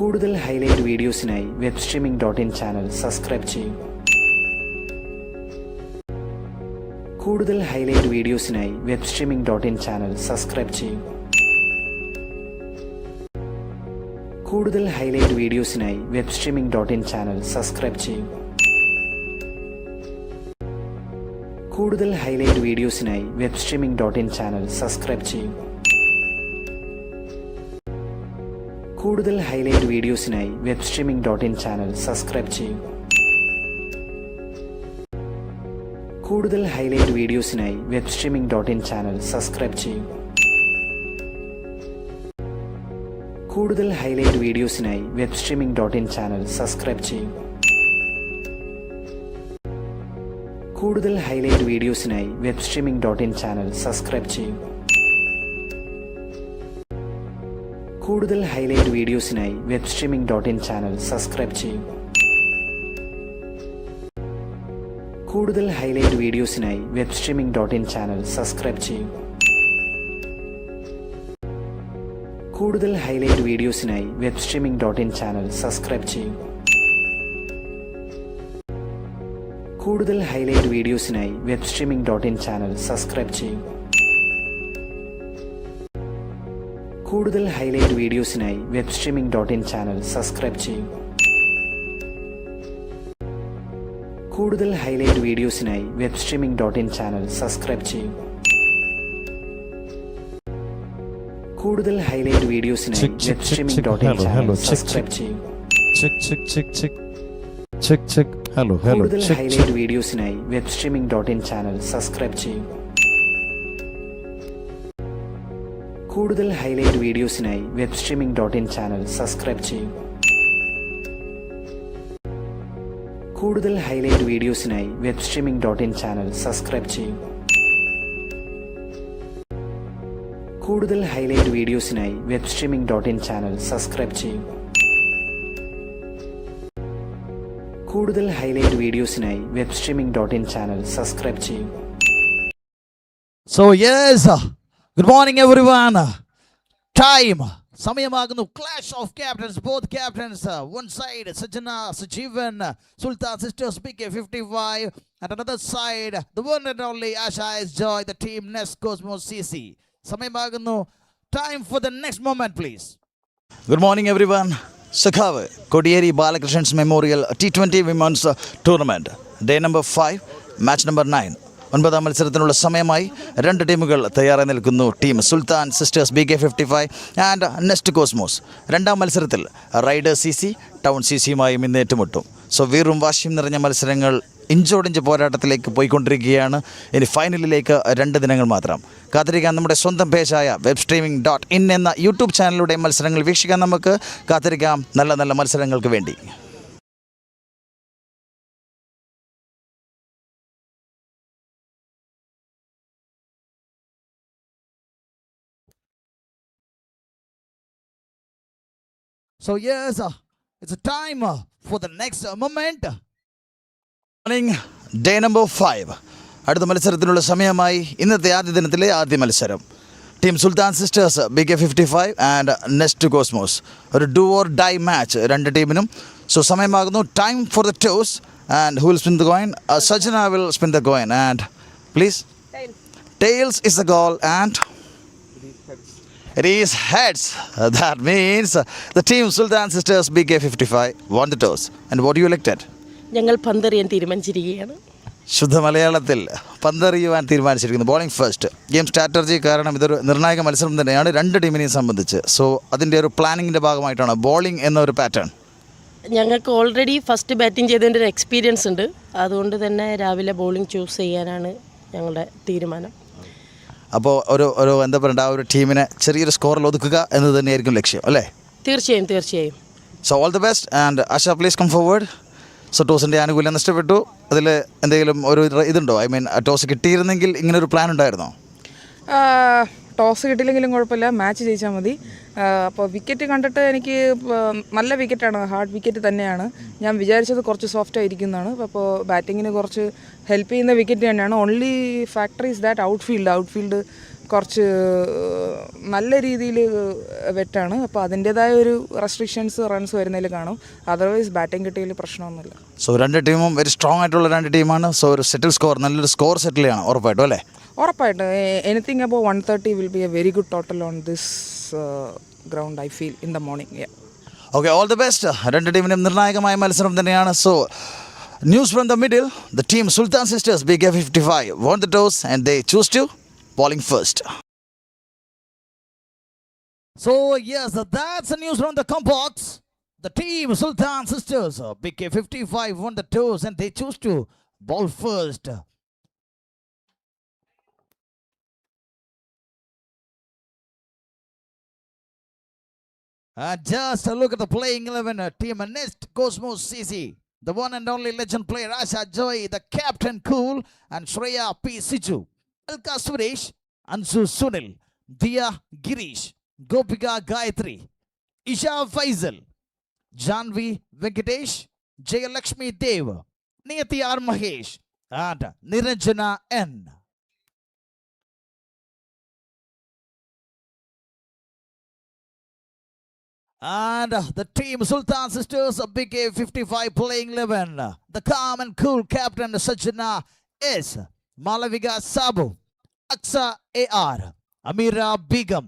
കൂടുതൽ highlight വീഡിയോസിനായി webstreaming.in channel subscribe ചെയ്യൂ. കൂടുതൽ ഹൈലൈറ്റ് വീഡിയോസിനായി webstreaming.in ചാനൽ സബ്സ്ക്രൈബ് ചെയ്യൂ. കൂടുതൽ ഹൈലൈറ്റ് വീഡിയോസിനായി webstreaming.in ചാനൽ സബ്സ്ക്രൈബ് ചെയ്യൂ. കൂടുതൽ ഹൈലൈറ്റ് വീഡിയോസിനായി webstreaming.in ചാനൽ സബ്സ്ക്രൈബ് ചെയ്യൂ. കൂടുതൽ ഹൈലൈറ്റ് വീഡിയോസിനായി webstreaming.in ചാനൽ സബ്സ്ക്രൈബ് ചെയ്യൂ. കൂടുതൽ ഹൈലൈറ്റ് വീഡിയോസിനായി webstreaming.in ചാനൽ സബ്സ്ക്രൈബ് ചെയ്യൂ. കൂടുതൽ ഹൈലൈറ്റ് വീഡിയോസിനായി webstreaming.in ചാനൽ സബ്സ്ക്രൈബ് ചെയ്യൂ. കൂടുതൽ ഹൈലൈറ്റ് വീഡിയോസിനായി webstreaming.in ചാനൽ സബ്സ്ക്രൈബ് ചെയ്യൂ. കൂടുതൽ ഹൈലൈറ്റ് വീഡിയോസിനായി webstreaming.in ചാനൽ സബ്സ്ക്രൈബ് ചെയ്യൂ. കൂടുതൽ ഹൈലൈറ്റ് വീഡിയോസിനായി webstreaming.in ചാനൽ സബ്സ്ക്രൈബ് ചെയ്യൂ. കൂടുതൽ ഹൈലൈറ്റ് വീഡിയോസിനായി webstreaming.in ചാനൽ സബ്സ്ക്രൈബ് ചെയ്യൂ. കൂടുതൽ ഹൈലൈറ്റ് വീഡിയോസിനായി webstreaming.in ചാനൽ സബ്സ്ക്രൈബ് ചെയ്യൂ. കൂടുതൽ ഹൈലൈറ്റ് വീഡിയോസിനായി webstreaming.in ചാനൽ സബ്സ്ക്രൈബ് ചെയ്യൂ. കൂടുതൽ ഹൈലൈറ്റ് വീഡിയോസിനായി webstreaming.in ചാനൽ സബ്സ്ക്രൈബ് ചെയ്യൂ. കൂടുതൽ ഹൈലൈറ്റ് വീഡിയോസിനായി webstreaming.in ചാനൽ സബ്സ്ക്രൈബ് ചെയ്യൂ. കൂടുതൽ ഹൈലൈറ്റ് വീഡിയോസിനായി webstreaming.in ചാനൽ സബ്സ്ക്രൈബ് ചെയ്യൂ. കൂടുതൽ ഹൈലൈറ്റ് വീഡിയോസിനായി webstreaming.in ചാനൽ സബ്സ്ക്രൈബ് ചെയ്യൂ. കൂടുതൽ ഹൈലൈറ്റ് വീഡിയോസിനായി webstreaming.in ചാനൽ സബ്സ്ക്രൈബ് ചെയ്യൂ. കൂടുതൽ ഹൈലൈറ്റ് വീഡിയോസിനായി webstreaming.in ചാനൽ സബ്സ്ക്രൈബ് ചെയ്യൂ. കൂടുതൽ ഹൈലൈറ്റ് വീഡിയോസിനായി webstreaming.in ചാനൽ സബ്സ്ക്രൈബ് ചെയ്യൂ. So yes, good morning everyone. Time സമയമാകുന്നു. Clash of captains, both captains. One side Sajana, Sajivan, Sultan Sisters BK55, and another side the one and only Asha is Joy, the team Nest Cosmos CC. സമയമാകുന്നു. Time for the next moment please. Good morning everyone. Sakhav, Kodiyeri Balakrishnan's Memorial T20 Women's Tournament. Day number 5, match number 9. ഒൻപതാം മത്സരത്തിനുള്ള സമയമായി രണ്ട് ടീമുകൾ തയ്യാറായി നിൽക്കുന്നു. Team Sultan Sisters BK55 and Nest Cosmos. രണ്ടാം മത്സരത്തിൽ rider CC town CCയുമായും ഇന്ന് ഏറ്റുമുട്ടും. സോ വീറും വാശിയും നിറഞ്ഞ മത്സരങ്ങൾ ഇഞ്ചോടിഞ്ച് പോരാട്ടത്തിലേക്ക് പോയിക്കൊണ്ടിരിക്കുകയാണ്. ഇനി ഫൈനലിലേക്ക് 2 ദിനങ്ങൾ മാത്രം കാത്തിരിക്കാൻ നമ്മുടെ സ്വന്തം പേജായ webstreaming.in എന്ന യൂട്യൂബ് ചാനലിലൂടെ മത്സരങ്ങൾ വീക്ഷിക്കാൻ നമുക്ക് കാത്തിരിക്കാം. നല്ല നല്ല മത്സരങ്ങൾക്ക് വേണ്ടി. So yes, it's a time for the next moment. Morning, day number 5. അടുത്ത മത്സരത്തിനുള്ള സമയമായി. ഇന്നത്തെ ആദ്യ ദിനത്തിലെ ആദ്യ മത്സരം team Sultan Sisters BK55 and Nest Cosmos. ഒരു ഡു ഓർ ഡൈ മാച്ച് രണ്ട് ടീമിനും. സോ സമയമാകുന്നു. Time for the toss and who will spin the coin? Sajana will spin the coin and please. Tails is the goal and it is heads. That means the team Sultan Sisters BK55 won the toss. And what do you elected? ഞങ്ങൾ പന്തെറിയാൻ തീരുമാനിച്ചിരിക്കുകയാണ്. ശുദ്ധ മലയാളത്തിൽ പന്തെറിയുവാൻ തീരുമാനിച്ചിരിക്കുന്നു. Bowling first. Game strategy കാരണം ഇതൊരു നിർണായക മത്സരം തന്നെയാണ് രണ്ട് ടീമിനെയും സംബന്ധിച്ച്. സോ അതിൻ്റെ ഒരു പ്ലാനിങ്ങിൻ്റെ ഭാഗമായിട്ടാണ് ബോളിംഗ് എന്നൊരു പാറ്റേൺ. ഞങ്ങൾക്ക് ഓൾറെഡി ഫസ്റ്റ് ബാറ്റിംഗ് ചെയ്തതിൻ്റെ ഒരു എക്സ്പീരിയൻസ് ഉണ്ട്. അതുകൊണ്ട് തന്നെ രാവിലെ ബോളിംഗ് ചൂസ് ചെയ്യാനാണ് ഞങ്ങളുടെ തീരുമാനം. അപ്പോൾ ഒരു എന്താ പറയണ്ട, ആ ഒരു ടീമിനെ ചെറിയൊരു സ്കോറിൽ ഒതുക്കുക എന്നത് തന്നെയായിരിക്കും ലക്ഷ്യം അല്ലേ? തീർച്ചയായും. So all the best and Asha please come forward. So ടോസിൻ്റെ ആനുകൂല്യം നഷ്ടപ്പെട്ടു. അതിൽ എന്തെങ്കിലും ഒരു ഇതുണ്ടോ? ഐ മീൻ ടോസ് കിട്ടിയിരുന്നെങ്കിൽ ഇങ്ങനൊരു പ്ലാൻ ഉണ്ടായിരുന്നോ? ടോസ് കിട്ടിയില്ലെങ്കിലും കുഴപ്പമില്ല, മാച്ച് ജയിച്ചാൽ മതി. അപ്പോൾ വിക്കറ്റ് കണ്ടിട്ട് എനിക്ക് നല്ല വിക്കറ്റാണ്, ഹാർഡ് വിക്കറ്റ് തന്നെയാണ്. ഞാൻ വിചാരിച്ചത് കുറച്ച് സോഫ്റ്റ് ആയിരിക്കുന്നതാണ്. അപ്പോൾ ബാറ്റിങ്ങിന് കുറച്ച് ഹെൽപ്പ് ചെയ്യുന്ന വിക്കറ്റ് തന്നെയാണ്. Only factor is that outfield കുറച്ച് നല്ല രീതിയിൽ വെറ്റാണ്. അപ്പോൾ അതിൻ്റേതായ ഒരു റെസ്ട്രിക്ഷൻസ് റൺസ് വരുന്നതിൽ കാണും. അതർവൈസ് ബാറ്റിംഗ് കിട്ടിയതിൽ പ്രശ്നമൊന്നുമില്ല. സോ രണ്ട് ടീമും വെരി സ്ട്രോങ് ആയിട്ടുള്ള രണ്ട് ടീമാണ്. സോ ഒരു സെറ്റിൽ സ്കോർ, നല്ലൊരു സ്കോർ സെറ്റിൽ ചെയ്യണം ഉറപ്പായിട്ടും അല്ലേ? ഉറപ്പായിട്ടും anything above 130 will be A very good total on this ground I feel in the morning. Okay, all the best. രണ്ട് ടീമിനും നിർണായകമായ മത്സരം തന്നെയാണ്. So news from the middle, the team Sultan Sisters BK55 won the toss and they choose to bowling first. So yes, that's the news from the complex. The team Sultan Sisters BK55 won the toss and they choose to bowl first. Just a look at the playing 11 team. Nest Cosmos CC, the one and only legend player Asha Joy, the captain Cool, and Shreya P. Siju, Alka Suresh, Ansu Sunil, Dia Girish, Gopika Gayatri, Isha Faisal, Janvi Venkatesh, Jayalakshmi Dev, Niyati R. Mahesh, and Niranjana N. And the team Sultan Sisters BK55 playing 11. The calm and cool captain Sajjana S. Malavika Sabu, Aksa AR, Amira Begum,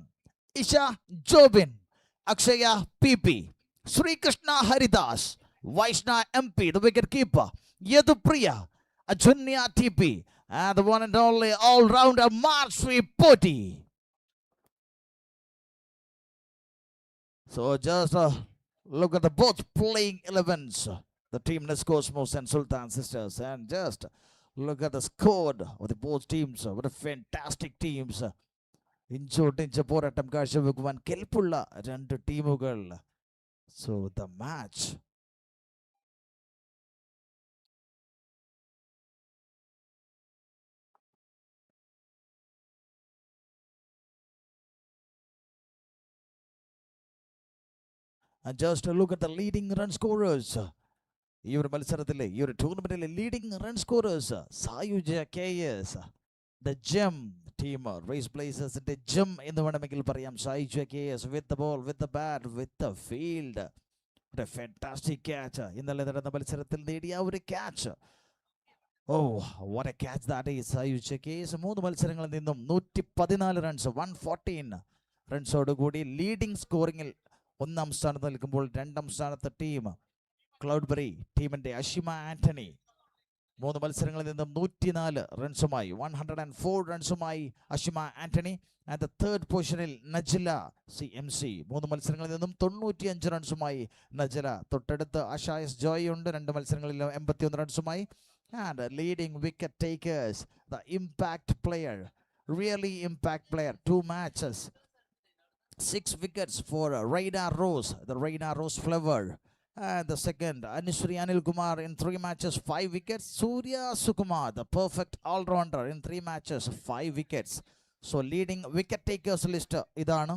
Isha Jobin, Akshaya PP, Sri Krishna Haridas, Vaishna MP, the wicket keeper, Yadu Priya, Ajunya TP, and the one and only all-rounder Marsri Poti. So just look at the both playing 11s, the team Nest Cosmos and Sultan Sisters, and just look at the squad of the both teams. What a fantastic teams. Inch പോരാട്ടം കാഴ്ചവെക്കുവാൻ കെൽപ്പുള്ള രണ്ട് ടീമുകൾ. So the match. And just look at the leading run scorers. ഈ ഒരു മത്സരത്തിലെ ഈ ഒരു ടൂർണമെന്റിലെ leading run scorers Sayuja KS, the gem team Rise പ്ലേസേഴ്സിന്റെ ജെം എന്ന് വേണമെങ്കിൽ പറയാം. Sayuja KS with the ball, with the bat, with the field. ഒരു ഫാന്റാസ്റ്റിക് ക്യാച്ച് ഇന്നലെ നടന്ന മത്സരത്തിൽ നേടിയ ഒരു catch. Oh what a catch that is. Sayuja KS 3 മത്സരങ്ങളിൽ നിന്നും 114 റൺസ്, 114 റൺസോടുകൂടി ലീഡിംഗ് സ്കോറിംഗിൽ ഒന്നാം സ്ഥാനത്ത് നിൽക്കുമ്പോൾ രണ്ടാം സ്ഥാനത്ത് ടീം ക്ലൗഡ്ബറി ടീമിന്റെ അഷിമ ആന്റണി 3 മത്സരങ്ങളിൽ നിന്നും 104 റൺസുമായി 104 റൺസുമായി Ashima Antony. And the third പൊസിഷനിൽ നജ്ല CMC 3 മത്സരങ്ങളിൽ നിന്നും 95 റൺസുമായി നജ്ല. തൊട്ടടുത്ത് ആശ എസ് ജോയ് ഉണ്ട്, 2 മത്സരങ്ങളിൽ 81 റൺസുമായി. And leading wicket takers, the impact player, really impact player, 2 matches, 6 wickets for Raina Rose, the Raina Rose Flower. And the second, Anushree Anil Kumar in 3 matches, 5 wickets. Surya Sukumar, the perfect all-rounder in 3 matches, 5 wickets. So leading wicket takers list idana.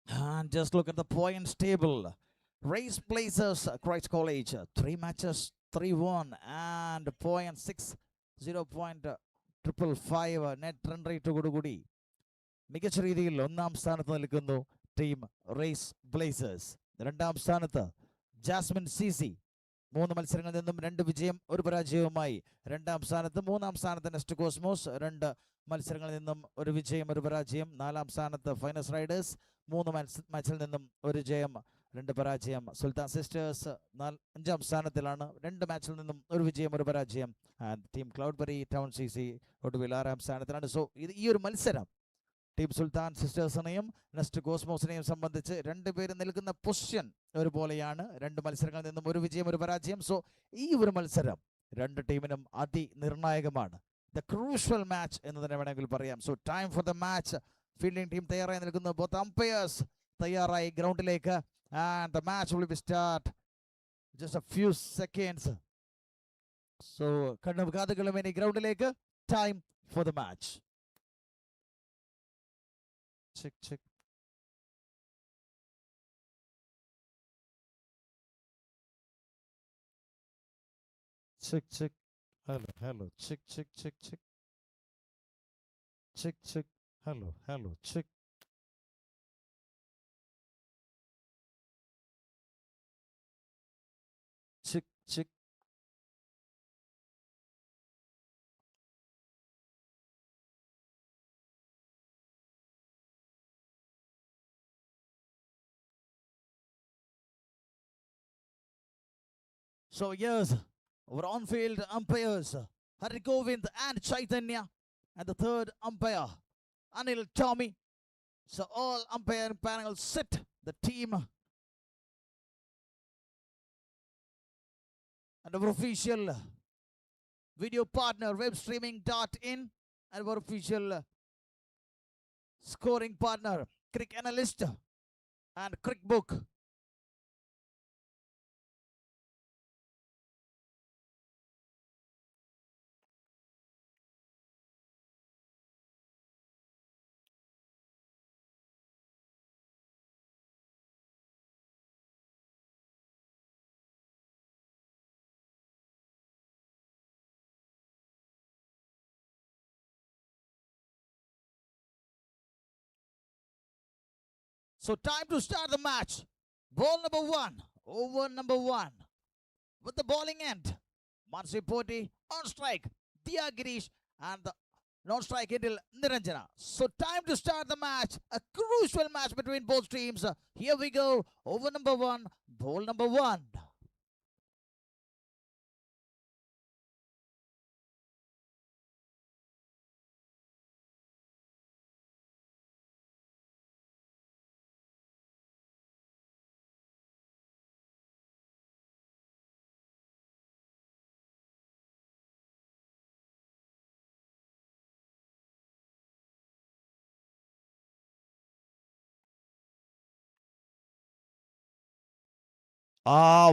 And just look at the points table. Race Blazers, Christ College, 3 matches, 3-1 and 0.6, 0.555 net run rate കൂടി മികച്ച രീതിയിൽ ഒന്നാം സ്ഥാനത്ത് നിൽക്കുന്നു team raise blazers. രണ്ടാം സ്ഥാനത്ത് Jasmine CC 3 മത്സരങ്ങളിൽ നിന്നും 2 വിജയം 1 പരാജയവുമായി രണ്ടാം സ്ഥാനത്ത്. മൂന്നാം സ്ഥാനത്ത് നെസ്റ്റ് കോസ്മോസ് 2 മത്സരങ്ങളിൽ നിന്നും 1 വിജയം 1 പരാജയം. നാലാം സ്ഥാനത്ത് ഫൈനസ് റൈഡേഴ്സ് 3 മാച്ചിൽ നിന്നും 1 ജയം 2 പരാജയം. സുൽത്താൻ സിസ്റ്റേഴ്സ് 5ാം സ്ഥാനത്തിലാണ്, 2 മാച്ചിൽ നിന്നും 1 വിജയം 1 പരാജയം. ടീം ക്ലൗഡ്ബറി ടൗൺ CC ഒടുവിൽ 6ാം സ്ഥാനത്തിലാണ്. സോ ഈ ഒരു മത്സരം ടീം സുൽത്താൻ സിസ്റ്റേഴ്സിനെയും നെസ്റ്റ് കോസ്മോസിനെയും സംബന്ധിച്ച് 2 പേരും നിൽക്കുന്ന പൊസിഷൻ ഒരുപോലെയാണ്. 2 മത്സരങ്ങളിൽ നിന്നും 1 വിജയം 1 പരാജയം. സോ ഈ ഒരു മത്സരം 2 ടീമിനും അതിനിർണായകമാണ്. ദ ക്രൂഷ്യൽ മാച്ച് എന്ന് തന്നെ വേണമെങ്കിൽ പറയാം. So time for the match. Fielding team തയ്യാറായി നിൽക്കുന്നു. ബോത്ത് അമ്പയേഴ്സ് തയ്യാറായി ഗ്രൗണ്ടിലേക്ക്. And the match will be start just a few seconds. So കണ്ണും കാതുകളും ഇനി ഗ്രൗണ്ടിലേക്ക്. Time for the match. Check. Hello. Check. check. Hello, check. Check. So yes, our on-field umpires, Hari Govind and Chaitanya, and the third umpire, Anil Tommy. So all umpire panel sit, the team, and our official video partner, webstreaming.in, and our official scoring partner, Crick Analyst and Crick Book. So time to start the match. Ball number 1, over number 1. With the bowling end, Mansi Poti on strike, Dia Girish, and the non-strike Idil Niranjana. So time to start the match. A crucial match between both teams. Here we go. Over number 1, ball number 1.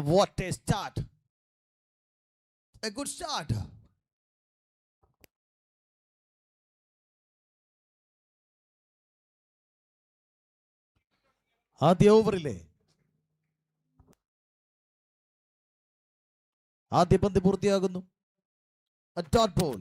What a start. A good start. ആദ്യ ഓവറിലെ ആദ്യ പന്ത് പൂർത്തിയാകുന്നു. A dot ball.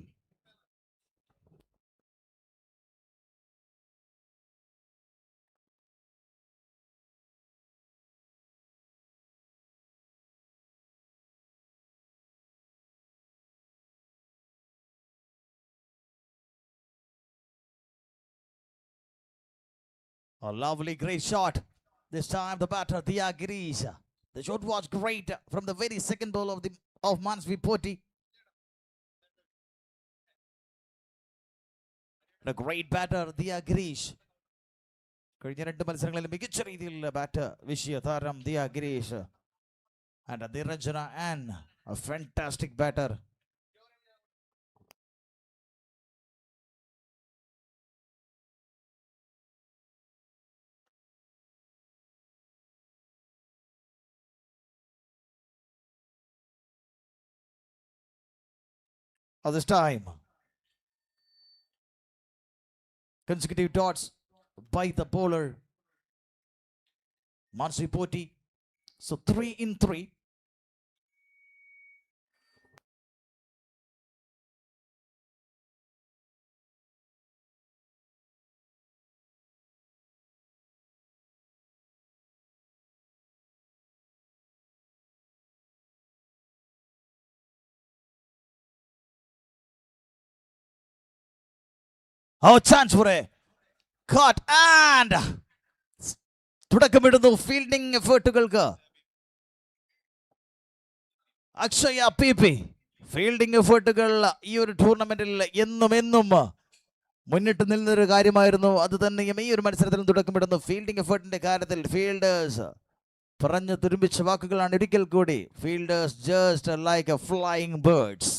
A lovely, great shot. This time the batter, Dia Girish. The shot was great from the very second ball of Mansi Poti. A great batter, Dia Girish. കഴിഞ്ഞ 2 മത്സരങ്ങളിൽ മികച്ച രീതിയിൽ bat വീശിയ താരം Diya Girish. And Niranjana and a fantastic batter. At this time, consecutive dots by the bowler Mansi Poti. So 3 in 3. Oh, chance for a cut and തുടക്കമിടുന്നു fielding എഫേർട്ടുകൾക്ക്. Akshaya P fielding എഫേർട്ടുകൾ ഈ ഒരു ടൂർണമെന്റിൽ എന്നും മുന്നിട്ട് നിന്നൊരു കാര്യമായിരുന്നു. അത് തന്നെയും ഈ ഒരു മത്സരത്തിലും തുടക്കമിടുന്നു. ഫീൽഡിംഗ് എഫേർട്ടിന്റെ കാര്യത്തിൽ ഫീൽഡേഴ്സ് പറഞ്ഞു തുരുമ്പിച്ച വാക്കുകളാണ് ഒരിക്കൽ കൂടി. Fielders just like A flying birds.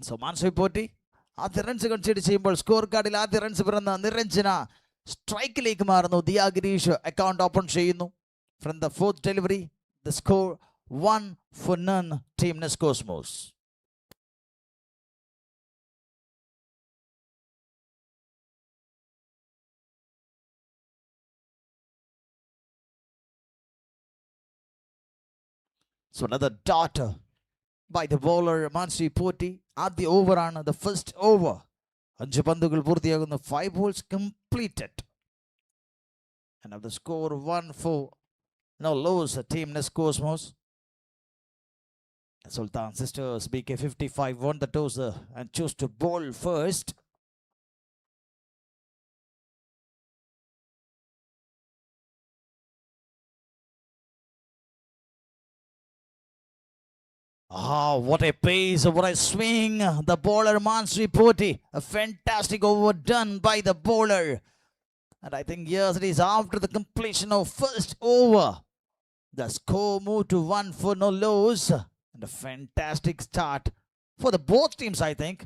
So Mansi Potti ആദ്യ റൺസ് കൺസീഡ് ചെയ്യുമ്പോൾ സ്കോർ കാർഡിൽ ആദ്യ റൺസ് പിറന്ന നിരഞ്ജന സ്ട്രൈക്കിലേക്ക് മാറുന്നു. ദിയ ഗിരീഷ് അക്കൗണ്ട് ഓപ്പൺ ചെയ്യുന്നു. From the fourth delivery the score 1-0 team Nes Cosmos. So another dot by the bowler Mansi Poti. ആദ്യ ഓവറാണ്, ദ ഫസ്റ്റ് ഓവർ. 5 പന്തുകൾ പൂർത്തിയാകുന്നു. 5 balls completed. And of the score 1-4. No loss, team Nest Cosmos. Sultan Sisters BK55 won the toss and chose to bowl first. What a pace, what a swing. The bowler Mansri Poti. A fantastic over done by the bowler. And I think yes, it is after the completion of first over. The score moved to 1 for no loss. And a fantastic start for the both teams, I think.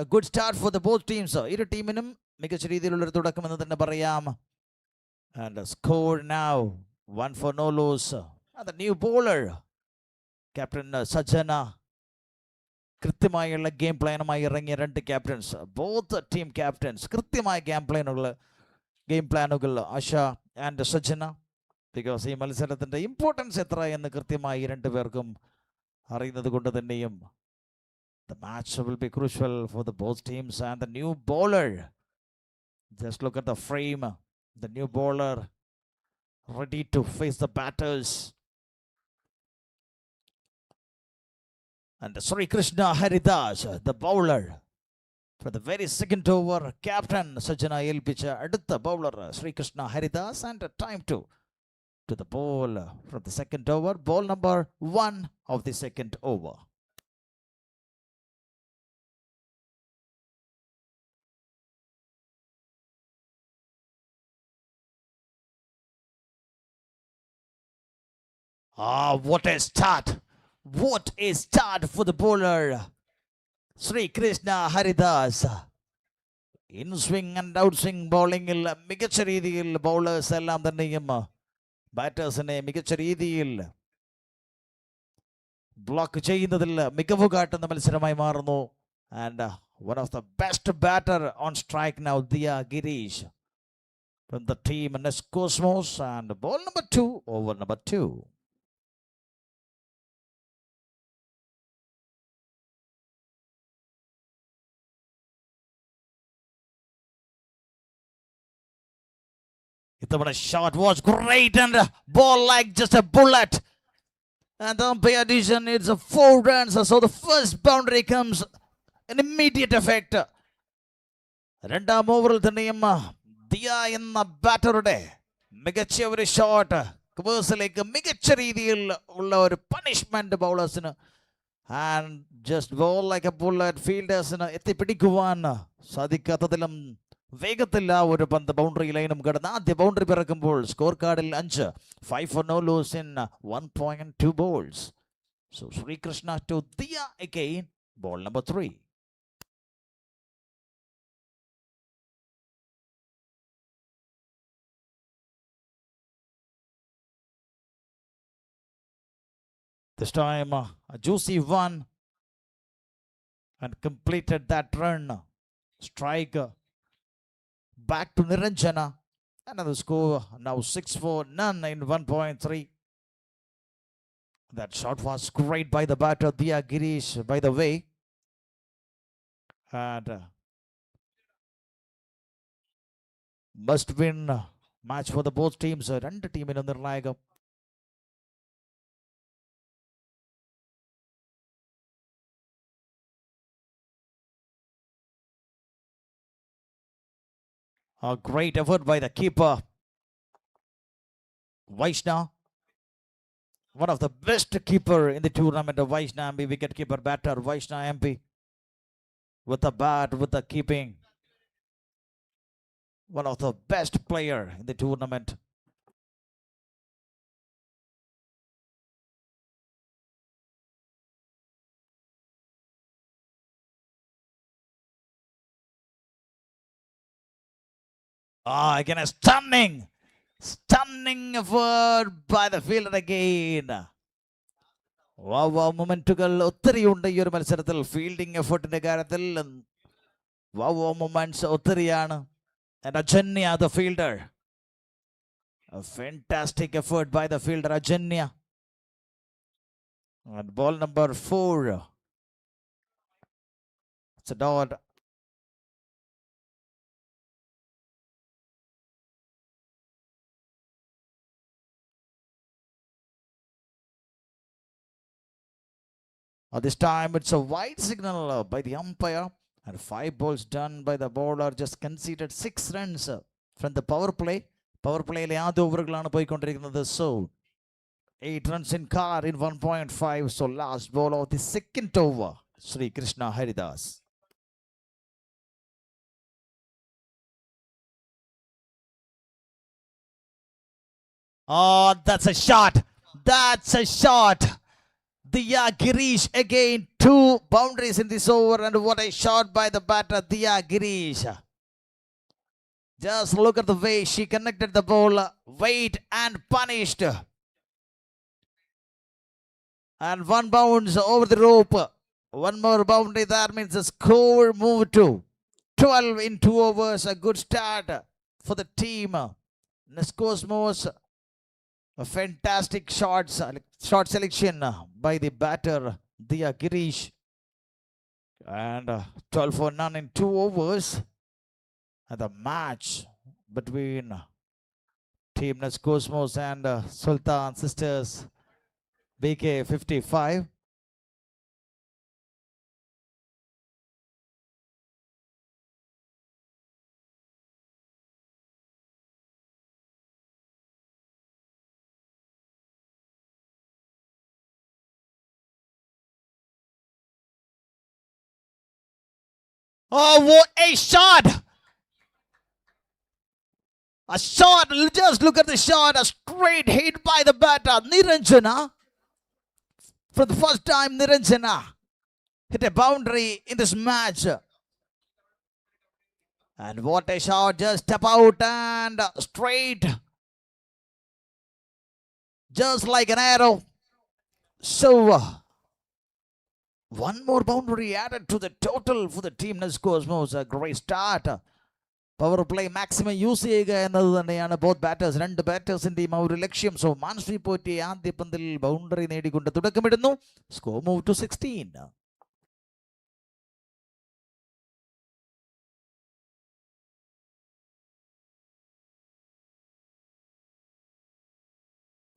A good start for the both teams. ഇരു ടീമിനും മികച്ച രീതിയിലുള്ളൊരു തുടക്കമെന്ന് തന്നെ പറയാം. And the score now 1 for no loss. And the new bowler, Captain Sajjana. കൃത്യമായുള്ള game പ്ലാനുമായി ഇറങ്ങിയ 2 captains, both team captains. കൃത്യമായ ഗെയിം പ്ലാനുകൾ ആശ ആൻഡ് സജ്ജന. ബിക്കോസ് ഈ മത്സരത്തിൻ്റെ ഇമ്പോർട്ടൻസ് എത്ര എന്ന് കൃത്യമായി 2 പേർക്കും അറിയുന്നത് കൊണ്ട് തന്നെയും the match will be crucial for the both teams. And the new bowler, just look at the frame, the new bowler ready to face the batters. And Sri Krishna Haridas, the bowler for the very second over. Captain Sajjana Elpicha adutha bowler Sri Krishna Haridas. And time to the ball from the second over, ball number 1 of the second over. What a start! What a start for the bowler Sri Krishna Haridas. In swing and out swing bowling il മികച്ച രീതിയിൽ bowlers എല്ലാം തന്നെയും ബാറ്റേഴ്സിനെ മികച്ച രീതിയിൽ block ചെയ്യുന്നതിൽ മികവ് കാട്ടുന്ന മത്സരമായി മാറുന്നു. And one of the best batter on strike now, Diya Girish from the team Nest Cosmos. And ball number 2, over number 2. The shot was great and ball like just a bullet. And the umpire decision, it's a 4 runs. So the first boundary comes in immediate effect. രണ്ടാം ഓവറിൽ തന്നെയും ദിയ എന്ന ബാറ്ററുടെ മികച്ച ഒരു shot കവേഴ്സിലേക്ക് മികച്ച രീതിയിൽ ഉള്ള ഒരു പണിഷ്മെന്റ് ബൗളേഴ്സിന്. And just ball like a bullet. ഫീൽഡേഴ്സിന് എത്തിപ്പിടിക്കുവാൻ സാധിക്കാത്തതിലും വേഗത്തിൽ ആ ഒരു പന്ത് ബൗണ്ടറി ലൈനും കടന്ന് ആദ്യ ബൗണ്ടറി പിറക്കുമ്പോൾ സ്കോർ കാർഡിൽ 5. 5 for no loss in 1.2 balls. So Sri Krishna to Diya again, ball number 3. This time a juicy one and completed that run. Strike back to Niranjana. Another score now 6 for none in 1.3. That shot was great by the batter Diya Girish, by the way. And must win match for the both teams. രണ്ട് ടീമിനും നിർണായകം. A great effort by the keeper, Vaishna. One of the best keeper in the tournament of Vaishna MP, wicket keeper batter Vaishna MP. With the bat, with the keeping. One of the best player in the tournament. Again a stunning effort by the fielder again. Wow മൊമെന്റുകൾ ഒത്തിരിയുണ്ട് ഈ ഒരു മത്സരത്തിൽ. Fielding എഫേർട്ടിന്റെ കാര്യത്തിൽ wow moments ഒത്തിരിയാണ്. And Ajanya, the fielder, a fantastic effort by the fielder Ajanya. And ball number 4. It's a dot. This time it's a wide signal by the umpire, and 5 balls done by the bowler. Just conceded 6 runs from the power play. Power play ആദ്യ ഓവറുകളാണ് പോയിക്കൊണ്ടിരിക്കുന്നത്. So 8 runs in car in 1.5. So last ball of the second over, Sri Krishna Haridas. Oh, that's a shot. That's a shot. Diya Girish again. 2 boundaries in this over, and what a shot by the batter, Diya Girish. Just look at the way she connected the ball. Wait and punished. And 1 bounce over the rope. 1 more boundary. That means the score moved to 12 in 2 overs. A good start for the team. Nescosmos. A fantastic shot selection by the batter, Diya Girish. And 12 for none in 2 overs. And the match between Team Nescosmos and Sultan Sisters, BK 55. Oh, what a shot! A shot, just look at the shot, a straight hit by the batter, Niranjana. For the first time, Niranjana hit a boundary in this match. And what a shot, just step out and straight. Just like an arrow. So, 1 more boundary added to the total for the team Nescosmos. A great start. Power play maximum use ചെയ്യുക എന്നത് തന്നെയാണ് both batters, 2 ബാറ്റേഴ്സിന്റെയും ആ ഒരു ലക്ഷ്യം. So മാൻസ്വി Potti ആദ്യ പന്തിൽ boundary നേടിക്കൊണ്ട് തുടക്കമിടുന്നു. Score move to 16.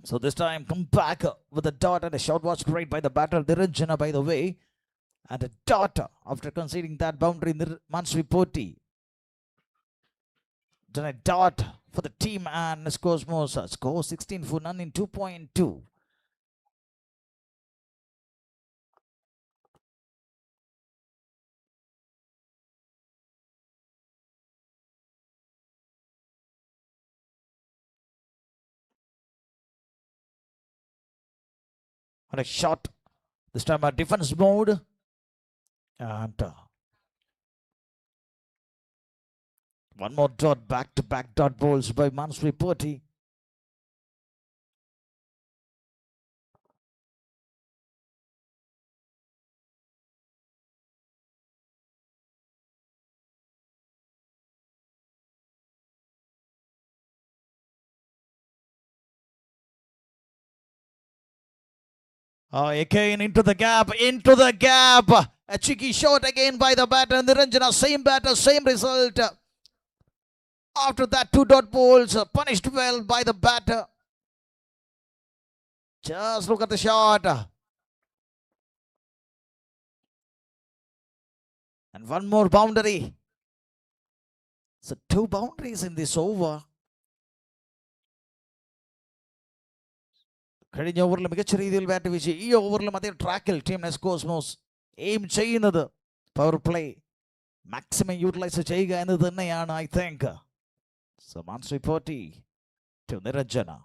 So this time come back with a dot, and a shot was great by the batter Niranjana, by the way. And a dot after conceding that boundary, Mansvi Poti. Then a dot for the team and Nescosmos. Score 16 for none in 2.2. And a shot. This time a defense mode. And 1 more dot, back-to-back dot balls by Mansvi Poti. Again into the gap. A cheeky shot again by the batter Niranjana. Same batter, same result. After that, 2 dot balls punished well by the batter. Just look at the shot. And 1 more boundary. So 2 boundaries in this over. കഴിഞ്ഞ ഓവറിൽ മികച്ച രീതിയിൽ bat വീശി ഈ ഓവറിലും അതേ ട്രാക്കിൽ team നെസ്കോസ്മോസ് aim ചെയ്യുന്നത് power play maximum utilise ചെയ്യുക എന്നത് തന്നെയാണ്, I think. So Mansvi Poti to Niranjana.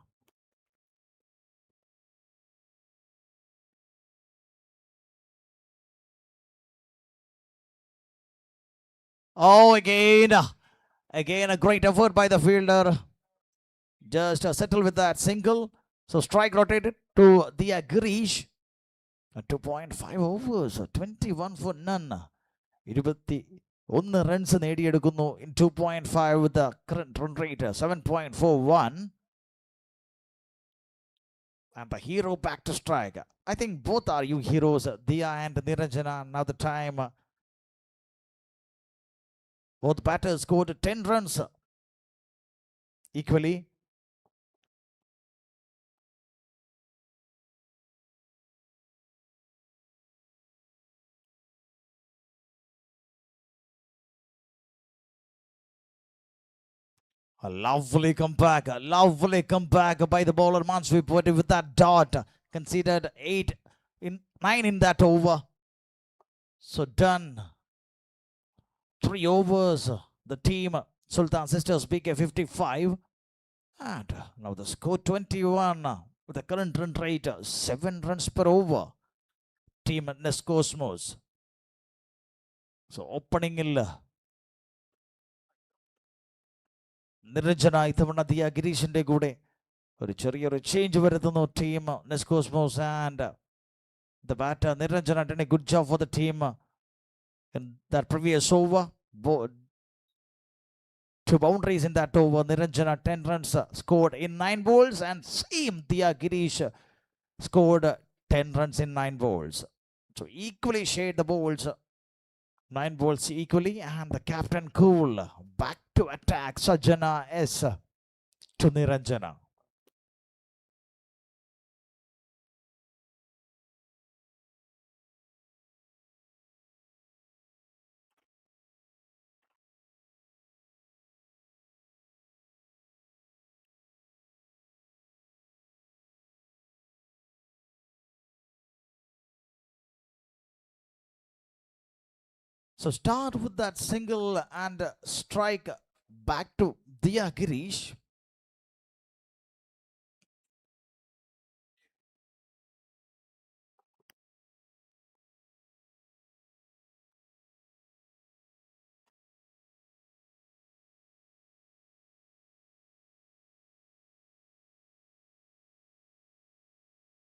Oh, again a great effort by the fielder. Just settle with that single. So strike rotated to Diya Girish. 2.5 overs, 21 for none. 21 runs നേടിയെടുക്കുന്നു in 2.5 with the current run rate 7.41. And the hero back to strike. I think both are you heroes, Diya and Niranjana. Now the time Both batters scored 10 runs equally. A lovely comeback by the bowler Mansweep with that dot. Conceded 9 in that over. So done. 3 overs. The team Sultan Sisters PK 55. And now the score 21 with the current run rate 7 runs per over. Team Nescosmos. So opening Niranjana ഇത്തവണ ദിയ ഗിരീഷിന്റെ കൂടെ ഒരു ചെറിയൊരു change വരുത്തുന്നു team Nescosmos and the batter Niranjana did a good job for the team in that previous over. 2 boundaries in that over. Niranjana 10 runs scored in 9 balls, and same Diya Girish scored 10 runs in 9 balls. So equally shared the balls, 9 balls equally, and the captain cool back to attack. Sajjana S to Niranjana. So start with that single and strike back to Diya Girish.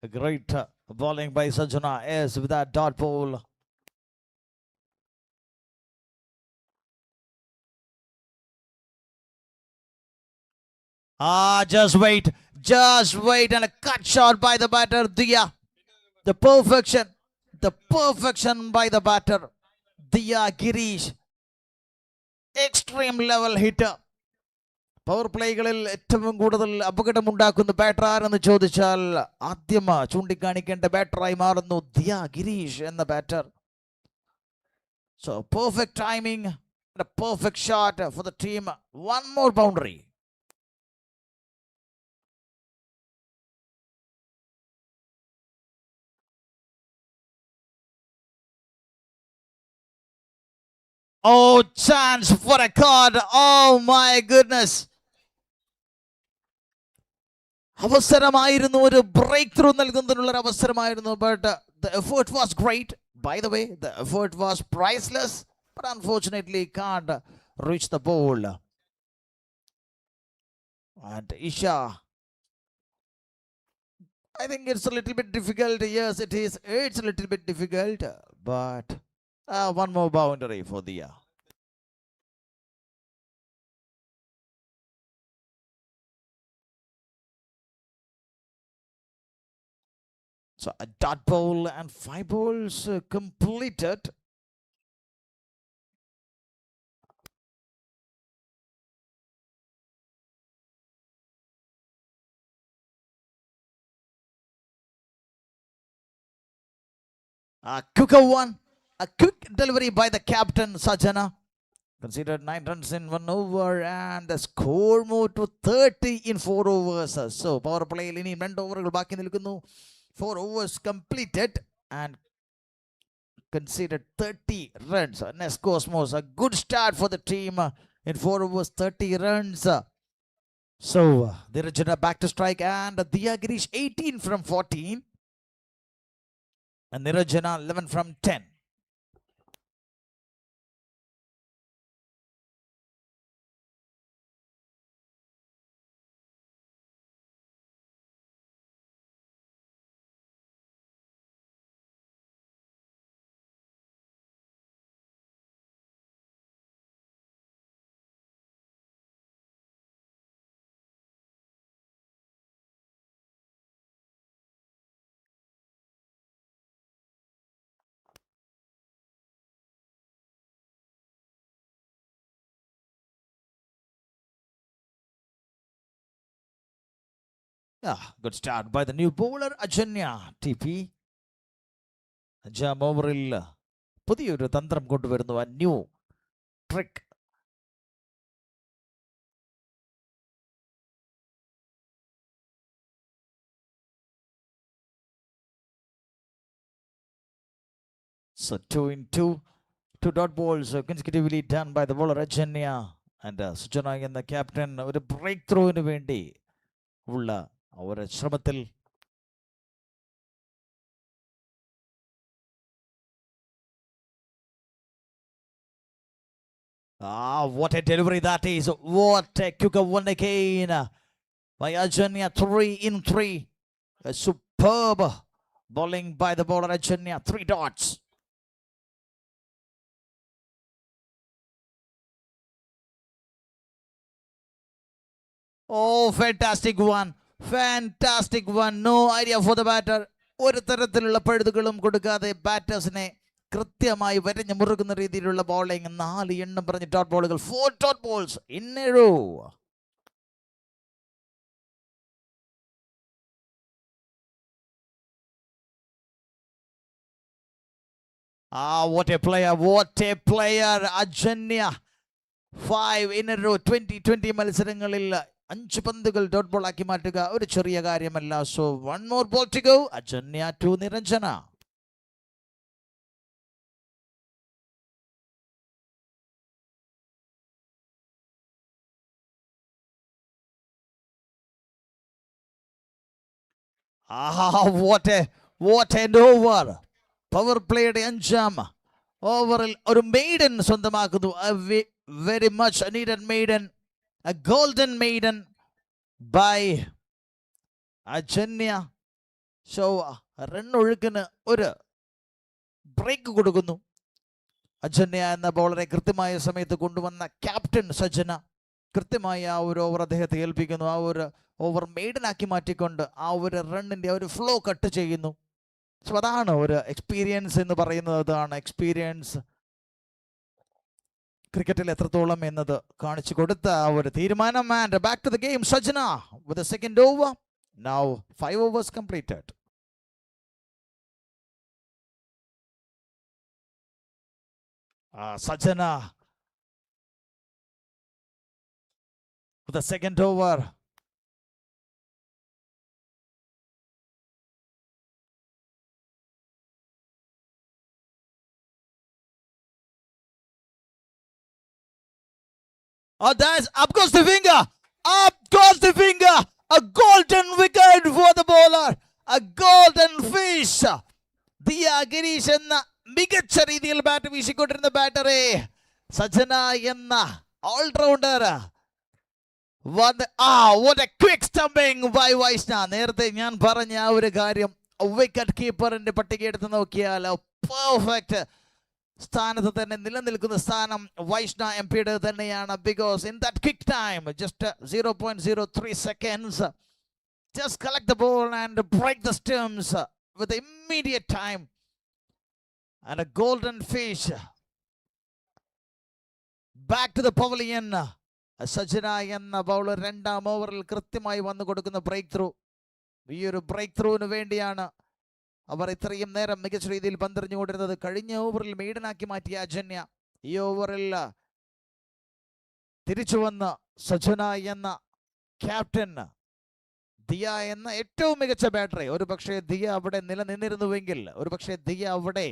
A great bowling by Sajjana S with that dot ball. Just wait, and a cut shot by the batter, Diya. The perfection by the batter, Diya Girish. Extreme level hitter. Power പ്ലേകളിൽ ഏറ്റവും കൂടുതൽ അപകടമുണ്ടാക്കുന്ന batter ആരെന്ന് ചോദിച്ചാൽ ആദ്യം ചൂണ്ടിക്കാണിക്കേണ്ട ബാറ്ററായി മാറുന്നു ദിയ ഗിരീഷ് എന്ന batter. So perfect timing and a perfect shot for the team. One more boundary. Oh, chance for a card. Oh my goodness. അവസരമായിരുന്നു, ഒരു break through നൽകുന്നതിനുള്ള ഒരു അവസരമായിരുന്നു. But the effort was great. By the way, the effort was priceless, but unfortunately can't reach the ball. And Isha, I think it's a little bit difficult. Yes, it is. It's a little bit difficult, but one more boundary for Diya. So a dot ball and 5 balls completed. A quicker one, a quick delivery by the captain Sajjana. Considered 9 runs in 1 over, and the score moved to 30 in 4 overs. So power play in 2 overs ബാക്കി നിൽക്കുന്നു. 4 overs completed and conceded 30 runs. Nescosmos, a good start for the team in 4 overs, 30 runs. So Niranjana back to strike, and Diya Girish 18 from 14, and Niranjana 11 from 10. Yeah, good start by the new bowler Ajanya TP. അഞ്ചാം ഓവറിൽ പുതിയൊരു തന്ത്രം കൊണ്ടുവരുന്നു, a new trick. So 2 in 2, 2 dot balls consecutively done by the bowler Ajanya. And Sujana എന്ന captain ഒരു break ത്രൂവിന് വേണ്ടി ഉള്ള ഒരു ശ്രമത്തിൽ what a delivery that is. What a quick one again by Ajanya. 3 in 3. A superb bowling by the bowler Ajanya. 3 dots. Oh, fantastic one. Fantastic one. No idea for the batter. ഒരു തരത്തിലുള്ള പഴുതുകളും കൊടുക്കാതെ ബാറ്റേഴ്സിനെ കൃത്യമായി വരഞ്ഞു മുറുകുന്ന രീതിയിലുള്ള bowling. 4 എണ്ണം പറഞ്ഞ് dot ബോളുകൾ. 4 dot balls in a row. What a player. What a player. Ajanya. 5 in a row. 2020 മത്സരങ്ങളിൽ 5 പന്തുകൾ ഡോട്ട് ബോൾ ആക്കി മാറ്റുക ഒരു ചെറിയ കാര്യമല്ല. So 1 more ball to go. Ajanya to Niranjana. what an over. Power പ്ലേയുടെ 5ാം ഓവറിൽ ഒരു മെയ്ഡൻ സ്വന്തമാക്കുന്നു. Very much needed maiden, a golden maiden by Ajanya. So റണ്ണൊഴുക്കിന് ഒരു ബ്രേക്ക് കൊടുക്കുന്നു. അജന്യ എന്ന ബോളറെ കൃത്യമായ സമയത്ത് കൊണ്ടുവന്ന ക്യാപ്റ്റൻ സജ്ജന കൃത്യമായി ആ ഒരു ഓവർ അദ്ദേഹത്തെ ഏൽപ്പിക്കുന്നു. ആ ഒരു ഓവർ മെയ്ഡനാക്കി മാറ്റിക്കൊണ്ട് ആ ഒരു റണ്ണിൻ്റെ ഒരു ഫ്ലോ കട്ട് ചെയ്യുന്നു. സോ അതാണ് ഒരു എക്സ്പീരിയൻസ് എന്ന് പറയുന്നത്. അതാണ് എക്സ്പീരിയൻസ് ക്രിക്കറ്റിൽ എത്രത്തോളം എന്നത് കാണിച്ചു കൊടുത്ത ആ ഒരു തീരുമാനം. And back to the game. Sajjana with a second over. Now 5 overs completed. Sajana with the second over. That's up goes the finger. Up goes the finger. A golden wicket for the bowler. A golden fish. Diya Girish എന്ന മികച്ച രീതിയിൽ bat വീശിക്കൊണ്ടിരുന്ന ബാറ്ററെ സജ്ജന എന്ന allrounder. what a quick stumping by Vaishna. നേരത്തെ ഞാൻ പറഞ്ഞ ആ ഒരു കാര്യം വിക്കറ്റ് കീപ്പറിന്റെ പട്ടിക എടുത്ത് നോക്കിയാൽ പെർഫെക്റ്റ് സ്ഥാനത്ത് തന്നെ നിലനിൽക്കുന്ന സ്ഥാനം വൈഷ്ണ എം പിയുടെ തന്നെയാണ്. Because in that quick time just 0.03 seconds just collect the ball and break the stumps with immediate time. And a golden fish back to the pavilion. സജ്ജന എന്ന ബൗളർ 2ാം ഓവറിൽ കൃത്യമായി വന്നു കൊടുക്കുന്ന ബ്രേക്ക് ത്രൂ. ഈ ഒരു ബ്രേക്ക് ത്രൂവിന് വേണ്ടിയാണ് അവർ ഇത്രയും നേരം മികച്ച രീതിയിൽ പന്തെറിഞ്ഞുകൊണ്ടിരുന്നത്. കഴിഞ്ഞ ഓവറിൽ മെയ്ഡനാക്കി മാറ്റിയ അജന്യ ഈ ഓവറിൽ തിരിച്ചു വന്ന് സജ്ജന എന്ന ക്യാപ്റ്റൻ ദിയ എന്ന ഏറ്റവും മികച്ച ബാറ്ററെ. ഒരു പക്ഷേ ദിയ അവിടെ നിലനിന്നിരുന്നുവെങ്കിൽ, ഒരു പക്ഷേ ദിയ അവിടെ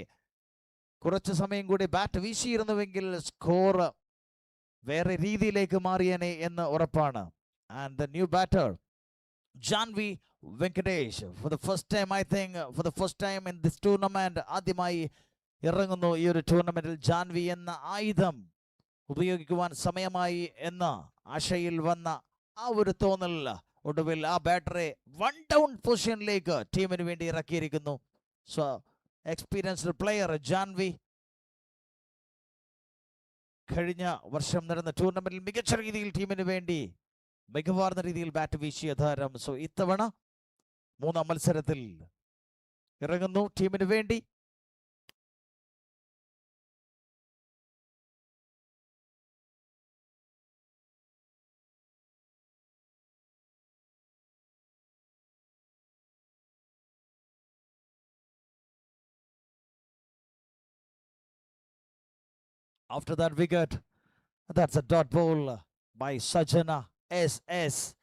കുറച്ച് സമയം കൂടി ബാറ്റ് വീശിയിരുന്നുവെങ്കിൽ സ്കോർ വേറെ രീതിയിലേക്ക് മാറിയനെ എന്ന് ഉറപ്പാണ്. And the new batter Janvi Venkatesh for the first time, I think for the first time in this tournament, ആദ്യമായി ഇറങ്ങുന്നു ഈ ഒരു ടൂർണമെന്റിൽ. ജാൻവി എന്ന ആയുധം ഉപയോഗിക്കുവാൻ സമയമായി എന്ന ആശയിൽ വന്ന ആ ഒരു തോന്നൽ ഒടുവിൽ ആ ബാറ്ററെ 1 down പൊസിഷനിലേക്ക് ടീമിന് വേണ്ടി ഇറക്കിയിരിക്കുന്നു. സോ എക്സ്പീരിയൻസ്ഡ് പ്ലെയർ ജാൻവി കഴിഞ്ഞ വർഷം നടന്ന ടൂർണമെന്റിൽ മികച്ച രീതിയിൽ ടീമിന് വേണ്ടി മികവാർന്ന രീതിയിൽ ബാറ്റ് വീശിയ താരം. സോ ഇത്തവണ 3ാം മത്സരത്തിൽ ഇറങ്ങുന്നു ടീമിന് വേണ്ടി. After that wicket, that's a dot ball by Sajana SS.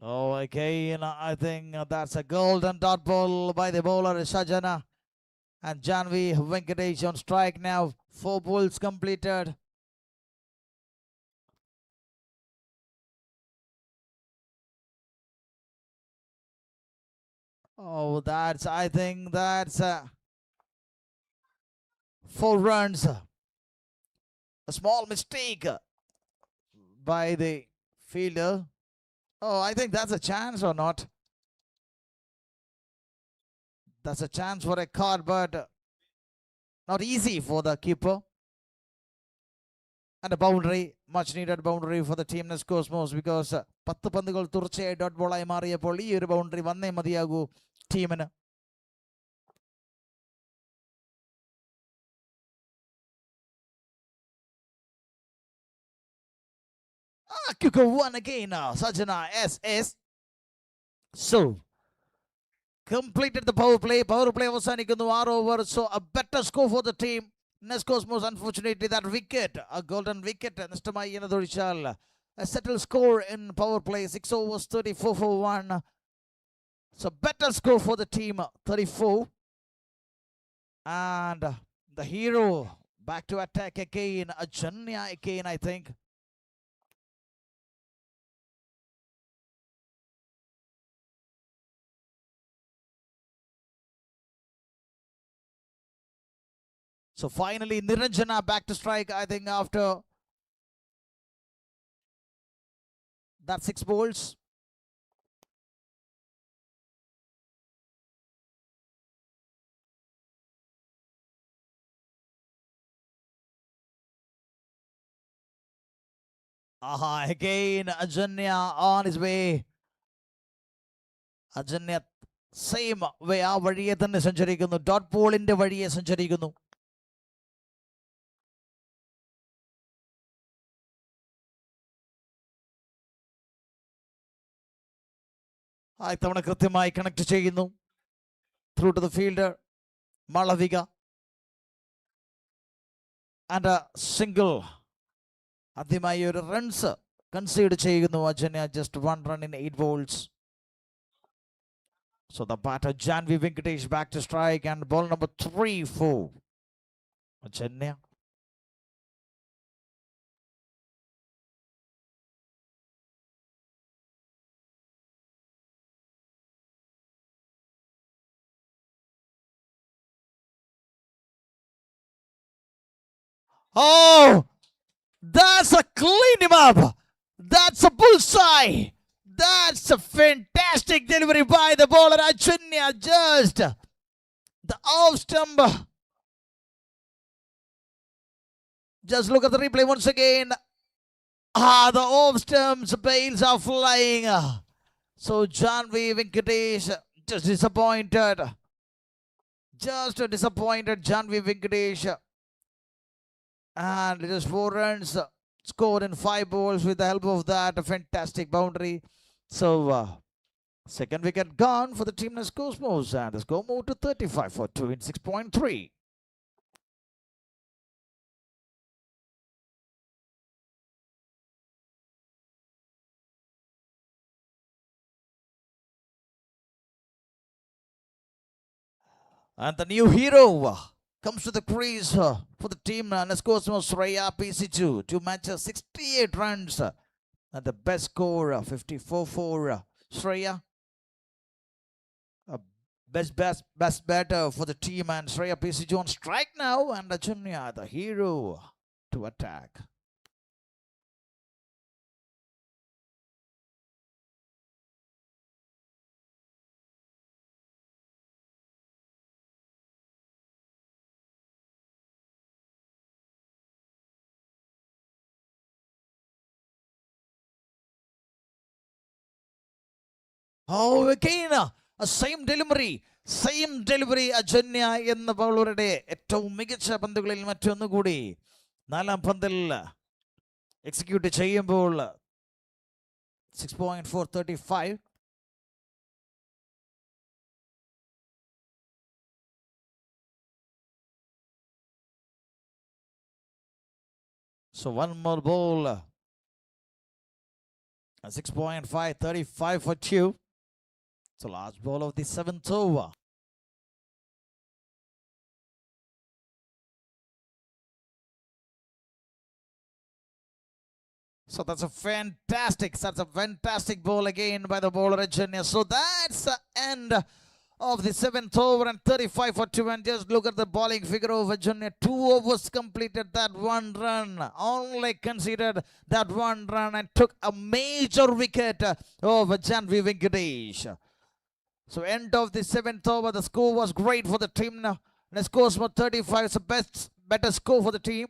Oh, again, I think that's a golden dot ball by the bowler Sajana. And Janvi Venkatesh on strike now. 4 balls completed. Oh, I think that's 4 runs. A small mistake by the fielder. Oh, I think that's a chance or not. That's a chance for a card, but not easy for the keeper. And a boundary, much needed boundary for the team Nes Cosmos, because 10 പന്തുകൾ തുടർച്ചയായി dot ബോളായി മാറിയപ്പോൾ ഈ ഒരു boundary വന്നേ മതിയാകൂ ടീമിന്. Kicker one again, Sajana SS. So, completed the power play. Power play അവസാനിക്കുന്നു 6 over. So, a better score for the team. Nes Cosmos, unfortunately, that wicket, a golden wicket, നഷ്ടമായി എന്നതൊഴിച്ചാൽ a settled score in power play, 6 overs, 34 for 1. So, better score for the team, 34. And the hero back to attack again, Ajanya again, I think. So finally, Niranjana back to strike, I think, after that 6 balls. Again, Ajanya on his way. Ajanya, same way, ആ വഴിയെ തന്നെ സഞ്ചരിക്കുന്നു. Dot ബോളിന്റെ വഴിയെ സഞ്ചരിക്കുന്നു. ഇത്തവണ കൃത്യമായി connect ചെയ്യുന്നു. Through to the fielder Malavika. And single. ആദ്യമായി ഒരു റൺസ് കൺസീഡ് ചെയ്യുന്നു Ajanya. Just 1 run in 8 balls. So the batter Janvi Venkatesh back to strike, and ball number 3 for Ajanya. Oh, that's a clean him up. That's a bullseye. That's a fantastic delivery by the bowler Ajanya. Just the off stump. Just look at the replay once again. The off stumps, bails are flying. So Janvi Venkatesh just disappointed. Just disappointed, Janvi Venkatesh. And it is 4 runs scored in 5 balls with the help of that fantastic boundary. So, second wicket gone for the team Nes Cosmos, and the score moved to 35 for 2 in 6.3. And the new hero comes to the crease for the team Nes Cosmos, Shreya PC2. 2 matches, 68 runs. And the best score, 54 for Shreya. Best batter for the team, and Shreya PC2 on strike now, and Ajanya, the hero, to attack. Oh, again, same delivery. Ajanya എന്ന ബൗളറുടെ ഏറ്റവും മികച്ച പന്തുകളിൽ മറ്റൊന്നുകൂടി 4ാം പന്തിൽ execute ചെയ്യുമ്പോൾ 6.435. So one more ball. 6.535 for 2. It's the last ball of the 7th over. So that's a fantastic ball again by the bowler Ajanya. So that's the end of the 7th over and 35 for 2. And just look at the bowling figure of Ajanya. 2 overs completed, that 1 run. Only considered that 1 run and took a major wicket over Janvi Venkatesh. So end of the 7th over, the score was great for the team now. And the score was 35. It's a better score for the team.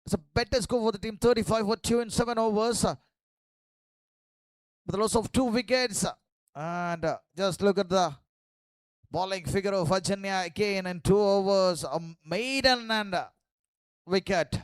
It's a better score for the team, 35 for 2 in 7 overs. With the loss of 2 wickets. And just look at the bowling figure of Ajanya again in 2 overs. A maiden and wicket.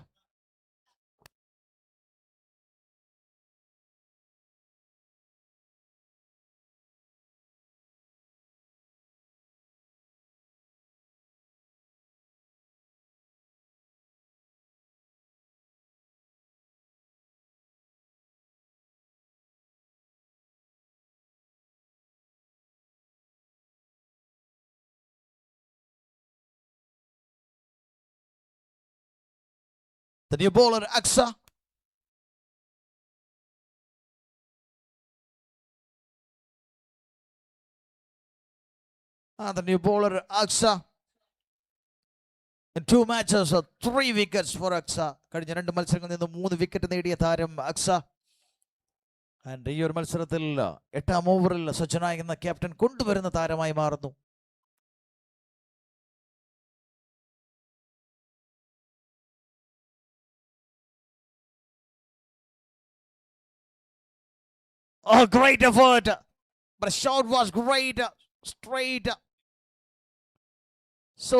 The new bowler, Aksa. The new bowler, Aksa. In 2 matches, 3 wickets for Aksa. കഴിഞ്ഞ 2 മത്സരങ്ങളിൽ നിന്ന് 3 wicket നേടിയ താരം അക്സ. And ഈ ഒരു മത്സരത്തിൽ 8ാം ഓവറിൽ സജ്ജന എന്ന ക്യാപ്റ്റൻ കൊണ്ടുവരുന്ന താരമായി മാറുന്നു. Oh, great effort. But the shot was great. Straight. So,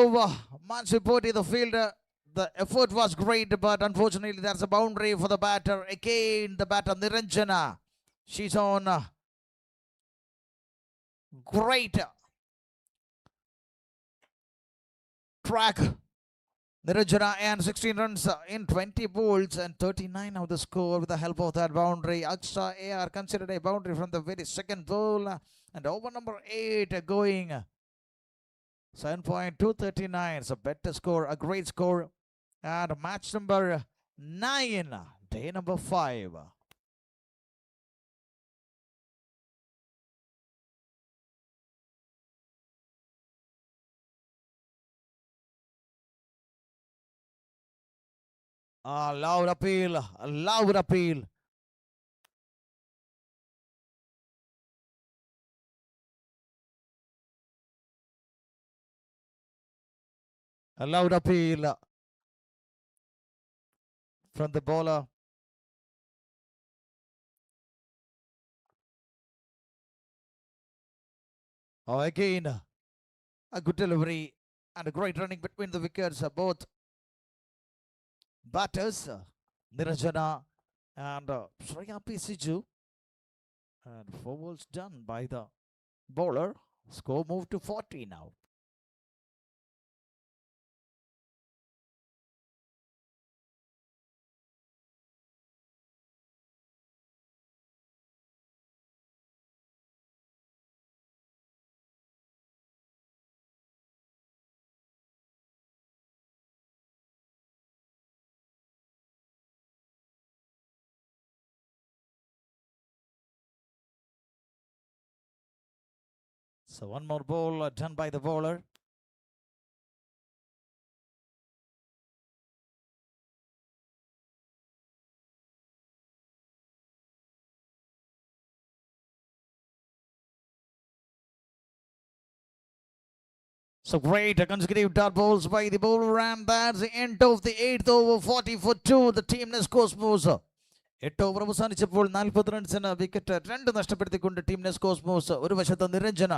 Mansi Poti, the fielder, the effort was great, but unfortunately, that's a boundary for the batter. Again, the batter, Niranjana. She's on great track. Niranjana and 16 runs in 20 balls and 39 of the score with the help of that boundary. Aksa AR considered a boundary from the very second ball. And over number 8 going 7.239. It's a better score, a great score. And match number 9, day number 5. Loud appeal, a loud appeal. A loud appeal from the bowler. Oh, again, a good delivery and a great running between the wickets. Both batters, Niranjana and Shreya Siju. And 4 balls done by the bowler. Score moved to 40 now. So one more ball done by the bowler. So great consecutive dot balls by the bowler, and that's the end of the 8th over. 40 for 2. The team scores moves. 8 over അവസാനിച്ചപ്പോൾ 40 റൺസിന് wicket 2 നഷ്ടപ്പെടുത്തിക്കൊണ്ട് team cosmos ഒരു വശത്ത് നിരഞ്ജന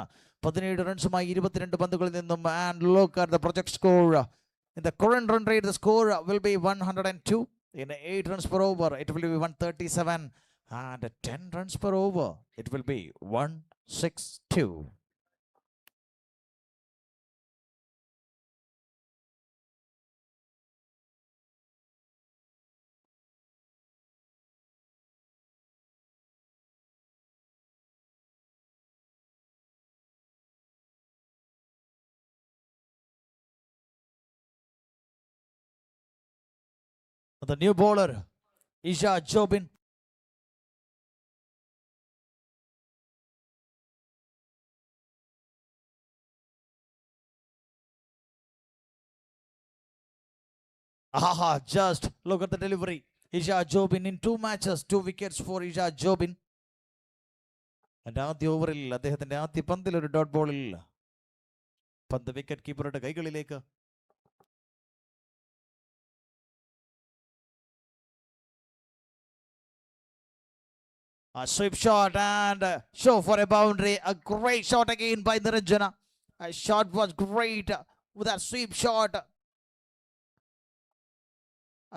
17 റൺസുമായി 22 പന്തുകളിൽ നിന്നും. And look at the project score. In the current run rate, the score will be 102. In 8 runs per over, it will be 137. And 10 runs per over. It will be 162. The new bowler, Isha Jobin. Just look at the delivery. Isha Jobin in 2 matches, 2 wickets for Isha Jobin. എൻ്റെ ആദ്യ ഓവറിൽ അദ്ദേഹത്തിൻ്റെ ആദ്യ പന്തിൽ ഒരു dot ബോളിൽ പന്ത് wicket കീപ്പറുടെ കൈകളിലേക്ക്. A sweep shot and show for a boundary. A great shot again by Niranjana. A shot was great with that sweep shot.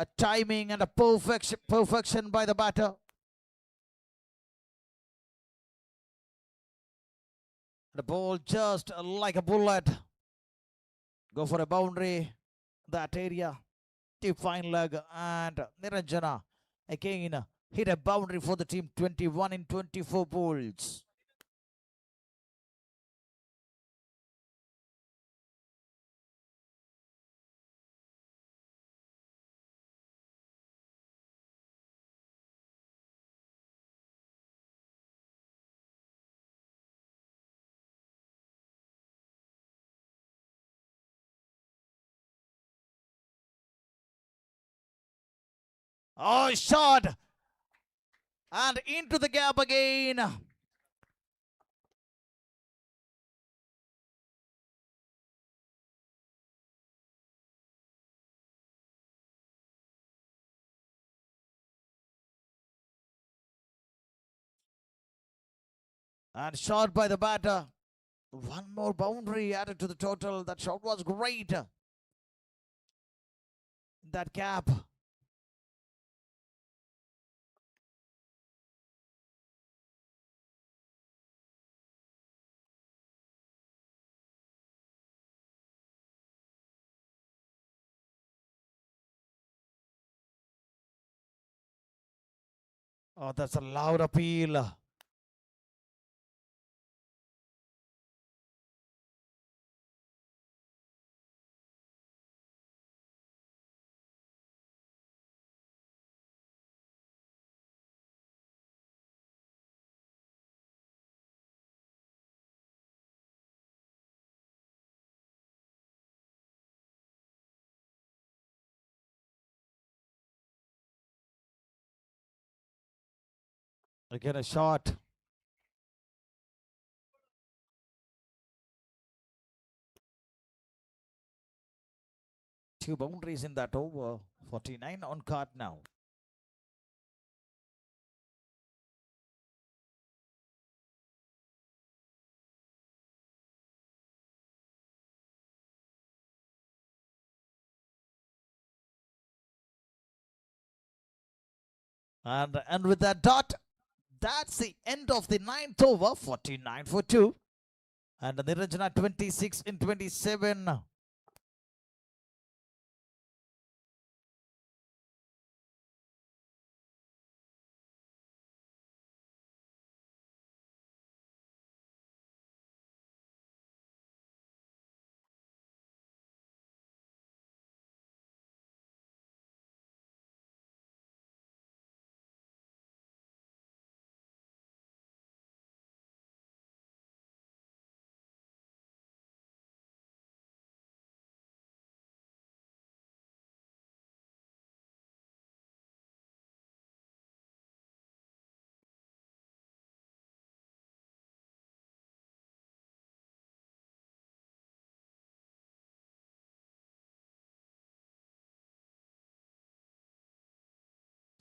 A timing and a perfection by the batter. The ball just like a bullet. Go for a boundary. That area. Deep fine leg and Niranjana again hit a boundary for the team. 21 in 24 balls. Oh, shot! And into the gap again. And shot by the batter. One more boundary added to the total. That shot was great. That gap. Oh, that's a loud appeal. Again, a shot. Two boundaries in that over. 49 on card now. And with that dot, that's the end of the 9th over. 49 for 2. And Niranjana 26 in 27.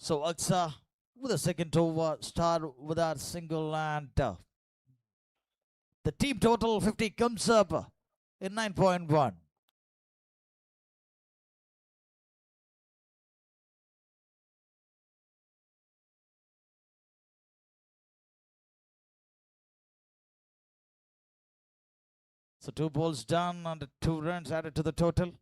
So Aksa with a second over, star with that single, and the team total 50 comes up in 9.1. So 2 balls done and 2 runs added to the total.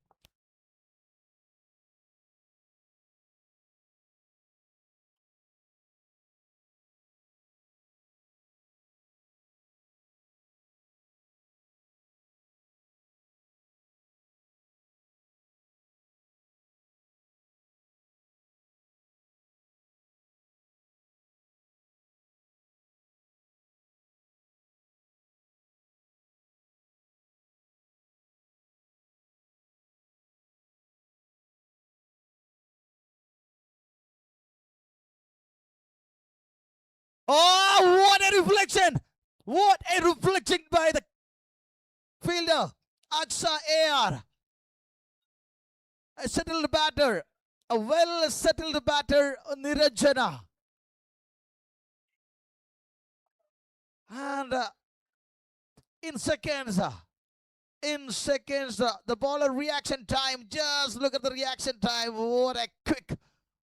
Oh, what a reflection! What a reflection by the fielder, Aksa AR. A settled batter, a well-settled batter, Niranjana. And in seconds, the bowler reaction time. Just look at the reaction time. What a quick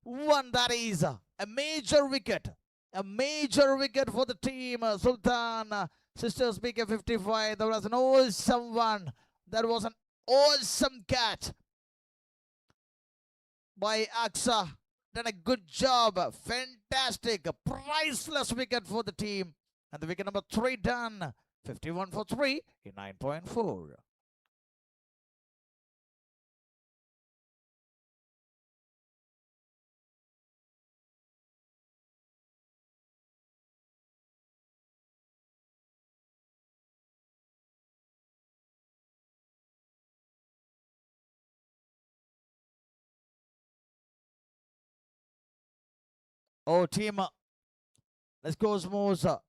one that is. A major wicket. A major wicket for the team. Sultan Sisters PK 55. That was an awesome one. That was an awesome catch by Aksa. Done a good job. Fantastic. A priceless wicket for the team. And the wicket number 3 done. 51 for 3 in 9.4. Oh, team, let's go, Smosa.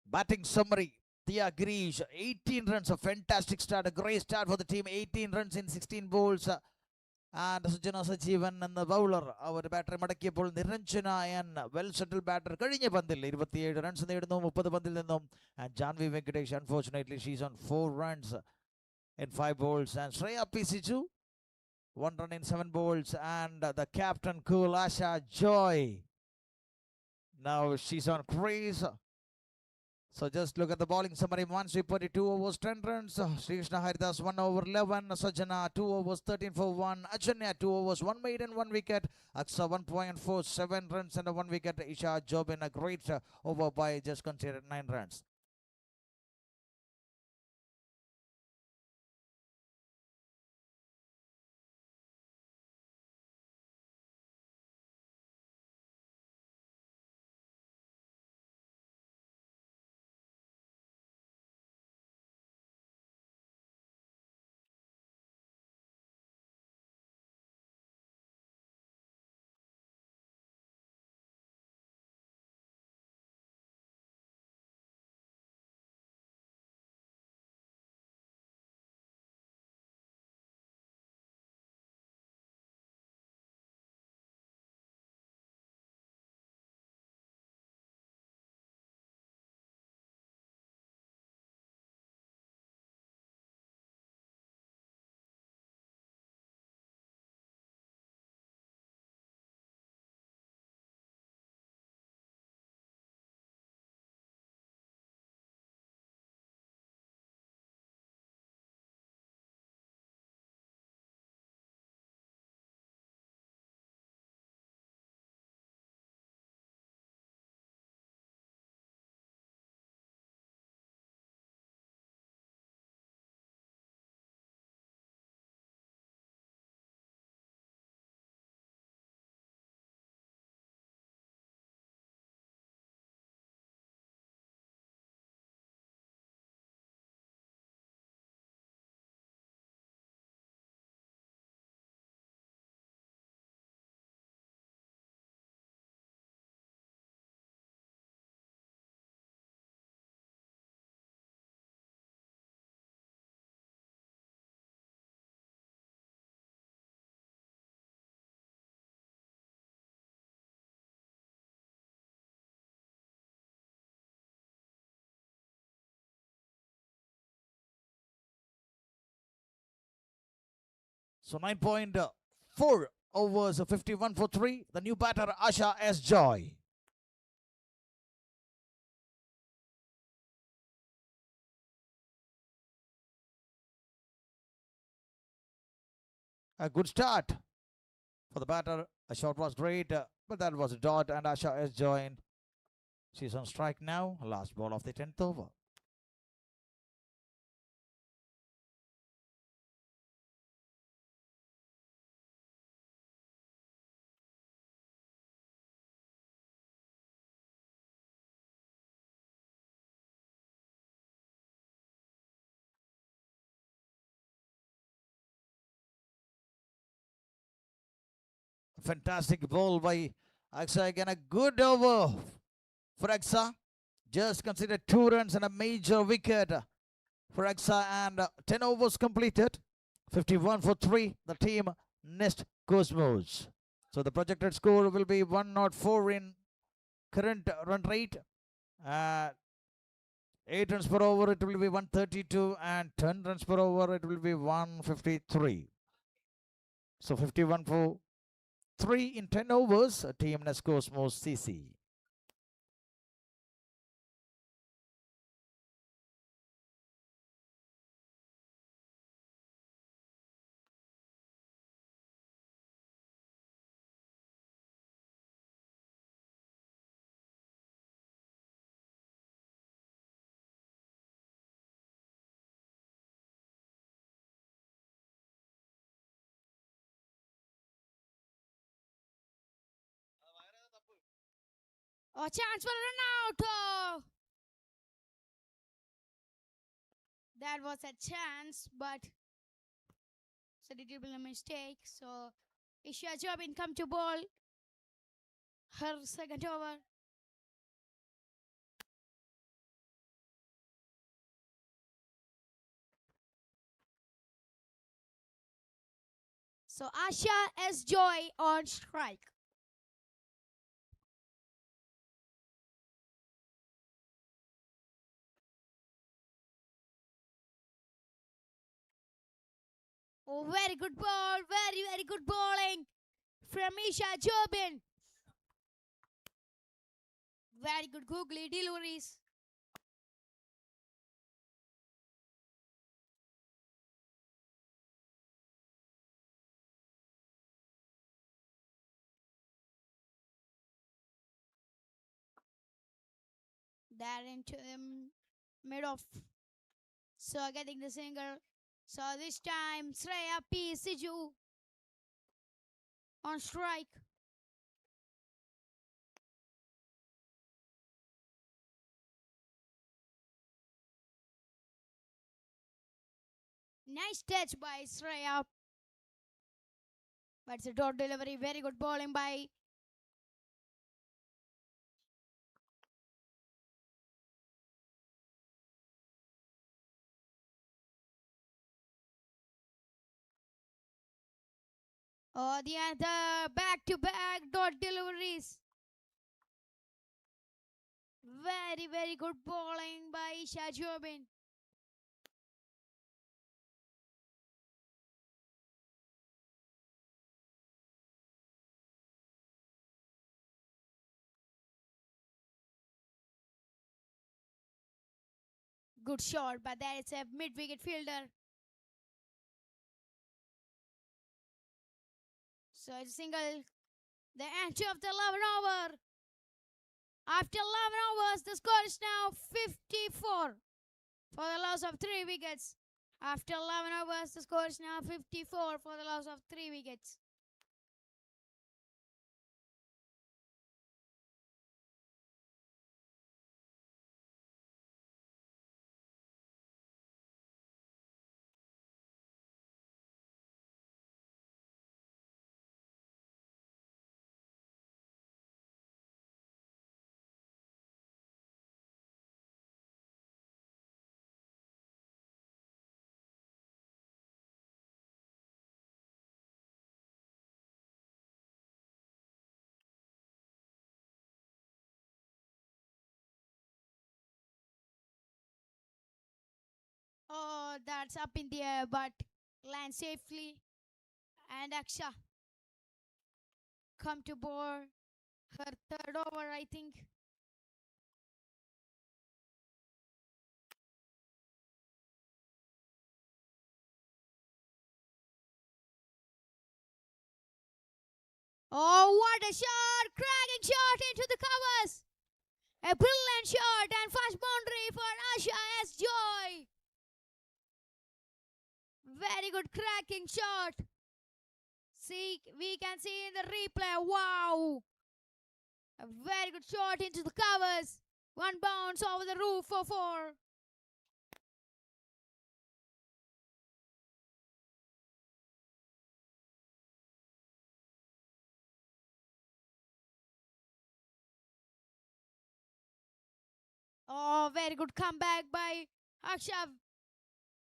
Batting summary. Tia Girish, 18 runs, a fantastic start, a great start for the team. 18 runs in 16 balls. And Sujana Sajivan and the bowler, our batter Madakipul, Niranjana and well-settled batter, Kadinya Pandil, 27 runs in the Mupada Pandil, and Janvi Venkatesh, unfortunately, she's on 4 runs in 5 balls. And Shreya Pisichu, 1 run in 7 balls. And the captain, Cool Asha Joy. Now she's on crease. So just look at the bowling summary. Mansi Puri 2 overs 10 runs. Sri Krishna Haridas 1 over 11. Sajana 2 overs 13 for 1. Ajanya 2 overs 1 maiden 1 wicket. Aksa 1.47 runs and a 1 wicket. Isha Job in a great over by just considered 9 runs. So 9.4 overs, 51 for 3. The new batter, Asha S. Joy. A good start for the batter. A shot was great, but that was a dot, and Asha has joined. She's on strike now. Last ball of the 10th over. Fantastic ball by Aksa. Again, a good over for Aksa. Just considered 2 runs and a major wicket for Aksa, and 10 overs completed. 51 for 3. The team Nest Cosmos. So the projected score will be 104 in current run rate. 8 runs per over, it will be 132, and 10 runs per over, it will be 153. So 51 for 3 in 10 overs. Team Nest Cosmos CC. A chance for a run out. Oh. That was a chance, but so it will be a mistake. So Isha Jobin come to ball. Her second over. So Asha S. Joy on strike. Oh, very good ball. Very, very good bowling from Isha Jobin. Very good googly deliveries. That into the mid off. So getting the single. So this time Shreya P. Siju on strike. Nice catch by Shreya. But it's a dot delivery. Very good bowling by the other back-to-back dot deliveries. Very, very good bowling by Isha Jobin. Good shot, but that is a mid-wicket fielder. So it's a single. The entry of the 11 over. After 11 overs, the score is now 54 for the loss of 3 wickets. After 11 overs, the score is now 54 for the loss of 3 wickets. Oh, that's up in the air, but lands safely. And Aksha come to board. Her third over, I think. Oh, what a shot! Cracking shot into the covers. A brilliant shot and fast boundary for Asha S. Joy. Very good cracking shot. See, we can see in the replay. Wow. A very good shot into the covers. One bounce over the roof for 4. Oh, very good comeback by Akshav.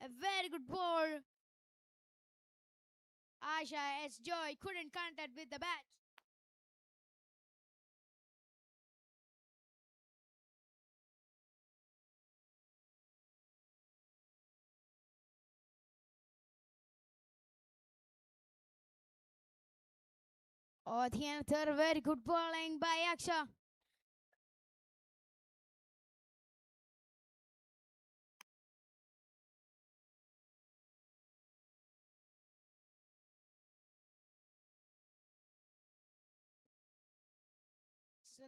A very good ball. Asha S. Joy couldn't contact with the bat. Oh, the another very good bowling by Aksha.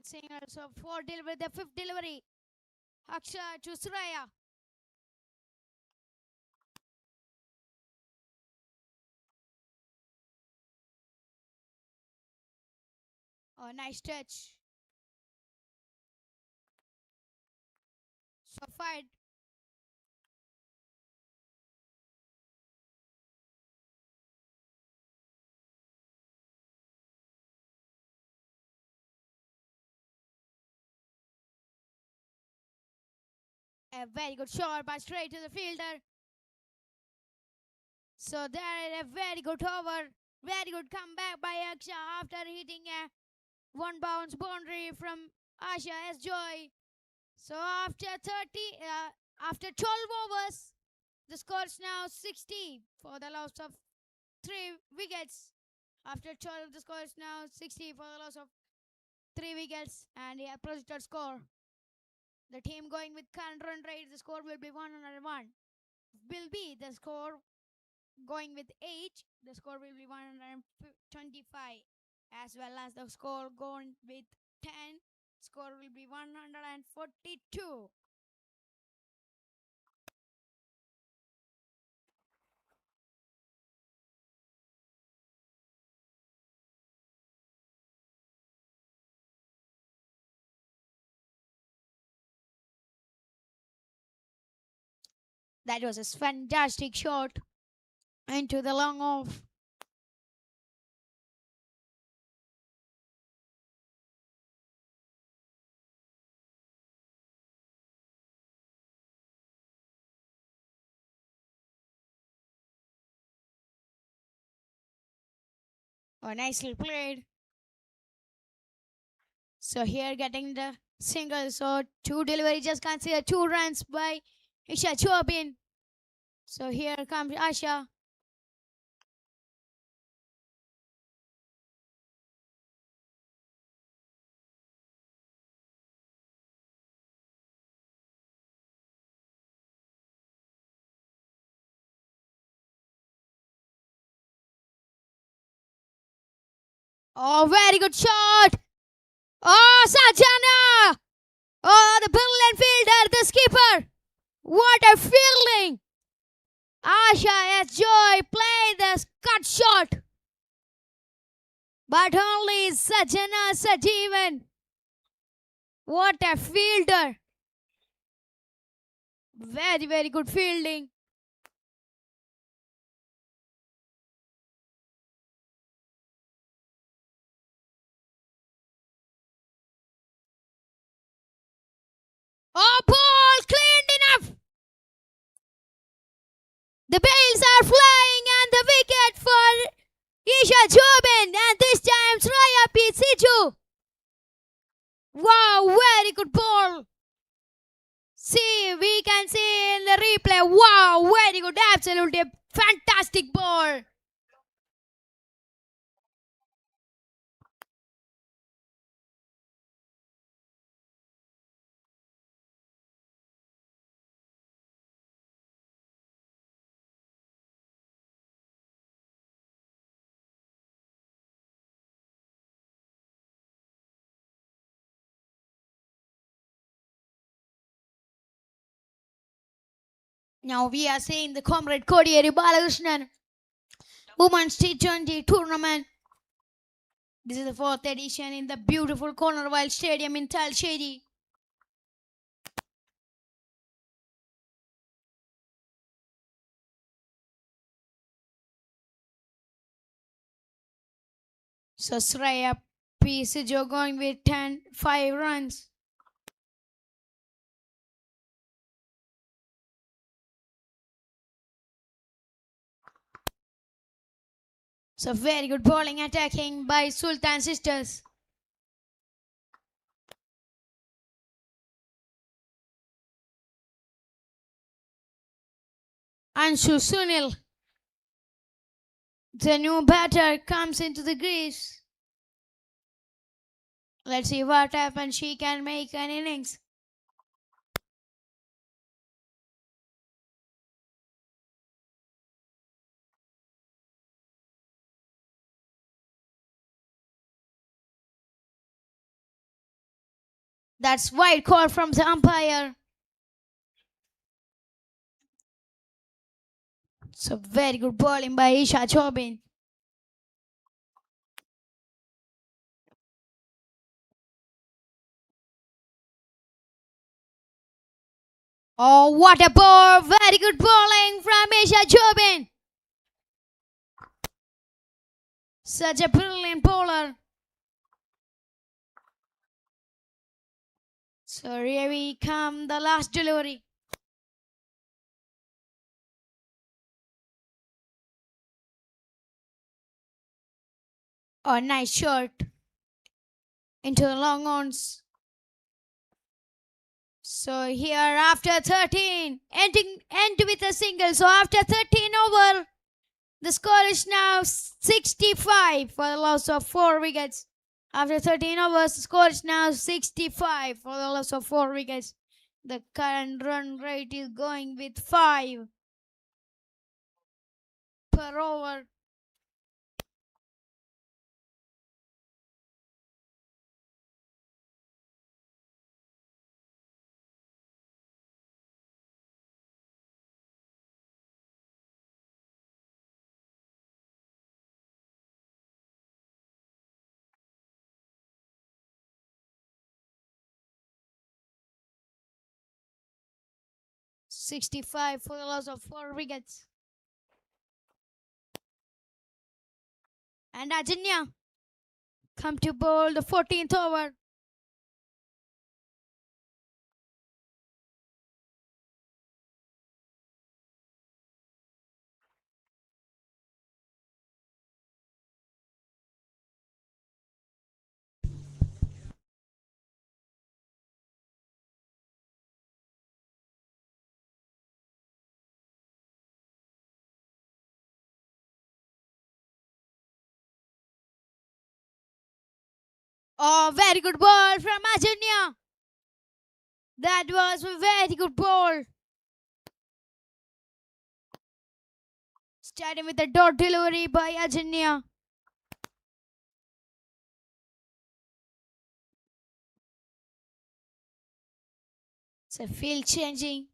Single, so 4 delivery, the 5th delivery. Aksha to Suraya. Oh, nice touch. So fired. A very good shot, but straight to the fielder. So there, a very good over. Very good comeback by Aksha after hitting a one bounce boundary from Asha S. Joy. So after 12 overs, the score is now 60 for the loss of 3 wickets. After 12, the score is now 60 for the loss of 3 wickets, and a projected score. The team going with current run rate, the score will be 101. Will be the score going with 8, the score will be 125. As well as the score going with 10, score will be 142. That was a fantastic shot into the long off. Oh, nicely played. So here getting the single. So 2 delivery just consider 2 runs by Isha Chobin. So here comes Asha. Oh, very good shot. Oh, Sajana. Oh, the brilliant fielder, the skipper. What a fielding. Asha as Joy played the cut shot. But only Sajana Sajivan. What a fielder. Very, very good fielding. Oh, ball cleaned enough. The bails are flying and the wicket for Isha Jobin. And this time Sraya P. Siju. Wow, very good ball. See, we can see in the replay. Wow, very good. Absolutely fantastic ball. Now we are seeing the Comrade Kodiyeri Balakrishnan Women's T20 tournament. This is the 4th edition in the beautiful Comrade Stadium in Talsheri. So Sraya Pisijo going with 5 runs. So very good bowling attacking by Sultan sisters. Anshu Sunil, the new batter, comes into the crease. Let's see what happens. She can make an innings. That's wide call from the umpire. So very good bowling by Isha Chobin. Oh, what a ball! Very good bowling from Isha Chobin. Such a brilliant bowler. So here we come, the last delivery. Oh, nice shot into the long ons. So here after 13, end with a single. So after 13 over, the score is now 65 for the loss of 4 wickets. After 13 overs, the score is now 65 for the loss of 4 wickets. The current run rate is going with 5 per over. $65 for the loss of 4 wickets. And Ajanya come to bowl the 14th over. Oh, very good ball from Ajanya. That was a very good ball. Starting with the dot delivery by Ajanya. It's a field changing.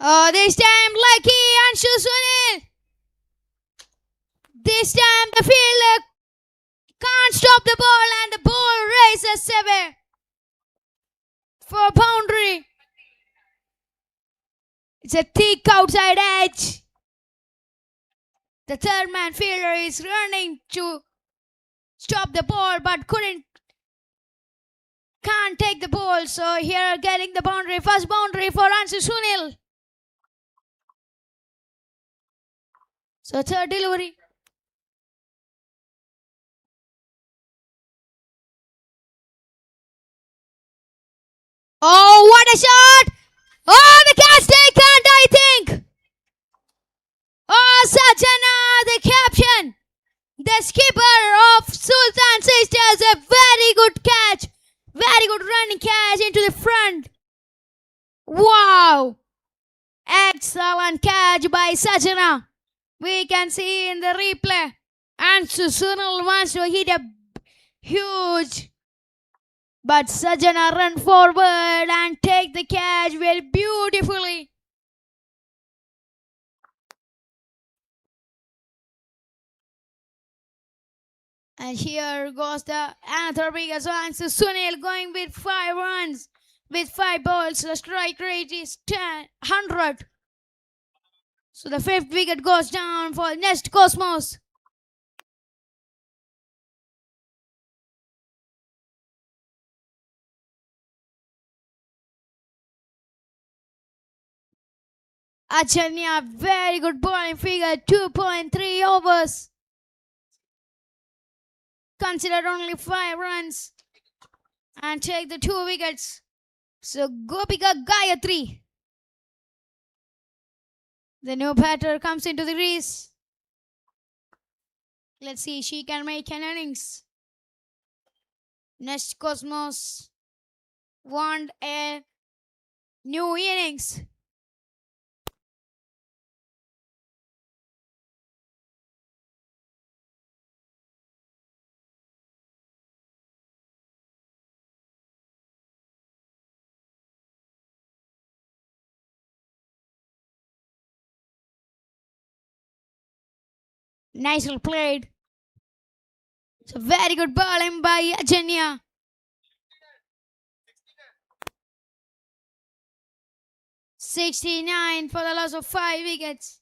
Oh, this time lucky Anshu Sunil. This time the fielder can't stop the ball and the ball races away for boundary. It's a thick outside edge. The third man fielder is running to stop the ball but can't take the ball. So here getting the boundary. First boundary for Anshu Sunil. So third delivery. Oh, what a shot! Oh, the catch taken, I think. Oh, Sajana, the captain, the skipper of Sultan Sisters, a very good catch. Very good running catch into the front. Wow! Excellent catch by Sajana. We can see in the replay. And Sunil wants to hit a Huge. But Sajana run forward and take the catch very beautifully. And here goes the another biggest one. So Sunil going with 5 runs. With 5 balls, the strike rate is 100. So the 5th wicket goes down for Nest Cosmos. Achanya, very good bowling figure, 2.3 overs. Considered only 5 runs. And take the 2 wickets. So Gopika Gayatri. The new batter comes into the crease. Let's see, she can make an innings. Nest Cosmos want a new innings. Nicely played. So very good bowling by Ajanya. "69 for the loss of 5 wickets.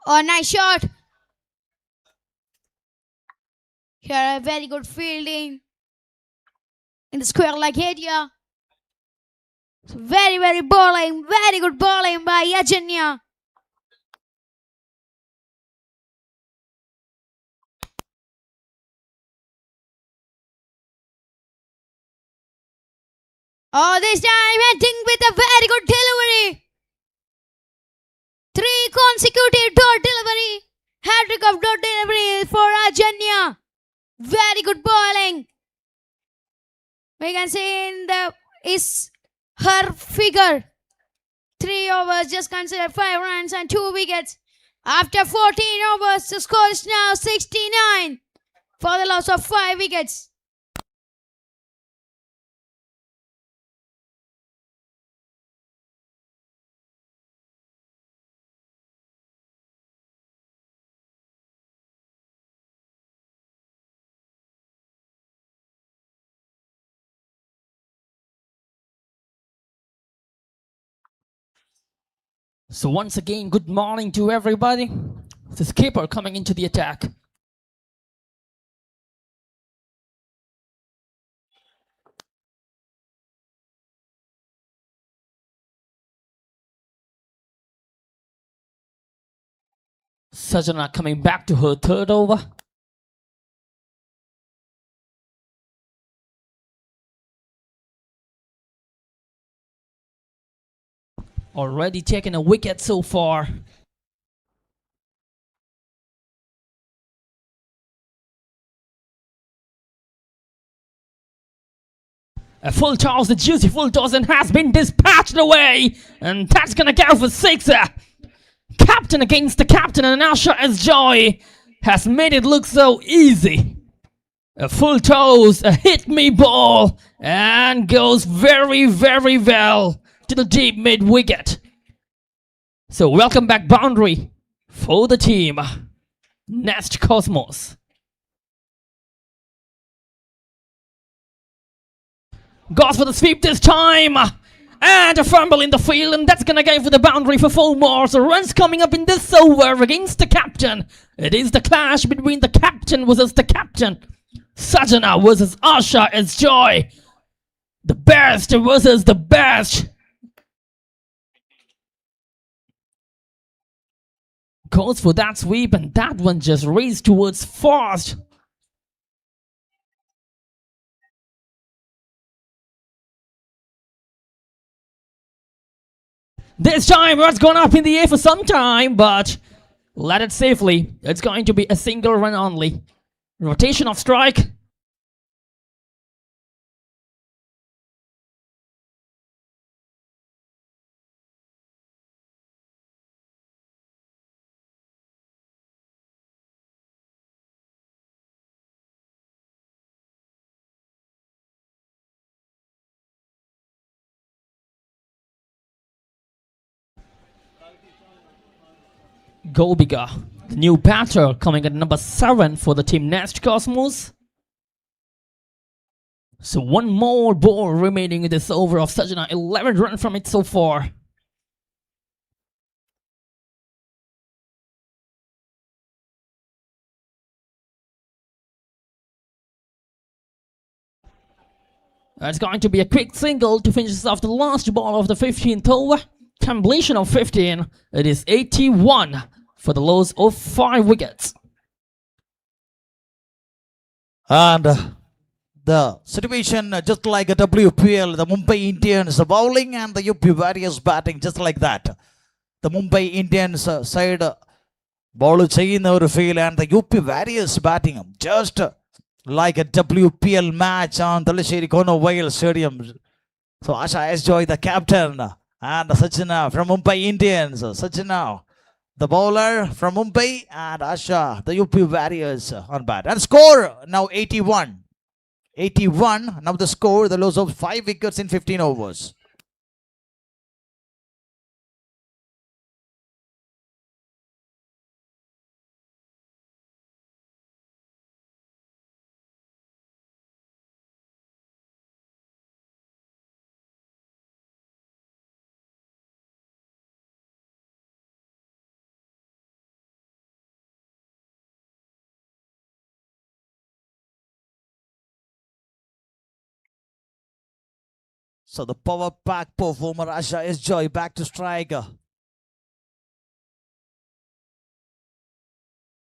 Oh, nice shot. Here a very good fielding in the square-like area. So very good bowling by Ajanya. Oh, this time ending with a very good delivery. 3 consecutive dot delivery. Hat-trick of dot delivery for Ajanya. Very good bowling. We can see in the is her figure. 3 overs, just considered 5 runs and 2 wickets. After 14 overs, the score is now 69 for the loss of 5 wickets. So once again, good morning to everybody. This is Skipper coming into the attack. Sajana coming back to her 3rd over. Already taken a wicket so far. A full toss, the juicy full toss, and has been dispatched away. And that's gonna go for 6. Captain against the captain, and Asha as Joy has made it look so easy. A full toss, a hit me ball, and goes very well to the deep mid wicket. So welcome back boundary for the team. Nest Cosmos. Goes for the sweep this time. And a fumble in the field, and that's gonna go for the boundary for 4 more. So runs coming up in this over against the captain. It is the clash between the captain versus the captain. Sajana versus Asha as Joy. The best versus the best. Goes for that sweep, and that one just raced towards fast. This time it's gone up in the air for some time, but let it safely. It's going to be a single run only. Rotation of strike. Gobiga, the new batter, coming at number 7 for the team Nest Cosmos. So one more ball remaining in this over of Sajana. 11 runs from it so far. It's going to be a quick single to finish off the last ball of the 15th over. Completion of 15. It is 81 for the loss of 5 wickets. And the situation just like a WPL, the Mumbai Indians bowling and the UP Warriors batting just like that. The Mumbai Indians side ball cheyina oru feel and the UP Warriors batting just like a WPL match on Talasheri Kono Vale Stadium. So Asha S. the captain, and Sachina from Mumbai Indians. Sachina, the bowler from Mumbai, and Asha, the UP Warriors on bat. And score now 81. 81. Now the score, the loss of 5 wickets in 15 overs. So the power pack performer Asha S. Joy back to strike.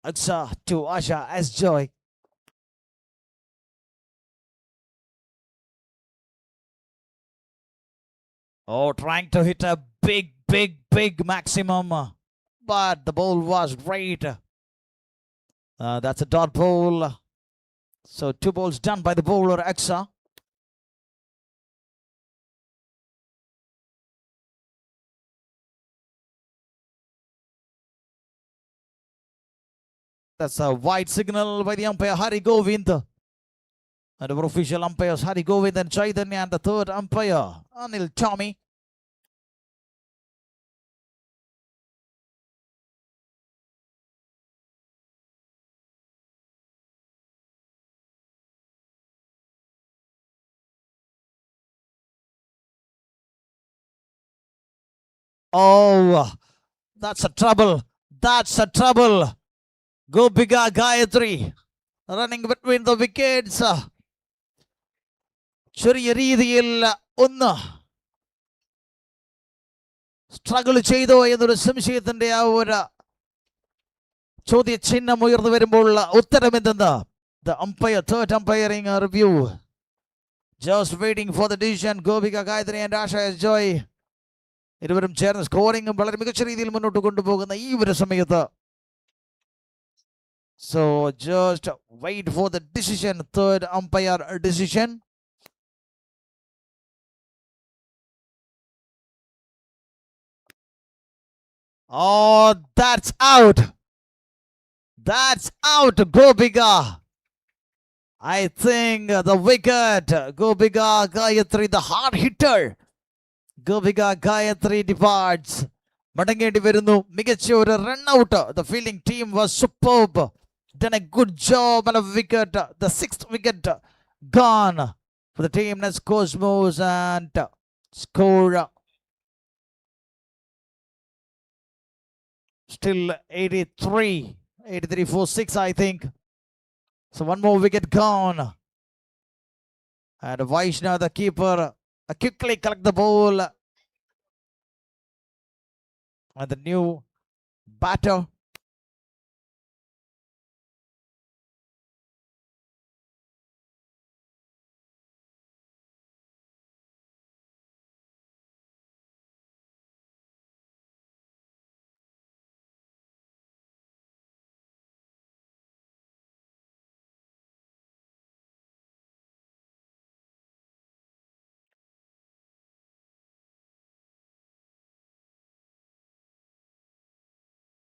Aksa to Asha S. Joy. Oh, trying to hit a big maximum. But the ball was great. That's a dot ball. So 2 balls done by the bowler Aksa. That's a wide signal by the umpire Hari Govind. And our official umpires Hari Govind and Chaitanya, and the third umpire Anil Tommy. Oh, that's a trouble. That's a trouble. Gobiga Gayatri running between the wickets. ചെറിയ രീതിയിൽ ഒന്ന് struggle ചെയ്തോ എന്നൊരു സംശയത്തിന്റെ ആ ഒരു ചോദ്യചിഹ്നം ഉയർന്നു വരുമ്പോൾ ഉത്തരം എന്തെന്ന് the umpire, third umpiring review, just waiting for the decision. Gobiga Gayatri and Asha S. Joy ഇരുവരും ചേർന്ന് സ്കോറിംഗും വളരെ മികച്ച രീതിയിൽ മുന്നോട്ട് കൊണ്ടുപോകുന്ന ഈ ഒരു സമയത്ത് so just wait for the decision, third umpire decision. Oh, that's out. That's out, Gobiga. I think the wicket, Gobiga Gayatri, the hard hitter, Gobiga Gayatri departs. മടങ്ങേണ്ടി വരുന്നു. മികച്ച ഒരു run out. The fielding team was superb. Done a good job on a wicket. The 6th wicket gone for the team Nest Cosmos, and score still 83 for 6, I think. So one more wicket gone. And Vaishna, the keeper, quickly collect the ball. And the new batter.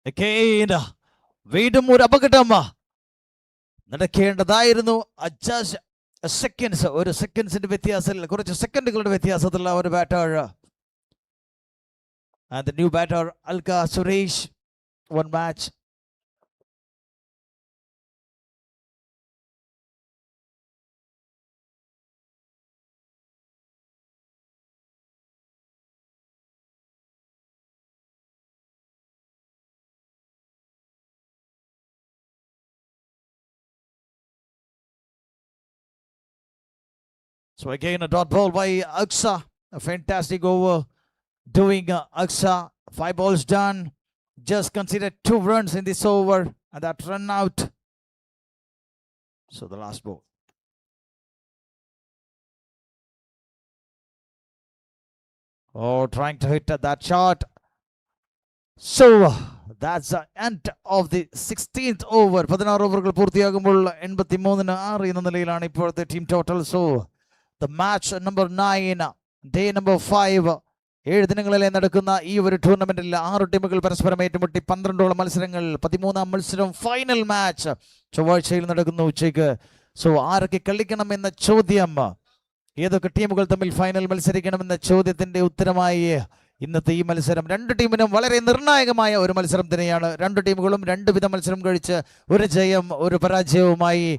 Again, വീണ്ടും ഒരു അപകടം നടക്കേണ്ടതായിരുന്നു. Seconds, ഒരു സെക്കൻഡ്സിന്റെ വ്യത്യാസത്തിൽ, കുറച്ച് സെക്കൻഡുകളുടെ വ്യത്യാസത്തിലുള്ള ഒരു batter. And the new batter Alka Suresh one match. So again a dot ball by Aksa. A fantastic over doing Aksa. 5 balls done. Just considered 2 runs in this over and that run out. So the last ball. Oh, trying to hit that shot. So that's the end of the 16th over. 16 ഓവറുകൾ പൂർത്തിയാകുമ്പോൾ 83-ന് 6 എന്ന നിലയിലാണ് ഇപ്പോഴത്തെ team total. So the match number 9, day number 5. 7 ദിനങ്ങളിലെ നടക്കുന്ന ഈ ഒരു ടൂർണമെന്റിൽ 6 ടീമുകൾ പരസ്പരം ഏറ്റുമുട്ടി 12ഓളം മത്സരങ്ങൾ. 13ാം മത്സരം ഫൈനൽ മാച്ച് ചൊവ്വാഴ്ചയിൽ നടക്കുന്നു ഉച്ചയ്ക്ക്. സോ ആരൊക്കെ കളിക്കണം എന്ന ചോദ്യം, ഏതൊക്കെ ടീമുകൾ തമ്മിൽ ഫൈനൽ മത്സരിക്കണമെന്ന ചോദ്യത്തിന്റെ ഉത്തരമായി ഇന്നത്തെ ഈ മത്സരം 2 ടീമിനും വളരെ നിർണായകമായ ഒരു മത്സരം തന്നെയാണ്. 2 ടീമുകളും 2 വിധ മത്സരം കഴിച്ച് ഒരു ജയം ഒരു പരാജയവുമായി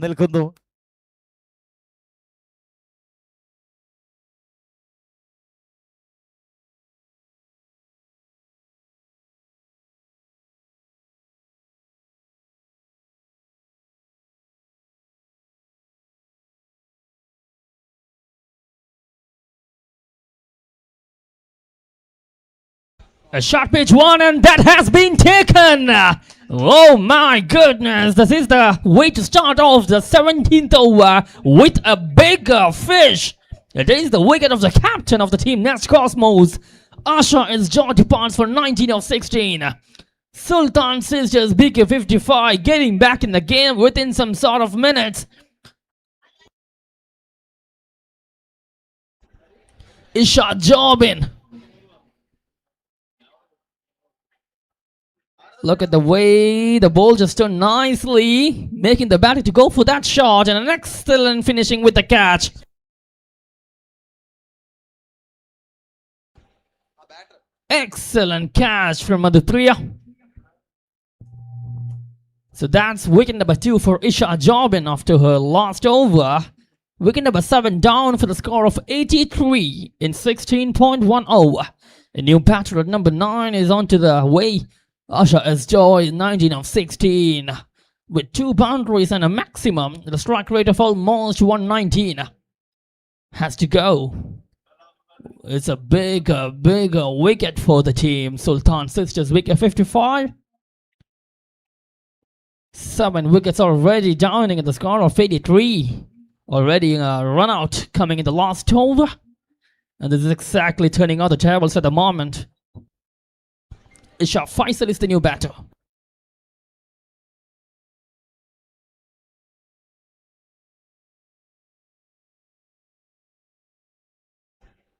നിൽക്കുന്നു. A short pitch one, and that has been taken. Oh my goodness, this is the way to start off the 17th over with a big fish. It is the wicket of the captain of the team, Nest Cosmos. Asha is Joy departs for 19 of 16. Sultan Sisters BK 55 getting back in the game within some sort of minutes. Isha Jobin. Look at the way the ball just turned nicely, making the batter to go for that shot, and an excellent finishing with the catch. Excellent catch from Aditya. So that's wicket number 2 for Isha Jobin after her last over. Wicket number 7 down for the score of 83 in 16.10. A new batter at number 9 is onto the way. Asha S. Joy, 19 of 16. With 2 boundaries and a maximum, the strike rate of almost 119. Has to go. It's a big wicket for the team. Sultan Sisters wicket 55. 7 wickets already downing at the score of 83. Already a run out coming in the last over. And this is exactly turning out the tables at the moment. Isha Faisal is the new batter.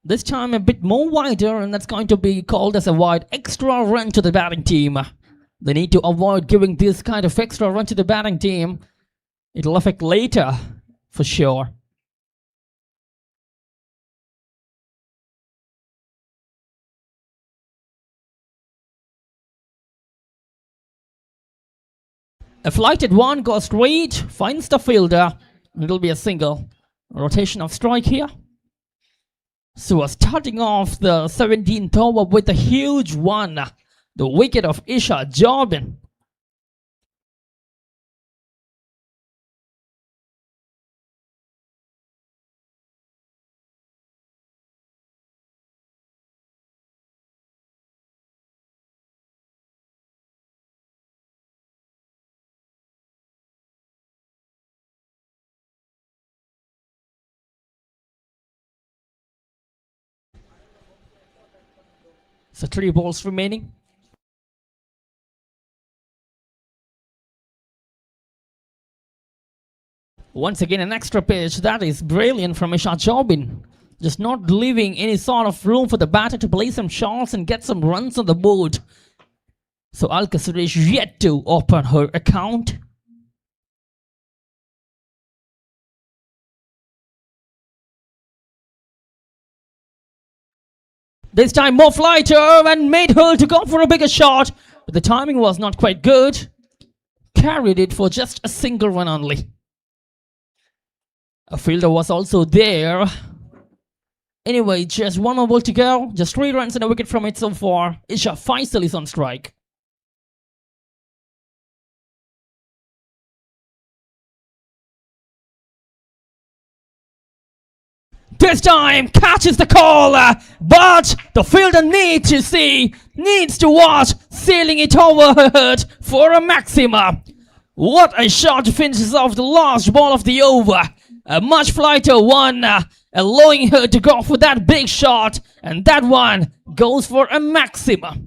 This time a bit more wider, and that's going to be called as a wide extra run to the batting team. They need to avoid giving this kind of extra run to the batting team. It'll affect later, for sure. A flighted one goes straight, finds the fielder. It'll be a single. Rotation of strike here. So we're starting off the 17th over with a huge one. The wicket of Isha Jobin. So 3 balls remaining. Once again an extra pitch. That is brilliant from Isha Jobin. Just not leaving any sort of room for the batter to play some shots and get some runs on the board. So Alka Suresh yet to open her account. This time more flighter and made her to go for a bigger shot. but the timing was not quite good. Carried it for just a single run only. A fielder was also there. Anyway, just one more ball to go. Just 3 runs and a wicket from it so far. Isha Faisal is on strike. This time catches the call, but the fielder needs to watch, sailing it over her head for a maxima. What a shot finishes off the last ball of the over. A much flighter one, allowing her to go for that big shot, and that one goes for a maxima.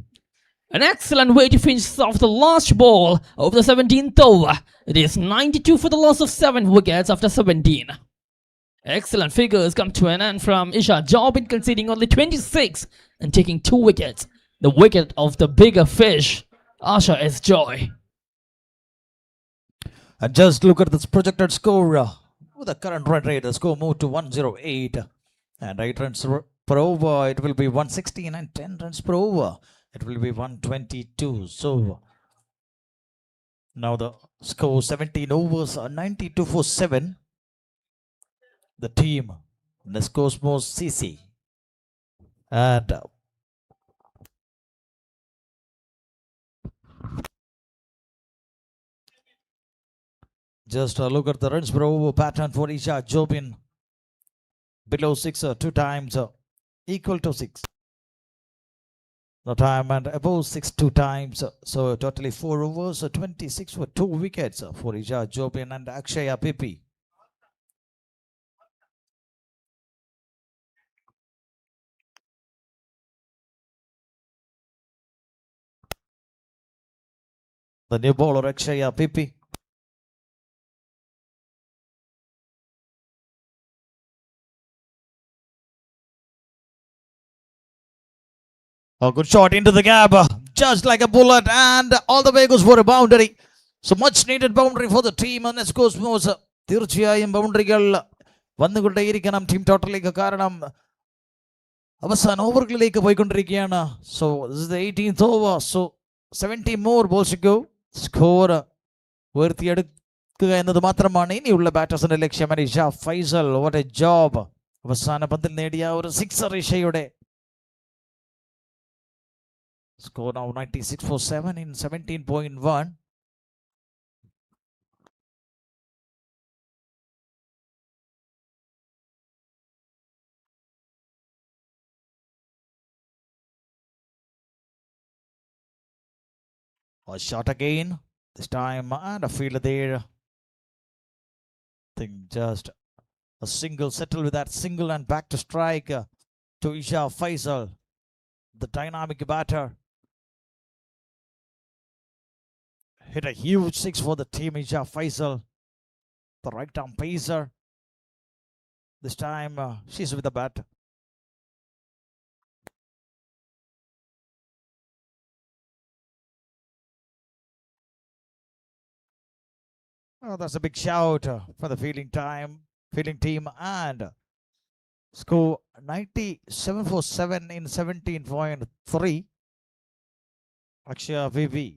An excellent way to finish off the last ball of the 17th over. It is 92 for the loss of 7 wickets after 17. Excellent figures come to an end from Isha Jobin, conceding only 26 and taking 2 wickets. The wicket of the bigger fish, Asha S. Joy. And just look at this projected score. With the current run rate, the score moved to 108. And 8 runs per over, it will be 116. And 10 runs per over, it will be 122. So now the score 17 overs, 92 for 7. The team, the Cosmos CC. And just look at the runs per over pattern for Isha Jobin. Below 6, 2 times, equal to 6. The time, and above 6, 2 times. So totally 4 overs, 26 for 2 wickets for Isha Jobin and Akshaya Pipi. The new bowler Akshaya Pipi. A good shot into the gap, just like a bullet, and all the way goes for a boundary. So much needed boundary for the team. And let's go smooth. തീർച്ചയായും ബൗണ്ടറികൾ വന്നുകൊണ്ടേയിരിക്കണം team ടോട്ടലിലേക്ക്, കാരണം അവസാന ഓവറുകളിലേക്ക് പോയിക്കൊണ്ടിരിക്കുകയാണ്. So this is the 18th over. So 70 more balls to go. സ്കോർ ഉയർത്തിയെടുക്കുക എന്നത് മാത്രമാണ് ഇനിയുള്ള ബാറ്റേഴ്സിന്റെ ലക്ഷ്യം. Isha Faisal, what a job. അവസാന പന്തിൽ നേടിയ ഒരു 6 ഇഷയുടെ. Score now 96 for 7 in 17.1. A shot again, this time, and a fielder there. I think just a single, settle with that single and back to strike to Isha Faisal, the dynamic batter. Hit a huge 6 for the team, Isha Faisal, the right arm pacer. This time she's with the bat. Oh, that's a big shout for the fielding team, and score 97 for 7 in 17.3. Akshaya Vivi.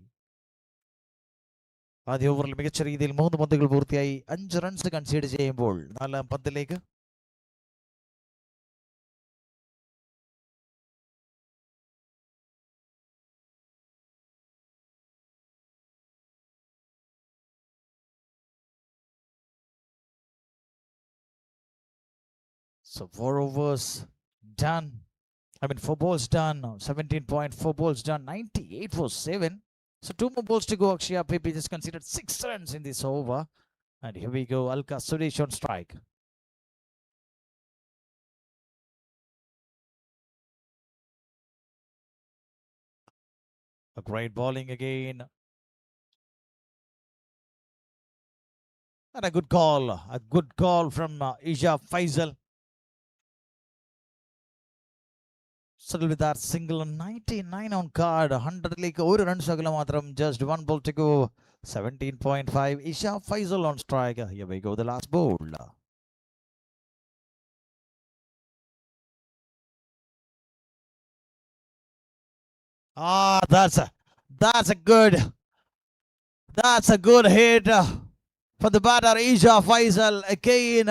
ആദ്യ ഓവറിൽ മികച്ച രീതിയിൽ 3 പന്തുകൾ പൂർത്തിയായി 5 runs concede ചെയ്യുമ്പോൾ 4ാം പന്തിലേക്ക് So 4 overs done. 4 balls done. 17.4 balls done. 98 for 7. So 2 more balls to go. Akshaya Pipi just considered 6 runs in this over. And here we go. Alka Suresh on strike. A great bowling again. And a good call. A good call from Isha Faisal. Settle with that single. 99 on card. 100 like 1 run sagala matram. Just 1 ball to go. 17.5. Isha Faisal on strike. Here we go. The last ball. That's That's a good hit for the batter Isha Faisal again.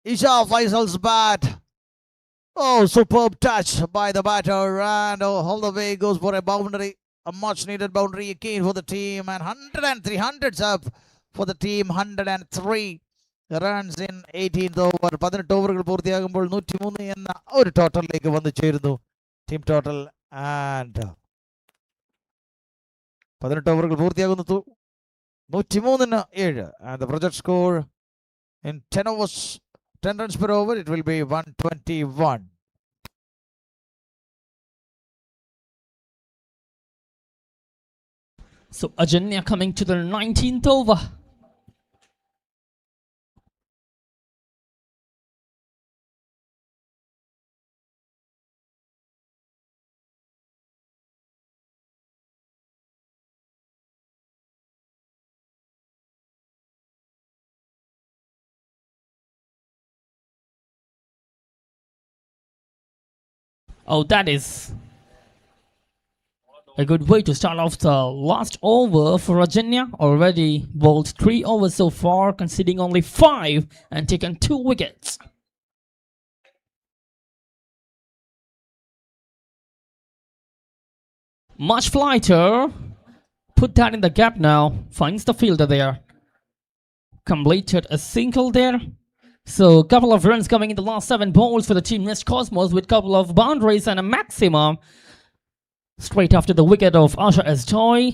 Isha Faisal's bat. Oh, superb touch by the batter, and all the way goes for a boundary, a much needed boundary again for the team, and 103 hundreds up for the team. 103 runs in 18th over. 18 ഓവറുകൾ പൂർത്തിയാകുമ്പോൾ 103 എന്ന ഒരു ടോട്ടലിലേക്ക് വന്നു ചേരുന്നു team total. And 18 ഓവറുകൾ പൂർത്തിയാകുന്നു 103-7. And the project score in 10 overs, 10 runs per over, it will be 121. So Ajanya coming to the 19th over. Oh, that is a good way to start off the last over for Ajanya. Already bowled 3 overs so far, conceding only 5 and taken 2 wickets. Much flighter. Put that in the gap now. Finds the fielder there. Completed a single there. So, a couple of runs coming in the last 7 balls for the team Nest Cosmos, with a couple of boundaries and a maximum. Straight after the wicket of Asha S. Joy,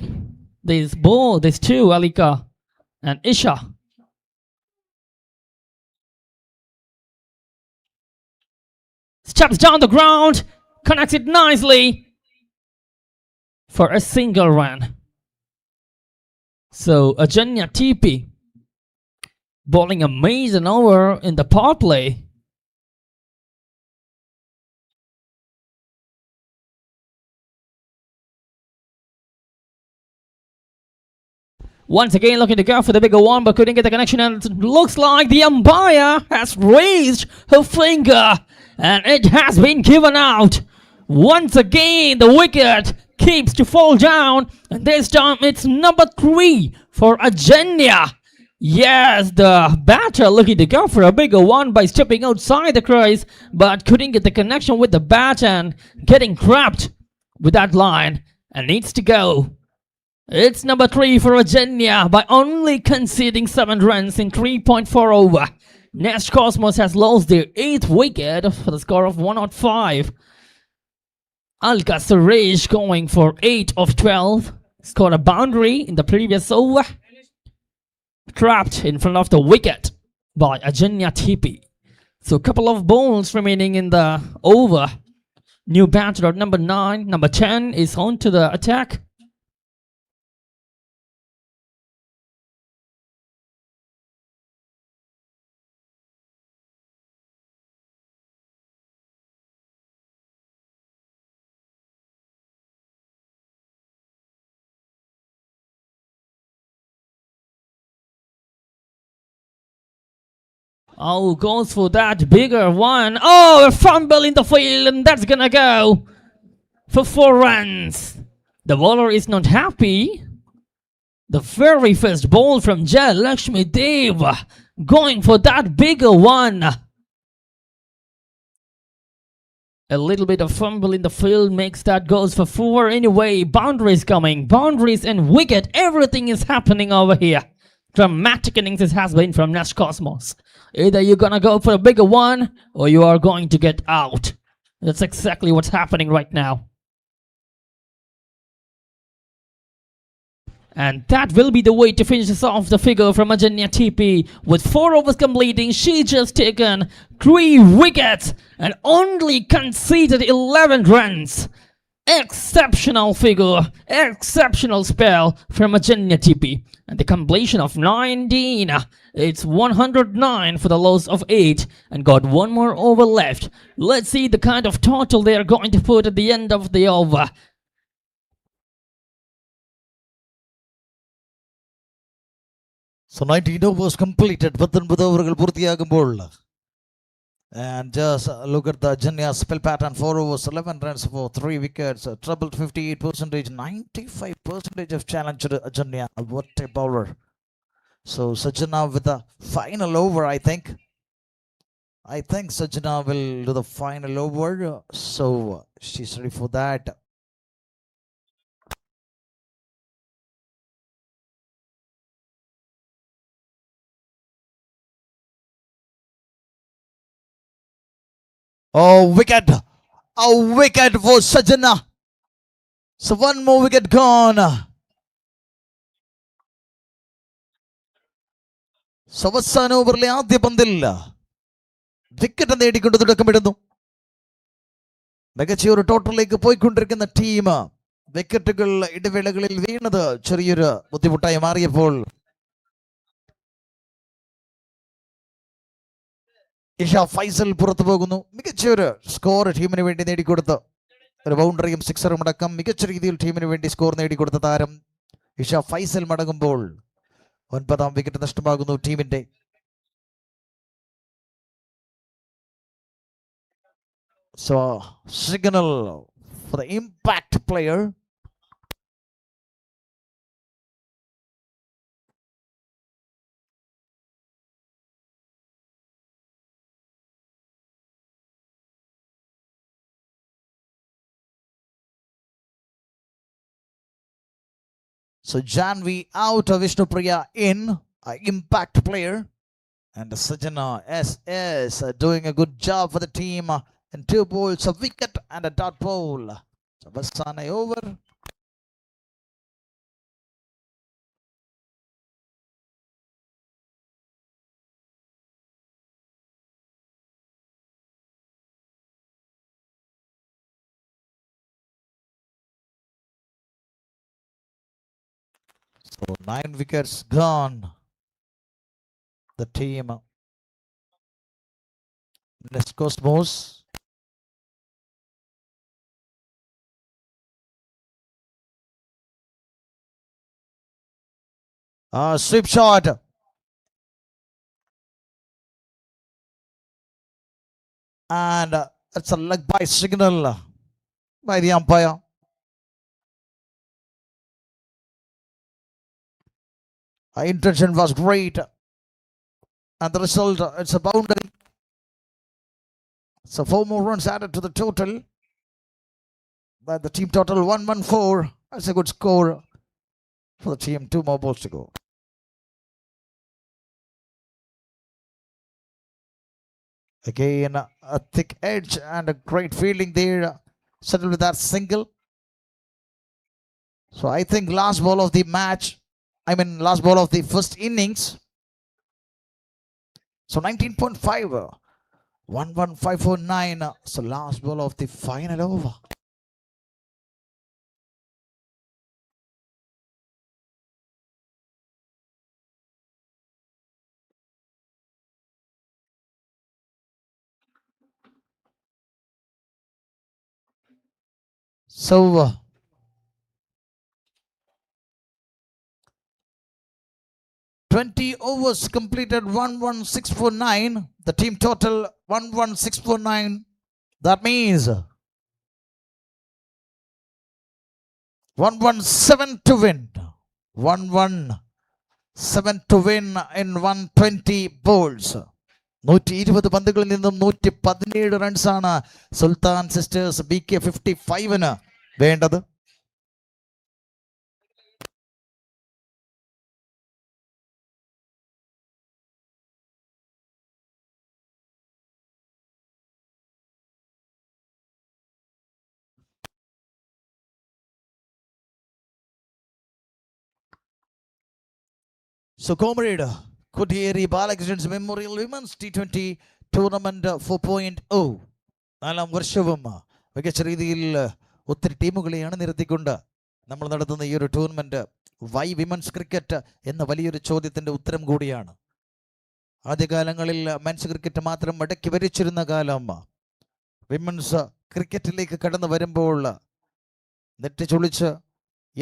there's 2, Alika and Isha. Steps down the ground, connects it nicely for a single run. So, Ajanya TP bowling a maiden over in the power play. Once again looking to go for the bigger one, but couldn't get the connection, and it looks like the umpire has raised her finger and it has been given out. Once again the wicket keeps to fall down, and this time it's number 3 for Ajanya. Yes, the batter looking to go for a bigger one by stepping outside the crease, but couldn't get the connection with the bat and getting trapped with that line and needs to go. It's number 3 for Ajanya by only conceding 7 runs in 3.4 over. Nest Cosmos has lost their 8th wicket for the score of 105. Alka Suresh going for 8 of 12. Scored a boundary in the previous over. Trapped in front of the wicket by Ajanya TP. So a couple of balls remaining in the over. New batter at number 9. Number 10 is on to the attack. Oh, goes for that bigger one. Oh, a fumble in the field, and that's gonna go for 4 runs. The bowler is not happy. The very first ball from Jai Lakshmi Dev going for that bigger one. A little bit of fumble in the field makes that goes for 4. Anyway, boundaries coming, boundaries and wicket. Everything is happening over here. Dramatic innings it has been from Nest Cosmos. Either you're gonna go for a bigger one or you are going to get out. That's exactly what's happening right now. And that will be the way to finish us off the figure from Ajanya TP. With 4 overs completing, she just taken 3 wickets and only conceded 11 runs. Exceptional figure, exceptional spell from Ajanya TP. And the completion of 19. It's 109 for the loss of 8 and got 1 more over left. Let's see the kind of total they are going to put at the end of the over. So 19 overs completed. 19 ഓവറുകൾ പൂർത്തിയാകുമ്പോൾ And just look at the Janya spell pattern. 4 overs, 11 runs for 3 wickets. Troubled 58%, 95% of challenge to Janya. What a bowler. So Sajana with the final over, I think. Sajana will do the final over. So she's ready for that. Oh, wicket! A wicket for Sajana. So one more wicket gone. So അവസാന ഓവറിലെ ആദ്യ പന്തിൽ wicket നേടിക്കൊണ്ട് തുടക്കമിടുന്നു. മികച്ച ഒരു ടോട്ടലിലേക്ക് പോയിക്കൊണ്ടിരിക്കുന്ന team. വിക്കറ്റുകൾ ഇടവേളകളിൽ വീണത് ചെറിയൊരു ബുദ്ധിമുട്ടായി മാറിയപ്പോൾ ഇഷ ഫൈസൽ പുറത്തു പോകുന്നു. മികച്ചൊരു സ്കോർ ടീമിന് വേണ്ടി നേടിക്കൊടുത്ത് ഒരു ബൗണ്ടറിയും സിക്സറും അടക്കം മികച്ച രീതിയിൽ ടീമിന് വേണ്ടി സ്കോർ നേടിക്കൊടുത്ത താരം ഇഷ ഫൈസൽ മടങ്ങുമ്പോൾ 9ാം വിക്കറ്റ് നഷ്ടമാകുന്നു ടീമിന്റെ. So signal for the impact player. So Janvi out, Vishnupriya in, impact player. And Sajana is doing a good job for the team. And 2 balls, a wicket and a dot ball. So Vasana over. So 9 wickets gone. The team West Cosmos. Sweep shot. And it's a leg by signal by the umpire. Our intention was great. And the result, it's a boundary. So 4 more runs added to the total. But the team total 114. That's a good score for the team. 2 more balls to go. Again, a thick edge and a great fielding there. Settled with that single. So I think last ball of the match, last ball of the first innings. So 19.5, 11549. So last ball of the final over. So 20 overs completed, 11649. The team total 11649. That means 117 to win. 117 to win in 120 balls. 120 പന്തുകളിൽ നിന്നും 117 റൺസാണ് സുൽത്താൻ Sisters BK55 വേണ്ടത്. So Comrade, Kodiyeri Balakrishnan Memorial Women's T20 Tournament 4.0 4ാം വർഷവും മികച്ച രീതിയിൽ ഒത്തിരി ടീമുകളെയാണ് നിരത്തിക്കൊണ്ട് നമ്മൾ നടത്തുന്ന ഈ ഒരു ടൂർണമെന്റ് വൈ വിമൻസ് ക്രിക്കറ്റ് എന്ന വലിയൊരു ചോദ്യത്തിന്റെ ഉത്തരം കൂടിയാണ്. ആദ്യകാലങ്ങളിൽ മെൻസ് ക്രിക്കറ്റ് മാത്രം മടക്കി വരിച്ചിരുന്ന കാലം വിമൻസ് ക്രിക്കറ്റിലേക്ക് കടന്നു വരുമ്പോൾ നെറ്റിച്ചൊളിച്ച്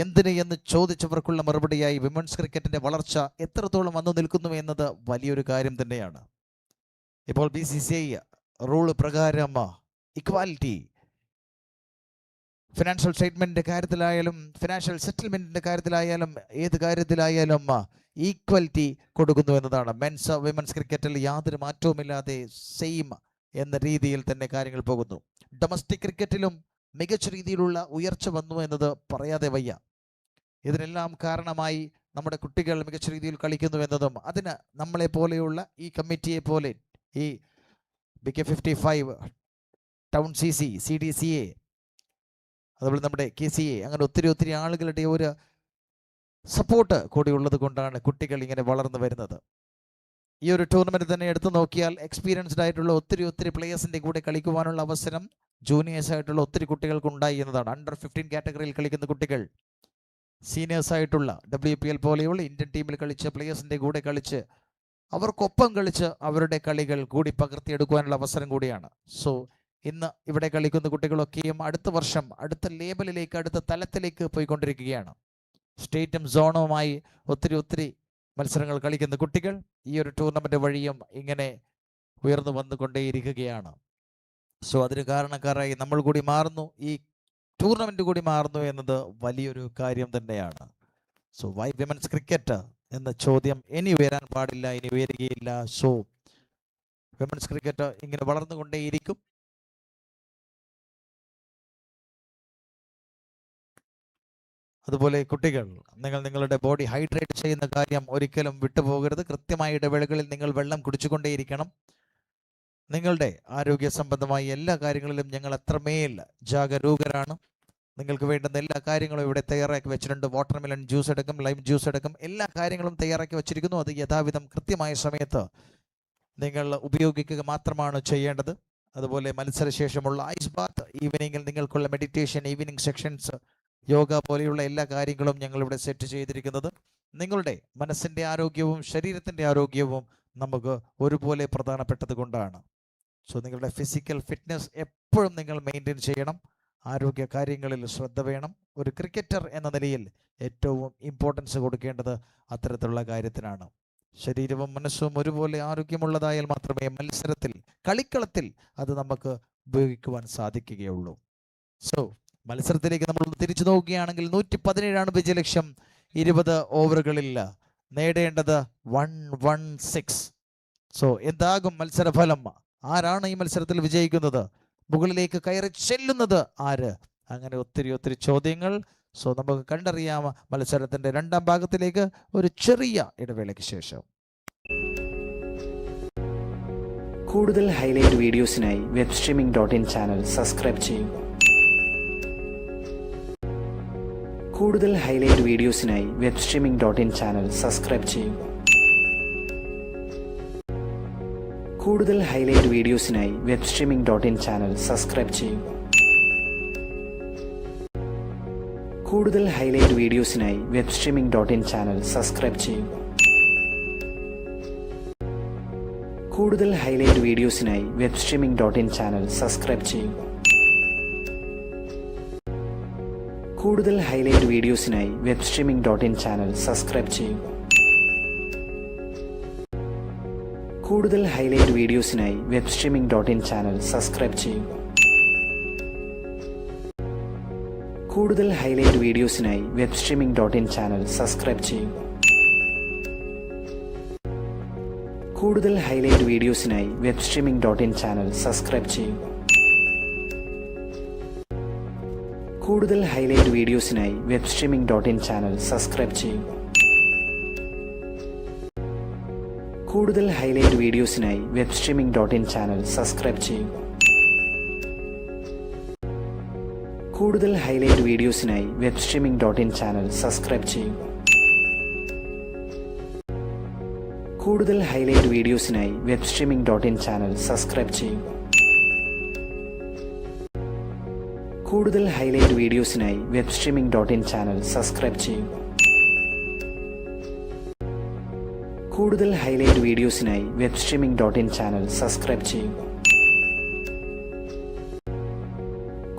എന്തിന് എന്ന് ചോദിച്ചവർക്കുള്ള മറുപടിയായി വിമൻസ് ക്രിക്കറ്റിന്റെ വളർച്ച എത്രത്തോളം വന്നു നിൽക്കുന്നു എന്നത് വലിയൊരു കാര്യം തന്നെയാണ്. ഇപ്പോൾ BCCI റൂള് പ്രകാരം ഇക്വാലിറ്റി ഫിനാൻഷ്യൽ സ്റ്റേറ്റ്മെൻറ്റിൻ്റെ കാര്യത്തിലായാലും ഫിനാൻഷ്യൽ സെറ്റിൽമെൻറ്റിൻ്റെ കാര്യത്തിലായാലും ഏത് കാര്യത്തിലായാലും ഈക്വാലിറ്റി കൊടുക്കുന്നു എന്നതാണ്. മെൻസ് വിമൻസ് ക്രിക്കറ്റിൽ യാതൊരു മാറ്റവുമില്ലാതെ സെയിം എന്ന രീതിയിൽ തന്നെ കാര്യങ്ങൾ പോകുന്നു. ഡൊമസ്റ്റിക് ക്രിക്കറ്റിലും മികച്ച രീതിയിലുള്ള ഉയർച്ച വന്നു എന്നത് പറയാതെ വയ്യ. ഇതിനെല്ലാം കാരണമായി നമ്മുടെ കുട്ടികൾ മികച്ച രീതിയിൽ കളിക്കുന്നു എന്നതും അതിന് നമ്മളെ പോലെയുള്ള ഈ കമ്മിറ്റിയെ പോലെ ഈ BK55 ടൗൺ CC CDCA അതുപോലെ നമ്മുടെ KCA അങ്ങനെ ഒത്തിരി ആളുകളുടെ ഒരു സപ്പോർട്ട് കൂടി ഉള്ളത് കൊണ്ടാണ് കുട്ടികൾ ഇങ്ങനെ വളർന്നു വരുന്നത്. ഈ ഒരു ടൂർണമെൻറ്റ് തന്നെ എടുത്തു നോക്കിയാൽ എക്സ്പീരിയൻസ്ഡ് ആയിട്ടുള്ള ഒത്തിരി പ്ലേയേഴ്സിൻ്റെ കൂടെ കളിക്കുവാനുള്ള അവസരം ജൂനിയേഴ്സ് ആയിട്ടുള്ള ഒത്തിരി കുട്ടികൾക്ക് ഉണ്ടായി എന്നതാണ്. അണ്ടർ 15 കാറ്റഗറിയിൽ കളിക്കുന്ന കുട്ടികൾ സീനിയേഴ്സ് ആയിട്ടുള്ള WPL പോലെയുള്ള ഇന്ത്യൻ ടീമിൽ കളിച്ച് പ്ലേയേഴ്സിൻ്റെ കൂടെ കളിച്ച് അവർക്കൊപ്പം കളിച്ച് അവരുടെ കളികൾ കൂടി പകർത്തിയെടുക്കുവാനുള്ള അവസരം കൂടിയാണ്. സോ ഇന്ന് ഇവിടെ കളിക്കുന്ന കുട്ടികളൊക്കെയും അടുത്ത വർഷം അടുത്ത ലേബലിലേക്ക് അടുത്ത തലത്തിലേക്ക് പോയിക്കൊണ്ടിരിക്കുകയാണ്. സ്റ്റേറ്റും സോണുമായി ഒത്തിരി മത്സരങ്ങൾ കളിക്കുന്ന കുട്ടികൾ ഈ ഒരു ടൂർണമെൻറ്റ് വഴിയും ഇങ്ങനെ ഉയർന്നു വന്നുകൊണ്ടേയിരിക്കുകയാണ്. സോ അതിന് കാരണക്കാരായി നമ്മൾ കൂടി മാറുന്നു, ഈ ടൂർണമെൻറ്റ് കൂടി മാറുന്നു എന്നത് വലിയൊരു കാര്യം തന്നെയാണ്. സോ വൈ വിമൻസ് ക്രിക്കറ്റ് എന്ന ചോദ്യം ഇനി ഉയരാൻ പാടില്ല, ഇനി ഉയരുകയില്ല. സോ വിമൻസ് ക്രിക്കറ്റ് ഇങ്ങനെ വളർന്നുകൊണ്ടേയിരിക്കും. അതുപോലെ കുട്ടികൾ നിങ്ങളുടെ ബോഡി ഹൈഡ്രേറ്റ് ചെയ്യുന്ന കാര്യം ഒരിക്കലും വിട്ടുപോകരുത്. കൃത്യമായ ഇടവേളകളിൽ നിങ്ങൾ വെള്ളം കുടിച്ചുകൊണ്ടേയിരിക്കണം. നിങ്ങളുടെ ആരോഗ്യ സംബന്ധമായ എല്ലാ കാര്യങ്ങളിലും ഞങ്ങൾ അത്രമേൽ ജാഗരൂകരാണ്. നിങ്ങൾക്ക് വേണ്ടുന്ന എല്ലാ കാര്യങ്ങളും ഇവിടെ തയ്യാറാക്കി വെച്ചിട്ടുണ്ട്. വാട്ടർമെലൺ ജ്യൂസ് അടക്കം ലൈം ജ്യൂസ് അടക്കം എല്ലാ കാര്യങ്ങളും തയ്യാറാക്കി വെച്ചിരിക്കുന്നു. അത് യഥാവിധം കൃത്യമായ സമയത്ത് നിങ്ങൾ ഉപയോഗിക്കുക മാത്രമാണ് ചെയ്യേണ്ടത്. അതുപോലെ മത്സരശേഷമുള്ള ഐസ് ബാത്ത്, ഈവനിങ്ങിൽ നിങ്ങൾക്കുള്ള മെഡിറ്റേഷൻ, ഈവനിങ് സെക്ഷൻസ്, യോഗ പോലെയുള്ള എല്ലാ കാര്യങ്ങളും ഞങ്ങളിവിടെ സെറ്റ് ചെയ്തിരിക്കുന്നത് നിങ്ങളുടെ മനസ്സിൻ്റെ ആരോഗ്യവും ശരീരത്തിൻ്റെ ആരോഗ്യവും നമുക്ക് ഒരുപോലെ പ്രധാനപ്പെട്ടത് കൊണ്ടാണ്. സോ നിങ്ങളുടെ ഫിസിക്കൽ ഫിറ്റ്നസ് എപ്പോഴും നിങ്ങൾ മെയിൻറ്റെയിൻ ചെയ്യണം. ആരോഗ്യ കാര്യങ്ങളിൽ ശ്രദ്ധ വേണം. ഒരു ക്രിക്കറ്റർ എന്ന നിലയിൽ ഏറ്റവും ഇമ്പോർട്ടൻസ് കൊടുക്കേണ്ടത് അത്തരത്തിലുള്ള കാര്യത്തിനാണ്. ശരീരവും മനസ്സും ഒരുപോലെ ആരോഗ്യമുള്ളതായാൽ മാത്രമേ മത്സരത്തിൽ കളിക്കളത്തിൽ അത് നമുക്ക് ഉപയോഗിക്കുവാൻ സാധിക്കുകയുള്ളൂ. സോ മത്സരത്തിലേക്ക് നമ്മൾ തിരിച്ചു നോക്കുകയാണെങ്കിൽ 117 വിജയലക്ഷ്യം. 20 ഓവറുകളിൽ നേടേണ്ടത് 116. സോ എന്താകും മത്സരഫലം? ആരാണ് ഈ മത്സരത്തിൽ വിജയിക്കുന്നത്? മുകളിലേക്ക് കയറി ചെല്ലുന്നത് ആര്? അങ്ങനെ ഒത്തിരി ചോദ്യങ്ങൾ. സോ നമുക്ക് കണ്ടറിയാം മത്സരത്തിൻ്റെ രണ്ടാം ഭാഗത്തിലേക്ക് ഒരു ചെറിയ ഇടവേളയ്ക്ക് ശേഷം. കൂടുതൽ ഹൈലൈറ്റ് വീഡിയോസിനായി webstreaming.in ചാനൽ സബ്സ്ക്രൈബ് ചെയ്യുക. കൂടുതൽ ഹൈലൈറ്റ് വീഡിയോസിനായി webstreaming.in ചാനൽ സബ്സ്ക്രൈബ് ചെയ്യുക. കൂടുതൽ ഹൈലൈറ്റ് വീഡിയോസിനായി webstreaming.in ചാനൽ സബ്സ്ക്രൈബ് ചെയ്യുക. കൂടുതൽ ഹൈലൈറ്റ് വീഡിയോസിനായി webstreaming.in ചാനൽ സബ്സ്ക്രൈബ് ചെയ്യുക. കൂടുതൽ ഹൈലൈറ്റ് വീഡിയോസിനായി webstreaming.in ചാനൽ സബ്സ്ക്രൈബ് ചെയ്യുക. കൂടുതൽ ഹൈലൈറ്റ് വീഡിയോസിനായി webstreaming.in ചാനൽ സബ്സ്ക്രൈബ് ചെയ്യുക. കൂടുതൽ ഹൈലൈറ്റ് വീഡിയോസിനായി webstreaming.in ചാനൽ സബ്സ്ക്രൈബ് ചെയ്യുക. കൂടുതൽ ഹൈലൈറ്റ് വീഡിയോസിനായി webstreaming.in ചാനൽ സബ്സ്ക്രൈബ് ചെയ്യുക. കൂടുതൽ ഹൈലൈറ്റ് വീഡിയോസിനായി webstreaming.in ചാനൽ സബ്സ്ക്രൈബ് ചെയ്യുക. കൂടുതൽ ഹൈലൈറ്റ് വീഡിയോസിനായി webstreaming.in ചാനൽ സബ്സ്ക്രൈബ് ചെയ്യുക. കൂടുതൽ ഹൈലൈറ്റ് വീഡിയോസിനായി webstreaming.in ചാനൽ സബ്സ്ക്രൈബ് ചെയ്യുക. കൂടുതൽ ഹൈലൈറ്റ് വീഡിയോസിനായി webstreaming.in ചാനൽ സബ്സ്ക്രൈബ് ചെയ്യുക. കൂടുതൽ ഹൈലൈറ്റ് വീഡിയോസിനായി webstreaming.in ചാനൽ സബ്സ്ക്രൈബ് ചെയ്യുക. കൂടുതൽ ഹൈലൈറ്റ് വീഡിയോസിനായി webstreaming.in ചാനൽ സബ്സ്ക്രൈബ് ചെയ്യുക. കൂടുതൽ ഹൈലൈറ്റ് വീഡിയോസിനായി webstreaming.in ചാനൽ സബ്സ്ക്രൈബ് ചെയ്യുക.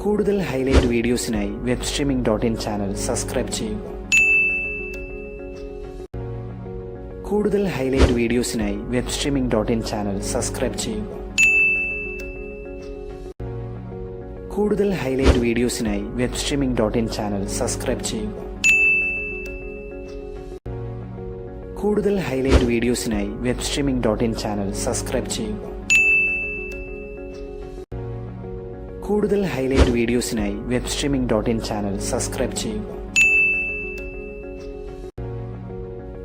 കൂടുതൽ ഹൈലൈറ്റ് വീഡിയോസിനായി webstreaming.in ചാനൽ സബ്സ്ക്രൈബ് ചെയ്യുക. കൂടുതൽ ഹൈലൈറ്റ് വീഡിയോസിനായി webstreaming.in ചാനൽ സബ്സ്ക്രൈബ് ചെയ്യുക. കൂടുതൽ ഹൈലൈറ്റ് വീഡിയോസിനായി വെബ് സ്ട്രീമിംഗ്.in ചാനൽ സബ്സ്ക്രൈബ് ചെയ്യൂ. കൂടുതൽ ഹൈലൈറ്റ് വീഡിയോസിനായി വെബ് സ്ട്രീമിംഗ്.in ചാനൽ സബ്സ്ക്രൈബ് ചെയ്യൂ. കൂടുതൽ ഹൈലൈറ്റ് വീഡിയോസിനായി വെബ് സ്ട്രീമിംഗ്.in ചാനൽ സബ്സ്ക്രൈബ് ചെയ്യൂ.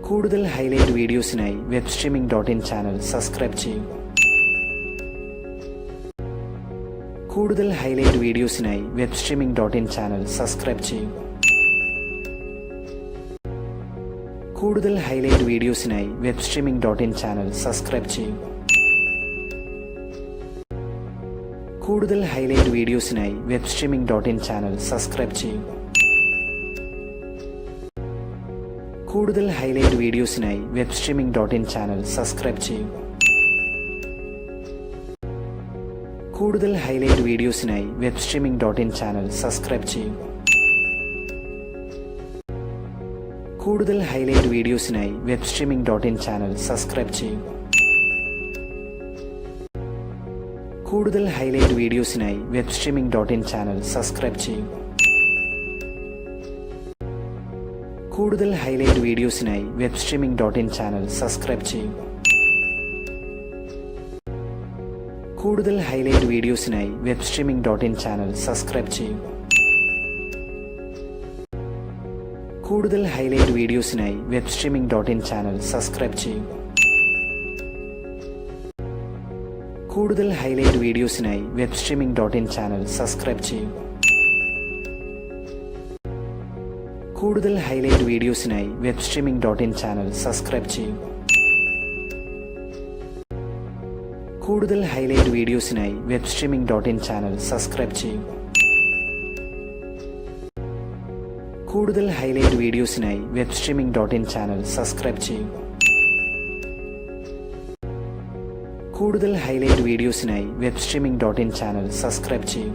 കൂടുതൽ ഹൈലൈറ്റ് വീഡിയോസിനായി വെബ് സ്ട്രീമിംഗ്.in ചാനൽ സബ്സ്ക്രൈബ് ചെയ്യൂ. കൂടുതൽ ഹൈലൈറ്റ് വീഡിയോസിനായി വെബ് സ്ട്രീമിംഗ്.in ചാനൽ സബ്സ്ക്രൈബ് ചെയ്യൂ. കൂടുതൽ ഹൈലൈറ്റ് വീഡിയോസിനായി വെബ് സ്ട്രീമിംഗ്.in ചാനൽ സബ്സ്ക്രൈബ് ചെയ്യൂ. കൂടുതൽ ഹൈലൈറ്റ് വീഡിയോസിനായി വെബ് സ്ട്രീമിംഗ്.in ചാനൽ സബ്സ്ക്രൈബ് ചെയ്യൂ. കൂടുതൽ ഹൈലൈറ്റ് വീഡിയോസിനായി വെബ് സ്ട്രീമിംഗ്.in ചാനൽ സബ്സ്ക്രൈബ് ചെയ്യൂ. കൂടുതൽ ഹൈലൈറ്റ് വീഡിയോസിനായി വെബ് സ്ട്രീമിംഗ്.in ചാനൽ സബ്സ്ക്രൈബ് ചെയ്യൂ. കൂടുതൽ ഹൈലൈറ്റ് വീഡിയോസിനായി വെബ് സ്ട്രീമിംഗ്.in ചാനൽ സബ്സ്ക്രൈബ് ചെയ്യൂ. കൂടുതൽ ഹൈലൈറ്റ് വീഡിയോസിനായി വെബ് സ്ട്രീമിംഗ്.in ചാനൽ സബ്സ്ക്രൈബ് ചെയ്യൂ. കൂടുതൽ ഹൈലൈറ്റ് വീഡിയോസിനായി വെബ് സ്ട്രീമിംഗ്.in ചാനൽ സബ്സ്ക്രൈബ് ചെയ്യൂ. കൂടുതൽ ഹൈലൈറ്റ് വീഡിയോസിനായി വെബ് സ്ട്രീമിംഗ്.in ചാനൽ സബ്സ്ക്രൈബ് ചെയ്യൂ. കൂടുതൽ ഹൈലൈറ്റ് വീഡിയോസിനായി വെബ് സ്ട്രീമിംഗ്.in ചാനൽ സബ്സ്ക്രൈബ് ചെയ്യൂ. കൂടുതൽ ഹൈലൈറ്റ് വീഡിയോസിനായി വെബ് സ്ട്രീമിംഗ്.in ചാനൽ സബ്സ്ക്രൈബ് ചെയ്യൂ. കൂടുതൽ ഹൈലൈറ്റ് വീഡിയോസിനായി വെബ് സ്ട്രീമിംഗ്.in ചാനൽ സബ്സ്ക്രൈബ് ചെയ്യൂ. കൂടുതൽ ഹൈലൈറ്റ് വീഡിയോസിനായി വെബ് സ്ട്രീമിംഗ്.in ചാനൽ സബ്സ്ക്രൈബ് ചെയ്യൂ. കൂടുതൽ ഹൈലൈറ്റ് വീഡിയോസിനായി വെബ് സ്ട്രീമിംഗ്.in ചാനൽ സബ്സ്ക്രൈബ് ചെയ്യൂ. കൂടുതൽ ഹൈലൈറ്റ് വീഡിയോസിനായി വെബ് സ്ട്രീമിംഗ്.in ചാനൽ സബ്സ്ക്രൈബ് ചെയ്യൂ.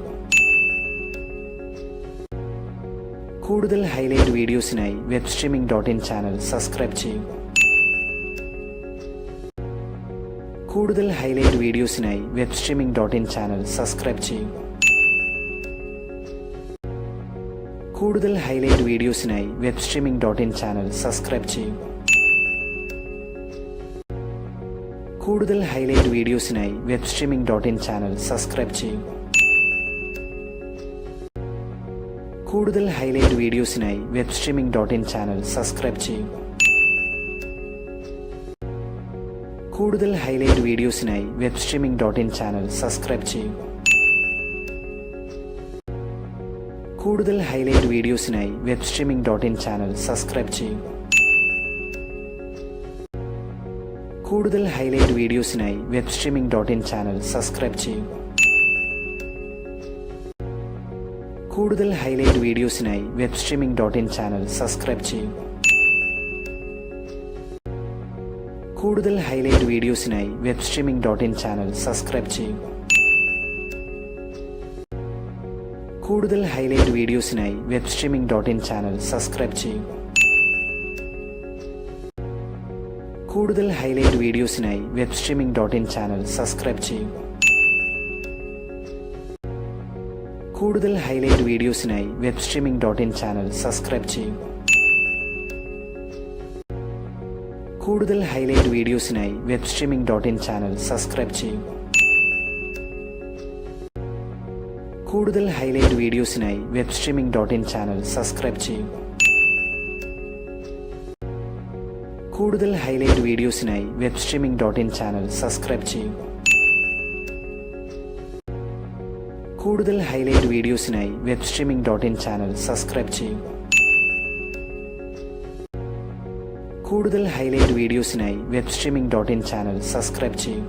കൂടുതൽ ഹൈലൈറ്റ് വീഡിയോസിനായി വെബ് സ്ട്രീമിംഗ്.in ചാനൽ സബ്സ്ക്രൈബ് ചെയ്യൂ. കൂടുതൽ ഹൈലൈറ്റ് വീഡിയോസിനായി വെബ് സ്ട്രീമിംഗ്.in ചാനൽ സബ്സ്ക്രൈബ് ചെയ്യൂ. കൂടുതൽ ഹൈലൈറ്റ് വീഡിയോസിനായി വെബ് സ്ട്രീമിംഗ്.in ചാനൽ സബ്സ്ക്രൈബ് ചെയ്യൂ. കൂടുതൽ ഹൈലൈറ്റ് വീഡിയോസിനായി വെബ് സ്ട്രീമിംഗ്.in ചാനൽ സബ്സ്ക്രൈബ് ചെയ്യൂ. കൂടുതൽ ഹൈലൈറ്റ് വീഡിയോസിനായി വെബ് സ്ട്രീമിംഗ്.in ചാനൽ സബ്സ്ക്രൈബ് ചെയ്യൂ. കൂടുതൽ ഹൈലൈറ്റ് വീഡിയോസിനായി വെബ് സ്ട്രീമിംഗ്.in ചാനൽ സബ്സ്ക്രൈബ് ചെയ്യൂ. കൂടുതൽ ഹൈലൈറ്റ് വീഡിയോസിനായി വെബ് സ്ട്രീമിംഗ്.in ചാനൽ സബ്സ്ക്രൈബ് ചെയ്യൂ. കൂടുതൽ ഹൈലൈറ്റ് വീഡിയോസിനായി വെബ് സ്ട്രീമിംഗ്.in ചാനൽ സബ്സ്ക്രൈബ് ചെയ്യൂ. കൂടുതൽ ഹൈലൈറ്റ് വീഡിയോസിനായി വെബ് സ്ട്രീമിംഗ്.in ചാനൽ സബ്സ്ക്രൈബ് ചെയ്യൂ. കൂടുതൽ ഹൈലൈറ്റ് വീഡിയോസിനായി വെബ് സ്ട്രീമിംഗ്.in ചാനൽ സബ്സ്ക്രൈബ് ചെയ്യൂ. കൂടുതൽ ഹൈലൈറ്റ് വീഡിയോസിനായി വെബ് സ്ട്രീമിംഗ്.in ചാനൽ സബ്സ്ക്രൈബ് ചെയ്യൂ. കൂടുതൽ ഹൈലൈറ്റ് വീഡിയോസിനായി വെബ് സ്ട്രീമിംഗ്.in ചാനൽ സബ്സ്ക്രൈബ് ചെയ്യൂ. കൂടുതൽ ഹൈലൈറ്റ് വീഡിയോസിനായി വെബ് സ്ട്രീമിംഗ്.in ചാനൽ സബ്സ്ക്രൈബ് ചെയ്യൂ. കൂടുതൽ ഹൈലൈറ്റ് വീഡിയോസിനായി വെബ് സ്ട്രീമിംഗ്.in ചാനൽ സബ്സ്ക്രൈബ് ചെയ്യൂ. കൂടുതൽ ഹൈലൈറ്റ് വീഡിയോസിനായി വെബ് സ്ട്രീമിംഗ്.in ചാനൽ സബ്സ്ക്രൈബ് ചെയ്യൂ. കൂടുതൽ ഹൈലൈറ്റ് വീഡിയോസിനായി വെബ് സ്ട്രീമിംഗ്.in ചാനൽ സബ്സ്ക്രൈബ് ചെയ്യൂ. കൂടുതൽ ഹൈലൈറ്റ് വീഡിയോസിനായി വെബ് സ്ട്രീമിംഗ്.in ചാനൽ സബ്സ്ക്രൈബ് ചെയ്യൂ. കൂടുതൽ ഹൈലൈറ്റ് വീഡിയോസിനായി വെബ് സ്ട്രീമിംഗ്.in ചാനൽ സബ്സ്ക്രൈബ് ചെയ്യൂ.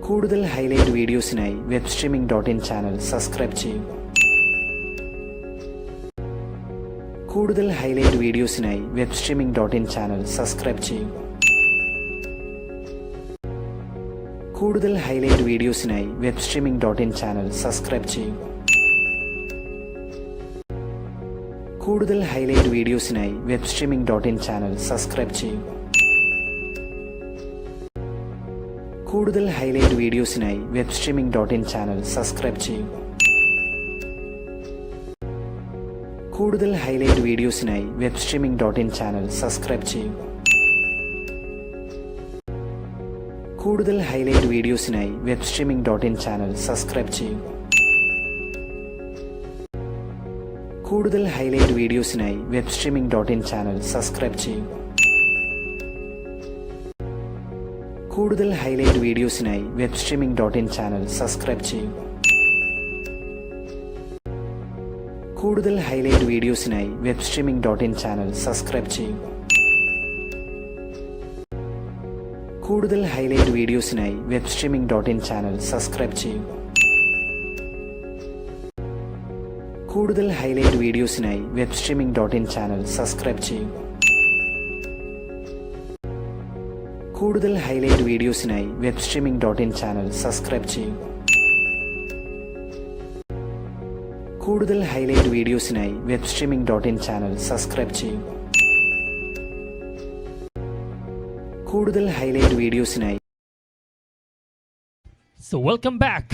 കൂടുതൽ ഹൈലൈറ്റ് വീഡിയോസിനായി വെബ് സ്ട്രീമിംഗ്.in ചാനൽ സബ്സ്ക്രൈബ് ചെയ്യൂ. കൂടുതൽ ഹൈലൈറ്റ് വീഡിയോസിനായി വെബ് സ്ട്രീമിംഗ്.in ചാനൽ സബ്സ്ക്രൈബ് ചെയ്യൂ. കൂടുതൽ ഹൈലൈറ്റ് വീഡിയോസിനായി വെബ് സ്ട്രീമിംഗ്.in ചാനൽ സബ്സ്ക്രൈബ് ചെയ്യൂ. കൂടുതൽ ഹൈലൈറ്റ് വീഡിയോസിനായി വെബ് സ്ട്രീമിംഗ്.in ചാനൽ സബ്സ്ക്രൈബ് ചെയ്യൂ. കൂടുതൽ ഹൈലൈറ്റ് വീഡിയോസിനായി webstreaming.in ചാനൽ സബ്സ്ക്രൈബ് ചെയ്യൂ. കൂടുതൽ ഹൈലൈറ്റ് വീഡിയോസിനായി webstreaming.in ചാനൽ സബ്സ്ക്രൈബ് ചെയ്യൂ. കൂടുതൽ ഹൈലൈറ്റ് വീഡിയോസിനായി webstreaming.in ചാനൽ സബ്സ്ക്രൈബ് ചെയ്യൂ. കൂടുതൽ ഹൈലൈറ്റ് വീഡിയോസിനായി webstreaming.in ചാനൽ സബ്സ്ക്രൈബ് ചെയ്യൂ. കൂടുതൽ ഹൈലൈറ്റ് വീഡിയോസിനായി webstreaming.in ചാനൽ സബ്സ്ക്രൈബ് ചെയ്യൂ. കൂടുതൽ ഹൈലൈറ്റ് വീഡിയോസിനായി webstreaming.in ചാനൽ സബ്സ്ക്രൈബ് ചെയ്യൂ. കൂടുതൽ ഹൈലൈറ്റ് വീഡിയോസിനായി webstreaming.in ചാനൽ സബ്സ്ക്രൈബ് ചെയ്യൂ. കൂടുതൽ ഹൈലൈറ്റ് വീഡിയോസിനായി webstreaming.in ചാനൽ സബ്സ്ക്രൈബ് ചെയ്യൂ. കൂടുതൽ ഹൈലൈറ്റ് വീഡിയോസിനായി webstreaming.in ചാനൽ സബ്സ്ക്രൈബ് ചെയ്യൂ. കൂടുതൽ ഹൈലൈറ്റ് വീഡിയോസിനായി webstreaming.in ചാനൽ സബ്സ്ക്രൈബ് ചെയ്യൂ. കൂടുതൽ highlight വീഡിയോസിനായി So welcome back.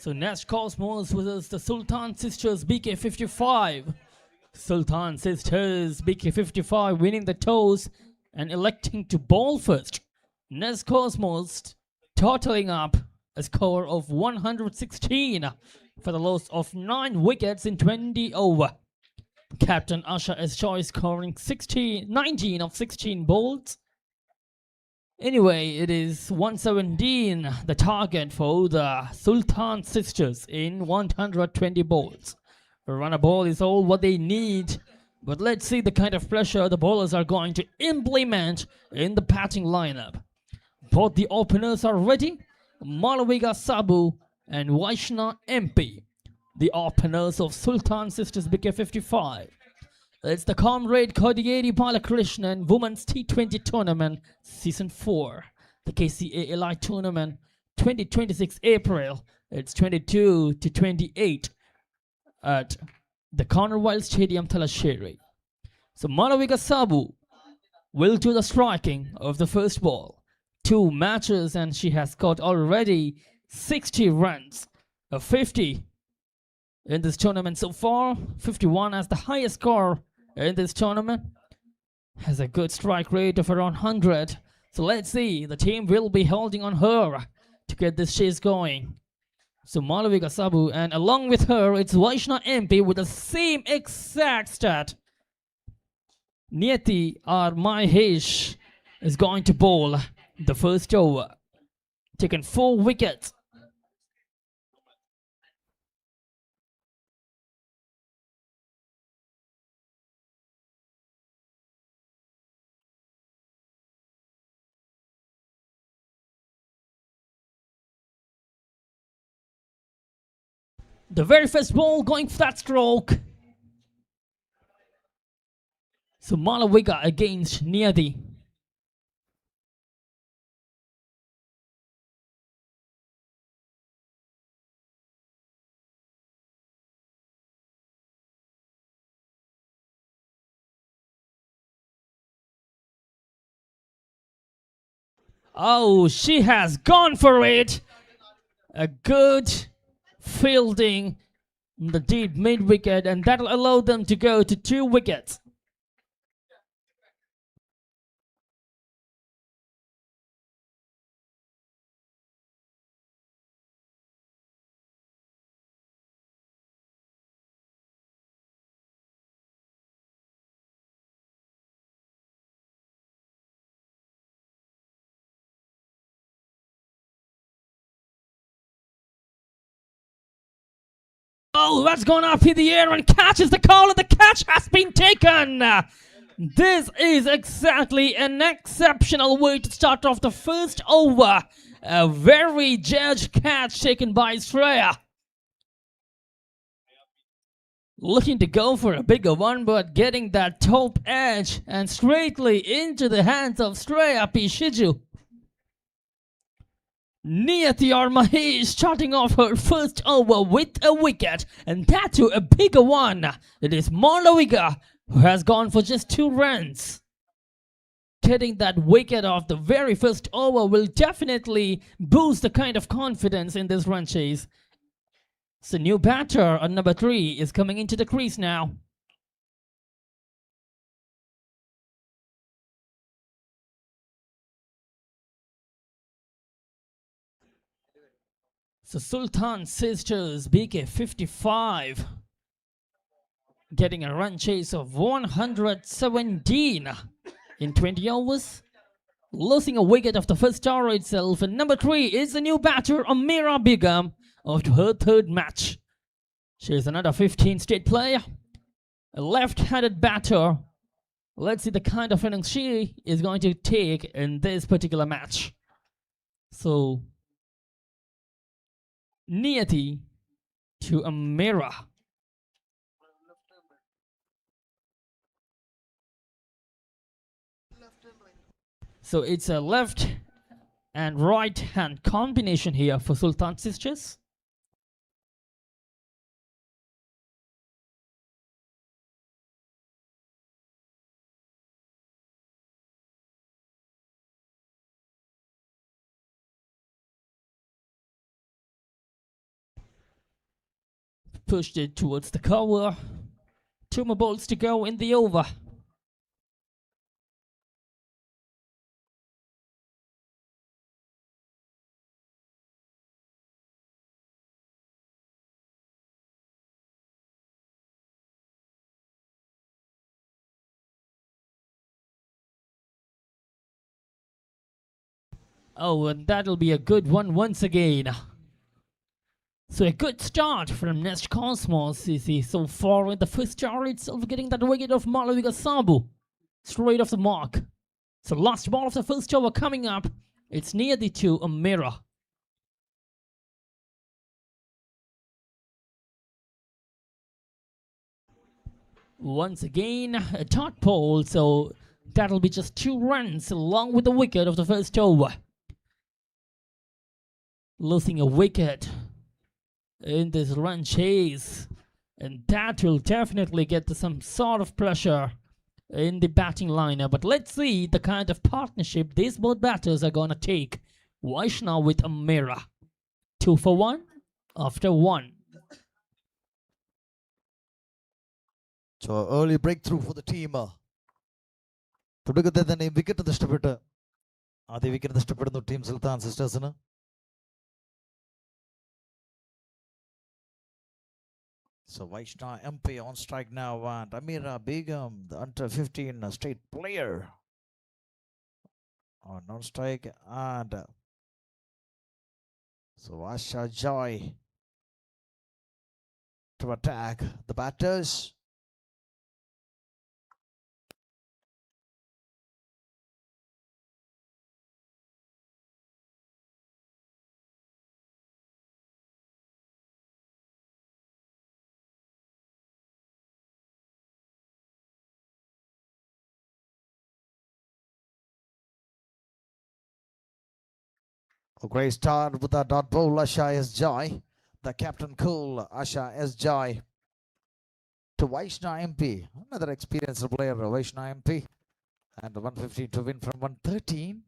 So next Cosmos versus the Sultan Sisters BK55. Sultan Sisters BK55 winning the toss and electing to bowl first. Next Cosmos totaling up a score of 116 for the loss of 9 wickets in 20 over. Captain Asha S. Choi scoring 19 of 16 bowls. Anyway, it is 117 the target for the Sultan Sisters in 120 bowls. A runner ball is all what they need, but let's see the kind of pressure the bowlers are going to implement in the batting lineup. Both the openers are ready, Malawiga Sabu and Vaishna MP, the openers of Sultan Sisters BK55. It's the Comrade Kodiyeri Balakrishnan Women's T20 Tournament Season 4, the KCA Elite Tournament 2026 April. It's 22 to 28 at the Comrade Stadium, Talasheri. So Malawiga Sabu will do the striking of the first ball. 2 matches and she has got already 60 runs, a 50 in this tournament so far, 51 as the highest score in this tournament, has a good strike rate of around 100. So let's see, the team will be holding on her to get this chase going. So Malawiga Sabu, and along with her it's Vaishna MP with the same exact stat. Niyati or Mahesh is going to bowl the first over, taking 4 wickets. The very first ball going for that stroke. So Malawiga against Niyati. Oh, she has gone for it. A good fielding in the deep mid wicket, and that'll allow them to go to 2 wickets. Oh, that's gone up in the air and catches the call, and the catch has been taken. This is exactly an exceptional way to start off the first over. A very judged catch taken by Shreya. Looking to go for a bigger one, but getting that top edge and straightly into the hands of Shreya P. Shiju. Niyati or Mahesh starting off her first over with a wicket, and that too a bigger one. It is Malawiga who has gone for just 2 runs. Getting that wicket off the very first over will definitely boost the kind of confidence in this run chase. So new batter on number 3 is coming into the crease now. So Sultan Sisters BK 55 getting a run chase of 117 in 20 overs, losing a wicket of the first over itself. And number 3 is the new batter Amira Begum of her 3rd match. She is another 15 state player, a left-handed batter. Let's see the kind of innings she is going to take in this particular match. So Niyati to Amira. So it's a left and right hand combination here for Sultan Sisters. Pushed it towards the cover. 2 more balls to go in the over. Oh, and that'll be a good one once again. So a good start from Nest Cosmos CC so far in the first hour itself, getting that wicket of Malawiga Sabu straight off the mark. So last ball of the first over coming up. It's near the 2 Amira. Once again, a dot ball, so that'll be just 2 runs along with the wicket of the first over. Losing a wicket in this run chase, and that will definitely get to some sort of pressure in the batting lineup. But let's see the kind of partnership these both batters are gonna take. Vaishnav with Amira. 2 for 1 after 1. So early breakthrough for the team. തുടക്കത്തിൽ തന്നെ wicket നഷ്ടപ്പെട്ട് ആദ്യ wicket നഷ്ടപ്പെടുന്നു team Sultan സിസ്റ്റേഴ്സിന്. So Vaishnav MP on strike now, and Amira Begum, the under 15 state player, on strike, and so Asha Joy to attack the batters. A great start with that dot ball, Asha S. Joy. The captain cool, Asha S. Joy. To Vaishnav MP. Another experienced player, Vaishnav MP. And 150 to win from 113.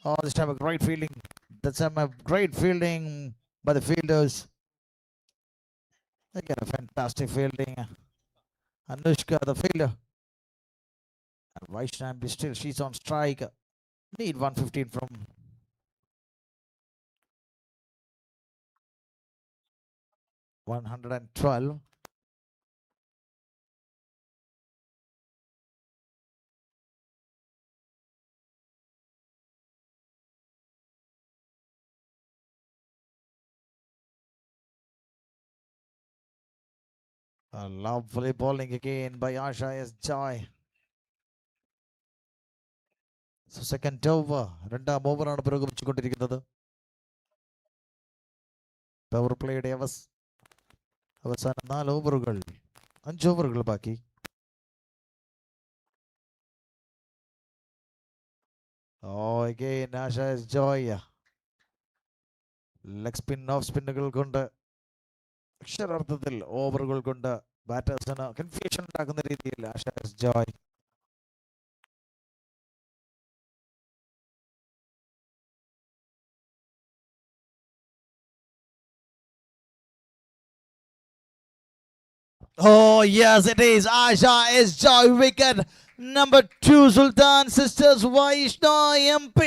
Oh, this time a great fielding. That's a great fielding by the fielders. They get a fantastic fielding. Anushka, the fielder. And Vaishnav still, she's on strike. Need 115 from 112. Lovely bowling again by Asha S. Joy. So second over. രണ്ടാം ഓവറാണ് പുരോഗമിച്ചുകൊണ്ടിരിക്കുന്നത്. Power പ്ലേയുടെ അവസാന 4 ഓവറുകൾ. 5 ഓവറുകൾ ബാക്കി. Again Asha is joy. Leg spin off സ്പിന്നുകൾ കൊണ്ട് അക്ഷരാർത്ഥത്തിൽ ഓവറുകൾ കൊണ്ട് ബാറ്റേഴ്സിന് confusion ഉണ്ടാക്കുന്ന രീതിയിൽ Asha is joy. Oh, yes, it is. Asha is joy. Wicket number 2, Sultan Sisters Vaishna MP.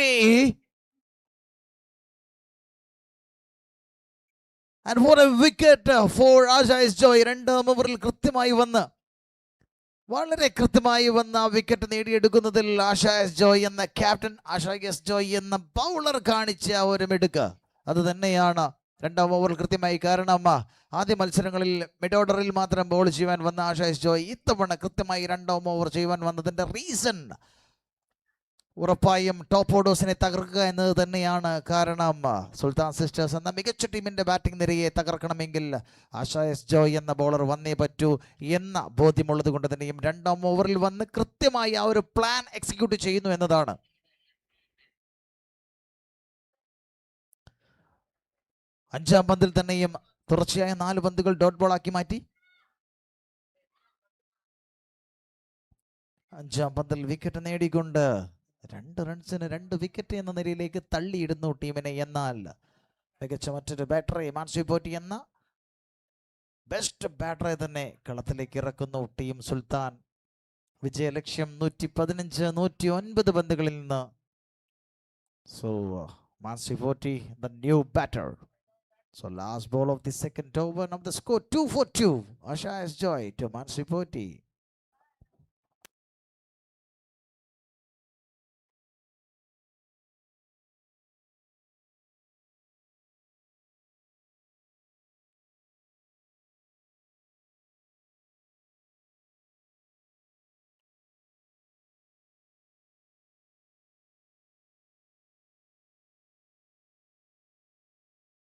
And what a wicket for Asha is joy. രണ്ടാം ഓവറിൽ കൃത്യമായി വന്ന് വളരെ കൃത്യമായി വന്ന വിക്കറ്റ് നേടിയെടുക്കുന്നതിൽ ആഷ എസ് ജോയ് എന്ന ക്യാപ്റ്റൻ, ആഷ എസ് ജോയ് എന്ന ബൗളർ കാണിച്ച ഒരു മിടുക്ക് അത് തന്നെയാണ് രണ്ടാം ഓവറിൽ കൃത്യമായി. കാരണം ആദ്യ മത്സരങ്ങളിൽ മിഡ് ഓർഡറിൽ മാത്രം ബോൾ ചെയ്യുവാൻ വന്ന ആഷ എസ് ജോയ് ഇത്തവണ കൃത്യമായി രണ്ടാം ഓവർ ചെയ്യുവാൻ വന്നതിൻ്റെ റീസൺ ഉറപ്പായും ടോപ്പ് ഓർഡേഴ്സിനെ തകർക്കുക എന്നത് തന്നെയാണ്. കാരണം സുൽത്താൻ സിസ്റ്റേഴ്സ് എന്ന മികച്ച ടീമിൻ്റെ ബാറ്റിംഗ് നിരയെ തകർക്കണമെങ്കിൽ ആഷ എസ് ജോയ് എന്ന ബോളർ വന്നേ പറ്റൂ എന്ന ബോധ്യമുള്ളത് കൊണ്ട് തന്നെയും രണ്ടാം ഓവറിൽ വന്ന് കൃത്യമായി ആ ഒരു പ്ലാൻ എക്സിക്യൂട്ട് ചെയ്യുന്നു എന്നതാണ്. അഞ്ചാം പന്തിൽ തന്നെയും തുടർച്ചയായ 4 പന്തുകൾ ഡോട്ട് ബോളാക്കി മാറ്റി. അഞ്ചാം പന്തിൽ വിക്കറ്റ് നേടിക്കൊണ്ട് 2 റൺസിന് 2 വിക്കറ്റ് എന്ന നിലയിലേക്ക് തള്ളിയിടുന്നു ടീമിനെ. എന്നാൽ മികച്ച മറ്റൊരു ബാറ്ററെ മാൻസിപ്പോറ്റി എന്ന ബെസ്റ്റ് ബാറ്ററെ തന്നെ കളത്തിലേക്ക് ഇറക്കുന്നു ടീം സുൽത്താൻ. വിജയലക്ഷ്യം 115, 109 പന്തുകളിൽ നിന്ന്. സോ മാൻസിപ്പോറ്റി the new batter. So last ball of the second over of the score 2 for 2. Asha is joy to Mansipoti.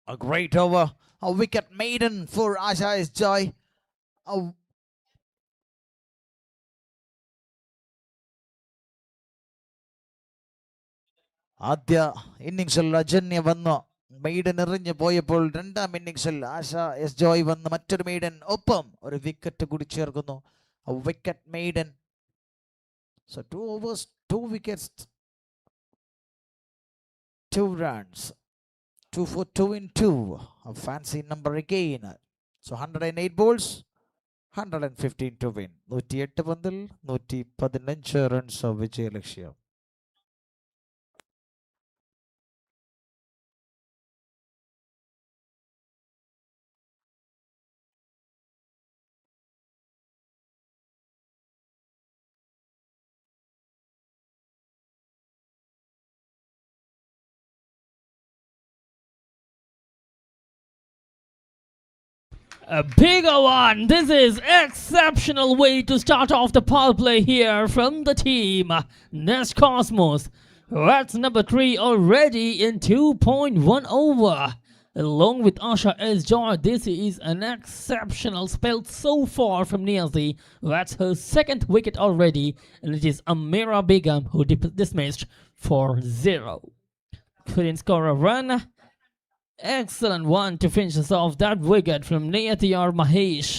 A great over, a wicket maiden for Asha is joy. ആദ്യ ഇന്നിങ്സിൽ അജന്യ വന്ന് maiden എറിഞ്ഞു പോയപ്പോൾ രണ്ടാം ഇന്നിങ്സിൽ ആശ S Joy വന്ന് മറ്റൊരു maiden ഒപ്പം ഒരു വിക്കറ്റ് കൂടി ചേർക്കുന്നു. Wicket maiden. So 2 overs 2 wickets 2 runs 2 for 2 in 2. A fancy number again. So 108 balls 115 to win. 108 പന്തിൽ 115 റൺസ് വിജയലക്ഷ്യം. A bigger one. This is exceptional way to start off the power play here from the team. Nest Cosmos. That's number 3 already in 2.1 over. Along with Asha S. Joy, this is an exceptional spell so far from Niazi. That's her second wicket already, and it is Amira Begum who dismissed for 0. Couldn't score a run. Excellent one to finish us off that wicket from Nayatiyar Mahesh.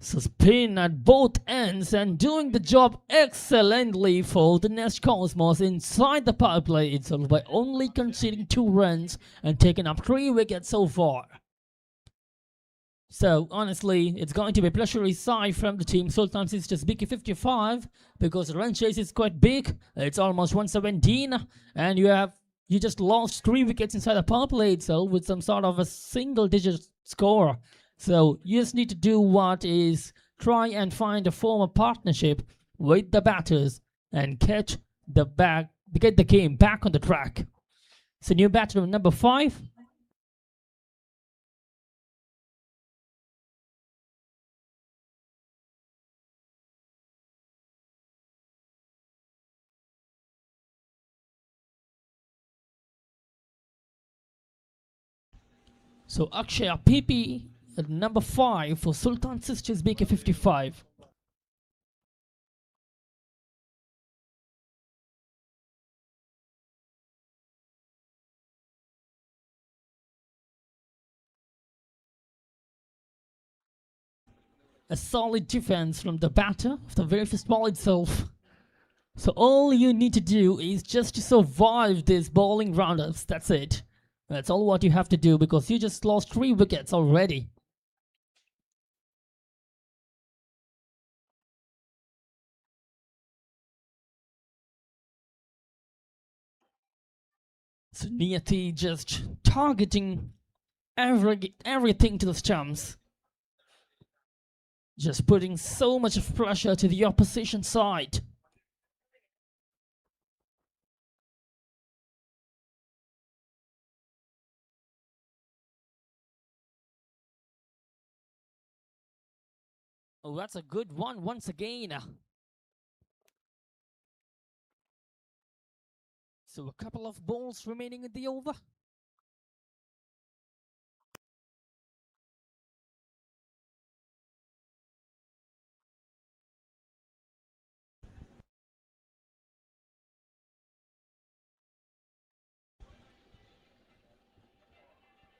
So spin at both ends and doing the job excellently for the Nest Cosmos inside the power play itself by only conceding 2 runs and taking up 3 wickets so far. So honestly, it's going to be a pleasurery side from the team Sultan Sisters BK55 because the run chase is quite big. It's almost 117 and you just lost 3 wickets inside the power play itself with some sort of a single digit score. So you just need to do what is try and find a form of partnership with the batters and get the game back on the track. So new batter number 5. So Akshaya PP at number 5 for Sultan Sisters BK55. A solid defense from the batter of the very first ball itself. So all you need to do is just to survive these bowling roundups. That's it. That's all what you have to do, because you just lost 3 wickets already. So Niyati just targeting everything to the stumps. Just putting so much of pressure to the opposition side. Oh, that's a good one once again. So a couple of balls remaining in the over.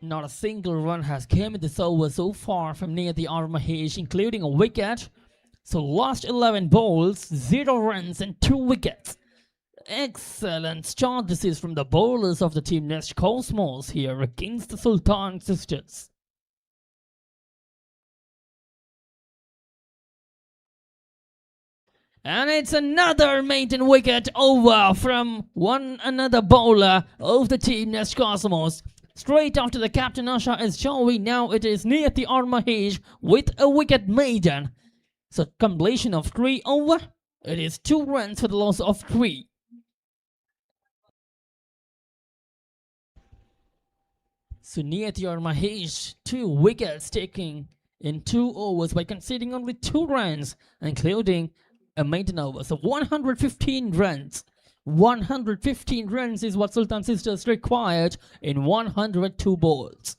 Not a single run has come in this over so far from near the R Mahesh, including a wicket. So last 11 balls, 0 runs and 2 wickets. Excellent start this is from the bowlers of the team Nest Cosmos here against the Sultan Sisters. And it's another maiden wicket over from another bowler of the team Nest Cosmos. Straight after the captain Asha is showing, now it is Niyati R Mahesh with a wicket maiden. So completion of 3 over. It is 2 runs for the loss of 3. So Niyati R Mahesh, 2 wickets taking in 2 overs by conceding only 2 runs, including a maiden over. So 115 runs. 115 runs is what Sultan Sisters required in 102 balls.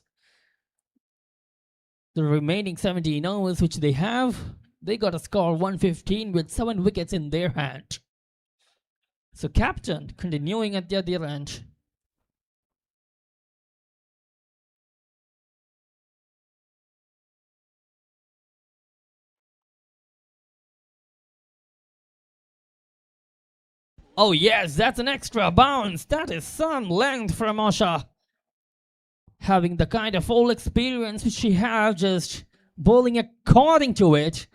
The remaining 17 overs which they have, they got a score 115 with 7 wickets in their hand. So captain continuing at the other end. Oh yes, that's an extra bounce. That is some length from Asha. Having the kind of full experience which she has, just bowling according to it.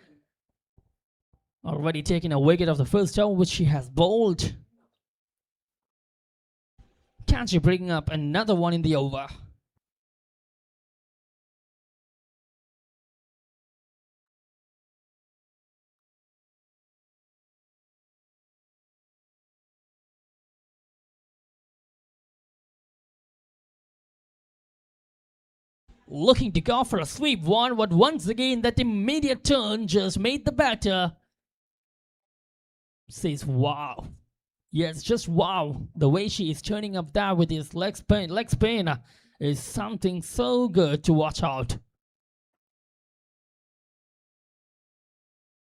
Already taking a wicket of the first over which she has bowled. Can she bring up another one in the over? Looking to go for a sweep one, but once again that immediate turn just made the batter says wow. Yes, just wow. The way she is turning up that with his leg spin is something so good to watch out.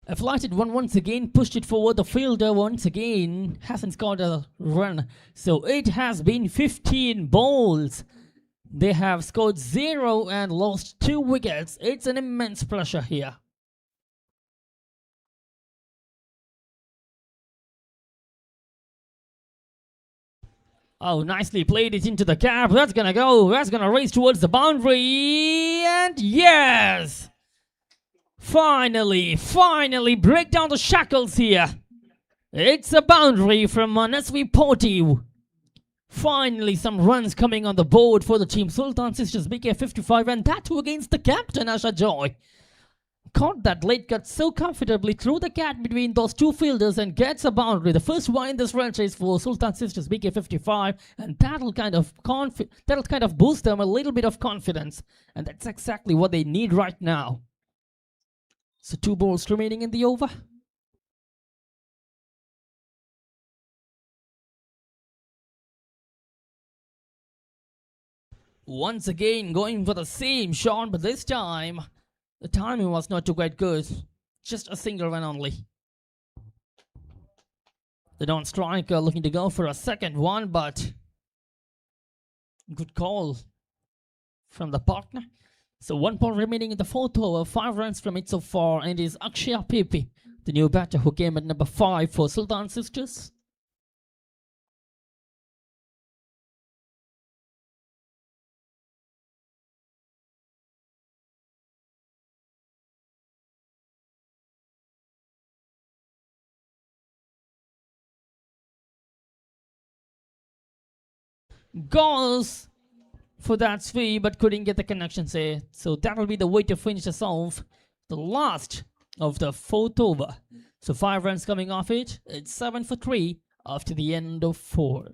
A flighted one once again pushed it forward. The fielder once again hasn't scored a run. So it has been 15 balls. They have scored 0 and lost 2 wickets. It's an immense pressure here. Oh, nicely played it into the gap. That's gonna go. That's gonna race towards the boundary. And yes! Finally break down the shackles here. It's a boundary from Naswi Poti. Finally, some runs coming on the board for the team Sultan Sisters BK55, and that too against the captain Asha Joy. Caught that late cut so comfortably through the gap between those 2 fielders and gets a boundary. The first one in this franchise for Sultan Sisters BK55, and that'll kind of boost them a little bit of confidence, and that's exactly what they need right now. So 2 balls remaining in the over. Once again going for the same shot, but this time the timing was not too quite good. Just a single run only. The non-striker looking to go for a second one, but good call from the partner. So 1 ball remaining in the fourth over, 5 runs from it so far, and it is Akshaya Pepe, the new batter who came at number 5 for Sultan Sisters. Goals for that sweep, but couldn't get the connections here. So that will be the way to finish us off the last of the fourth over. So 5 runs coming off it. It's 7 for 3 after the end of 4.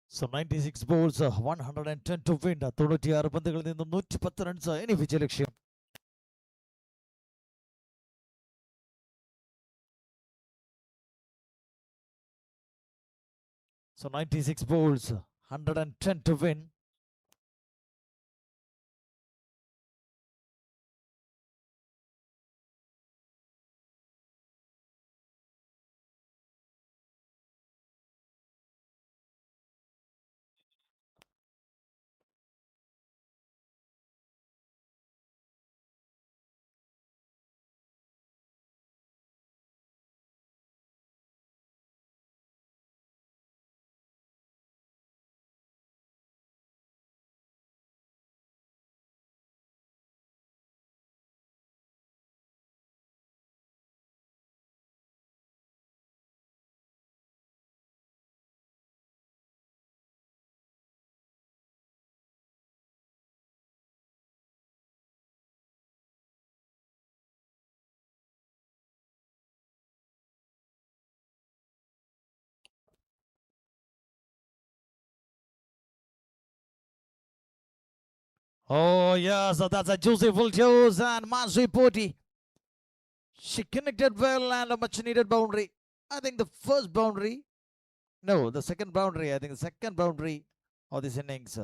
So 96 balls, 110 to win. 96 പന്തുകളിൽ നിന്നും 110 runs ഇനി വിജയലക്ഷ്യം. So 96 balls, 110 to win. Oh yes, that's a juicy full toes and Mansui Poti. She connected well and a much needed boundary. I think the first boundary, no, the second boundary. I think the second boundary of this innings.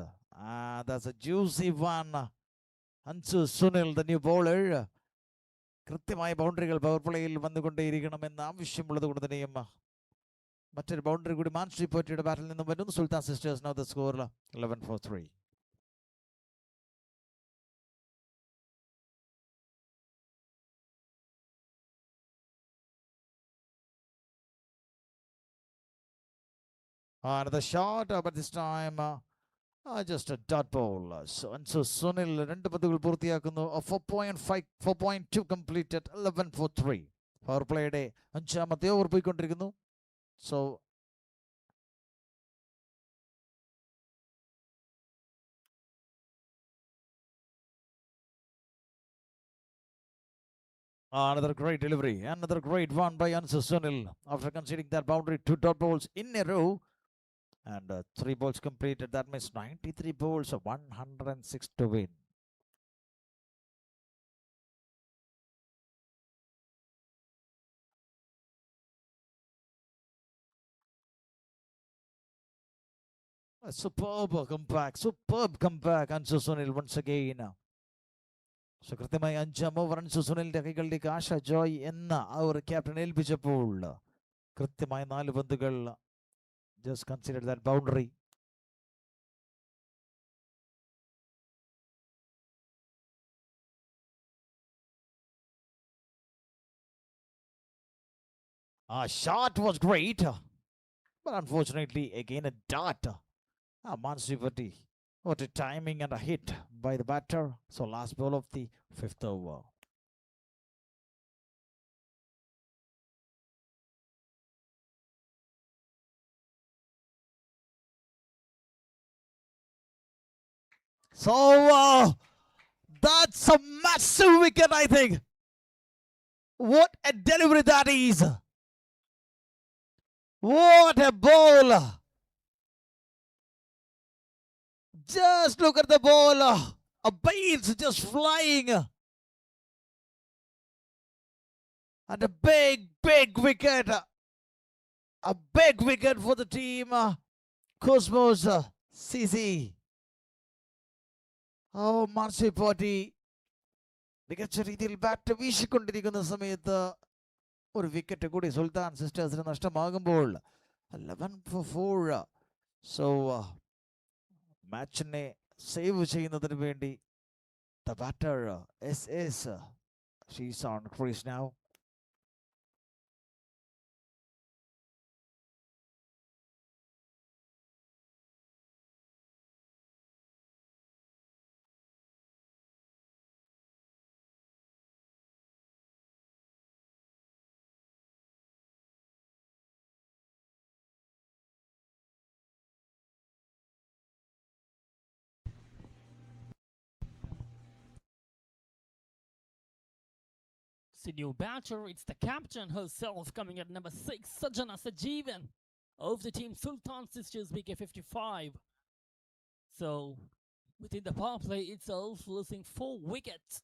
That's a juicy one. Ansu Sunil, the new bowler. കൃത്യമായ ബൗണ്ടറികൾ power പ്ലേയിൽ വന്നുകൊണ്ടേയിരിക്കണമെന്ന് ആവശ്യമുള്ളത് കൊണ്ട് തന്നെയും മറ്റൊരു boundary കൂടി മാൻസ്ട്രി പോറ്റിയുടെ ബാറ്റിൽ നിന്നും വരുന്നു. Sultan Sisters now the score 11 for 3. Another shot, but this time just a dot ball. So Sunil 2 പന്തുകൾ പൂർത്തിയാക്കുന്നു. 4.2 completed, 11 for 3. പവർ പ്ലേയുടെ 5ാമത്തെ ഓവർ പോയിക്കൊണ്ടിരിക്കുന്നു. So another great delivery, another great one by Ansu Sunil after conceding that boundary. 2 dot balls in a row. And 3 balls completed. That means 93 balls, 106 to win. A superb comeback. Ansu Sunil once again. So കൃത്യമായി 5ാം over Ansu സുനിലിന്റെ കൈകളിലേക്ക് ആശ ജോയ് എന്ന ആ ഒരു captain ഏൽപ്പിച്ചപ്പോൾ കൃത്യമായ 4 പന്തുകൾ. Just consider that boundary. Shot was great, but unfortunately again a dot. Mansri Patti, what a timing and a hit by the batter. So last ball of the 5th over. So that's a massive wicket, I think. What a delivery that is. What a ball. Just look at the ball. A base just flying. And a big wicket. A big wicket for the team. Cosmos CC. Oh, Marcy Potty. മികച്ച രീതിയിൽ bat വീശിക്കൊണ്ടിരിക്കുന്ന സമയത്ത് ഒരു wicket കൂടി സുൽത്താൻ സിസ്റ്റേഴ്സിന് നഷ്ടമാകുമ്പോൾ 11 for 4. So മാച്ചിനെ save ചെയ്യുന്നതിന് വേണ്ടി the batter SS, she's on crease now. The new batter, it's the captain herself coming at number 6, Sajana Sajeevan of the team Sultan Sisters, wicket 55. So, within the power play itself, losing 4 wickets.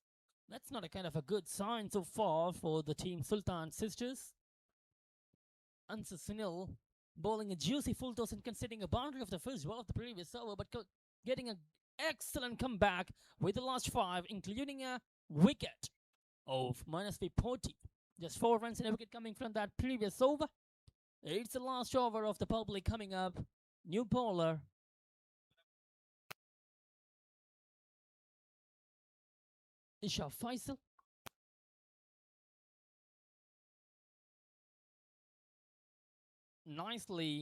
That's not a kind of a good sign so far for the team Sultan Sisters. Answer Sunil bowling a juicy full toss and conceding a boundary of the first ball of the previous over, but getting an excellent comeback with the last 5, including a wicket of -40. Just 4 runs and a wicket coming from that previous over. It's the last over of the public coming up. New bowler. Isha Faisal. Nicely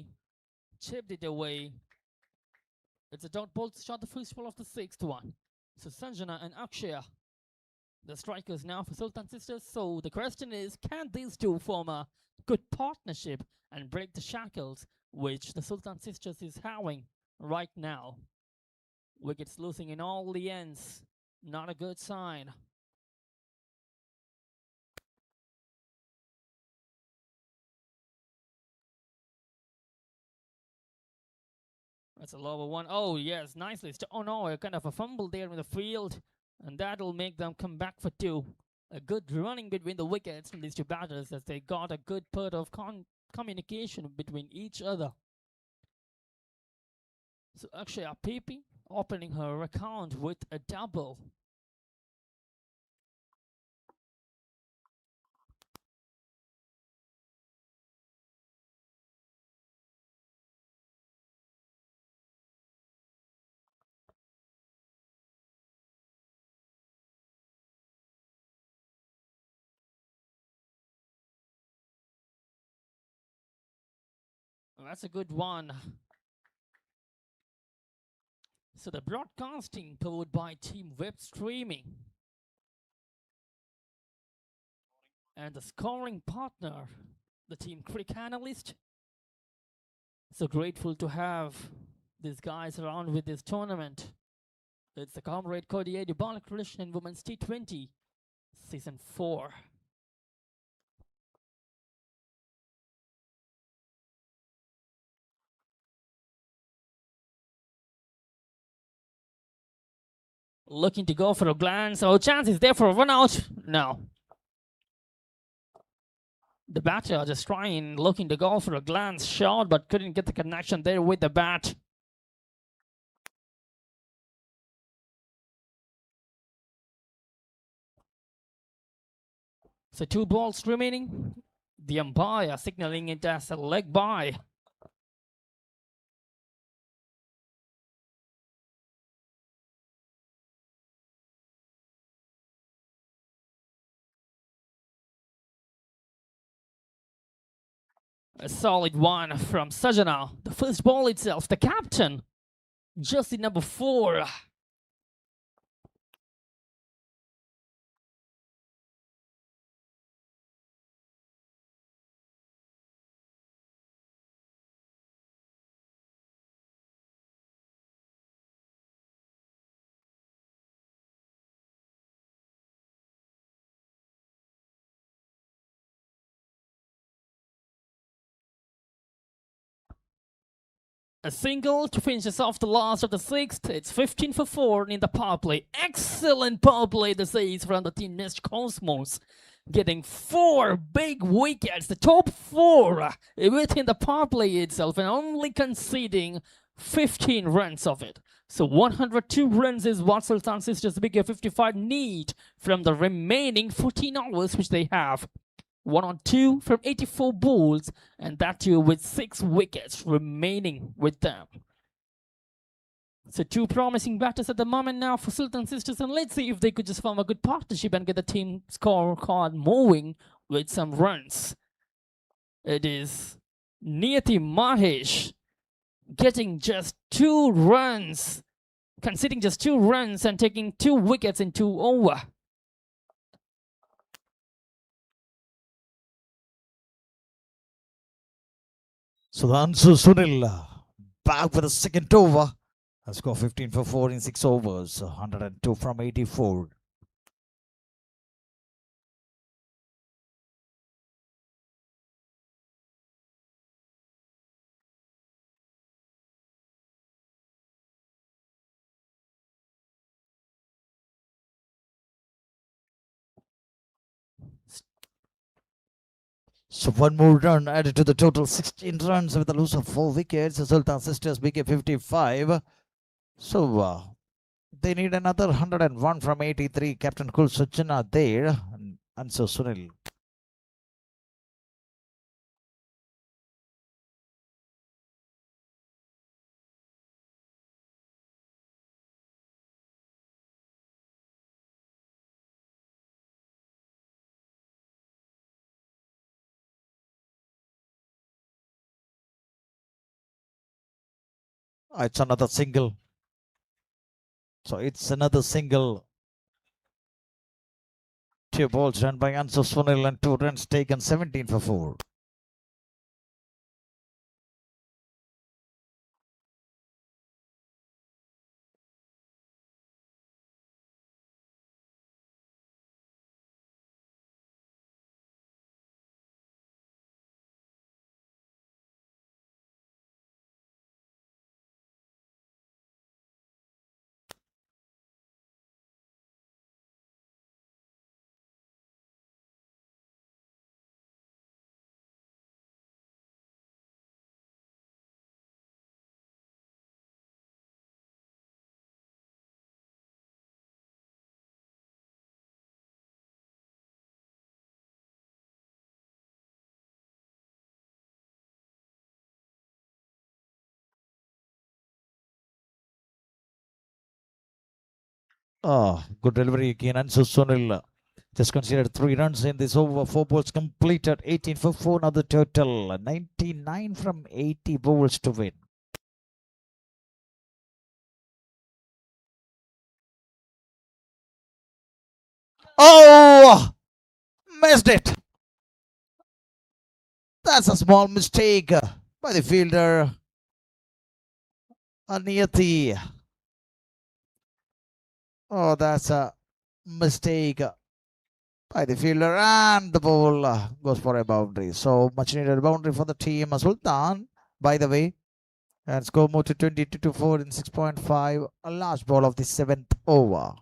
chipped it away. It's a dot ball to start the first ball of the 6th one. So Sanjana and Akshaya, the strikers now for Sultan Sisters. So the question is, can these two form a good partnership and break the shackles which the Sultan Sisters is having right now? Wickets losing in all the ends. Not a good sign. That's a lower one. Oh, yes, nicely. Oh, no, a kind of a fumble there in the field. And that'll make them come back for 2. A good running between the wickets from these two batters as they got a good bit of communication between each other. So Akshaya Pepe opening her account with a double. That's a good one. So the broadcasting powered by Team Web Streaming. And the scoring partner, the Team Crick Analyst. So grateful to have these guys around with this tournament. It's the Comrade Kodiyeri Balakrishnan Women's T20 Season 4. Looking to go for a glance. Oh, chance is there for a run out. No. The batter just trying, looking to go for a glance shot, but couldn't get the connection there with the bat. So 2 balls remaining. The umpire signaling it as a leg bye. A solid one from Sajana. The first ball itself, the captain. Just in number 4. A single to finish us off the last of the 6th. It's 15 for 4 in the power play. Excellent power play, this is from the team Nest Cosmos. getting 4 big wickets, the top 4 within the power play itself, and only conceding 15 runs of it. So 102 runs is what Sultan Sisters Big 55 need from the remaining 14 overs which they have. 1 on 2 from 84 balls, and that too with 6 wickets remaining with them. So 2 promising batters at the moment now for Sultan Sisters, and let's see if they could just form a good partnership and get the team scorecard moving with some runs. It is Niyati Mahesh getting just 2 runs, conceding just 2 runs and taking 2 wickets in 2 overs. Sudhanshu Sunil back for the second over. And score 15 for 4 in 6 overs. 102 from 84. So one more run added to the total, 16 runs with a loss of 4 wickets. Sultan Sisters became 55. So they need another 101 from 83. Captain Kul Sachana there. And so Sunil. It's another single. So it's another single. 2 balls run by Ansu Sunil and 2 runs taken, 17 for 4. Good delivery again. Ansu Sunil just considered 3 runs in this over. 4 balls completed. 18 for 4. Now the total 99 from 80 balls to win. Oh! Missed it. That's a small mistake by the fielder. Aniyati. Oh, that's a mistake by the fielder, and the ball goes for a boundary. So much needed boundary for the team. Sultan, by the way, and score moved to 22 to 4 in 6.5. A last ball of the 7th over.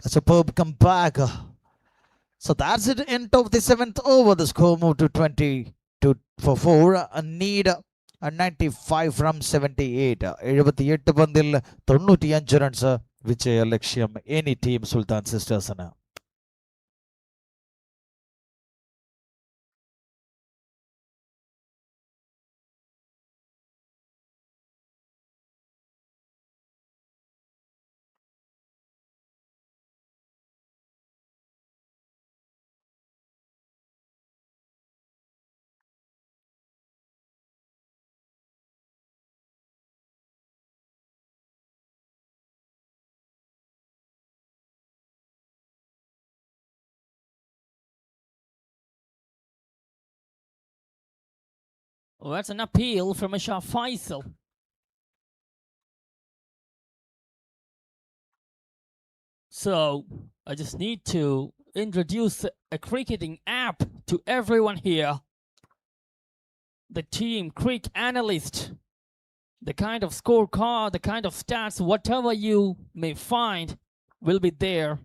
A superb comeback. So that's it, end of the 7th over. The score moved to 22 for 4. A need a 95 from 78. 78 പന്തിൽ 95 runs വിജയ ലക്ഷ്യം any team Sultan സിസ്റ്റേഴ്സിന്. Well, that's an appeal from Ashar Faisal. So I just need to introduce a cricketing app to everyone here. the team cricket analyst, the kind of scorecard, the kind of stats, whatever you may find will be there.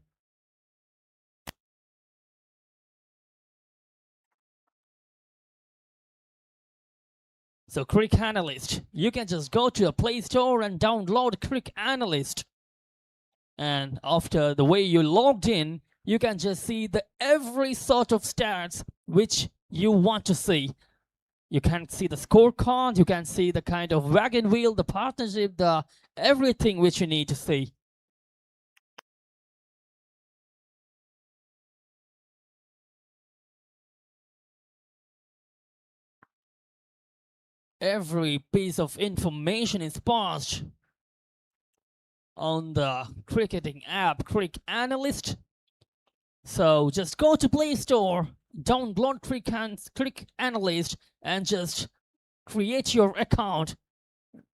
So Cricket Analyst, you can just go to a Play Store and download Cricket Analyst. And after the way you logged in, you can just see the every sort of stats which you want to see. You can see the scorecard, you can see the kind of wagon wheel, the partnership, the everything which you need to see. Every piece of information is passed on the cricketing app Cricket Analyst. So just go to Play Store, download Cricket Analyst, and just create your account.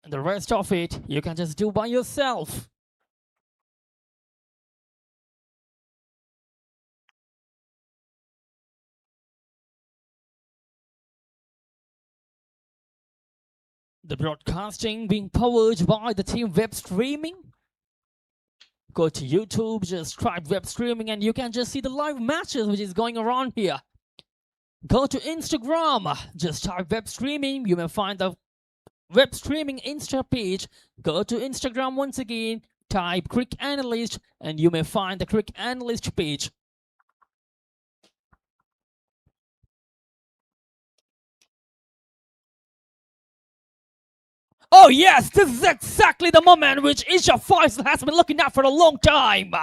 And the rest of it you can just do by yourself. The broadcasting being powered by the team web streaming. Go to YouTube, just type web streaming, and you can just see the live matches which is going around here. Go to Instagram, just type web streaming, you may find the web streaming Insta page. Go to Instagram once again, type Cricket Analyst, and you may find the Cricket Analyst page. Oh yes, this is exactly the moment which Isha Faisal has been looking at for a long time.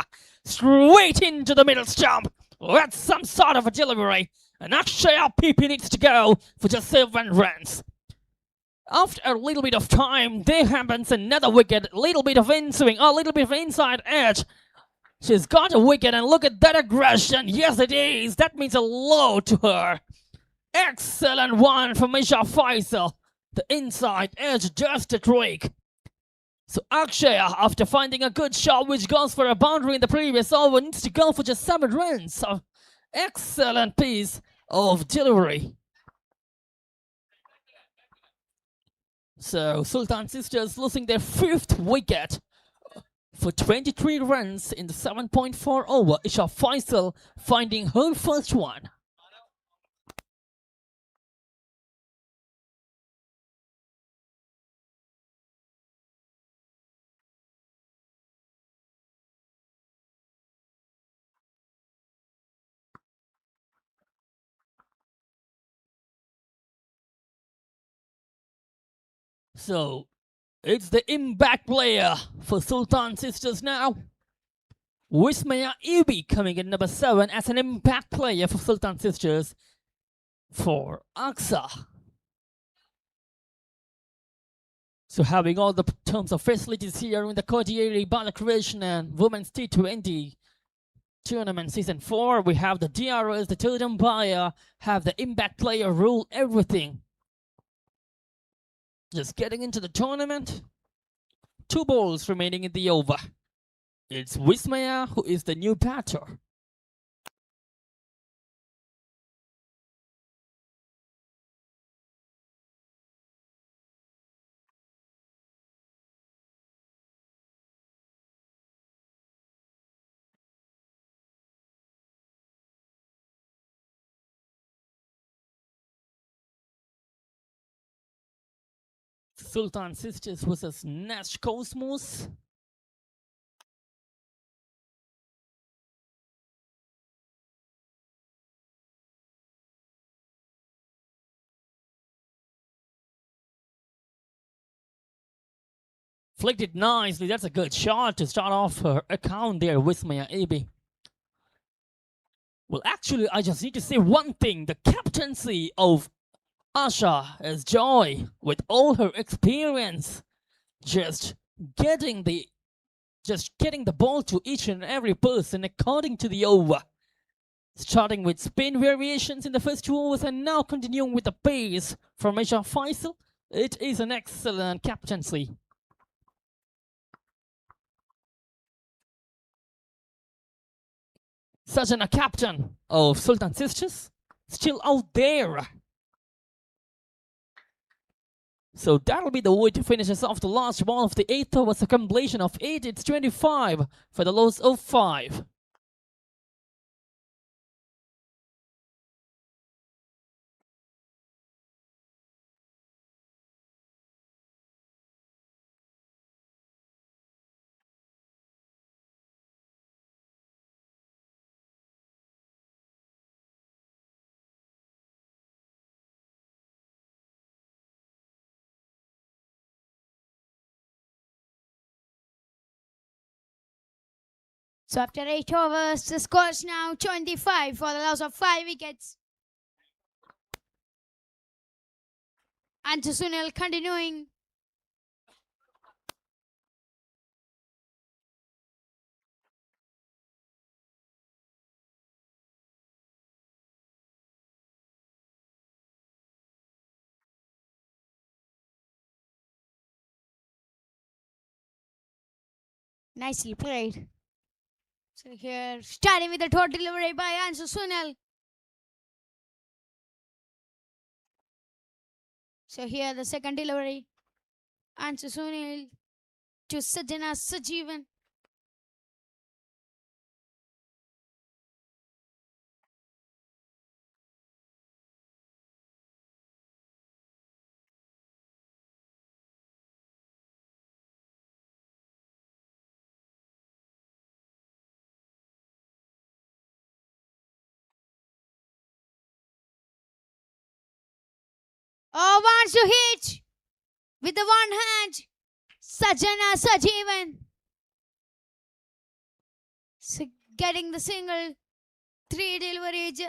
Straight into the middle stump. That's some sort of a delivery. And Akshaya PP needs to go for just 7 runs. After a little bit of time, there happens another wicket. A little bit of in-swing, a little bit of inside edge. She's got a wicket, and look at that aggression. Yes, it is. That means a lot to her. Excellent one from Isha Faisal. The inside edge just a trick. So Akshaya, after finding a good shot which goes for a boundary in the previous over, needs to go for just 7 runs. So excellent piece of delivery. So Sultan Sisters losing their 5th wicket for 23 runs in the 7.4 over. Isha Faisal finding her first one. So it's the impact player for Sultan Sisters now. Wismaya Ibi coming in number 7 as an impact player for Sultan Sisters for AXA. So having all the terms of facilities here in the Kodiyeri Balakrishnan Women's T20 Tournament Season 4. We have the DRS, the third umpire, have the impact player rule, everything. Just getting into the tournament. 2 balls remaining in the over. It's Wismaya who is the new batter. Sultan Sisters versus Nash Cosmos. Flicked it nicely. That's a good shot to start off her account there, Wismaya AB. Well, actually, I just need to say one thing. The captaincy of Asha as Joy, with all her experience, just getting the ball to each and every person according to the over. Starting with spin variations in the first 2 overs and now continuing with the pace from Isha Faisal. It is an excellent captaincy. Sajana, captain of Sultan Sisters, still out there. So that'll be the way to finish us off the last ball of the 8th over. A completion of 8. It's 25 for the loss of 5. So after 8 overs, the score is now 25 for the loss of 5 wickets. And Sunil continuing. Nicely played. So here, starting with the third delivery by Anshu Sunil. So here the second delivery. Anshu Sunil to Sajjana Sajeevan. Oh, wants to hit with the one hand. Sajjana Sajeevan. So getting the single. 3 deliveries.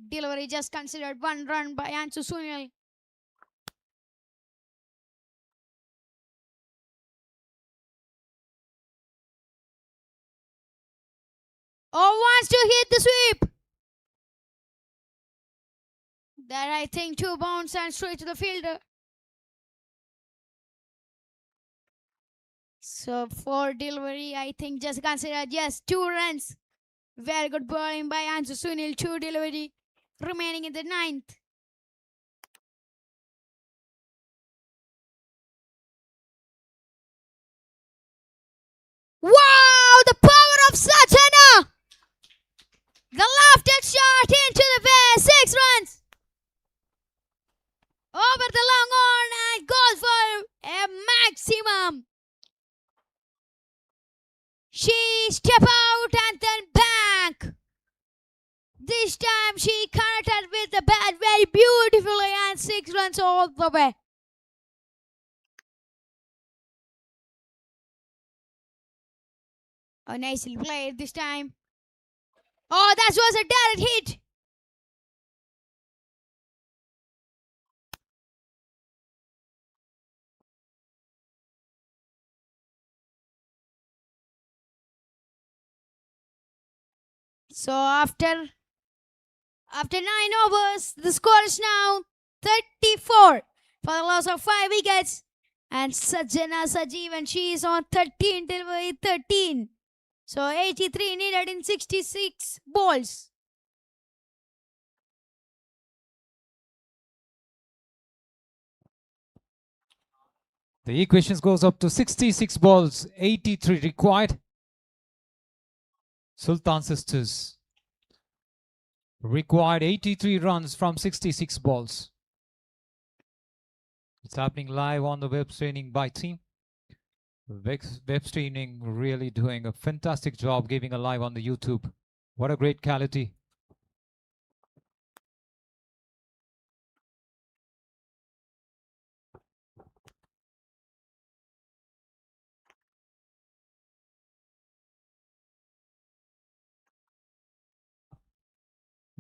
Delivery just considered 1 run by Anshu Sunil. Oh, wants to hit the sweep. That I think 2 bounce and straight to the fielder. So for delivery, I think just considered yes, 2 runs. Very good bowling by Anshu Sunil. 2 delivery remaining in the 9th. Wow, the power of Sajjana! The lofted shot into the face. 6 runs. Over the long on and goes for a maximum. She step out and then back. This time she connected with the bat very beautifully and 6 runs all the way. Oh, nicely played this time. Oh, that was a direct hit. So after 9 overs, the score is now 34 for the loss of 5 wickets. And Sajjana Sajeevan, she is on 13 delivery 13. So 83 needed in 66 balls. The equations goes up to 66 balls, 83 required. Sultan Sisters required 83 runs from 66 balls. It's happening live on the web streaming by team. Web streaming really doing a fantastic job giving a live on the YouTube. What a great quality.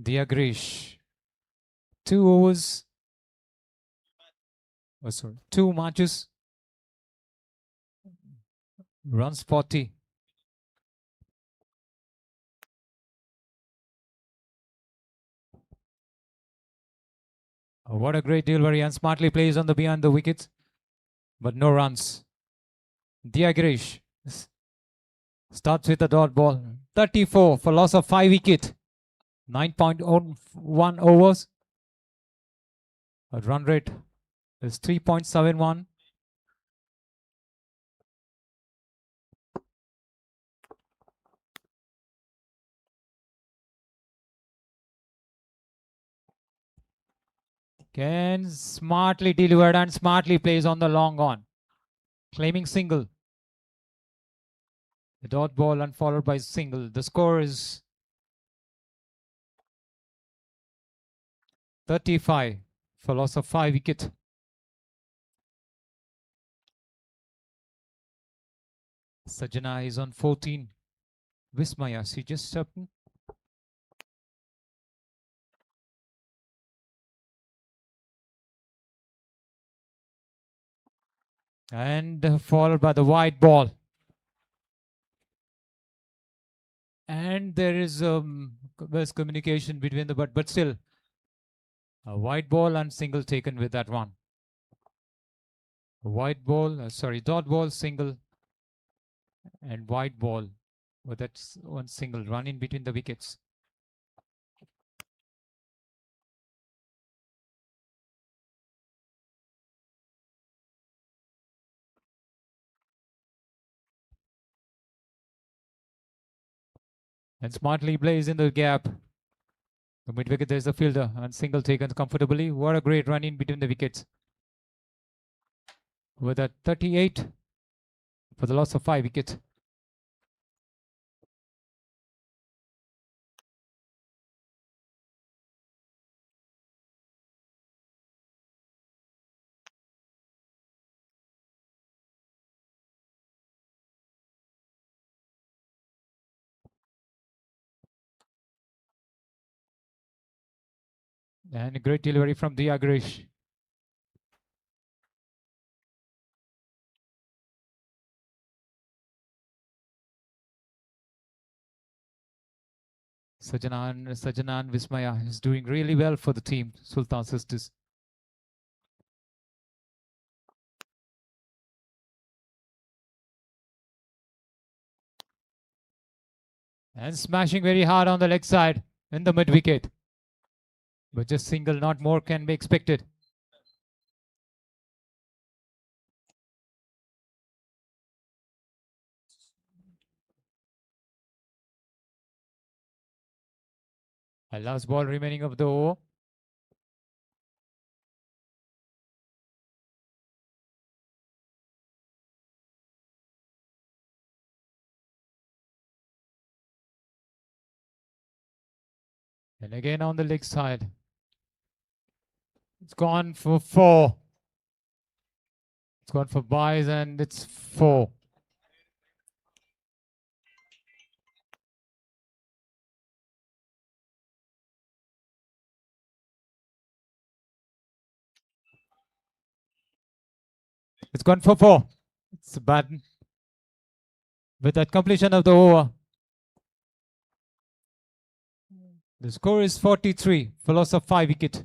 Diagrish. 2 overs. Oh, sorry. 2 matches. Runs 40. What a great delivery, and smartly plays on the beyond the wickets, but no runs. Diagresh starts with a dot ball. 34 for loss of 5 wicket. 9.1 overs. A run rate is 3.71. Ken smartly delivered and smartly plays on the long on. Claiming single. The dot ball and followed by single. The score is 35 for loss of 5 wicket. Sajana is on 14. Vismaya, she just stepped in. And followed by the wide ball. And there is best communication between the but still a wide ball and single taken with that one. Wide ball, dot ball, single, and wide ball. But that's one single run in between the wickets. And smartly plays in the gap. The mid wicket, there's the fielder, and single taken comfortably. What a great run in between the wickets. With a 38 for the loss of 5 wickets. And a great delivery from Diagresh. Sajana and Vismaya is doing really well for the team, Sultan Sisters. And smashing very hard on the leg side in the mid wicket. But just single, not more can be expected. A last ball remaining of the over. And again on the leg side. It's gone for 4. It's gone for buys and it's 4. It's gone for 4. It's bad. With that completion of the over, the score is 43 for loss of 5 wicket.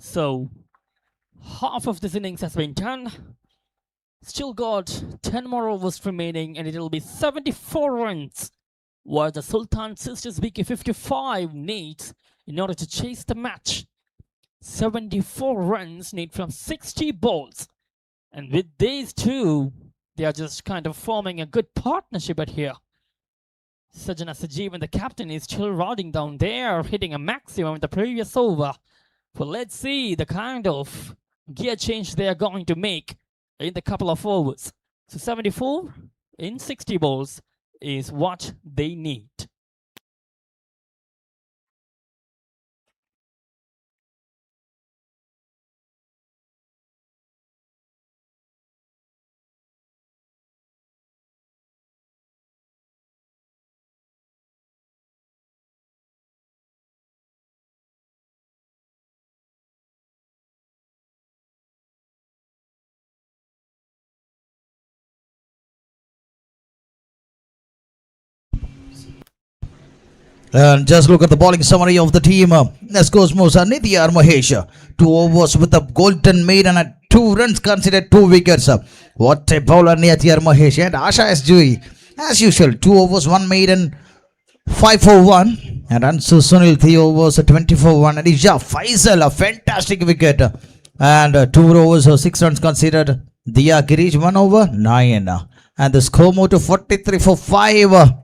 So, half of this innings has been done. Still got 10 more overs remaining, and it will be 74 runs what the Sultan Sisters BK 55 needs in order to chase the match. 74 runs need from 60 balls. And with these two, they are just kind of forming a good partnership at here. Sajana Sajeevan, the captain, is still riding down there, hitting a maximum in the previous over. Well, let's see the kind of gear change they are going to make in the couple of overs. So 74 in 60 balls is what they need. And just look at the bowling summary of the team. Scores Musa Nidhyar Mahesh. 2 overs with a golden maiden at 2 runs considered 2 wickets. What a bowler Nidhyar Mahesh. And Asha SG, as usual, 2 overs, 1 maiden, 5 for 1. And Ansu Sunil, 3 overs, 24 1. And Isha Faisal, a fantastic wicket. And 2 overs, 6 runs considered. Diya Girish, 1 over, 9. And the score moved to 43 for 5.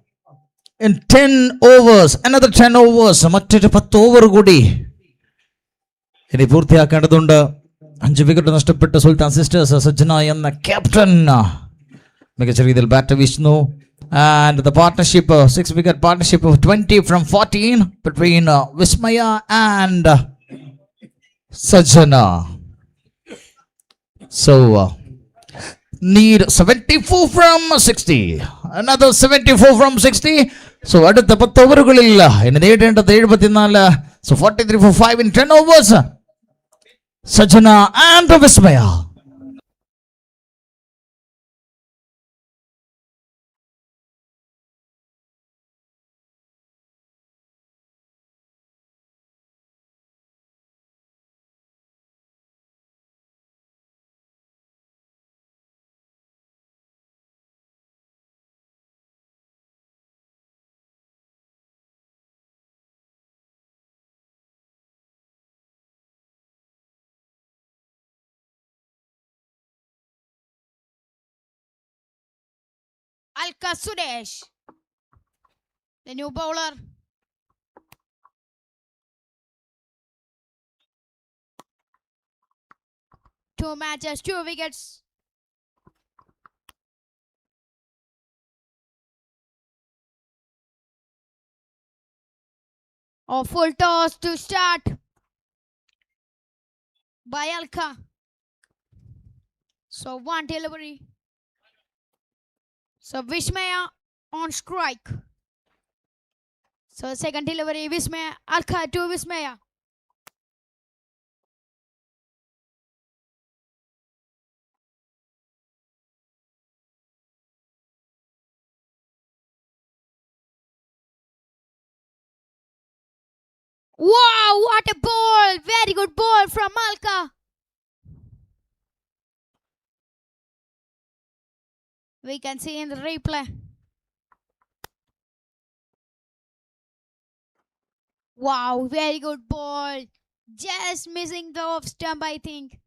In 10 overs, another 10 overs, മറ്റൊരു 10 over കൂടി ഇനി പൂർത്തിയാക്കേണ്ടതുണ്ട്. 5 wicket നഷ്ടപ്പെട്ട സുൽത്താൻ sisters. സജ്ജന എന്ന captain മികച്ച രീതിയിൽ bat വീശുന്നു. And the partnership, 6 wicket partnership of 20 from 14 between Vismaya and Sajjana. So need 74 from 60. Another 74 from 60. So അടുത്ത 10 ഓവറുകളിൽ ഇനി നേടേണ്ടത് 74. So 43 for 5 in 10 overs. Sajjana and Vismaya. Alka Suresh, the new bowler. Two matches, 2 wickets. A full toss to start by Alka. So 1 delivery. So Vismaya on strike. So second delivery, Vismaya, Alka to Vismaya. Wow, what a ball! Very good ball from Alka. We can see in the replay. Wow, very good ball. Just missing the off stump, I think.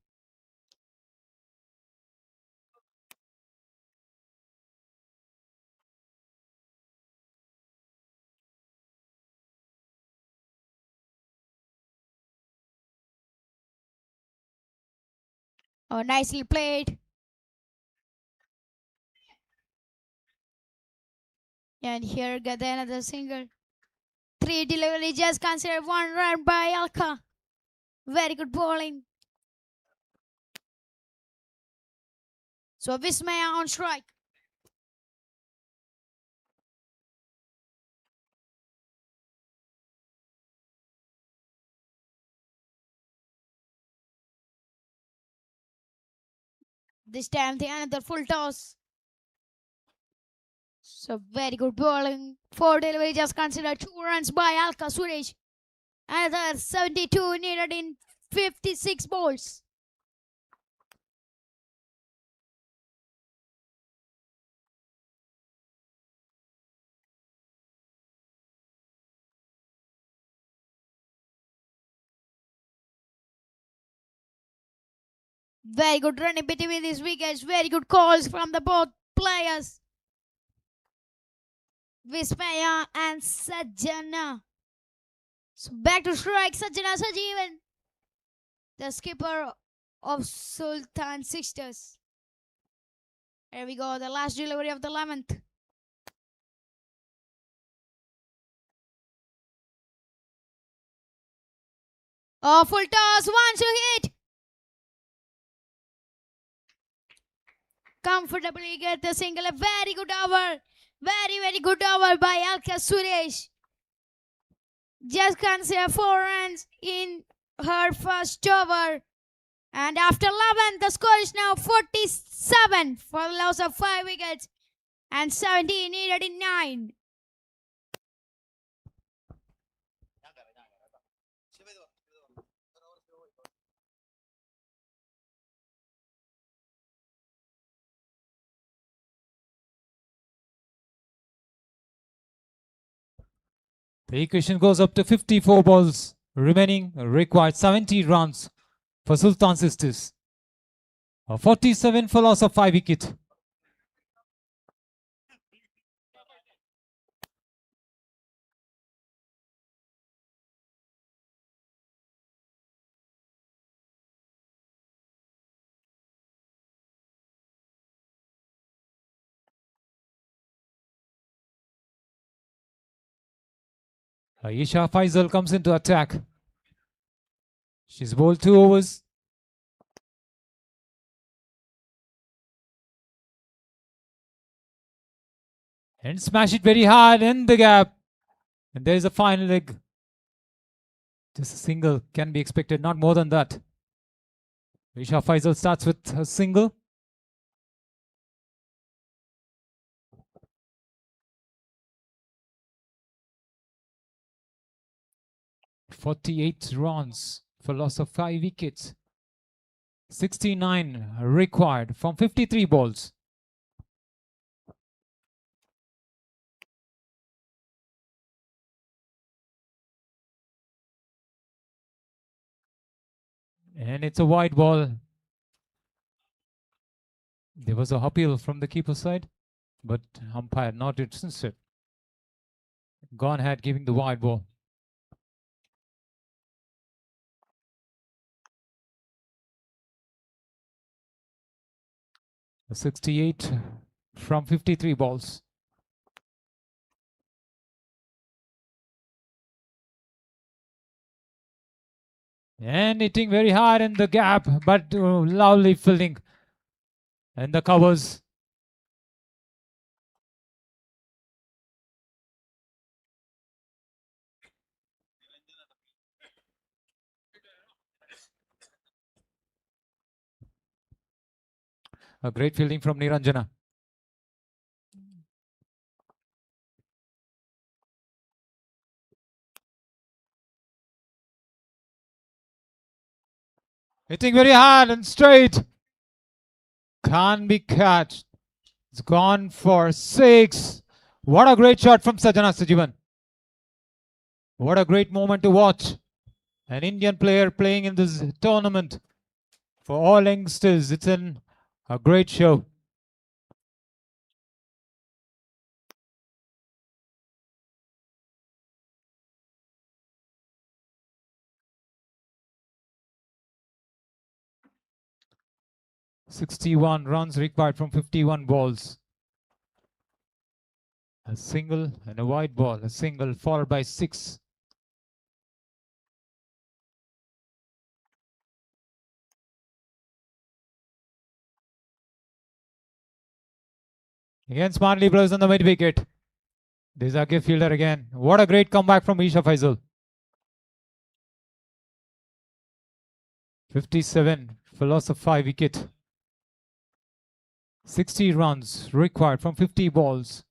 Oh, nicely played. And here got another single. 3 delivery, just considered 1 run by Alka. Very good bowling. So Vismaya on strike. This time the another full toss. So very good bowling. 4 delivery, just considered 2 runs by Alka Suresh. Another 72 needed in 56 balls. Very good running between these wickets. Very good calls from the both players. Vismaya and Sajjana. So back to strike. Sajjana Sajeevan, the skipper of Sultan Sisters. Here we go. The last delivery of the 11th. Oh, full toss. One to hit. Comfortably get the single. A very good over. Very good over by Alka Suresh. Just consider 4 runs in her first over. And after 11, the score is now 47 for the loss of 5 wickets and 17 needed in 9. The equation goes up to 54 balls remaining, required 70 runs for Sultan Sisters. A 47 for loss of 5 wicket. Aisha Faisal comes into attack. She's bowled 2 overs. And smash it very hard in the gap. And there's a final leg. Just a single can be expected, not more than that. Aisha Faisal starts with a single. "48 runs for loss of 5 wickets. 69 required from 53 balls. And it's a wide ball. There was a appeal from the keeper side, but umpire not interested. Gone ahead giving the wide ball. A 68 from 53 balls. And hitting very hard in the gap, but lovely fielding. And the covers. A great fielding from Niranjana. Hitting very hard and straight. Can't be catched. It's gone for 6. What a great shot from Sajjana Sajeevan. What a great moment to watch. An Indian player playing in this tournament. For all youngsters, it's a great show. "61 runs required from 51 balls. A single and a wide ball. A single followed by 6. Again, smartly blows on the mid wicket. There's a gift fielder again. What a great comeback from Isha Faisal. 57 for loss of 5 wicket. 60 runs required from 50 balls.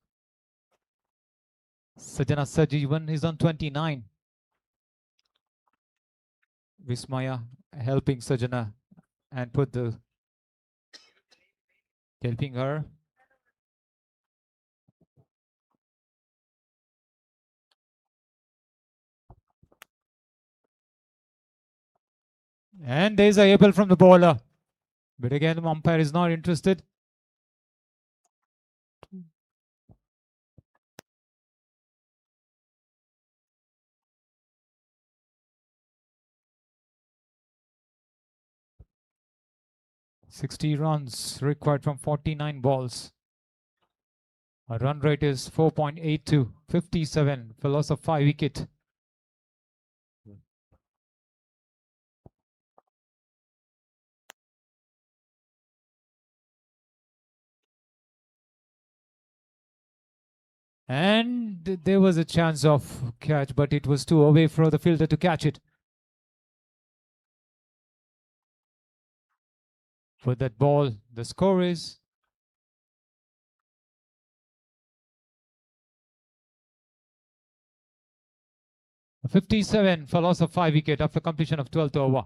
Sajjana Sajeevan is on 29. Vismaya helping Sajjana and helping her. And there's a apple from the bowler. But again, the umpire is not interested. "60 runs required from 49 balls. Our run rate is 4.82, 57 for loss of 5 wicket. And there was a chance of catch, but it was too away for the fielder to catch it. For that ball, the score is 57 for loss of 5 wicket after completion of 12th over.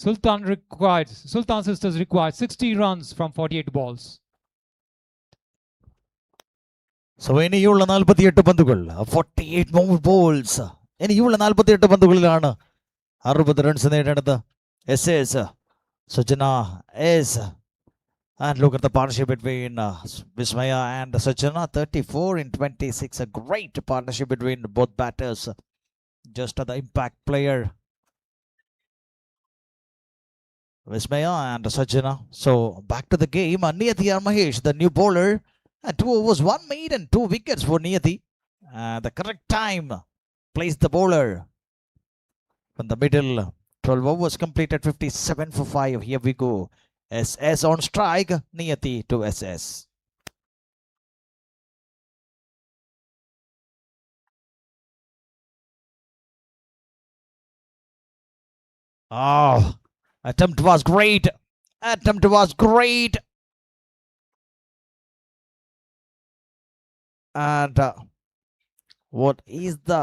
Sultan Sisters required 60 runs from 48 balls. So ഇനിയുള്ള 48 പന്തുകൾ, 48 more balls. ഇനിയുള്ള 48 പന്തുകളിലാണ് 60 runs നേടേണ്ടത്. SS Sajana S. And look at the partnership between Vismaya and Sajana. 34 in 26. A great partnership between both batters. Just the impact player, Vismaya and Sajana. So back to the game. Niyati Mahesh, the new bowler. 2 overs, 1 made and 2 wickets for Niyati. The correct time placed the bowler from the middle. 12 overs completed, 57 for 5. Here we go. SS on strike. Niyati to SS. Oh, attempt was great. Attempt was great. And what is the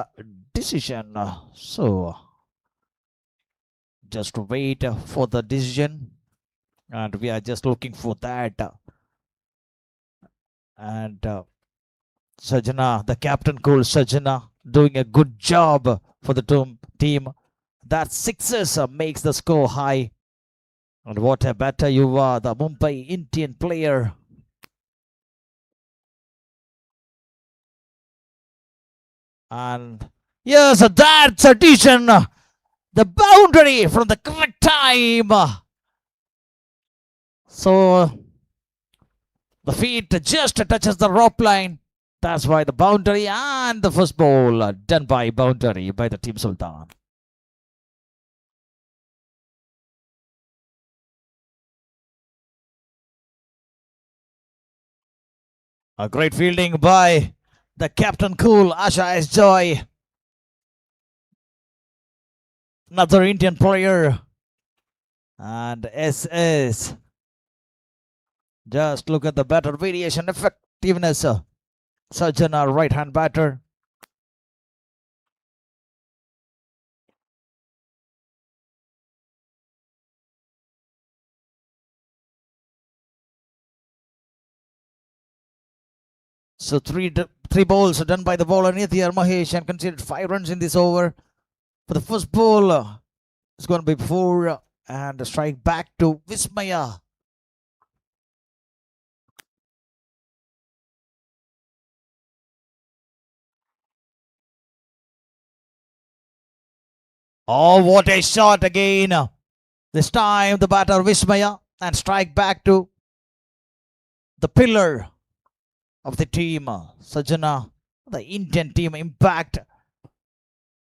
decision? So just wait for the decision, and we are just looking for that. And Sajana, the captain, called Sajana, doing a good job for the team. That sixes makes the score high. And what a batter you are, the Mumbai Indian player. And yes, that's addition. The boundary from the correct time. So the feet just touches the rope line. That's why the boundary, and the first ball done by boundary by the Team Sultan. A great fielding by the captain, cool Asha S. Joy. Another Indian player. And SS. Just look at the batter variation, effectiveness. Sajana, right hand batter. So three balls done by the bowler Nithya Mahesh, and considered 5 runs in this over. For the first ball, it's going to be 4, and a strike back to Vismaya. Oh, what a shot again. This time the batter Vismaya, and strike back to the pillar of the team, Sajana, the Indian team impact.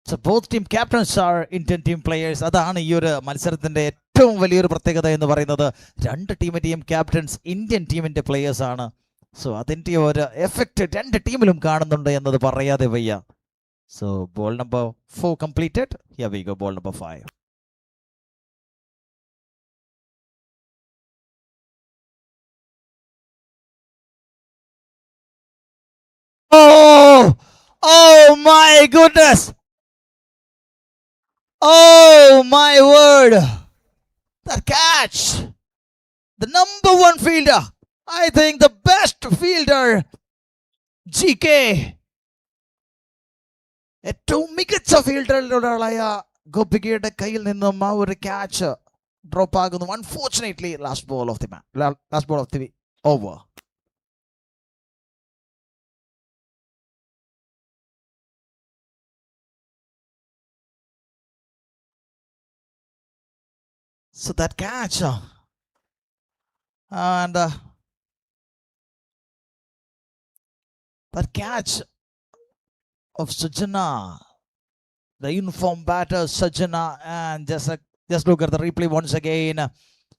So both team captains are Indian team players. അതാണ് ഈ ഒരു മത്സരത്തിന്റെ ഏറ്റവും വലിയൊരു പ്രത്യേകത എന്ന് പറയുന്നത്. രണ്ട് ടീമിന്റെയും ക്യാപ്റ്റൻസ് ഇന്ത്യൻ ടീമിന്റെ പ്ലേയേഴ്സ് ആണ്. സോ അതിന്റെ ഒരു എഫക്റ്റ് രണ്ട് ടീമിലും കാണുന്നുണ്ട് എന്നത് പറയാതെ വയ്യ. So ball number 4 completed. Here we go, ball number 5. Oh my goodness. Oh my word. The catch. The number 1 fielder. I think the best fielder. GK. ഏറ്റവും മികച്ച ഫീൽഡറിലൊരാളായ ഗോപികയുടെ കയ്യിൽ നിന്നും ആ ഒരു ക്യാച്ച് Drop ആകുന്നു. Unfortunately, last ball of the over. So that catch and that catch of Sajana, the uniform batter Sajana, and just look at the replay once again.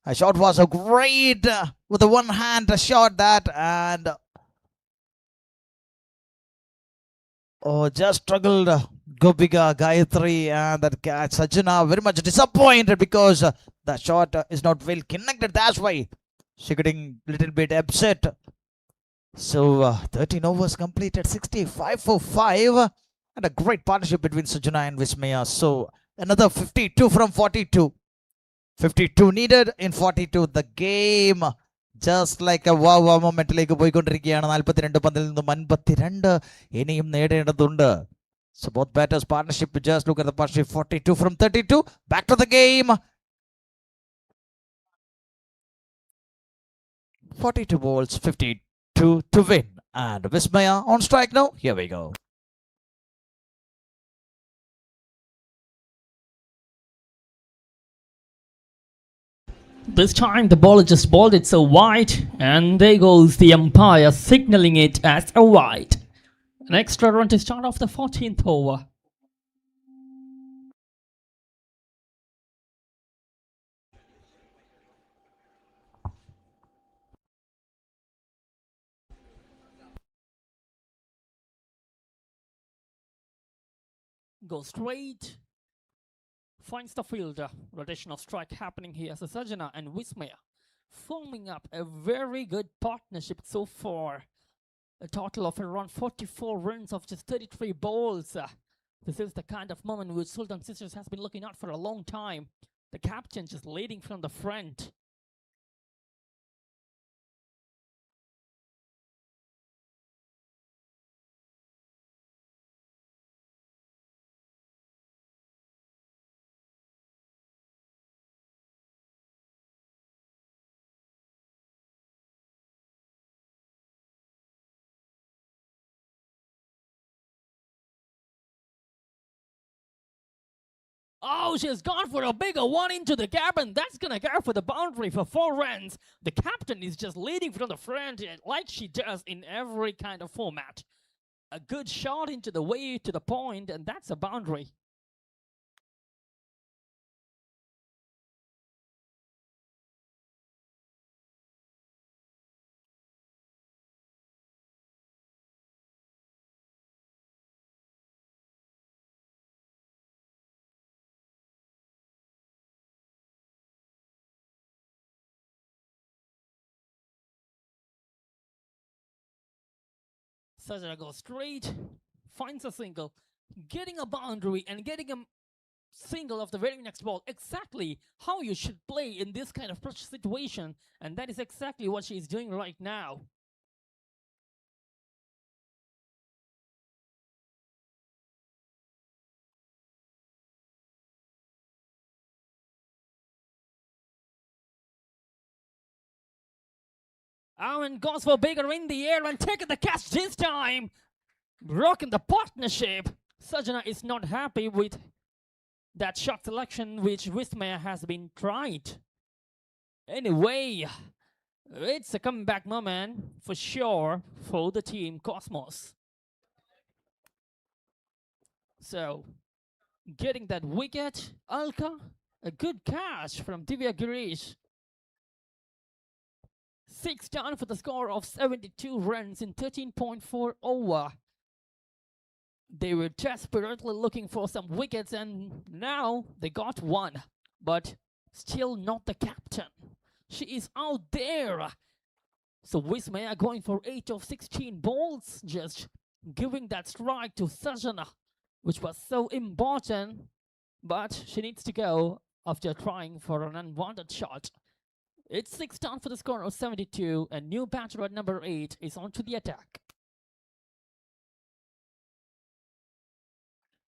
A shot was a great with the one hand shot that, and just struggled Gopiga Gayatri, and that catch Sajana very much disappointed because the shot is not well connected. That's why she getting little bit upset. So 13 overs completed, 65 for 5, and a great partnership between Sajana and Vismaya. So another 52 from 42. 52 needed in 42. The game just like a wow മൊമെന്റിലേക്ക് പോയിക്കൊണ്ടിരിക്കുകയാണ്. 42 പന്തിൽ നിന്നും 52 ഇനിയും നേടേണ്ടതുണ്ട്. So both batters partnership, just look at the partnership, 42 from 32. Back to the game. 42 balls, 52 to win. And Vismaya on strike now. Here we go. This time the ball just balled it so wide, and there goes the umpire signaling it as a wide. An extra run to start off the 14th over. Goes straight. Finds the fielder. Rotation of strike happening here. So Sajana and Vismaya forming up a very good partnership so far. A total of around 44 runs of just 33 balls. This is the kind of moment which Sultan Sisters has been looking out for a long time. The captain just leading from the front. Oh, she's gone for a bigger one into the gap, and that's gonna go for the boundary for 4 runs. The captain is just leading from the front like she does in every kind of format. A good shot into the way to the point, and that's a boundary. Sajana goes straight, finds a single, getting a boundary and getting a single of the very next ball. Exactly how you should play in this kind of pressure situation, and that is exactly what she is doing right now. Owen goes for bigger in the air and taking the catch this time. Broken the partnership. Sajana is not happy with that shot selection which Vismaya has been tried. Anyway, it's a comeback moment for sure for the team Cosmos. So, getting that wicket, Alka, a good catch from Divya Girish. 6 down for the score of 72 runs in 13.4 over. They were desperately looking for some wickets, and now they got one, but still not the captain. She is out there. So Vismaya going for 8 of 16 balls, just giving that strike to Sajana, which was so important, but she needs to go after trying for an unwanted shot. It's 6 down for the score of 72, and new batter at number 8 is on to the attack.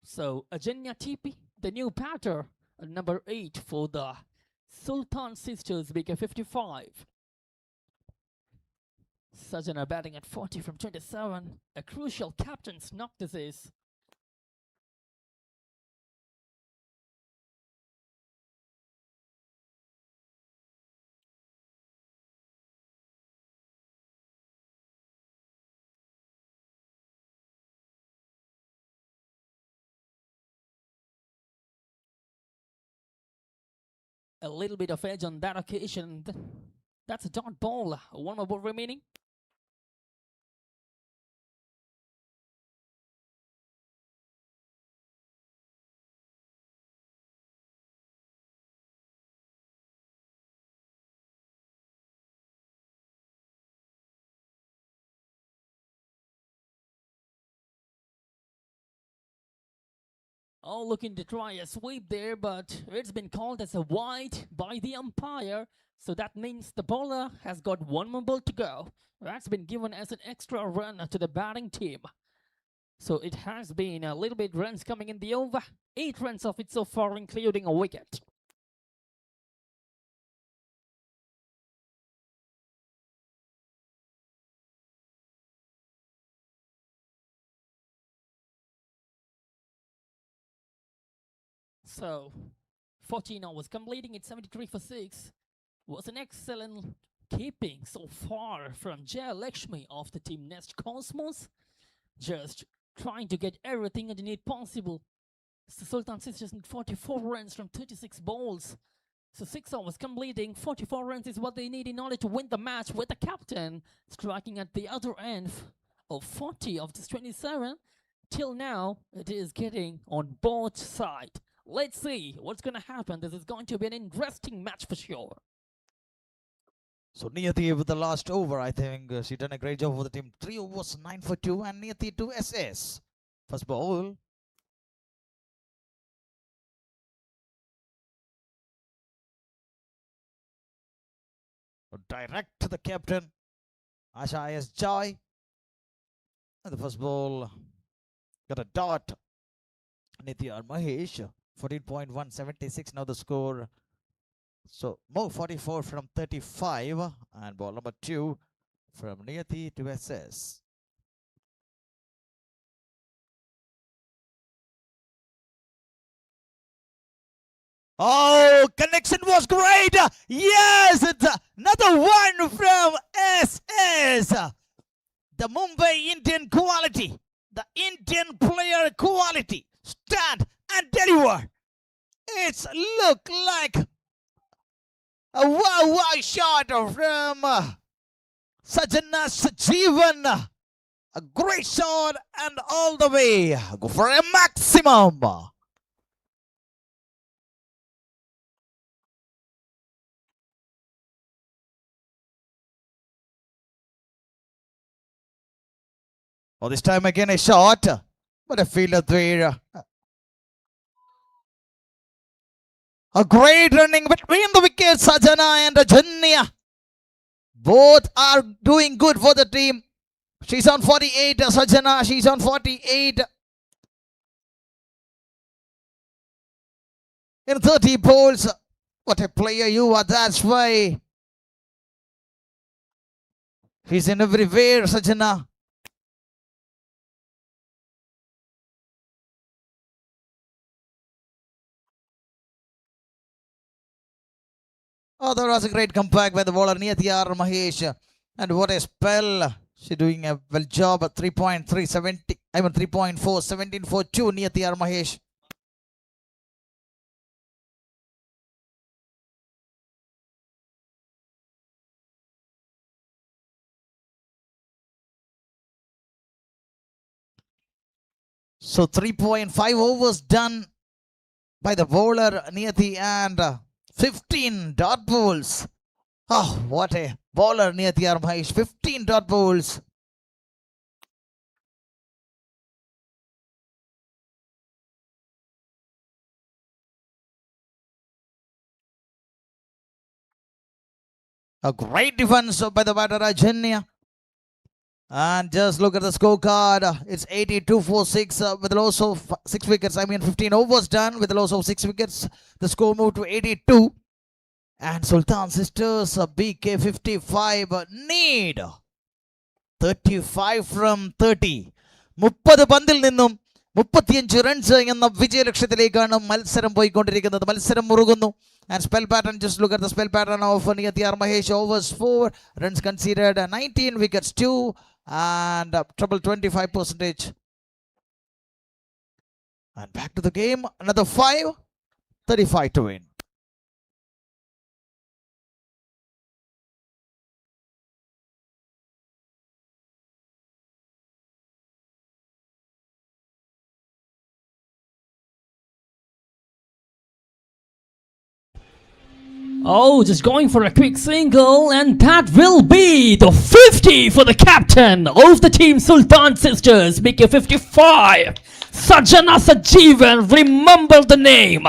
So Ajanya TP, the new batter at number 8 for the Sultan Sisters became 55. Sajana batting at 40 from 27. A crucial captain's knock this is. A little bit of edge on that occasion. That's a dot ball. One more ball remaining. All looking to try a sweep there, but it's been called as a wide by the umpire. So that means the bowler has got one more ball to go. That's been given as an extra run to the batting team. So it has been a little bit runs coming in the over. 8 runs of it so far, including a wicket. So 14 overs completing it 73 for 6. Was an excellent keeping so far from Jaya Lakshmi of the team Nest Cosmos. Just trying to get everything underneath possible. So Sultan Sisters need 44 runs from 36 balls. So 6 overs completing, 44 runs is what they need in order to win the match, with the captain striking at the other end of 40 of this 27. Till now, it is getting on both sides. Let's see what's going to happen. This is going to be an interesting match for sure. So Niyati with the last over, I think she done a great job for the team. 3 overs, 9 for 2, and Niyati to SS. First ball. Direct to the captain, Asha IS Joy. And the first ball got a dot. Nithya Mahesh, 14.176 now the score. So more 44 from 35, and ball number 2 from Niyati to SS. Oh, connection was great. Yes, it's another one from SS. The Mumbai Indian quality, the Indian player quality. Stand and deliver. It's look like a wow shot from Sajana Sajivan. A great shot and all the way. Go for a maximum. Oh, this time again a shot, but a fielder there. A great running between the wickets, Sajana and Janya. Both are doing good for the team. She's on 48, Sajana, she's on 48. In 30 balls, what a player you are, that's why. He's in everywhere, Sajana. Oh, that was a great comeback by the bowler Niyati Mahesh. And what a spell. She's doing a well job at 3.370. I mean 3.4, 17 for 2 Niyati Mahesh. So 3.5 overs done by the bowler Niyati, and 15 dot balls. Oh, what a bowler Niyati Mahesh. 15 dot balls. A great defense by the batter Rajanya. And just look at the scorecard. It's 82 for 6 with a loss of 6 wickets. I mean 15 overs done with a loss of 6 wickets. The score moved to 82. And Sultan Sisters BK 55 need 35 from 30. 30 പന്തിൽ നിന്നും 35 runs എന്ന വിജയലക്ഷ്യത്തിലേക്കാണ് മത്സരം പോയിക്കൊണ്ടിരിക്കുന്നത്. മത്സരം മുറുകുന്നു. And spell pattern, just look at the spell pattern of Niyatiyar Mahesh. Overs 4, runs conceded 19, wickets 2, and trouble 25%. And back to the game, another 5, 35 to win. Oh, just going for a quick single, and that will be the 50 for the captain of the team Sultan Sisters, BK 55. Sajana Sajivan, remember the name.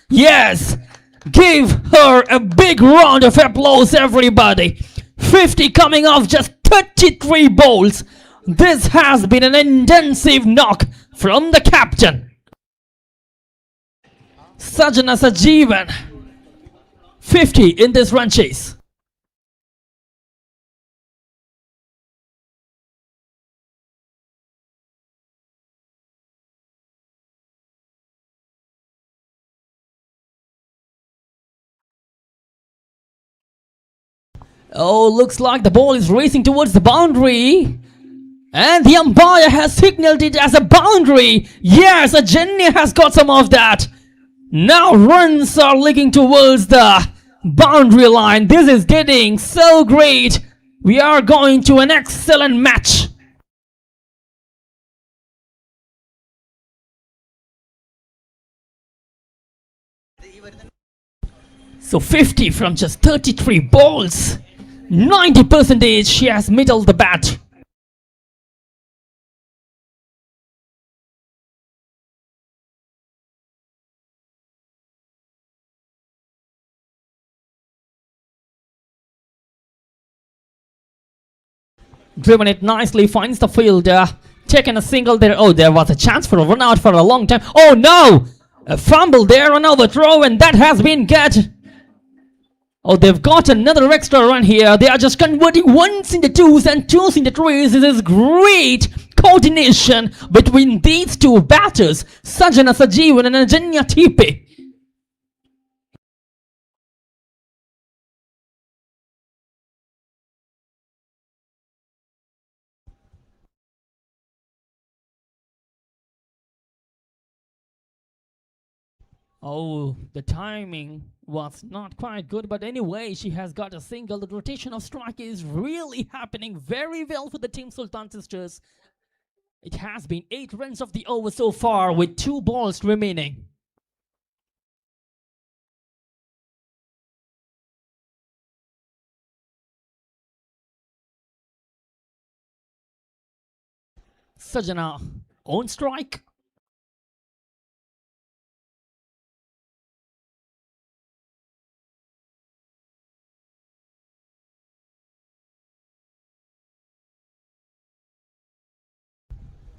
Yes, give her a big round of applause, everybody. 50 coming off just 33 balls. This has been an intensive knock from the captain. Sajana Sajivan. 50 in this run chase. Oh, looks like the ball is racing towards the boundary. And the umpire has signaled it as a boundary. Yes, Ajanya has got some of that. Now runs are leaking towards the boundary line. This is getting so great. We are going to an excellent match. So 50 from just 33 balls. 90% she has middled the bat. Driven it nicely, finds the fielder, taken a single there. Oh, there was a chance for a run out for a long time. Oh no! A fumble there, an overthrow, and that has been get. Oh, they've got another extra run here. They are just converting ones into twos and twos into threes. This is great coordination between these two batters, Sajana Sajivan and Ajanya Tipe. Oh, the timing was not quite good, but anyway, she has got a single. The rotation of strike is really happening very well for the team Sultan Sisters. It has been 8 runs of the over so far with 2 balls remaining. Sajana on strike.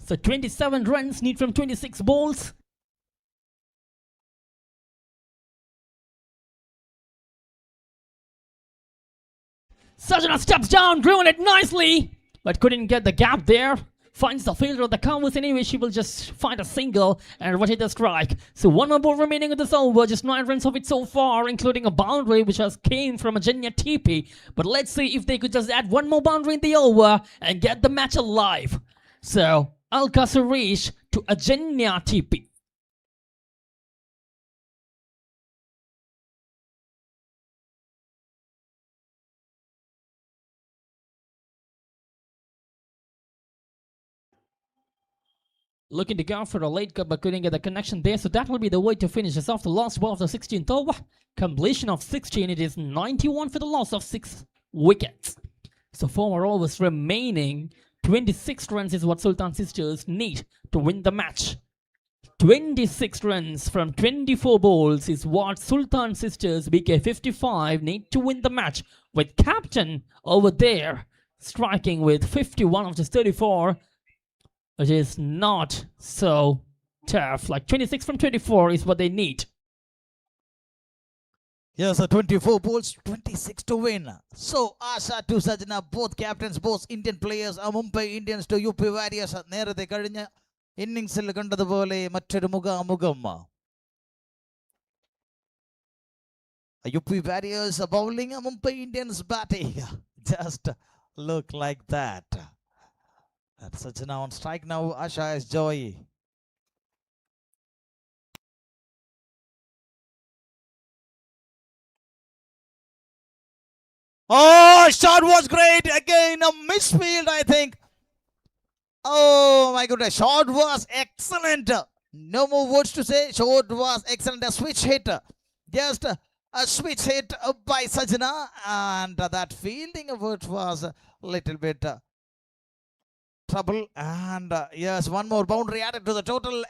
So 27 runs need from 26 balls. Sajana steps down, driven it nicely, but couldn't get the gap there. Finds the fielder of the covers anyway. She will just find a single and rotate the strike. So 1 more ball remaining in this over. Just 9 runs of it so far, including a boundary which has came from Ajanya TP. But let's see if they could just add 1 more boundary in the over and get the match alive. So Alka Suresh to Ajanya TP. Looking to go for a late cut but couldn't get the connection there. So that will be the way to finish this off. The last ball of the 16th over. Completion of 16. It is 91 for the loss of 6 wickets. So 4 more overs remaining. 26 runs is what Sultan Sisters need to win the match. 26 runs from 24 balls is what Sultan Sisters BK 55 need to win the match. With captain over there striking with 51 of just 34. Which is not so tough. Like 26 from 24 is what they need. Yes, 24 balls, 26 to win. So, Asha to Sajana, both captains, both Indian players, Mumbai Indians to UP Warriors. നേരത്തെ കഴിഞ്ഞ ഇന്നിങ്സിൽ കണ്ടതുപോലെ മറ്റൊരു മുഖാമുഖം. UP Warriors bowling, Mumbai Indians batting. Just look like that. That's Sajana on strike now. Asha is Joy. Oh, shot was great. Again, a misfield, I think. Oh, my goodness. Shot was excellent. No more words to say. Shot was excellent. A switch hit. Just a switch hit by Sajana. And that fielding of it was a little bit trouble. And yes, one more boundary added to the total.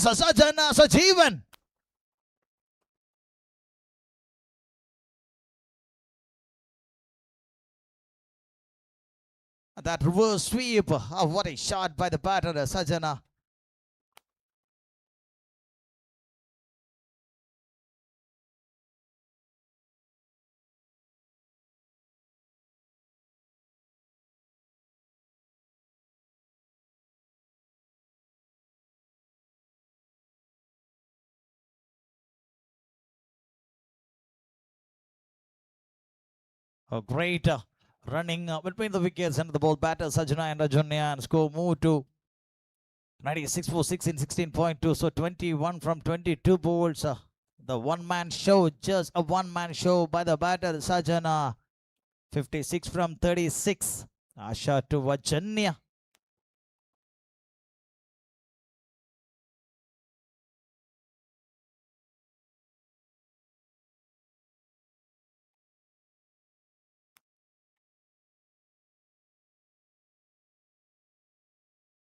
Sajana Sajeevan. That reverse sweep. Oh, what a shot by the batter, Sajana. A great running between the wickets and the ball batter Sajana and Rajunya, and score moved to 96 for 6 in 16.2. So 21 from 22 balls. The one-man show, just a one-man show by the batter Sajana. 56 from 36. Asha to Rajunya.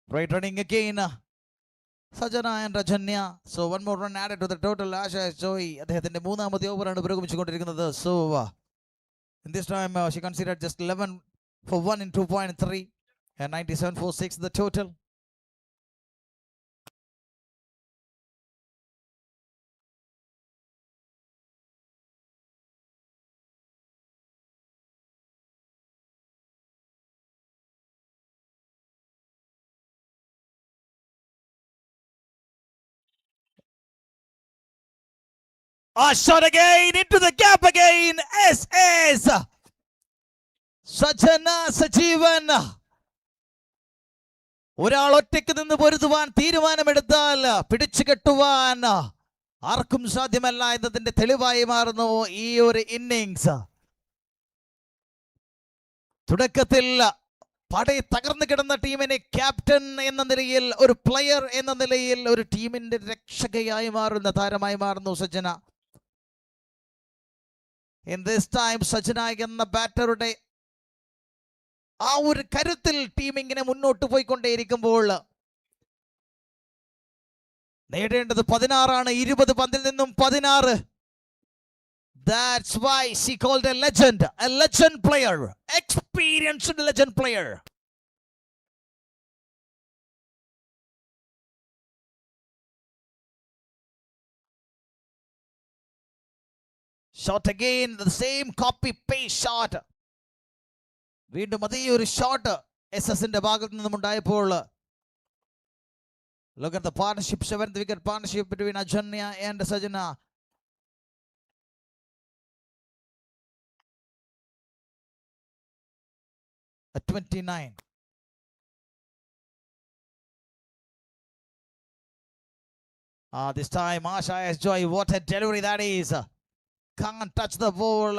Great running again. Sajana and Rajunya. So one more run added to the total. Asha is Joy. അദ്ദേഹത്തിന്റെ മൂന്നാമത്തെ ഓവറാണ് പുരോഗമിച്ചുകൊണ്ടിരിക്കുന്നത്. So in this time she considered just 11 for 1 in 2.3 and 97 for 6 the total. A shot again into the gap again. SS Sajana Sajeevan. ഒരാൾ ഒറ്റയ്ക്ക് നിന്ന് പൊരുതുവാൻ തീരുമാനമെടുത്താൽ പിടിച്ചു കെട്ടുവാൻ ആർക്കും സാധ്യമല്ല എന്നതിന്റെ തെളിവായി മാറുന്നു ഈ ഒരു ഇന്നിങ്സ്. തുടക്കത്തിൽ പടയെ തകർന്നു കിടന്ന ടീമിനെ ക്യാപ്റ്റൻ എന്ന നിലയിൽ, ഒരു പ്ലെയർ എന്ന നിലയിൽ, ഒരു ടീമിന്റെ രക്ഷകയായി മാറുന്ന താരമായി മാറുന്നു സജ്ജന. In this time സജ്ജന എന്ന ബാറ്ററുടെ ആ ഒരു കരുത്തിൽ ടീം ഇങ്ങനെ മുന്നോട്ട് പോയിക്കൊണ്ടേയിരിക്കുമ്പോൾ നേടേണ്ടത് 16 20 പന്തിൽ നിന്നും 16. That's why she called a legend player, experienced legend player. Shot again, the same copy paste shot. വീണ്ടും അതേ ഒരു ഷോട്ട് SS-ന്റെ ഭാഗത്ത് നിന്നും ഉണ്ടായപ്പോൾ. Look at the partnership, 7th wicket partnership between Ajanya and Sajana. At 29. This time Asha has Joy. What a delivery that is. Can't touch the ball.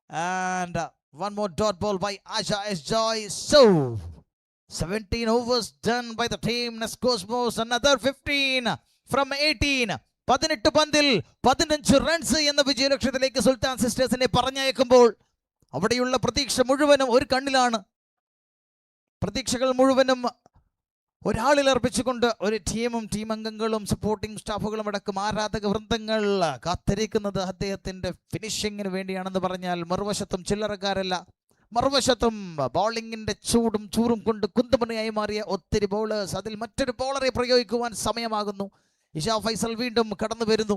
And one more dot ball by Asha S. Joy. So 17 overs done by the team Nest Cosmos. Another 15 from 18. 18 പന്തിൽ 15 runs എന്ന വിജയലക്ഷ്യത്തിലേക്ക് സുൽത്താൻ സിസ്റ്റേഴ്സിനെ പറഞ്ഞയക്കുമ്പോൾ അവിടെയുള്ള പ്രതീക്ഷ മുഴുവനും ഒരു കണ്ണിലാണ്. പ്രതീക്ഷകൾ മുഴുവനും ഒരാളിൽ അർപ്പിച്ചുകൊണ്ട് ഒരു ടീമും ടീം അംഗങ്ങളും സപ്പോർട്ടിംഗ് സ്റ്റാഫുകളും അടക്കം ആരാധക വൃന്ദങ്ങൾ കാത്തിരിക്കുന്നത് അദ്ദേഹത്തിന്റെ ഫിനിഷിങ്ങിന് വേണ്ടിയാണെന്ന് പറഞ്ഞാൽ മറുവശത്തും ചില്ലറക്കാരല്ല, മറുവശത്തും ബോളിങ്ങിന്റെ ചൂറും കൊണ്ട് കുന്തമണിയായി മാറിയ ഒത്തിരി ബൗളേഴ്സ്. അതിൽ മറ്റൊരു ബോളറെ പ്രയോഗിക്കുവാൻ സമയമാകുന്നു. ഇഷ ഫൈസൽ വീണ്ടും കടന്നു വരുന്നു.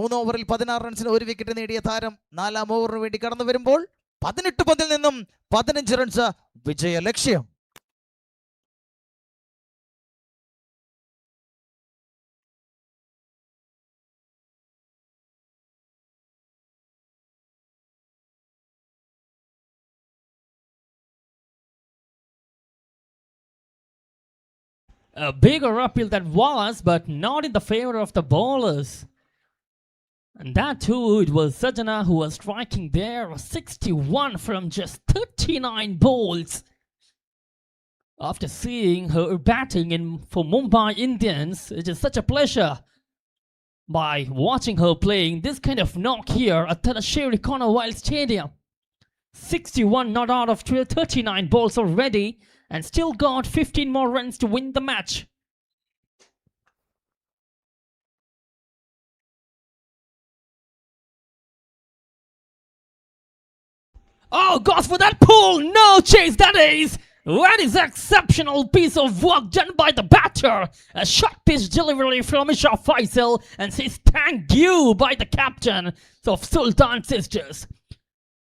3 ഓവറിൽ 16 റൺസിന് 1 വിക്കറ്റ് നേടിയ താരം 4-ാം ഓവറിന് വേണ്ടി കടന്നു വരുമ്പോൾ 18 പന്തിൽ നിന്നും 15 റൺസ് വിജയ ലക്ഷ്യം. A bigger uphill that was, but not in the favor of the bowlers. And that too, it was Sajana who was striking there, 61 from just 39 balls. After seeing her batting for Mumbai Indians, it is such a pleasure by watching her playing this kind of knock here at Talasheri Cornerwile Stadium. 61 not out of 39 balls already, and still got 15 more runs to win the match. Oh, goes for that pull! No chase, that is! That is an exceptional piece of work done by the batter. A short pitch delivery from Isha Faisal, and says thank you by the captain of Sultan Sisters.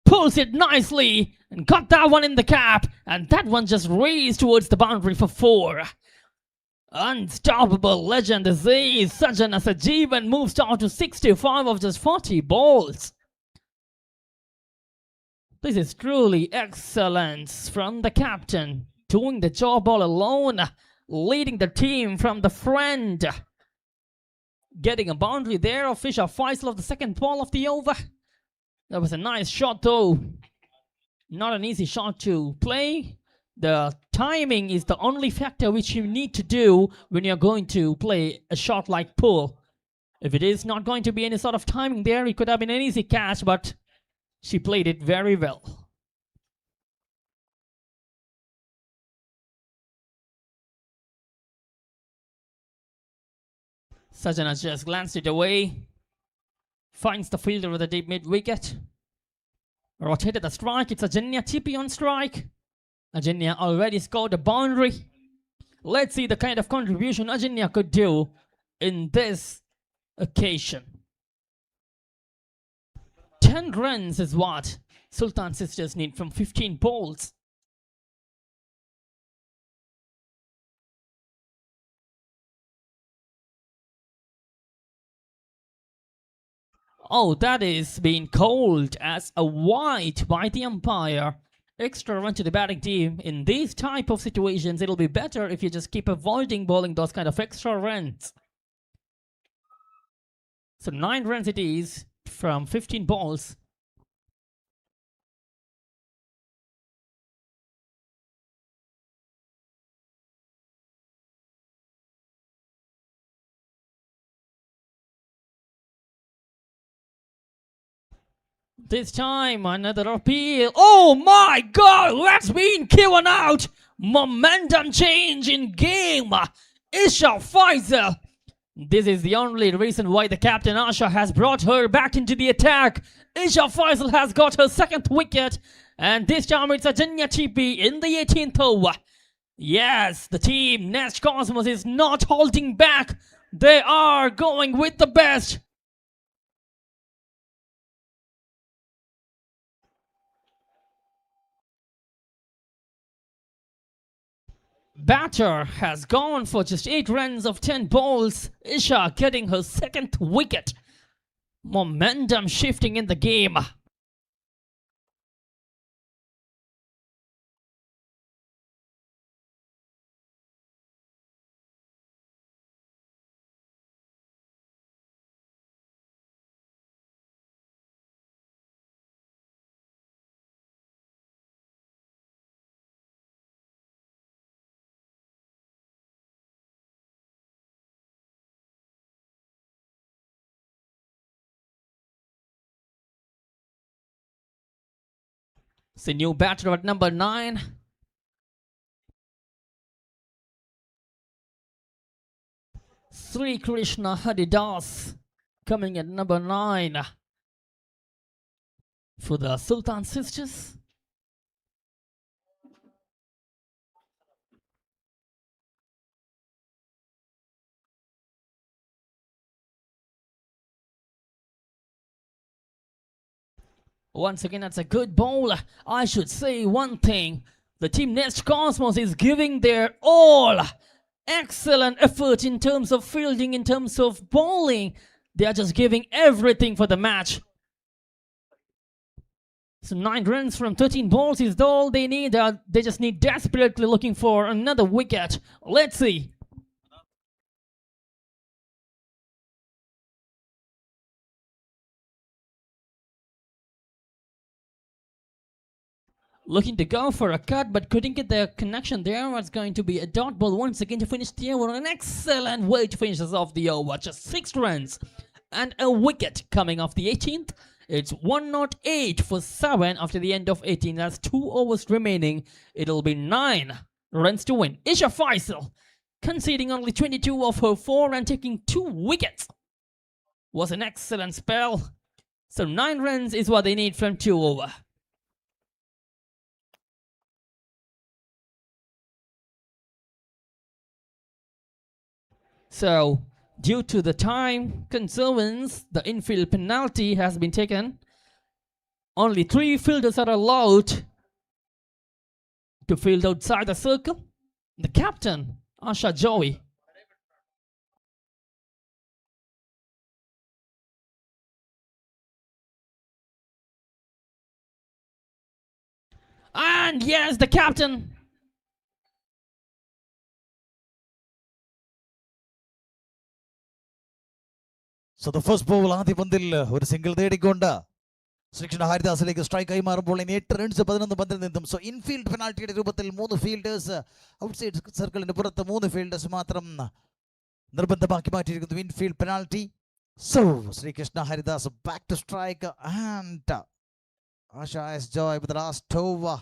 Pulls it nicely and got that one in the cap, and that one just raised towards the boundary for 4. Unstoppable legend is Sajana Sajeevan moves down to 65 of just 40 balls. This is truly excellence from the captain, doing the job all alone, leading the team from the front. Getting a boundary there of Isha Faisal of the second ball of the over. That was a nice shot though. Not an easy shot to play. The timing is the only factor which you need to do when you're going to play a shot like pull. If it is not going to be any sort of timing there, it could have been an easy catch, but she played it very well. Sajana just glanced it away. Finds the fielder with a deep mid-wicket. Rotated the strike. It's Ajanya TP on strike. Ajanya already scored a boundary. Let's see the kind of contribution Ajanya could do in this occasion. 10 runs is what Sultan Sisters need from 15 balls. Oh, that is being called as a wide by the umpire. Extra run to the batting team. In these type of situations, it'll be better if you just keep avoiding bowling those kind of extra runs. So 9 runs it is from 15 balls. This time, another appeal. Oh my God, that's been given out. Momentum change in game. Isha Faisal. This is the only reason why the captain Asha has brought her back into the attack. Isha Faisal has got her 2nd wicket. And this time it's Ajanya TP in the 18th over. Yes, the team Nest Cosmos is not holding back. They are going with the best. Batter has gone for just 8 runs of 10 balls. Isha getting her 2nd wicket. Momentum shifting in the game. It's the new batter at number 9. Sri Krishna Haridas coming at number 9 for the Sultan Sisters. Once again, that's a good ball. I should say one thing. The team Nest Cosmos is giving their all. Excellent effort in terms of fielding, in terms of bowling. They are just giving everything for the match. So 9 runs from 13 balls is all they need. They just need desperately looking for another wicket. Let's see. Looking to go for a cut, but couldn't get the connection there. Was going to be a dot ball once again to finish the over. An excellent way to finish us off the over. Just 6 runs and a wicket coming off the 18th. It's 108 for 7 after the end of 18. That's 2 overs remaining. It'll be 9 runs to win. Isha Faisal conceding only 22 of her 4 and taking 2 wickets. Was an excellent spell. So 9 runs is what they need from 2 over. So, due to the time conservance, the infield penalty has been taken. Only 3 fielders are allowed to field outside the circle. The captain, Asha Joy. And yes, the captain. So the first ball ആദ്യ പന്തിൽ ഒരു single നേടിക്കൊണ്ട് Sreekrishna ഹരിദാസിലേക്ക് strike ആയി മാറുമ്പോൾ ഇനി 8 runs 11 പന്തിൽ നിന്നും. So Enfield പെനാൾട്ടിയുടെ രൂപത്തിൽ 3 fielders, outside സർക്കിളിന് പുറത്ത് 3 ഫീൽഡേഴ്സ് മാത്രം നിർബന്ധമാക്കി മാറ്റിയിരിക്കുന്നു infield penalty. So Sreekrishna Haridas back to strike and Asha S. Joy with the last over.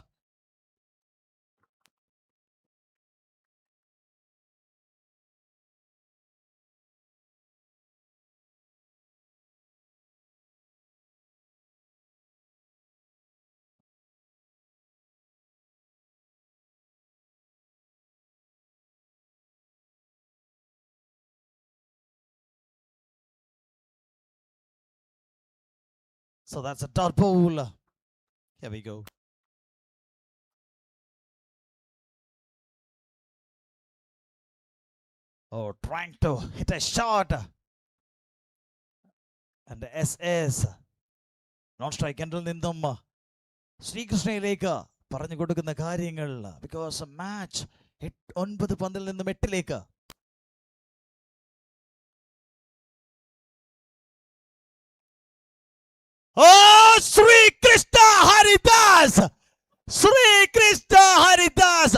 So that's a dot ball. Here we go. Oh, trying to hit a shot. And the SS non-strike endil നിന്നും ശ്രീകൃഷ്ണയിലേക്ക് പറഞ്ഞു കൊടുക്കുന്ന കാര്യങ്ങൾ. Because a match 9 പന്തിൽ നിന്നും 8ലേക്ക്. Oh, Sri Krishna Haridas! Sri Krishna Haridas!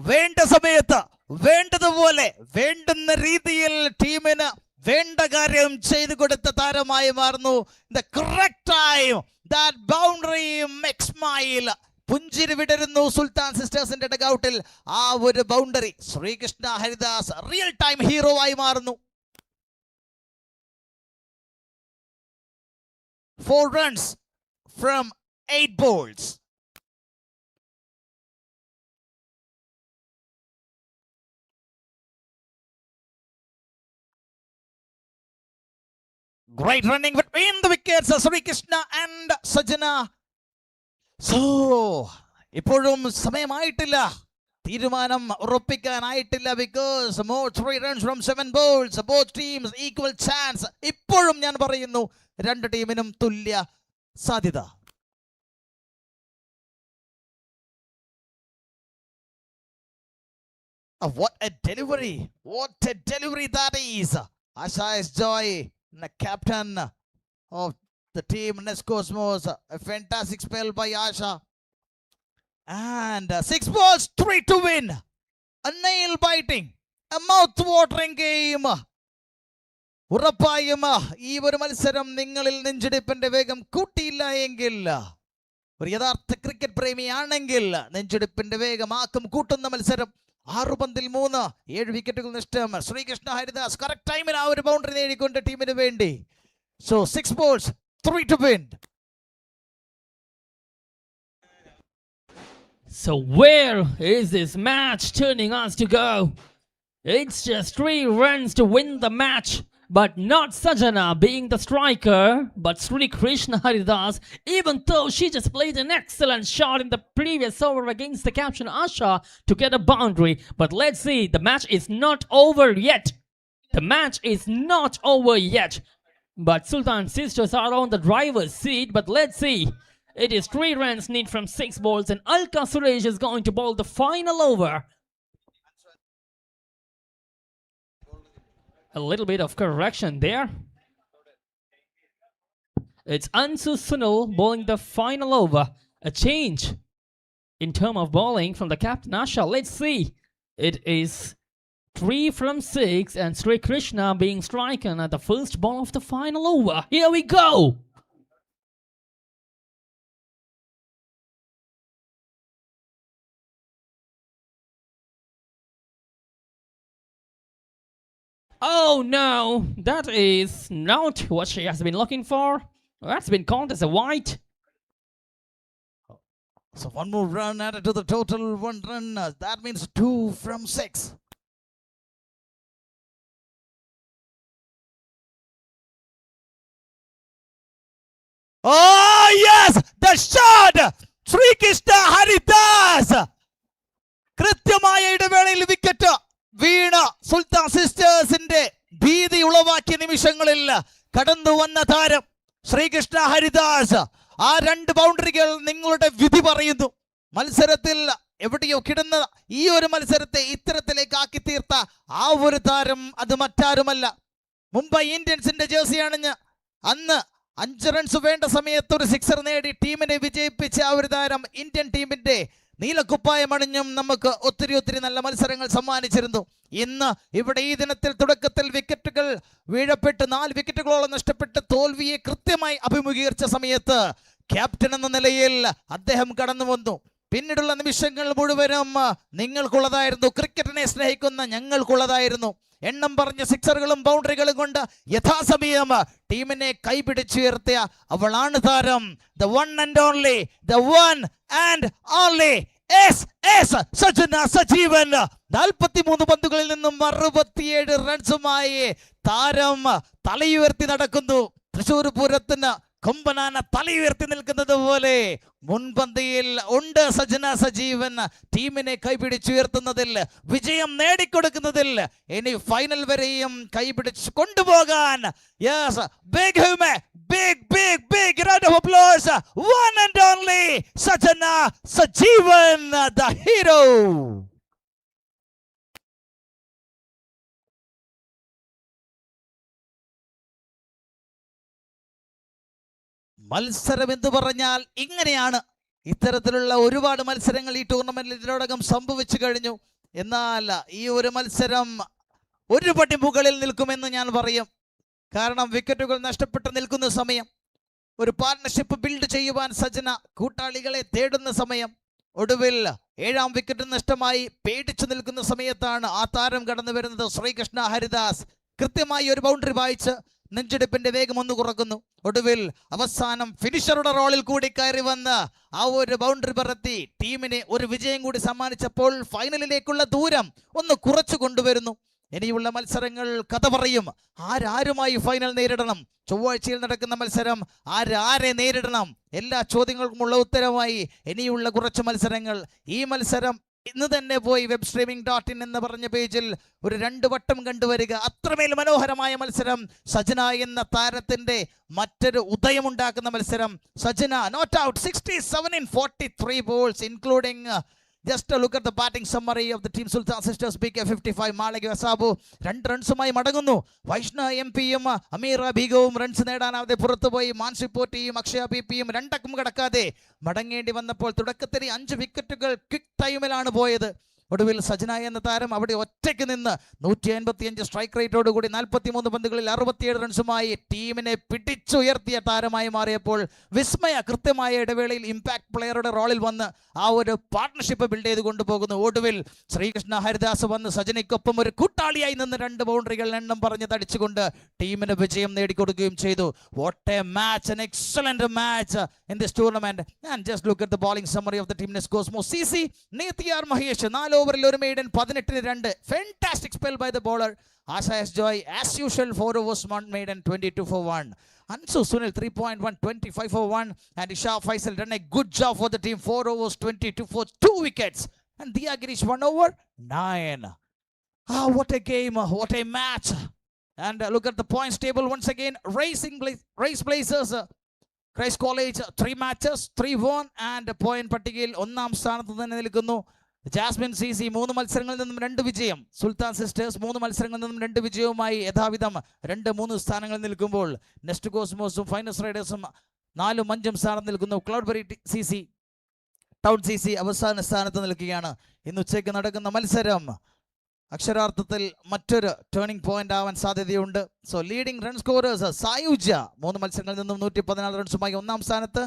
വേണ്ട സമയത്ത് വേണ്ടതുപോലെ വേണ്ടുന്ന രീതിയിൽ ടീമിന് വേണ്ട കാര്യം ചെയ്തു കൊടുത്ത താരമായി മാറുന്നു. The correct time, that boundary makes smile. പുഞ്ചിരി വിടരുന്നു സുൽത്താൻ സിസ്റ്റേഴ്സിന്റെ ഡഗൌട്ടിൽ. ആ ഒരു boundary Sreekrishna Haridas real time hero ആയി മാറുന്നു. 4 runs from 8 balls. Great running between the wickets, Sri Krishna and Sajana. So, ഇപ്പോഴും സമയമായിട്ടില്ല, തീരുമാനം ഉറപ്പിക്കാനായിട്ടില്ല. Because more 3 runs from 7 balls. Both teams equal chance. ഇപ്പോഴും ഞാൻ പറയുന്നു 2 ടീമിനും തുല്യ സാധ്യത. What a delivery! What a delivery that is! Asha S. Joy, the captain of the team Nest Cosmos. A fantastic spell by Asha. And 6 balls, 3 to win. A nail-biting, a mouth-watering game. ഉറപ്പായും ഈ ഒരു മത്സരം നിങ്ങളിൽ നെഞ്ചിടിപ്പിന്റെ വേഗം കൂട്ടിയില്ല എങ്കിൽ, ഒരു യഥാർത്ഥ cricket പ്രേമിയാണെങ്കിൽ നെഞ്ചിടിപ്പിന്റെ വേഗം ആക്കം കൂട്ടുന്ന മത്സരം. 6 പന്തിൽ 3, 7 വിക്കറ്റുകൾ നഷ്ടം. ശ്രീകൃഷ്ണ ഹരിദാസ് കറക്റ്റ് ടൈമിൽ ആ ഒരു ബൗണ്ടറി നേടിക്കൊണ്ട് ടീമിന് വേണ്ടി. So 6 balls, 3 to win. So where is this match turning us to go? It's just 3 runs to win the match. But not Sajana being the striker, but Sri Krishna Haridas, even though she just played an excellent shot in the previous over against the captain Asha to get a boundary. But let's see, the match is not over yet. The match is not over yet. But Sultan sisters are on the driver's seat, but let's see. It is 3 runs need from 6 balls and Alka Suresh is going to bowl the final over. A little bit of correction there. It's Ansu Sunil bowling the final over. A change in terms of bowling from the captain Asha. Let's see. It is 3 from 6 and Sri Krishna being striken at the first ball of the final over. Here we go. Oh no, that is not what she has been looking for. That's been called as a white. So one more run added to the total, 1 run. That means 2 from 6. Oh yes, the shot! Sri Krishna Haridas! കൃത്യമായ ഇടവേളയിൽ wicket വീണ സുൽത്താൻ സിസ്റ്റേഴ്സിന്റെ ഭീതി ഉളവാക്കിയ നിമിഷങ്ങളിൽ കടന്നു വന്ന താരം ശ്രീകൃഷ്ണ ഹരിദാസ്. ആ 2 ബൗണ്ടറികൾ നിങ്ങളുടെ വിധി പറയുന്നു. മത്സരത്തിൽ എവിടെയോ കിടന്ന ഈ ഒരു മത്സരത്തെ ഇത്തരത്തിലേക്ക് ആക്കി തീർത്ത ആ ഒരു താരം അത് മറ്റാരുമല്ല, മുംബൈ ഇന്ത്യൻസിന്റെ ജേഴ്സി അണിഞ്ഞ് അന്ന് 5 റൺസ് വേണ്ട സമയത്ത് ഒരു 6 നേടി ടീമിനെ വിജയിപ്പിച്ച ആ ഒരു താരം ഇന്ത്യൻ ടീമിന്റെ നീലക്കുപ്പായം അണിഞ്ഞും നമുക്ക് ഒത്തിരി നല്ല മത്സരങ്ങൾ സമ്മാനിച്ചിരുന്നു. ഇന്ന് ഇവിടെ ഈ ദിനത്തിൽ തുടക്കത്തിൽ വിക്കറ്റുകൾ വീഴപ്പെട്ട് 4 വിക്കറ്റുകളോളം നഷ്ടപ്പെട്ട് തോൽവിയെ കൃത്യമായി അഭിമുഖീകരിച്ച സമയത്ത് ക്യാപ്റ്റൻ എന്ന നിലയിൽ അദ്ദേഹം കടന്നു വന്നു. പിന്നീടുള്ള നിമിഷങ്ങൾ മുഴുവനും നിങ്ങൾക്കുള്ളതായിരുന്നു, ക്രിക്കറ്റിനെ സ്നേഹിക്കുന്ന ഞങ്ങൾക്കുള്ളതായിരുന്നു. എണ്ണം പറഞ്ഞ 6റുകളും ബൗണ്ടറികളും കൊണ്ട് യഥാസമയം ടീമിനെ കൈപിടിച്ചുയർത്തിയ അവളാണ് താരം, the one and only, the one and only Sajana Sajeevan. 43 പന്തുകളിൽ നിന്നും 67 റൺസുമായി താരം തലയുയർത്തി നടക്കുന്നു. തൃശ്ശൂർ പൂരത്തിന് കൊമ്പനാന തലയുയർത്തി നിൽക്കുന്നത് പോലെ മുൻപന്തിയിൽ ഉണ്ട് സജന സജീവൻ. ടീമിനെ കൈപിടിച്ചുയർത്തുന്നതിൽ, വിജയം നേടിക്കൊടുക്കുന്നതിൽ, ഇനി ഫൈനൽ വരെയും കൈപിടിച്ച് കൊണ്ടുപോകാൻ. Yes, big human, big round of applause, one and only Sajana Sajeevan, the hero. മത്സരം എന്ന് പറഞ്ഞാൽ ഇങ്ങനെയാണ്. ഇത്തരത്തിലുള്ള ഒരുപാട് മത്സരങ്ങൾ ഈ ടൂർണമെന്റിൽ ഇതിനോടകം സംഭവിച്ചു കഴിഞ്ഞു. എന്നാൽ ഈ ഒരു മത്സരം ഒരു പടി മുകളിൽ നിൽക്കുമെന്ന് ഞാൻ പറയും. കാരണം വിക്കറ്റുകൾ നഷ്ടപ്പെട്ട് നിൽക്കുന്ന സമയം, ഒരു പാർട്ണർഷിപ്പ് ബിൽഡ് ചെയ്യുവാൻ സജന കൂട്ടാളികളെ തേടുന്ന സമയം, ഒടുവിൽ 7ാം വിക്കറ്റ് നഷ്ടമായി പേടിച്ചു നിൽക്കുന്ന സമയത്താണ് ആ താരം കടന്നു വരുന്നത്. ശ്രീകൃഷ്ണ ഹരിദാസ് കൃത്യമായി ഒരു ബൗണ്ടറി വായിച്ച് നെഞ്ചെടുപ്പിന്റെ വേഗം ഒന്ന് കുറക്കുന്നു. ഒടുവിൽ അവസാനം ഫിനിഷറുടെ റോളിൽ കൂടി കയറി വന്ന് ആ ഒരു ബൗണ്ടറി പറത്തി ടീമിനെ ഒരു വിജയം കൂടി സമ്മാനിച്ചപ്പോൾ ഫൈനലിലേക്കുള്ള ദൂരം ഒന്ന് കുറച്ചു കൊണ്ടുവരുന്നു. ഇനിയുള്ള മത്സരങ്ങൾ കഥ പറയും. ആരാരുമായി ഫൈനൽ നേരിടണം, ചൊവ്വാഴ്ചയിൽ നടക്കുന്ന മത്സരം ആരെ നേരിടണം, എല്ലാ ചോദ്യങ്ങൾക്കുമുള്ള ഉത്തരമായി ഇനിയുള്ള കുറച്ച് മത്സരങ്ങൾ. ഈ മത്സരം ഇന്ന് തന്നെ പോയി webstreaming.in എന്ന് പറഞ്ഞ പേജിൽ ഒരു 2 വട്ടം കണ്ടുവരിക. അത്രമേൽ മനോഹരമായ മത്സരം. സജന എന്ന താരത്തിന്റെ മറ്റൊരു ഉദയമുണ്ടാക്കുന്ന മത്സരം. Sajana not out 67 in 43 balls including just a look at the batting summary of the team. Sultan Sisters PK 55, Malagi Asabu 2 റൺസുമായി മടങ്ങുന്നു. വൈഷ്ണ എംപിയും അമീറ ബീഗവും റൺസ് നേടാനാവാതെ പുറത്തുപോയി. മാൻസി പോറ്റിയും അക്ഷയ പിപിയും 2 അക്കം കടക്കാതെ മടങ്ങേണ്ടി വന്നപ്പോൾ തുടക്കത്തിൽ 5 വിക്കറ്റുകൾ ക്വിക്ക് ടൈമിലാണ് പോയത്. ഒടുവിൽ സജന എന്ന താരം അവിടെ ഒറ്റയ്ക്ക് നിന്ന് 155 സ്ട്രൈക്ക് റേറ്റോടുകൂടി 43 പന്തുകളിൽ 67 റൺസുമായി ടീമിനെ പിടിച്ചുയർത്തിയ താരമായി മാറിയപ്പോൾ വിസ്മയ കൃത്യമായ ഇടവേളയിൽ ഇമ്പാക്ട് പ്ലെയറുടെ റോളിൽ വന്ന് ആ ഒരു പാർട്ണർഷിപ്പ് ബിൽഡ് ചെയ്ത് കൊണ്ടുപോകുന്നു. ഒടുവിൽ ശ്രീകൃഷ്ണ ഹരിദാസ് വന്ന് സജനയ്ക്കൊപ്പം ഒരു കൂട്ടാളിയായി നിന്ന് 2 ബൗണ്ടറികൾ എണ്ണം പറഞ്ഞ് തടിച്ചുകൊണ്ട് ടീമിന് വിജയം നേടിക്കൊടുക്കുകയും ചെയ്തു. What a match, an excellent match in this tournament. And just look at the bowling summary of the team. Cosmo CC, Nithiyar Mahesh 4 ഓവറിൽ 1 maiden 18 2. Fantastic spell by the bowler. Asha S. Joy, as usual, 4 overs, 1 made and 22 for 1. Ansu Sunil, 3.1, 25 for 1. And Isha Faisal done a good job for the team. 4 overs, 22 for 2 wickets. And Diya Girish, 1 over, 9. What a game, what a match. And look at the points table once again. Race places. Christ College 3 matches, 3 won. And point പട്ടികയിൽ ഒന്നാം സ്ഥാനത്ത് തന്നെ നിൽക്കുന്നു. Jasmine CC 3 മത്സരങ്ങളിൽ നിന്നും 2 വിജയം. സുൽത്താൻ sisters 3 മത്സരങ്ങളിൽ നിന്നും 2 വിജയവുമായി യഥാവിധം 2-3 സ്ഥാനങ്ങളിൽ നിൽക്കുമ്പോൾ നെസ്റ്റ് കോസ്മോസും ഫൈനസ് റൈഡേഴ്സും 4-5 സ്ഥാനത്ത് നിൽക്കുന്നു. ക്ലൗഡ്ബെറി CC, ടൗൺ CC അവസാന സ്ഥാനത്ത് നിൽക്കുകയാണ്. ഇന്ന് ഉച്ചയ്ക്ക് നടക്കുന്ന മത്സരം അക്ഷരാർത്ഥത്തിൽ മറ്റൊരു ടേണിംഗ് പോയിന്റ് ആവാൻ സാധ്യതയുണ്ട്. So leading run scorers Sayujya 3 മത്സരങ്ങളിൽ നിന്നും 114 റൺസുമായി ഒന്നാം സ്ഥാനത്ത്.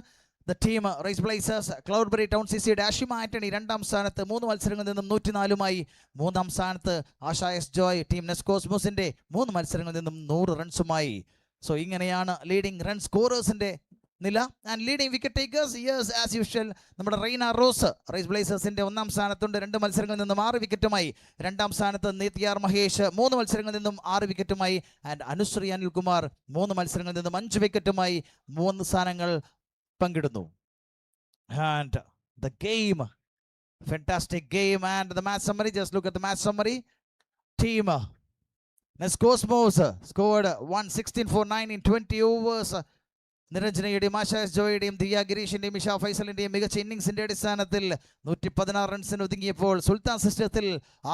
The team Rise Blazers Cloudberry Town CCയുടെ ആഷിമ ആന്റണി രണ്ടാം സ്ഥാനത്ത് 3 മത്സരങ്ങളിൽ നിന്നും 104മായി മൂന്നാം സ്ഥാനത്ത്. ആശ എസ് ജോയ് ടീം നെസ്കോസ്മോസിന്റെ 3 മത്സരങ്ങളിൽ നിന്നും 100 റൺസുമായി. സോ ഇങ്ങനെയാണ് ലീഡിംഗ് റൺ സ്കോറേഴ്സിന്റെ നില. And leading wicket takers yes as usual നമ്മുടെ റെയ്ന റോസ് റൈസ് ബ്ലേസേഴ്സിന്റെ 1-ാം സ്ഥാനത്തുണ്ട്. 2 മത്സരങ്ങളിൽ നിന്നും 6 വിക്കറ്റുമായി. 2-ാം സ്ഥാനത്ത് നിത്യാർ മഹേഷ് 3 മത്സരങ്ങളിൽ നിന്നും 6 വിക്കറ്റുമായി. ആൻഡ് അനുശ്രീ അനിൽകുമാർ 3 മത്സരങ്ങളിൽ നിന്നും 5 വിക്കറ്റുമായി 3 സ്ഥാനങ്ങൾ പങ്കിടുന്നു. And the game, fantastic game. And the match summary, just look at the match summary. Team Nescosmos scored 116 for 9 in 20 overs. നിരഞ്ജനയുടെയും ആശ എസ് ജോയുടെയും ദിയ ഗിരീഷിന്റെയും ഇഷ ഫൈസലിന്റെയും മികച്ച ഇന്നിംഗ്സിന്റെ അടിസ്ഥാനത്തിൽ 116 റൺസിന് ഒതുങ്ങിയപ്പോൾ സുൽത്താൻ സിസ്റ്റത്തിൽ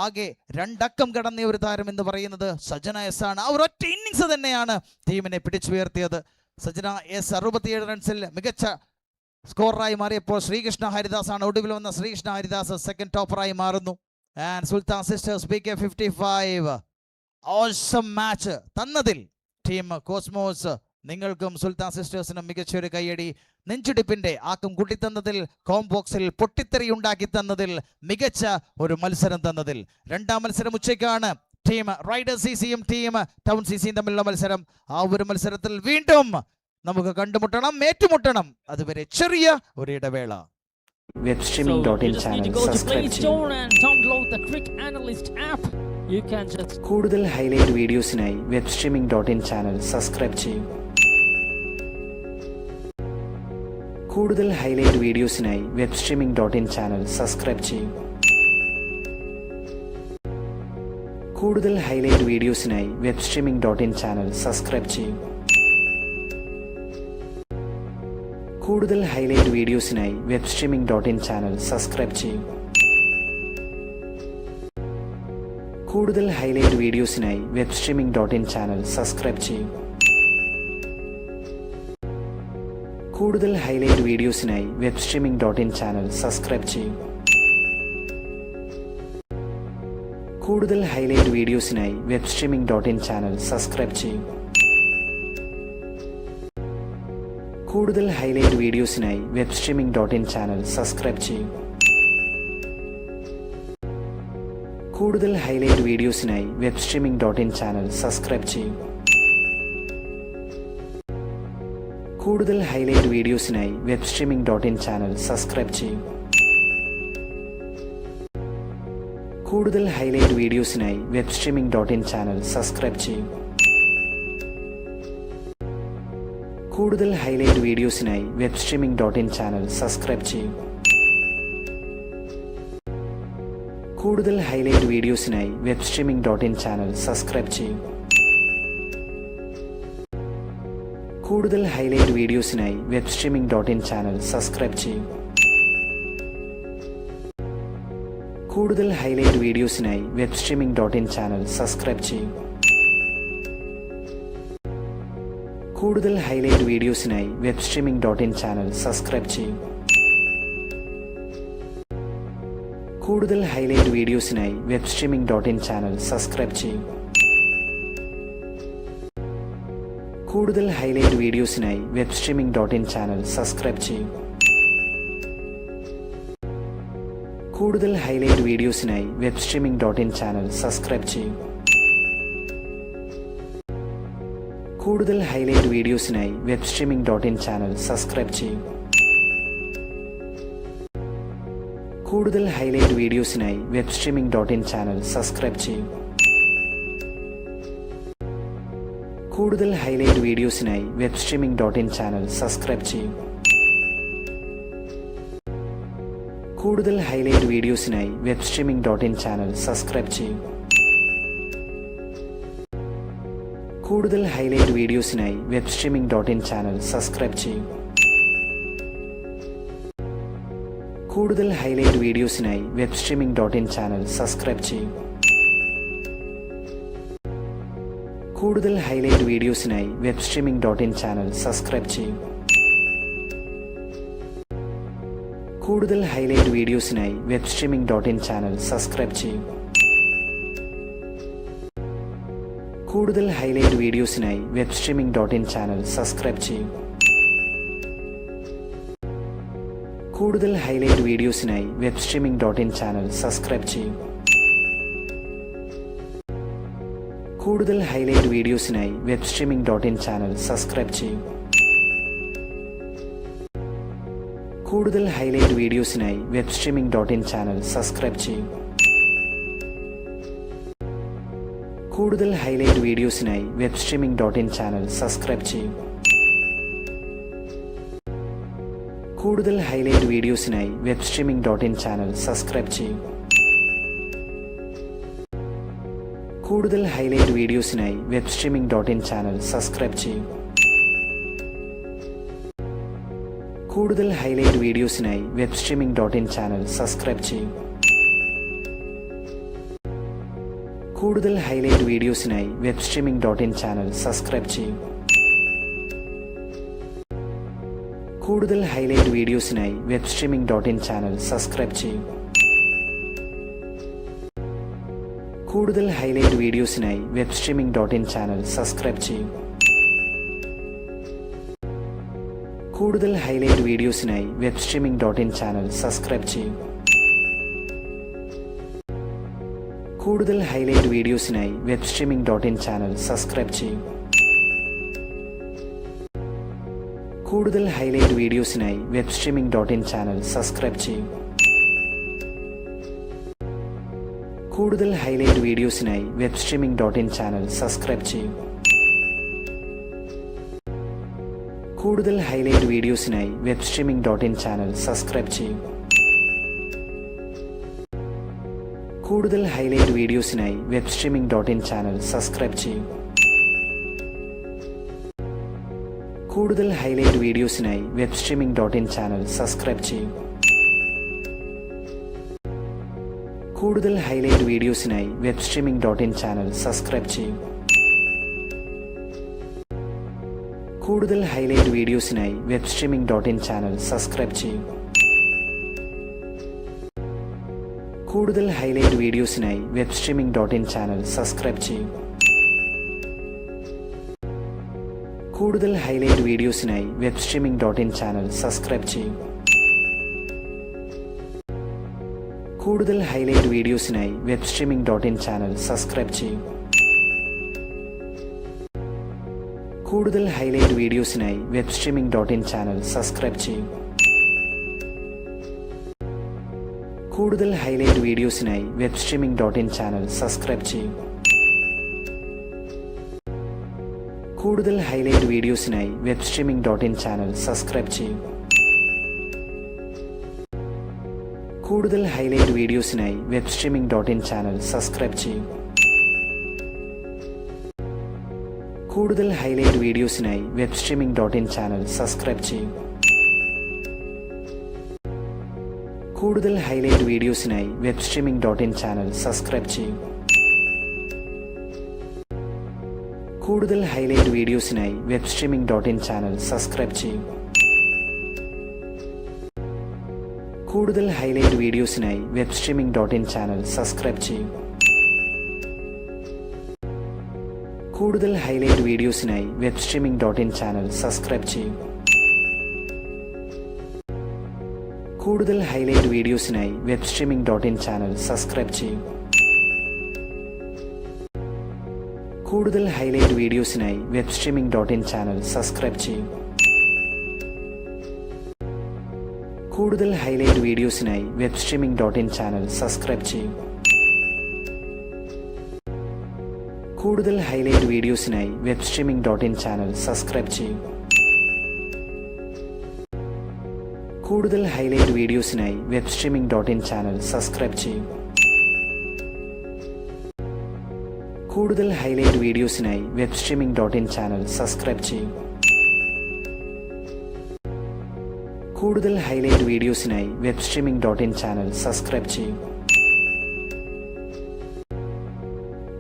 ആകെ 2 അക്കം കടന്നിയ ഒരു താരം എന്ന് പറയുന്നത് സജന എസ് ആണ്. ആ ഒരൊറ്റ ഇന്നിംഗ്സ് തന്നെയാണ് ടീമിനെ പിടിച്ചുയർത്തിയത്. സജന എസ് 67 റൺസിൽ മികച്ച സ്കോററായി മാറിയപ്പോൾ ശ്രീകൃഷ്ണ ഹരിദാസ് ആണ്. ഒടുവിൽ വന്ന ശ്രീകൃഷ്ണ ഹരിദാസ് സെക്കൻഡ് ടോപ്പറായി മാറുന്നു. And Sultan Sisters PK 55. Awesome match തന്നതിൽ ടീം കോസ്മോസ് നിങ്ങൾക്കും സുൽത്താൻ സിസ്റ്റേഴ്സിനും മികച്ചൊരു കയ്യടി. നെഞ്ചുടിപ്പിന്റെ ആക്കം കൂട്ടിത്തന്നതിൽ, കോംബോക്സിൽ പൊട്ടിത്തെറി ഉണ്ടാക്കി തന്നതിൽ, മികച്ച ഒരു മത്സരം തന്നതിൽ. 2-ാം മത്സരം ഉച്ചയ്ക്കാണ്. ടീം റൈഡേഴ്സ് CCയും ടീം ടൗൺ CCയും തമ്മിലുള്ള മത്സരം. ആ ഒരു മത്സരത്തിൽ വീണ്ടും നമുക്ക് കണ്ടുമുട്ടണം, ഏറ്റുമുട്ടണം. അതുവരെ ചെറിയ ഒരു ഇടവേള. webstreaming.in ചാനൽ സബ്സ്ക്രൈബ് ചെയ്യുക. കൂടുതൽ ഹൈലൈറ്റ് വീഡിയോസിനായി webstreaming.in ചാനൽ സബ്സ്ക്രൈബ് ചെയ്യുക. കൂടുതൽ ഹൈലൈറ്റ് വീഡിയോസിനായി webstreaming.in ചാനൽ സബ്സ്ക്രൈബ് ചെയ്യുക. കൂടുതൽ ഹൈലൈറ്റ് വീഡിയോസിനായി webstreaming.in ചാനൽ സബ്സ്ക്രൈബ് ചെയ്യുക. കൂടുതൽ ഹൈലൈറ്റ് വീഡിയോസിനായി webstreaming.in ചാനൽ സബ്സ്ക്രൈബ് ചെയ്യുക. കൂടുതൽ ഹൈലൈറ്റ് വീഡിയോസിനായി webstreaming.in ചാനൽ സബ്സ്ക്രൈബ് ചെയ്യുക. കൂടുതൽ ഹൈലൈറ്റ് വീഡിയോസിനായി webstreaming.in ചാനൽ സബ്സ്ക്രൈബ് ചെയ്യുക. കൂടുതൽ ഹൈലൈറ്റ് വീഡിയോസിനായി webstreaming.in ചാനൽ സബ്സ്ക്രൈബ് ചെയ്യുക. കൂടുതൽ ഹൈലൈറ്റ് വീഡിയോസിനായി webstreaming.in ചാനൽ സബ്സ്ക്രൈബ് ചെയ്യുക. കൂടുതൽ ഹൈലൈറ്റ് വീഡിയോസിനായി webstreaming.in ചാനൽ സബ്സ്ക്രൈബ് ചെയ്യുക. കൂടുതൽ ഹൈലൈറ്റ് വീഡിയോസിനായി webstreaming.in ചാനൽ സബ്സ്ക്രൈബ് ചെയ്യുക. കൂടുതൽ ഹൈലൈറ്റ് വീഡിയോസിനായി webstreaming.in ചാനൽ സബ്സ്ക്രൈബ് ചെയ്യുക. കൂടുതൽ ഹൈലൈറ്റ് വീഡിയോസിനായി webstreaming.in ചാനൽ സബ്സ്ക്രൈബ് ചെയ്യുക. കൂടുതൽ ഹൈലൈറ്റ് വീഡിയോസിനായി webstreaming.in ചാനൽ സബ്സ്ക്രൈബ് ചെയ്യുക. കൂടുതൽ ഹൈലൈറ്റ് വീഡിയോസിനായി webstreaming.in ചാനൽ സബ്സ്ക്രൈബ് ചെയ്യുക. കൂടുതൽ ഹൈലൈറ്റ് വീഡിയോസിനായി webstreaming.in ചാനൽ സബ്സ്ക്രൈബ് ചെയ്യുക. കൂടുതൽ ഹൈലൈറ്റ് വീഡിയോസിനായി webstreaming.in ചാനൽ സബ്സ്ക്രൈബ് ചെയ്യുക. കൂടുതൽ ഹൈലൈറ്റ് വീഡിയോസിനായി webstreaming.in ചാനൽ സബ്സ്ക്രൈബ് ചെയ്യുക. കൂടുതൽ ഹൈലൈറ്റ് വീഡിയോസിനായി webstreaming.in ചാനൽ സബ്സ്ക്രൈബ് ചെയ്യുക. കൂടുതൽ ഹൈലൈറ്റ് വീഡിയോസിനായി webstreaming.in ചാനൽ സബ്സ്ക്രൈബ് ചെയ്യുക. കൂടുതൽ ഹൈലൈറ്റ് വീഡിയോസിനായി webstreaming.in ചാനൽ സബ്സ്ക്രൈബ് ചെയ്യുക. കൂടുതൽ ഹൈലൈറ്റ് വീഡിയോസിനായി webstreaming.in ചാനൽ സബ്സ്ക്രൈബ് ചെയ്യുക. കൂടുതൽ ഹൈലൈറ്റ് വീഡിയോസിനായി webstreaming.in ചാനൽ സബ്സ്ക്രൈബ് ചെയ്യുക. കൂടുതൽ ഹൈലൈറ്റ് വീഡിയോസിനായി webstreaming.in ചാനൽ സബ്സ്ക്രൈബ് ചെയ്യുക. കൂടുതൽ ഹൈലൈറ്റ് വീഡിയോസിനായി webstreaming.in ചാനൽ സബ്സ്ക്രൈബ് ചെയ്യുക. കൂടുതൽ ഹൈലൈറ്റ് വീഡിയോസിനായി webstreaming.in ചാനൽ സബ്സ്ക്രൈബ് ചെയ്യുക. കൂടുതൽ ഹൈലൈറ്റ് വീഡിയോസിനായി webstreaming.in ചാനൽ സബ്സ്ക്രൈബ് ചെയ്യുക. കൂടുതൽ ഹൈലൈറ്റ് വീഡിയോസിനായി webstreaming.in ചാനൽ സബ്സ്ക്രൈബ് ചെയ്യുക. കൂടുതൽ ഹൈലൈറ്റ് വീഡിയോസിനായി webstreaming.in ചാനൽ സബ്സ്ക്രൈബ് ചെയ്യുക. കൂടുതൽ ഹൈലൈറ്റ് വീഡിയോസിനായി webstreaming.in ചാനൽ സബ്സ്ക്രൈബ് ചെയ്യുക. കൂടുതൽ ഹൈലൈറ്റ് വീഡിയോസിനായി webstreaming.in ചാനൽ സബ്സ്ക്രൈബ് ചെയ്യുക. കൂടുതൽ ഹൈലൈറ്റ് വീഡിയോസിനായി webstreaming.in ചാനൽ സബ്സ്ക്രൈബ് ചെയ്യുക. കൂടുതൽ ഹൈലൈറ്റ് വീഡിയോസിനായി webstreaming.in ചാനൽ സബ്സ്ക്രൈബ് ചെയ്യുക. കൂടുതൽ ഹൈലൈറ്റ് വീഡിയോസിനായി webstreaming.in ചാനൽ സബ്സ്ക്രൈബ് ചെയ്യുക. കൂടുതൽ ഹൈലൈറ്റ് വീഡിയോസിനായി webstreaming.in ചാനൽ സബ്സ്ക്രൈബ് ചെയ്യുക. കൂടുതൽ ഹൈലൈറ്റ് വീഡിയോസിനായി webstreaming.in ചാനൽ സബ്സ്ക്രൈബ് ചെയ്യുക. കൂടുതൽ ഹൈലൈറ്റ് വീഡിയോസിനായി webstreaming.in ചാനൽ സബ്സ്ക്രൈബ് ചെയ്യുക. കൂടുതൽ ഹൈലൈറ്റ് വീഡിയോസിനായി webstreaming.in ചാനൽ സബ്സ്ക്രൈബ് ചെയ്യുക. കൂടുതൽ ഹൈലൈറ്റ് വീഡിയോസിനായി webstreaming.in ചാനൽ സബ്സ്ക്രൈബ് ചെയ്യുക. കൂടുതൽ ഹൈലൈറ്റ് വീഡിയോസിനായി webstreaming.in ചാനൽ സബ്സ്ക്രൈബ് ചെയ്യുക. കൂടുതൽ ഹൈലൈറ്റ് വീഡിയോസിനായി webstreaming.in ചാനൽ സബ്സ്ക്രൈബ് ചെയ്യുക. കൂടുതൽ ഹൈലൈറ്റ് വീഡിയോസിനായി webstreaming.in ചാനൽ സബ്സ്ക്രൈബ് ചെയ്യുക. കൂടുതൽ ഹൈലൈറ്റ് വീഡിയോസിനായി webstreaming.in ചാനൽ സബ്സ്ക്രൈബ് ചെയ്യുക. കൂടുതൽ ഹൈലൈറ്റ് വീഡിയോസിനായി webstreaming.in ചാനൽ സബ്സ്ക്രൈബ് ചെയ്യുക. കൂടുതൽ ഹൈലൈറ്റ് വീഡിയോസിനായി webstreaming.in ചാനൽ സബ്സ്ക്രൈബ് ചെയ്യുക. കൂടുതൽ ഹൈലൈറ്റ് വീഡിയോസിനായി webstreaming.in ചാനൽ സബ്സ്ക്രൈബ് ചെയ്യുക. കൂടുതൽ ഹൈലൈറ്റ് വീഡിയോസിനായി webstreaming.in ചാനൽ സബ്സ്ക്രൈബ് ചെയ്യുക. കൂടുതൽ ഹൈലൈറ്റ് വീഡിയോസിനായി webstreaming.in ചാനൽ സബ്സ്ക്രൈബ് ചെയ്യുക. കൂടുതൽ ഹൈലൈറ്റ് വീഡിയോസിനായി webstreaming.in ചാനൽ സബ്സ്ക്രൈബ് ചെയ്യുക. കൂടുതൽ ഹൈലൈറ്റ് വീഡിയോസിനായി webstreaming.in ചാനൽ സബ്സ്ക്രൈബ് ചെയ്യുക. കൂടുതൽ ഹൈലൈറ്റ് വീഡിയോസിനായി webstreaming.in ചാനൽ സബ്സ്ക്രൈബ് ചെയ്യുക. കൂടുതൽ ഹൈലൈറ്റ് വീഡിയോസിനായി webstreaming.in ചാനൽ സബ്സ്ക്രൈബ് ചെയ്യുക. കൂടുതൽ ഹൈലൈറ്റ് വീഡിയോസിനായി webstreaming.in ചാനൽ സബ്സ്ക്രൈബ് ചെയ്യുക. കൂടുതൽ ഹൈലൈറ്റ് വീഡിയോസിനായി webstreaming.in ചാനൽ സബ്സ്ക്രൈബ് ചെയ്യുക. കൂടുതൽ ഹൈലൈറ്റ് വീഡിയോസിനായി webstreaming.in ചാനൽ സബ്സ്ക്രൈബ് ചെയ്യുക. കൂടുതൽ ഹൈലൈറ്റ് വീഡിയോസിനായി webstreaming.in ചാനൽ സബ്സ്ക്രൈബ് ചെയ്യുക. കൂടുതൽ ഹൈലൈറ്റ് വീഡിയോസിനായി webstreaming.in ചാനൽ സബ്സ്ക്രൈബ് ചെയ്യുക. കൂടുതൽ ഹൈലൈറ്റ് വീഡിയോസിനായി webstreaming.in ചാനൽ സബ്സ്ക്രൈബ് ചെയ്യുക. കൂടുതൽ ഹൈലൈറ്റ് വീഡിയോസിനായി webstreaming.in ചാനൽ സബ്സ്ക്രൈബ് ചെയ്യുക. കൂടുതൽ ഹൈലൈറ്റ് വീഡിയോസിനായി webstreaming.in ചാനൽ സബ്സ്ക്രൈബ് ചെയ്യുക. കൂടുതൽ ഹൈലൈറ്റ് വീഡിയോസിനായി webstreaming.in ചാനൽ സബ്സ്ക്രൈബ് ചെയ്യുക. കൂടുതൽ ഹൈലൈറ്റ് വീഡിയോസിനായി webstreaming.in ചാനൽ സബ്സ്ക്രൈബ് ചെയ്യുക. കൂടുതൽ ഹൈലൈറ്റ് വീഡിയോസിനായി webstreaming.in ചാനൽ സബ്സ്ക്രൈബ് ചെയ്യുക. കൂടുതൽ ഹൈലൈറ്റ് വീഡിയോസിനായി webstreaming.in ചാനൽ സബ്സ്ക്രൈബ് ചെയ്യുക. കൂടുതൽ ഹൈലൈറ്റ് വീഡിയോസിനായി webstreaming.in ചാനൽ സബ്സ്ക്രൈബ് ചെയ്യുക. കൂടുതൽ ഹൈലൈറ്റ് വീഡിയോസിനായി webstreaming.in ചാനൽ സബ്സ്ക്രൈബ് ചെയ്യുക. കൂടുതൽ ഹൈലൈറ്റ് വീഡിയോസിനായി webstreaming.in ചാനൽ സബ്സ്ക്രൈബ് ചെയ്യുക.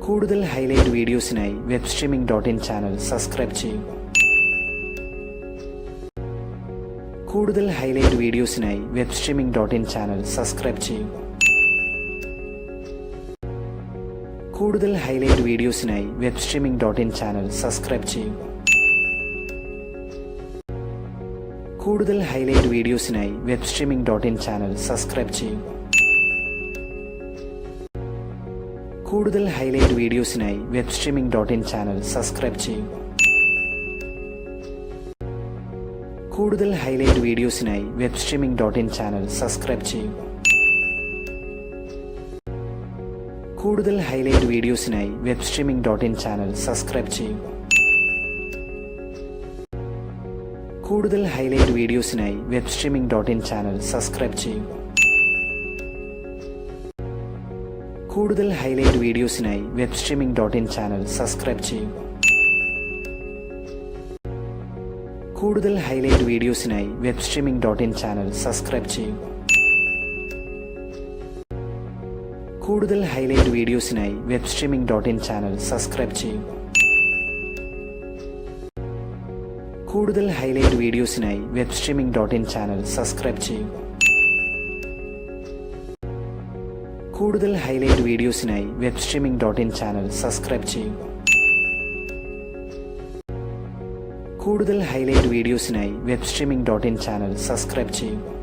കൂടുതൽ ഹൈലൈറ്റ് വീഡിയോസിനായി webstreaming.in ചാനൽ സബ്സ്ക്രൈബ് ചെയ്യുക. കൂടുതൽ ഹൈലൈറ്റ് വീഡിയോസിനായി webstreaming.in ചാനൽ സബ്സ്ക്രൈബ് ചെയ്യുക. കൂടുതൽ ഹൈലൈറ്റ് വീഡിയോസിനായി webstreaming.in ചാനൽ സബ്സ്ക്രൈബ് ചെയ്യുക. കൂടുതൽ ഹൈലൈറ്റ് വീഡിയോസിനായി webstreaming.in ചാനൽ സബ്സ്ക്രൈബ് ചെയ്യുക. കൂടുതൽ ഹൈലൈറ്റ് വീഡിയോസിനായി webstreaming.in ചാനൽ സബ്സ്ക്രൈബ് ചെയ്യുക. കൂടുതൽ ഹൈലൈറ്റ് വീഡിയോസിനായി webstreaming.in ചാനൽ സബ്സ്ക്രൈബ് ചെയ്യുക. കൂടുതൽ ഹൈലൈറ്റ് വീഡിയോസിനായി webstreaming.in ചാനൽ സബ്സ്ക്രൈബ് ചെയ്യുക. കൂടുതൽ ഹൈലൈറ്റ് വീഡിയോസിനായി webstreaming.in ചാനൽ സബ്സ്ക്രൈബ് ചെയ്യുക. കൂടുതൽ ഹൈലൈറ്റ് വീഡിയോസിനായി webstreaming.in ചാനൽ സബ്സ്ക്രൈബ് ചെയ്യുക. കൂടുതൽ ഹൈലൈറ്റ് വീഡിയോസിനായി webstreaming.in ചാനൽ സബ്സ്ക്രൈബ് ചെയ്യുക. കൂടുതൽ ഹൈലൈറ്റ് വീഡിയോസിനായി webstreaming.in ചാനൽ സബ്സ്ക്രൈബ് ചെയ്യുക. കൂടുതൽ ഹൈലൈറ്റ് വീഡിയോസിനായി webstreaming.in ചാനൽ സബ്സ്ക്രൈബ് ചെയ്യുക. കൂടുതൽ ഹൈലൈറ്റ് വീഡിയോസിനായി webstreaming.in ചാനൽ സബ്സ്ക്രൈബ് ചെയ്യുക. കൂടുതൽ ഹൈലൈറ്റ് വീഡിയോസിനായി webstreaming.in ചാനൽ സബ്സ്ക്രൈബ് ചെയ്യുക.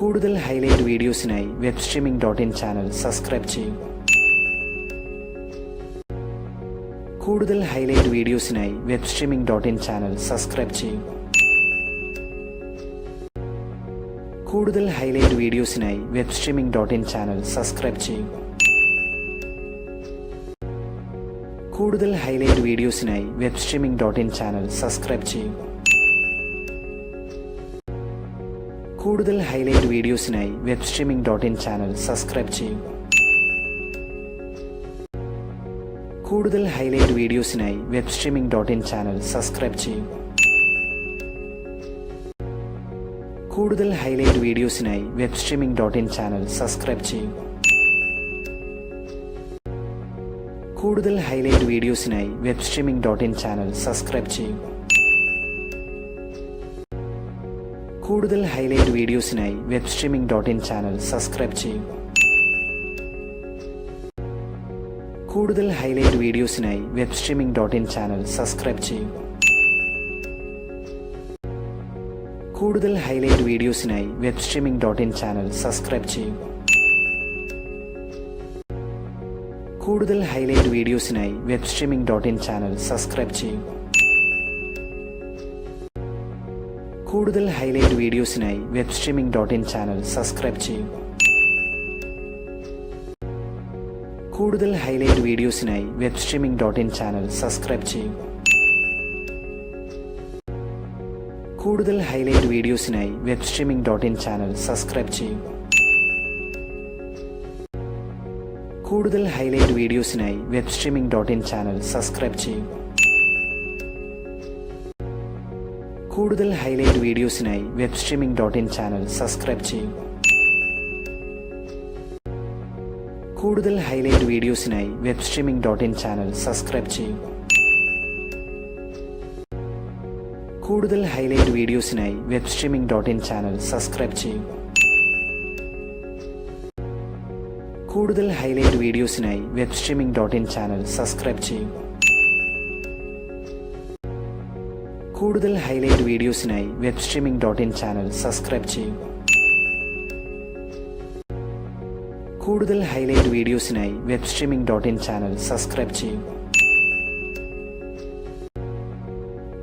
കൂടുതൽ ഹൈലൈറ്റ് വീഡിയോസിനായി webstreaming.in ചാനൽ സബ്സ്ക്രൈബ് ചെയ്യുക. കൂടുതൽ ഹൈലൈറ്റ് വീഡിയോസിനായി webstreaming.in ചാനൽ സബ്സ്ക്രൈബ് ചെയ്യുക. കൂടുതൽ ഹൈലൈറ്റ് വീഡിയോസിനായി webstreaming.in ചാനൽ സബ്സ്ക്രൈബ് ചെയ്യുക. കൂടുതൽ ഹൈലൈറ്റ് വീഡിയോസിനായി webstreaming.in ചാനൽ സബ്സ്ക്രൈബ് ചെയ്യുക. കൂടുതൽ ഹൈലൈറ്റ് വീഡിയോസിനായി webstreaming.in ചാനൽ സബ്സ്ക്രൈബ് ചെയ്യുക. കൂടുതൽ ഹൈലൈറ്റ് വീഡിയോസിനായി webstreaming.in ചാനൽ സബ്സ്ക്രൈബ് ചെയ്യുക. കൂടുതൽ ഹൈലൈറ്റ് വീഡിയോസിനായി webstreaming.in ചാനൽ സബ്സ്ക്രൈബ് ചെയ്യുക. കൂടുതൽ ഹൈലൈറ്റ് വീഡിയോസിനായി webstreaming.in ചാനൽ സബ്സ്ക്രൈബ് ചെയ്യുക. കൂടുതൽ ഹൈലൈറ്റ് വീഡിയോസിനായി webstreaming.in ചാനൽ സബ്സ്ക്രൈബ് ചെയ്യുക. കൂടുതൽ ഹൈലൈറ്റ് വീഡിയോസിനായി webstreaming.in ചാനൽ സബ്സ്ക്രൈബ് ചെയ്യുക. കൂടുതൽ ഹൈലൈറ്റ് വീഡിയോസിനായി webstreaming.in ചാനൽ സബ്സ്ക്രൈബ് ചെയ്യുക. കൂടുതൽ ഹൈലൈറ്റ് വീഡിയോസിനായി webstreaming.in ചാനൽ സബ്സ്ക്രൈബ് ചെയ്യുക. കൂടുതൽ ഹൈലൈറ്റ് വീഡിയോസിനായി webstreaming.in ചാനൽ സബ്സ്ക്രൈബ് ചെയ്യുക. കൂടുതൽ ഹൈലൈറ്റ് വീഡിയോസിനായി webstreaming.in ചാനൽ സബ്സ്ക്രൈബ് ചെയ്യുക. കൂടുതൽ ഹൈലൈറ്റ് വീഡിയോസിനായി webstreaming.in ചാനൽ സബ്സ്ക്രൈബ് ചെയ്യുക. കൂടുതൽ ഹൈലൈറ്റ് വീഡിയോസിനായി webstreaming.in ചാനൽ സബ്സ്ക്രൈബ് ചെയ്യുക. കൂടുതൽ ഹൈലൈറ്റ് വീഡിയോസിനായി webstreaming.in ചാനൽ സബ്സ്ക്രൈബ് ചെയ്യുക. കൂടുതൽ ഹൈലൈറ്റ് വീഡിയോസിനായി webstreaming.in ചാനൽ സബ്സ്ക്രൈബ് ചെയ്യുക. കൂടുതൽ ഹൈലൈറ്റ് വീഡിയോസിനായി webstreaming.in ചാനൽ സബ്സ്ക്രൈബ് ചെയ്യുക. കൂടുതൽ ഹൈലൈറ്റ് വീഡിയോസിനായി webstreaming.in ചാനൽ സബ്സ്ക്രൈബ് ചെയ്യുക. കൂടുതൽ ഹൈലൈറ്റ് വീഡിയോസിനായി webstreaming.in ചാനൽ സബ്സ്ക്രൈബ് ചെയ്യുക. കൂടുതൽ ഹൈലൈറ്റ് വീഡിയോസിനായി webstreaming.in ചാനൽ സബ്സ്ക്രൈബ് ചെയ്യുക.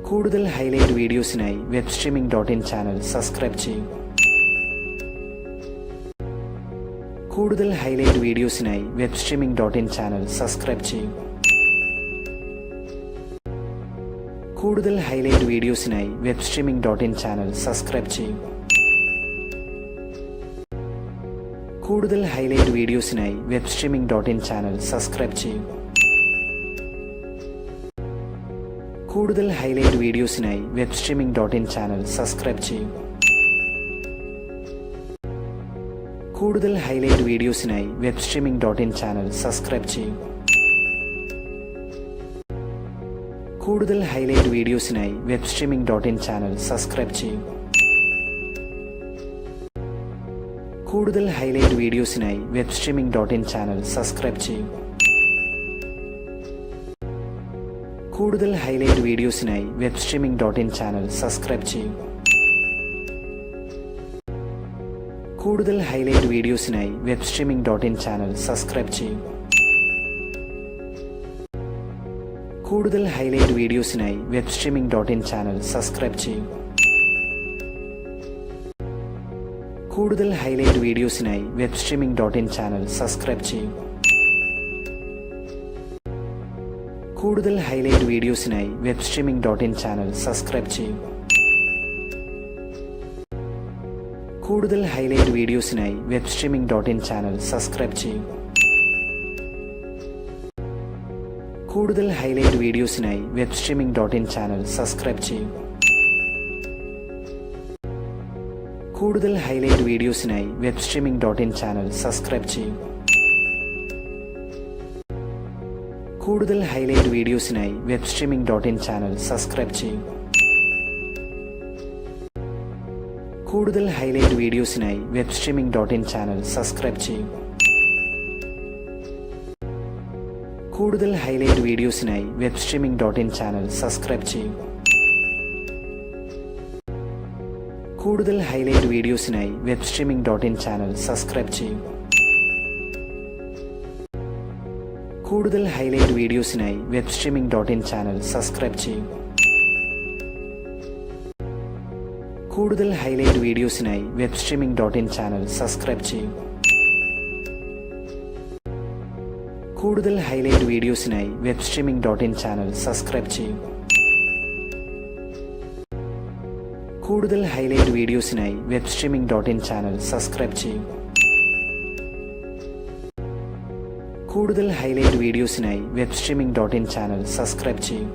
കൂടുതൽ ഹൈലൈറ്റ് വീഡിയോസിനായി webstreaming.in ചാനൽ സബ്സ്ക്രൈബ് ചെയ്യുക. കൂടുതൽ ഹൈലൈറ്റ് വീഡിയോസിനായി webstreaming.in ചാനൽ സബ്സ്ക്രൈബ് ചെയ്യൂ. കൂടുതൽ ഹൈലൈറ്റ് വീഡിയോസിനായി webstreaming.in ചാനൽ സബ്സ്ക്രൈബ് ചെയ്യൂ. കൂടുതൽ ഹൈലൈറ്റ് വീഡിയോസിനായി webstreaming.in ചാനൽ സബ്സ്ക്രൈബ് ചെയ്യൂ. കൂടുതൽ ഹൈലൈറ്റ് വീഡിയോസിനായി webstreaming.in ചാനൽ സബ്സ്ക്രൈബ് ചെയ്യൂ. കൂടുതൽ ഹൈലൈറ്റ് വീഡിയോസിനായി webstreaming.in ചാനൽ സബ്സ്ക്രൈബ് ചെയ്യൂ. കൂടുതൽ ഹൈലൈറ്റ് വീഡിയോസിനായി webstreaming.in ചാനൽ സബ്സ്ക്രൈബ് ചെയ്യൂ. കൂടുതൽ ഹൈലൈറ്റ് വീഡിയോസിനായി webstreaming.in ചാനൽ സബ്സ്ക്രൈബ് ചെയ്യൂ. കൂടുതൽ ഹൈലൈറ്റ് വീഡിയോസിനായി webstreaming.in ചാനൽ സബ്സ്ക്രൈബ് ചെയ്യൂ. കൂടുതൽ ഹൈലൈറ്റ് വീഡിയോസിനായി webstreaming.in ചാനൽ സബ്സ്ക്രൈബ് ചെയ്യൂ. കൂടുതൽ ഹൈലൈറ്റ് വീഡിയോസിനായി webstreaming.in ചാനൽ സബ്സ്ക്രൈബ് ചെയ്യൂ. കൂടുതൽ ഹൈലൈറ്റ് വീഡിയോസിനായി webstreaming.in ചാനൽ സബ്സ്ക്രൈബ് ചെയ്യൂ. കൂടുതൽ ഹൈലൈറ്റ് വീഡിയോസിനായി webstreaming.in ചാനൽ സബ്സ്ക്രൈബ് ചെയ്യൂ. കൂടുതൽ ഹൈലൈറ്റ് വീഡിയോസിനായി webstreaming.in ചാനൽ സബ്സ്ക്രൈബ് ചെയ്യൂ. കൂടുതൽ ഹൈലൈറ്റ് വീഡിയോസിനായി webstreaming.in ചാനൽ സബ്സ്ക്രൈബ് ചെയ്യൂ. കൂടുതൽ ഹൈലൈറ്റ് വീഡിയോസിനായി webstreaming.in ചാനൽ സബ്സ്ക്രൈബ് ചെയ്യൂ. കൂടുതൽ ഹൈലൈറ്റ് വീഡിയോസിനായി webstreaming.in ചാനൽ സബ്സ്ക്രൈബ് ചെയ്യൂ. കൂടുതൽ ഹൈലൈറ്റ് വീഡിയോസിനായി webstreaming.in ചാനൽ സബ്സ്ക്രൈബ് ചെയ്യൂ. കൂടുതൽ ഹൈലൈറ്റ് വീഡിയോസിനായി webstreaming.in ചാനൽ സബ്സ്ക്രൈബ് ചെയ്യൂ. കൂടുതൽ ഹൈലൈറ്റ് വീഡിയോസിനായി webstreaming.in ചാനൽ സബ്സ്ക്രൈബ് ചെയ്യൂ. കൂടുതൽ ഹൈലൈറ്റ് വീഡിയോസിനായി webstreaming.in ചാനൽ സബ്സ്ക്രൈബ് ചെയ്യൂ. കൂടുതൽ ഹൈലൈറ്റ് വീഡിയോസിനായി webstreaming.in ചാനൽ സബ്സ്ക്രൈബ് ചെയ്യൂ. കൂടുതൽ ഹൈലൈറ്റ് വീഡിയോസിനായി webstreaming.in ചാനൽ സബ്സ്ക്രൈബ് ചെയ്യൂ. കൂടുതൽ ഹൈലൈറ്റ് വീഡിയോസിനായി webstreaming.in ചാനൽ സബ്സ്ക്രൈബ് ചെയ്യൂ. കൂടുതൽ ഹൈലൈറ്റ് വീഡിയോസിനായി webstreaming.in ചാനൽ സബ്സ്ക്രൈബ് ചെയ്യൂ.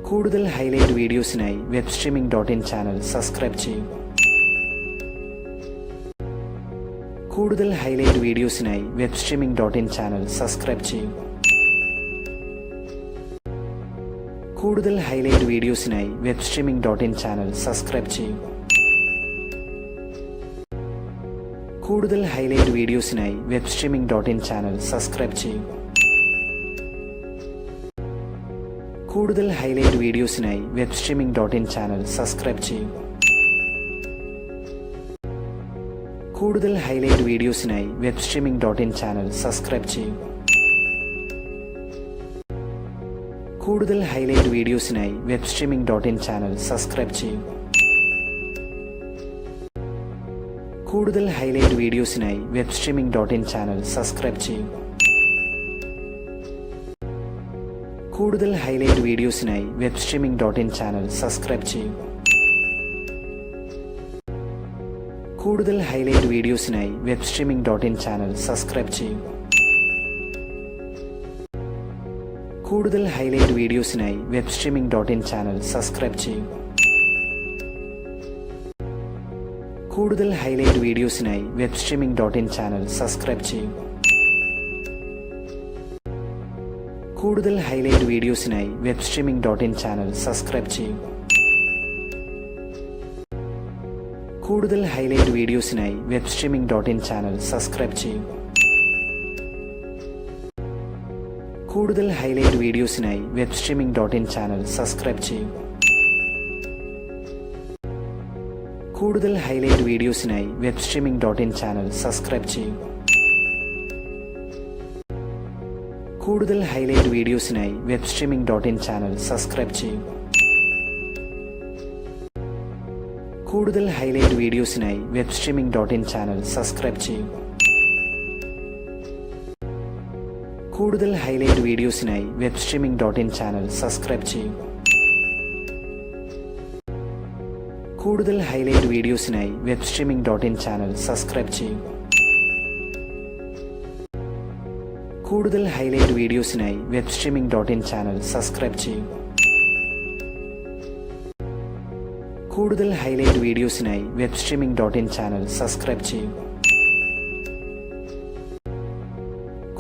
കൂടുതൽ ഹൈലൈറ്റ് വീഡിയോസിനായി webstreaming.in ചാനൽ സബ്സ്ക്രൈബ് ചെയ്യൂ. കൂടുതൽ ഹൈലൈറ്റ് വീഡിയോസിനായി webstreaming.in ചാനൽ സബ്സ്ക്രൈബ് ചെയ്യൂ. കൂടുതൽ ഹൈലൈറ്റ് വീഡിയോസിനായി webstreaming.in ചാനൽ സബ്സ്ക്രൈബ് ചെയ്യൂ. കൂടുതൽ ഹൈലൈറ്റ് വീഡിയോസിനായി webstreaming.in ചാനൽ സബ്സ്ക്രൈബ് ചെയ്യൂ. കൂടുതൽ ഹൈലൈറ്റ് വീഡിയോസിനായി webstreaming.in ചാനൽ സബ്സ്ക്രൈബ് ചെയ്യൂ. കൂടുതൽ ഹൈലൈറ്റ് വീഡിയോസിനായി webstreaming.in ചാനൽ സബ്സ്ക്രൈബ് ചെയ്യൂ. കൂടുതൽ ഹൈലൈറ്റ് വീഡിയോസിനായി webstreaming.in ചാനൽ സബ്സ്ക്രൈബ് ചെയ്യൂ. കൂടുതൽ ഹൈലൈറ്റ് വീഡിയോസിനായി webstreaming.in ചാനൽ സബ്സ്ക്രൈബ് ചെയ്യൂ. കൂടുതൽ ഹൈലൈറ്റ് വീഡിയോസിനായി webstreaming.in ചാനൽ സബ്സ്ക്രൈബ് ചെയ്യൂ. കൂടുതൽ ഹൈലൈറ്റ് വീഡിയോസിനായി webstreaming.in ചാനൽ സബ്സ്ക്രൈബ് ചെയ്യൂ. കൂടുതൽ ഹൈലൈറ്റ് വീഡിയോസിനായി webstreaming.in ചാനൽ സബ്സ്ക്രൈബ് ചെയ്യൂ. കൂടുതൽ ഹൈലൈറ്റ് വീഡിയോസിനായി webstreaming.in ചാനൽ സബ്സ്ക്രൈബ് ചെയ്യൂ. കൂടുതൽ ഹൈലൈറ്റ് വീഡിയോസിനായി webstreaming.in ചാനൽ സബ്സ്ക്രൈബ് ചെയ്യൂ. കൂടുതൽ ഹൈലൈറ്റ് വീഡിയോസിനായി webstreaming.in ചാനൽ സബ്സ്ക്രൈബ് ചെയ്യൂ. കൂടുതൽ ഹൈലൈറ്റ് വീഡിയോസിനായി webstreaming.in ചാനൽ സബ്സ്ക്രൈബ് ചെയ്യൂ. കൂടുതൽ ഹൈലൈറ്റ് വീഡിയോസിനായി webstreaming.in ചാനൽ സബ്സ്ക്രൈബ് ചെയ്യൂ. കൂടുതൽ ഹൈലൈറ്റ് വീഡിയോസിനായി webstreaming.in ചാനൽ സബ്സ്ക്രൈബ് ചെയ്യൂ. കൂടുതൽ ഹൈലൈറ്റ് വീഡിയോസിനായി webstreaming.in ചാനൽ സബ്സ്ക്രൈബ് ചെയ്യൂ. കൂടുതൽ ഹൈലൈറ്റ് വീഡിയോസിനായി webstreaming.in ചാനൽ സബ്സ്ക്രൈബ് ചെയ്യൂ. കൂടുതൽ ഹൈലൈറ്റ് വീഡിയോസിനായി webstreaming.in ചാനൽ സബ്സ്ക്രൈബ് ചെയ്യൂ. കൂടുതൽ ഹൈലൈറ്റ് വീഡിയോസിനായി webstreaming.in ചാനൽ സബ്സ്ക്രൈബ് ചെയ്യൂ. കൂടുതൽ ഹൈലൈറ്റ് വീഡിയോസിനായി webstreaming.in ചാനൽ സബ്സ്ക്രൈബ് ചെയ്യൂ.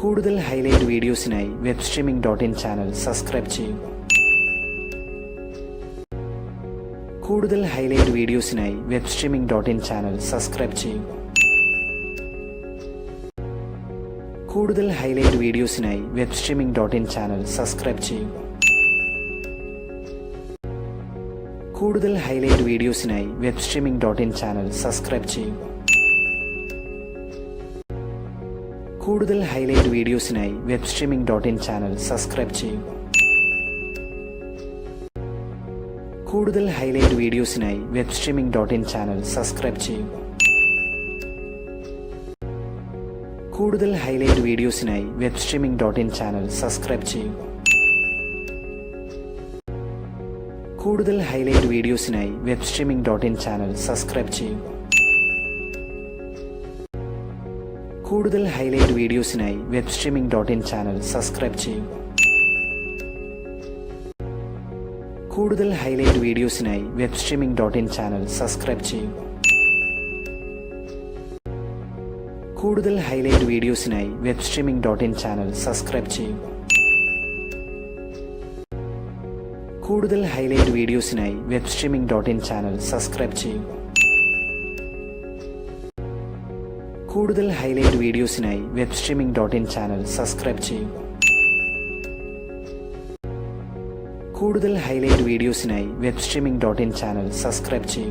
കൂടുതൽ ഹൈലൈറ്റ് വീഡിയോസിനായി webstreaming.in ചാനൽ സബ്സ്ക്രൈബ് ചെയ്യൂ. കൂടുതൽ ഹൈലൈറ്റ് വീഡിയോസിനായി webstreaming.in ചാനൽ സബ്സ്ക്രൈബ് ചെയ്യൂ. കൂടുതൽ ഹൈലൈറ്റ് വീഡിയോസിനായി webstreaming.in ചാനൽ സബ്സ്ക്രൈബ് ചെയ്യൂ. കൂടുതൽ ഹൈലൈറ്റ് വീഡിയോസിനായി webstreaming.in ചാനൽ സബ്സ്ക്രൈബ് ചെയ്യൂ. കൂടുതൽ ഹൈലൈറ്റ് വീഡിയോസിനായി webstreaming.in ചാനൽ സബ്സ്ക്രൈബ് ചെയ്യൂ. കൂടുതൽ ഹൈലൈറ്റ് വീഡിയോസിനായി webstreaming.in ചാനൽ സബ്സ്ക്രൈബ് ചെയ്യൂ. കൂടുതൽ ഹൈലൈറ്റ് വീഡിയോസിനായി webstreaming.in ചാനൽ സബ്സ്ക്രൈബ് ചെയ്യൂ. കൂടുതൽ ഹൈലൈറ്റ് വീഡിയോസിനായി webstreaming.in ചാനൽ സബ്സ്ക്രൈബ് ചെയ്യൂ. കൂടുതൽ ഹൈലൈറ്റ് വീഡിയോസിനായി webstreaming.in ചാനൽ സബ്സ്ക്രൈബ് ചെയ്യൂ. കൂടുതൽ ഹൈലൈറ്റ് വീഡിയോസിനായി webstreaming.in ചാനൽ സബ്സ്ക്രൈബ് ചെയ്യൂ. കൂടുതൽ ഹൈലൈറ്റ് വീഡിയോസിനായി webstreaming.in ചാനൽ സബ്സ്ക്രൈബ് ചെയ്യൂ. കൂടുതൽ ഹൈലൈറ്റ് വീഡിയോസിനായി webstreaming.in ചാനൽ സബ്സ്ക്രൈബ് ചെയ്യൂ. കൂടുതൽ ഹൈലൈറ്റ് വീഡിയോസിനായി webstreaming.in ചാനൽ സബ്സ്ക്രൈബ് ചെയ്യൂ. കൂടുതൽ ഹൈലൈറ്റ് വീഡിയോസിനായി webstreaming.in ചാനൽ സബ്സ്ക്രൈബ് ചെയ്യൂ.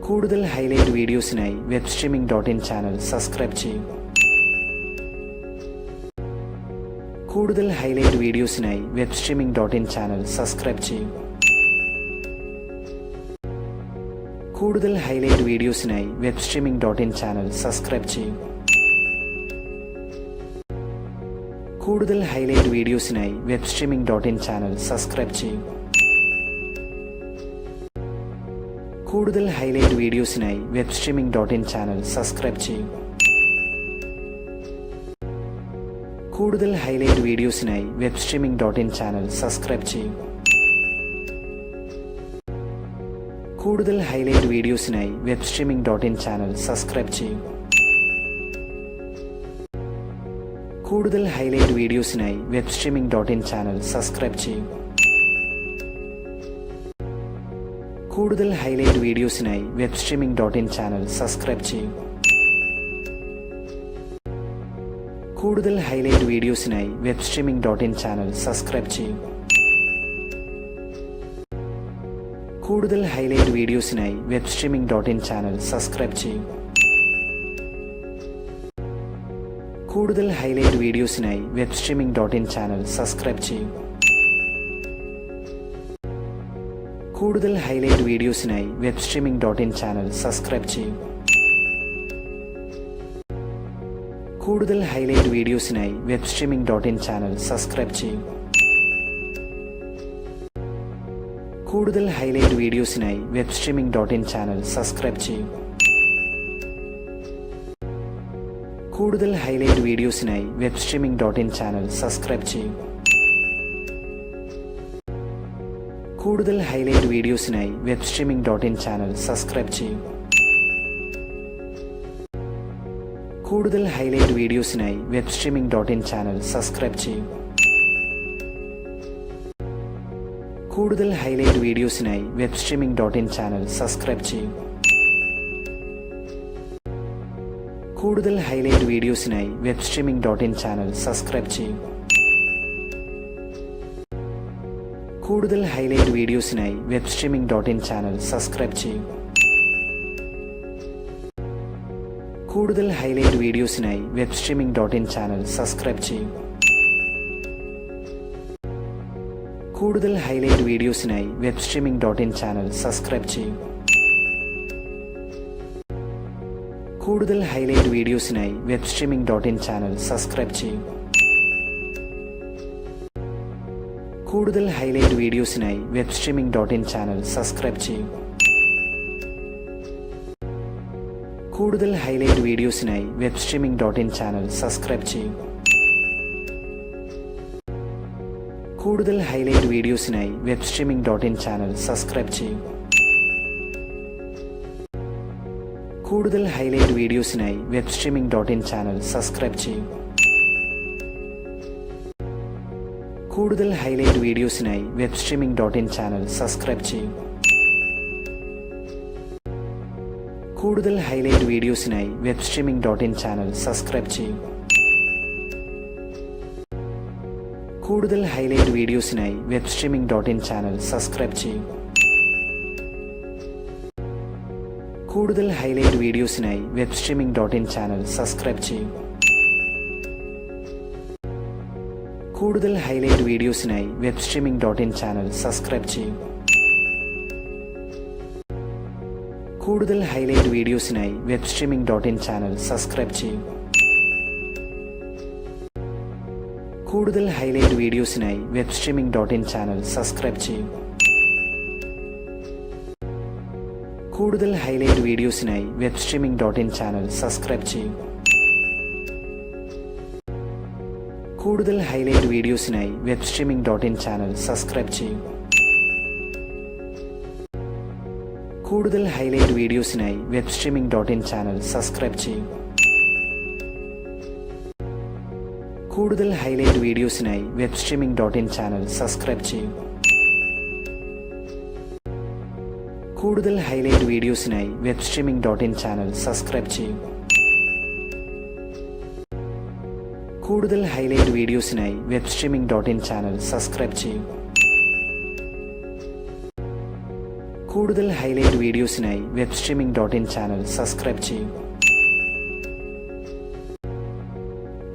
കൂടുതൽ ഹൈലൈറ്റ് വീഡിയോസിനായി webstreaming.in ചാനൽ സബ്സ്ക്രൈബ് ചെയ്യൂ. കൂടുതൽ ഹൈലൈറ്റ് വീഡിയോസിനായി webstreaming.in ചാനൽ സബ്സ്ക്രൈബ് ചെയ്യൂ. കൂടുതൽ ഹൈലൈറ്റ് വീഡിയോസിനായി webstreaming.in ചാനൽ സബ്സ്ക്രൈബ് ചെയ്യൂ. കൂടുതൽ ഹൈലൈറ്റ് വീഡിയോസിനായി webstreaming.in ചാനൽ സബ്സ്ക്രൈബ് ചെയ്യൂ. കൂടുതൽ ഹൈലൈറ്റ് വീഡിയോസിനായി webstreaming.in ചാനൽ സബ്സ്ക്രൈബ് ചെയ്യൂ. കൂടുതൽ ഹൈലൈറ്റ് വീഡിയോസിനായി webstreaming.in ചാനൽ സബ്സ്ക്രൈബ് ചെയ്യൂ. കൂടുതൽ ഹൈലൈറ്റ് വീഡിയോസിനായി webstreaming.in ചാനൽ സബ്സ്ക്രൈബ് ചെയ്യൂ. കൂടുതൽ ഹൈലൈറ്റ് വീഡിയോസിനായി webstreaming.in ചാനൽ സബ്സ്ക്രൈബ് ചെയ്യൂ. കൂടുതൽ ഹൈലൈറ്റ് വീഡിയോസിനായി webstreaming.in ചാനൽ സബ്സ്ക്രൈബ് ചെയ്യൂ. കൂടുതൽ ഹൈലൈറ്റ് വീഡിയോസിനായി webstreaming.in ചാനൽ സബ്സ്ക്രൈബ് ചെയ്യൂ. കൂടുതൽ ഹൈലൈറ്റ് വീഡിയോസിനായി webstreaming.in ചാനൽ സബ്സ്ക്രൈബ് ചെയ്യൂ. കൂടുതൽ ഹൈലൈറ്റ് വീഡിയോസിനായി webstreaming.in ചാനൽ സബ്സ്ക്രൈബ് ചെയ്യൂ. കൂടുതൽ ഹൈലൈറ്റ് വീഡിയോസിനായി webstreaming.in ചാനൽ സബ്സ്ക്രൈബ് ചെയ്യൂ. കൂടുതൽ ഹൈലൈറ്റ് വീഡിയോസിനായി webstreaming.in ചാനൽ സബ്സ്ക്രൈബ് ചെയ്യൂ. കൂടുതൽ ഹൈലൈറ്റ് വീഡിയോസിനായി webstreaming.in ചാനൽ സബ്സ്ക്രൈബ് ചെയ്യൂ. കൂടുതൽ ഹൈലൈറ്റ് വീഡിയോസിനായി webstreaming.in ചാനൽ സബ്സ്ക്രൈബ് ചെയ്യൂ. കൂടുതൽ ഹൈലൈറ്റ് വീഡിയോസിനായി webstreaming.in ചാനൽ സബ്സ്ക്രൈബ് ചെയ്യൂ. കൂടുതൽ ഹൈലൈറ്റ് വീഡിയോസിനായി webstreaming.in ചാനൽ സബ്സ്ക്രൈബ് ചെയ്യൂ. കൂടുതൽ ഹൈലൈറ്റ് വീഡിയോസിനായി webstreaming.in ചാനൽ സബ്സ്ക്രൈബ് ചെയ്യൂ. കൂടുതൽ ഹൈലൈറ്റ് വീഡിയോസിനായി webstreaming.in ചാനൽ സബ്സ്ക്രൈബ് ചെയ്യൂ. കൂടുതൽ ഹൈലൈറ്റ് വീഡിയോസിനായി webstreaming.in ചാനൽ സബ്സ്ക്രൈബ് ചെയ്യൂ. കൂടുതൽ ഹൈലൈറ്റ് വീഡിയോസിനായി webstreaming.in ചാനൽ സബ്സ്ക്രൈബ് ചെയ്യൂ. കൂടുതൽ ഹൈലൈറ്റ് വീഡിയോസിനായി webstreaming.in ചാനൽ സബ്സ്ക്രൈബ് ചെയ്യൂ. കൂടുതൽ ഹൈലൈറ്റ് വീഡിയോസിനായി webstreaming.in ചാനൽ സബ്സ്ക്രൈബ് ചെയ്യൂ. കൂടുതൽ ഹൈലൈറ്റ് വീഡിയോസിനായി webstreaming.in ചാനൽ സബ്സ്ക്രൈബ് ചെയ്യൂ. കൂടുതൽ ഹൈലൈറ്റ് വീഡിയോസിനായി webstreaming.in ചാനൽ സബ്സ്ക്രൈബ് ചെയ്യൂ. കൂടുതൽ ഹൈലൈറ്റ് വീഡിയോസിനായി webstreaming.in ചാനൽ സബ്സ്ക്രൈബ് ചെയ്യൂ. കൂടുതൽ ഹൈലൈറ്റ് വീഡിയോസിനായി webstreaming.in ചാനൽ സബ്സ്ക്രൈബ് ചെയ്യൂ. കൂടുതൽ ഹൈലൈറ്റ് വീഡിയോസിനായി webstreaming.in ചാനൽ സബ്സ്ക്രൈബ് ചെയ്യൂ. കൂടുതൽ ഹൈലൈറ്റ് വീഡിയോസിനായി webstreaming.in ചാനൽ സബ്സ്ക്രൈബ് ചെയ്യൂ. കൂടുതൽ ഹൈലൈറ്റ് വീഡിയോസിനായി webstreaming.in ചാനൽ സബ്സ്ക്രൈബ് ചെയ്യൂ. കൂടുതൽ ഹൈലൈറ്റ് വീഡിയോസിനായി webstreaming.in ചാനൽ സബ്സ്ക്രൈബ് ചെയ്യൂ. കൂടുതൽ ഹൈലൈറ്റ് വീഡിയോസിനായി webstreaming.in ചാനൽ സബ്സ്ക്രൈബ് ചെയ്യൂ. കൂടുതൽ ഹൈലൈറ്റ് വീഡിയോസിനായി webstreaming.in ചാനൽ സബ്സ്ക്രൈബ് ചെയ്യൂ. കൂടുതൽ ഹൈലൈറ്റ് വീഡിയോസിനായി webstreaming.in ചാനൽ സബ്സ്ക്രൈബ് ചെയ്യൂ. കൂടുതൽ ഹൈലൈറ്റ് വീഡിയോസിനായി webstreaming.in ചാനൽ സബ്സ്ക്രൈബ് ചെയ്യൂ. കൂടുതൽ ഹൈലൈറ്റ് വീഡിയോസിനായി webstreaming.in ചാനൽ സബ്സ്ക്രൈബ് ചെയ്യൂ. കൂടുതൽ ഹൈലൈറ്റ് വീഡിയോസിനായി webstreaming.in ചാനൽ സബ്സ്ക്രൈബ് ചെയ്യൂ. കൂടുതൽ ഹൈലൈറ്റ് വീഡിയോസിനായി webstreaming.in ചാനൽ സബ്സ്ക്രൈബ് ചെയ്യൂ. കൂടുതൽ ഹൈലൈറ്റ് വീഡിയോസിനായി webstreaming.in ചാനൽ സബ്സ്ക്രൈബ് ചെയ്യൂ. കൂടുതൽ ഹൈലൈറ്റ് വീഡിയോസിനായി webstreaming.in ചാനൽ സബ്സ്ക്രൈബ് ചെയ്യൂ. കൂടുതൽ ഹൈലൈറ്റ് വീഡിയോസിനായി webstreaming.in ചാനൽ സബ്സ്ക്രൈബ് ചെയ്യൂ.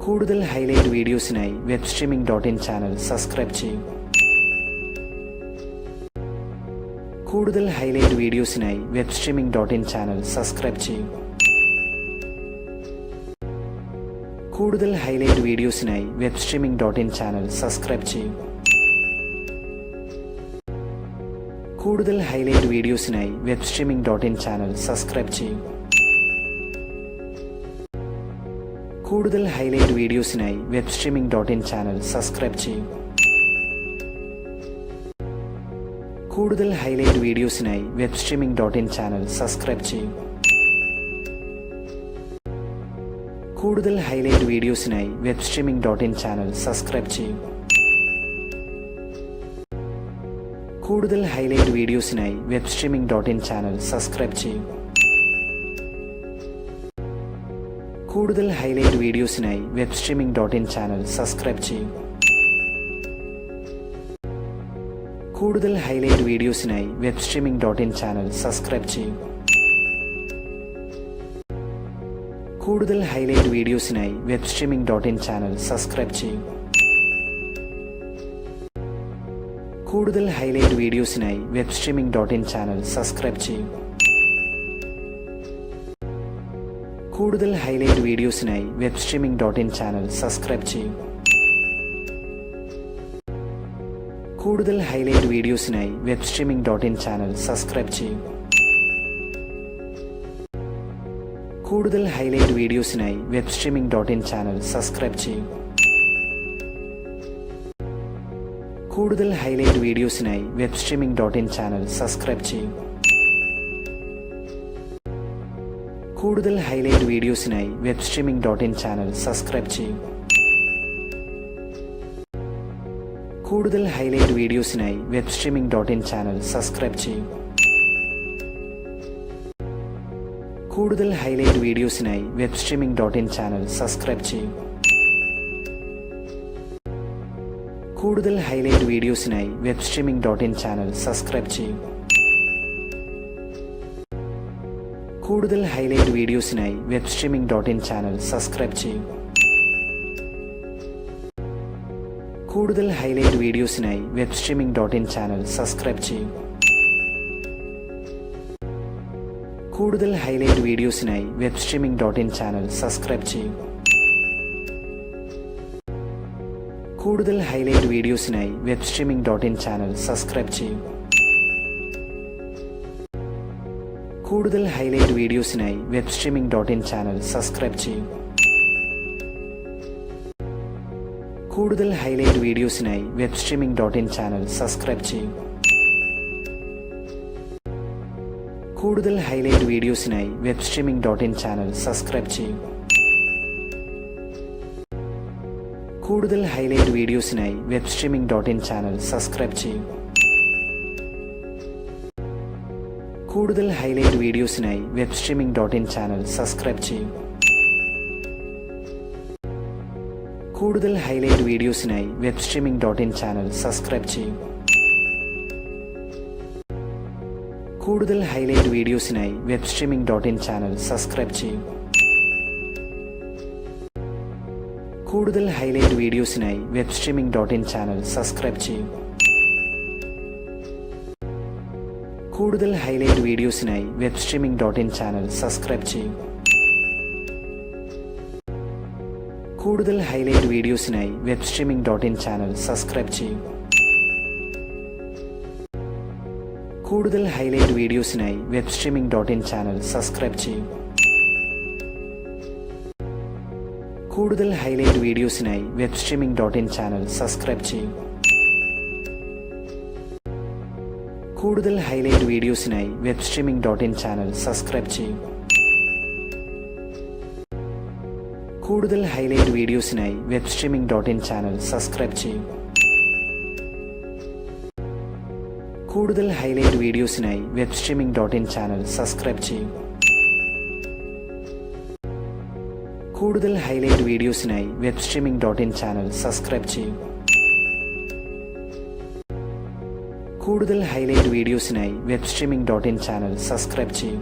കൂടുതൽ ഹൈലൈറ്റ് വീഡിയോസിനായി webstreaming.in ചാനൽ സബ്സ്ക്രൈബ് ചെയ്യൂ. കൂടുതൽ ഹൈലൈറ്റ് വീഡിയോസിനായി webstreaming.in ചാനൽ സബ്സ്ക്രൈബ് ചെയ്യൂ. കൂടുതൽ ഹൈലൈറ്റ് വീഡിയോസിനായി webstreaming.in ചാനൽ സബ്സ്ക്രൈബ് ചെയ്യൂ. കൂടുതൽ ഹൈലൈറ്റ് വീഡിയോസിനായി webstreaming.in ചാനൽ സബ്സ്ക്രൈബ് ചെയ്യൂ. കൂടുതൽ ഹൈലൈറ്റ് വീഡിയോസിനായി webstreaming.in ചാനൽ സബ്സ്ക്രൈബ് ചെയ്യൂ. കൂടുതൽ ഹൈലൈറ്റ് വീഡിയോസിനായി webstreaming.in ചാനൽ സബ്സ്ക്രൈബ് ചെയ്യൂ. കൂടുതൽ ഹൈലൈറ്റ് വീഡിയോസിനായി webstreaming.in ചാനൽ സബ്സ്ക്രൈബ് ചെയ്യൂ. കൂടുതൽ ഹൈലൈറ്റ് വീഡിയോസിനായി webstreaming.in ചാനൽ സബ്സ്ക്രൈബ് ചെയ്യൂ. കൂടുതൽ ഹൈലൈറ്റ് വീഡിയോസിനായി webstreaming.in ചാനൽ സബ്സ്ക്രൈബ് ചെയ്യൂ. കൂടുതൽ ഹൈലൈറ്റ് വീഡിയോസിനായി webstreaming.in ചാനൽ സബ്സ്ക്രൈബ് ചെയ്യൂ. കൂടുതൽ ഹൈലൈറ്റ് വീഡിയോസിനായി webstreaming.in ചാനൽ സബ്സ്ക്രൈബ് ചെയ്യൂ. കൂടുതൽ ഹൈലൈറ്റ് വീഡിയോസിനായി webstreaming.in ചാനൽ സബ്സ്ക്രൈബ് ചെയ്യൂ. കൂടുതൽ ഹൈലൈറ്റ് വീഡിയോസിനായി webstreaming.in ചാനൽ സബ്സ്ക്രൈബ് ചെയ്യൂ. കൂടുതൽ ഹൈലൈറ്റ് വീഡിയോസിനായി webstreaming.in ചാനൽ സബ്സ്ക്രൈബ് ചെയ്യൂ. കൂടുതൽ ഹൈലൈറ്റ് വീഡിയോസിനായി webstreaming.in ചാനൽ സബ്സ്ക്രൈബ് ചെയ്യൂ. കൂടുതൽ ഹൈലൈറ്റ് വീഡിയോസിനായി webstreaming.in ചാനൽ സബ്സ്ക്രൈബ് ചെയ്യൂ. കൂടുതൽ ഹൈലൈറ്റ് വീഡിയോസിനായി webstreaming.in ചാനൽ സബ്സ്ക്രൈബ് ചെയ്യൂ. കൂടുതൽ ഹൈലൈറ്റ് വീഡിയോസിനായി webstreaming.in ചാനൽ സബ്സ്ക്രൈബ് ചെയ്യൂ. കൂടുതൽ ഹൈലൈറ്റ് വീഡിയോസിനായി webstreaming.in ചാനൽ സബ്സ്ക്രൈബ് ചെയ്യൂ. കൂടുതൽ ഹൈലൈറ്റ് വീഡിയോസിനായി webstreaming.in ചാനൽ സബ്സ്ക്രൈബ് ചെയ്യൂ. കൂടുതൽ ഹൈലൈറ്റ് വീഡിയോസിനായി webstreaming.in ചാനൽ സബ്സ്ക്രൈബ് ചെയ്യൂ. കൂടുതൽ ഹൈലൈറ്റ് വീഡിയോസിനായി webstreaming.in ചാനൽ സബ്സ്ക്രൈബ് ചെയ്യൂ. കൂടുതൽ ഹൈലൈറ്റ് വീഡിയോസിനായി webstreaming.in ചാനൽ സബ്സ്ക്രൈബ് ചെയ്യൂ. കൂടുതൽ ഹൈലൈറ്റ് വീഡിയോസിനായി webstreaming.in ചാനൽ സബ്സ്ക്രൈബ് ചെയ്യൂ. കൂടുതൽ ഹൈലൈറ്റ് വീഡിയോസിനായി webstreaming.in ചാനൽ സബ്സ്ക്രൈബ് ചെയ്യൂ. കൂടുതൽ ഹൈലൈറ്റ് വീഡിയോസിനായി webstreaming.in ചാനൽ സബ്സ്ക്രൈബ് ചെയ്യൂ. കൂടുതൽ ഹൈലൈറ്റ് വീഡിയോസിനായി webstreaming.in ചാനൽ സബ്സ്ക്രൈബ് ചെയ്യൂ. കൂടുതൽ ഹൈലൈറ്റ് വീഡിയോസിനായി webstreaming.in ചാനൽ സബ്സ്ക്രൈബ് ചെയ്യൂ. കൂടുതൽ ഹൈലൈറ്റ് വീഡിയോസിനായി webstreaming.in ചാനൽ സബ്സ്ക്രൈബ് ചെയ്യൂ. കൂടുതൽ ഹൈലൈറ്റ് വീഡിയോസിനായി webstreaming.in ചാനൽ സബ്സ്ക്രൈബ് ചെയ്യൂ. കൂടുതൽ ഹൈലൈറ്റ് വീഡിയോസിനായി webstreaming.in ചാനൽ സബ്സ്ക്രൈബ് ചെയ്യൂ. കൂടുതൽ ഹൈലൈറ്റ് വീഡിയോസിനായി webstreaming.in ചാനൽ സബ്സ്ക്രൈബ് ചെയ്യൂ. കൂടുതൽ ഹൈലൈറ്റ് വീഡിയോസിനായി webstreaming.in ചാനൽ സബ്സ്ക്രൈബ് ചെയ്യൂ. കൂടുതൽ ഹൈലൈറ്റ് വീഡിയോസിനായി webstreaming.in ചാനൽ സബ്സ്ക്രൈബ് ചെയ്യൂ. കൂടുതൽ ഹൈലൈറ്റ് വീഡിയോസിനായി webstreaming.in ചാനൽ സബ്സ്ക്രൈബ് ചെയ്യൂ. കൂടുതൽ ഹൈലൈറ്റ് വീഡിയോസിനായി webstreaming.in ചാനൽ സബ്സ്ക്രൈബ് ചെയ്യൂ. കൂടുതൽ ഹൈലൈറ്റ് വീഡിയോസിനായി webstreaming.in ചാനൽ സബ്സ്ക്രൈബ് ചെയ്യൂ. കൂടുതൽ ഹൈലൈറ്റ് വീഡിയോസിനായി webstreaming.in ചാനൽ സബ്സ്ക്രൈബ് ചെയ്യൂ. കൂടുതൽ ഹൈലൈറ്റ് വീഡിയോസിനായി webstreaming.in ചാനൽ സബ്സ്ക്രൈബ് ചെയ്യൂ. കൂടുതൽ ഹൈലൈറ്റ് വീഡിയോസിനായി webstreaming.in ചാനൽ സബ്സ്ക്രൈബ് ചെയ്യൂ. കൂടുതൽ ഹൈലൈറ്റ് വീഡിയോസിനായി webstreaming.in ചാനൽ സബ്സ്ക്രൈബ് ചെയ്യൂ.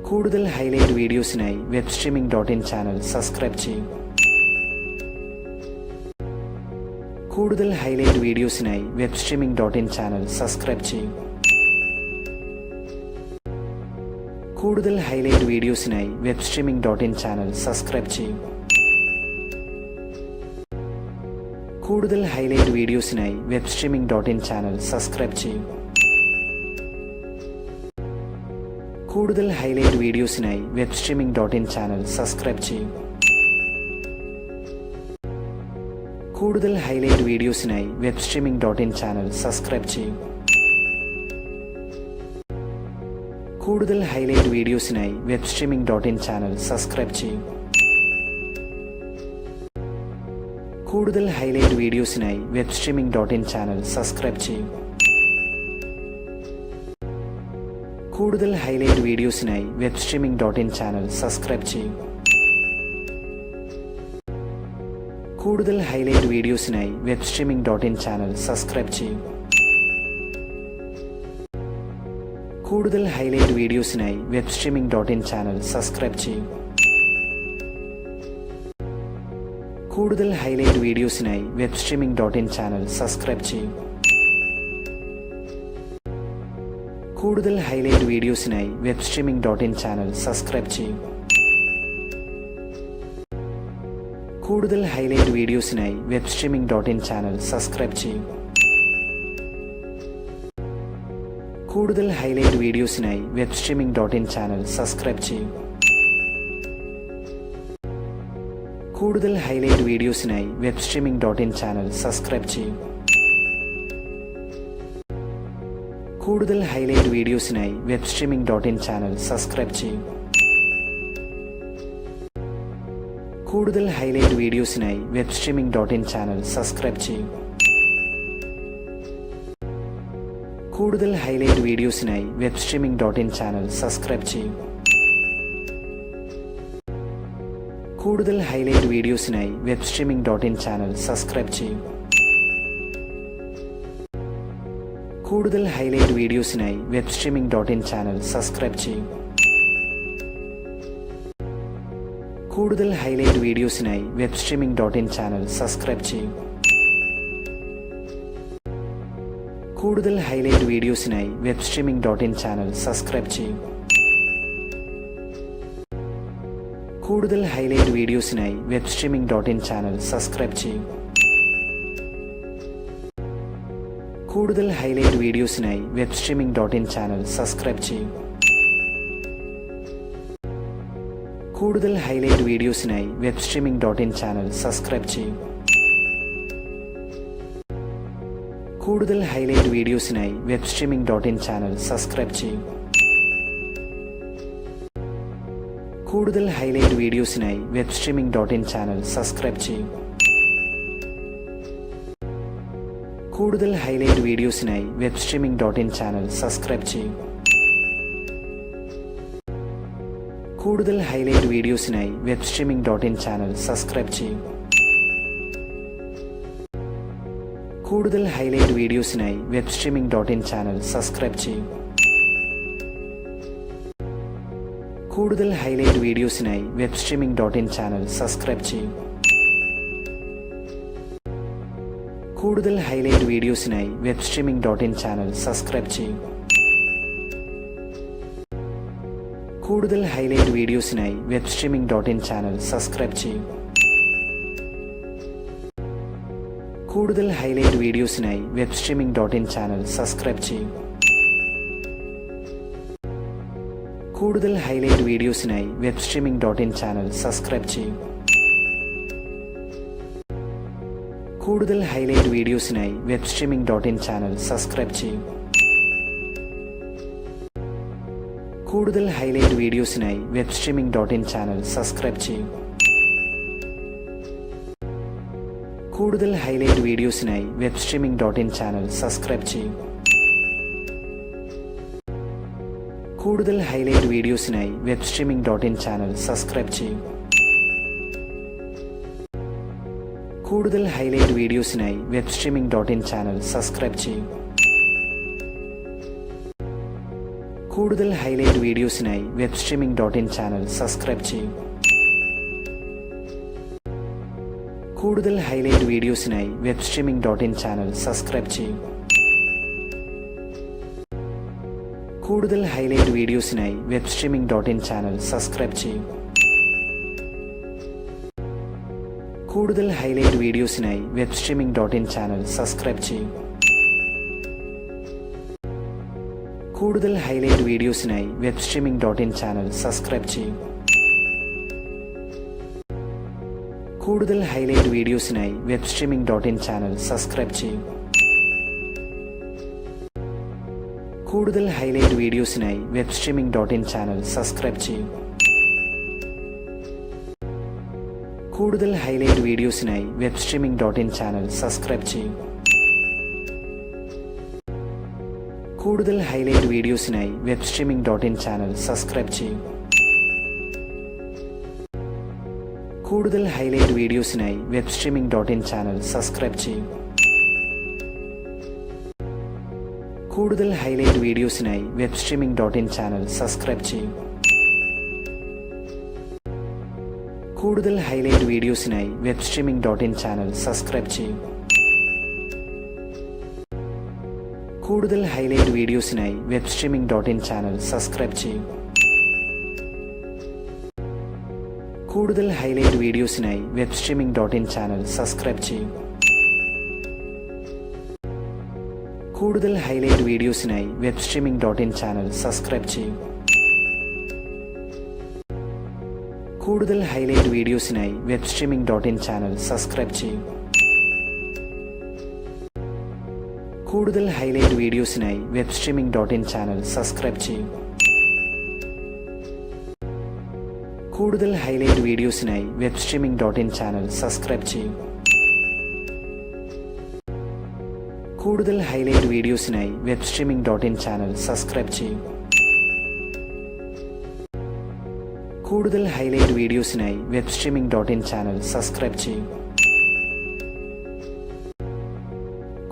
കൂടുതൽ ഹൈലൈറ്റ് വീഡിയോസിനായി webstreaming.in ചാനൽ സബ്സ്ക്രൈബ് ചെയ്യൂ. കൂടുതൽ ഹൈലൈറ്റ് വീഡിയോസിനായി webstreaming.in ചാനൽ സബ്സ്ക്രൈബ് ചെയ്യൂ. കൂടുതൽ ഹൈലൈറ്റ് വീഡിയോസിനായി webstreaming.in ചാനൽ സബ്സ്ക്രൈബ് ചെയ്യൂ. കൂടുതൽ ഹൈലൈറ്റ് വീഡിയോസിനായി webstreaming.in ചാനൽ സബ്സ്ക്രൈബ് ചെയ്യൂ. കൂടുതൽ ഹൈലൈറ്റ് വീഡിയോസിനായി webstreaming.in ചാനൽ സബ്സ്ക്രൈബ് ചെയ്യൂ. കൂടുതൽ ഹൈലൈറ്റ് വീഡിയോസിനായി webstreaming.in ചാനൽ സബ്സ്ക്രൈബ് ചെയ്യൂ. കൂടുതൽ ഹൈലൈറ്റ് വീഡിയോസിനായി webstreaming.in ചാനൽ സബ്സ്ക്രൈബ് ചെയ്യൂ. കൂടുതൽ ഹൈലൈറ്റ് വീഡിയോസിനായി webstreaming.in ചാനൽ സബ്സ്ക്രൈബ് ചെയ്യൂ. കൂടുതൽ ഹൈലൈറ്റ് വീഡിയോസിനായി webstreaming.in ചാനൽ സബ്സ്ക്രൈബ് ചെയ്യൂ. കൂടുതൽ ഹൈലൈറ്റ് വീഡിയോസിനായി webstreaming.in ചാനൽ സബ്സ്ക്രൈബ് ചെയ്യൂ. കൂടുതൽ ഹൈലൈറ്റ് വീഡിയോസിനായി webstreaming.in ചാനൽ സബ്സ്ക്രൈബ് ചെയ്യൂ. കൂടുതൽ ഹൈലൈറ്റ് വീഡിയോസിനായി webstreaming.in ചാനൽ സബ്സ്ക്രൈബ് ചെയ്യൂ. കൂടുതൽ ഹൈലൈറ്റ് വീഡിയോസിനായി webstreaming.in ചാനൽ സബ്സ്ക്രൈബ് ചെയ്യൂ. കൂടുതൽ ഹൈലൈറ്റ് വീഡിയോസിനായി webstreaming.in ചാനൽ സബ്സ്ക്രൈബ് ചെയ്യൂ. കൂടുതൽ ഹൈലൈറ്റ് വീഡിയോസിനായി webstreaming.in ചാനൽ സബ്സ്ക്രൈബ് ചെയ്യൂ. കൂടുതൽ ഹൈലൈറ്റ് വീഡിയോസിനായി webstreaming.in ചാനൽ സബ്സ്ക്രൈബ് ചെയ്യൂ. കൂടുതൽ ഹൈലൈറ്റ് വീഡിയോസിനായി webstreaming.in ചാനൽ സബ്സ്ക്രൈബ് ചെയ്യൂ. കൂടുതൽ ഹൈലൈറ്റ് വീഡിയോസിനായി webstreaming.in ചാനൽ സബ്സ്ക്രൈബ് ചെയ്യൂ. കൂടുതൽ ഹൈലൈറ്റ് വീഡിയോസിനായി webstreaming.in ചാനൽ സബ്സ്ക്രൈബ് ചെയ്യൂ. കൂടുതൽ ഹൈലൈറ്റ് വീഡിയോസിനായി webstreaming.in ചാനൽ സബ്സ്ക്രൈബ് ചെയ്യൂ. കൂടുതൽ ഹൈലൈറ്റ് വീഡിയോസിനായി webstreaming.in ചാനൽ സബ്സ്ക്രൈബ് ചെയ്യൂ. കൂടുതൽ ഹൈലൈറ്റ് വീഡിയോസിനായി webstreaming.in ചാനൽ സബ്സ്ക്രൈബ് ചെയ്യുക. കൂടുതൽ ഹൈലൈറ്റ് വീഡിയോസിനായി webstreaming.in ചാനൽ സബ്സ്ക്രൈബ് ചെയ്യുക. കൂടുതൽ ഹൈലൈറ്റ് വീഡിയോസിനായി webstreaming.in ചാനൽ സബ്സ്ക്രൈബ് ചെയ്യുക. കൂടുതൽ ഹൈലൈറ്റ് വീഡിയോസിനായി webstreaming.in ചാനൽ സബ്സ്ക്രൈബ് ചെയ്യുക. കൂടുതൽ ഹൈലൈറ്റ് വീഡിയോസിനായി webstreaming.in ചാനൽ സബ്സ്ക്രൈബ് ചെയ്യുക. കൂടുതൽ ഹൈലൈറ്റ് വീഡിയോസിനായി webstreaming.in ചാനൽ സബ്സ്ക്രൈബ് ചെയ്യുക. കൂടുതൽ ഹൈലൈറ്റ് വീഡിയോസിനായി webstreaming.in ചാനൽ സബ്സ്ക്രൈബ് ചെയ്യുക. കൂടുതൽ ഹൈലൈറ്റ് വീഡിയോസിനായി webstreaming.in ചാനൽ സബ്സ്ക്രൈബ് ചെയ്യുക. കൂടുതൽ ഹൈലൈറ്റ് വീഡിയോസിനായി webstreaming.in ചാനൽ സബ്സ്ക്രൈബ് ചെയ്യുക. കൂടുതൽ ഹൈലൈറ്റ് വീഡിയോസിനായി webstreaming.in ചാനൽ സബ്സ്ക്രൈബ് ചെയ്യുക. കൂടുതൽ ഹൈലൈറ്റ് വീഡിയോസിനായി webstreaming.in ചാനൽ സബ്സ്ക്രൈബ് ചെയ്യുക. കൂടുതൽ ഹൈലൈറ്റ് വീഡിയോസിനായി webstreaming.in ചാനൽ സബ്സ്ക്രൈബ് ചെയ്യുക. കൂടുതൽ ഹൈലൈറ്റ് വീഡിയോസിനായി webstreaming.in ചാനൽ സബ്സ്ക്രൈബ് ചെയ്യുക. കൂടുതൽ ഹൈലൈറ്റ് വീഡിയോസിനായി webstreaming.in ചാനൽ സബ്സ്ക്രൈബ് ചെയ്യുക. കൂടുതൽ ഹൈലൈറ്റ് വീഡിയോസിനായി webstreaming.in ചാനൽ സബ്സ്ക്രൈബ് ചെയ്യുക. കൂടുതൽ ഹൈലൈറ്റ് വീഡിയോസിനായി webstreaming.in ചാനൽ സബ്സ്ക്രൈബ് ചെയ്യുക. കൂടുതൽ ഹൈലൈറ്റ് വീഡിയോസിനായി webstreaming.in ചാനൽ സബ്സ്ക്രൈബ് ചെയ്യുക. കൂടുതൽ ഹൈലൈറ്റ് വീഡിയോസിനായി webstreaming.in ചാനൽ സബ്സ്ക്രൈബ് ചെയ്യുക. കൂടുതൽ ഹൈലൈറ്റ് വീഡിയോസിനായി webstreaming.in ചാനൽ സബ്സ്ക്രൈബ് ചെയ്യുക. കൂടുതൽ ഹൈലൈറ്റ് വീഡിയോസിനായി webstreaming.in ചാനൽ സബ്സ്ക്രൈബ് ചെയ്യുക. കൂടുതൽ ഹൈലൈറ്റ് വീഡിയോസിനായി webstreaming.in ചാനൽ സബ്സ്ക്രൈബ് ചെയ്യുക. കൂടുതൽ ഹൈലൈറ്റ് വീഡിയോസിനായി webstreaming.in ചാനൽ സബ്സ്ക്രൈബ് ചെയ്യുക. കൂടുതൽ ഹൈലൈറ്റ് വീഡിയോസിനായി webstreaming.in ചാനൽ സബ്സ്ക്രൈബ് ചെയ്യുക. കൂടുതൽ ഹൈലൈറ്റ് വീഡിയോസിനായി webstreaming.in ചാനൽ സബ്സ്ക്രൈബ് ചെയ്യുക. കൂടുതൽ ഹൈലൈറ്റ് വീഡിയോസിനായി webstreaming.in ചാനൽ സബ്സ്ക്രൈബ് ചെയ്യുക. കൂടുതൽ ഹൈലൈറ്റ് വീഡിയോസിനായി webstreaming.in ചാനൽ സബ്സ്ക്രൈബ് ചെയ്യുക. കൂടുതൽ ഹൈലൈറ്റ് വീഡിയോസിനായി webstreaming.in ചാനൽ സബ്സ്ക്രൈബ് ചെയ്യുക. കൂടുതൽ ഹൈലൈറ്റ് വീഡിയോസിനായി webstreaming.in ചാനൽ സബ്സ്ക്രൈബ് ചെയ്യുക. കൂടുതൽ ഹൈലൈറ്റ് വീഡിയോസിനായി webstreaming.in ചാനൽ സബ്സ്ക്രൈബ് ചെയ്യുക. കൂടുതൽ ഹൈലൈറ്റ് വീഡിയോസിനായി webstreaming.in ചാനൽ സബ്സ്ക്രൈബ് ചെയ്യുക. കൂടുതൽ ഹൈലൈറ്റ് വീഡിയോസിനായി webstreaming.in ചാനൽ സബ്സ്ക്രൈബ് ചെയ്യുക. കൂടുതൽ ഹൈലൈറ്റ് വീഡിയോസിനായി webstreaming.in ചാനൽ സബ്സ്ക്രൈബ് ചെയ്യുക. കൂടുതൽ ഹൈലൈറ്റ് വീഡിയോസിനായി webstreaming.in ചാനൽ സബ്സ്ക്രൈബ് ചെയ്യുക. കൂടുതൽ ഹൈലൈറ്റ് വീഡിയോസിനായി webstreaming.in ചാനൽ സബ്സ്ക്രൈബ് ചെയ്യുക. കൂടുതൽ ഹൈലൈറ്റ് വീഡിയോസിനായി webstreaming.in ചാനൽ സബ്സ്ക്രൈബ് ചെയ്യുക. കൂടുതൽ ഹൈലൈറ്റ് വീഡിയോസിനായി webstreaming.in ചാനൽ സബ്സ്ക്രൈബ് ചെയ്യുക. കൂടുതൽ ഹൈലൈറ്റ് വീഡിയോസിനായി webstreaming.in ചാനൽ സബ്സ്ക്രൈബ് ചെയ്യുക. കൂടുതൽ ഹൈലൈറ്റ് വീഡിയോസിനായി webstreaming.in ചാനൽ സബ്സ്ക്രൈബ് ചെയ്യുക. കൂടുതൽ ഹൈലൈറ്റ് വീഡിയോസിനായി webstreaming.in ചാനൽ സബ്സ്ക്രൈബ് ചെയ്യുക. കൂടുതൽ ഹൈലൈറ്റ് വീഡിയോസിനായി webstreaming.in ചാനൽ സബ്സ്ക്രൈബ് ചെയ്യുക.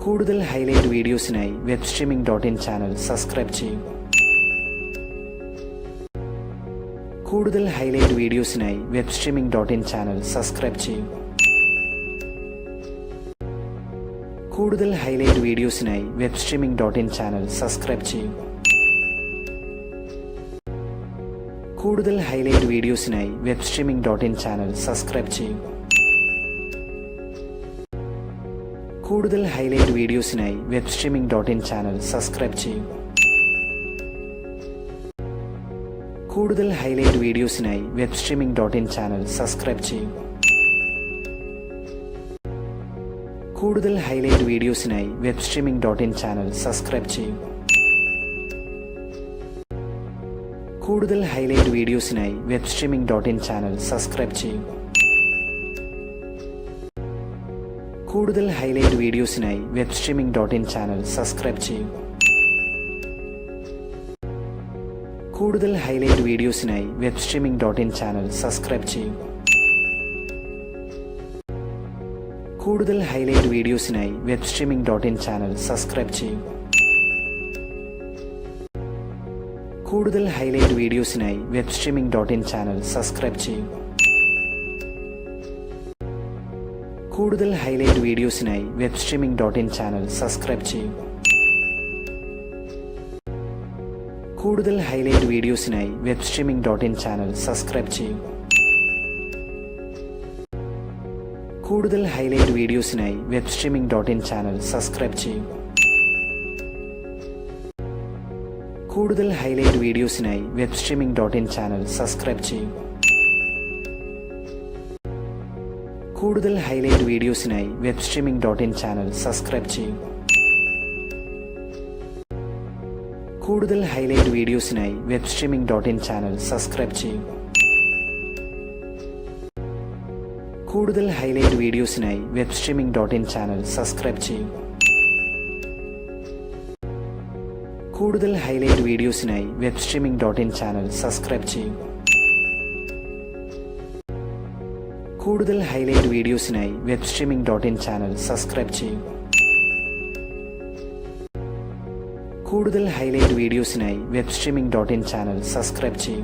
കൂടുതൽ ഹൈലൈറ്റ് വീഡിയോസിനായി webstreaming.in ചാനൽ സബ്സ്ക്രൈബ് ചെയ്യുക. കൂടുതൽ ഹൈലൈറ്റ് വീഡിയോസിനായി webstreaming.in ചാനൽ സബ്സ്ക്രൈബ് ചെയ്യൂ. കൂടുതൽ ഹൈലൈറ്റ് വീഡിയോസിനായി webstreaming.in ചാനൽ സബ്സ്ക്രൈബ് ചെയ്യൂ. കൂടുതൽ ഹൈലൈറ്റ് വീഡിയോസിനായി webstreaming.in ചാനൽ സബ്സ്ക്രൈബ് ചെയ്യൂ. കൂടുതൽ ഹൈലൈറ്റ് വീഡിയോസിനായി webstreaming.in ചാനൽ സബ്സ്ക്രൈബ് ചെയ്യൂ. കൂടുതൽ ഹൈലൈറ്റ് വീഡിയോസിനായി webstreaming.in ചാനൽ സബ്സ്ക്രൈബ് ചെയ്യൂ. കൂടുതൽ ഹൈലൈറ്റ് വീഡിയോസിനായി webstreaming.in ചാനൽ സബ്സ്ക്രൈബ് ചെയ്യൂ. കൂടുതൽ ഹൈലൈറ്റ് വീഡിയോസിനായി webstreaming.in ചാനൽ സബ്സ്ക്രൈബ് ചെയ്യൂ. കൂടുതൽ ഹൈലൈറ്റ് വീഡിയോസിനായി webstreaming.in ചാനൽ സബ്സ്ക്രൈബ് ചെയ്യൂ. കൂടുതൽ ഹൈലൈറ്റ് വീഡിയോസിനായി webstreaming.in ചാനൽ സബ്സ്ക്രൈബ് ചെയ്യൂ. കൂടുതൽ ഹൈലൈറ്റ് വീഡിയോസിനായി webstreaming.in ചാനൽ സബ്സ്ക്രൈബ് ചെയ്യൂ. കൂടുതൽ ഹൈലൈറ്റ് വീഡിയോസിനായി webstreaming.in ചാനൽ സബ്സ്ക്രൈബ് ചെയ്യൂ. കൂടുതൽ ഹൈലൈറ്റ് വീഡിയോസിനായി webstreaming.in ചാനൽ സബ്സ്ക്രൈബ് ചെയ്യൂ. കൂടുതൽ ഹൈലൈറ്റ് വീഡിയോസിനായി webstreaming.in ചാനൽ സബ്സ്ക്രൈബ് ചെയ്യൂ. കൂടുതൽ ഹൈലൈറ്റ് വീഡിയോസിനായി webstreaming.in ചാനൽ സബ്സ്ക്രൈബ് ചെയ്യൂ. കൂടുതൽ ഹൈലൈറ്റ് വീഡിയോസിനായി webstreaming.in ചാനൽ സബ്സ്ക്രൈബ് ചെയ്യൂ. കൂടുതൽ ഹൈലൈറ്റ് വീഡിയോസിനായി webstreaming.in ചാനൽ സബ്സ്ക്രൈബ് ചെയ്യൂ. കൂടുതൽ ഹൈലൈറ്റ് വീഡിയോസിനായി webstreaming.in ചാനൽ സബ്സ്ക്രൈബ് ചെയ്യൂ. കൂടുതൽ ഹൈലൈറ്റ് വീഡിയോസിനായി webstreaming.in ചാനൽ സബ്സ്ക്രൈബ് ചെയ്യൂ. കൂടുതൽ ഹൈലൈറ്റ് വീഡിയോസിനായി webstreaming.in ചാനൽ സബ്സ്ക്രൈബ് ചെയ്യൂ. കൂടുതൽ ഹൈലൈറ്റ് വീഡിയോസിനായി webstreaming.in ചാനൽ സബ്സ്ക്രൈബ് ചെയ്യൂ. കൂടുതൽ ഹൈലൈറ്റ് വീഡിയോസിനായി webstreaming.in ചാനൽ സബ്സ്ക്രൈബ് ചെയ്യൂ.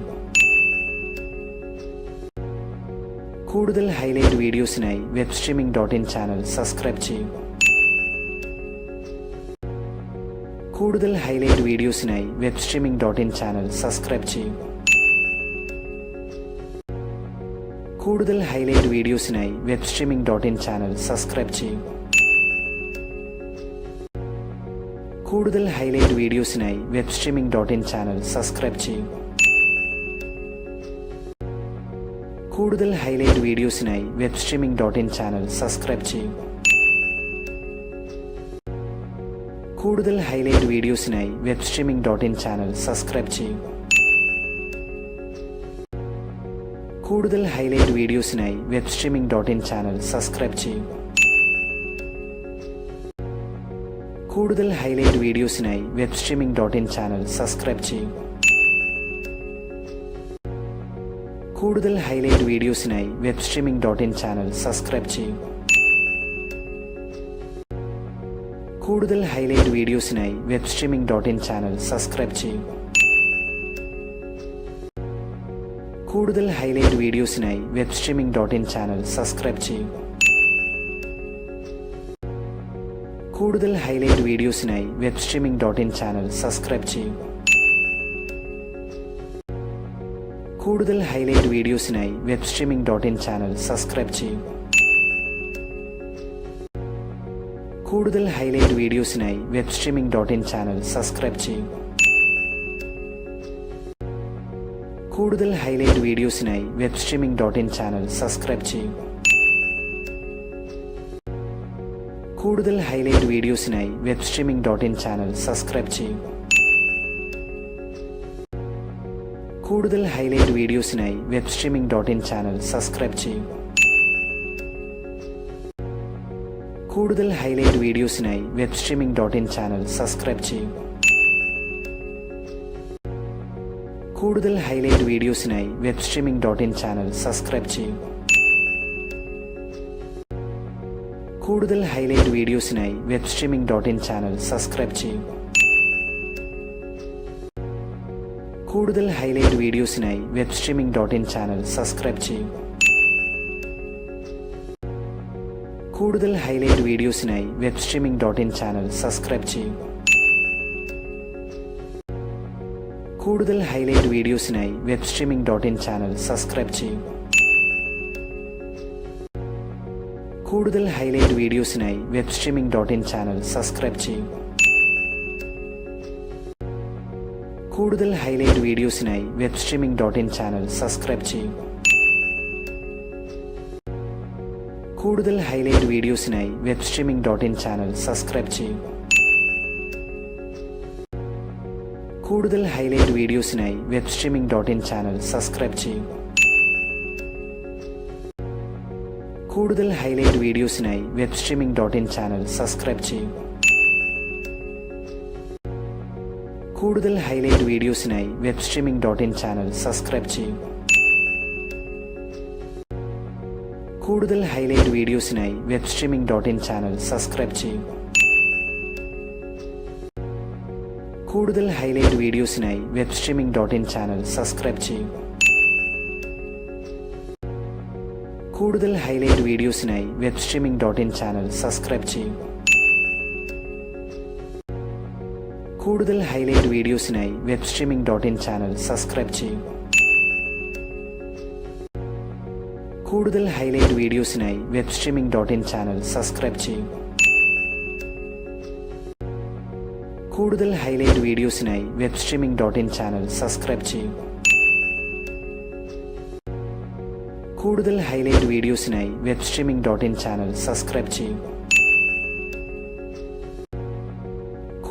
കൂടുതൽ ഹൈലൈറ്റ് വീഡിയോസിനായി webstreaming.in ചാനൽ സബ്സ്ക്രൈബ് ചെയ്യൂ. കൂടുതൽ ഹൈലൈറ്റ് വീഡിയോസിനായി webstreaming.in ചാനൽ സബ്സ്ക്രൈബ് ചെയ്യൂ. കൂടുതൽ ഹൈലൈറ്റ് വീഡിയോസിനായി webstreaming.in ചാനൽ സബ്സ്ക്രൈബ് ചെയ്യൂ. കൂടുതൽ ഹൈലൈറ്റ് വീഡിയോസിനായി webstreaming.in ചാനൽ സബ്സ്ക്രൈബ് ചെയ്യൂ. കൂടുതൽ ഹൈലൈറ്റ് വീഡിയോസിനായി webstreaming.in ചാനൽ സബ്സ്ക്രൈബ് ചെയ്യൂ. കൂടുതൽ ഹൈലൈറ്റ് വീഡിയോസിനായി webstreaming.in ചാനൽ സബ്സ്ക്രൈബ് ചെയ്യൂ. കൂടുതൽ ഹൈലൈറ്റ് വീഡിയോസിനായി webstreaming.in ചാനൽ സബ്സ്ക്രൈബ് ചെയ്യൂ. കൂടുതൽ ഹൈലൈറ്റ് വീഡിയോസിനായി webstreaming.in ചാനൽ സബ്സ്ക്രൈബ് ചെയ്യൂ. കൂടുതൽ ഹൈലൈറ്റ് വീഡിയോസിനായി webstreaming.in ചാനൽ സബ്സ്ക്രൈബ് ചെയ്യൂ. കൂടുതൽ ഹൈലൈറ്റ് വീഡിയോസിനായി webstreaming.in ചാനൽ സബ്സ്ക്രൈബ് ചെയ്യൂ. കൂടുതൽ ഹൈലൈറ്റ് വീഡിയോസിനായി webstreaming.in ചാനൽ സബ്സ്ക്രൈബ് ചെയ്യൂ. കൂടുതൽ ഹൈലൈറ്റ് വീഡിയോസിനായി webstreaming.in ചാനൽ സബ്സ്ക്രൈബ് ചെയ്യൂ. കൂടുതൽ ഹൈലൈറ്റ് വീഡിയോസിനായി webstreaming.in ചാനൽ സബ്സ്ക്രൈബ് ചെയ്യൂ. കൂടുതൽ ഹൈലൈറ്റ് വീഡിയോസിനായി webstreaming.in ചാനൽ സബ്സ്ക്രൈബ് ചെയ്യൂ. കൂടുതൽ ഹൈലൈറ്റ് വീഡിയോസിനായി webstreaming.in ചാനൽ സബ്സ്ക്രൈബ് ചെയ്യൂ. കൂടുതൽ ഹൈലൈറ്റ് വീഡിയോസിനായി webstreaming.in ചാനൽ സബ്സ്ക്രൈബ് ചെയ്യൂ. കൂടുതൽ ഹൈലൈറ്റ് വീഡിയോസിനായി webstreaming.in ചാനൽ സബ്സ്ക്രൈബ് ചെയ്യൂ. കൂടുതൽ ഹൈലൈറ്റ് വീഡിയോസിനായി webstreaming.in ചാനൽ സബ്സ്ക്രൈബ് ചെയ്യൂ. കൂടുതൽ ഹൈലൈറ്റ് വീഡിയോസിനായി webstreaming.in ചാനൽ സബ്സ്ക്രൈബ് ചെയ്യൂ. കൂടുതൽ ഹൈലൈറ്റ് വീഡിയോസിനായി webstreaming.in ചാനൽ സബ്സ്ക്രൈബ് ചെയ്യൂ. കൂടുതൽ ഹൈലൈറ്റ് വീഡിയോസിനായി webstreaming.in ചാനൽ സബ്സ്ക്രൈബ് ചെയ്യൂ. കൂടുതൽ ഹൈലൈറ്റ് വീഡിയോസിനായി webstreaming.in ചാനൽ സബ്സ്ക്രൈബ് ചെയ്യൂ. കൂടുതൽ ഹൈലൈറ്റ് വീഡിയോസിനായി webstreaming.in ചാനൽ സബ്സ്ക്രൈബ് ചെയ്യൂ. കൂടുതൽ ഹൈലൈറ്റ് വീഡിയോസിനായി webstreaming.in ചാനൽ സബ്സ്ക്രൈബ് ചെയ്യൂ. കൂടുതൽ ഹൈലൈറ്റ് വീഡിയോസിനായി webstreaming.in ചാനൽ സബ്സ്ക്രൈബ് ചെയ്യൂ. കൂടുതൽ ഹൈലൈറ്റ് വീഡിയോസിനായി webstreaming.in ചാനൽ സബ്സ്ക്രൈബ് ചെയ്യൂ. കൂടുതൽ ഹൈലൈറ്റ് വീഡിയോസിനായി webstreaming.in ചാനൽ സബ്സ്ക്രൈബ് ചെയ്യൂ. കൂടുതൽ ഹൈലൈറ്റ് വീഡിയോസിനായി webstreaming.in ചാനൽ സബ്സ്ക്രൈബ് ചെയ്യൂ. കൂടുതൽ ഹൈലൈറ്റ് വീഡിയോസിനായി webstreaming.in ചാനൽ സബ്സ്ക്രൈബ് ചെയ്യൂ. കൂടുതൽ ഹൈലൈറ്റ് വീഡിയോസിനായി webstreaming.in ചാനൽ സബ്സ്ക്രൈബ് ചെയ്യൂ. കൂടുതൽ ഹൈലൈറ്റ് വീഡിയോസിനായി webstreaming.in ചാനൽ സബ്സ്ക്രൈബ് ചെയ്യൂ. കൂടുതൽ ഹൈലൈറ്റ് വീഡിയോസിനായി webstreaming.in ചാനൽ സബ്സ്ക്രൈബ് ചെയ്യൂ. കൂടുതൽ ഹൈലൈറ്റ് വീഡിയോസിനായി webstreaming.in ചാനൽ സബ്സ്ക്രൈബ് ചെയ്യൂ. കൂടുതൽ ഹൈലൈറ്റ് വീഡിയോസിനായി webstreaming.in ചാനൽ സബ്സ്ക്രൈബ് ചെയ്യൂ. കൂടുതൽ ഹൈലൈറ്റ് വീഡിയോസിനായി webstreaming.in ചാനൽ സബ്സ്ക്രൈബ് ചെയ്യൂ. കൂടുതൽ ഹൈലൈറ്റ് വീഡിയോസിനായി webstreaming.in ചാനൽ സബ്സ്ക്രൈബ് ചെയ്യൂ.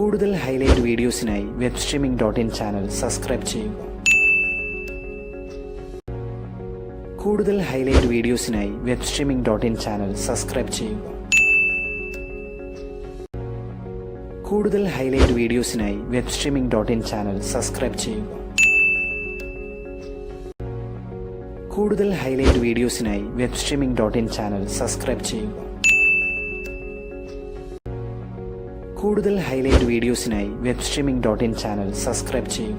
കൂടുതൽ ഹൈലൈറ്റ് വീഡിയോസിനായി webstreaming.in ചാനൽ സബ്സ്ക്രൈബ് ചെയ്യൂ. കൂടുതൽ ഹൈലൈറ്റ് വീഡിയോസിനായി webstreaming.in ചാനൽ സബ്സ്ക്രൈബ് ചെയ്യൂ. കൂടുതൽ ഹൈലൈറ്റ് വീഡിയോസിനായി webstreaming.in ചാനൽ സബ്സ്ക്രൈബ് ചെയ്യൂ. കൂടുതൽ ഹൈലൈറ്റ് വീഡിയോസിനായി webstreaming.in ചാനൽ സബ്സ്ക്രൈബ് ചെയ്യൂ. കൂടുതൽ ഹൈലൈറ്റ് വീഡിയോസിനായി webstreaming.in ചാനൽ സബ്സ്ക്രൈബ് ചെയ്യൂ.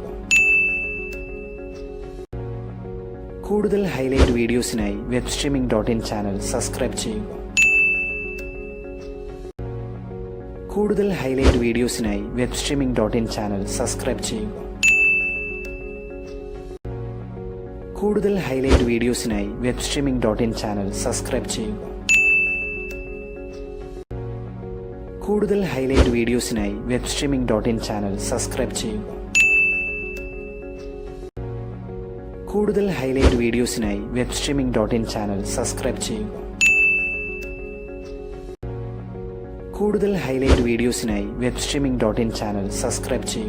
കൂടുതൽ ഹൈലൈറ്റ് വീഡിയോസിനായി webstreaming.in ചാനൽ സബ്സ്ക്രൈബ് ചെയ്യൂ. കൂടുതൽ ഹൈലൈറ്റ് വീഡിയോസിനായി webstreaming.in ചാനൽ സബ്സ്ക്രൈബ് ചെയ്യൂ. കൂടുതൽ ഹൈലൈറ്റ് വീഡിയോസിനായി webstreaming.in ചാനൽ സബ്സ്ക്രൈബ് ചെയ്യൂ. കൂടുതൽ ഹൈലൈറ്റ് വീഡിയോസിനായി webstreaming.in ചാനൽ സബ്സ്ക്രൈബ് ചെയ്യൂ. കൂടുതൽ ഹൈലൈറ്റ് വീഡിയോസിനായി webstreaming.in ചാനൽ സബ്സ്ക്രൈബ് ചെയ്യൂ. കൂടുതൽ ഹൈലൈറ്റ് വീഡിയോസിനായി webstreaming.in ചാനൽ സബ്സ്ക്രൈബ് ചെയ്യൂ.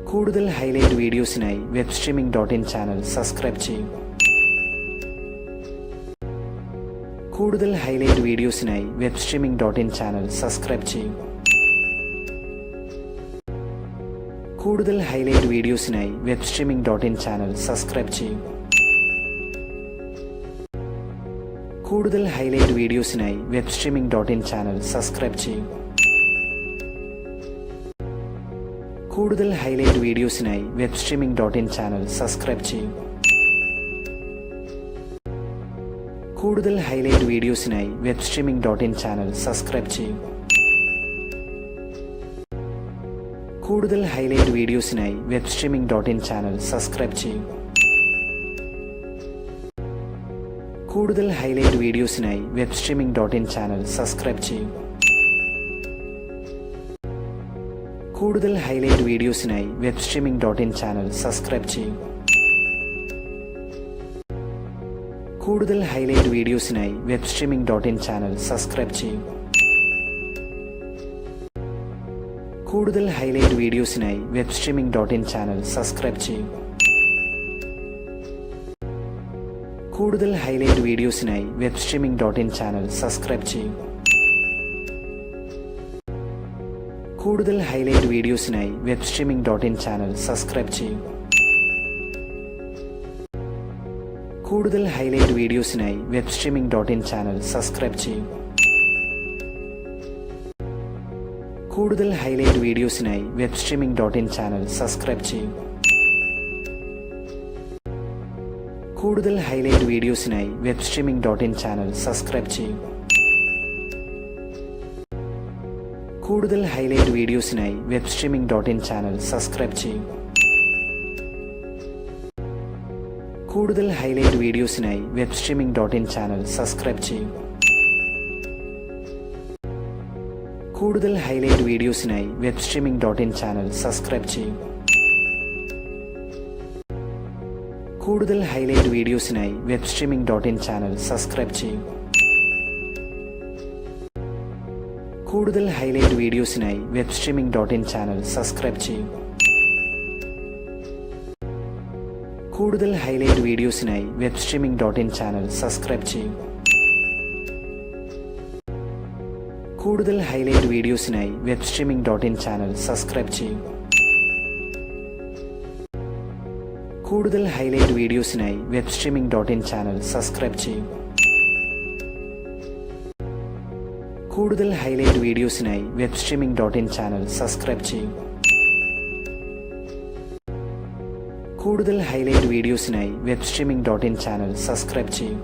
കൂടുതൽ ഹൈലൈറ്റ് വീഡിയോസിനായി webstreaming.in ചാനൽ സബ്സ്ക്രൈബ് ചെയ്യൂ. കൂടുതൽ ഹൈലൈറ്റ് വീഡിയോസിനായി webstreaming.in ചാനൽ സബ്സ്ക്രൈബ് ചെയ്യൂ. കൂടുതൽ ഹൈലൈറ്റ് വീഡിയോസിനായി webstreaming.in ചാനൽ സബ്സ്ക്രൈബ് ചെയ്യൂ. കൂടുതൽ ഹൈലൈറ്റ് വീഡിയോസിനായി webstreaming.in ചാനൽ സബ്സ്ക്രൈബ് ചെയ്യൂ. കൂടുതൽ ഹൈലൈറ്റ് വീഡിയോസിനായി webstreaming.in ചാനൽ സബ്സ്ക്രൈബ് ചെയ്യൂ. കൂടുതൽ ഹൈലൈറ്റ് വീഡിയോസിനായി webstreaming.in ചാനൽ സബ്സ്ക്രൈബ് ചെയ്യൂ. കൂടുതൽ ഹൈലൈറ്റ് വീഡിയോസിനായി webstreaming.in ചാനൽ സബ്സ്ക്രൈബ് ചെയ്യൂ. കൂടുതൽ ഹൈലൈറ്റ് വീഡിയോസിനായി webstreaming.in ചാനൽ സബ്സ്ക്രൈബ് ചെയ്യൂ. കൂടുതൽ ഹൈലൈറ്റ് വീഡിയോസിനായി webstreaming.in ചാനൽ സബ്സ്ക്രൈബ് ചെയ്യൂ. കൂടുതൽ ഹൈലൈറ്റ് വീഡിയോസിനായി webstreaming.in ചാനൽ സബ്സ്ക്രൈബ് ചെയ്യൂ. കൂടുതൽ ഹൈലൈറ്റ് വീഡിയോസിനായി webstreaming.in ചാനൽ സബ്സ്ക്രൈബ് ചെയ്യൂ. കൂടുതൽ ഹൈലൈറ്റ് വീഡിയോസിനായി webstreaming.in ചാനൽ സബ്സ്ക്രൈബ് ചെയ്യൂ. കൂടുതൽ ഹൈലൈറ്റ് വീഡിയോസിനായി webstreaming.in ചാനൽ സബ്സ്ക്രൈബ് ചെയ്യൂ. കൂടുതൽ ഹൈലൈറ്റ് വീഡിയോസിനായി webstreaming.in ചാനൽ സബ്സ്ക്രൈബ് ചെയ്യൂ. കൂടുതൽ ഹൈലൈറ്റ് വീഡിയോസിനായി webstreaming.in ചാനൽ സബ്സ്ക്രൈബ് ചെയ്യൂ. കൂടുതൽ ഹൈലൈറ്റ് വീഡിയോസിനായി webstreaming.in ചാനൽ സബ്സ്ക്രൈബ് ചെയ്യൂ. കൂടുതൽ ഹൈലൈറ്റ് വീഡിയോസിനായി webstreaming.in ചാനൽ സബ്സ്ക്രൈബ് ചെയ്യൂ. കൂടുതൽ ഹൈലൈറ്റ് വീഡിയോസിനായി webstreaming.in ചാനൽ സബ്സ്ക്രൈബ് ചെയ്യൂ. കൂടുതൽ ഹൈലൈറ്റ് വീഡിയോസിനായി webstreaming.in ചാനൽ സബ്സ്ക്രൈബ് ചെയ്യൂ. കൂടുതൽ ഹൈലൈറ്റ് വീഡിയോസിനായി webstreaming.in ചാനൽ സബ്സ്ക്രൈബ് ചെയ്യൂ. കൂടുതൽ ഹൈലൈറ്റ് വീഡിയോസിനായി webstreaming.in ചാനൽ സബ്സ്ക്രൈബ് ചെയ്യൂ. കൂടുതൽ ഹൈലൈറ്റ് വീഡിയോസിനായി webstreaming.in ചാനൽ സബ്സ്ക്രൈബ് ചെയ്യൂ. കൂടുതൽ ഹൈലൈറ്റ് വീഡിയോസിനായി webstreaming.in ചാനൽ സബ്സ്ക്രൈബ് ചെയ്യൂ. കൂടുതൽ ഹൈലൈറ്റ് വീഡിയോസിനായി webstreaming.in ചാനൽ സബ്സ്ക്രൈബ് ചെയ്യൂ. കൂടുതൽ ഹൈലൈറ്റ് വീഡിയോസിനായി webstreaming.in ചാനൽ സബ്സ്ക്രൈബ് ചെയ്യൂ. കൂടുതൽ ഹൈലൈറ്റ് വീഡിയോസിനായി webstreaming.in ചാനൽ സബ്സ്ക്രൈബ് ചെയ്യൂ.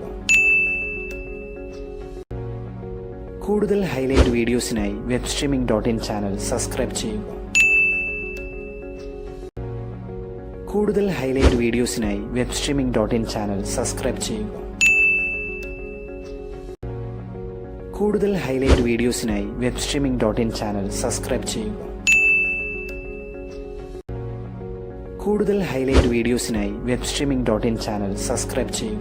കൂടുതൽ ഹൈലൈറ്റ് വീഡിയോസിനായി webstreaming.in ചാനൽ സബ്സ്ക്രൈബ് ചെയ്യൂ. കൂടുതൽ ഹൈലൈറ്റ് വീഡിയോസിനായി webstreaming.in ചാനൽ സബ്സ്ക്രൈബ് ചെയ്യൂ. കൂടുതൽ ഹൈലൈറ്റ് വീഡിയോസിനായി webstreaming.in ചാനൽ സബ്സ്ക്രൈബ് ചെയ്യൂ. കൂടുതൽ ഹൈലൈറ്റ് വീഡിയോസിനായി webstreaming.in ചാനൽ സബ്സ്ക്രൈബ് ചെയ്യൂ.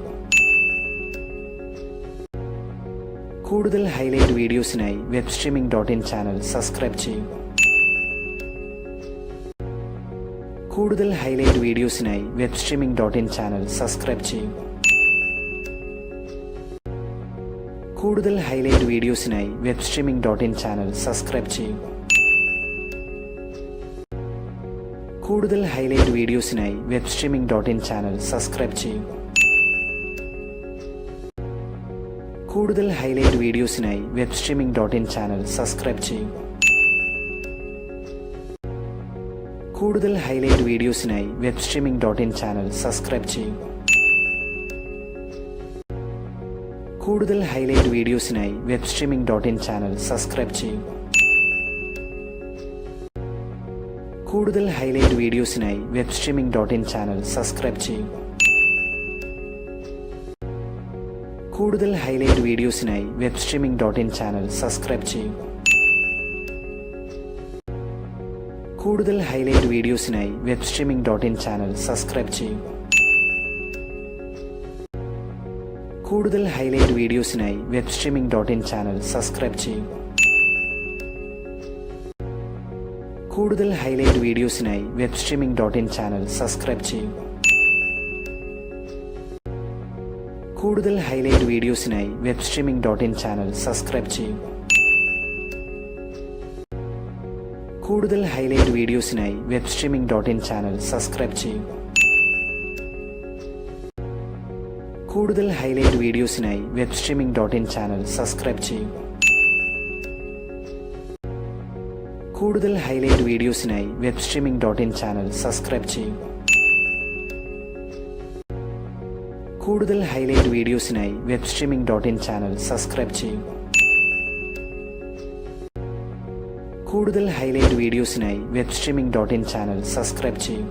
കൂടുതൽ ഹൈലൈറ്റ് വീഡിയോസിനായി webstreaming.in ചാനൽ സബ്സ്ക്രൈബ് ചെയ്യൂ. കൂടുതൽ ഹൈലൈറ്റ് വീഡിയോസിനായി webstreaming.in ചാനൽ സബ്സ്ക്രൈബ് ചെയ്യൂ. കൂടുതൽ ഹൈലൈറ്റ് വീഡിയോസിനായി webstreaming.in ചാനൽ സബ്സ്ക്രൈബ് ചെയ്യൂ. കൂടുതൽ ഹൈലൈറ്റ് വീഡിയോസിനായി webstreaming.in ചാനൽ സബ്സ്ക്രൈബ് ചെയ്യൂ. കൂടുതൽ ഹൈലൈറ്റ് വീഡിയോസിനായി webstreaming.in ചാനൽ സബ്സ്ക്രൈബ് ചെയ്യൂ. കൂടുതൽ ഹൈലൈറ്റ് വീഡിയോസിനായി webstreaming.in ചാനൽ സബ്സ്ക്രൈബ് ചെയ്യൂ. കൂടുതൽ ഹൈലൈറ്റ് വീഡിയോസിനായി webstreaming.in ചാനൽ സബ്സ്ക്രൈബ് ചെയ്യൂ. കൂടുതൽ ഹൈലൈറ്റ് വീഡിയോസിനായി webstreaming.in ചാനൽ സബ്സ്ക്രൈബ് ചെയ്യൂ. കൂടുതൽ ഹൈലൈറ്റ് വീഡിയോസിനായി webstreaming.in ചാനൽ സബ്സ്ക്രൈബ് ചെയ്യൂ. കൂടുതൽ ഹൈലൈറ്റ് വീഡിയോസിനായി webstreaming.in ചാനൽ സബ്സ്ക്രൈബ് ചെയ്യൂ. കൂടുതൽ ഹൈലൈറ്റ് വീഡിയോസിനായി webstreaming.in ചാനൽ സബ്സ്ക്രൈബ് ചെയ്യൂ. കൂടുതൽ ഹൈലൈറ്റ് വീഡിയോസിനായി webstreaming.in ചാനൽ സബ്സ്ക്രൈബ് ചെയ്യൂ. കൂടുതൽ ഹൈലൈറ്റ് വീഡിയോസിനായി webstreaming.in ചാനൽ സബ്സ്ക്രൈബ് ചെയ്യൂ. കൂടുതൽ ഹൈലൈറ്റ് വീഡിയോസിനായി webstreaming.in ചാനൽ സബ്സ്ക്രൈബ് ചെയ്യൂ. കൂടുതൽ ഹൈലൈറ്റ് വീഡിയോസിനായി webstreaming.in ചാനൽ സബ്സ്ക്രൈബ് ചെയ്യൂ. കൂടുതൽ ഹൈലൈറ്റ് വീഡിയോസിനായി webstreaming.in ചാനൽ സബ്സ്ക്രൈബ് ചെയ്യൂ. കൂടുതൽ ഹൈലൈറ്റ് വീഡിയോസിനായി webstreaming.in ചാനൽ സബ്സ്ക്രൈബ് ചെയ്യൂ. കൂടുതൽ ഹൈലൈറ്റ് വീഡിയോസിനായി webstreaming.in ചാനൽ സബ്സ്ക്രൈബ് ചെയ്യൂ.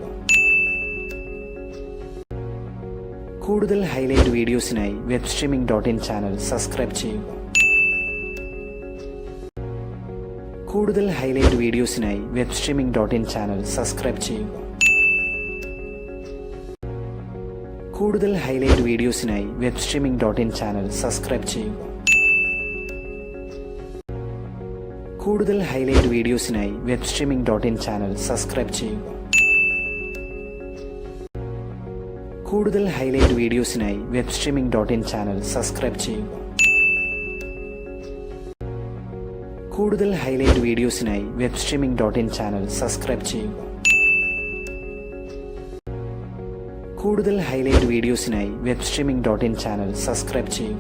കൂടുതൽ ഹൈലൈറ്റ് വീഡിയോസിനായി webstreaming.in ചാനൽ സബ്സ്ക്രൈബ് ചെയ്യൂ. കൂടുതൽ ഹൈലൈറ്റ് വീഡിയോസിനായി webstreaming.in ചാനൽ സബ്സ്ക്രൈബ് ചെയ്യൂ. കൂടുതൽ ഹൈലൈറ്റ് വീഡിയോസിനായി webstreaming.in ചാനൽ സബ്സ്ക്രൈബ് ചെയ്യൂ. കൂടുതൽ ഹൈലൈറ്റ് വീഡിയോസിനായി webstreaming.in ചാനൽ സബ്സ്ക്രൈബ് ചെയ്യൂ. കൂടുതൽ ഹൈലൈറ്റ് വീഡിയോസിനായി webstreaming.in ചാനൽ സബ്സ്ക്രൈബ് ചെയ്യൂ. കൂടുതൽ ഹൈലൈറ്റ് വീഡിയോസിനായി webstreaming.in ചാനൽ സബ്സ്ക്രൈബ് ചെയ്യൂ. കൂടുതൽ ഹൈലൈറ്റ് വീഡിയോസിനായി webstreaming.in ചാനൽ സബ്സ്ക്രൈബ് ചെയ്യൂ.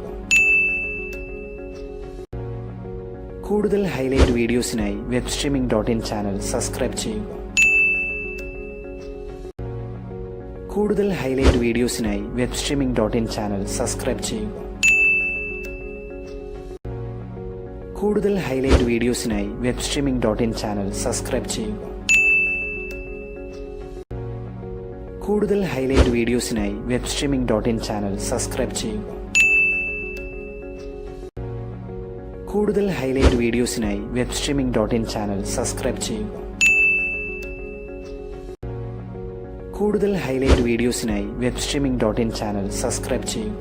കൂടുതൽ ഹൈലൈറ്റ് വീഡിയോസിനായി webstreaming.in ചാനൽ സബ്സ്ക്രൈബ് ചെയ്യൂ. കൂടുതൽ ഹൈലൈറ്റ് വീഡിയോസിനായി webstreaming.in ചാനൽ സബ്സ്ക്രൈബ് ചെയ്യൂ. കൂടുതൽ ഹൈലൈറ്റ് വീഡിയോസിനായി webstreaming.in ചാനൽ സബ്സ്ക്രൈബ് ചെയ്യൂ. കൂടുതൽ ഹൈലൈറ്റ് വീഡിയോസിനായി webstreaming.in ചാനൽ സബ്സ്ക്രൈബ് ചെയ്യൂ. കൂടുതൽ ഹൈലൈറ്റ് വീഡിയോസിനായി webstreaming.in ചാനൽ സബ്സ്ക്രൈബ് ചെയ്യൂ. കൂടുതൽ ഹൈലൈറ്റ് വീഡിയോസിനായി webstreaming.in ചാനൽ സബ്സ്ക്രൈബ് ചെയ്യൂ.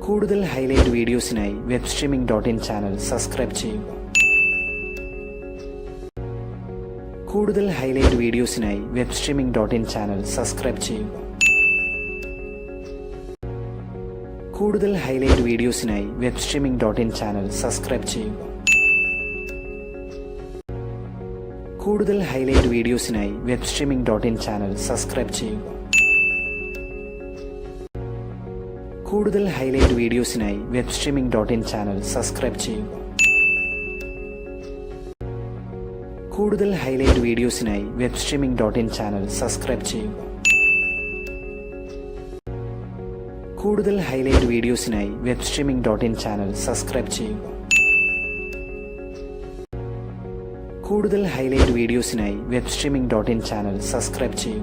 കൂടുതൽ ഹൈലൈറ്റ് വീഡിയോസിനായി webstreaming.in ചാനൽ സബ്സ്ക്രൈബ് ചെയ്യൂ. കൂടുതൽ ഹൈലൈറ്റ് വീഡിയോസിനായി webstreaming.in ചാനൽ സബ്സ്ക്രൈബ് ചെയ്യൂ. കൂടുതൽ ഹൈലൈറ്റ് വീഡിയോസിനായി webstreaming.in ചാനൽ സബ്സ്ക്രൈബ് ചെയ്യൂ. കൂടുതൽ ഹൈലൈറ്റ് വീഡിയോസിനായി webstreaming.in ചാനൽ സബ്സ്ക്രൈബ് ചെയ്യൂ. കൂടുതൽ ഹൈലൈറ്റ് വീഡിയോസിനായി webstreaming.in ചാനൽ സബ്സ്ക്രൈബ് ചെയ്യൂ. കൂടുതൽ ഹൈലൈറ്റ് വീഡിയോസിനായി webstreaming.in ചാനൽ സബ്സ്ക്രൈബ് ചെയ്യൂ. കൂടുതൽ ഹൈലൈറ്റ് വീഡിയോസിനായി webstreaming.in ചാനൽ സബ്സ്ക്രൈബ് ചെയ്യൂ. കൂടുതൽ ഹൈലൈറ്റ് വീഡിയോസിനായി webstreaming.in ചാനൽ സബ്സ്ക്രൈബ് ചെയ്യൂ.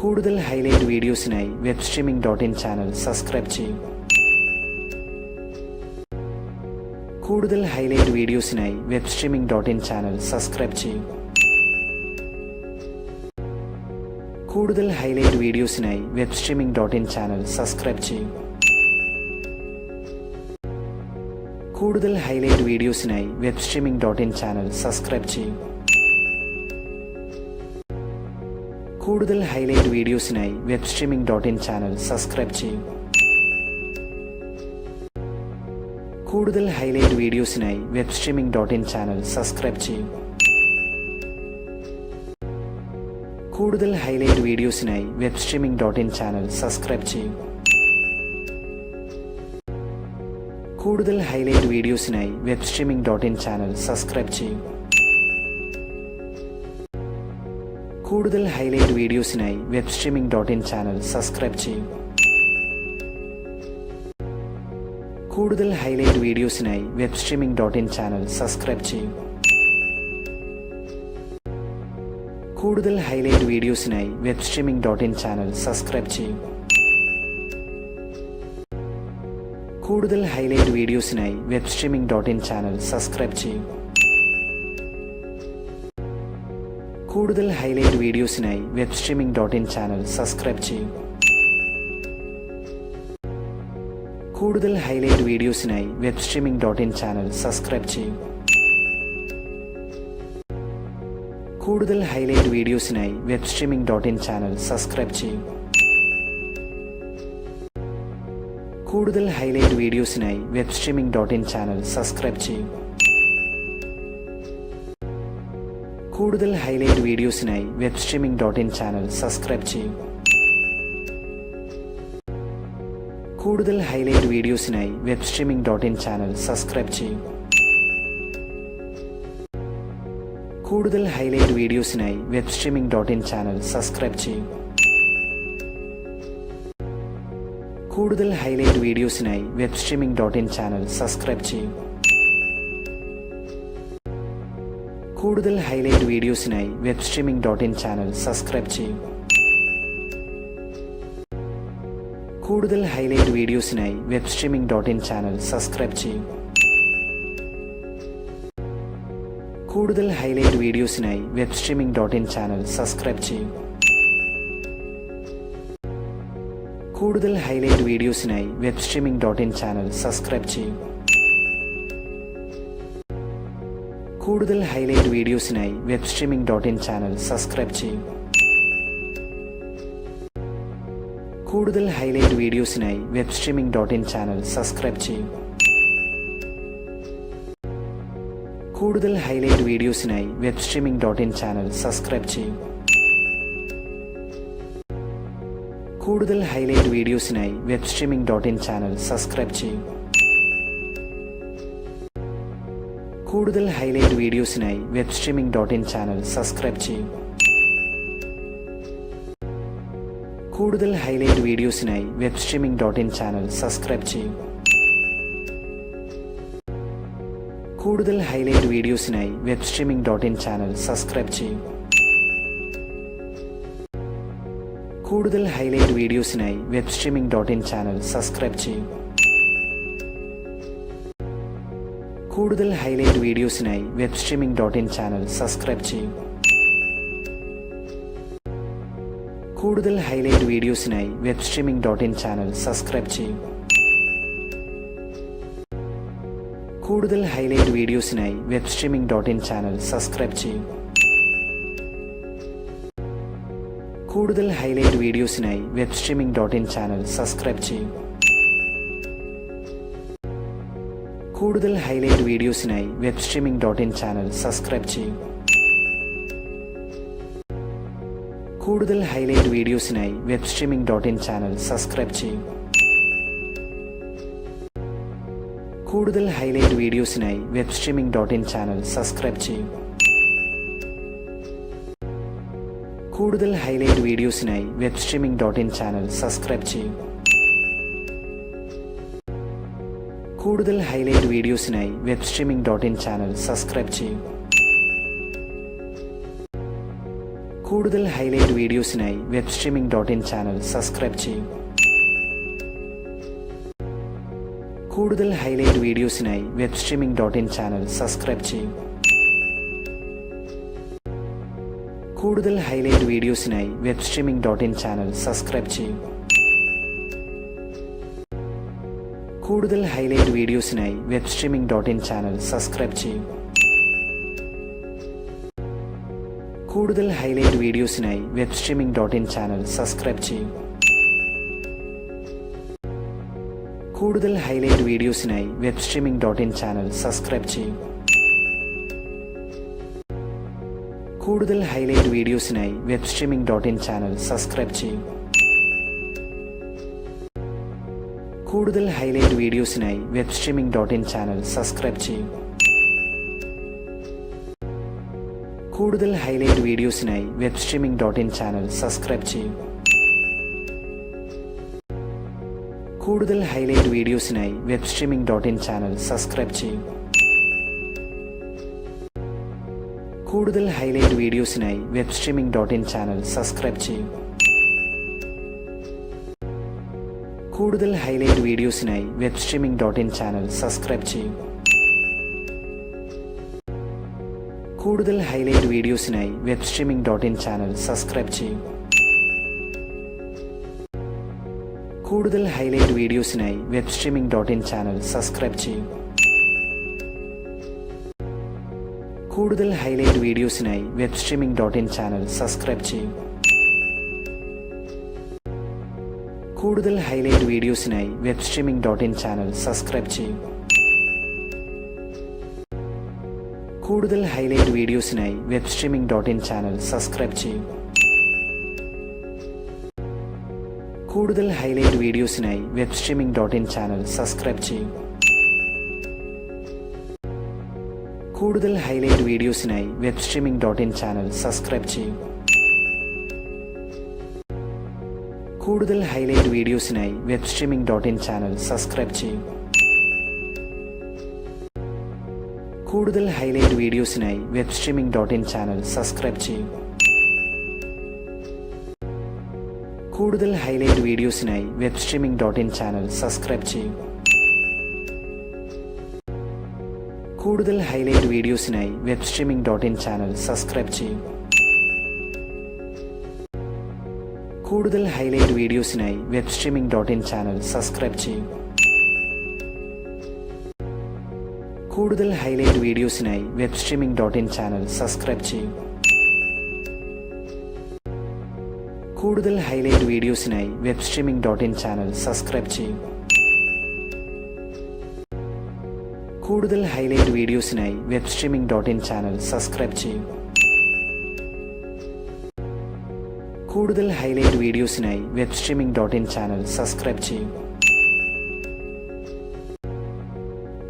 കൂടുതൽ ഹൈലൈറ്റ് വീഡിയോസിനായി webstreaming.in ചാനൽ സബ്സ്ക്രൈബ് ചെയ്യൂ. കൂടുതൽ ഹൈലൈറ്റ് വീഡിയോസിനായി webstreaming.in ചാനൽ സബ്സ്ക്രൈബ് ചെയ്യൂ. കൂടുതൽ ഹൈലൈറ്റ് വീഡിയോസിനായി webstreaming.in ചാനൽ സബ്സ്ക്രൈബ് ചെയ്യൂ. കൂടുതൽ ഹൈലൈറ്റ് വീഡിയോസിനായി webstreaming.in ചാനൽ സബ്സ്ക്രൈബ് ചെയ്യൂ. കൂടുതൽ ഹൈലൈറ്റ് വീഡിയോസിനായി webstreaming.in ചാനൽ സബ്സ്ക്രൈബ് ചെയ്യൂ. കൂടുതൽ ഹൈലൈറ്റ് വീഡിയോസിനായി webstreaming.in ചാനൽ സബ്സ്ക്രൈബ് ചെയ്യൂ. കൂടുതൽ ഹൈലൈറ്റ് വീഡിയോസിനായി webstreaming.in ചാനൽ സബ്സ്ക്രൈബ് ചെയ്യൂ. കൂടുതൽ ഹൈലൈറ്റ് വീഡിയോസിനായി webstreaming.in ചാനൽ സബ്സ്ക്രൈബ് ചെയ്യൂ. കൂടുതൽ ഹൈലൈറ്റ് വീഡിയോസിനായി webstreaming.in ചാനൽ സബ്സ്ക്രൈബ് ചെയ്യൂ. കൂടുതൽ ഹൈലൈറ്റ് വീഡിയോസിനായി webstreaming.in ചാനൽ സബ്സ്ക്രൈബ് ചെയ്യൂ. കൂടുതൽ ഹൈലൈറ്റ് വീഡിയോസിനായി webstreaming.in ചാനൽ സബ്സ്ക്രൈബ് ചെയ്യൂ. കൂടുതൽ ഹൈലൈറ്റ് വീഡിയോസിനായി webstreaming.in ചാനൽ സബ്സ്ക്രൈബ് ചെയ്യൂ. കൂടുതൽ ഹൈലൈറ്റ് വീഡിയോസിനായി webstreaming.in ചാനൽ സബ്സ്ക്രൈബ് ചെയ്യൂ. കൂടുതൽ ഹൈലൈറ്റ് വീഡിയോസിനായി webstreaming.in ചാനൽ സബ്സ്ക്രൈബ് ചെയ്യൂ. കൂടുതൽ ഹൈലൈറ്റ് വീഡിയോസിനായി webstreaming.in ചാനൽ സബ്സ്ക്രൈബ് ചെയ്യൂ. കൂടുതൽ ഹൈലൈറ്റ് വീഡിയോസിനായി webstreaming.in ചാനൽ സബ്സ്ക്രൈബ് ചെയ്യൂ. കൂടുതൽ ഹൈലൈറ്റ് വീഡിയോസിനായി webstreaming.in ചാനൽ സബ്സ്ക്രൈബ് ചെയ്യൂ. കൂടുതൽ ഹൈലൈറ്റ് വീഡിയോസിനായി webstreaming.in ചാനൽ സബ്സ്ക്രൈബ് ചെയ്യൂ. കൂടുതൽ ഹൈലൈറ്റ് വീഡിയോസിനായി webstreaming.in ചാനൽ സബ്സ്ക്രൈബ് ചെയ്യൂ. കൂടുതൽ ഹൈലൈറ്റ് വീഡിയോസിനായി webstreaming.in ചാനൽ സബ്സ്ക്രൈബ് ചെയ്യൂ. കൂടുതൽ ഹൈലൈറ്റ് വീഡിയോസിനായി webstreaming.in ചാനൽ സബ്സ്ക്രൈബ് ചെയ്യൂ. കൂടുതൽ ഹൈലൈറ്റ് വീഡിയോസിനായി webstreaming.in ചാനൽ സബ്സ്ക്രൈബ് ചെയ്യൂ. കൂടുതൽ ഹൈലൈറ്റ് വീഡിയോസിനായി webstreaming.in ചാനൽ സബ്സ്ക്രൈബ് ചെയ്യൂ. കൂടുതൽ ഹൈലൈറ്റ് വീഡിയോസിനായി webstreaming.in ചാനൽ സബ്സ്ക്രൈബ് ചെയ്യൂ. കൂടുതൽ ഹൈലൈറ്റ് വീഡിയോസിനായി webstreaming.in ചാനൽ സബ്സ്ക്രൈബ് ചെയ്യൂ. കൂടുതൽ ഹൈലൈറ്റ് വീഡിയോസിനായി webstreaming.in ചാനൽ സബ്സ്ക്രൈബ് ചെയ്യൂ. കൂടുതൽ ഹൈലൈറ്റ് വീഡിയോസിനായി webstreaming.in ചാനൽ സബ്സ്ക്രൈബ് ചെയ്യൂ. കൂടുതൽ ഹൈലൈറ്റ് വീഡിയോസിനായി webstreaming.in ചാനൽ സബ്സ്ക്രൈബ് ചെയ്യൂ. കൂടുതൽ ഹൈലൈറ്റ് വീഡിയോസിനായി webstreaming.in ചാനൽ സബ്സ്ക്രൈബ് ചെയ്യൂ. കൂടുതൽ ഹൈലൈറ്റ് വീഡിയോസിനായി webstreaming.in ചാനൽ സബ്സ്ക്രൈബ് ചെയ്യൂ. കൂടുതൽ ഹൈലൈറ്റ് വീഡിയോസിനായി webstreaming.in ചാനൽ സബ്സ്ക്രൈബ് ചെയ്യൂ. കൂടുതൽ ഹൈലൈറ്റ് വീഡിയോസിനായി webstreaming.in ചാനൽ സബ്സ്ക്രൈബ് ചെയ്യൂ. കൂടുതൽ ഹൈലൈറ്റ് വീഡിയോസിനായി webstreaming.in ചാനൽ സബ്സ്ക്രൈബ് ചെയ്യൂ. കൂടുതൽ ഹൈലൈറ്റ് വീഡിയോസിനായി webstreaming.in ചാനൽ സബ്സ്ക്രൈബ് ചെയ്യൂ. കൂടുതൽ ഹൈലൈറ്റ് വീഡിയോസിനായി webstreaming.in ചാനൽ സബ്സ്ക്രൈബ് ചെയ്യൂ. കൂടുതൽ ഹൈലൈറ്റ് വീഡിയോസിനായി webstreaming.in ചാനൽ സബ്സ്ക്രൈബ് ചെയ്യൂ. കൂടുതൽ ഹൈലൈറ്റ് വീഡിയോസിനായി webstreaming.in ചാനൽ സബ്സ്ക്രൈബ് ചെയ്യൂ. കൂടുതൽ ഹൈലൈറ്റ് വീഡിയോസിനായി webstreaming.in ചാനൽ സബ്സ്ക്രൈബ് ചെയ്യൂ. കൂടുതൽ ഹൈലൈറ്റ് വീഡിയോസിനായി webstreaming.in ചാനൽ സബ്സ്ക്രൈബ് ചെയ്യൂ. കൂടുതൽ ഹൈലൈറ്റ് വീഡിയോസിനായി webstreaming.in ചാനൽ സബ്സ്ക്രൈബ് ചെയ്യൂ. കൂടുതൽ ഹൈലൈറ്റ് വീഡിയോസിനായി webstreaming.in ചാനൽ സബ്സ്ക്രൈബ് ചെയ്യൂ. കൂടുതൽ ഹൈലൈറ്റ് വീഡിയോസിനായി webstreaming.in ചാനൽ സബ്സ്ക്രൈബ് ചെയ്യൂ. കൂടുതൽ ഹൈലൈറ്റ് വീഡിയോസിനായി webstreaming.in ചാനൽ സബ്സ്ക്രൈബ് ചെയ്യൂ. കൂടുതൽ ഹൈലൈറ്റ് വീഡിയോസിനായി webstreaming.in ചാനൽ സബ്സ്ക്രൈബ് ചെയ്യൂ. കൂടുതൽ ഹൈലൈറ്റ് വീഡിയോസിനായി webstreaming.in ചാനൽ സബ്സ്ക്രൈബ് ചെയ്യൂ. കൂടുതൽ ഹൈലൈറ്റ് വീഡിയോസിനായി webstreaming.in ചാനൽ സബ്സ്ക്രൈബ് ചെയ്യൂ. കൂടുതൽ ഹൈലൈറ്റ് വീഡിയോസിനായി webstreaming.in ചാനൽ സബ്സ്ക്രൈബ് ചെയ്യൂ. കൂടുതൽ ഹൈലൈറ്റ് വീഡിയോസിനായി webstreaming.in ചാനൽ സബ്സ്ക്രൈബ് ചെയ്യൂ. കൂടുതൽ ഹൈലൈറ്റ് വീഡിയോസിനായി webstreaming.in ചാനൽ സബ്സ്ക്രൈബ് ചെയ്യൂ. കൂടുതൽ ഹൈലൈറ്റ് വീഡിയോസിനായി webstreaming.in ചാനൽ സബ്സ്ക്രൈബ് ചെയ്യൂ. കൂടുതൽ ഹൈലൈറ്റ് വീഡിയോസിനായി webstreaming.in ചാനൽ സബ്സ്ക്രൈബ് ചെയ്യൂ. കൂടുതൽ ഹൈലൈറ്റ് വീഡിയോസിനായി webstreaming.in ചാനൽ സബ്സ്ക്രൈബ് ചെയ്യൂ. കൂടുതൽ ഹൈലൈറ്റ് വീഡിയോസിനായി webstreaming.in ചാനൽ സബ്സ്ക്രൈബ് ചെയ്യൂ. കൂടുതൽ ഹൈലൈറ്റ് വീഡിയോസിനായി webstreaming.in ചാനൽ സബ്സ്ക്രൈബ് ചെയ്യൂ. കൂടുതൽ ഹൈലൈറ്റ് വീഡിയോസിനായി webstreaming.in ചാനൽ സബ്സ്ക്രൈബ് ചെയ്യൂ. കൂടുതൽ ഹൈലൈറ്റ് വീഡിയോസിനായി webstreaming.in ചാനൽ സബ്സ്ക്രൈബ് ചെയ്യൂ. കൂടുതൽ ഹൈലൈറ്റ് വീഡിയോസിനായി webstreaming.in ചാനൽ സബ്സ്ക്രൈബ് ചെയ്യൂ. കൂടുതൽ ഹൈലൈറ്റ് വീഡിയോസിനായി webstreaming.in ചാനൽ സബ്സ്ക്രൈബ് ചെയ്യൂ. കൂടുതൽ ഹൈലൈറ്റ് വീഡിയോസിനായി webstreaming.in ചാനൽ സബ്സ്ക്രൈബ് ചെയ്യൂ. കൂടുതൽ ഹൈലൈറ്റ് വീഡിയോസിനായി webstreaming.in ചാനൽ സബ്സ്ക്രൈബ് ചെയ്യൂ. കൂടുതൽ ഹൈലൈറ്റ് വീഡിയോസിനായി webstreaming.in ചാനൽ സബ്സ്ക്രൈബ് ചെയ്യൂ. കൂടുതൽ ഹൈലൈറ്റ് വീഡിയോസിനായി webstreaming.in ചാനൽ സബ്സ്ക്രൈബ് ചെയ്യൂ. കൂടുതൽ ഹൈലൈറ്റ് വീഡിയോസിനായി webstreaming.in ചാനൽ സബ്സ്ക്രൈബ് ചെയ്യൂ. കൂടുതൽ ഹൈലൈറ്റ് വീഡിയോസിനായി webstreaming.in ചാനൽ സബ്സ്ക്രൈബ് ചെയ്യൂ. കൂടുതൽ ഹൈലൈറ്റ് വീഡിയോസിനായി webstreaming.in ചാനൽ സബ്സ്ക്രൈബ് ചെയ്യൂ. കൂടുതൽ ഹൈലൈറ്റ് വീഡിയോസിനായി webstreaming.in ചാനൽ സബ്സ്ക്രൈബ് ചെയ്യൂ. കൂടുതൽ ഹൈലൈറ്റ് വീഡിയോസിനായി webstreaming.in ചാനൽ സബ്സ്ക്രൈബ് ചെയ്യൂ. കൂടുതൽ ഹൈലൈറ്റ് വീഡിയോസിനായി webstreaming.in ചാനൽ സബ്സ്ക്രൈബ് ചെയ്യൂ. കൂടുതൽ ഹൈലൈറ്റ് വീഡിയോസിനായി webstreaming.in ചാനൽ സബ്സ്ക്രൈബ് ചെയ്യുക.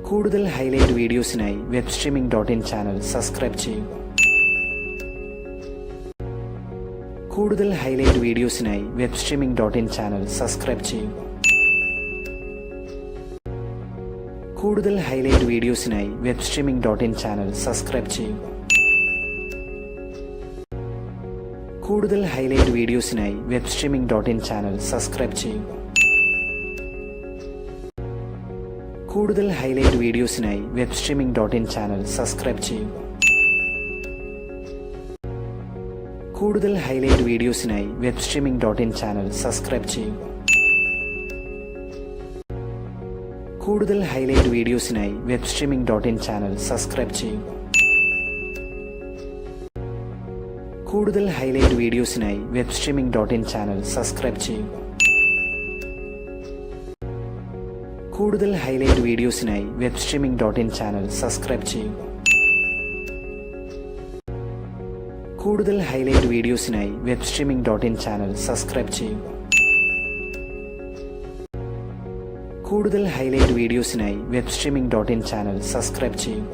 കൂടുതൽ ഹൈലൈറ്റ് വീഡിയോസിനായി webstreaming.in ചാനൽ സബ്സ്ക്രൈബ് ചെയ്യുക. കൂടുതൽ ഹൈലൈറ്റ് വീഡിയോസിനായി webstreaming.in ചാനൽ സബ്സ്ക്രൈബ് ചെയ്യുക. കൂടുതൽ ഹൈലൈറ്റ് വീഡിയോസിനായി webstreaming.in ചാനൽ സബ്സ്ക്രൈബ് ചെയ്യുക. കൂടുതൽ ഹൈലൈറ്റ് വീഡിയോസിനായി webstreaming.in ചാനൽ സബ്സ്ക്രൈബ് ചെയ്യുക. കൂടുതൽ ഹൈലൈറ്റ് വീഡിയോസിനായി webstreaming.in ചാനൽ സബ്സ്ക്രൈബ് ചെയ്യുക. കൂടുതൽ ഹൈലൈറ്റ് വീഡിയോസിനായി webstreaming.in ചാനൽ സബ്സ്ക്രൈബ് ചെയ്യുക. കൂടുതൽ ഹൈലൈറ്റ് വീഡിയോസിനായി webstreaming.in ചാനൽ സബ്സ്ക്രൈബ് ചെയ്യുക. കൂടുതൽ ഹൈലൈറ്റ് വീഡിയോസിനായി webstreaming.in ചാനൽ സബ്സ്ക്രൈബ് ചെയ്യുക. കൂടുതൽ ഹൈലൈറ്റ് വീഡിയോസിനായി webstreaming.in ചാനൽ സബ്സ്ക്രൈബ് ചെയ്യുക. കൂടുതൽ ഹൈലൈറ്റ് വീഡിയോസിനായി webstreaming.in ചാനൽ സബ്സ്ക്രൈബ് ചെയ്യുക. കൂടുതൽ ഹൈലൈറ്റ് വീഡിയോസിനായി webstreaming.in ചാനൽ സബ്സ്ക്രൈബ് ചെയ്യുക.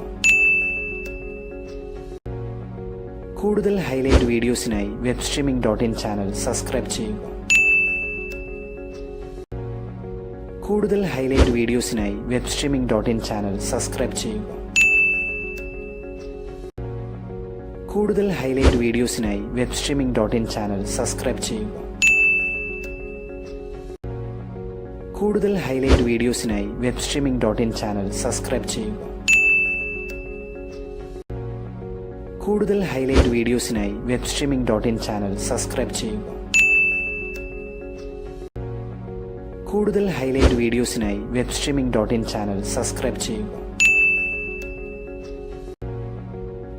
കൂടുതൽ ഹൈലൈറ്റ് വീഡിയോസിനായി webstreaming.in ചാനൽ സബ്സ്ക്രൈബ് ചെയ്യുക. കൂടുതൽ ഹൈലൈറ്റ് വീഡിയോസിനായി webstreaming.in ചാനൽ സബ്സ്ക്രൈബ് ചെയ്യുക. കൂടുതൽ ഹൈലൈറ്റ് വീഡിയോസിനായി webstreaming.in ചാനൽ സബ്സ്ക്രൈബ് ചെയ്യുക. കൂടുതൽ ഹൈലൈറ്റ് വീഡിയോസിനായി webstreaming.in ചാനൽ സബ്സ്ക്രൈബ് ചെയ്യുക. കൂടുതൽ ഹൈലൈറ്റ് വീഡിയോസിനായി webstreaming.in ചാനൽ സബ്സ്ക്രൈബ് ചെയ്യുക. കൂടുതൽ ഹൈലൈറ്റ് വീഡിയോസിനായി webstreaming.in ചാനൽ സബ്സ്ക്രൈബ് ചെയ്യുക.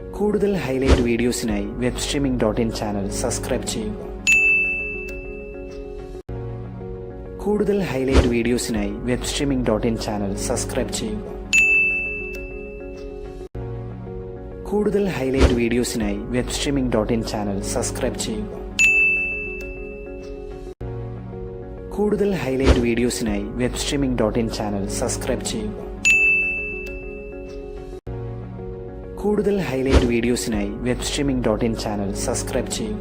കൂടുതൽ ഹൈലൈറ്റ് വീഡിയോസിനായി webstreaming.in ചാനൽ സബ്സ്ക്രൈബ് ചെയ്യുക. കൂടുതൽ ഹൈലൈറ്റ് വീഡിയോസിനായി webstreaming.in ചാനൽ സബ്സ്ക്രൈബ് ചെയ്യുക. കൂടുതൽ ഹൈലൈറ്റ് വീഡിയോസിനായി webstreaming.in ചാനൽ സബ്സ്ക്രൈബ് ചെയ്യുക. കൂടുതൽ ഹൈലൈറ്റ് വീഡിയോസിനായി webstreaming.in ചാനൽ സബ്സ്ക്രൈബ് ചെയ്യുക. കൂടുതൽ ഹൈലൈറ്റ് വീഡിയോസിനായി webstreaming.in ചാനൽ സബ്സ്ക്രൈബ് ചെയ്യുക.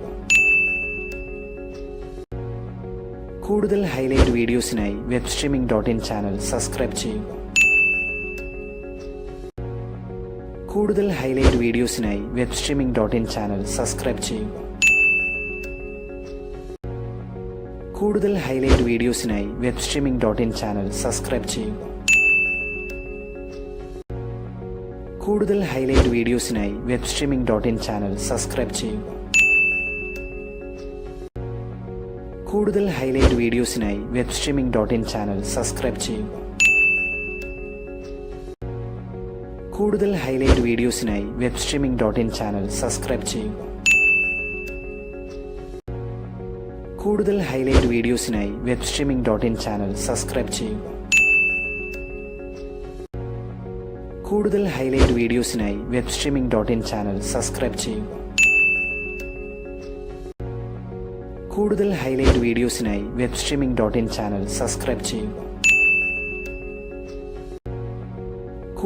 കൂടുതൽ ഹൈലൈറ്റ് വീഡിയോസിനായി webstreaming.in ചാനൽ സബ്സ്ക്രൈബ് ചെയ്യുക. കൂടുതൽ ഹൈലൈറ്റ് വീഡിയോസിനായി webstreaming.in ചാനൽ സബ്സ്ക്രൈബ് ചെയ്യുക. കൂടുതൽ ഹൈലൈറ്റ് വീഡിയോസിനായി webstreaming.in ചാനൽ സബ്സ്ക്രൈബ് ചെയ്യുക. കൂടുതൽ ഹൈലൈറ്റ് വീഡിയോസിനായി webstreaming.in ചാനൽ സബ്സ്ക്രൈബ് ചെയ്യുക. കൂടുതൽ ഹൈലൈറ്റ് വീഡിയോസിനായി webstreaming.in ചാനൽ സബ്സ്ക്രൈബ് ചെയ്യുക. കൂടുതൽ ഹൈലൈറ്റ് വീഡിയോസിനായി webstreaming.in ചാനൽ സബ്സ്ക്രൈബ് ചെയ്യുക. കൂടുതൽ ഹൈലൈറ്റ് വീഡിയോസിനായി webstreaming.in ചാനൽ സബ്സ്ക്രൈബ് ചെയ്യുക. കൂടുതൽ ഹൈലൈറ്റ് വീഡിയോസിനായി webstreaming.in ചാനൽ സബ്സ്ക്രൈബ് ചെയ്യുക. കൂടുതൽ ഹൈലൈറ്റ് വീഡിയോസിനായി webstreaming.in ചാനൽ സബ്സ്ക്രൈബ് ചെയ്യുക.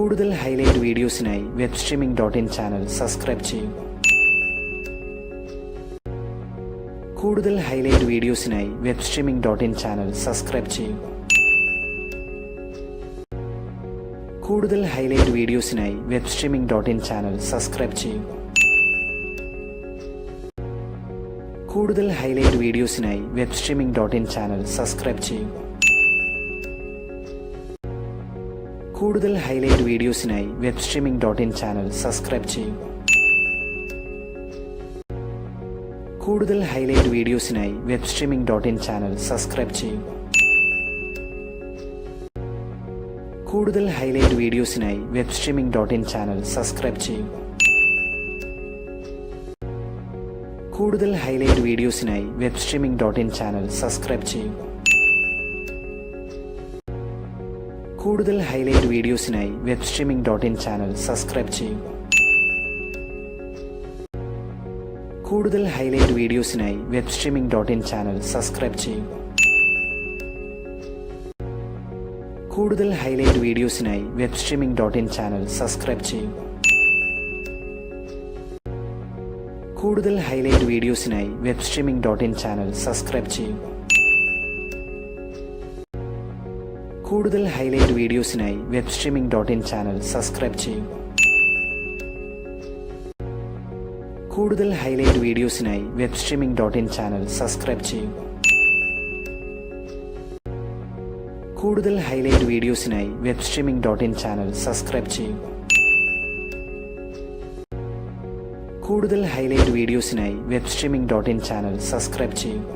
കൂടുതൽ ഹൈലൈറ്റ് വീഡിയോസിനായി webstreaming.in ചാനൽ സബ്സ്ക്രൈബ് ചെയ്യുക. കൂടുതൽ ഹൈലൈറ്റ് വീഡിയോസിനായി webstreaming.in ചാനൽ സബ്സ്ക്രൈബ് ചെയ്യുക. കൂടുതൽ ഹൈലൈറ്റ് വീഡിയോസിനായി webstreaming.in ചാനൽ സബ്സ്ക്രൈബ് ചെയ്യുക. കൂടുതൽ ഹൈലൈറ്റ് വീഡിയോസിനായി webstreaming.in ചാനൽ സബ്സ്ക്രൈബ് ചെയ്യുക. കൂടുതൽ ഹൈലൈറ്റ് വീഡിയോസിനായി webstreaming.in ചാനൽ സബ്സ്ക്രൈബ് ചെയ്യുക. കൂടുതൽ ഹൈലൈറ്റ് വീഡിയോസിനായി webstreaming.in ചാനൽ സബ്സ്ക്രൈബ് ചെയ്യുക. കൂടുതൽ ഹൈലൈറ്റ് വീഡിയോസിനായി webstreaming.in ചാനൽ സബ്സ്ക്രൈബ് ചെയ്യുക. കൂടുതൽ ഹൈലൈറ്റ് വീഡിയോസിനായി webstreaming.in ചാനൽ സബ്സ്ക്രൈബ് ചെയ്യുക. കൂടുതൽ ഹൈലൈറ്റ് വീഡിയോസിനായി webstreaming.in ചാനൽ സബ്സ്ക്രൈബ് ചെയ്യുക. കൂടുതൽ ഹൈലൈറ്റ് വീഡിയോസിനായി webstreaming.in ചാനൽ സബ്സ്ക്രൈബ് ചെയ്യുക. കൂടുതൽ ഹൈലൈറ്റ് വീഡിയോസിനായി webstreaming.in ചാനൽ സബ്സ്ക്രൈബ് ചെയ്യുക. കൂടുതൽ ഹൈലൈറ്റ് വീഡിയോസിനായി webstreaming.in ചാനൽ സബ്സ്ക്രൈബ് ചെയ്യുക. കൂടുതൽ ഹൈലൈറ്റ് വീഡിയോസിനായി webstreaming.in ചാനൽ സബ്സ്ക്രൈബ് ചെയ്യുക. കൂടുതൽ ഹൈലൈറ്റ് വീഡിയോസിനായി webstreaming.in ചാനൽ സബ്സ്ക്രൈബ് ചെയ്യുക. കൂടുതൽ ഹൈലൈറ്റ് വീഡിയോസിനായി webstreaming.in ചാനൽ സബ്സ്ക്രൈബ് ചെയ്യുക. കൂടുതൽ ഹൈലൈറ്റ് വീഡിയോസിനായി webstreaming.in ചാനൽ സബ്സ്ക്രൈബ് ചെയ്യുക.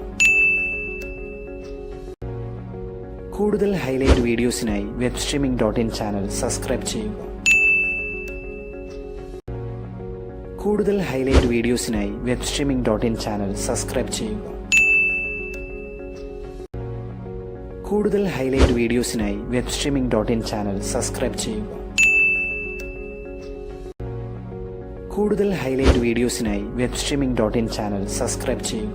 കൂടുതൽ ഹൈലൈറ്റ് വീഡിയോസിനായി webstreaming.in ചാനൽ സബ്സ്ക്രൈബ് ചെയ്യുക. കൂടുതൽ ഹൈലൈറ്റ് വീഡിയോസിനായി webstreaming.in ചാനൽ സബ്സ്ക്രൈബ് ചെയ്യുക. കൂടുതൽ ഹൈലൈറ്റ് വീഡിയോസിനായി webstreaming.in ചാനൽ സബ്സ്ക്രൈബ് ചെയ്യുക. കൂടുതൽ ഹൈലൈറ്റ് വീഡിയോസിനായി webstreaming.in ചാനൽ സബ്സ്ക്രൈബ് ചെയ്യുക.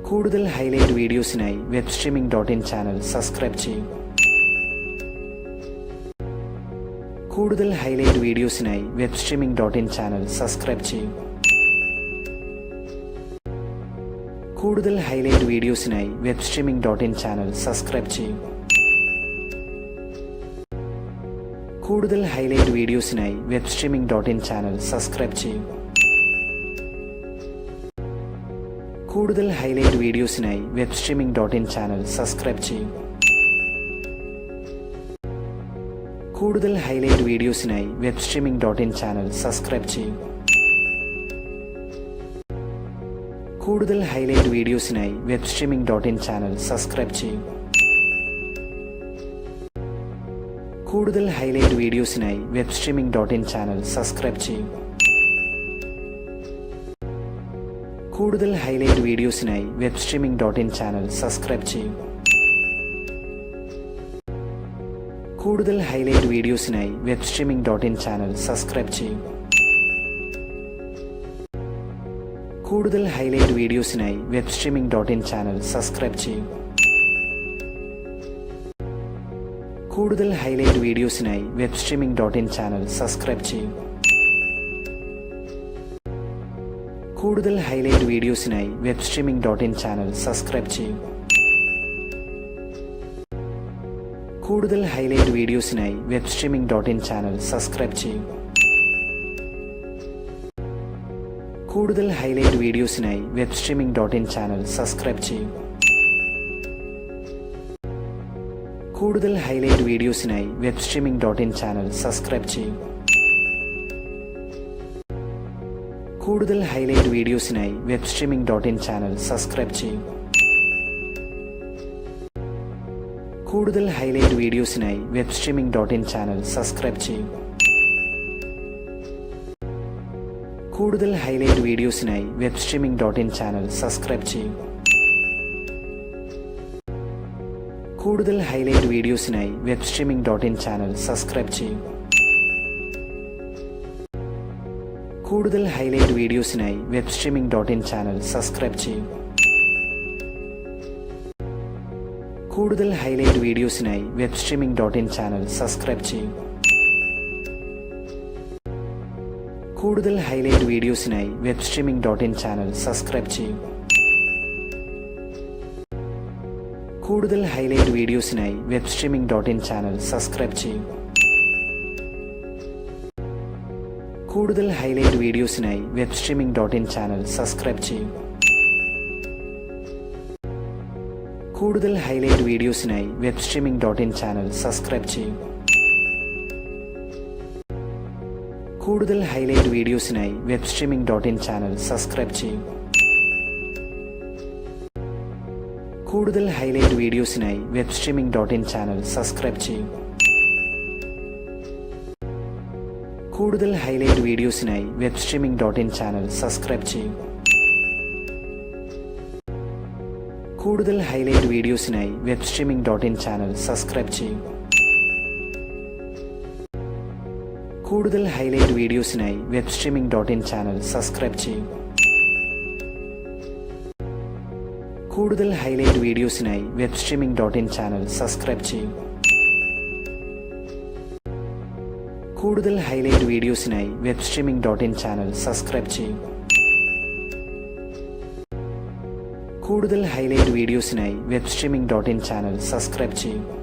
കൂടുതൽ ഹൈലൈറ്റ് വീഡിയോസിനായി webstreaming.in ചാനൽ സബ്സ്ക്രൈബ് ചെയ്യുക. കൂടുതൽ ഹൈലൈറ്റ് വീഡിയോസിനായി webstreaming.in ചാനൽ സബ്സ്ക്രൈബ് ചെയ്യുക. കൂടുതൽ ഹൈലൈറ്റ് വീഡിയോസിനായി webstreaming.in ചാനൽ സബ്സ്ക്രൈബ് ചെയ്യുക. കൂടുതൽ ഹൈലൈറ്റ് വീഡിയോസിനായി webstreaming.in ചാനൽ സബ്സ്ക്രൈബ് ചെയ്യുക. കൂടുതൽ ഹൈലൈറ്റ് വീഡിയോസിനായി webstreaming.in ചാനൽ സബ്സ്ക്രൈബ് ചെയ്യുക. കൂടുതൽ ഹൈലൈറ്റ് വീഡിയോസിനായി webstreaming.in ചാനൽ സബ്സ്ക്രൈബ് ചെയ്യുക. കൂടുതൽ ഹൈലൈറ്റ് വീഡിയോസിനായി webstreaming.in ചാനൽ സബ്സ്ക്രൈബ് ചെയ്യുക. കൂടുതൽ ഹൈലൈറ്റ് വീഡിയോസിനായി webstreaming.in ചാനൽ സബ്സ്ക്രൈബ് ചെയ്യുക. കൂടുതൽ ഹൈലൈറ്റ് വീഡിയോസിനായി webstreaming.in ചാനൽ സബ്സ്ക്രൈബ് ചെയ്യുക. കൂടുതൽ ഹൈലൈറ്റ് വീഡിയോസിനായി webstreaming.in ചാനൽ സബ്സ്ക്രൈബ് ചെയ്യുക. കൂടുതൽ ഹൈലൈറ്റ് വീഡിയോസിനായി webstreaming.in ചാനൽ സബ്സ്ക്രൈബ് ചെയ്യുക. കൂടുതൽ ഹൈലൈറ്റ് വീഡിയോസിനായി webstreaming.in ചാനൽ സബ്സ്ക്രൈബ് ചെയ്യുക. കൂടുതൽ ഹൈലൈറ്റ് വീഡിയോസിനായി webstreaming.in ചാനൽ സബ്സ്ക്രൈബ് ചെയ്യുക. കൂടുതൽ ഹൈലൈറ്റ് വീഡിയോസിനായി webstreaming.in ചാനൽ സബ്സ്ക്രൈബ് ചെയ്യുക. കൂടുതൽ ഹൈലൈറ്റ് വീഡിയോസിനായി webstreaming.in ചാനൽ സബ്സ്ക്രൈബ് ചെയ്യുക. കൂടുതൽ ഹൈലൈറ്റ് വീഡിയോസിനായി webstreaming.in ചാനൽ സബ്സ്ക്രൈബ് ചെയ്യുക. കൂടുതൽ ഹൈലൈറ്റ് വീഡിയോസിനായി webstreaming.in ചാനൽ സബ്സ്ക്രൈബ് ചെയ്യുക. കൂടുതൽ ഹൈലൈറ്റ് വീഡിയോസിനായി webstreaming.in ചാനൽ സബ്സ്ക്രൈബ് ചെയ്യുക. കൂടുതൽ ഹൈലൈറ്റ് വീഡിയോസിനായി webstreaming.in ചാനൽ സബ്സ്ക്രൈബ് ചെയ്യുക. കൂടുതൽ ഹൈലൈറ്റ് വീഡിയോസിനായി webstreaming.in ചാനൽ സബ്സ്ക്രൈബ് ചെയ്യുക. കൂടുതൽ ഹൈലൈറ്റ് വീഡിയോസിനായി webstreaming.in ചാനൽ സബ്സ്ക്രൈബ് ചെയ്യുക. കൂടുതൽ ഹൈലൈറ്റ് വീഡിയോസിനായി webstreaming.in ചാനൽ സബ്സ്ക്രൈബ് ചെയ്യുക. കൂടുതൽ ഹൈലൈറ്റ് വീഡിയോസിനായി webstreaming.in ചാനൽ സബ്സ്ക്രൈബ് ചെയ്യുക. കൂടുതൽ ഹൈലൈറ്റ് വീഡിയോസിനായി webstreaming.in ചാനൽ സബ്സ്ക്രൈബ് ചെയ്യുക. കൂടുതൽ ഹൈലൈറ്റ് വീഡിയോസിനായി webstreaming.in ചാനൽ സബ്സ്ക്രൈബ് ചെയ്യുക. കൂടുതൽ ഹൈലൈറ്റ് വീഡിയോസിനായി webstreaming.in ചാനൽ സബ്സ്ക്രൈബ് ചെയ്യുക. കൂടുതൽ ഹൈലൈറ്റ് വീഡിയോസിനായി webstreaming.in ചാനൽ സബ്സ്ക്രൈബ് ചെയ്യുക. കൂടുതൽ ഹൈലൈറ്റ് വീഡിയോസിനായി webstreaming.in ചാനൽ സബ്സ്ക്രൈബ് ചെയ്യുക. കൂടുതൽ ഹൈലൈറ്റ് വീഡിയോസിനായി webstreaming.in ചാനൽ സബ്സ്ക്രൈബ് ചെയ്യുക. കൂടുതൽ ഹൈലൈറ്റ് വീഡിയോസിനായി webstreaming.in ചാനൽ സബ്സ്ക്രൈബ് ചെയ്യുക. കൂടുതൽ ഹൈലൈറ്റ് വീഡിയോസിനായി webstreaming.in ചാനൽ സബ്സ്ക്രൈബ് ചെയ്യുക. കൂടുതൽ ഹൈലൈറ്റ് വീഡിയോസിനായി webstreaming.in ചാനൽ സബ്സ്ക്രൈബ് ചെയ്യുക. കൂടുതൽ ഹൈലൈറ്റ് വീഡിയോസിനായി webstreaming.in ചാനൽ സബ്സ്ക്രൈബ് ചെയ്യുക. കൂടുതൽ ഹൈലൈറ്റ് വീഡിയോസിനായി webstreaming.in ചാനൽ സബ്സ്ക്രൈബ് ചെയ്യുക.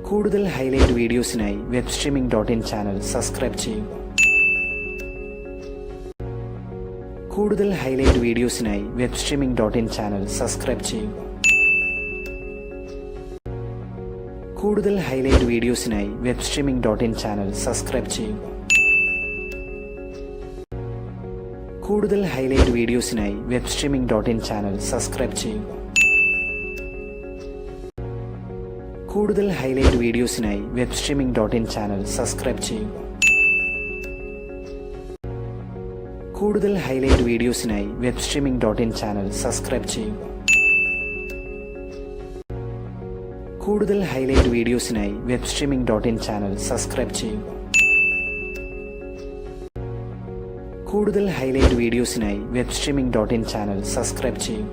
കൂടുതൽ ഹൈലൈറ്റ് വീഡിയോസിനായി webstreaming.in ചാനൽ സബ്സ്ക്രൈബ് ചെയ്യുക. കൂടുതൽ ഹൈലൈറ്റ് വീഡിയോസിനായി webstreaming.in ചാനൽ സബ്സ്ക്രൈബ് ചെയ്യുക. കൂടുതൽ ഹൈലൈറ്റ് വീഡിയോസിനായി webstreaming.in ചാനൽ സബ്സ്ക്രൈബ് ചെയ്യുക. കൂടുതൽ ഹൈലൈറ്റ് വീഡിയോസിനായി webstreaming.in ചാനൽ സബ്സ്ക്രൈബ് ചെയ്യുക. കൂടുതൽ ഹൈലൈറ്റ് വീഡിയോസിനായി webstreaming.in ചാനൽ സബ്സ്ക്രൈബ് ചെയ്യുക. കൂടുതൽ ഹൈലൈറ്റ് വീഡിയോസിനായി webstreaming.in ചാനൽ സബ്സ്ക്രൈബ് ചെയ്യുക. കൂടുതൽ ഹൈലൈറ്റ് വീഡിയോസിനായി webstreaming.in ചാനൽ സബ്സ്ക്രൈബ് ചെയ്യുക. കൂടുതൽ ഹൈലൈറ്റ് വീഡിയോസിനായി webstreaming.in ചാനൽ സബ്സ്ക്രൈബ് ചെയ്യുക.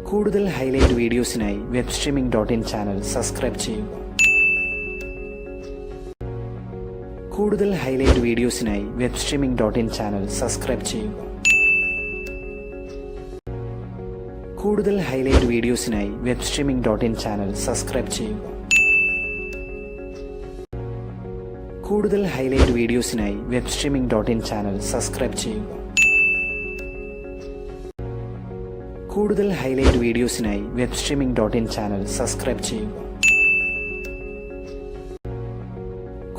കൂടുതൽ ഹൈലൈറ്റ് വീഡിയോസിനായി webstreaming.in ചാനൽ സബ്സ്ക്രൈബ് ചെയ്യുക. കൂടുതൽ ഹൈലൈറ്റ് വീഡിയോസിനായി webstreaming.in ചാനൽ സബ്സ്ക്രൈബ് ചെയ്യുക. കൂടുതൽ ഹൈലൈറ്റ് വീഡിയോസിനായി webstreaming.in ചാനൽ സബ്സ്ക്രൈബ് ചെയ്യുക. കൂടുതൽ ഹൈലൈറ്റ് വീഡിയോസിനായി webstreaming.in ചാനൽ സബ്സ്ക്രൈബ് ചെയ്യുക. കൂടുതൽ ഹൈലൈറ്റ് വീഡിയോസിനായി webstreaming.in ചാനൽ സബ്സ്ക്രൈബ് ചെയ്യുക.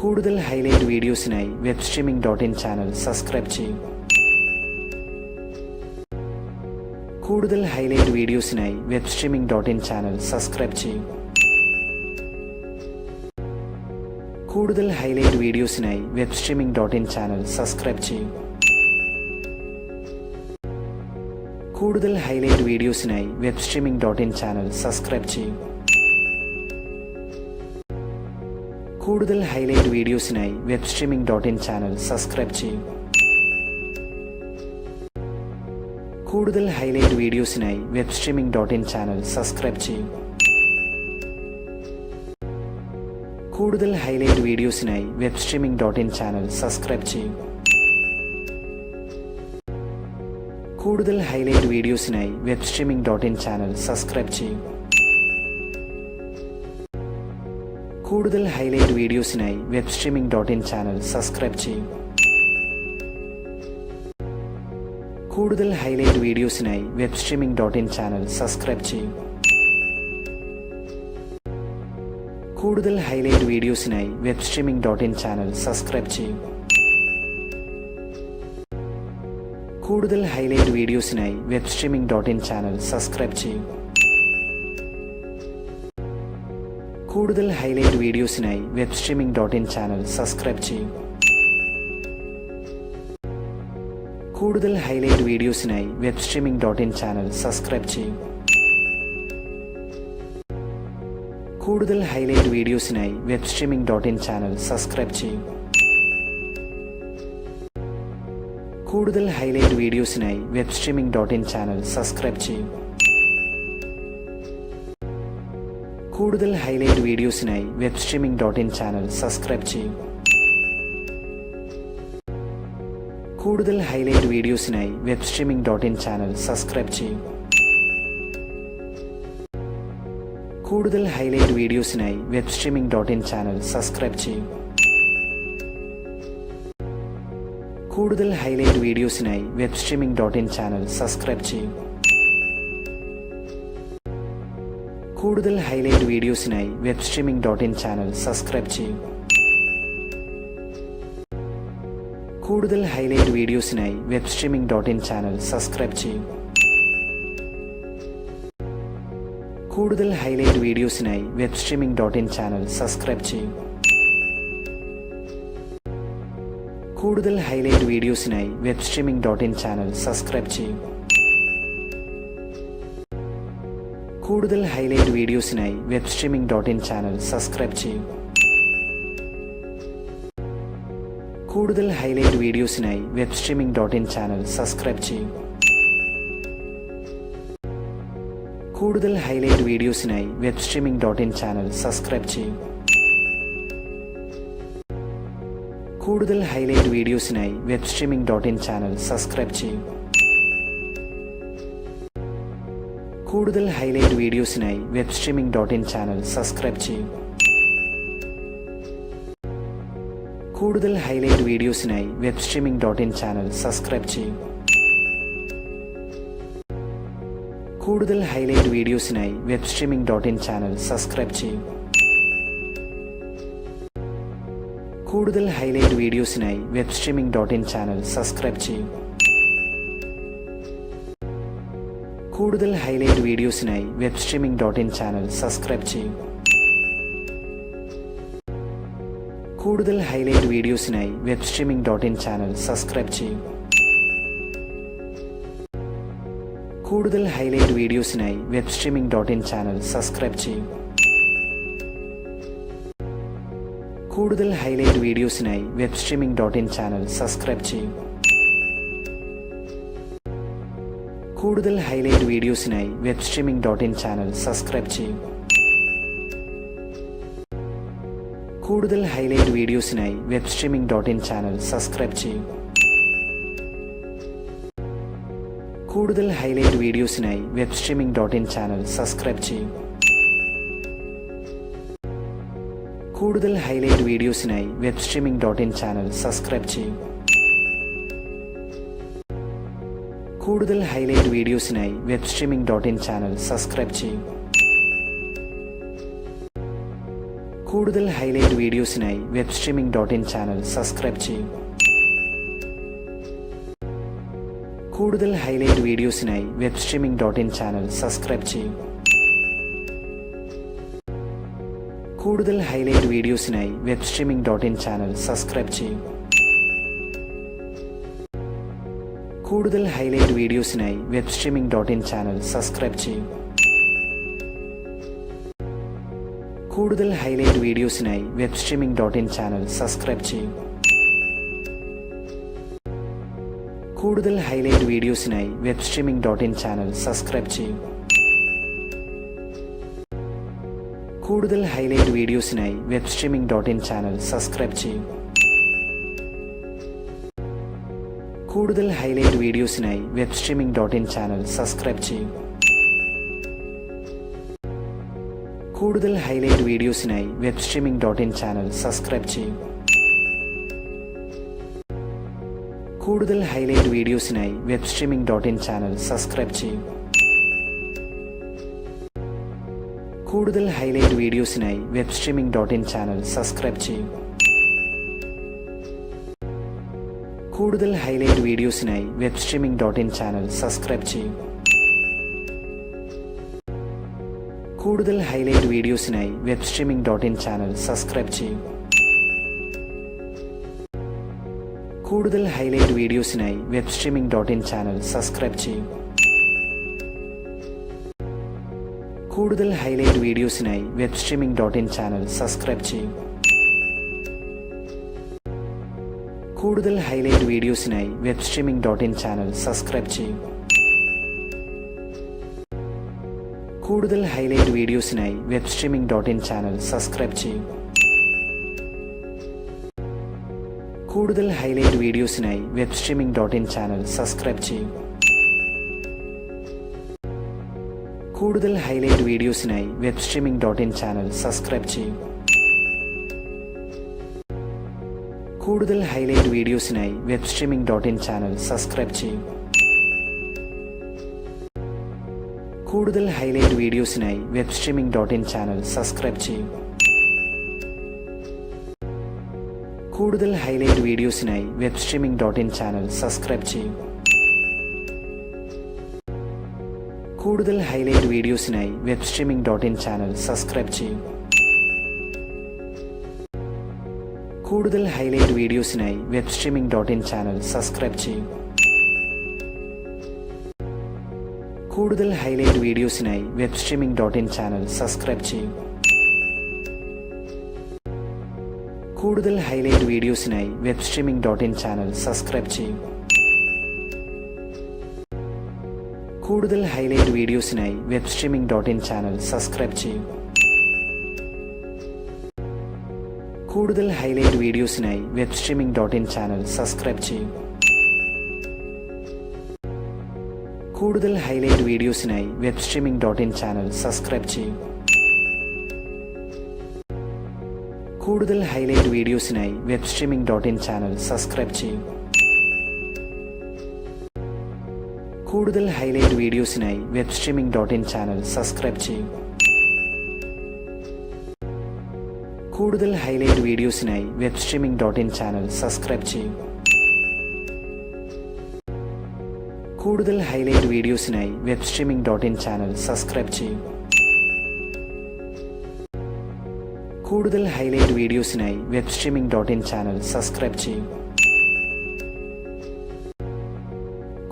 കൂടുതൽ ഹൈലൈറ്റ് വീഡിയോസിനായി webstreaming.in ചാനൽ സബ്സ്ക്രൈബ് ചെയ്യുക. കൂടുതൽ ഹൈലൈറ്റ് വീഡിയോസിനായി webstreaming.in ചാനൽ സബ്സ്ക്രൈബ് ചെയ്യുക. കൂടുതൽ ഹൈലൈറ്റ് വീഡിയോസിനായി webstreaming.in ചാനൽ സബ്സ്ക്രൈബ് ചെയ്യുക. കൂടുതൽ ഹൈലൈറ്റ് വീഡിയോസിനായി webstreaming.in ചാനൽ സബ്സ്ക്രൈബ് ചെയ്യുക. കൂടുതൽ ഹൈലൈറ്റ് വീഡിയോസിനായി webstreaming.in ചാനൽ സബ്സ്ക്രൈബ് ചെയ്യുക. കൂടുതൽ ഹൈലൈറ്റ് വീഡിയോസിനായി webstreaming.in ചാനൽ സബ്സ്ക്രൈബ് ചെയ്യുക. കൂടുതൽ ഹൈലൈറ്റ് വീഡിയോസിനായി webstreaming.in ചാനൽ സബ്സ്ക്രൈബ് ചെയ്യുക. കൂടുതൽ ഹൈലൈറ്റ് വീഡിയോസിനായി webstreaming.in ചാനൽ സബ്സ്ക്രൈബ് ചെയ്യുക. കൂടുതൽ ഹൈലൈറ്റ് വീഡിയോസിനായി webstreaming.in ചാനൽ സബ്സ്ക്രൈബ് ചെയ്യുക. കൂടുതൽ ഹൈലൈറ്റ് വീഡിയോസിനായി webstreaming.in ചാനൽ സബ്സ്ക്രൈബ് ചെയ്യുക. കൂടുതൽ ഹൈലൈറ്റ് വീഡിയോസിനായി webstreaming.in ചാനൽ സബ്സ്ക്രൈബ് ചെയ്യുക. കൂടുതൽ ഹൈലൈറ്റ് വീഡിയോസിനായി webstreaming.in ചാനൽ സബ്സ്ക്രൈബ് ചെയ്യുക. കൂടുതൽ ഹൈലൈറ്റ് വീഡിയോസിനായി webstreaming.in ചാനൽ സബ്സ്ക്രൈബ് ചെയ്യുക. കൂടുതൽ ഹൈലൈറ്റ് വീഡിയോസിനായി webstreaming.in ചാനൽ സബ്സ്ക്രൈബ് ചെയ്യുക. കൂടുതൽ ഹൈലൈറ്റ് വീഡിയോസിനായി webstreaming.in ചാനൽ സബ്സ്ക്രൈബ് ചെയ്യുക. കൂടുതൽ ഹൈലൈറ്റ് വീഡിയോസിനായി webstreaming.in ചാനൽ സബ്സ്ക്രൈബ് ചെയ്യുക. കൂടുതൽ ഹൈലൈറ്റ് വീഡിയോസിനായി webstreaming.in ചാനൽ സബ്സ്ക്രൈബ് ചെയ്യുക. കൂടുതൽ ഹൈലൈറ്റ് വീഡിയോസിനായി webstreaming.in ചാനൽ സബ്സ്ക്രൈബ് ചെയ്യുക. കൂടുതൽ ഹൈലൈറ്റ് വീഡിയോസിനായി webstreaming.in ചാനൽ സബ്സ്ക്രൈബ് ചെയ്യുക. കൂടുതൽ ഹൈലൈറ്റ് വീഡിയോസിനായി webstreaming.in ചാനൽ സബ്സ്ക്രൈബ് ചെയ്യുക. കൂടുതൽ ഹൈലൈറ്റ് വീഡിയോസിനായി webstreaming.in ചാനൽ സബ്സ്ക്രൈബ് ചെയ്യുക. കൂടുതൽ ഹൈലൈറ്റ് വീഡിയോസിനായി webstreaming.in ചാനൽ സബ്സ്ക്രൈബ് ചെയ്യുക. കൂടുതൽ ഹൈലൈറ്റ് വീഡിയോസിനായി webstreaming.in ചാനൽ സബ്സ്ക്രൈബ് ചെയ്യുക. കൂടുതൽ ഹൈലൈറ്റ് വീഡിയോസിനായി webstreaming.in ചാനൽ സബ്സ്ക്രൈബ് ചെയ്യുക. കൂടുതൽ ഹൈലൈറ്റ് വീഡിയോസിനായി webstreaming.in ചാനൽ സബ്സ്ക്രൈബ് ചെയ്യുക. കൂടുതൽ ഹൈലൈറ്റ് വീഡിയോസിനായി webstreaming.in ചാനൽ സബ്സ്ക്രൈബ് ചെയ്യുക. കൂടുതൽ ഹൈലൈറ്റ് വീഡിയോസിനായി webstreaming.in ചാനൽ സബ്സ്ക്രൈബ് ചെയ്യുക. കൂടുതൽ ഹൈലൈറ്റ് വീഡിയോസിനായി webstreaming.in ചാനൽ സബ്സ്ക്രൈബ് ചെയ്യുക. കൂടുതൽ ഹൈലൈറ്റ് വീഡിയോസിനായി webstreaming.in ചാനൽ സബ്സ്ക്രൈബ് ചെയ്യുക. കൂടുതൽ ഹൈലൈറ്റ് വീഡിയോസിനായി webstreaming.in ചാനൽ സബ്സ്ക്രൈബ് ചെയ്യുക. കൂടുതൽ ഹൈലൈറ്റ് വീഡിയോസിനായി webstreaming.in ചാനൽ സബ്സ്ക്രൈബ് ചെയ്യുക. കൂടുതൽ ഹൈലൈറ്റ് വീഡിയോസിനായി webstreaming.in ചാനൽ സബ്സ്ക്രൈബ് ചെയ്യുക. കൂടുതൽ ഹൈലൈറ്റ് വീഡിയോസിനായി webstreaming.in ചാനൽ സബ്സ്ക്രൈബ് ചെയ്യുക. കൂടുതൽ ഹൈലൈറ്റ് വീഡിയോസിനായി webstreaming.in ചാനൽ സബ്സ്ക്രൈബ് ചെയ്യുക. കൂടുതൽ ഹൈലൈറ്റ് വീഡിയോസിനായി webstreaming.in ചാനൽ സബ്സ്ക്രൈബ് ചെയ്യുക. കൂടുതൽ ഹൈലൈറ്റ് വീഡിയോസിനായി webstreaming.in ചാനൽ സബ്സ്ക്രൈബ് ചെയ്യുക. കൂടുതൽ ഹൈലൈറ്റ് വീഡിയോസിനായി webstreaming.in ചാനൽ സബ്സ്ക്രൈബ് ചെയ്യുക. കൂടുതൽ ഹൈലൈറ്റ് വീഡിയോസിനായി webstreaming.in ചാനൽ സബ്സ്ക്രൈബ് ചെയ്യുക. കൂടുതൽ ഹൈലൈറ്റ് വീഡിയോസിനായി webstreaming.in ചാനൽ സബ്സ്ക്രൈബ് ചെയ്യുക. കൂടുതൽ ഹൈലൈറ്റ് വീഡിയോസിനായി webstreaming.in ചാനൽ സബ്സ്ക്രൈബ് ചെയ്യുക. കൂടുതൽ ഹൈലൈറ്റ് വീഡിയോസിനായി webstreaming.in ചാനൽ സബ്സ്ക്രൈബ് ചെയ്യുക. കൂടുതൽ ഹൈലൈറ്റ് വീഡിയോസിനായി webstreaming.in ചാനൽ സബ്സ്ക്രൈബ് ചെയ്യുക. കൂടുതൽ ഹൈലൈറ്റ് വീഡിയോസിനായി webstreaming.in ചാനൽ സബ്സ്ക്രൈബ് ചെയ്യുക. കൂടുതൽ ഹൈലൈറ്റ് വീഡിയോസിനായി webstreaming.in ചാനൽ സബ്സ്ക്രൈബ് ചെയ്യുക. കൂടുതൽ ഹൈലൈറ്റ് വീഡിയോസിനായി webstreaming.in ചാനൽ സബ്സ്ക്രൈബ് ചെയ്യുക. കൂടുതൽ ഹൈലൈറ്റ് വീഡിയോസിനായി webstreaming.in ചാനൽ സബ്സ്ക്രൈബ് ചെയ്യുക. കൂടുതൽ ഹൈലൈറ്റ് വീഡിയോസിനായി webstreaming.in ചാനൽ സബ്സ്ക്രൈബ് ചെയ്യുക. കൂടുതൽ ഹൈലൈറ്റ് വീഡിയോസിനായി webstreaming.in ചാനൽ സബ്സ്ക്രൈബ് ചെയ്യുക. കൂടുതൽ ഹൈലൈറ്റ് വീഡിയോസിനായി webstreaming.in ചാനൽ സബ്സ്ക്രൈബ് ചെയ്യുക. കൂടുതൽ ഹൈലൈറ്റ് വീഡിയോസിനായി webstreaming.in ചാനൽ സബ്സ്ക്രൈബ് ചെയ്യുക. കൂടുതൽ ഹൈലൈറ്റ് വീഡിയോസിനായി webstreaming.in ചാനൽ സബ്സ്ക്രൈബ് ചെയ്യുക. കൂടുതൽ ഹൈലൈറ്റ് വീഡിയോസിനായി webstreaming.in ചാനൽ സബ്സ്ക്രൈബ് ചെയ്യുക. കൂടുതൽ ഹൈലൈറ്റ് വീഡിയോസിനായി webstreaming.in ചാനൽ സബ്സ്ക്രൈബ് ചെയ്യുക. കൂടുതൽ ഹൈലൈറ്റ് വീഡിയോസിനായി webstreaming.in ചാനൽ സബ്സ്ക്രൈബ് ചെയ്യുക. കൂടുതൽ ഹൈലൈറ്റ് വീഡിയോസിനായി webstreaming.in ചാനൽ സബ്സ്ക്രൈബ് ചെയ്യുക. കൂടുതൽ ഹൈലൈറ്റ് വീഡിയോസിനായി webstreaming.in ചാനൽ സബ്സ്ക്രൈബ് ചെയ്യുക. കൂടുതൽ ഹൈലൈറ്റ് വീഡിയോസിനായി webstreaming.in ചാനൽ സബ്സ്ക്രൈബ് ചെയ്യുക. കൂടുതൽ ഹൈലൈറ്റ് വീഡിയോസിനായി webstreaming.in ചാനൽ സബ്സ്ക്രൈബ് ചെയ്യുക. കൂടുതൽ ഹൈലൈറ്റ് വീഡിയോസിനായി webstreaming.in ചാനൽ സബ്സ്ക്രൈബ് ചെയ്യുക. കൂടുതൽ ഹൈലൈറ്റ് വീഡിയോസിനായി webstreaming.in ചാനൽ സബ്സ്ക്രൈബ് ചെയ്യുക. കൂടുതൽ ഹൈലൈറ്റ് വീഡിയോസിനായി webstreaming.in ചാനൽ സബ്സ്ക്രൈബ് ചെയ്യുക. കൂടുതൽ ഹൈലൈറ്റ് വീഡിയോസിനായി webstreaming.in ചാനൽ സബ്സ്ക്രൈബ് ചെയ്യുക. കൂടുതൽ ഹൈലൈറ്റ് വീഡിയോസിനായി webstreaming.in ചാനൽ സബ്സ്ക്രൈബ് ചെയ്യുക. കൂടുതൽ ഹൈലൈറ്റ് വീഡിയോസിനായി webstreaming.in ചാനൽ സബ്സ്ക്രൈബ് ചെയ്യുക. കൂടുതൽ ഹൈലൈറ്റ് വീഡിയോസിനായി webstreaming.in ചാനൽ സബ്സ്ക്രൈബ് ചെയ്യുക. കൂടുതൽ ഹൈലൈറ്റ് വീഡിയോസിനായി webstreaming.in ചാനൽ സബ്സ്ക്രൈബ് ചെയ്യൂ. കൂടുതൽ ഹൈലൈറ്റ് വീഡിയോസിനായി webstreaming.in ചാനൽ സബ്സ്ക്രൈബ് ചെയ്യൂ. കൂടുതൽ ഹൈലൈറ്റ് വീഡിയോസിനായി webstreaming.in ചാനൽ സബ്സ്ക്രൈബ് ചെയ്യൂ. കൂടുതൽ ഹൈലൈറ്റ് വീഡിയോസിനായി webstreaming.in ചാനൽ സബ്സ്ക്രൈബ് ചെയ്യൂ. കൂടുതൽ ഹൈലൈറ്റ് വീഡിയോസിനായി webstreaming.in ചാനൽ സബ്സ്ക്രൈബ് ചെയ്യൂ. കൂടുതൽ ഹൈലൈറ്റ് വീഡിയോസിനായി webstreaming.in ചാനൽ സബ്സ്ക്രൈബ് ചെയ്യൂ. കൂടുതൽ ഹൈലൈറ്റ് വീഡിയോസിനായി webstreaming.in ചാനൽ സബ്സ്ക്രൈബ് ചെയ്യൂ. കൂടുതൽ ഹൈലൈറ്റ് വീഡിയോസിനായി webstreaming.in ചാനൽ സബ്സ്ക്രൈബ് ചെയ്യൂ. കൂടുതൽ ഹൈലൈറ്റ് വീഡിയോസിനായി webstreaming.in ചാനൽ സബ്സ്ക്രൈബ് ചെയ്യൂ. കൂടുതൽ ഹൈലൈറ്റ് വീഡിയോസിനായി webstreaming.in ചാനൽ സബ്സ്ക്രൈബ് ചെയ്യൂ.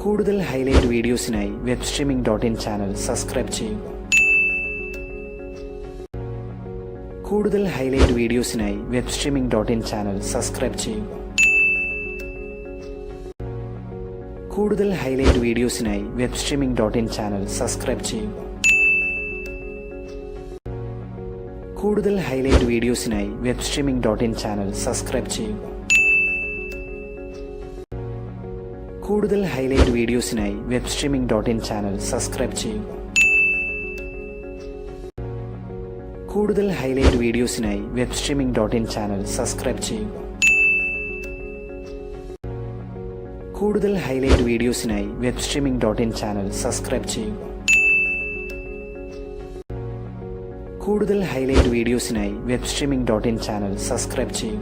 കൂടുതൽ ഹൈലൈറ്റ് വീഡിയോസിനായി webstreaming.in ചാനൽ സബ്സ്ക്രൈബ് ചെയ്യൂ. കൂടുതൽ ഹൈലൈറ്റ് വീഡിയോസിനായി webstreaming.in ചാനൽ സബ്സ്ക്രൈബ് ചെയ്യൂ. കൂടുതൽ ഹൈലൈറ്റ് വീഡിയോസിനായി webstreaming.in ചാനൽ സബ്സ്ക്രൈബ് ചെയ്യൂ. കൂടുതൽ ഹൈലൈറ്റ് വീഡിയോസിനായി webstreaming.in ചാനൽ സബ്സ്ക്രൈബ് ചെയ്യൂ. കൂടുതൽ ഹൈലൈറ്റ് വീഡിയോസിനായി webstreaming.in ചാനൽ സബ്സ്ക്രൈബ് ചെയ്യൂ. കൂടുതൽ ഹൈലൈറ്റ് വീഡിയോസിനായി webstreaming.in ചാനൽ സബ്സ്ക്രൈബ് ചെയ്യൂ. കൂടുതൽ ഹൈലൈറ്റ് വീഡിയോസിനായി webstreaming.in ചാനൽ സബ്സ്ക്രൈബ് ചെയ്യൂ. കൂടുതൽ ഹൈലൈറ്റ് വീഡിയോസിനായി webstreaming.in ചാനൽ സബ്സ്ക്രൈബ് ചെയ്യൂ.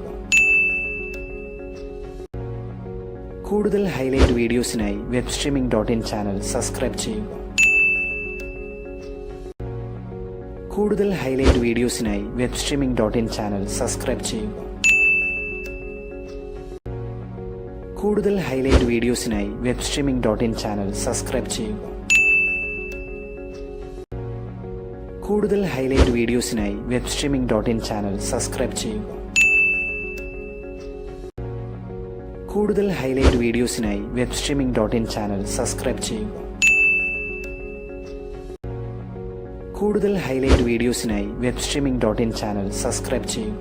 കൂടുതൽ ഹൈലൈറ്റ് വീഡിയോസിനായി webstreaming.in ചാനൽ സബ്സ്ക്രൈബ് ചെയ്യൂ. കൂടുതൽ ഹൈലൈറ്റ് വീഡിയോസിനായി webstreaming.in ചാനൽ സബ്സ്ക്രൈബ് ചെയ്യൂ. കൂടുതൽ ഹൈലൈറ്റ് വീഡിയോസിനായി webstreaming.in ചാനൽ സബ്സ്ക്രൈബ് ചെയ്യൂ. കൂടുതൽ ഹൈലൈറ്റ് വീഡിയോസിനായി webstreaming.in ചാനൽ സബ്സ്ക്രൈബ് ചെയ്യൂ. കൂടുതൽ ഹൈലൈറ്റ് വീഡിയോസിനായി webstreaming.in ചാനൽ സബ്സ്ക്രൈബ് ചെയ്യൂ. കൂടുതൽ ഹൈലൈറ്റ് വീഡിയോസിനായി webstreaming.in ചാനൽ സബ്സ്ക്രൈബ് ചെയ്യൂ.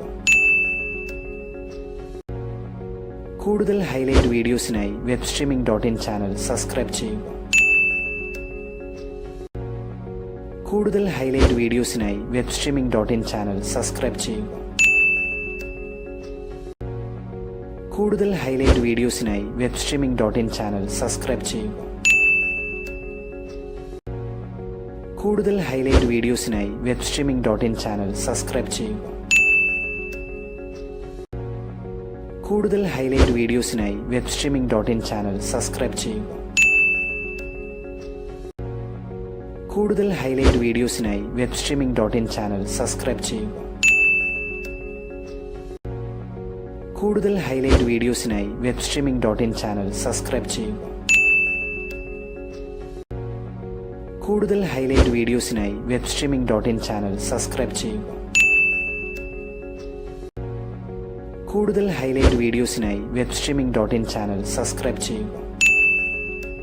കൂടുതൽ ഹൈലൈറ്റ് വീഡിയോസിനായി webstreaming.in ചാനൽ സബ്സ്ക്രൈബ് ചെയ്യൂ. കൂടുതൽ ഹൈലൈറ്റ് വീഡിയോസിനായി webstreaming.in ചാനൽ സബ്സ്ക്രൈബ് ചെയ്യൂ. കൂടുതൽ ഹൈലൈറ്റ് വീഡിയോസിനായി webstreaming.in ചാനൽ സബ്സ്ക്രൈബ് ചെയ്യൂ. കൂടുതൽ ഹൈലൈറ്റ് വീഡിയോസിനായി webstreaming.in ചാനൽ സബ്സ്ക്രൈബ് ചെയ്യൂ. കൂടുതൽ ഹൈലൈറ്റ് വീഡിയോസിനായി webstreaming.in ചാനൽ സബ്സ്ക്രൈബ് ചെയ്യൂ. കൂടുതൽ ഹൈലൈറ്റ് വീഡിയോസിനായി webstreaming.in ചാനൽ സബ്സ്ക്രൈബ് ചെയ്യൂ. കൂടുതൽ ഹൈലൈറ്റ് വീഡിയോസിനായി webstreaming.in ചാനൽ സബ്സ്ക്രൈബ് ചെയ്യൂ. കൂടുതൽ ഹൈലൈറ്റ് വീഡിയോസിനായി webstreaming.in ചാനൽ സബ്സ്ക്രൈബ് ചെയ്യൂ. കൂടുതൽ ഹൈലൈറ്റ് വീഡിയോസിനായി webstreaming.in ചാനൽ സബ്സ്ക്രൈബ് ചെയ്യൂ.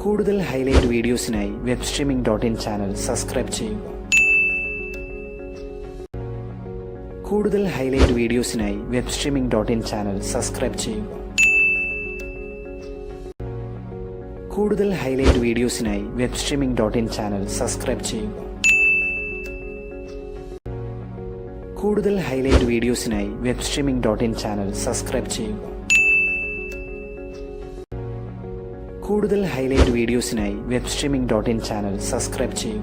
കൂടുതൽ ഹൈലൈറ്റ് വീഡിയോസിനായി webstreaming.in ചാനൽ സബ്സ്ക്രൈബ് ചെയ്യൂ. കൂടുതൽ ഹൈലൈറ്റ് വീഡിയോസിനായി webstreaming.in ചാനൽ സബ്സ്ക്രൈബ് ചെയ്യൂ. കൂടുതൽ ഹൈലൈറ്റ് വീഡിയോസിനായി webstreaming.in ചാനൽ സബ്സ്ക്രൈബ് ചെയ്യൂ. കൂടുതൽ ഹൈലൈറ്റ് വീഡിയോസിനായി webstreaming.in ചാനൽ സബ്സ്ക്രൈബ് ചെയ്യൂ. കൂടുതൽ ഹൈലൈറ്റ് വീഡിയോസിനായി webstreaming.in ചാനൽ സബ്സ്ക്രൈബ് ചെയ്യൂ.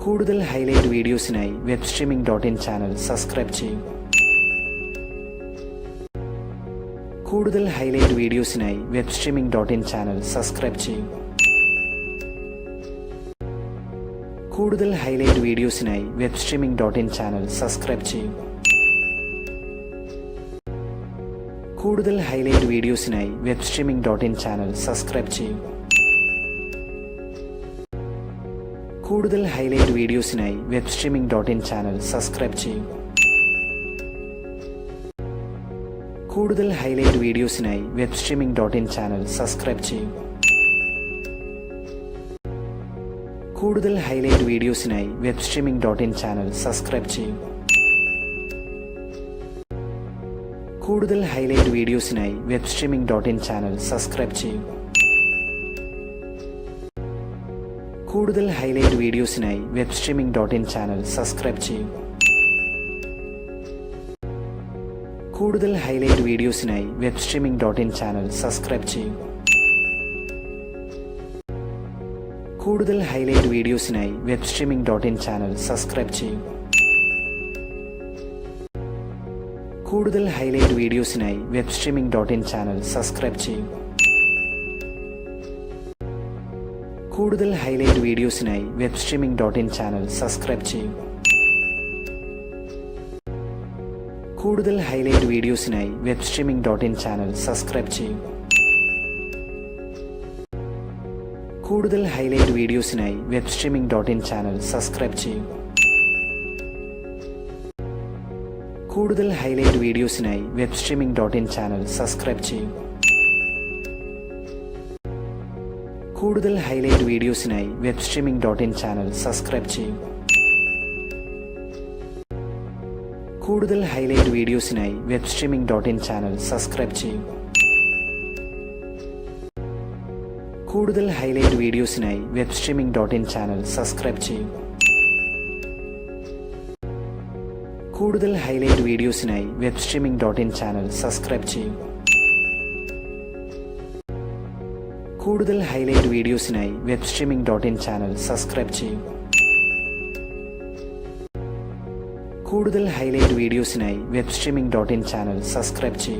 കൂടുതൽ ഹൈലൈറ്റ് വീഡിയോസിനായി webstreaming.in ചാനൽ സബ്സ്ക്രൈബ് ചെയ്യൂ. കൂടുതൽ ഹൈലൈറ്റ് വീഡിയോസിനായി webstreaming.in ചാനൽ സബ്സ്ക്രൈബ് ചെയ്യൂ. കൂടുതൽ ഹൈലൈറ്റ് വീഡിയോസിനായി webstreaming.in ചാനൽ സബ്സ്ക്രൈബ് ചെയ്യൂ. കൂടുതൽ ഹൈലൈറ്റ് വീഡിയോസിനായി webstreaming.in ചാനൽ സബ്സ്ക്രൈബ് ചെയ്യൂ. കൂടുതൽ ഹൈലൈറ്റ് വീഡിയോസിനായി webstreaming.in ചാനൽ സബ്സ്ക്രൈബ് ചെയ്യൂ. കൂടുതൽ ഹൈലൈറ്റ് വീഡിയോസിനായി webstreaming.in ചാനൽ സബ്സ്ക്രൈബ് ചെയ്യൂ. കൂടുതൽ ഹൈലൈറ്റ് വീഡിയോസിനായി webstreaming.in ചാനൽ സബ്സ്ക്രൈബ് ചെയ്യൂ. കൂടുതൽ ഹൈലൈറ്റ് വീഡിയോസിനായി webstreaming.in ചാനൽ സബ്സ്ക്രൈബ് ചെയ്യൂ. കൂടുതൽ ഹൈലൈറ്റ് വീഡിയോസിനായി webstreaming.in ചാനൽ സബ്സ്ക്രൈബ് ചെയ്യൂ. കൂടുതൽ ഹൈലൈറ്റ് വീഡിയോസിനായി webstreaming.in ചാനൽ സബ്സ്ക്രൈബ് ചെയ്യൂ. കൂടുതൽ ഹൈലൈറ്റ് വീഡിയോസിനായി webstreaming.in ചാനൽ സബ്സ്ക്രൈബ് ചെയ്യൂ. കൂടുതൽ ഹൈലൈറ്റ് വീഡിയോസിനായി webstreaming.in ചാനൽ സബ്സ്ക്രൈബ് ചെയ്യൂ. കൂടുതൽ ഹൈലൈറ്റ് വീഡിയോസിനായി webstreaming.in ചാനൽ സബ്സ്ക്രൈബ് ചെയ്യൂ. കൂടുതൽ ഹൈലൈറ്റ് വീഡിയോസിനായി webstreaming.in ചാനൽ സബ്സ്ക്രൈബ് ചെയ്യൂ. കൂടുതൽ ഹൈലൈറ്റ് വീഡിയോസിനായി webstreaming.in ചാനൽ സബ്സ്ക്രൈബ് ചെയ്യൂ. കൂടുതൽ ഹൈലൈറ്റ് വീഡിയോസിനായി webstreaming.in ചാനൽ സബ്സ്ക്രൈബ് ചെയ്യൂ. കൂടുതൽ ഹൈലൈറ്റ് വീഡിയോസിനായി webstreaming.in ചാനൽ സബ്സ്ക്രൈബ് ചെയ്യൂ. കൂടുതൽ ഹൈലൈറ്റ് വീഡിയോസിനായി webstreaming.in ചാനൽ സബ്സ്ക്രൈബ് ചെയ്യൂ. കൂടുതൽ ഹൈലൈറ്റ് വീഡിയോസിനായി webstreaming.in ചാനൽ സബ്സ്ക്രൈബ് ചെയ്യൂ. കൂടുതൽ ഹൈലൈറ്റ് വീഡിയോസിനായി webstreaming.in ചാനൽ സബ്സ്ക്രൈബ് ചെയ്യൂ. കൂടുതൽ ഹൈലൈറ്റ് വീഡിയോസിനായി webstreaming.in ചാനൽ സബ്സ്ക്രൈബ് ചെയ്യൂ. കൂടുതൽ ഹൈലൈറ്റ് വീഡിയോസിനായി webstreaming.in ചാനൽ സബ്സ്ക്രൈബ് ചെയ്യൂ.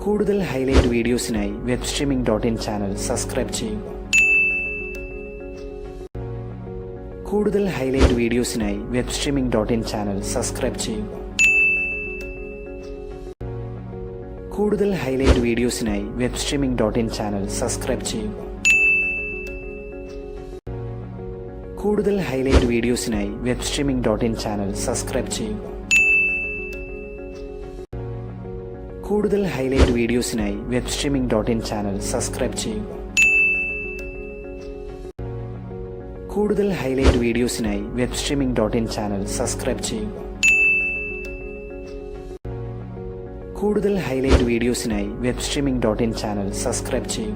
കൂടുതൽ ഹൈലൈറ്റ് വീഡിയോസിനായി webstreaming.in ചാനൽ സബ്സ്ക്രൈബ് ചെയ്യൂ. കൂടുതൽ ഹൈലൈറ്റ് വീഡിയോസിനായി webstreaming.in ചാനൽ സബ്സ്ക്രൈബ് ചെയ്യൂ. കൂടുതൽ ഹൈലൈറ്റ് വീഡിയോസിനായി webstreaming.in ചാനൽ സബ്സ്ക്രൈബ് ചെയ്യൂ. കൂടുതൽ ഹൈലൈറ്റ് വീഡിയോസിനായി webstreaming.in ചാനൽ സബ്സ്ക്രൈബ് ചെയ്യൂ. കൂടുതൽ ഹൈലൈറ്റ് വീഡിയോസിനായി webstreaming.in ചാനൽ സബ്സ്ക്രൈബ് ചെയ്യൂ. കൂടുതൽ ഹൈലൈറ്റ് വീഡിയോസിനായി webstreaming.in ചാനൽ സബ്സ്ക്രൈബ് ചെയ്യൂ. കൂടുതൽ ഹൈലൈറ്റ് വീഡിയോസിനായി webstreaming.in ചാനൽ സബ്സ്ക്രൈബ് ചെയ്യൂ.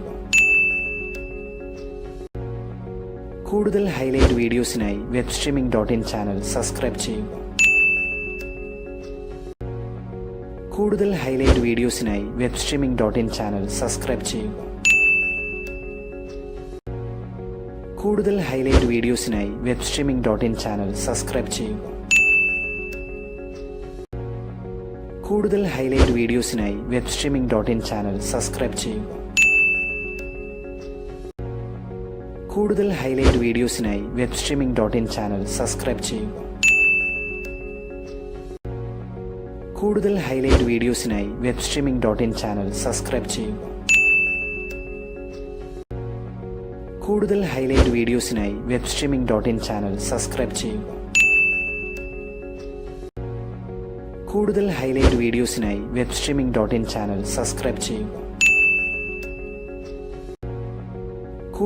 കൂടുതൽ ഹൈലൈറ്റ് വീഡിയോസിനായി webstreaming.in ചാനൽ സബ്സ്ക്രൈബ് ചെയ്യൂ. കൂടുതൽ ഹൈലൈറ്റ് വീഡിയോസിനായി webstreaming.in ചാനൽ സബ്സ്ക്രൈബ് ചെയ്യൂ. കൂടുതൽ ഹൈലൈറ്റ് വീഡിയോസിനായി webstreaming.in ചാനൽ സബ്സ്ക്രൈബ് ചെയ്യൂ. കൂടുതൽ ഹൈലൈറ്റ് വീഡിയോസിനായി webstreaming.in ചാനൽ സബ്സ്ക്രൈബ് ചെയ്യൂ. കൂടുതൽ ഹൈലൈറ്റ് വീഡിയോസിനായി webstreaming.in ചാനൽ സബ്സ്ക്രൈബ് ചെയ്യൂ. കൂടുതൽ ഹൈലൈറ്റ് വീഡിയോസിനായി webstreaming.in ചാനൽ സബ്സ്ക്രൈബ് ചെയ്യൂ. കൂടുതൽ ഹൈലൈറ്റ് വീഡിയോസിനായി webstreaming.in ചാനൽ സബ്സ്ക്രൈബ് ചെയ്യൂ. കൂടുതൽ ഹൈലൈറ്റ് വീഡിയോസിനായി webstreaming.in ചാനൽ സബ്സ്ക്രൈബ് ചെയ്യൂ.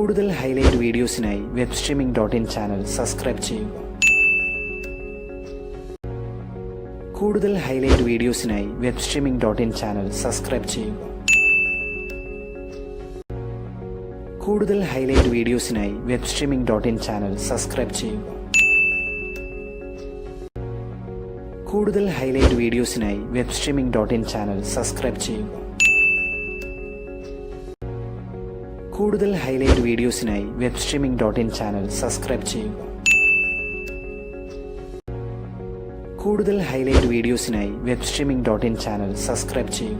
കൂടുതൽ ഹൈലൈറ്റ് വീഡിയോസിനായി webstreaming.in ചാനൽ സബ്സ്ക്രൈബ് ചെയ്യൂ. കൂടുതൽ ഹൈലൈറ്റ് വീഡിയോസിനായി webstreaming.in ചാനൽ സബ്സ്ക്രൈബ് ചെയ്യൂ. കൂടുതൽ ഹൈലൈറ്റ് വീഡിയോസിനായി webstreaming.in ചാനൽ സബ്സ്ക്രൈബ് ചെയ്യൂ. കൂടുതൽ ഹൈലൈറ്റ് വീഡിയോസിനായി webstreaming.in ചാനൽ സബ്സ്ക്രൈബ് ചെയ്യൂ. കൂടുതൽ ഹൈലൈറ്റ് വീഡിയോസിനായി webstreaming.in ചാനൽ സബ്സ്ക്രൈബ് ചെയ്യൂ. കൂടുതൽ ഹൈലൈറ്റ് വീഡിയോസിനായി webstreaming.in ചാനൽ സബ്സ്ക്രൈബ് ചെയ്യൂ.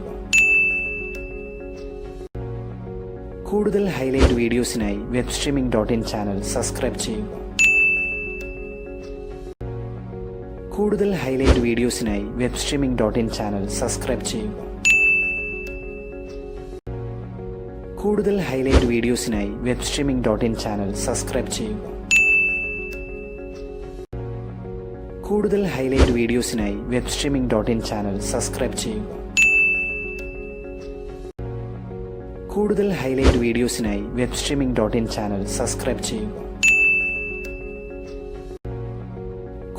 കൂടുതൽ ഹൈലൈറ്റ് വീഡിയോസിനായി webstreaming.in ചാനൽ സബ്സ്ക്രൈബ് ചെയ്യൂ. കൂടുതൽ ഹൈലൈറ്റ് വീഡിയോസിനായി webstreaming.in ചാനൽ സബ്സ്ക്രൈബ് ചെയ്യുക. കൂടുതൽ ഹൈലൈറ്റ് വീഡിയോസിനായി webstreaming.in ചാനൽ സബ്സ്ക്രൈബ് ചെയ്യുക. കൂടുതൽ ഹൈലൈറ്റ് വീഡിയോസിനായി webstreaming.in ചാനൽ സബ്സ്ക്രൈബ് ചെയ്യുക. കൂടുതൽ ഹൈലൈറ്റ് വീഡിയോസിനായി webstreaming.in ചാനൽ സബ്സ്ക്രൈബ് ചെയ്യുക.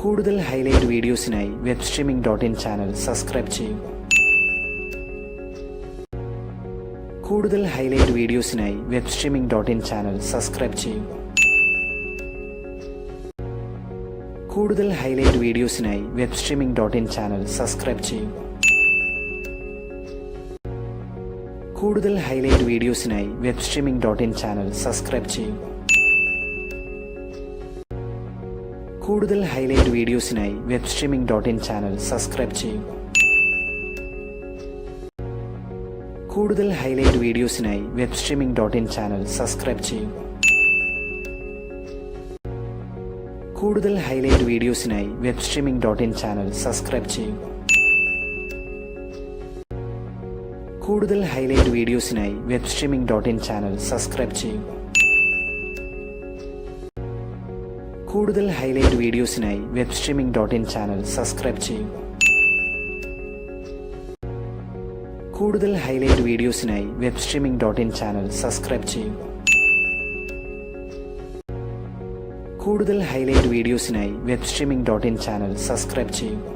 കൂടുതൽ ഹൈലൈറ്റ് വീഡിയോസിനായി webstreaming.in ചാനൽ സബ്സ്ക്രൈബ് ചെയ്യുക. കൂടുതൽ ഹൈലൈറ്റ് വീഡിയോസിനായി webstreaming.in ചാനൽ സബ്സ്ക്രൈബ് ചെയ്യുക. കൂടുതൽ ഹൈലൈറ്റ് വീഡിയോസിനായി webstreaming.in ചാനൽ സബ്സ്ക്രൈബ് ചെയ്യുക. കൂടുതൽ ഹൈലൈറ്റ് വീഡിയോസിനായി webstreaming.in ചാനൽ സബ്സ്ക്രൈബ് ചെയ്യുക. കൂടുതൽ ഹൈലൈറ്റ് വീഡിയോസിനായി webstreaming.in ചാനൽ സബ്സ്ക്രൈബ് ചെയ്യുക. കൂടുതൽ ഹൈലൈറ്റ് വീഡിയോസിനായി webstreaming.in ചാനൽ സബ്സ്ക്രൈബ് ചെയ്യുക. കൂടുതൽ ഹൈലൈറ്റ് വീഡിയോസിനായി webstreaming.in ചാനൽ സബ്സ്ക്രൈബ് ചെയ്യുക. കൂടുതൽ ഹൈലൈറ്റ് വീഡിയോസിനായി webstreaming.in ചാനൽ സബ്സ്ക്രൈബ് ചെയ്യുക. കൂടുതൽ ഹൈലൈറ്റ് വീഡിയോസിനായി webstreaming.in ചാനൽ സബ്സ്ക്രൈബ് ചെയ്യുക. കൂടുതൽ ഹൈലൈറ്റ് വീഡിയോസിനായി webstreaming.in ചാനൽ സബ്സ്ക്രൈബ് ചെയ്യുക. കൂടുതൽ ഹൈലൈറ്റ് വീഡിയോസിനായി webstreaming.in ചാനൽ സബ്സ്ക്രൈബ് ചെയ്യുക.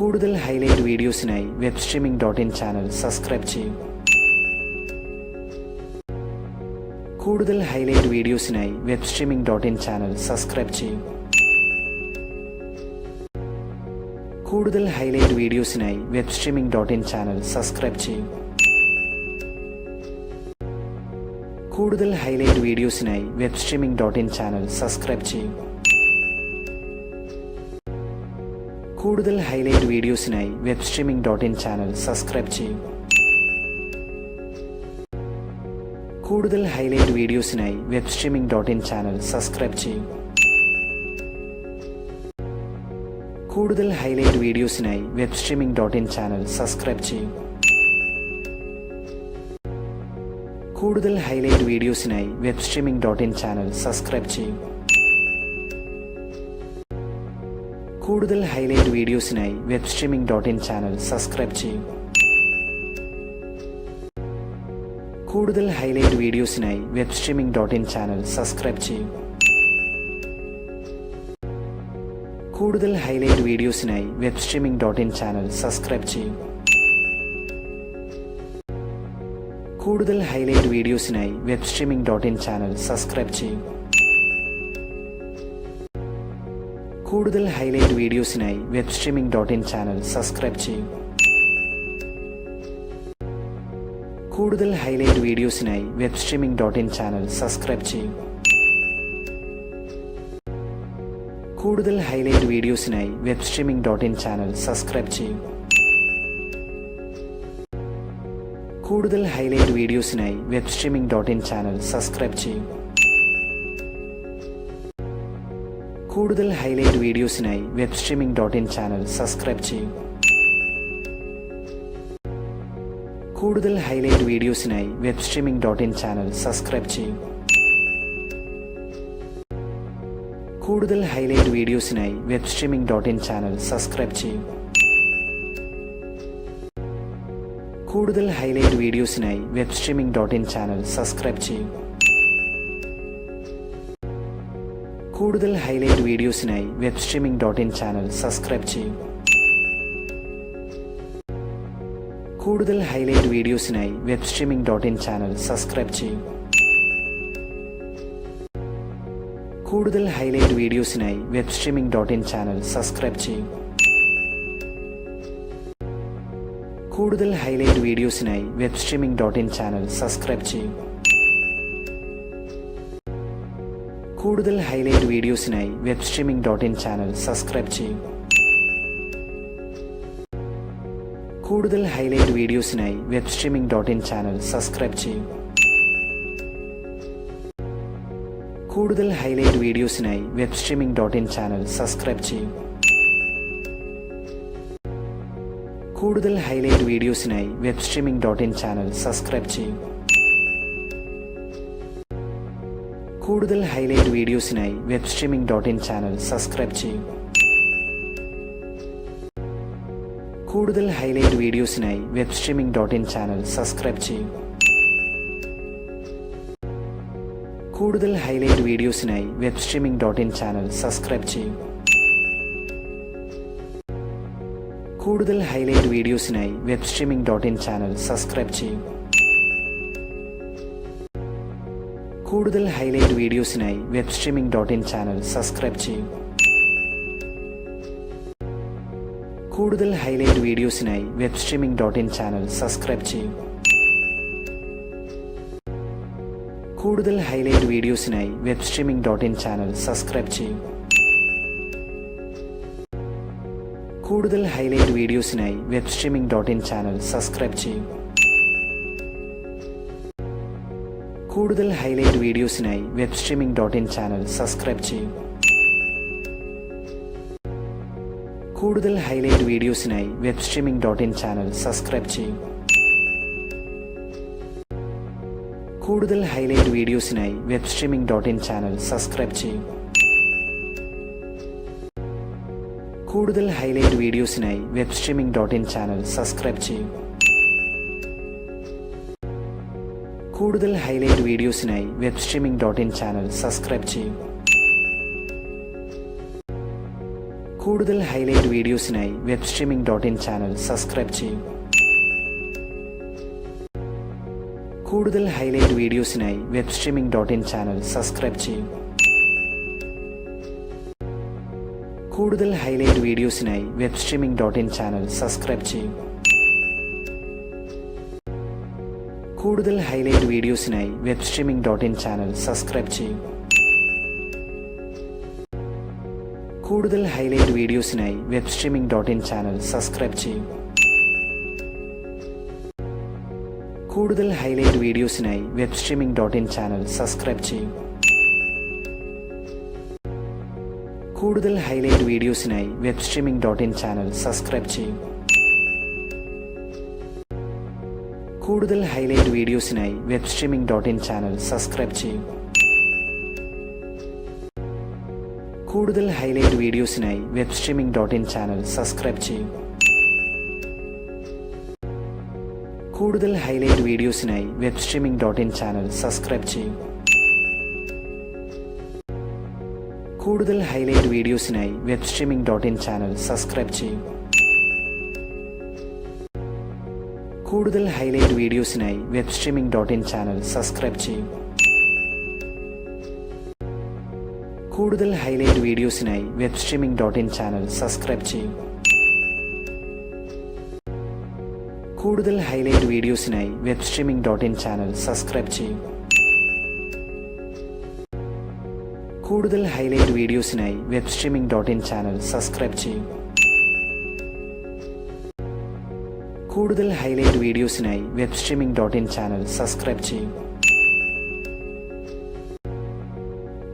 കൂടുതൽ ഹൈലൈറ്റ് വീഡിയോസിനായി webstreaming.in ചാനൽ സബ്സ്ക്രൈബ് ചെയ്യുക. കൂടുതൽ ഹൈലൈറ്റ് വീഡിയോസിനായി webstreaming.in ചാനൽ സബ്സ്ക്രൈബ് ചെയ്യുക. കൂടുതൽ ഹൈലൈറ്റ് വീഡിയോസിനായി webstreaming.in ചാനൽ സബ്സ്ക്രൈബ് ചെയ്യുക. കൂടുതൽ ഹൈലൈറ്റ് വീഡിയോസിനായി webstreaming.in ചാനൽ സബ്സ്ക്രൈബ് ചെയ്യുക. കൂടുതൽ ഹൈലൈറ്റ് വീഡിയോസിനായി webstreaming.in ചാനൽ സബ്സ്ക്രൈബ് ചെയ്യുക. കൂടുതൽ ഹൈലൈറ്റ് വീഡിയോസിനായി webstreaming.in ചാനൽ സബ്സ്ക്രൈബ് ചെയ്യുക. കൂടുതൽ ഹൈലൈറ്റ് വീഡിയോസിനായി webstreaming.in ചാനൽ സബ്സ്ക്രൈബ് ചെയ്യുക. കൂടുതൽ ഹൈലൈറ്റ് വീഡിയോസിനായി webstreaming.in ചാനൽ സബ്സ്ക്രൈബ് ചെയ്യുക. കൂടുതൽ ഹൈലൈറ്റ് വീഡിയോസിനായി webstreaming.in ചാനൽ സബ്സ്ക്രൈബ് ചെയ്യുക. കൂടുതൽ ഹൈലൈറ്റ് വീഡിയോസിനായി webstreaming.in ചാനൽ സബ്സ്ക്രൈബ് ചെയ്യുക. കൂടുതൽ ഹൈലൈറ്റ് വീഡിയോസിനായി webstreaming.in ചാനൽ സബ്സ്ക്രൈബ് ചെയ്യുക. കൂടുതൽ ഹൈലൈറ്റ് വീഡിയോസിനായി webstreaming.in ചാനൽ സബ്സ്ക്രൈബ് ചെയ്യുക. കൂടുതൽ ഹൈലൈറ്റ് വീഡിയോസിനായി webstreaming.in ചാനൽ സബ്സ്ക്രൈബ് ചെയ്യുക. കൂടുതൽ ഹൈലൈറ്റ് വീഡിയോസിനായി webstreaming.in ചാനൽ സബ്സ്ക്രൈബ് ചെയ്യുക. കൂടുതൽ ഹൈലൈറ്റ് വീഡിയോസിനായി webstreaming.in ചാനൽ സബ്സ്ക്രൈബ് ചെയ്യുക. കൂടുതൽ ഹൈലൈറ്റ് വീഡിയോസിനായി webstreaming.in ചാനൽ സബ്സ്ക്രൈബ് ചെയ്യുക. കൂടുതൽ ഹൈലൈറ്റ് വീഡിയോസിനായി webstreaming.in ചാനൽ സബ്സ്ക്രൈബ് ചെയ്യുക. കൂടുതൽ ഹൈലൈറ്റ് വീഡിയോസിനായി webstreaming.in ചാനൽ സബ്സ്ക്രൈബ് ചെയ്യുക. കൂടുതൽ ഹൈലൈറ്റ് വീഡിയോസിനായി webstreaming.in ചാനൽ സബ്സ്ക്രൈബ് ചെയ്യുക. കൂടുതൽ ഹൈലൈറ്റ് വീഡിയോസിനായി webstreaming.in ചാനൽ സബ്സ്ക്രൈബ് ചെയ്യുക. കൂടുതൽ ഹൈലൈറ്റ് വീഡിയോസിനായി webstreaming.in ചാനൽ സബ്സ്ക്രൈബ് ചെയ്യുക. കൂടുതൽ ഹൈലൈറ്റ് വീഡിയോസിനായി webstreaming.in ചാനൽ സബ്സ്ക്രൈബ് ചെയ്യുക. കൂടുതൽ ഹൈലൈറ്റ് വീഡിയോസിനായി webstreaming.in ചാനൽ സബ്സ്ക്രൈബ് ചെയ്യുക. കൂടുതൽ ഹൈലൈറ്റ് വീഡിയോസിനായി webstreaming.in ചാനൽ സബ്സ്ക്രൈബ് ചെയ്യുക. കൂടുതൽ ഹൈലൈറ്റ് വീഡിയോസിനായി webstreaming.in ചാനൽ സബ്സ്ക്രൈബ് ചെയ്യുക. കൂടുതൽ ഹൈലൈറ്റ് വീഡിയോസിനായി webstreaming.in ചാനൽ സബ്സ്ക്രൈബ് ചെയ്യുക. കൂടുതൽ ഹൈലൈറ്റ് വീഡിയോസിനായി webstreaming.in ചാനൽ സബ്സ്ക്രൈബ് ചെയ്യൂ. കൂടുതൽ ഹൈലൈറ്റ് വീഡിയോസിനായി webstreaming.in ചാനൽ സബ്സ്ക്രൈബ് ചെയ്യൂ. കൂടുതൽ ഹൈലൈറ്റ് വീഡിയോസിനായി webstreaming.in ചാനൽ സബ്സ്ക്രൈബ് ചെയ്യൂ. കൂടുതൽ ഹൈലൈറ്റ് വീഡിയോസിനായി webstreaming.in ചാനൽ സബ്സ്ക്രൈബ് ചെയ്യൂ. കൂടുതൽ ഹൈലൈറ്റ് വീഡിയോസിനായി webstreaming.in ചാനൽ സബ്സ്ക്രൈബ് ചെയ്യൂ. കൂടുതൽ ഹൈലൈറ്റ് വീഡിയോസിനായി webstreaming.in ചാനൽ സബ്സ്ക്രൈബ് ചെയ്യൂ. കൂടുതൽ ഹൈലൈറ്റ് വീഡിയോസിനായി webstreaming.in ചാനൽ സബ്സ്ക്രൈബ് ചെയ്യൂ. കൂടുതൽ ഹൈലൈറ്റ് വീഡിയോസിനായി webstreaming.in ചാനൽ സബ്സ്ക്രൈബ് ചെയ്യൂ. കൂടുതൽ ഹൈലൈറ്റ് വീഡിയോസിനായി webstreaming.in ചാനൽ സബ്സ്ക്രൈബ് ചെയ്യൂ. കൂടുതൽ ഹൈലൈറ്റ് വീഡിയോസിനായി webstreaming.in ചാനൽ സബ്സ്ക്രൈബ് ചെയ്യൂ. കൂടുതൽ ഹൈലൈറ്റ് വീഡിയോസിനായി webstreaming.in ചാനൽ സബ്സ്ക്രൈബ് ചെയ്യൂ. കൂടുതൽ ഹൈലൈറ്റ് വീഡിയോസിനായി webstreaming.in ചാനൽ സബ്സ്ക്രൈബ് ചെയ്യൂ. കൂടുതൽ ഹൈലൈറ്റ് വീഡിയോസിനായി webstreaming.in ചാനൽ സബ്സ്ക്രൈബ് ചെയ്യൂ. കൂടുതൽ ഹൈലൈറ്റ് വീഡിയോസിനായി webstreaming.in ചാനൽ സബ്സ്ക്രൈബ് ചെയ്യൂ. കൂടുതൽ ഹൈലൈറ്റ് വീഡിയോസിനായി webstreaming.in ചാനൽ സബ്സ്ക്രൈബ് ചെയ്യൂ. കൂടുതൽ ഹൈലൈറ്റ് വീഡിയോസിനായി webstreaming.in ചാനൽ സബ്സ്ക്രൈബ് ചെയ്യൂ. കൂടുതൽ ഹൈലൈറ്റ് വീഡിയോസിനായി webstreaming.in ചാനൽ സബ്സ്ക്രൈബ് ചെയ്യൂ. കൂടുതൽ ഹൈലൈറ്റ് വീഡിയോസിനായി webstreaming.in ചാനൽ സബ്സ്ക്രൈബ് ചെയ്യൂ. കൂടുതൽ ഹൈലൈറ്റ് വീഡിയോസിനായി webstreaming.in ചാനൽ സബ്സ്ക്രൈബ് ചെയ്യൂ. കൂടുതൽ ഹൈലൈറ്റ് വീഡിയോസിനായി webstreaming.in ചാനൽ സബ്സ്ക്രൈബ് ചെയ്യൂ. കൂടുതൽ ഹൈലൈറ്റ് വീഡിയോസിനായി webstreaming.in ചാനൽ സബ്സ്ക്രൈബ് ചെയ്യൂ. കൂടുതൽ ഹൈലൈറ്റ് വീഡിയോസിനായി webstreaming.in ചാനൽ സബ്സ്ക്രൈബ് ചെയ്യൂ. കൂടുതൽ ഹൈലൈറ്റ് വീഡിയോസിനായി webstreaming.in ചാനൽ സബ്സ്ക്രൈബ് ചെയ്യൂ. കൂടുതൽ ഹൈലൈറ്റ് വീഡിയോസിനായി webstreaming.in ചാനൽ സബ്സ്ക്രൈബ് ചെയ്യൂ. കൂടുതൽ ഹൈലൈറ്റ് വീഡിയോസിനായി webstreaming.in ചാനൽ സബ്സ്ക്രൈബ് ചെയ്യൂ. കൂടുതൽ ഹൈലൈറ്റ് വീഡിയോസിനായി webstreaming.in ചാനൽ സബ്സ്ക്രൈബ് ചെയ്യൂ. കൂടുതൽ ഹൈലൈറ്റ് വീഡിയോസിനായി webstreaming.in ചാനൽ സബ്സ്ക്രൈബ് ചെയ്യൂ. കൂടുതൽ ഹൈലൈറ്റ് വീഡിയോസിനായി webstreaming.in ചാനൽ സബ്സ്ക്രൈബ് ചെയ്യൂ. കൂടുതൽ ഹൈലൈറ്റ് വീഡിയോസിനായി webstreaming.in ചാനൽ സബ്സ്ക്രൈബ് ചെയ്യൂ. കൂടുതൽ ഹൈലൈറ്റ് വീഡിയോസിനായി webstreaming.in ചാനൽ സബ്സ്ക്രൈബ് ചെയ്യൂ. കൂടുതൽ ഹൈലൈറ്റ് വീഡിയോസിനായി webstreaming.in ചാനൽ സബ്സ്ക്രൈബ് ചെയ്യൂ.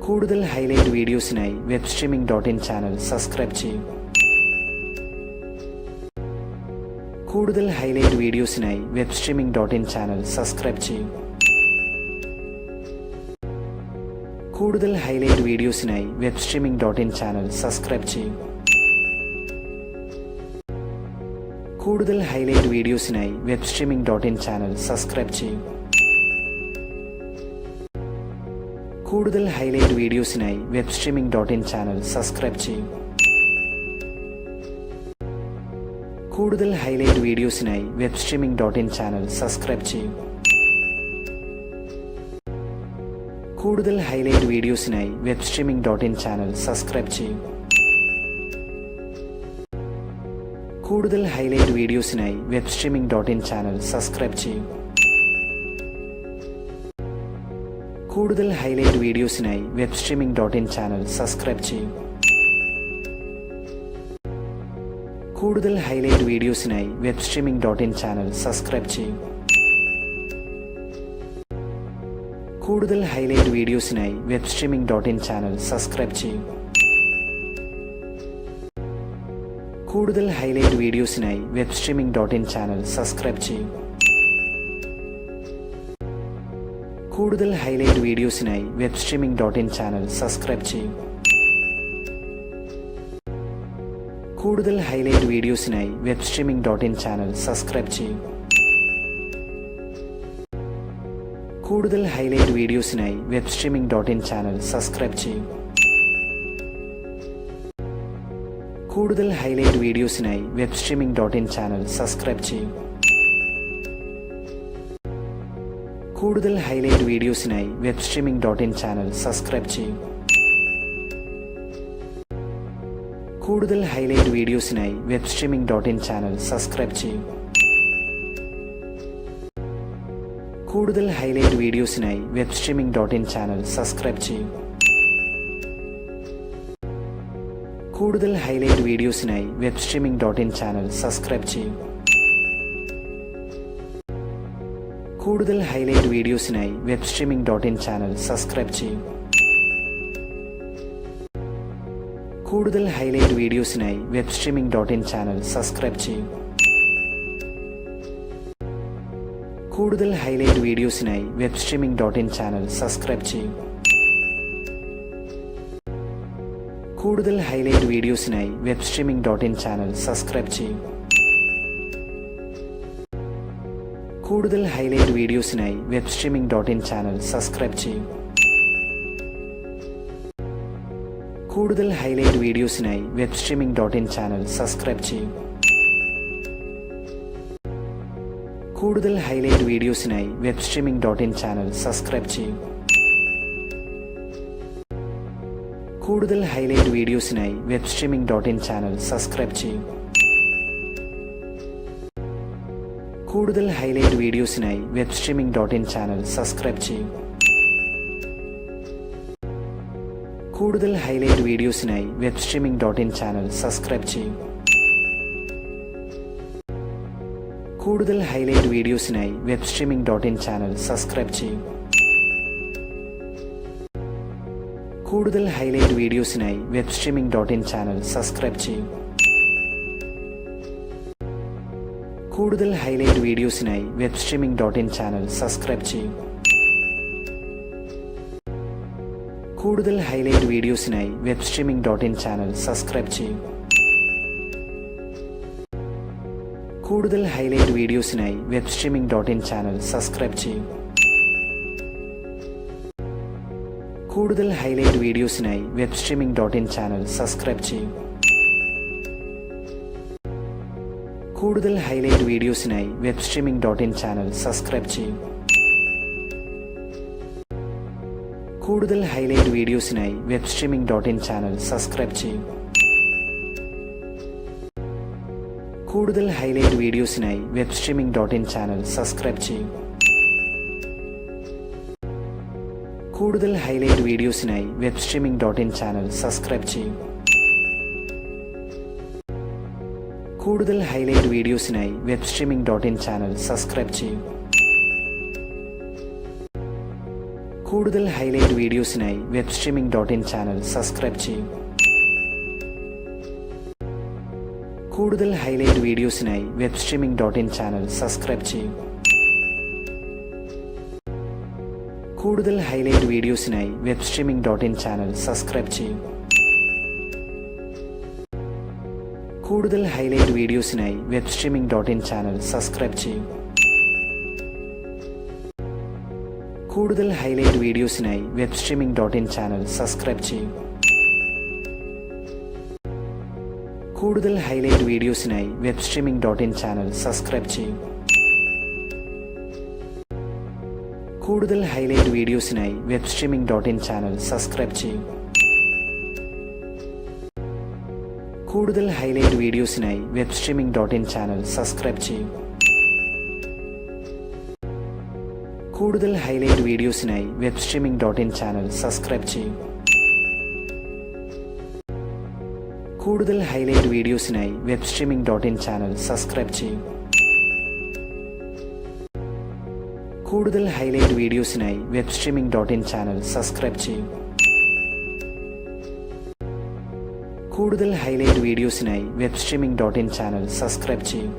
കൂടുതൽ ഹൈലൈറ്റ് വീഡിയോസിനായി webstreaming.in ചാനൽ സബ്സ്ക്രൈബ് ചെയ്യൂ. കൂടുതൽ ഹൈലൈറ്റ് വീഡിയോസിനായി webstreaming.in ചാനൽ സബ്സ്ക്രൈബ് ചെയ്യൂ. കൂടുതൽ ഹൈലൈറ്റ് വീഡിയോസിനായി webstreaming.in ചാനൽ സബ്സ്ക്രൈബ് ചെയ്യൂ. കൂടുതൽ ഹൈലൈറ്റ് വീഡിയോസിനായി webstreaming.in ചാനൽ സബ്സ്ക്രൈബ് ചെയ്യൂ. കൂടുതൽ ഹൈലൈറ്റ് വീഡിയോസിനായി webstreaming.in ചാനൽ സബ്സ്ക്രൈബ് ചെയ്യൂ. കൂടുതൽ ഹൈലൈറ്റ് വീഡിയോസിനായി webstreaming.in ചാനൽ സബ്സ്ക്രൈബ് ചെയ്യൂ. കൂടുതൽ ഹൈലൈറ്റ് വീഡിയോസിനായി webstreaming.in ചാനൽ സബ്സ്ക്രൈബ് ചെയ്യൂ. കൂടുതൽ ഹൈലൈറ്റ് വീഡിയോസിനായി webstreaming.in ചാനൽ സബ്സ്ക്രൈബ് ചെയ്യൂ. കൂടുതൽ ഹൈലൈറ്റ് വീഡിയോസിനായി webstreaming.in ചാനൽ സബ്സ്ക്രൈബ് ചെയ്യൂ. കൂടുതൽ ഹൈലൈറ്റ് വീഡിയോസിനായി webstreaming.in ചാനൽ സബ്സ്ക്രൈബ് ചെയ്യൂ. കൂടുതൽ ഹൈലൈറ്റ് വീഡിയോസിനായി webstreaming.in ചാനൽ സബ്സ്ക്രൈബ് ചെയ്യുക. കൂടുതൽ ഹൈലൈറ്റ് വീഡിയോസിനായി webstreaming.in ചാനൽ സബ്സ്ക്രൈബ് ചെയ്യുക. കൂടുതൽ ഹൈലൈറ്റ് വീഡിയോസിനായി webstreaming.in ചാനൽ സബ്സ്ക്രൈബ് ചെയ്യുക. കൂടുതൽ ഹൈലൈറ്റ് വീഡിയോസിനായി webstreaming.in ചാനൽ സബ്സ്ക്രൈബ് ചെയ്യുക. കൂടുതൽ ഹൈലൈറ്റ് വീഡിയോസിനായി webstreaming.in ചാനൽ സബ്സ്ക്രൈബ് ചെയ്യുക. കൂടുതൽ ഹൈലൈറ്റ് വീഡിയോസിനായി webstreaming.in ചാനൽ സബ്സ്ക്രൈബ് ചെയ്യുക. കൂടുതൽ ഹൈലൈറ്റ് വീഡിയോസിനായി webstreaming.in ചാനൽ സബ്സ്ക്രൈബ് ചെയ്യുക. കൂടുതൽ ഹൈലൈറ്റ് വീഡിയോസിനായി webstreaming.in ചാനൽ സബ്സ്ക്രൈബ് ചെയ്യുക. കൂടുതൽ ഹൈലൈറ്റ് വീഡിയോസിനായി webstreaming.in ചാനൽ സബ്സ്ക്രൈബ് ചെയ്യുക. കൂടുതൽ ഹൈലൈറ്റ് വീഡിയോസിനായി webstreaming.in ചാനൽ സബ്സ്ക്രൈബ് ചെയ്യുക. കൂടുതൽ ഹൈലൈറ്റ് വീഡിയോസിനായി webstreaming.in ചാനൽ സബ്സ്ക്രൈബ് ചെയ്യുക. കൂടുതൽ ഹൈലൈറ്റ് വീഡിയോസിനായി webstreaming.in ചാനൽ സബ്സ്ക്രൈബ് ചെയ്യുക. കൂടുതൽ ഹൈലൈറ്റ് വീഡിയോസിനായി webstreaming.in ചാനൽ സബ്സ്ക്രൈബ് ചെയ്യുക. കൂടുതൽ ഹൈലൈറ്റ് വീഡിയോസിനായി webstreaming.in ചാനൽ സബ്സ്ക്രൈബ് ചെയ്യുക. കൂടുതൽ ഹൈലൈറ്റ് വീഡിയോസിനായി webstreaming.in ചാനൽ സബ്സ്ക്രൈബ് ചെയ്യുക. കൂടുതൽ ഹൈലൈറ്റ് വീഡിയോസിനായി webstreaming.in ചാനൽ സബ്സ്ക്രൈബ് ചെയ്യുക. കൂടുതൽ ഹൈലൈറ്റ് വീഡിയോസിനായി webstreaming.in ചാനൽ സബ്സ്ക്രൈബ് ചെയ്യുക. കൂടുതൽ ഹൈലൈറ്റ് വീഡിയോസിനായി webstreaming.in ചാനൽ സബ്സ്ക്രൈബ് ചെയ്യുക. കൂടുതൽ ഹൈലൈറ്റ് വീഡിയോസിനായി webstreaming.in ചാനൽ സബ്സ്ക്രൈബ് ചെയ്യുക. കൂടുതൽ ഹൈലൈറ്റ് വീഡിയോസിനായി webstreaming.in ചാനൽ സബ്സ്ക്രൈബ് ചെയ്യുക. കൂടുതൽ ഹൈലൈറ്റ് വീഡിയോസിനായി webstreaming.in ചാനൽ സബ്സ്ക്രൈബ് ചെയ്യുക. കൂടുതൽ ഹൈലൈറ്റ് വീഡിയോസിനായി webstreaming.in ചാനൽ സബ്സ്ക്രൈബ് ചെയ്യുക. കൂടുതൽ ഹൈലൈറ്റ് വീഡിയോസിനായി webstreaming.in ചാനൽ സബ്സ്ക്രൈബ് ചെയ്യുക. കൂടുതൽ ഹൈലൈറ്റ് വീഡിയോസിനായി webstreaming.in ചാനൽ സബ്സ്ക്രൈബ് ചെയ്യുക. കൂടുതൽ ഹൈലൈറ്റ് വീഡിയോസിനായി webstreaming.in ചാനൽ സബ്സ്ക്രൈബ് ചെയ്യുക. കൂടുതൽ ഹൈലൈറ്റ് വീഡിയോസിനായി webstreaming.in ചാനൽ സബ്സ്ക്രൈബ് ചെയ്യുക. കൂടുതൽ ഹൈലൈറ്റ് വീഡിയോസിനായി webstreaming.in ചാനൽ സബ്സ്ക്രൈബ് ചെയ്യുക. കൂടുതൽ ഹൈലൈറ്റ് വീഡിയോസിനായി webstreaming.in ചാനൽ സബ്സ്ക്രൈബ് ചെയ്യുക. കൂടുതൽ ഹൈലൈറ്റ് വീഡിയോസിനായി webstreaming.in ചാനൽ സബ്സ്ക്രൈബ് ചെയ്യുക. കൂടുതൽ ഹൈലൈറ്റ് വീഡിയോസിനായി webstreaming.in ചാനൽ സബ്സ്ക്രൈബ് ചെയ്യുക. കൂടുതൽ ഹൈലൈറ്റ് വീഡിയോസിനായി webstreaming.in ചാനൽ സബ്സ്ക്രൈബ് ചെയ്യുക. കൂടുതൽ ഹൈലൈറ്റ് വീഡിയോസിനായി webstreaming.in ചാനൽ സബ്സ്ക്രൈബ് ചെയ്യുക. കൂടുതൽ ഹൈലൈറ്റ് വീഡിയോസിനായി webstreaming.in ചാനൽ സബ്സ്ക്രൈബ് ചെയ്യുക. കൂടുതൽ ഹൈലൈറ്റ് വീഡിയോസിനായി webstreaming.in ചാനൽ സബ്സ്ക്രൈബ് ചെയ്യുക. കൂടുതൽ ഹൈലൈറ്റ് വീഡിയോസിനായി webstreaming.in ചാനൽ സബ്സ്ക്രൈബ് ചെയ്യുക. കൂടുതൽ ഹൈലൈറ്റ് വീഡിയോസിനായി webstreaming.in ചാനൽ സബ്സ്ക്രൈബ് ചെയ്യുക. കൂടുതൽ ഹൈലൈറ്റ് വീഡിയോസിനായി webstreaming.in ചാനൽ സബ്സ്ക്രൈബ് ചെയ്യുക. കൂടുതൽ ഹൈലൈറ്റ് വീഡിയോസിനായി webstreaming.in ചാനൽ സബ്സ്ക്രൈബ് ചെയ്യുക. കൂടുതൽ ഹൈലൈറ്റ് വീഡിയോസിനായി webstreaming.in ചാനൽ സബ്സ്ക്രൈബ് ചെയ്യുക. കൂടുതൽ ഹൈലൈറ്റ് വീഡിയോസിനായി webstreaming.in ചാനൽ സബ്സ്ക്രൈബ് ചെയ്യുക. കൂടുതൽ ഹൈലൈറ്റ് വീഡിയോസിനായി webstreaming.in ചാനൽ സബ്സ്ക്രൈബ് ചെയ്യുക. കൂടുതൽ ഹൈലൈറ്റ് വീഡിയോസിനായി webstreaming.in ചാനൽ സബ്സ്ക്രൈബ് ചെയ്യുക. കൂടുതൽ ഹൈലൈറ്റ് വീഡിയോസിനായി webstreaming.in ചാനൽ സബ്സ്ക്രൈബ് ചെയ്യുക.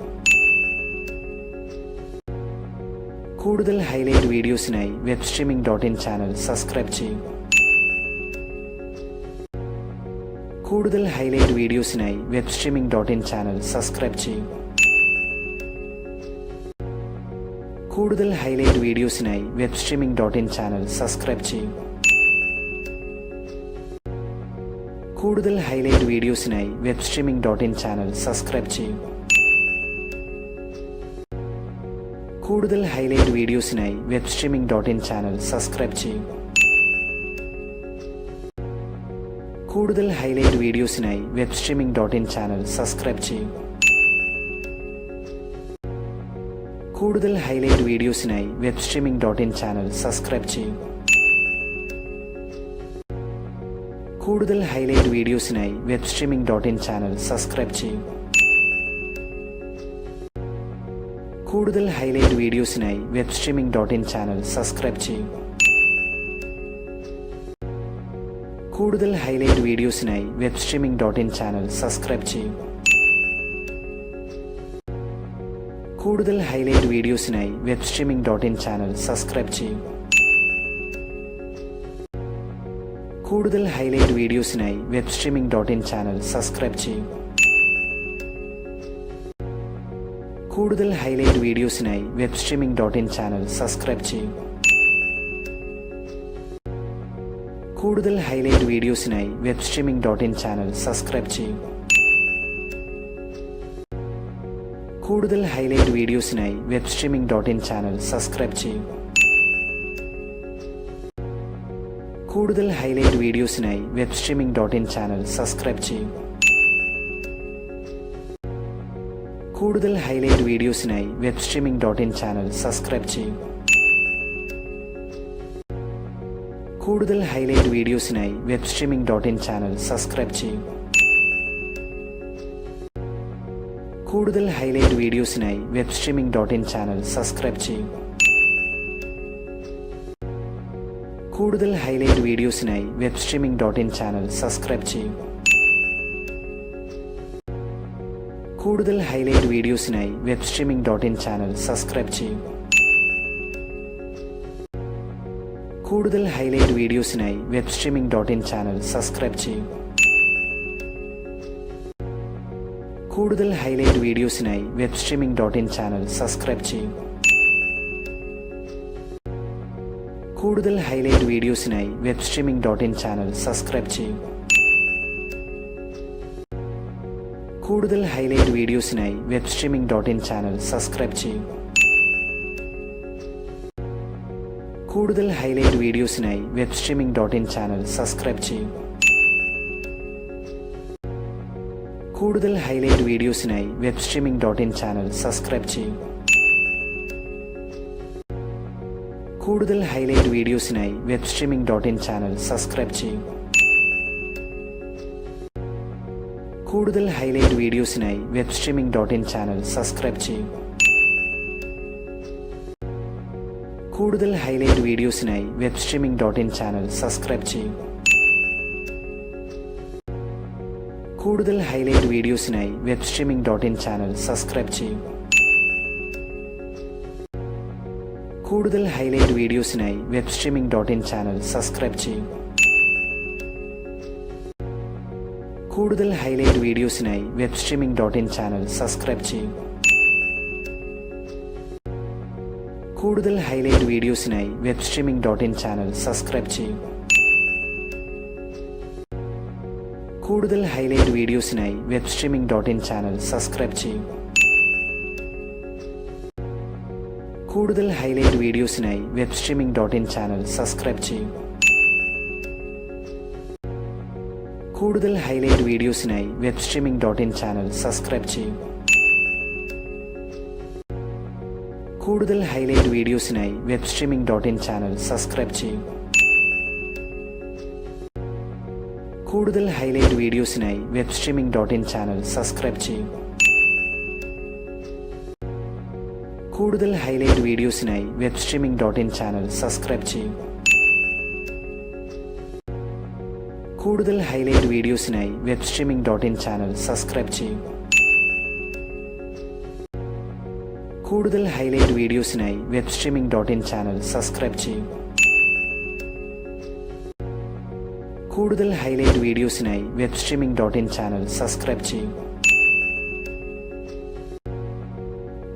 കൂടുതൽ ഹൈലൈറ്റ് വീഡിയോസിനായി webstreaming.in ചാനൽ സബ്സ്ക്രൈബ് ചെയ്യുക. കൂടുതൽ ഹൈലൈറ്റ് വീഡിയോസിനായി webstreaming.in ചാനൽ സബ്സ്ക്രൈബ് ചെയ്യുക. കൂടുതൽ ഹൈലൈറ്റ് വീഡിയോസിനായി webstreaming.in ചാനൽ സബ്സ്ക്രൈബ് ചെയ്യുക. കൂടുതൽ ഹൈലൈറ്റ് വീഡിയോസിനായി webstreaming.in ചാനൽ സബ്സ്ക്രൈബ് ചെയ്യുക. കൂടുതൽ ഹൈലൈറ്റ് വീഡിയോസിനായി webstreaming.in ചാനൽ സബ്സ്ക്രൈബ് ചെയ്യുക. കൂടുതൽ ഹൈലൈറ്റ് വീഡിയോസിനായി webstreaming.in ചാനൽ സബ്സ്ക്രൈബ് ചെയ്യുക. കൂടുതൽ ഹൈലൈറ്റ് വീഡിയോസിനായി webstreaming.in ചാനൽ സബ്സ്ക്രൈബ് ചെയ്യുക. കൂടുതൽ ഹൈലൈറ്റ് വീഡിയോസിനായി webstreaming.in ചാനൽ സബ്സ്ക്രൈബ് ചെയ്യുക. കൂടുതൽ ഹൈലൈറ്റ് വീഡിയോസിനായി webstreaming.in ചാനൽ സബ്സ്ക്രൈബ് ചെയ്യുക. കൂടുതൽ ഹൈലൈറ്റ് വീഡിയോസിനായി webstreaming.in ചാനൽ സബ്സ്ക്രൈബ് ചെയ്യുക. കൂടുതൽ ഹൈലൈറ്റ് വീഡിയോസിനായി webstreaming.in ചാനൽ സബ്സ്ക്രൈബ് ചെയ്യുക. കൂടുതൽ ഹൈലൈറ്റ് വീഡിയോസിനായി webstreaming.in ചാനൽ സബ്സ്ക്രൈബ് ചെയ്യുക. കൂടുതൽ ഹൈലൈറ്റ് വീഡിയോസിനായി webstreaming.in ചാനൽ സബ്സ്ക്രൈബ് ചെയ്യുക. കൂടുതൽ ഹൈലൈറ്റ് വീഡിയോസിനായി webstreaming.in ചാനൽ സബ്സ്ക്രൈബ് ചെയ്യുക. കൂടുതൽ ഹൈലൈറ്റ് വീഡിയോസിനായി webstreaming.in ചാനൽ സബ്സ്ക്രൈബ് ചെയ്യുക. കൂടുതൽ ഹൈലൈറ്റ് വീഡിയോസിനായി webstreaming.in ചാനൽ സബ്സ്ക്രൈബ് ചെയ്യുക. കൂടുതൽ ഹൈലൈറ്റ് വീഡിയോസിനായി webstreaming.in ചാനൽ സബ്സ്ക്രൈബ് ചെയ്യുക. കൂടുതൽ ഹൈലൈറ്റ് വീഡിയോസിനായി webstreaming.in ചാനൽ സബ്സ്ക്രൈബ് ചെയ്യുക. കൂടുതൽ ഹൈലൈറ്റ് വീഡിയോസിനായി webstreaming.in ചാനൽ സബ്സ്ക്രൈബ് ചെയ്യുക. കൂടുതൽ ഹൈലൈറ്റ് വീഡിയോസിനായി webstreaming.in ചാനൽ സബ്സ്ക്രൈബ് ചെയ്യുക. കൂടുതൽ ഹൈലൈറ്റ് വീഡിയോസിനായി webstreaming.in ചാനൽ സബ്സ്ക്രൈബ് ചെയ്യുക. കൂടുതൽ ഹൈലൈറ്റ് വീഡിയോസിനായി webstreaming.in ചാനൽ സബ്സ്ക്രൈബ് ചെയ്യുക. കൂടുതൽ ഹൈലൈറ്റ് വീഡിയോസിനായി webstreaming.in ചാനൽ സബ്സ്ക്രൈബ് ചെയ്യുക. കൂടുതൽ ഹൈലൈറ്റ് വീഡിയോസിനായി webstreaming.in ചാനൽ സബ്സ്ക്രൈബ് ചെയ്യുക. കൂടുതൽ ഹൈലൈറ്റ് വീഡിയോസിനായി webstreaming.in ചാനൽ സബ്സ്ക്രൈബ് ചെയ്യുക. കൂടുതൽ ഹൈലൈറ്റ് വീഡിയോസിനായി webstreaming.in ചാനൽ സബ്സ്ക്രൈബ് ചെയ്യുക. കൂടുതൽ ഹൈലൈറ്റ് വീഡിയോസിനായി webstreaming.in ചാനൽ സബ്സ്ക്രൈബ് ചെയ്യുക. കൂടുതൽ ഹൈലൈറ്റ് വീഡിയോസിനായി webstreaming.in ചാനൽ സബ്സ്ക്രൈബ് ചെയ്യുക. കൂടുതൽ ഹൈലൈറ്റ് വീഡിയോസിനായി webstreaming.in ചാനൽ സബ്സ്ക്രൈബ് ചെയ്യുക. കൂടുതൽ ഹൈലൈറ്റ് വീഡിയോസിനായി webstreaming.in ചാനൽ സബ്സ്ക്രൈബ് ചെയ്യുക. കൂടുതൽ ഹൈലൈറ്റ് വീഡിയോസിനായി webstreaming.in ചാനൽ സബ്സ്ക്രൈബ് ചെയ്യുക. കൂടുതൽ ഹൈലൈറ്റ് വീഡിയോസിനായി webstreaming.in ചാനൽ സബ്സ്ക്രൈബ് ചെയ്യുക. കൂടുതൽ ഹൈലൈറ്റ് വീഡിയോസിനായി webstreaming.in ചാനൽ സബ്സ്ക്രൈബ് ചെയ്യുക. കൂടുതൽ ഹൈലൈറ്റ് വീഡിയോസിനായി webstreaming.in ചാനൽ സബ്സ്ക്രൈബ് ചെയ്യുക. കൂടുതൽ ഹൈലൈറ്റ് വീഡിയോസിനായി webstreaming.in ചാനൽ സബ്സ്ക്രൈബ് ചെയ്യുക. കൂടുതൽ ഹൈലൈറ്റ് വീഡിയോസിനായി webstreaming.in ചാനൽ സബ്സ്ക്രൈബ് ചെയ്യുക. കൂടുതൽ ഹൈലൈറ്റ് വീഡിയോസിനായി webstreaming.in ചാനൽ സബ്സ്ക്രൈബ് ചെയ്യുക. കൂടുതൽ ഹൈലൈറ്റ് വീഡിയോസിനായി webstreaming.in ചാനൽ സബ്സ്ക്രൈബ് ചെയ്യുക. കൂടുതൽ ഹൈലൈറ്റ് വീഡിയോസിനായി webstreaming.in ചാനൽ സബ്സ്ക്രൈബ് ചെയ്യുക. കൂടുതൽ ഹൈലൈറ്റ് വീഡിയോസിനായി webstreaming.in ചാനൽ സബ്സ്ക്രൈബ് ചെയ്യൂ. കൂടുതൽ ഹൈലൈറ്റ് വീഡിയോസിനായി webstreaming.in ചാനൽ സബ്സ്ക്രൈബ് ചെയ്യൂ. കൂടുതൽ ഹൈലൈറ്റ് വീഡിയോസിനായി webstreaming.in ചാനൽ സബ്സ്ക്രൈബ് ചെയ്യൂ. കൂടുതൽ ഹൈലൈറ്റ് വീഡിയോസിനായി webstreaming.in ചാനൽ സബ്സ്ക്രൈബ് ചെയ്യൂ.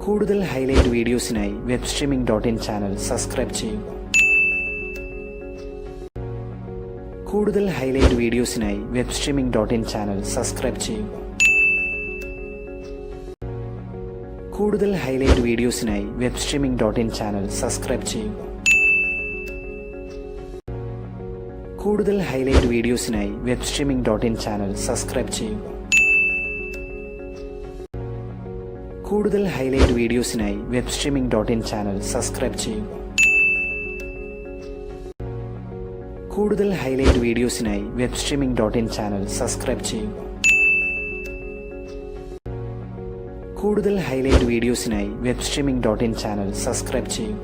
കൂടുതൽ ഹൈലൈറ്റ് വീഡിയോസിനായി webstreaming.in ചാനൽ സബ്സ്ക്രൈബ് ചെയ്യൂ. കൂടുതൽ ഹൈലൈറ്റ് വീഡിയോസിനായി webstreaming.in ചാനൽ സബ്സ്ക്രൈബ് ചെയ്യൂ. കൂടുതൽ ഹൈലൈറ്റ് വീഡിയോസിനായി webstreaming.in ചാനൽ സബ്സ്ക്രൈബ് ചെയ്യൂ. കൂടുതൽ ഹൈലൈറ്റ് വീഡിയോസിനായി webstreaming.in ചാനൽ സബ്സ്ക്രൈബ് ചെയ്യൂ. കൂടുതൽ ഹൈലൈറ്റ് വീഡിയോസിനായി webstreaming.in ചാനൽ സബ്സ്ക്രൈബ് ചെയ്യൂ. കൂടുതൽ ഹൈലൈറ്റ് വീഡിയോസിനായി webstreaming.in ചാനൽ സബ്സ്ക്രൈബ് ചെയ്യൂ. കൂടുതൽ ഹൈലൈറ്റ് വീഡിയോസിനായി webstreaming.in ചാനൽ സബ്സ്ക്രൈബ് ചെയ്യൂ.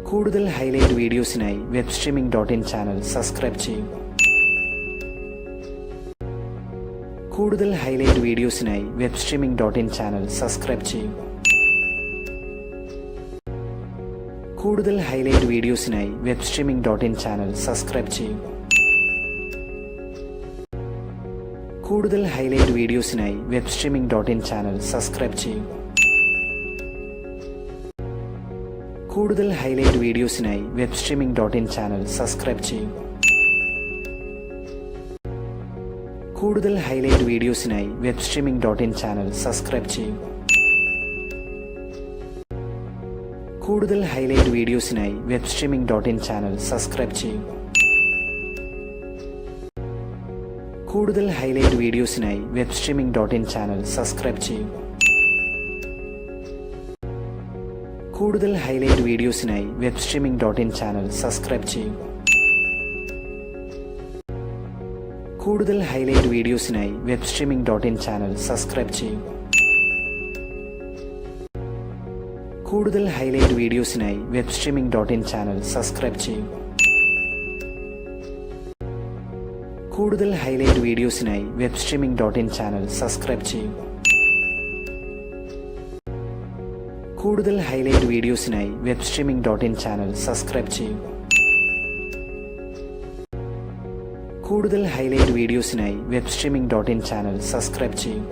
കൂടുതൽ ഹൈലൈറ്റ് വീഡിയോസിനായി webstreaming.in ചാനൽ സബ്സ്ക്രൈബ് ചെയ്യൂ. കൂടുതൽ ഹൈലൈറ്റ് വീഡിയോസിനായി webstreaming.in ചാനൽ സബ്സ്ക്രൈബ് ചെയ്യൂ. കൂടുതൽ ഹൈലൈറ്റ് വീഡിയോസിനായി webstreaming.in ചാനൽ സബ്സ്ക്രൈബ് ചെയ്യൂ. കൂടുതൽ ഹൈലൈറ്റ് വീഡിയോസിനായി webstreaming.in ചാനൽ സബ്സ്ക്രൈബ് ചെയ്യൂ. കൂടുതൽ ഹൈലൈറ്റ് വീഡിയോസിനായി webstreaming.in ചാനൽ സബ്സ്ക്രൈബ് ചെയ്യൂ. കൂടുതൽ ഹൈലൈറ്റ് വീഡിയോസിനായി webstreaming.in ചാനൽ സബ്സ്ക്രൈബ് ചെയ്യൂ. കൂടുതൽ ഹൈലൈറ്റ് വീഡിയോസിനായി webstreaming.in ചാനൽ സബ്സ്ക്രൈബ് ചെയ്യൂ. കൂടുതൽ ഹൈലൈറ്റ് വീഡിയോസിനായി webstreaming.in ചാനൽ സബ്സ്ക്രൈബ് ചെയ്യൂ. കൂടുതൽ ഹൈലൈറ്റ് വീഡിയോസിനായി webstreaming.in ചാനൽ സബ്സ്ക്രൈബ് ചെയ്യൂ. കൂടുതൽ ഹൈലൈറ്റ് വീഡിയോസിനായി webstreaming.in ചാനൽ സബ്സ്ക്രൈബ് ചെയ്യൂ. കൂടുതൽ ഹൈലൈറ്റ് വീഡിയോസിനായി webstreaming.in ചാനൽ സബ്സ്ക്രൈബ് ചെയ്യൂ. കൂടുതൽ ഹൈലൈറ്റ് വീഡിയോസിനായി webstreaming.in ചാനൽ സബ്സ്ക്രൈബ് ചെയ്യൂ. കൂടുതൽ ഹൈലൈറ്റ് വീഡിയോസിനായി webstreaming.in ചാനൽ സബ്സ്ക്രൈബ് ചെയ്യൂ. കൂടുതൽ ഹൈലൈറ്റ് വീഡിയോസിനായി webstreaming.in ചാനൽ സബ്സ്ക്രൈബ് ചെയ്യൂ.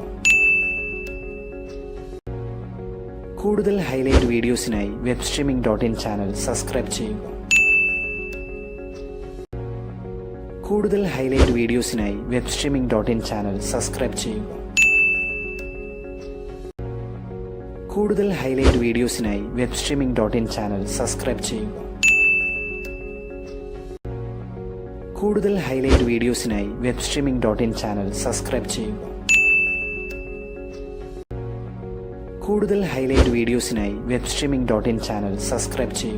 കൂടുതൽ ഹൈലൈറ്റ് വീഡിയോസിനായി webstreaming.in ചാനൽ സബ്സ്ക്രൈബ് ചെയ്യൂ. കൂടുതൽ ഹൈലൈറ്റ് വീഡിയോസിനായി webstreaming.in ചാനൽ സബ്സ്ക്രൈബ് ചെയ്യൂ. കൂടുതൽ ഹൈലൈറ്റ് വീഡിയോസിനായി webstreaming.in ചാനൽ സബ്സ്ക്രൈബ് ചെയ്യൂ. കൂടുതൽ ഹൈലൈറ്റ് വീഡിയോസിനായി webstreaming.in ചാനൽ സബ്സ്ക്രൈബ് ചെയ്യൂ. കൂടുതൽ ഹൈലൈറ്റ് വീഡിയോസിനായി webstreaming.in ചാനൽ സബ്സ്ക്രൈബ് ചെയ്യൂ.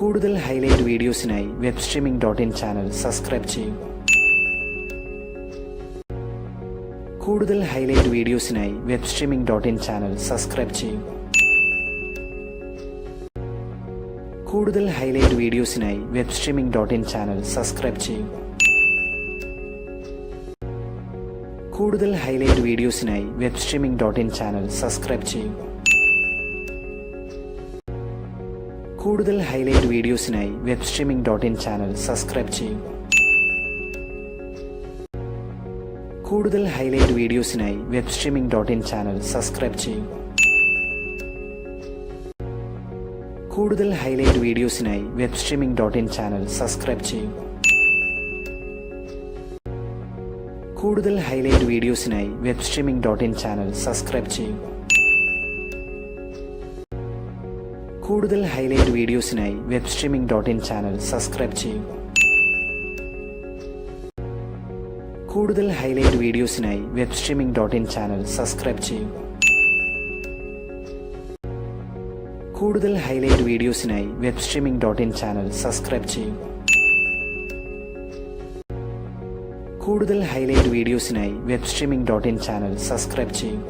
കൂടുതൽ ഹൈലൈറ്റ് വീഡിയോസിനായി webstreaming.in ചാനൽ സബ്സ്ക്രൈബ് ചെയ്യൂ. കൂടുതൽ ഹൈലൈറ്റ് വീഡിയോസിനായി webstreaming.in ചാനൽ സബ്സ്ക്രൈബ് ചെയ്യൂ. കൂടുതൽ ഹൈലൈറ്റ് വീഡിയോസിനായി webstreaming.in ചാനൽ സബ്സ്ക്രൈബ് ചെയ്യൂ. കൂടുതൽ ഹൈലൈറ്റ് വീഡിയോസിനായി webstreaming.in ചാനൽ സബ്സ്ക്രൈബ് ചെയ്യൂ. കൂടുതൽ ഹൈലൈറ്റ് വീഡിയോസിനായി webstreaming.in ചാനൽ സബ്സ്ക്രൈബ് ചെയ്യൂ. കൂടുതൽ ഹൈലൈറ്റ് വീഡിയോസിനായി webstreaming.in ചാനൽ സബ്സ്ക്രൈബ് ചെയ്യൂ. കൂടുതൽ ഹൈലൈറ്റ് വീഡിയോസിനായി webstreaming.in ചാനൽ സബ്സ്ക്രൈബ് ചെയ്യൂ. കൂടുതൽ ഹൈലൈറ്റ് വീഡിയോസിനായി webstreaming.in ചാനൽ സബ്സ്ക്രൈബ് ചെയ്യൂ. കൂടുതൽ ഹൈലൈറ്റ് വീഡിയോസിനായി webstreaming.in ചാനൽ സബ്സ്ക്രൈബ് ചെയ്യൂ. കൂടുതൽ ഹൈലൈറ്റ് വീഡിയോസിനായി webstreaming.in ചാനൽ സബ്സ്ക്രൈബ് ചെയ്യൂ. കൂടുതൽ ഹൈലൈറ്റ് വീഡിയോസിനായി webstreaming.in ചാനൽ സബ്സ്ക്രൈബ് ചെയ്യൂ. കൂടുതൽ ഹൈലൈറ്റ് വീഡിയോസിനായി webstreaming.in ചാനൽ സബ്സ്ക്രൈബ് ചെയ്യുക.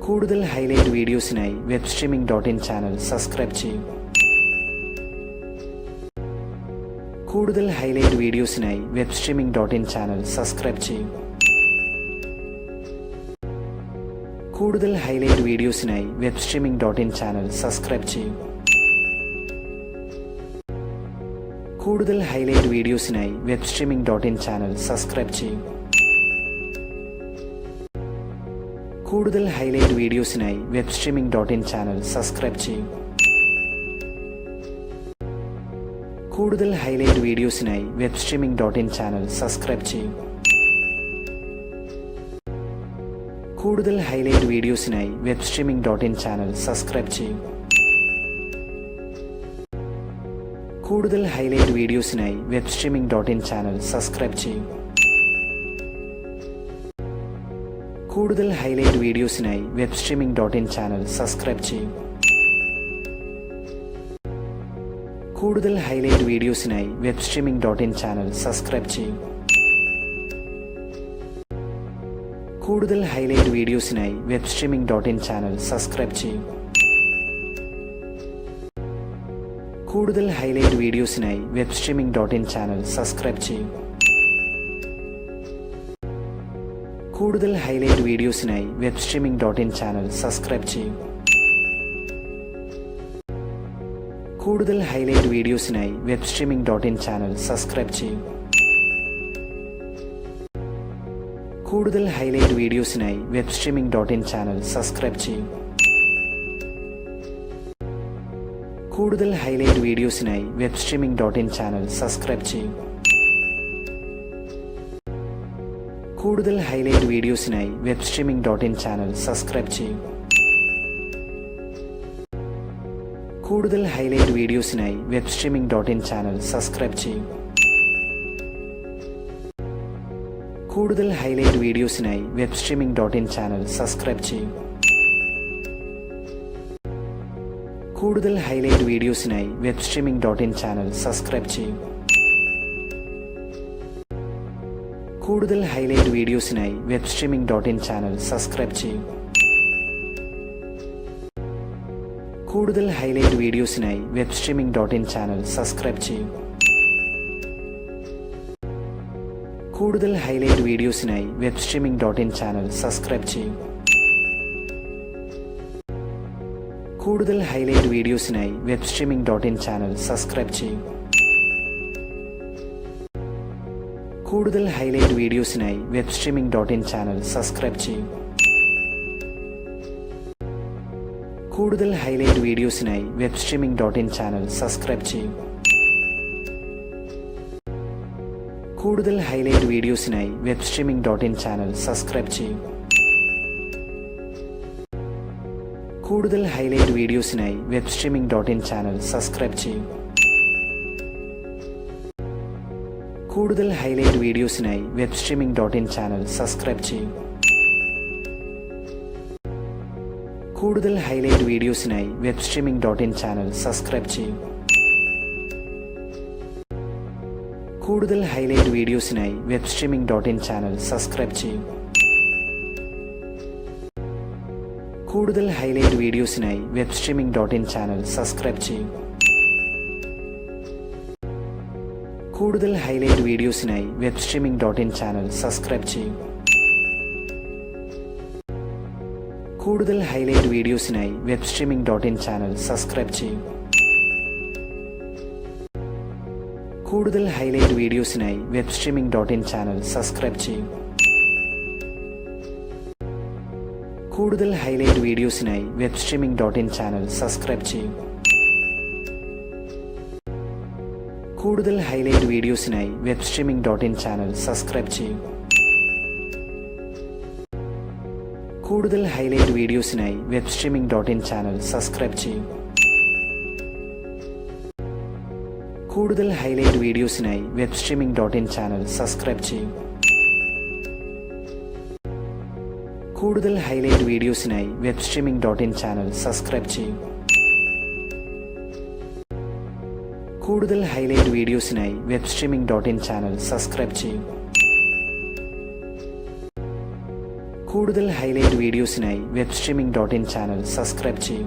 കൂടുതൽ ഹൈലൈറ്റ് വീഡിയോസിനായി webstreaming.in ചാനൽ സബ്സ്ക്രൈബ് ചെയ്യുക. കൂടുതൽ ഹൈലൈറ്റ് വീഡിയോസിനായി webstreaming.in ചാനൽ സബ്സ്ക്രൈബ് ചെയ്യുക. കൂടുതൽ ഹൈലൈറ്റ് വീഡിയോസിനായി webstreaming.in ചാനൽ സബ്സ്ക്രൈബ് ചെയ്യുക. കൂടുതൽ ഹൈലൈറ്റ് വീഡിയോസിനായി webstreaming.in ചാനൽ സബ്സ്ക്രൈബ് ചെയ്യുക. കൂടുതൽ ഹൈലൈറ്റ് വീഡിയോസിനായി webstreaming.in ചാനൽ സബ്സ്ക്രൈബ് ചെയ്യുക. കൂടുതൽ ഹൈലൈറ്റ് വീഡിയോസിനായി webstreaming.in ചാനൽ സബ്സ്ക്രൈബ് ചെയ്യുക. കൂടുതൽ ഹൈലൈറ്റ് വീഡിയോസിനായി webstreaming.in ചാനൽ സബ്സ്ക്രൈബ് ചെയ്യുക. കൂടുതൽ ഹൈലൈറ്റ് വീഡിയോസിനായി webstreaming.in ചാനൽ സബ്സ്ക്രൈബ് ചെയ്യുക. കൂടുതൽ ഹൈലൈറ്റ് വീഡിയോസിനായി webstreaming.in ചാനൽ സബ്സ്ക്രൈബ് ചെയ്യുക. കൂടുതൽ ഹൈലൈറ്റ് വീഡിയോസിനായി webstreaming.in ചാനൽ സബ്സ്ക്രൈബ് ചെയ്യുക. കൂടുതൽ ഹൈലൈറ്റ് വീഡിയോസിനായി webstreaming.in ചാനൽ സബ്സ്ക്രൈബ് ചെയ്യുക. കൂടുതൽ ഹൈലൈറ്റ് വീഡിയോസിനായി webstreaming.in ചാനൽ സബ്സ്ക്രൈബ് ചെയ്യുക. കൂടുതൽ ഹൈലൈറ്റ് വീഡിയോസിനായി webstreaming.in ചാനൽ സബ്സ്ക്രൈബ് ചെയ്യുക. കൂടുതൽ ഹൈലൈറ്റ് വീഡിയോസിനായി webstreaming.in ചാനൽ സബ്സ്ക്രൈബ് ചെയ്യുക. കൂടുതൽ ഹൈലൈറ്റ് വീഡിയോസിനായി webstreaming.in ചാനൽ സബ്സ്ക്രൈബ് ചെയ്യുക. കൂടുതൽ ഹൈലൈറ്റ് വീഡിയോസിനായി webstreaming.in ചാനൽ സബ്സ്ക്രൈബ് ചെയ്യുക. കൂടുതൽ ഹൈലൈറ്റ് വീഡിയോസിനായി webstreaming.in ചാനൽ സബ്സ്ക്രൈബ് ചെയ്യുക. കൂടുതൽ ഹൈലൈറ്റ് വീഡിയോസിനായി webstreaming.in ചാനൽ സബ്സ്ക്രൈബ് ചെയ്യുക. കൂടുതൽ ഹൈലൈറ്റ് വീഡിയോസിനായി webstreaming.in ചാനൽ സബ്സ്ക്രൈബ് ചെയ്യുക. കൂടുതൽ ഹൈലൈറ്റ് വീഡിയോസിനായി webstreaming.in ചാനൽ സബ്സ്ക്രൈബ് ചെയ്യുക. കൂടുതൽ ഹൈലൈറ്റ് വീഡിയോസിനായി webstreaming.in ചാനൽ സബ്സ്ക്രൈബ് ചെയ്യുക. കൂടുതൽ ഹൈലൈറ്റ് വീഡിയോസിനായി webstreaming.in ചാനൽ സബ്സ്ക്രൈബ് ചെയ്യുക. കൂടുതൽ ഹൈലൈറ്റ് വീഡിയോസിനായി webstreaming.in ചാനൽ സബ്സ്ക്രൈബ് ചെയ്യുക. കൂടുതൽ ഹൈലൈറ്റ് വീഡിയോസിനായി webstreaming.in ചാനൽ സബ്സ്ക്രൈബ് ചെയ്യുക. കൂടുതൽ ഹൈലൈറ്റ് വീഡിയോസിനായി webstreaming.in ചാനൽ സബ്സ്ക്രൈബ് ചെയ്യുക. കൂടുതൽ ഹൈലൈറ്റ് വീഡിയോസിനായി webstreaming.in ചാനൽ സബ്സ്ക്രൈബ് ചെയ്യുക. കൂടുതൽ ഹൈലൈറ്റ് വീഡിയോസിനായി webstreaming.in ചാനൽ സബ്സ്ക്രൈബ് ചെയ്യുക. കൂടുതൽ ഹൈലൈറ്റ് വീഡിയോസിനായി webstreaming.in ചാനൽ സബ്സ്ക്രൈബ് ചെയ്യുക. കൂടുതൽ ഹൈലൈറ്റ് വീഡിയോസിനായി webstreaming.in ചാനൽ സബ്സ്ക്രൈബ് ചെയ്യുക. കൂടുതൽ ഹൈലൈറ്റ് വീഡിയോസിനായി webstreaming.in ചാനൽ സബ്സ്ക്രൈബ് ചെയ്യുക. കൂടുതൽ ഹൈലൈറ്റ് വീഡിയോസിനായി webstreaming.in ചാനൽ സബ്സ്ക്രൈബ് ചെയ്യുക. കൂടുതൽ ഹൈലൈറ്റ് വീഡിയോസിനായി webstreaming.in ചാനൽ സബ്സ്ക്രൈബ് ചെയ്യുക. കൂടുതൽ ഹൈലൈറ്റ് വീഡിയോസിനായി webstreaming.in ചാനൽ സബ്സ്ക്രൈബ് ചെയ്യുക. കൂടുതൽ ഹൈലൈറ്റ് വീഡിയോസിനായി webstreaming.in ചാനൽ സബ്സ്ക്രൈബ് ചെയ്യുക. കൂടുതൽ ഹൈലൈറ്റ് വീഡിയോസിനായി webstreaming.in ചാനൽ സബ്സ്ക്രൈബ് ചെയ്യുക. കൂടുതൽ ഹൈലൈറ്റ് വീഡിയോസിനായി webstreaming.in ചാനൽ സബ്സ്ക്രൈബ് ചെയ്യുക. കൂടുതൽ ഹൈലൈറ്റ് വീഡിയോസിനായി webstreaming.in ചാനൽ സബ്സ്ക്രൈബ് ചെയ്യുക. കൂടുതൽ ഹൈലൈറ്റ് വീഡിയോസിനായി webstreaming.in ചാനൽ സബ്സ്ക്രൈബ് ചെയ്യുക. കൂടുതൽ ഹൈലൈറ്റ് വീഡിയോസിനായി webstreaming.in ചാനൽ സബ്സ്ക്രൈബ് ചെയ്യുക. കൂടുതൽ ഹൈലൈറ്റ് വീഡിയോസിനായി webstreaming.in ചാനൽ സബ്സ്ക്രൈബ് ചെയ്യുക. കൂടുതൽ ഹൈലൈറ്റ് വീഡിയോസിനായി webstreaming.in ചാനൽ സബ്സ്ക്രൈബ് ചെയ്യൂ. കൂടുതൽ ഹൈലൈറ്റ് വീഡിയോസിനായി webstreaming.in ചാനൽ സബ്സ്ക്രൈബ് ചെയ്യൂ.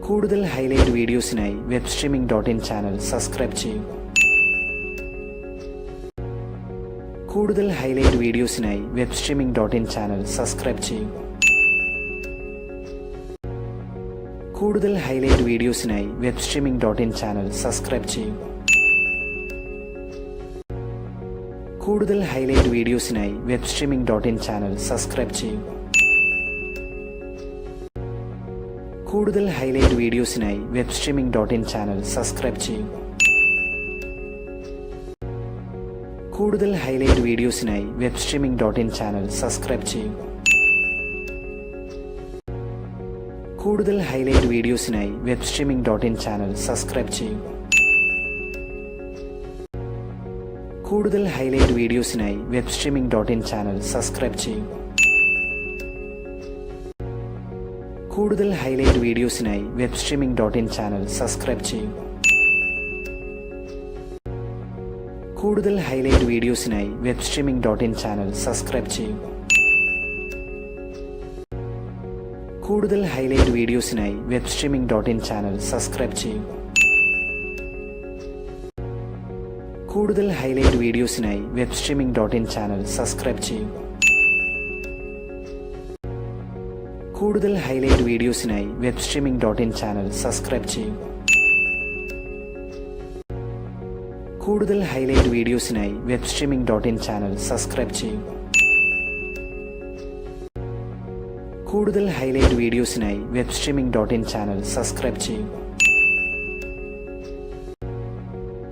കൂടുതൽ ഹൈലൈറ്റ് വീഡിയോസിനായി webstreaming.in ചാനൽ സബ്സ്ക്രൈബ് ചെയ്യൂ. കൂടുതൽ ഹൈലൈറ്റ് വീഡിയോസിനായി webstreaming.in ചാനൽ സബ്സ്ക്രൈബ് ചെയ്യൂ. കൂടുതൽ ഹൈലൈറ്റ് വീഡിയോസിനായി webstreaming.in ചാനൽ സബ്സ്ക്രൈബ് ചെയ്യൂ. കൂടുതൽ ഹൈലൈറ്റ് വീഡിയോസിനായി webstreaming.in ചാനൽ സബ്സ്ക്രൈബ് ചെയ്യൂ. കൂടുതൽ ഹൈലൈറ്റ് വീഡിയോസിനായി webstreaming.in ചാനൽ സബ്സ്ക്രൈബ് ചെയ്യൂ. കൂടുതൽ ഹൈലൈറ്റ് വീഡിയോസിനായി webstreaming.in ചാനൽ സബ്സ്ക്രൈബ് ചെയ്യൂ. കൂടുതൽ ഹൈലൈറ്റ് വീഡിയോസിനായി webstreaming.in ചാനൽ സബ്സ്ക്രൈബ് ചെയ്യൂ. കൂടുതൽ ഹൈലൈറ്റ് വീഡിയോസിനായി webstreaming.in ചാനൽ സബ്സ്ക്രൈബ് ചെയ്യൂ. കൂടുതൽ ഹൈലൈറ്റ് വീഡിയോസിനായി webstreaming.in ചാനൽ സബ്സ്ക്രൈബ് ചെയ്യൂ. കൂടുതൽ ഹൈലൈറ്റ് വീഡിയോസിനായി webstreaming.in ചാനൽ സബ്സ്ക്രൈബ് ചെയ്യൂ. കൂടുതൽ ഹൈലൈറ്റ് വീഡിയോസിനായി webstreaming.in ചാനൽ സബ്സ്ക്രൈബ് ചെയ്യൂ. കൂടുതൽ ഹൈലൈറ്റ് വീഡിയോസിനായി webstreaming.in ചാനൽ സബ്സ്ക്രൈബ് ചെയ്യൂ. കൂടുതൽ ഹൈലൈറ്റ് വീഡിയോസിനായി webstreaming.in ചാനൽ സബ്സ്ക്രൈബ് ചെയ്യൂ. കൂടുതൽ ഹൈലൈറ്റ് വീഡിയോസിനായി webstreaming.in ചാനൽ സബ്സ്ക്രൈബ് ചെയ്യൂ. കൂടുതൽ ഹൈലൈറ്റ് വീഡിയോസിനായി webstreaming.in ചാനൽ സബ്സ്ക്രൈബ് ചെയ്യൂ.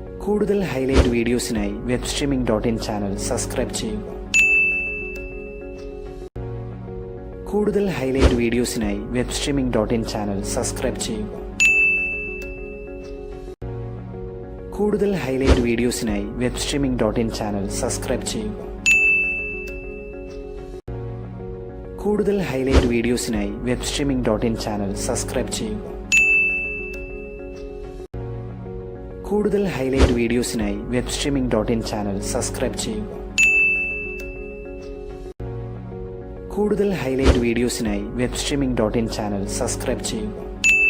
കൂടുതൽ ഹൈലൈറ്റ് വീഡിയോസിനായി webstreaming.in ചാനൽ സബ്സ്ക്രൈബ് ചെയ്യൂ. കൂടുതൽ ഹൈലൈറ്റ് വീഡിയോസിനായി webstreaming.in ചാനൽ സബ്സ്ക്രൈബ് ചെയ്യൂ. കൂടുതൽ ഹൈലൈറ്റ് വീഡിയോസിനായി webstreaming.in ചാനൽ സബ്സ്ക്രൈബ് ചെയ്യൂ. കൂടുതൽ ഹൈലൈറ്റ് വീഡിയോസിനായി webstreaming.in ചാനൽ സബ്സ്ക്രൈബ് ചെയ്യൂ. കൂടുതൽ ഹൈലൈറ്റ് വീഡിയോസിനായി webstreaming.in ചാനൽ സബ്സ്ക്രൈബ് ചെയ്യൂ. കൂടുതൽ ഹൈലൈറ്റ് വീഡിയോസിനായി webstreaming.in ചാനൽ സബ്സ്ക്രൈബ് ചെയ്യൂ. കൂടുതൽ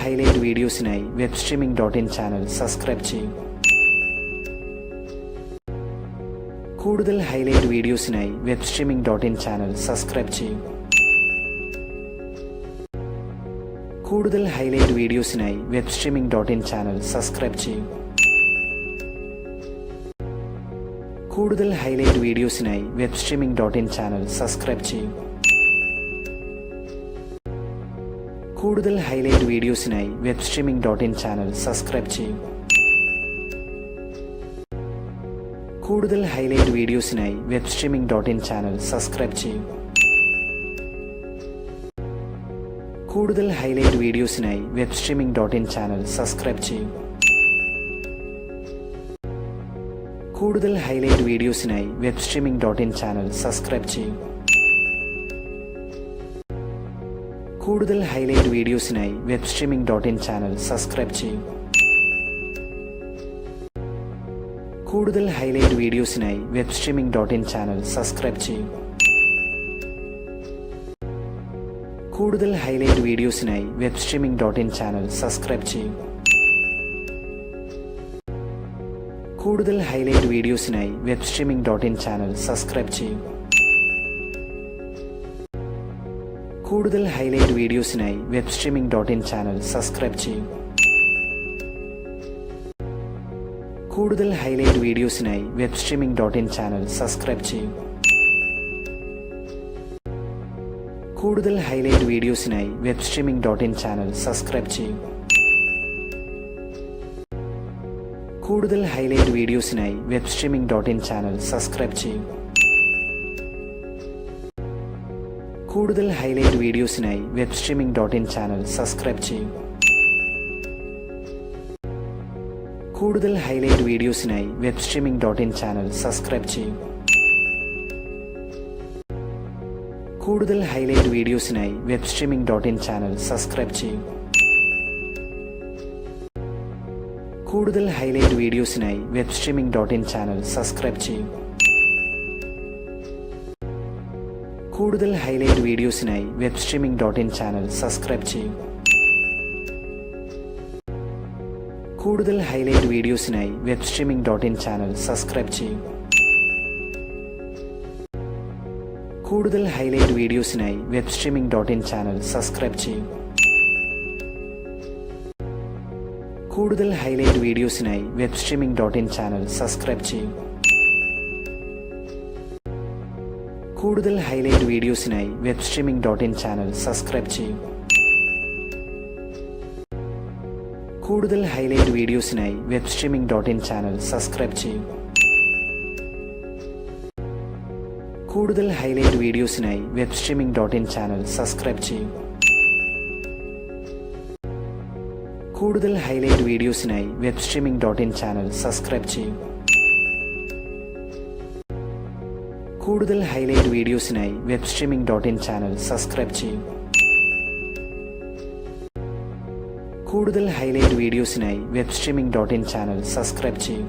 ഹൈലൈറ്റ് വീഡിയോസിനായി webstreaming.in ചാനൽ സബ്സ്ക്രൈബ് ചെയ്യൂ. കൂടുതൽ ഹൈലൈറ്റ് വീഡിയോസിനായി webstreaming.in ചാനൽ സബ്സ്ക്രൈബ് ചെയ്യൂ. കൂടുതൽ ഹൈലൈറ്റ് വീഡിയോസിനായി webstreaming.in ചാനൽ സബ്സ്ക്രൈബ് ചെയ്യൂ. കൂടുതൽ ഹൈലൈറ്റ് വീഡിയോസിനായി webstreaming.in ചാനൽ സബ്സ്ക്രൈബ് ചെയ്യൂ. കൂടുതൽ ഹൈലൈറ്റ് വീഡിയോസിനായി webstreaming.in ചാനൽ സബ്സ്ക്രൈബ് ചെയ്യൂ. കൂടുതൽ ഹൈലൈറ്റ് വീഡിയോസിനായി webstreaming.in ചാനൽ സബ്സ്ക്രൈബ് ചെയ്യൂ. കൂടുതൽ ഹൈലൈറ്റ് വീഡിയോസിനായി webstreaming.in ചാനൽ സബ്സ്ക്രൈബ് ചെയ്യൂ. കൂടുതൽ ഹൈലൈറ്റ് വീഡിയോസിനായി webstreaming.in ചാനൽ സബ്സ്ക്രൈബ് ചെയ്യൂ. കൂടുതൽ ഹൈലൈറ്റ് വീഡിയോസിനായി webstreaming.in ചാനൽ സബ്സ്ക്രൈബ് ചെയ്യൂ. കൂടുതൽ ഹൈലൈറ്റ് വീഡിയോസിനായി webstreaming.in ചാനൽ സബ്സ്ക്രൈബ് ചെയ്യൂ. കൂടുതൽ ഹൈലൈറ്റ് വീഡിയോസിനായി webstreaming.in ചാനൽ സബ്സ്ക്രൈബ് ചെയ്യൂ. കൂടുതൽ ഹൈലൈറ്റ് വീഡിയോസിനായി webstreaming.in ചാനൽ സബ്സ്ക്രൈബ് ചെയ്യൂ. കൂടുതൽ ഹൈലൈറ്റ് വീഡിയോസിനായി webstreaming.in ചാനൽ സബ്സ്ക്രൈബ് ചെയ്യൂ. കൂടുതൽ ഹൈലൈറ്റ് വീഡിയോസിനായി webstreaming.in ചാനൽ സബ്സ്ക്രൈബ് ചെയ്യൂ. കൂടുതൽ ഹൈലൈറ്റ് വീഡിയോസിനായി webstreaming.in ചാനൽ സബ്സ്ക്രൈബ് ചെയ്യൂ. കൂടുതൽ ഹൈലൈറ്റ് വീഡിയോസിനായി webstreaming.in ചാനൽ സബ്സ്ക്രൈബ് ചെയ്യൂ. കൂടുതൽ ഹൈലൈറ്റ് വീഡിയോസിനായി webstreaming.in ചാനൽ സബ്സ്ക്രൈബ് ചെയ്യൂ. കൂടുതൽ ഹൈലൈറ്റ് വീഡിയോസിനായി webstreaming.in ചാനൽ സബ്സ്ക്രൈബ് ചെയ്യൂ. കൂടുതൽ ഹൈലൈറ്റ് വീഡിയോസിനായി webstreaming.in ചാനൽ സബ്സ്ക്രൈബ് ചെയ്യൂ. കൂടുതൽ ഹൈലൈറ്റ് വീഡിയോസിനായി webstreaming.in ചാനൽ സബ്സ്ക്രൈബ് ചെയ്യൂ. കൂടുതൽ ഹൈലൈറ്റ് വീഡിയോസിനായി webstreaming.in ചാനൽ സബ്സ്ക്രൈബ് ചെയ്യൂ. കൂടുതൽ ഹൈലൈറ്റ് വീഡിയോസിനായി webstreaming.in ചാനൽ സബ്സ്ക്രൈബ് ചെയ്യൂ. കൂടുതൽ ഹൈലൈറ്റ് വീഡിയോസിനായി webstreaming.in ചാനൽ സബ്സ്ക്രൈബ് ചെയ്യൂ. കൂടുതൽ ഹൈലൈറ്റ് വീഡിയോസിനായി webstreaming.in ചാനൽ സബ്സ്ക്രൈബ് ചെയ്യൂ. കൂടുതൽ ഹൈലൈറ്റ് വീഡിയോസിനായി webstreaming.in ചാനൽ സബ്സ്ക്രൈബ് ചെയ്യൂ. കൂടുതൽ ഹൈലൈറ്റ് വീഡിയോസിനായി webstreaming.in ചാനൽ സബ്സ്ക്രൈബ് ചെയ്യൂ. കൂടുതൽ ഹൈലൈറ്റ് വീഡിയോസിനായി webstreaming.in ചാനൽ സബ്സ്ക്രൈബ് ചെയ്യൂ. കൂടുതൽ ഹൈലൈറ്റ് വീഡിയോസിനായി webstreaming.in ചാനൽ സബ്സ്ക്രൈബ് ചെയ്യൂ. കൂടുതൽ ഹൈലൈറ്റ് വീഡിയോസിനായി webstreaming.in ചാനൽ സബ്സ്ക്രൈബ് ചെയ്യൂ. കൂടുതൽ ഹൈലൈറ്റ് വീഡിയോസിനായി webstreaming.in ചാനൽ സബ്സ്ക്രൈബ് ചെയ്യൂ.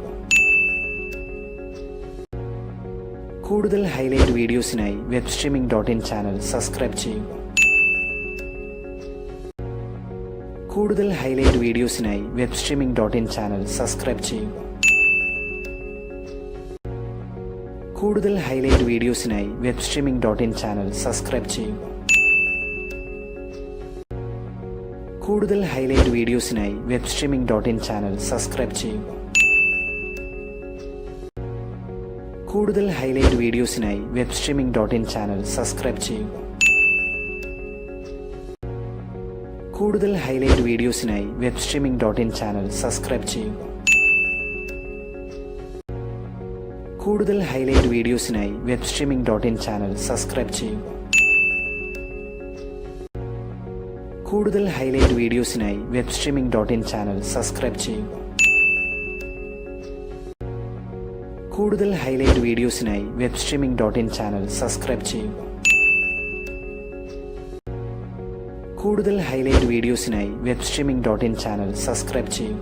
കൂടുതൽ ഹൈലൈറ്റ് വീഡിയോസിനായി webstreaming.in ചാനൽ സബ്സ്ക്രൈബ് ചെയ്യൂ. കൂടുതൽ ഹൈലൈറ്റ് വീഡിയോസിനായി webstreaming.in ചാനൽ സബ്സ്ക്രൈബ് ചെയ്യൂ. കൂടുതൽ ഹൈലൈറ്റ് വീഡിയോസിനായി webstreaming.in ചാനൽ സബ്സ്ക്രൈബ് ചെയ്യൂ. കൂടുതൽ ഹൈലൈറ്റ് വീഡിയോസിനായി webstreaming.in ചാനൽ സബ്സ്ക്രൈബ് ചെയ്യൂ. കൂടുതൽ ഹൈലൈറ്റ് വീഡിയോസിനായി webstreaming.in ചാനൽ സബ്സ്ക്രൈബ് ചെയ്യൂ. കൂടുതൽ ഹൈലൈറ്റ് വീഡിയോസിനായി webstreaming.in ചാനൽ സബ്സ്ക്രൈബ് ചെയ്യൂ. കൂടുതൽ ഹൈലൈറ്റ് വീഡിയോസിനായി webstreaming.in ചാനൽ സബ്സ്ക്രൈബ് ചെയ്യൂ. കൂടുതൽ ഹൈലൈറ്റ് വീഡിയോസിനായി webstreaming.in ചാനൽ സബ്സ്ക്രൈബ് ചെയ്യൂ. കൂടുതൽ ഹൈലൈറ്റ് വീഡിയോസിനായി webstreaming.in ചാനൽ സബ്സ്ക്രൈബ് ചെയ്യൂ. കൂടുതൽ ഹൈലൈറ്റ് വീഡിയോസിനായി webstreaming.in ചാനൽ സബ്സ്ക്രൈബ് ചെയ്യൂ.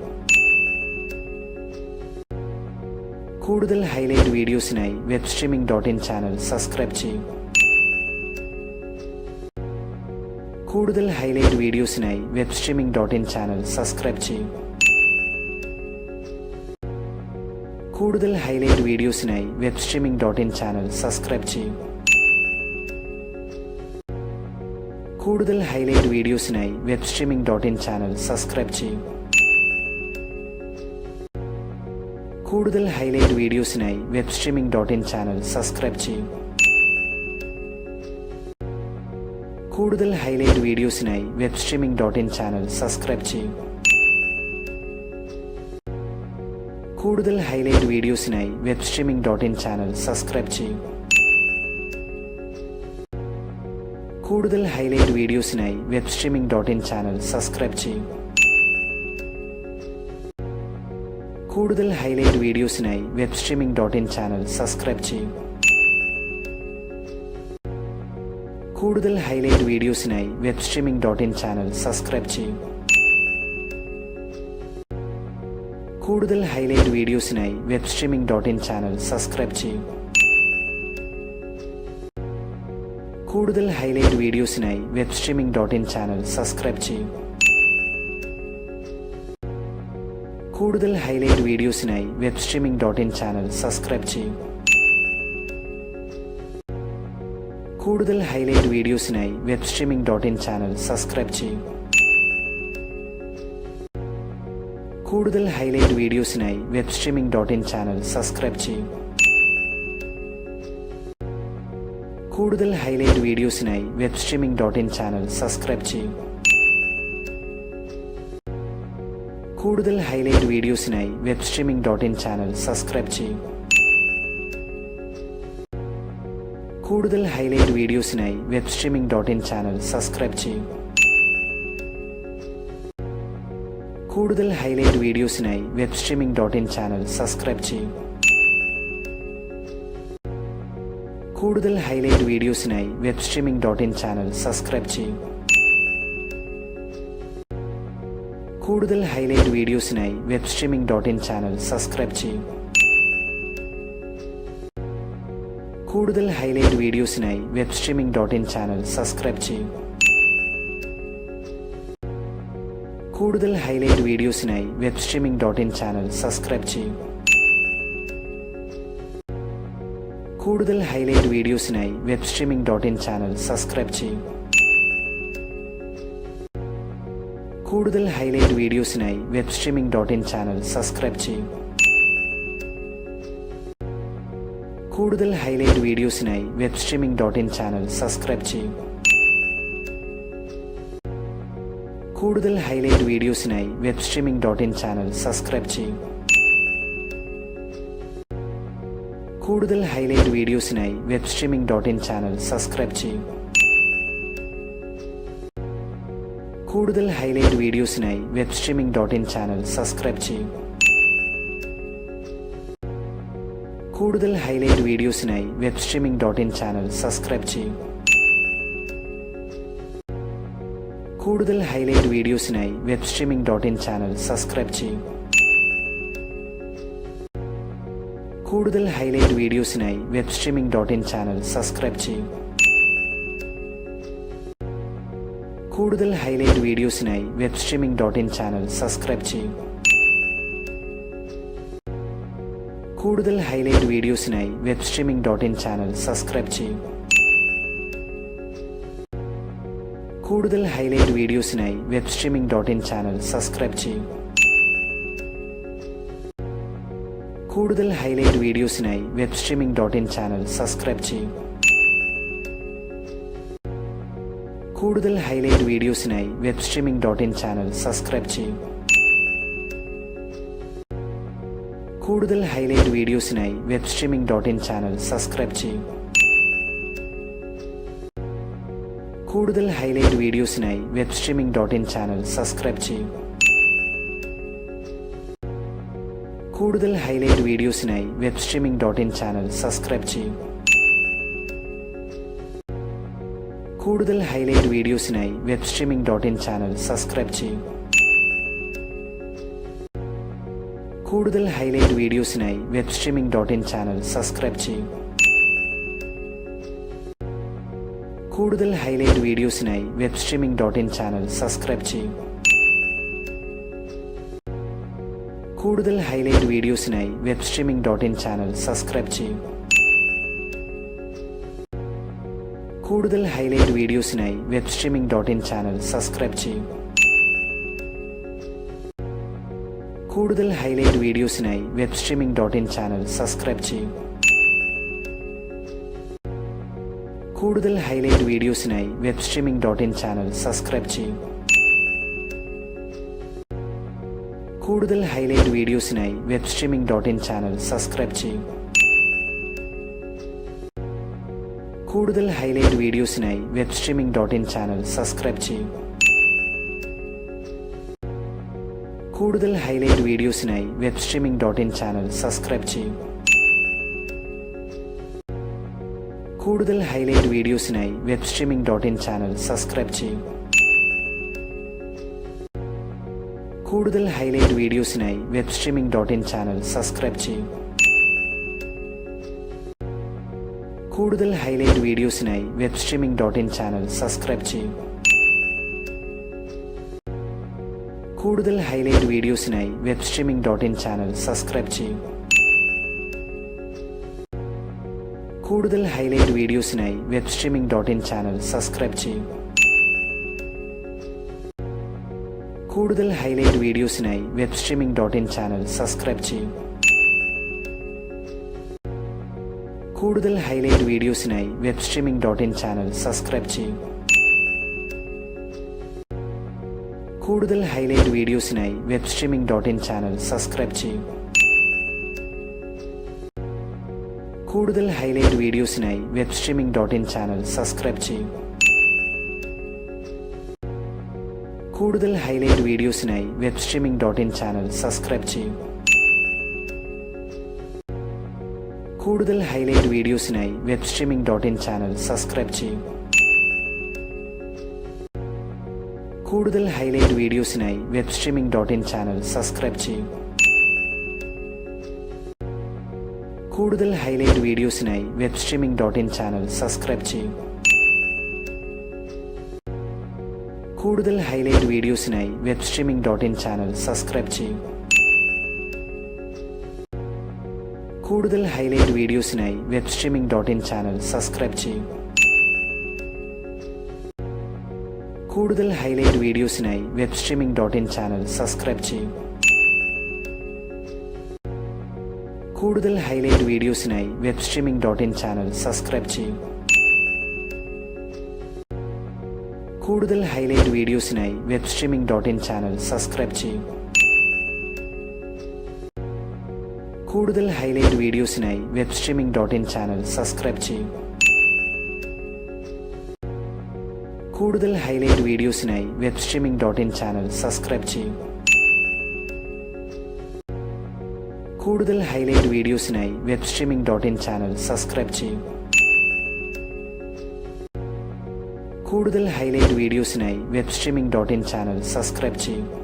കൂടുതൽ ഹൈലൈറ്റ് വീഡിയോസിനായി webstreaming.in ചാനൽ സബ്സ്ക്രൈബ് ചെയ്യൂ. കൂടുതൽ ഹൈലൈറ്റ് വീഡിയോസിനായി webstreaming.in ചാനൽ സബ്സ്ക്രൈബ് ചെയ്യൂ. കൂടുതൽ ഹൈലൈറ്റ് വീഡിയോസിനായി webstreaming.in ചാനൽ സബ്സ്ക്രൈബ് ചെയ്യൂ. കൂടുതൽ ഹൈലൈറ്റ് വീഡിയോസിനായി webstreaming.in ചാനൽ സബ്സ്ക്രൈബ് ചെയ്യൂ. കൂടുതൽ ഹൈലൈറ്റ് വീഡിയോസിനായി webstreaming.in ചാനൽ സബ്സ്ക്രൈബ് ചെയ്യൂ. കൂടുതൽ ഹൈലൈറ്റ് വീഡിയോസിനായി webstreaming.in ചാനൽ സബ്സ്ക്രൈബ് ചെയ്യൂ. കൂടുതൽ ഹൈലൈറ്റ് വീഡിയോസിനായി webstreaming.in ചാനൽ സബ്സ്ക്രൈബ് ചെയ്യൂ. കൂടുതൽ ഹൈലൈറ്റ് വീഡിയോസിനായി webstreaming.in ചാനൽ സബ്സ്ക്രൈബ് ചെയ്യൂ. കൂടുതൽ ഹൈലൈറ്റ് വീഡിയോസിനായി webstreaming.in ചാനൽ സബ്സ്ക്രൈബ് ചെയ്യൂ. കൂടുതൽ ഹൈലൈറ്റ് വീഡിയോസിനായി webstreaming.in ചാനൽ സബ്സ്ക്രൈബ് ചെയ്യൂ. കൂടുതൽ ഹൈലൈറ്റ് വീഡിയോസിനായി webstreaming.in ചാനൽ സബ്സ്ക്രൈബ് ചെയ്യൂ. കൂടുതൽ ഹൈലൈറ്റ് വീഡിയോസിനായി webstreaming.in ചാനൽ സബ്സ്ക്രൈബ് ചെയ്യൂ. കൂടുതൽ ഹൈലൈറ്റ് വീഡിയോസിനായി webstreaming.in ചാനൽ സബ്സ്ക്രൈബ് ചെയ്യൂ. കൂടുതൽ ഹൈലൈറ്റ് വീഡിയോസിനായി webstreaming.in ചാനൽ സബ്സ്ക്രൈബ് ചെയ്യൂ. കൂടുതൽ ഹൈലൈറ്റ് വീഡിയോസിനായി webstreaming.in ചാനൽ സബ്സ്ക്രൈബ് ചെയ്യൂ. കൂടുതൽ ഹൈലൈറ്റ് വീഡിയോസിനായി webstreaming.in ചാനൽ സബ്സ്ക്രൈബ് ചെയ്യൂ. കൂടുതൽ ഹൈലൈറ്റ് വീഡിയോസിനായി webstreaming.in ചാനൽ സബ്സ്ക്രൈബ് ചെയ്യൂ. കൂടുതൽ ഹൈലൈറ്റ് വീഡിയോസിനായി webstreaming.in ചാനൽ സബ്സ്ക്രൈബ് ചെയ്യൂ. കൂടുതൽ ഹൈലൈറ്റ് വീഡിയോസിനായി webstreaming.in ചാനൽ സബ്സ്ക്രൈബ് ചെയ്യൂ. കൂടുതൽ ഹൈലൈറ്റ് വീഡിയോസിനായി webstreaming.in ചാനൽ സബ്സ്ക്രൈബ് ചെയ്യൂ. കൂടുതൽ ഹൈലൈറ്റ് വീഡിയോസിനായി webstreaming.in ചാനൽ സബ്സ്ക്രൈബ് ചെയ്യൂ. കൂടുതൽ ഹൈലൈറ്റ് വീഡിയോസിനായി webstreaming.in ചാനൽ സബ്സ്ക്രൈബ് ചെയ്യൂ. കൂടുതൽ ഹൈലൈറ്റ് വീഡിയോസിനായി webstreaming.in ചാനൽ സബ്സ്ക്രൈബ് ചെയ്യൂ. കൂടുതൽ ഹൈലൈറ്റ് വീഡിയോസിനായി webstreaming.in ചാനൽ സബ്സ്ക്രൈബ് ചെയ്യൂ. കൂടുതൽ ഹൈലൈറ്റ് വീഡിയോസിനായി webstreaming.in ചാനൽ സബ്സ്ക്രൈബ് ചെയ്യൂ. കൂടുതൽ ഹൈലൈറ്റ് വീഡിയോസിനായി webstreaming.in ചാനൽ സബ്സ്ക്രൈബ് ചെയ്യൂ. കൂടുതൽ ഹൈലൈറ്റ് വീഡിയോസിനായി webstreaming.in ചാനൽ സബ്സ്ക്രൈബ് ചെയ്യൂ. കൂടുതൽ ഹൈലൈറ്റ് വീഡിയോസിനായി webstreaming.in ചാനൽ സബ്സ്ക്രൈബ് ചെയ്യൂ. കൂടുതൽ ഹൈലൈറ്റ് വീഡിയോസിനായി webstreaming.in ചാനൽ സബ്സ്ക്രൈബ് ചെയ്യൂ. കൂടുതൽ ഹൈലൈറ്റ് വീഡിയോസിനായി webstreaming.in ചാനൽ സബ്സ്ക്രൈബ് ചെയ്യൂ. കൂടുതൽ ഹൈലൈറ്റ് വീഡിയോസിനായി webstreaming.in ചാനൽ സബ്സ്ക്രൈബ് ചെയ്യൂ. കൂടുതൽ ഹൈലൈറ്റ് വീഡിയോസിനായി webstreaming.in ചാനൽ സബ്സ്ക്രൈബ് ചെയ്യൂ. കൂടുതൽ ഹൈലൈറ്റ് വീഡിയോസിനായി webstreaming.in ചാനൽ സബ്സ്ക്രൈബ് ചെയ്യൂ. കൂടുതൽ ഹൈലൈറ്റ് വീഡിയോസിനായി webstreaming.in ചാനൽ സബ്സ്ക്രൈബ് ചെയ്യൂ. കൂടുതൽ ഹൈലൈറ്റ് വീഡിയോസിനായി webstreaming.in ചാനൽ സബ്സ്ക്രൈബ് ചെയ്യൂ. കൂടുതൽ ഹൈലൈറ്റ് വീഡിയോസിനായി webstreaming.in ചാനൽ സബ്സ്ക്രൈബ് ചെയ്യൂ. കൂടുതൽ ഹൈലൈറ്റ് വീഡിയോസിനായി webstreaming.in ചാനൽ സബ്സ്ക്രൈബ് ചെയ്യൂ. കൂടുതൽ ഹൈലൈറ്റ് വീഡിയോസിനായി webstreaming.in ചാനൽ സബ്സ്ക്രൈബ് ചെയ്യൂ. കൂടുതൽ ഹൈലൈറ്റ് വീഡിയോസിനായി webstreaming.in ചാനൽ സബ്സ്ക്രൈബ് ചെയ്യൂ. കൂടുതൽ ഹൈലൈറ്റ് വീഡിയോസിനായി webstreaming.in ചാനൽ സബ്സ്ക്രൈബ് ചെയ്യൂ. കൂടുതൽ ഹൈലൈറ്റ് വീഡിയോസിനായി webstreaming.in ചാനൽ സബ്സ്ക്രൈബ് ചെയ്യൂ. കൂടുതൽ ഹൈലൈറ്റ് വീഡിയോസിനായി webstreaming.in ചാനൽ സബ്സ്ക്രൈബ് ചെയ്യൂ. കൂടുതൽ ഹൈലൈറ്റ് വീഡിയോസിനായി webstreaming.in ചാനൽ സബ്സ്ക്രൈബ് ചെയ്യൂ. കൂടുതൽ ഹൈലൈറ്റ് വീഡിയോസിനായി webstreaming.in ചാനൽ സബ്സ്ക്രൈബ് ചെയ്യൂ. കൂടുതൽ ഹൈലൈറ്റ് വീഡിയോസിനായി webstreaming.in ചാനൽ സബ്സ്ക്രൈബ് ചെയ്യൂ. കൂടുതൽ ഹൈലൈറ്റ് വീഡിയോസിനായി webstreaming.in ചാനൽ സബ്സ്ക്രൈബ് ചെയ്യൂ. കൂടുതൽ ഹൈലൈറ്റ് വീഡിയോസിനായി webstreaming.in ചാനൽ സബ്സ്ക്രൈബ് ചെയ്യൂ. കൂടുതൽ ഹൈലൈറ്റ് വീഡിയോസിനായി webstreaming.in ചാനൽ സബ്സ്ക്രൈബ് ചെയ്യൂ. കൂടുതൽ ഹൈലൈറ്റ് വീഡിയോസിനായി webstreaming.in ചാനൽ സബ്സ്ക്രൈബ് ചെയ്യൂ. കൂടുതൽ ഹൈലൈറ്റ് വീഡിയോസിനായി webstreaming.in ചാനൽ സബ്സ്ക്രൈബ് ചെയ്യൂ. കൂടുതൽ ഹൈലൈറ്റ് വീഡിയോസിനായി webstreaming.in ചാനൽ സബ്സ്ക്രൈബ് ചെയ്യൂ. കൂടുതൽ ഹൈലൈറ്റ് വീഡിയോസിനായി webstreaming.in ചാനൽ സബ്സ്ക്രൈബ് ചെയ്യൂ. കൂടുതൽ ഹൈലൈറ്റ് വീഡിയോസിനായി webstreaming.in ചാനൽ സബ്സ്ക്രൈബ് ചെയ്യൂ. കൂടുതൽ ഹൈലൈറ്റ് വീഡിയോസിനായി webstreaming.in ചാനൽ സബ്സ്ക്രൈബ് ചെയ്യൂ. കൂടുതൽ ഹൈലൈറ്റ് വീഡിയോസിനായി webstreaming.in ചാനൽ സബ്സ്ക്രൈബ് ചെയ്യൂ. കൂടുതൽ ഹൈലൈറ്റ് വീഡിയോസിനായി webstreaming.in ചാനൽ സബ്സ്ക്രൈബ് ചെയ്യൂ. കൂടുതൽ ഹൈലൈറ്റ് വീഡിയോസിനായി webstreaming.in ചാനൽ സബ്സ്ക്രൈബ് ചെയ്യൂ. കൂടുതൽ ഹൈലൈറ്റ് വീഡിയോസിനായി webstreaming.in ചാനൽ സബ്സ്ക്രൈബ് ചെയ്യൂ. കൂടുതൽ ഹൈലൈറ്റ് വീഡിയോസിനായി webstreaming.in ചാനൽ സബ്സ്ക്രൈബ് ചെയ്യൂ. കൂടുതൽ ഹൈലൈറ്റ് വീഡിയോസിനായി webstreaming.in ചാനൽ സബ്സ്ക്രൈബ് ചെയ്യൂ. കൂടുതൽ ഹൈലൈറ്റ് വീഡിയോസിനായി webstreaming.in ചാനൽ സബ്സ്ക്രൈബ് ചെയ്യുക. കൂടുതൽ ഹൈലൈറ്റ് വീഡിയോസിനായി webstreaming.in ചാനൽ സബ്സ്ക്രൈബ് ചെയ്യുക. കൂടുതൽ ഹൈലൈറ്റ് വീഡിയോസിനായി webstreaming.in ചാനൽ സബ്സ്ക്രൈബ് ചെയ്യുക. കൂടുതൽ ഹൈലൈറ്റ് വീഡിയോസിനായി webstreaming.in ചാനൽ സബ്സ്ക്രൈബ് ചെയ്യുക. കൂടുതൽ ഹൈലൈറ്റ് വീഡിയോസിനായി webstreaming.in ചാനൽ സബ്സ്ക്രൈബ് ചെയ്യുക. കൂടുതൽ ഹൈലൈറ്റ് വീഡിയോസിനായി webstreaming.in ചാനൽ സബ്സ്ക്രൈബ് ചെയ്യുക. കൂടുതൽ ഹൈലൈറ്റ് വീഡിയോസിനായി webstreaming.in ചാനൽ സബ്സ്ക്രൈബ് ചെയ്യുക. കൂടുതൽ ഹൈലൈറ്റ് വീഡിയോസിനായി webstreaming.in ചാനൽ സബ്സ്ക്രൈബ് ചെയ്യുക. കൂടുതൽ ഹൈലൈറ്റ് വീഡിയോസിനായി webstreaming.in ചാനൽ സബ്സ്ക്രൈബ് ചെയ്യുക. കൂടുതൽ ഹൈലൈറ്റ് വീഡിയോസിനായി webstreaming.in ചാനൽ സബ്സ്ക്രൈബ് ചെയ്യുക. കൂടുതൽ ഹൈലൈറ്റ് വീഡിയോസിനായി webstreaming.in ചാനൽ സബ്സ്ക്രൈബ് ചെയ്യുക. കൂടുതൽ ഹൈലൈറ്റ് വീഡിയോസിനായി webstreaming.in ചാനൽ സബ്സ്ക്രൈബ് ചെയ്യുക.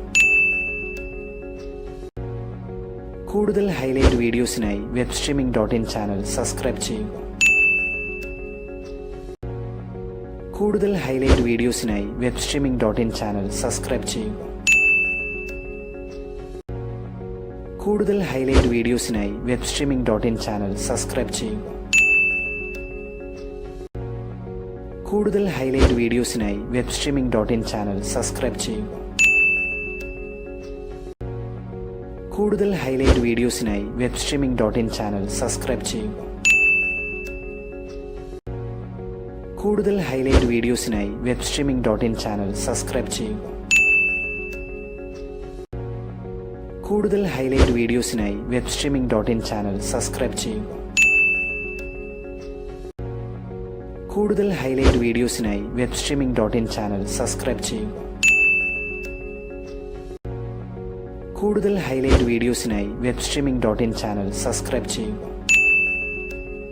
കൂടുതൽ ഹൈലൈറ്റ് വീഡിയോസിനായി webstreaming.in ചാനൽ സബ്സ്ക്രൈബ് ചെയ്യുക. കൂടുതൽ ഹൈലൈറ്റ് വീഡിയോസിനായി webstreaming.in ചാനൽ സബ്സ്ക്രൈബ് ചെയ്യുക. കൂടുതൽ ഹൈലൈറ്റ് വീഡിയോസിനായി webstreaming.in ചാനൽ സബ്സ്ക്രൈബ് ചെയ്യുക. കൂടുതൽ ഹൈലൈറ്റ് വീഡിയോസിനായി webstreaming.in ചാനൽ സബ്സ്ക്രൈബ് ചെയ്യുക. കൂടുതൽ ഹൈലൈറ്റ് വീഡിയോസിനായി webstreaming.in ചാനൽ സബ്സ്ക്രൈബ് ചെയ്യുക. കൂടുതൽ ഹൈലൈറ്റ് വീഡിയോസിനായി webstreaming.in ചാനൽ സബ്സ്ക്രൈബ് ചെയ്യുക. കൂടുതൽ ഹൈലൈറ്റ് വീഡിയോസിനായി webstreaming.in ചാനൽ സബ്സ്ക്രൈബ് ചെയ്യുക. കൂടുതൽ ഹൈലൈറ്റ് വീഡിയോസിനായി webstreaming.in ചാനൽ സബ്സ്ക്രൈബ് ചെയ്യുക. കൂടുതൽ ഹൈലൈറ്റ് വീഡിയോസിനായി webstreaming.in ചാനൽ സബ്സ്ക്രൈബ് ചെയ്യുക. കൂടുതൽ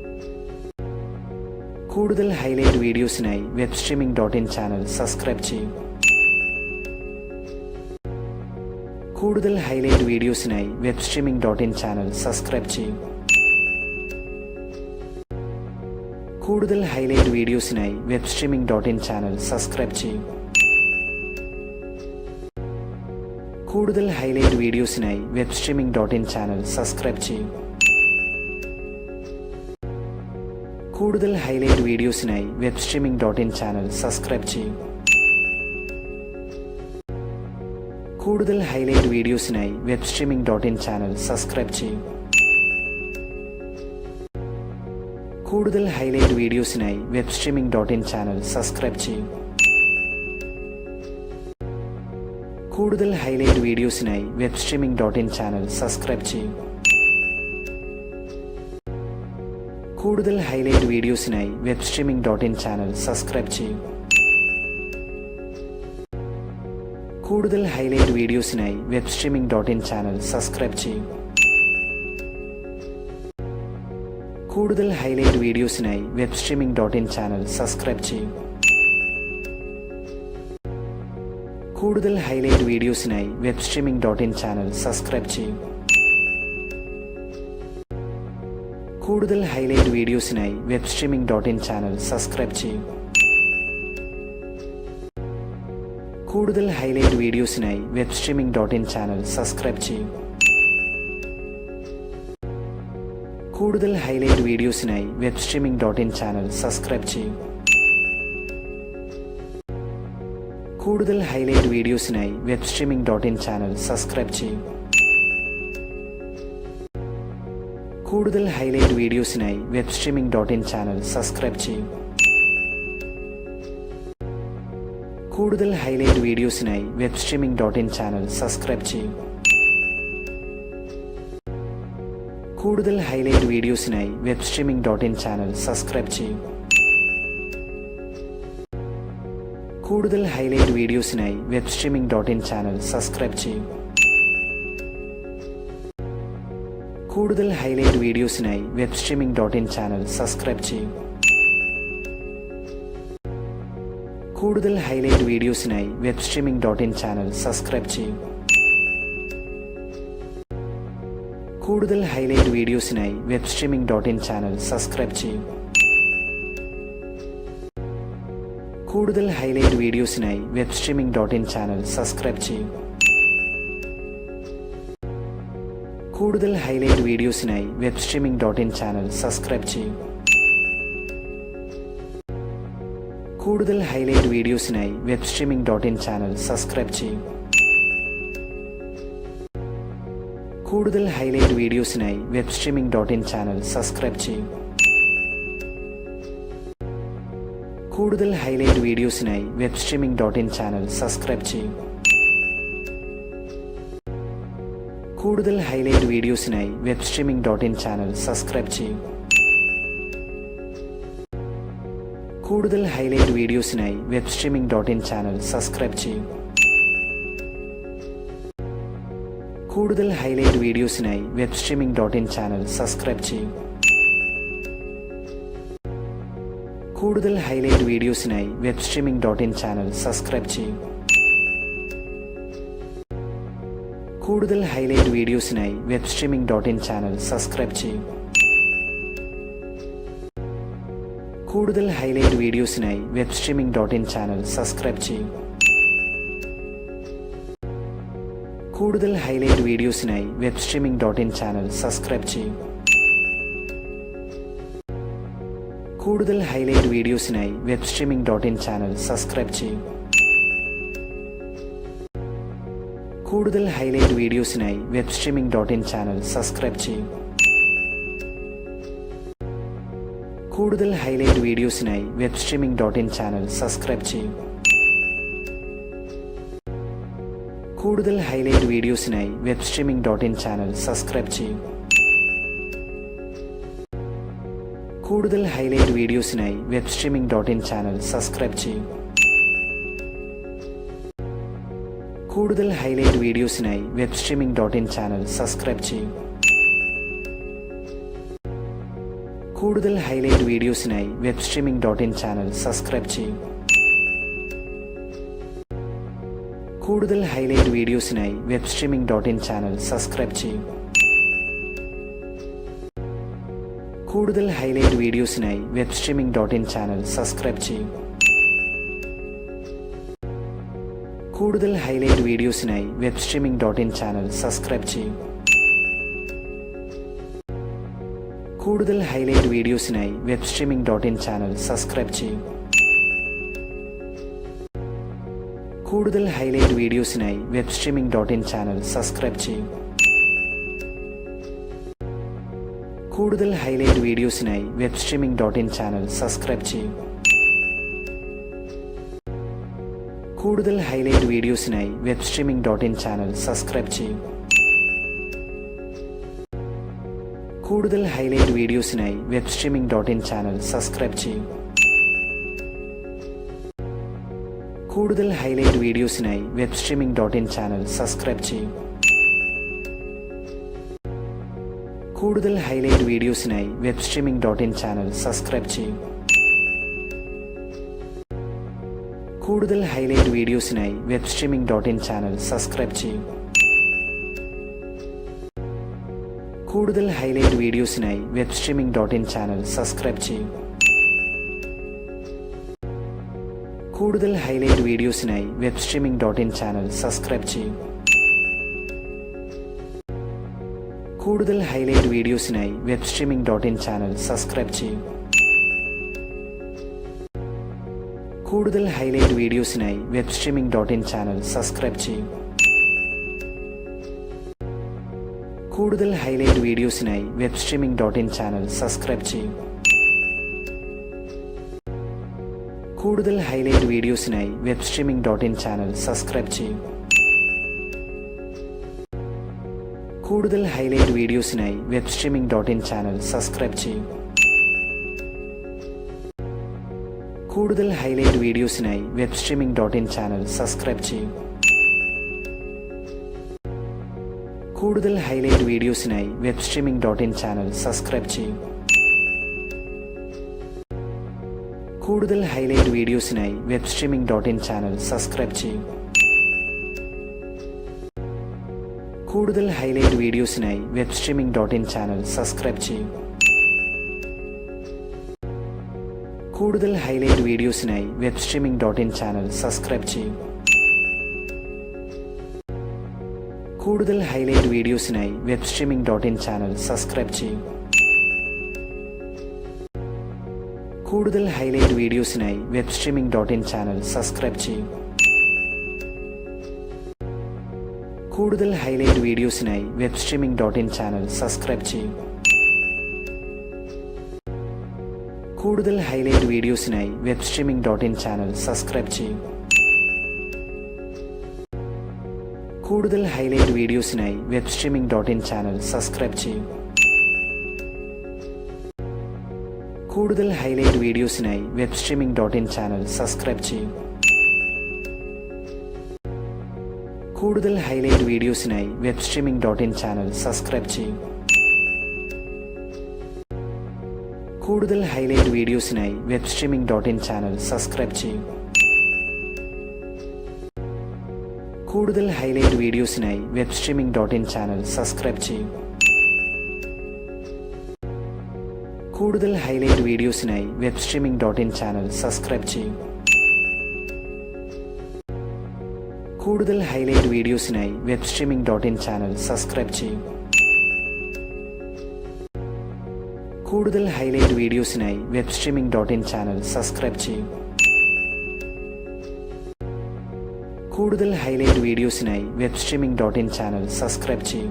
ഹൈലൈറ്റ് വീഡിയോസിനായി webstreaming.in ചാനൽ സബ്സ്ക്രൈബ് ചെയ്യുക. കൂടുതൽ ഹൈലൈറ്റ് വീഡിയോസിനായി webstreaming.in ചാനൽ സബ്സ്ക്രൈബ് ചെയ്യുക. കൂടുതൽ ഹൈലൈറ്റ് വീഡിയോസിനായി webstreaming.in ചാനൽ സബ്സ്ക്രൈബ് ചെയ്യുക. കൂടുതൽ ഹൈലൈറ്റ് വീഡിയോസിനായി webstreaming.in ചാനൽ സബ്സ്ക്രൈബ് ചെയ്യുക. കൂടുതൽ ഹൈലൈറ്റ് വീഡിയോസിനായി webstreaming.in ചാനൽ സബ്സ്ക്രൈബ് ചെയ്യുക. കൂടുതൽ ഹൈലൈറ്റ് വീഡിയോസിനായി webstreaming.in ചാനൽ സബ്സ്ക്രൈബ് ചെയ്യുക. കൂടുതൽ ഹൈലൈറ്റ് വീഡിയോസിനായി webstreaming.in ചാനൽ സബ്സ്ക്രൈബ് ചെയ്യുക. കൂടുതൽ ഹൈലൈറ്റ് വീഡിയോസിനായി webstreaming.in ചാനൽ സബ്സ്ക്രൈബ് ചെയ്യുക. കൂടുതൽ ഹൈലൈറ്റ് വീഡിയോസിനായി webstreaming.in ചാനൽ സബ്സ്ക്രൈബ് ചെയ്യുക. കൂടുതൽ ഹൈലൈറ്റ് വീഡിയോസിനായി webstreaming.in ചാനൽ സബ്സ്ക്രൈബ് ചെയ്യുക. കൂടുതൽ ഹൈലൈറ്റ് വീഡിയോസിനായി webstreaming.in ചാനൽ സബ്സ്ക്രൈബ് ചെയ്യുക. കൂടുതൽ ഹൈലൈറ്റ് വീഡിയോസിനായി webstreaming.in ചാനൽ സബ്സ്ക്രൈബ് ചെയ്യുക. കൂടുതൽ ഹൈലൈറ്റ് വീഡിയോസിനായി webstreaming.in ചാനൽ സബ്സ്ക്രൈബ് ചെയ്യുക. കൂടുതൽ ഹൈലൈറ്റ് വീഡിയോസിനായി webstreaming.in ചാനൽ സബ്സ്ക്രൈബ് ചെയ്യുക. കൂടുതൽ ഹൈലൈറ്റ് വീഡിയോസിനായി webstreaming.in ചാനൽ സബ്സ്ക്രൈബ് ചെയ്യുക. കൂടുതൽ ഹൈലൈറ്റ് വീഡിയോസിനായി webstreaming.in ചാനൽ സബ്സ്ക്രൈബ് ചെയ്യുക. കൂടുതൽ ഹൈലൈറ്റ് വീഡിയോസിനായി webstreaming.in ചാനൽ സബ്സ്ക്രൈബ് ചെയ്യുക. കൂടുതൽ ഹൈലൈറ്റ് വീഡിയോസിനായി webstreaming.in ചാനൽ സബ്സ്ക്രൈബ് ചെയ്യുക. കൂടുതൽ ഹൈലൈറ്റ് വീഡിയോസിനായി webstreaming.in ചാനൽ സബ്സ്ക്രൈബ് ചെയ്യുക. കൂടുതൽ ഹൈലൈറ്റ് വീഡിയോസിനായി webstreaming.in ചാനൽ സബ്സ്ക്രൈബ് ചെയ്യുക. കൂടുതൽ ഹൈലൈറ്റ് വീഡിയോസിനായി webstreaming.in ചാനൽ സബ്സ്ക്രൈബ് ചെയ്യുക. കൂടുതൽ ഹൈലൈറ്റ് വീഡിയോസിനായി webstreaming.in ചാനൽ സബ്സ്ക്രൈബ് ചെയ്യുക. കൂടുതൽ ഹൈലൈറ്റ് വീഡിയോസിനായി webstreaming.in ചാനൽ സബ്സ്ക്രൈബ് ചെയ്യുക. കൂടുതൽ ഹൈലൈറ്റ് വീഡിയോസിനായി webstreaming.in ചാനൽ സബ്സ്ക്രൈബ് ചെയ്യുക. കൂടുതൽ ഹൈലൈറ്റ് വീഡിയോസിനായി webstreaming.in ചാനൽ സബ്സ്ക്രൈബ് ചെയ്യുക. കൂടുതൽ ഹൈലൈറ്റ് വീഡിയോസിനായി webstreaming.in ചാനൽ സബ്സ്ക്രൈബ് ചെയ്യുക. കൂടുതൽ ഹൈലൈറ്റ് വീഡിയോസിനായി webstreaming.in ചാനൽ സബ്സ്ക്രൈബ് ചെയ്യുക. കൂടുതൽ ഹൈലൈറ്റ് വീഡിയോസിനായി webstreaming.in ചാനൽ സബ്സ്ക്രൈബ് ചെയ്യുക. കൂടുതൽ ഹൈലൈറ്റ് വീഡിയോസിനായി webstreaming.in ചാനൽ സബ്സ്ക്രൈബ് ചെയ്യുക. കൂടുതൽ ഹൈലൈറ്റ് വീഡിയോസിനായി webstreaming.in ചാനൽ സബ്സ്ക്രൈബ് ചെയ്യുക. കൂടുതൽ ഹൈലൈറ്റ് വീഡിയോസിനായി webstreaming.in ചാനൽ സബ്സ്ക്രൈബ് ചെയ്യുക. കൂടുതൽ ഹൈലൈറ്റ് വീഡിയോസിനായി webstreaming.in ചാനൽ സബ്സ്ക്രൈബ് ചെയ്യുക. കൂടുതൽ ഹൈലൈറ്റ് വീഡിയോസിനായി webstreaming.in ചാനൽ സബ്സ്ക്രൈബ് ചെയ്യുക. കൂടുതൽ ഹൈലൈറ്റ് വീഡിയോസിനായി webstreaming.in ചാനൽ സബ്സ്ക്രൈബ് ചെയ്യുക. കൂടുതൽ ഹൈലൈറ്റ് വീഡിയോസിനായി webstreaming.in ചാനൽ സബ്സ്ക്രൈബ് ചെയ്യുക. കൂടുതൽ ഹൈലൈറ്റ് വീഡിയോസിനായി webstreaming.in ചാനൽ സബ്സ്ക്രൈബ് ചെയ്യുക. കൂടുതൽ ഹൈലൈറ്റ് വീഡിയോസിനായി webstreaming.in ചാനൽ സബ്സ്ക്രൈബ് ചെയ്യുക. കൂടുതൽ ഹൈലൈറ്റ് വീഡിയോസിനായി webstreaming.in ചാനൽ സബ്സ്ക്രൈബ് ചെയ്യുക. കൂടുതൽ ഹൈലൈറ്റ് വീഡിയോസിനായി webstreaming.in ചാനൽ സബ്സ്ക്രൈബ് ചെയ്യുക. കൂടുതൽ ഹൈലൈറ്റ് വീഡിയോസിനായി webstreaming.in ചാനൽ സബ്സ്ക്രൈബ് ചെയ്യുക. കൂടുതൽ ഹൈലൈറ്റ് വീഡിയോസിനായി webstreaming.in ചാനൽ സബ്സ്ക്രൈബ് ചെയ്യുക. കൂടുതൽ ഹൈലൈറ്റ് വീഡിയോസിനായി webstreaming.in ചാനൽ സബ്സ്ക്രൈബ് ചെയ്യുക. കൂടുതൽ ഹൈലൈറ്റ് വീഡിയോസിനായി webstreaming.in ചാനൽ സബ്സ്ക്രൈബ് ചെയ്യുക. കൂടുതൽ ഹൈലൈറ്റ് വീഡിയോസിനായി webstreaming.in ചാനൽ സബ്സ്ക്രൈബ് ചെയ്യുക. കൂടുതൽ ഹൈലൈറ്റ് വീഡിയോസിനായി webstreaming.in ചാനൽ സബ്സ്ക്രൈബ് ചെയ്യുക. കൂടുതൽ ഹൈലൈറ്റ് വീഡിയോസിനായി webstreaming.in ചാനൽ സബ്സ്ക്രൈബ് ചെയ്യുക. കൂടുതൽ ഹൈലൈറ്റ് വീഡിയോസിനായി webstreaming.in ചാനൽ സബ്സ്ക്രൈബ് ചെയ്യുക. കൂടുതൽ ഹൈലൈറ്റ് വീഡിയോസിനായി webstreaming.in ചാനൽ സബ്സ്ക്രൈബ് ചെയ്യുക. കൂടുതൽ ഹൈലൈറ്റ് വീഡിയോസിനായി webstreaming.in ചാനൽ സബ്സ്ക്രൈബ് ചെയ്യുക. കൂടുതൽ ഹൈലൈറ്റ് വീഡിയോസിനായി webstreaming.in ചാനൽ സബ്സ്ക്രൈബ് ചെയ്യുക. കൂടുതൽ ഹൈലൈറ്റ് വീഡിയോസിനായി webstreaming.in ചാനൽ സബ്സ്ക്രൈബ് ചെയ്യുക. കൂടുതൽ ഹൈലൈറ്റ് വീഡിയോസിനായി webstreaming.in ചാനൽ സബ്സ്ക്രൈബ് ചെയ്യുക. കൂടുതൽ ഹൈലൈറ്റ് വീഡിയോസിനായി webstreaming.in ചാനൽ സബ്സ്ക്രൈബ് ചെയ്യുക. കൂടുതൽ ഹൈലൈറ്റ് വീഡിയോസിനായി webstreaming.in ചാനൽ സബ്സ്ക്രൈബ് ചെയ്യുക. കൂടുതൽ ഹൈലൈറ്റ് വീഡിയോസിനായി webstreaming.in ചാനൽ സബ്സ്ക്രൈബ് ചെയ്യുക. കൂടുതൽ ഹൈലൈറ്റ് വീഡിയോസിനായി webstreaming.in ചാനൽ സബ്സ്ക്രൈബ് ചെയ്യുക. കൂടുതൽ ഹൈലൈറ്റ് വീഡിയോസിനായി webstreaming.in ചാനൽ സബ്സ്ക്രൈബ് ചെയ്യുക. കൂടുതൽ ഹൈലൈറ്റ് വീഡിയോസിനായി webstreaming.in ചാനൽ സബ്സ്ക്രൈബ് ചെയ്യുക. കൂടുതൽ ഹൈലൈറ്റ് വീഡിയോസിനായി webstreaming.in ചാനൽ സബ്സ്ക്രൈബ് ചെയ്യുക. കൂടുതൽ ഹൈലൈറ്റ് വീഡിയോസിനായി webstreaming.in ചാനൽ സബ്സ്ക്രൈബ് ചെയ്യുക. കൂടുതൽ ഹൈലൈറ്റ് വീഡിയോസിനായി webstreaming.in ചാനൽ സബ്സ്ക്രൈബ് ചെയ്യുക. കൂടുതൽ ഹൈലൈറ്റ് വീഡിയോസിനായി webstreaming.in ചാനൽ സബ്സ്ക്രൈബ് ചെയ്യൂ. കൂടുതൽ ഹൈലൈറ്റ് വീഡിയോസിനായി webstreaming.in ചാനൽ സബ്സ്ക്രൈബ് ചെയ്യൂ. കൂടുതൽ ഹൈലൈറ്റ് വീഡിയോസിനായി webstreaming.in ചാനൽ സബ്സ്ക്രൈബ് ചെയ്യൂ. കൂടുതൽ ഹൈലൈറ്റ് വീഡിയോസിനായി webstreaming.in ചാനൽ സബ്സ്ക്രൈബ് ചെയ്യൂ. കൂടുതൽ ഹൈലൈറ്റ് വീഡിയോസിനായി webstreaming.in ചാനൽ സബ്സ്ക്രൈബ് ചെയ്യൂ. കൂടുതൽ ഹൈലൈറ്റ് വീഡിയോസിനായി webstreaming.in ചാനൽ സബ്സ്ക്രൈബ് ചെയ്യൂ. കൂടുതൽ ഹൈലൈറ്റ് വീഡിയോസിനായി webstreaming.in ചാനൽ സബ്സ്ക്രൈബ് ചെയ്യൂ. കൂടുതൽ ഹൈലൈറ്റ് വീഡിയോസിനായി webstreaming.in ചാനൽ സബ്സ്ക്രൈബ് ചെയ്യൂ. കൂടുതൽ ഹൈലൈറ്റ് വീഡിയോസിനായി webstreaming.in ചാനൽ സബ്സ്ക്രൈബ് ചെയ്യൂ. കൂടുതൽ ഹൈലൈറ്റ് വീഡിയോസിനായി webstreaming.in ചാനൽ സബ്സ്ക്രൈബ് ചെയ്യൂ. കൂടുതൽ ഹൈലൈറ്റ് വീഡിയോസിനായി webstreaming.in ചാനൽ സബ്സ്ക്രൈബ് ചെയ്യൂ. കൂടുതൽ ഹൈലൈറ്റ് വീഡിയോസിനായി webstreaming.in ചാനൽ സബ്സ്ക്രൈബ് ചെയ്യൂ. കൂടുതൽ ഹൈലൈറ്റ് വീഡിയോസിനായി webstreaming.in ചാനൽ സബ്സ്ക്രൈബ് ചെയ്യൂ. കൂടുതൽ ഹൈലൈറ്റ് വീഡിയോസിനായി webstreaming.in ചാനൽ സബ്സ്ക്രൈബ് ചെയ്യൂ. കൂടുതൽ ഹൈലൈറ്റ് വീഡിയോസിനായി webstreaming.in ചാനൽ സബ്സ്ക്രൈബ് ചെയ്യൂ. കൂടുതൽ ഹൈലൈറ്റ് വീഡിയോസിനായി webstreaming.in ചാനൽ സബ്സ്ക്രൈബ് ചെയ്യൂ. കൂടുതൽ ഹൈലൈറ്റ് വീഡിയോസിനായി webstreaming.in ചാനൽ സബ്സ്ക്രൈബ് ചെയ്യൂ.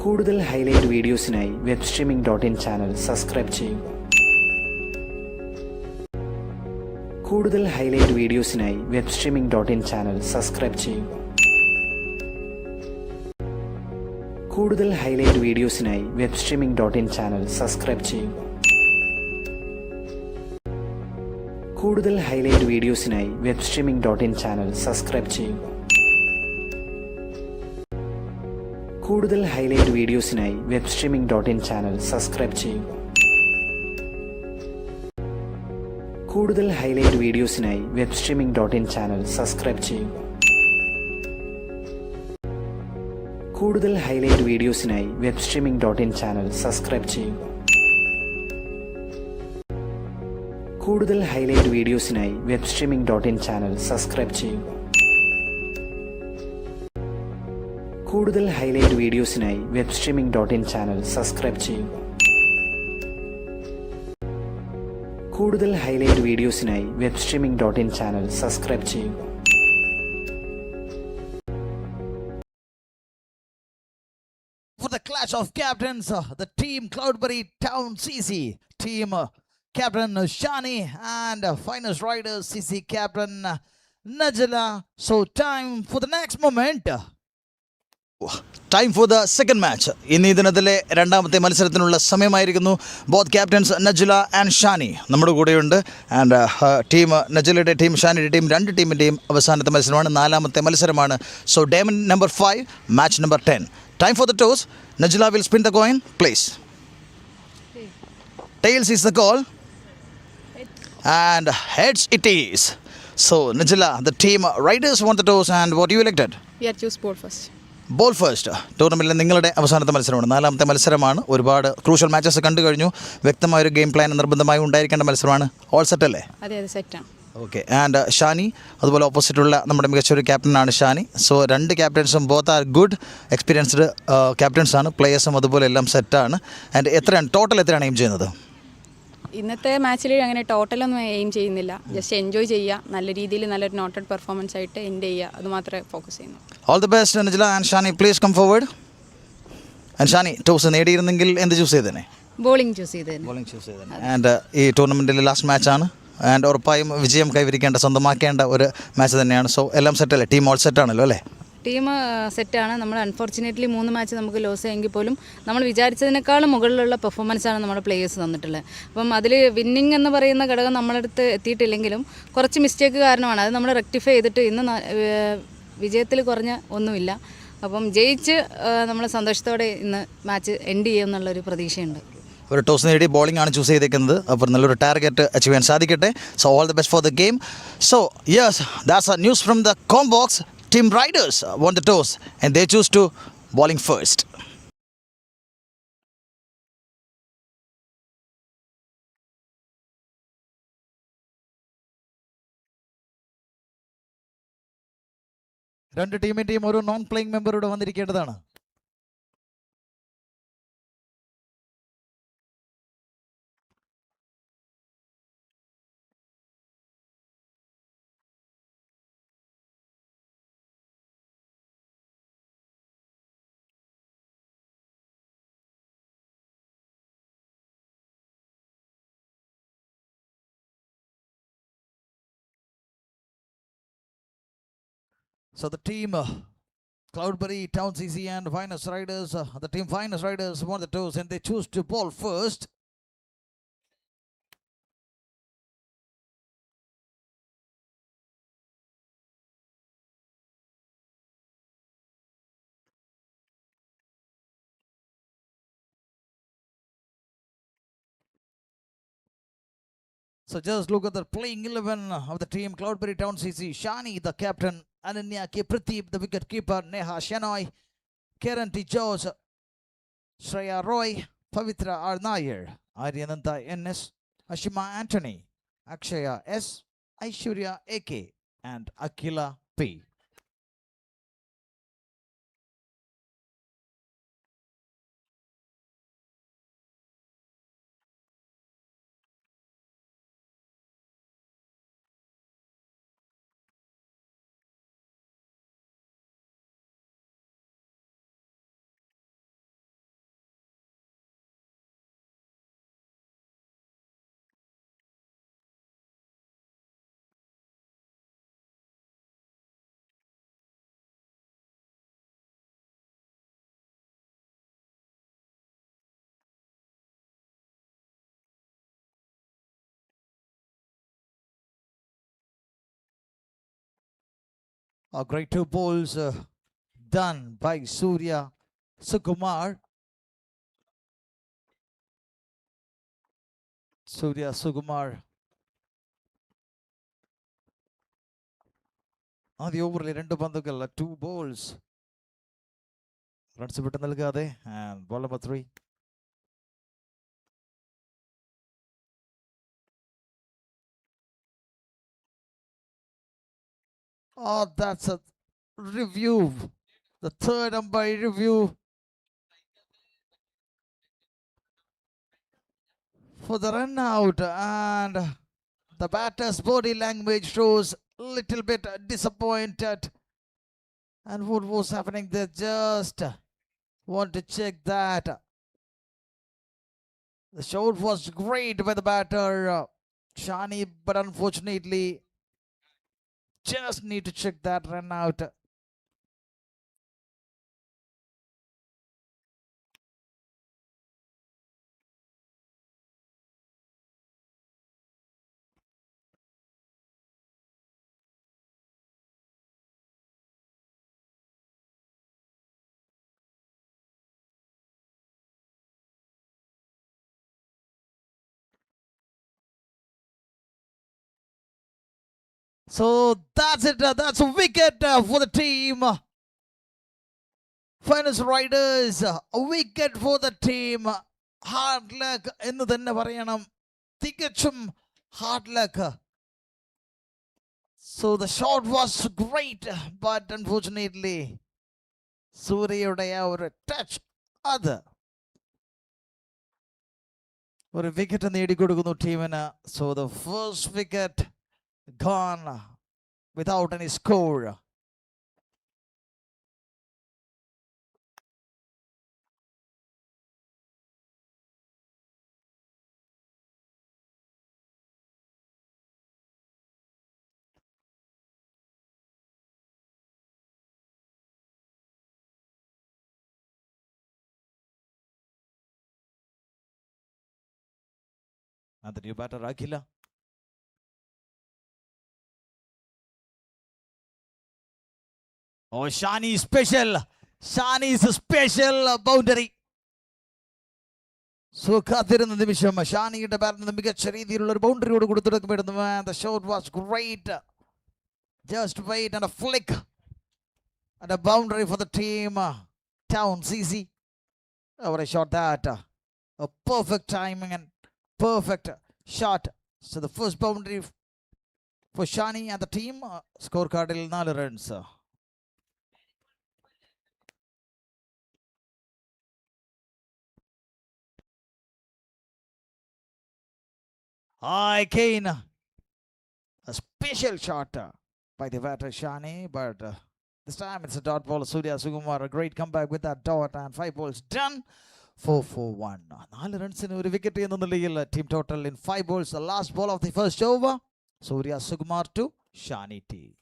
കൂടുതൽ ഹൈലൈറ്റ് വീഡിയോസിനായി webstreaming.in ചാനൽ സബ്സ്ക്രൈബ് ചെയ്യൂ. കൂടുതൽ ഹൈലൈറ്റ് വീഡിയോസിനായി webstreaming.in ചാനൽ സബ്സ്ക്രൈബ് ചെയ്യൂ. കൂടുതൽ ഹൈലൈറ്റ് വീഡിയോസിനായി webstreaming.in ചാനൽ സബ്സ്ക്രൈബ് ചെയ്യൂ. കൂടുതൽ ഹൈലൈറ്റ് വീഡിയോസിനായി webstreaming.in ചാനൽ സബ്സ്ക്രൈബ് ചെയ്യൂ. കൂടുതൽ ഹൈലൈറ്റ് വീഡിയോസിനായി webstreaming.in ചാനൽ സബ്സ്ക്രൈബ് ചെയ്യൂ. കൂടുതൽ ഹൈലൈറ്റ് വീഡിയോസിനായി webstreaming.in ചാനൽ സബ്സ്ക്രൈബ് ചെയ്യൂ. കൂടുതൽ ഹൈലൈറ്റ് വീഡിയോസിനായി webstreaming.in ചാനൽ സബ്സ്ക്രൈബ് ചെയ്യൂ. കൂടുതൽ ഹൈലൈറ്റ് വീഡിയോസിനായി webstreaming.in ചാനൽ സബ്സ്ക്രൈബ് ചെയ്യൂ. കൂടുതൽ ഹൈലൈറ്റ് വീഡിയോസിനായി webstreaming.in ചാനൽ സബ്സ്ക്രൈബ് ചെയ്യൂ. കൂടുതൽ ഹൈലൈറ്റ് വീഡിയോസിനായി webstreaming.in ചാനൽ സബ്സ്ക്രൈബ് ചെയ്യൂ. For the clash of captains, the team Cloudberry Town CC, team Captain Shani and finest rider CC Captain Najala. So time for the next moment. Time for the second match. ഇന്ന് ഈ ദിനത്തിലെ രണ്ടാമത്തെ മത്സരത്തിനുള്ള സമയമായിരിക്കുന്നു. Both captains Najula and Shani നമ്മുടെ കൂടെയുണ്ട്. And team നജുലയുടെ team ഷാനിയുടെ ടീം രണ്ട് ടീമിൻ്റെയും അവസാനത്തെ മത്സരമാണ്, നാലാമത്തെ മത്സരമാണ്. So day number 5, match number 10. Time for the toss. Najula will spin the coin, please. Tails is the call. And heads it is. So Najila, the team riders want the toss, and what you elected? We are choose ball first. Ball first. ടൂർണമെൻറ്റിൽ നിങ്ങളുടെ അവസാനത്തെ മത്സരമാണ്, നാലാമത്തെ മത്സരമാണ്. ഒരുപാട് crucial matches കണ്ടു കഴിഞ്ഞു. വ്യക്തമായൊരു game plan നിർബന്ധമായി ഉണ്ടായിരിക്കേണ്ട മത്സരമാണ്. ഓൾ സെറ്റ് അല്ലേ? അതെ അതെ സെറ്റാണ്. ഓക്കെ. ആൻഡ് ഷാനി അതുപോലെ ഓപ്പോസിറ്റുള്ള നമ്മുടെ മികച്ചൊരു ക്യാപ്റ്റനാണ് ഷാനി. സോ രണ്ട് ക്യാപ്റ്റൻസും ബോത്ത് ആർ ഗുഡ് എക്സ്പീരിയൻസ്ഡ് ക്യാപ്റ്റൻസാണ്. പ്ലേയേഴ്സും അതുപോലെ എല്ലാം സെറ്റാണ്. ആൻഡ് എത്രയാണ് ടോട്ടൽ എത്രയാണ് എയിം ചെയ്യുന്നത്? ഇന്നത്തെ മാച്ചിൽ അങ്ങനെ ടോട്ടലൊന്നും എയിം ചെയ്യുന്നില്ല. ജസ്റ്റ് എൻജോയ് ചെയ്യുക, നല്ല രീതിയിൽ നല്ലൊരു നോട്ടഡ് പെർഫോമൻസ് ആയിട്ട് എൻഡ് ചെയ്യുക, അത് മാത്രമേ ഫോക്കസ് ചെയ്യുന്നു. All the best Najila and Shani. Please come forward. And Shani, toss നേടിയിരുന്നെങ്കിൽ എന്ത് ചൂസ് ചെയ്തേനെ? ബോളിംഗ് ചൂസ് ചെയ്തേനെ. ബോളിംഗ് ചൂസ് ചെയ്തേനെ. ആൻഡ് ഈ ടൂർണമെൻറ്റിലെ ലാസ്റ്റ് മാച്ചാണ്. ആൻഡ് ഉറപ്പായും വിജയം കൈവരിക്കേണ്ട, സ്വന്തമാക്കേണ്ട ഒരു മാച്ച് തന്നെയാണ്. സോ എല്ലാം സെറ്റല്ലേ? ടീം ഓൾ സെറ്റാണല്ലോ അല്ലേ? ടീം സെറ്റാണ്. നമ്മൾ അൺഫോർച്ചുനേറ്റ്ലി 3 മാച്ച് നമുക്ക് ലോസ് എങ്കിൽ പോലും നമ്മൾ വിചാരിച്ചതിനേക്കാളും മുകളിലുള്ള പെർഫോമൻസാണ് നമ്മുടെ പ്ലേയേഴ്സ് തന്നിട്ടുള്ളത്. അപ്പം അതിൽ വിന്നിങ് എന്ന് പറയുന്ന ഘടകം നമ്മളടുത്ത് എത്തിയിട്ടില്ലെങ്കിലും കുറച്ച് മിസ്റ്റേക്ക് കാരണമാണ്. അത് നമ്മൾ റെക്ടിഫൈ ചെയ്തിട്ട് ഇന്ന് വിജയത്തിൽ കുറഞ്ഞ ഒന്നുമില്ല. അപ്പം ജയിച്ച് നമ്മൾ സന്തോഷത്തോടെ ഇന്ന് മാച്ച് എൻഡ് ചെയ്യുമെന്നുള്ളൊരു പ്രതീക്ഷയുണ്ട്. ഒരു ടോസ് നേടി ബോളിംഗ് ആണ് ചൂസ് ചെയ്തേക്കുന്നത്. അപ്പോൾ നല്ലൊരു ടാർഗറ്റ് അച്ചീവ് ചെയ്യാൻ സാധിക്കട്ടെ. So all the best for the game. So yes, that's a news from the combox. Team Riders won the toss and they choose to bowling first. രണ്ട് ടീമിൻ്റെയും ഒരു non playing member ഇവിടെ വന്നിരിക്കേണ്ടതാണ്. So the team Cloudberry, Town CC and Finest Riders, the team Finest Riders won the toss and they choose to bowl first. So just look at the playing 11 of the team. Cloudberry, Town CC, Shani the captain, Ananya K. Pradeep the wicket keeper, Neha Shenoy, Karen T. George, Shreya Roy, Pavitra R. Nair, Aryananta N.S., Ashima Anthony, Akshaya S., Aishwarya A.K. and Akila P. A great two balls done by Surya Sukumar. Surya Sukumar. ആദ്യ ഓവറിലെ രണ്ട് പന്തുകൾ, 2 balls. Runs വിട്ട് നൽകാതെ. And ball number 3. Oh, that's a review. The third umpire review for the run out, and the batter's body language shows a little bit disappointed. And what was happening there? Just want to check that. The shot was great by the batter, Shani, but unfortunately, just need to check that run out. So that's it. That's a wicket for the team. Finest Riders, a wicket for the team. Hard luck എന്ന് തന്നെ പറയണം. തികച്ചും hard luck. So the shot was great, but unfortunately, സൂര്യയുടെ ആ ഒരു touch അത് ഒരു wicket നേടിക്കൊടുക്കുന്നു ടീമിന്. So the first wicket gone without any score. And the new batter Akhila. Oh, Shani special. Shani's special boundary. So കാത്തിരുന്ന നിമിഷം ഷാനിയുടെ ബാറ്റിൽ നിന്ന് മികച്ച രീതിയിലുള്ള ഒരു ബൗണ്ടറിയോട് കൂടി തുടക്കമിടുന്നു. The shot was great. Just wait and a flick and a boundary for the team. Town CC. What a shot that. A perfect timing and perfect shot. So the first boundary for Shani and the team. Scorecardil 4 runs. Again, a special shot by the batter Shani, but this time it's a dot ball. Surya Sugumar, a great comeback with that dot, and 5 balls done. 4-4-1. 4 runs in a wicket in the lead. Team total in 5 balls. The last ball of the first over. Surya Sugumar to Shani T.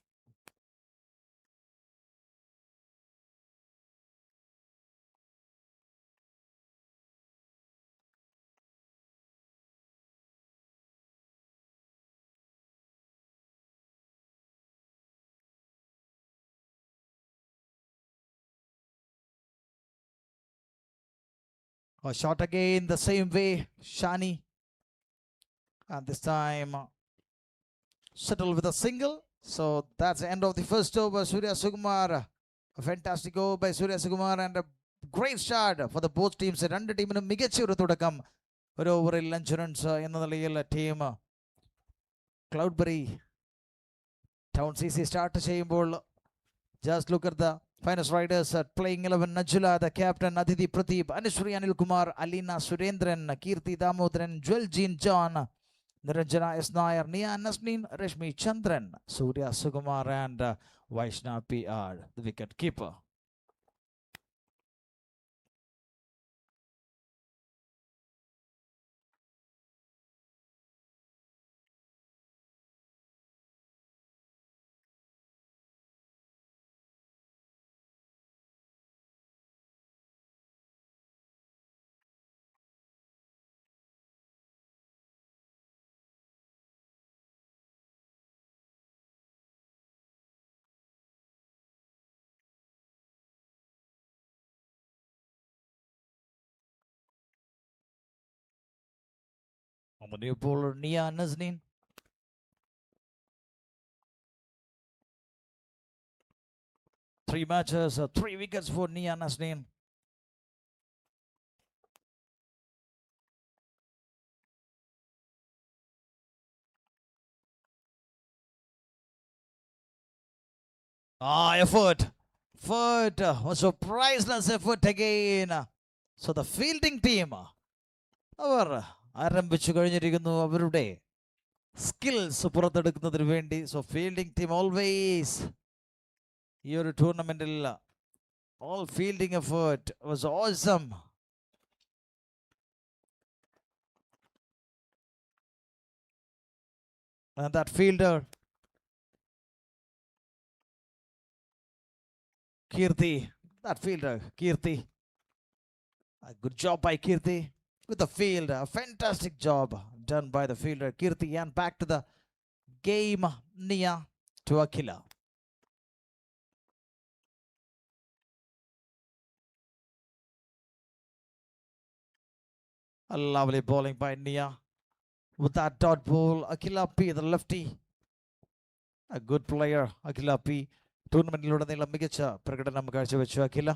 A shot again the same way, Shani. And this time settle with a single. So that's the end of the first over. Surya Sugumar. A fantastic over by Surya Sugumar and a great start for the both teams. രണ്ട് ടീമിനും മികച്ച ഒരു തുടക്കം. ഒരു ഓവറിൽ 5 runs എന്ന നിലയിൽ team Cloudberry Town CC start ചെയ്യുമ്പോൾ just look at the finest riders at playing 11. Najula, the captain, Aditi Pradeep, Anishri Anil Kumar, Alina Surendran, Kirti Damodran, Jewel Jean John, Niranjana S. Nair, Nia Nasneen, Rashmi Chandran, Surya Sugumar, and Vaishna PR, the wicket keeper. On the new bowler, Nia Nasneen. Three matches, 3 wickets for Nia Nasneen. Effort. Effort was a priceless effort again. So the fielding team, അവർ ആരംഭിച്ചു കഴിഞ്ഞിരിക്കുന്നു അവരുടെ skills പുറത്തെടുക്കുന്നതിന് വേണ്ടി. So fielding team always ഈ ഒരു ടൂർണമെന്റിൽ all fielding effort was awesome. And that fielder Kirti, that fielder Kirti, a good job by Kirti with the field. A fantastic job done by the fielder Kirti. And back to the game, Nia to Akila. A lovely bowling by Nia with that dot ball. Akila P, the lefty, a good player. Akila P ടൂർണമെന്റിലുടനീളം മികച്ച പ്രകടനം കാഴ്ചവെച്ചു അഖില.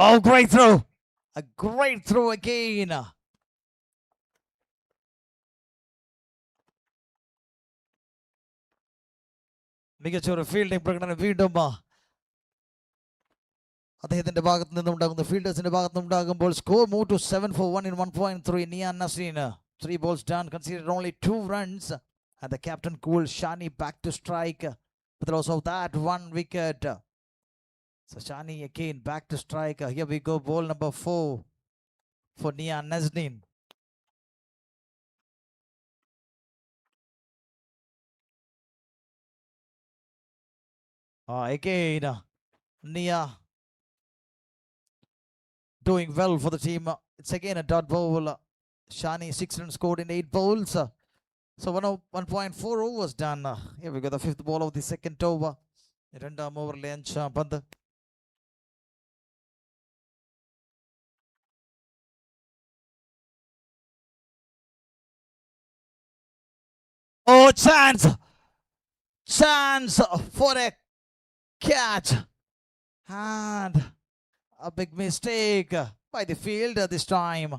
Oh, great throw. A great throw again. മികച്ച ഒരു fielding പ്രകടനം വീണ്ടും അദ്ദേഹത്തിന്റെ ഭാഗത്ത് നിന്നുണ്ടാകുന്ന ഫീൽഡേഴ്സിന്റെ ഭാഗത്ത് നിന്നുണ്ടാകുമ്പോൾ score move to 7 for 1 in 1.3. Nia Nasreen 3 balls done, conceded only 2 runs, and the captain cool Shani back to strike with the loss of that 1 wicket. So Shani again back to strike. Here we go, ball number 4 for Nia Nasreen. Again Nia doing well for the team. It's again a dot ball. Shani 6 runs scored in 8 bowls. So 1.4 overs done. Here we go, the 5th ball of the 2nd over. രണ്ടാം ഓവറിലെ 5-ാം പന്ത്. Oh, chance for a catch, and a big mistake by the fielder this time.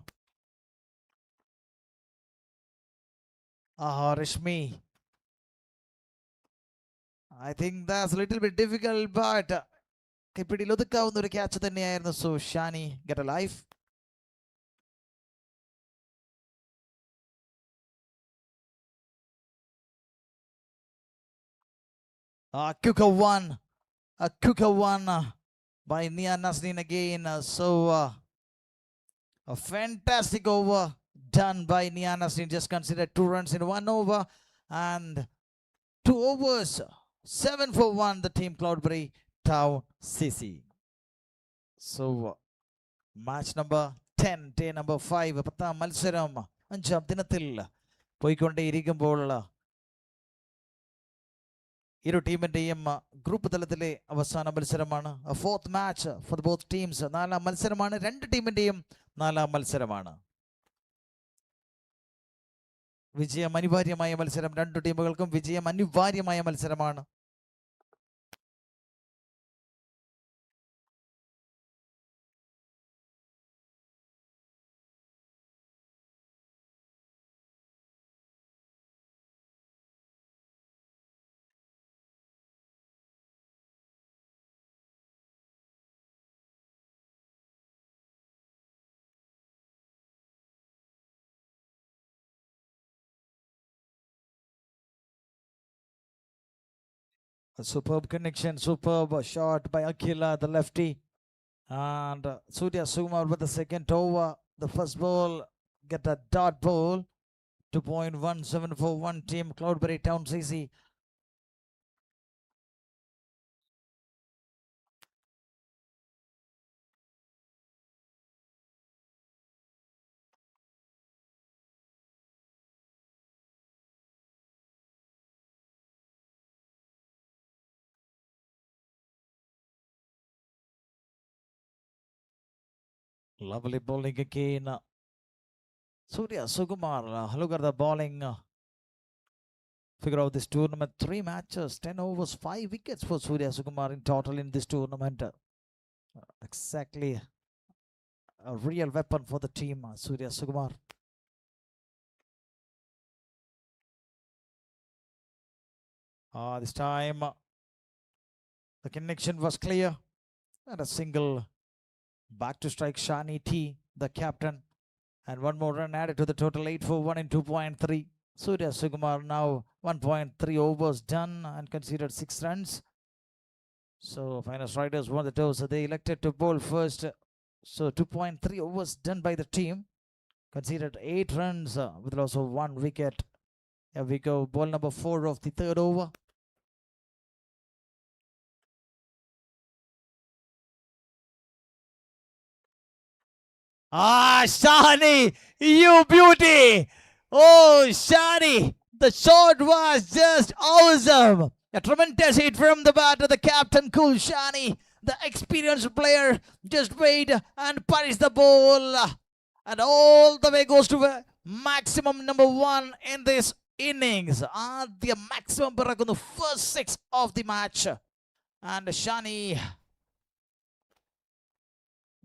Rishmi, I think that's a little bit difficult, but കൈപ്പിടിയിൽ ഒതുക്കാവുന്ന ഒരു catch തന്നെയായിരുന്നു. So Shani get a life. A quicker one by Nia Nasreen again. So a fantastic over done by Nia Nasreen. Just considered 2 runs in 1 over, and 2 overs, 7 for 1. The team Cloudberry Town CC. So match number 10, day number 5. 10ാം മത്സരം 5ാം ദിനത്തിൽ പോയിക്കൊണ്ടേയിരിക്കുമ്പോൾ ഇരു ടീമിന്റെയും group തലത്തിലെ അവസാന മത്സരമാണ്. 4th match for both teams. 4ാം മത്സരമാണ്. 2 ടീമിന്റെയും 4ാം മത്സരമാണ്. വിജയം അനിവാര്യമായ മത്സരം. 2 ടീമുകൾക്കും വിജയം അനിവാര്യമായ മത്സരമാണ്. A superb connection, superb shot by Akila, the lefty. And Surya Sukumar with the 2nd over. The first ball, get a dot ball. 2.1741 team Cloudberry Town CC. Lovely bowling again. Surya Sukumar, look at the bowling. Figure out this tournament, 3 matches, 10 overs, 5 wickets for Surya Sukumar in total in this tournament. Exactly a real weapon for the team, Surya Sukumar. This time the connection was clear, and a single. Back to strike Shani T, the captain, and 1 more run added to the total. 8 for 1 in 2.3. Surya Sukumar now 1.3 overs done and considered 6 runs. So finest riders won the toss. They elected to bowl first. So 2.3 overs done by the team. Considered 8 runs with loss of 1 wicket. Here we go. Ball number 4 of the 3rd over. Shani, you beauty! Oh, Shani, the shot was just awesome. A tremendous hit from the bat of the captain, cool Shani. The experienced player just wait and punish the ball. And all the way goes to maximum number 1 in this innings. The maximum break on the first 6 of the match. And Shani,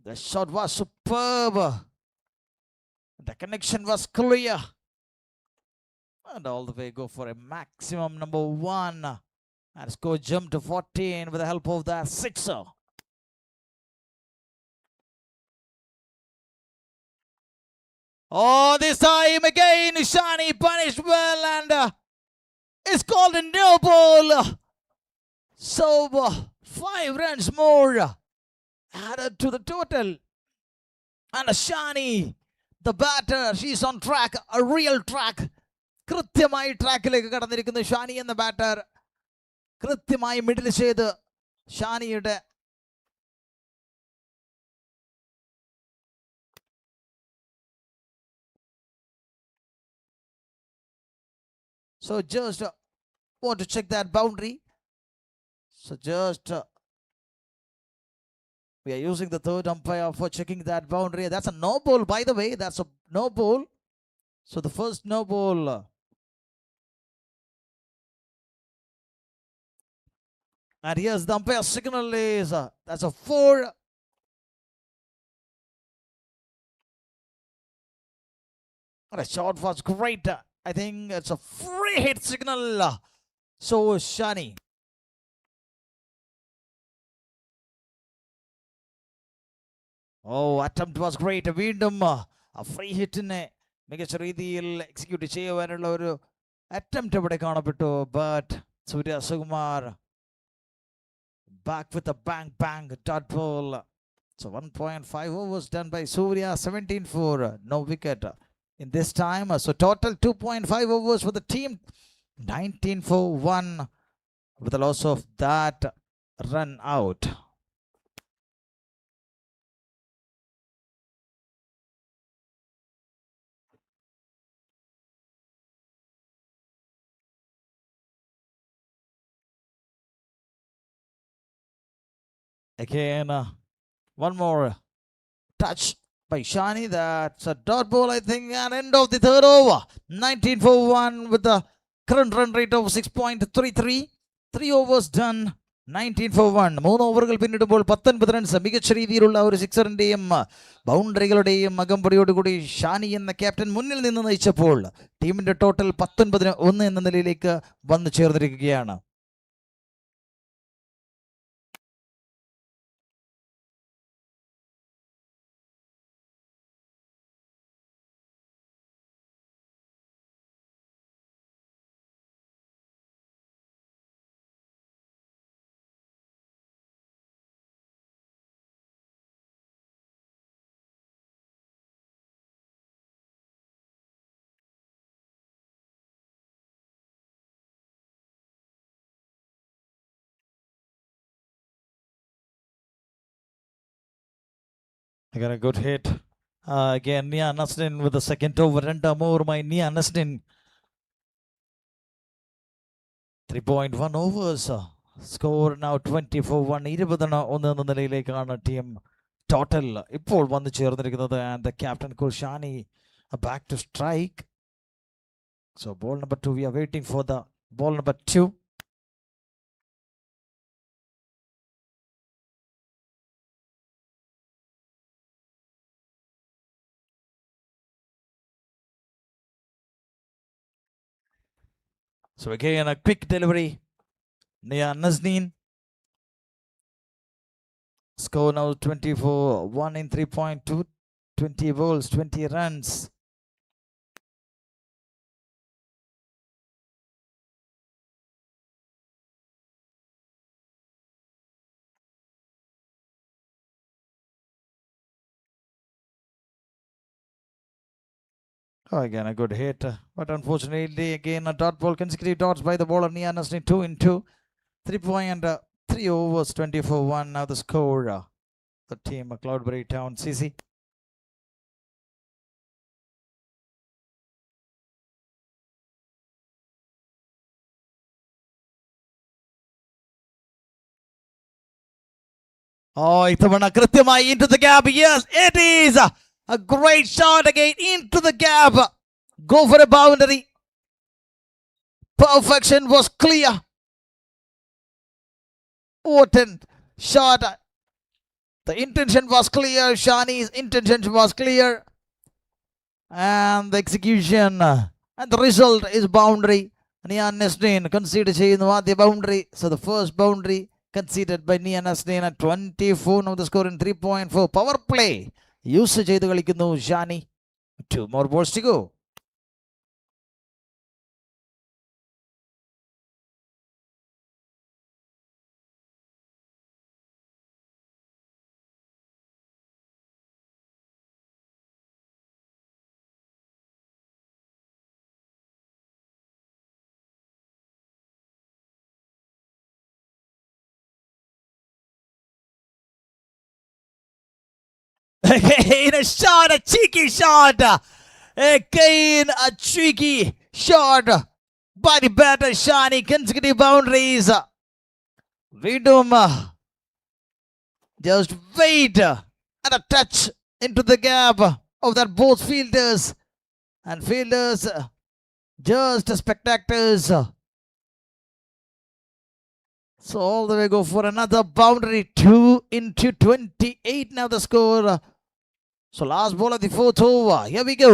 the shot was superb. The connection was clear. And all the way go for a maximum number 1. And score jump to 14 with the help of that 6er. Oh, this time again, Shani punished well, and it's called a no ball. So 5 runs more added to the total. And Shani, the batter, she's on track, a real track. കൃത്യമായി ട്രാക്കിലേക്ക് കടന്നിരിക്കുന്നു ഷാനി എന്ന batter. കൃത്യമായി middle ചെയ്ത് ഷാനിയുടെ So just want to check that boundary. So just we are using the third umpire for checking that boundary. That's a no ball, by the way. That's a no ball. So the first no ball. And here's the umpire signal is that's a 4. The shot was great. I think it's a free hit signal. So Shani. Oh, attempt was great. വീണ്ടും ആ free ഹിറ്റിനെ മികച്ച രീതിയിൽ execute ചെയ്യുവാനുള്ള ഒരു attempt ഇവിടെ കാണപ്പെട്ടു. But Surya Sukumar back with a bang bang dot ball. So 1.5 overs done by Surya, 17 for no wicket in this time. So total 2.5 overs for the team, 19 for 1 with the loss of that run out. Again, one more touch by Shani. That's a dot ball, I think, and end of the third over. 19 for 1 with the current run rate of 6.33. 3 overs done. 19 for 1. 3 ഓവറുകൾ പിന്നിടുമ്പോൾ 19 runs. മികച്ച രീതിയിലുള്ള ഒരു സിക്സറിന്റെയും ബൗണ്ടറികളുടെയും അകമ്പടിയോടുകൂടി ഷാനി എന്ന captain മുന്നിൽ നിന്ന് നയിച്ചപ്പോൾ ടീമിന്റെ total 19-1 എന്ന നിലയിലേക്ക് വന്നു ചേർന്നിരിക്കുകയാണ്. I got a good hit. Again, Nia Nasrin with the second over. Randa more by Nia Nasrin. 3.1 overs. Score now 24-1. 20-1 എന്ന നിലയിലേക്കാണ് ടീം ടോട്ടൽ ഇപ്പോൾ വന്നു ചേർന്നിരിക്കുന്നത്. And the captain Kurshani back to strike. So ball number 2. We are waiting for the ball number 2. So again, a quick delivery. Nia Nazneen. Score now 24-1 in 3.2. 20 balls, 20 runs. Oh, again, a good hit. But unfortunately, again, a dot ball, consecutive dots by the bowler Nia Nazneen. 2 in 2. 3.3 overs, 24-1. Now the score. The team, Cloudberry Town, CC. Oh, ഇത്തവണ കൃത്യമായി into the gap. Yes, it is a great shot again into the gap. Go for a boundary. Perfection was clear. What a shot. The intention was clear. Shani's intention was clear. And the execution and the result is boundary. Nia Nazneen conceded ചെയ്യുന്നു ആദ്യ boundary. So the first boundary conceded by Nia Nazneen at 24. Now the score in 3.4. Power play. Use ചെയ്ത് കളിക്കുന്നു Shani. 2 more balls to go. Again, a shot, a cheeky shot. Again, a cheeky shot by the batter Shani. Consecutive boundaries. Vidum. Just wait and a touch into the gap of that both fielders. And fielders just spectators. So all the way go for another boundary. 2 into 28 now the score. So last ball of the fourth over. Here we go.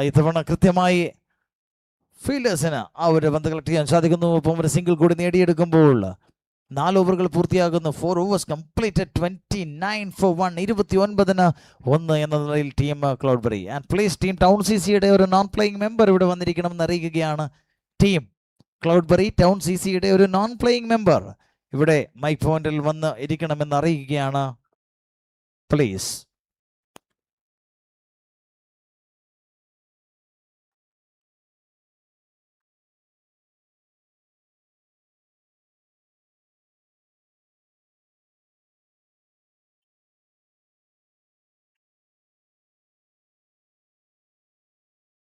ഇത്തവണ കൃത്യമായി ഫീൽഡേഴ്സിന് ആ ഒരു പന്ത് collect ചെയ്യാൻ സാധിക്കുന്നു. ഒപ്പം ഒരു single കൂടി നേടിയെടുക്കുമ്പോൾ 4 ഓവറുകൾ പൂർത്തിയാകുന്നു. 4 overs കംപ്ലീറ്റഡ്. 29 for 1. 29-1 എന്ന നിലയിൽ team Cloudberry. And please team Town CCയുടെ ഒരു നോൺ പ്ലേയിങ് മെമ്പർ ഇവിടെ വന്നിരിക്കണമെന്ന് അറിയിക്കുകയാണ്. ടീം ക്ലൗഡ്ബറി ടൗൺ CCയുടെ ഒരു നോൺ പ്ലേയിങ് മെമ്പർ ഇവിടെ മൈക്ക് പോയിന്റിൽ വന്ന് ഇരിക്കണമെന്ന് അറിയിക്കുകയാണ്. പ്ലീസ്.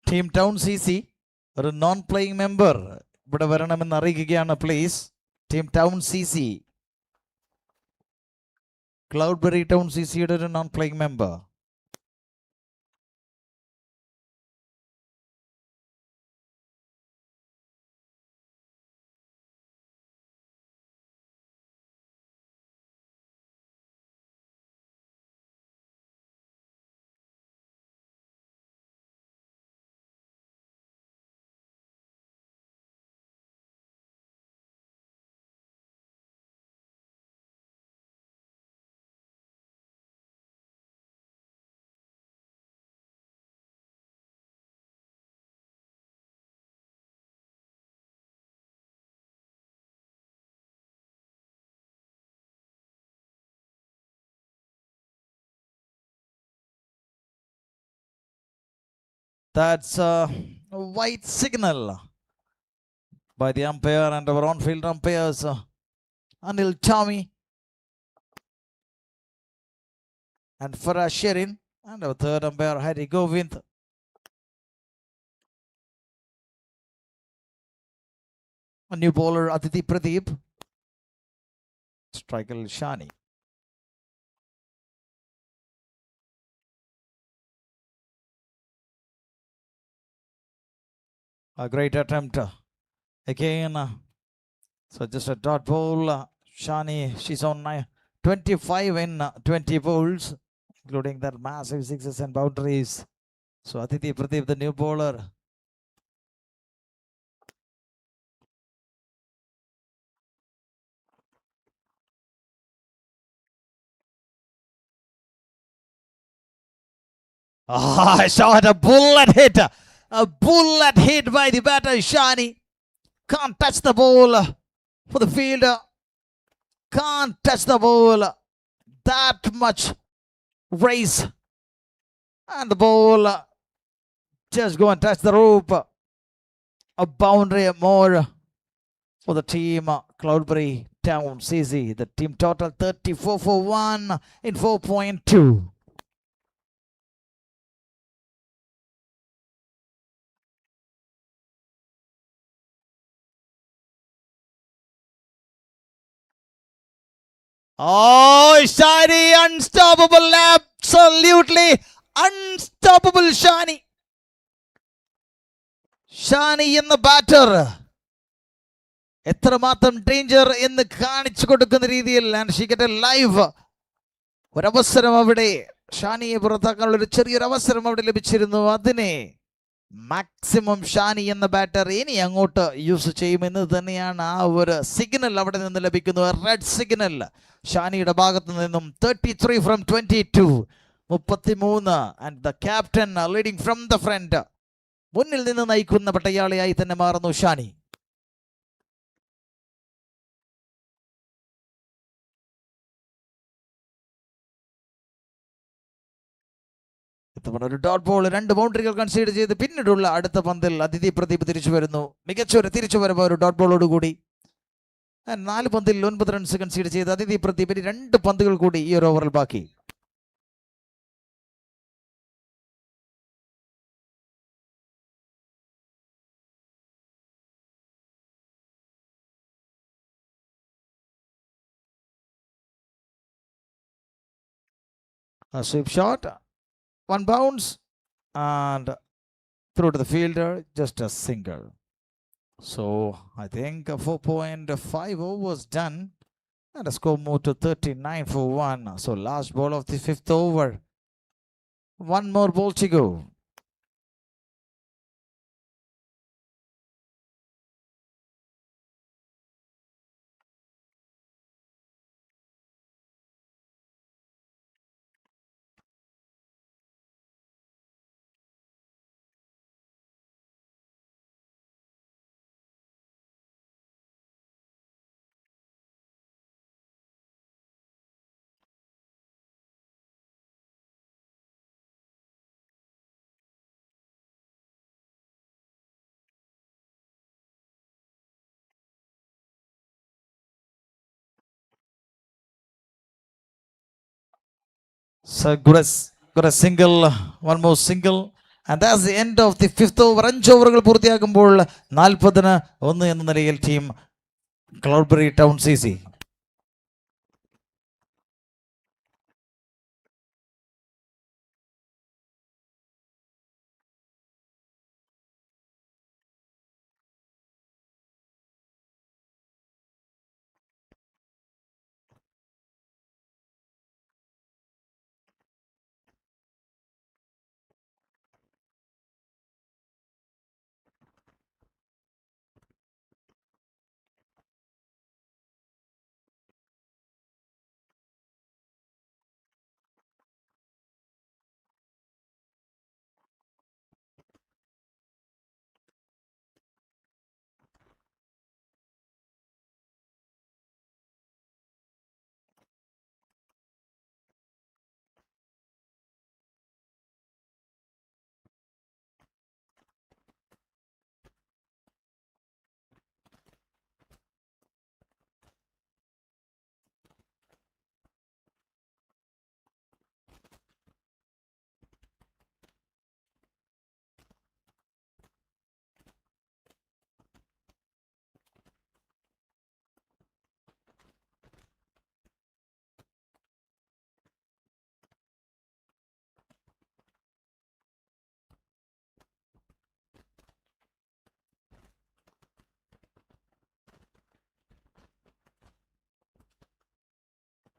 ടീം ടൗൺ CC ഒരു നോൺ പ്ലേയിങ് മെമ്പർ ഇവിടെ വരണമെന്ന് അറിയിക്കുകയാണ്. Please. Team Town CC Cloudberry Town CCയുടെ ഒരു non playing member. That's a white signal by the umpire and our on-field umpires, Anil Tommy and Farah Sherin, and our third umpire Hari Govind. A new bowler Aditi Pradeep, striker Shani. A great attempt again. So just a dot ball. Shani, she's on 25 in 20 bowls, including that massive sixes and boundaries. So Aditi Pradeep, the new bowler. I shot a bullet hit. A bullet hit by the batter Shani. Can't touch the ball for the fielder. Can't touch the ball. That much race. And the ball just go and touch the rope. A boundary more for the team Cloudberry Town CC. The team total 34 for 1 in 4.2. Oh, Shani, unstoppable, absolutely unstoppable Shani. Shani in the batter. എത്രമാത്രം danger എന്ന് കാണിച്ചു കൊടുക്കുന്ന രീതിയിൽ and she get A live ഒരവസരം അവിടെ ഷാനിയെ പുറത്താക്കാനുള്ള ഒരു ചെറിയൊരു അവസരം അവിടെ ലഭിച്ചിരുന്നു. അതിനെ മാക്സിമം ഷാനി എന്ന ബാറ്റർ ഇനി അങ്ങോട്ട് യൂസ് ചെയ്യുമെന്ന് തന്നെയാണ് ആ ഒരു സിഗ്നൽ അവിടെ നിന്ന് ലഭിക്കുന്നു. റെഡ് സിഗ്നൽ ഷാനിയുടെ ഭാഗത്തു നിന്നും. 33 from 22. 33 and the captain leading from the front. മുന്നിൽ നിന്ന് നയിക്കുന്ന പട്ടയാളിയായി തന്നെ മാറുന്നു ഷാനി. ഒരു ഡോട്ട് ബോൾ, 2 ബൗണ്ടറികൾ കൺസീഡ് ചെയ്ത് പിന്നീടുള്ള അടുത്ത പന്തിൽ അതിഥി പ്രദീപ് തിരിച്ചു വരുന്നു. മികച്ച ഒരു തിരിച്ചുവരവ് ഒരു ഡോട്ട് ബോളോട് കൂടി. 4 പന്തിൽ 9 റൺസ് കൺസീഡ് ചെയ്ത് അതിഥി പ്രതിപരി 2 പന്തുകൾ കൂടി ഈ ഒരു ഓവറിൽ ബാക്കി. A sweep shot, 1 bounce and through to the fielder, just a single. So I think 4.5 overs done and the score moved to 39 for 1. So last ball of the 5th over. 1 more ball to go. So got a single, one more single. And that's the end of the 5th over. 5 ഓവറുകൾ പൂർത്തിയാക്കുമ്പോൾ 40-1 എന്ന നിലയിൽ team Cloudberry Town CC.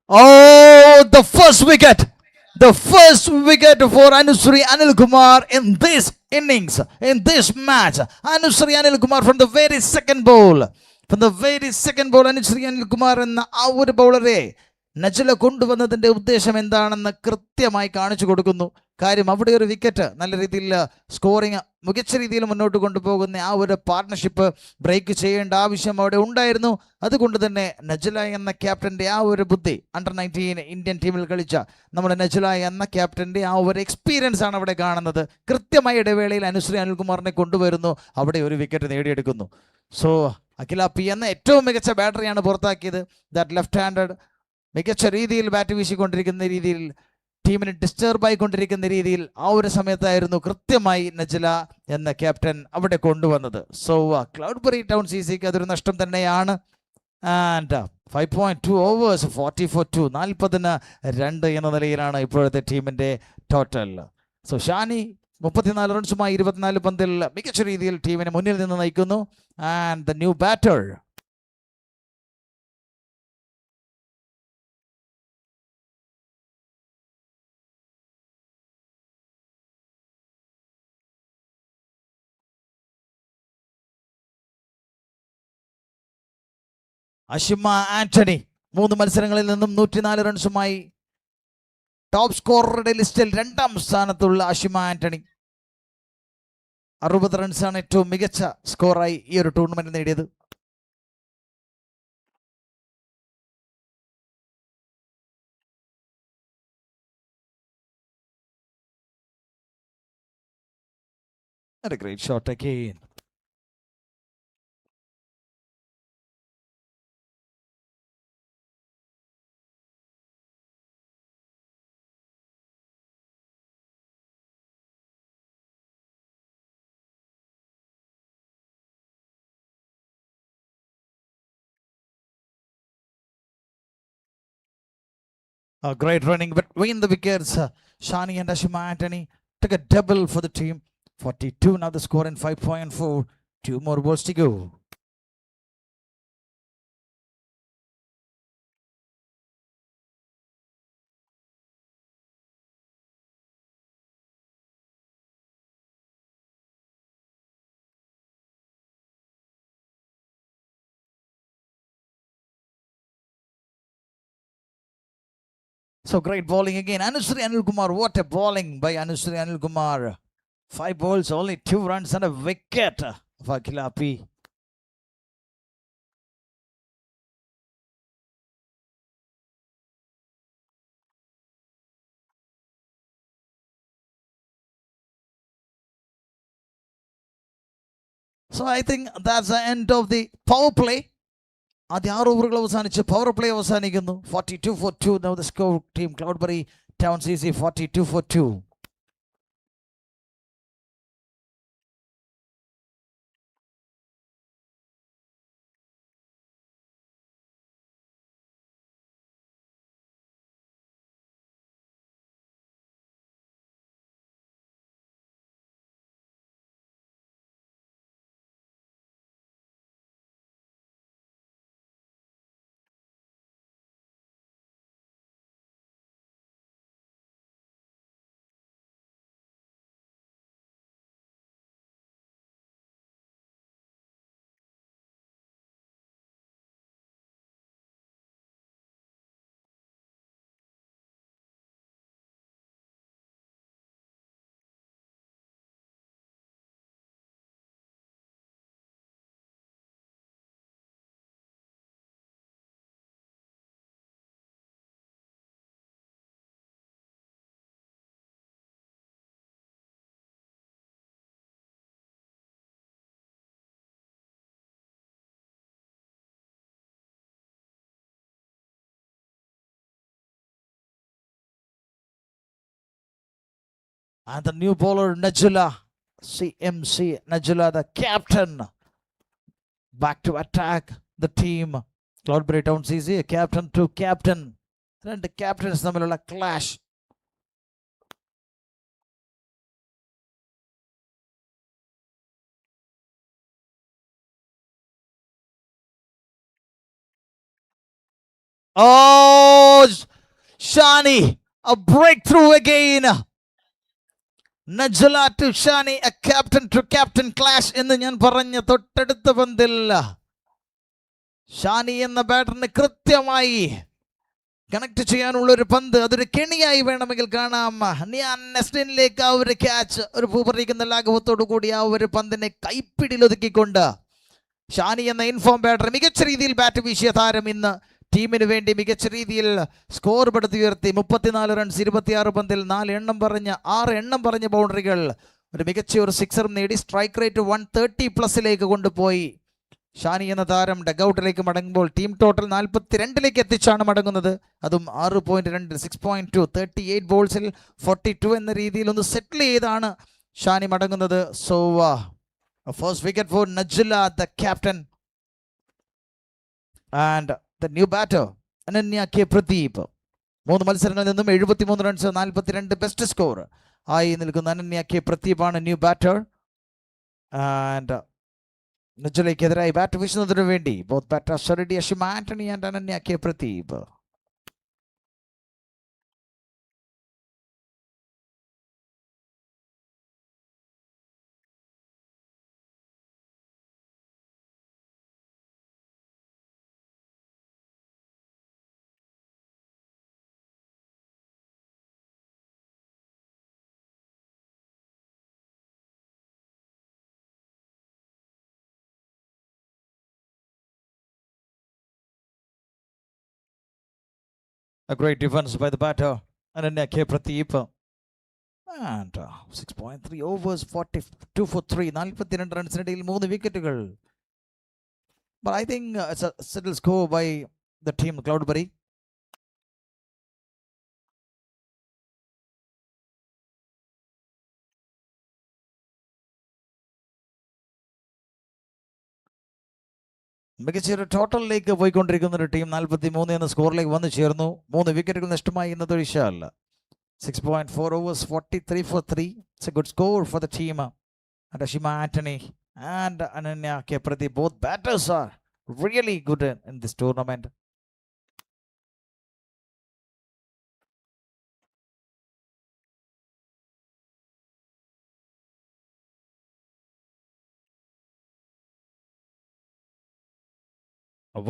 Oh, the first wicket! The first wicket for Anusri Anil Kumar in this innings, in this match. Anusri Anil Kumar from the very second ball. From the very second ball, Anusri Anil Kumar എന്ന ആ ഒരു ബൗളറെ നജല കൊണ്ടുവന്നതിൻ്റെ ഉദ്ദേശം എന്താണെന്ന് കൃത്യമായി കാണിച്ചു കൊടുക്കുന്നു. കാര്യം അവിടെ ഒരു വിക്കറ്റ്, നല്ല രീതിയിൽ സ്കോറിങ് മികച്ച രീതിയിൽ മുന്നോട്ട് കൊണ്ടുപോകുന്ന ആ ഒരു പാർട്ട്ണർഷിപ്പ് ബ്രേക്ക് ചെയ്യേണ്ട ആവശ്യം അവിടെ ഉണ്ടായിരുന്നു. അതുകൊണ്ട് തന്നെ നജല എന്ന ക്യാപ്റ്റൻ്റെ ആ ഒരു ബുദ്ധി, അണ്ടർ 19 ഇന്ത്യൻ ടീമിൽ കളിച്ച നമ്മുടെ നജല എന്ന ക്യാപ്റ്റൻ്റെ ആ ഒരു എക്സ്പീരിയൻസ് ആണ് അവിടെ കാണുന്നത്. കൃത്യമായ ഇടവേളയിൽ അനുശ്രീ അനിൽകുമാറിനെ കൊണ്ടുവരുന്നു, അവിടെ ഒരു വിക്കറ്റ് നേടിയെടുക്കുന്നു. സോ അഖില പി എന്ന ഏറ്റവും മികച്ച ബാറ്ററിയാണ് പുറത്താക്കിയത്. ദാറ്റ് ലെഫ്റ്റ് ഹാൻഡഡ് മികച്ച രീതിയിൽ ബാറ്റ് വീശിക്കൊണ്ടിരിക്കുന്ന രീതിയിൽ, ടീമിന് ഡിസ്റ്റർബ് ആയിക്കൊണ്ടിരിക്കുന്ന രീതിയിൽ ആ ഒരു സമയത്തായിരുന്നു കൃത്യമായി നജല എന്ന ക്യാപ്റ്റൻ അവിടെ കൊണ്ടുവന്നത്. സോ ക്ലൗഡ്ബറി ടൗൺ CCക്ക് അതൊരു നഷ്ടം തന്നെയാണ്. ആൻഡ് 5.2 ഓവേഴ്സ് 40 for 2, 40-2 എന്ന നിലയിലാണ് ഇപ്പോഴത്തെ ടീമിൻ്റെ ടോട്ടൽ. സോ ഷാനി 34 റൺസുമായി 24 പന്തിൽ മികച്ച രീതിയിൽ ടീമിനെ മുന്നിൽ നിന്ന് നയിക്കുന്നു. And the new batter Ashima Antony. 3 മത്സരങ്ങളിൽ നിന്നും 104 റൺസുമായി ടോപ്പ് സ്കോററുടെ ലിസ്റ്റിൽ 2ാം സ്ഥാനത്തുള്ള അഷിമ ആന്റണി. 60 റൺസാണ് ഏറ്റവും മികച്ച സ്കോറായി ഈ ഒരു ടൂർണമെന്റ് നേടിയത്. A great shot again. A great running between the wickets. Shani and Ashima Anthony took a double for the team. 42 now the score in 5.4. 2 more balls to go. So great bowling again. Anusri Anil Kumar. What a bowling by Anusri Anil Kumar. 5 balls, only 2 runs and a wicket for Kilapi. So I think that's the end of the power play. ആദ്യ 6 ഓവറുകൾ അവസാനിച്ച് power play അവസാനിക്കുന്നു. 42 for 2. Now the score team Cloudberry Town CC 42 for 2. And the new bowler Najula, CMC Najula, the captain, back to attack the team. Cloudberry Town CC, captain to captain. And the captains തമ്മിലുള്ള clash. Oh, Shani, a breakthrough again. Najula to Shani, a captain to captain clash എന്ന് ഞാൻ പറഞ്ഞ തൊട്ടടുത്ത പന്തിൽ ഷാനി എന്ന ബാറ്ററിന് കൃത്യമായി connect ചെയ്യാനുള്ള ഒരു പന്ത്, അതൊരു കെണിയായി വേണമെങ്കിൽ കാണാം. ഞാൻ നെസ്റ്റിനിലേക്ക് ആ ഒരു ക്യാച്ച്, ഒരു പൂപ്പറിയിക്കുന്ന ലാഘവത്തോടു കൂടി ആ ഒരു പന്തിനെ കൈപ്പിടിയിൽ ഒതുക്കിക്കൊണ്ട് ഷാനി എന്ന ഇൻഫോം ബാറ്റർ, മികച്ച രീതിയിൽ ബാറ്റ് വീശിയ താരം, ഇന്ന് ടീമിന് വേണ്ടി മികച്ച രീതിയിൽ സ്കോർ പടുത്തുയർത്തി. 34 റൺസ് 26 പന്തിൽ 6 എണ്ണം പറഞ്ഞ ബൗണ്ടറികൾ, ഒരു മികച്ച ഒരു സിക്സറും നേടി. സ്ട്രൈക്ക് റേറ്റ് 130 പ്ലസിലേക്ക് കൊണ്ടുപോയി. ഷാനി എന്ന താരം ഡഗൌട്ടിലേക്ക് മടങ്ങുമ്പോൾ ടീം ടോട്ടൽ 42ലേക്ക് എത്തിച്ചാണ് മടങ്ങുന്നത്. അതും 6.2 6.2 38 ബോൾസിൽ 42 എന്ന രീതിയിൽ ഒന്ന് സെറ്റിൽ ചെയ്താണ് ഷാനി മടങ്ങുന്നത്. So first wicket for Najula, the captain, and the new batter Ananya K. Pradeep. 3 മത്സരങ്ങളിൽ നിന്നും 73 റൺസ് 42 ബെസ്റ്റ് സ്കോർ ആയി നിൽക്കുന്ന അനന്യ കെ പ്രദീപ് ആണ് ന്യൂ ബാറ്റർ. ആൻഡ് നജുലയ്ക്കെതിരായി ബാറ്റ് വീശുന്നതിനു വേണ്ടി both batters ready, Ashima Antony and Ananya K Pradeep. A great defense by the batter Ananya K. Pradeep. And 6.3 overs, 42 for 3, 42 റൺസിനിടയിൽ 3 വിക്കറ്റുകൾ. But I think it's a settled score by the team Cloudberry. മികച്ചൊരു ടോട്ടലിലേക്ക് പോയിക്കൊണ്ടിരിക്കുന്ന ഒരു team 43 എന്ന സ്കോറിലേക്ക് വന്നു ചേർന്നു. 3 വിക്കറ്റുകൾ നഷ്ടമായി ഇന്നത്തെ Vishal. 6.4 overs, 43 for 3. It's a good score for the team. And Ashima Anthony and Ananya Keprati, both batters are really good in this tournament.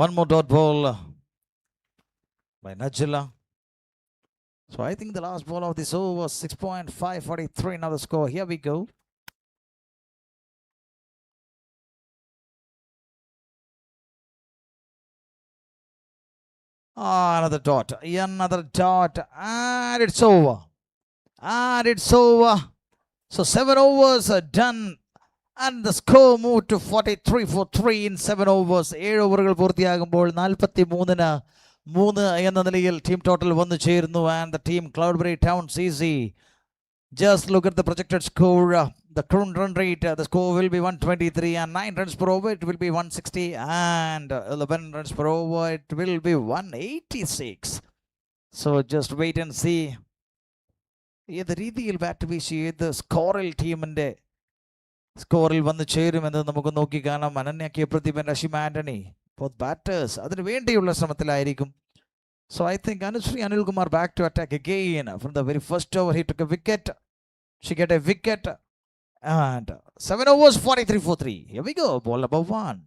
One more dot ball by Najila. So I think the last ball of this over was 6.543. Now the score. Here we go. Another dot. Another dot. And it's over. And it's over. So 7 overs are done. And the score moved to 43 for 3 in 7 overs. 7 ഓവറുകൾ പൂർത്തിയാകുമ്പോൾ 43-ന് 3 എന്ന നിലയിൽ team total വന്നു ചേരുന്നു. And the team Cloudberry Towns easy. Just look at the projected score. The current run rate, the score will be 123, and 9 runs per over it will be 160, and 11 runs per over it will be 186. So just wait and see. ഏത് രീതിയിൽ bat വീശി ഏത് സ്കോറിൽ ടീമിൻ്റെ സ്കോറിൽ വന്ന് ചേരുമെന്ന് നമുക്ക് നോക്കി കാണാം. അനന്യയ്ക്ക് പ്രതിഭൻ അഷിമ ആന്റണി ബോത്ത് ബാറ്റേഴ്സ് അതിനു വേണ്ടിയുള്ള ശ്രമത്തിലായിരിക്കും. So I think Anushree Anilkumar back to attack again. From the very first over he took a wicket. She get a wicket. And 7 overs, 43 for 3. Here we go. Ball number 1.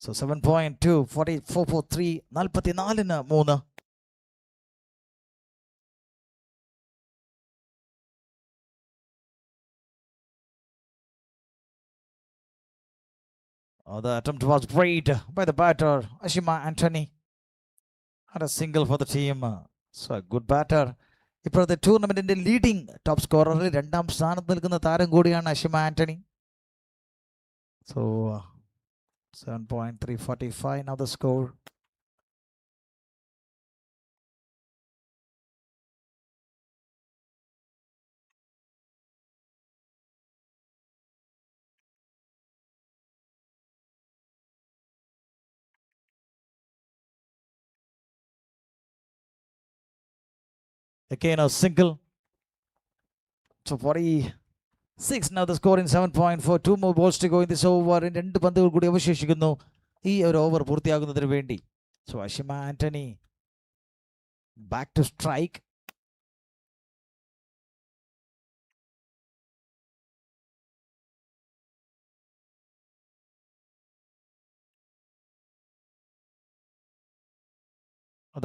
So 7.2, 44 for 3, 44-ന് 3. The attempt was great by the batter, Ashima Anthony. Had a single for the team. So a good batter. ഇപ്പോഴത്തെ ടൂർണമെന്റിന്റെ leading top സ്കോററിൽ 2ാം സ്ഥാനത്ത് നിൽക്കുന്ന താരം കൂടിയാണ് Ashima Antony. So 7.345 now the score. Again a single. So 46 now the score in 7.4. 2 more balls to go in this over. 2 പന്തുകൾ കൂടി അവശേഷിക്കുന്നു ഈ ഒരു ഓവർ പൂർത്തിയാകുന്നതിന് വേണ്ടി. So Ashima Anthony back to strike.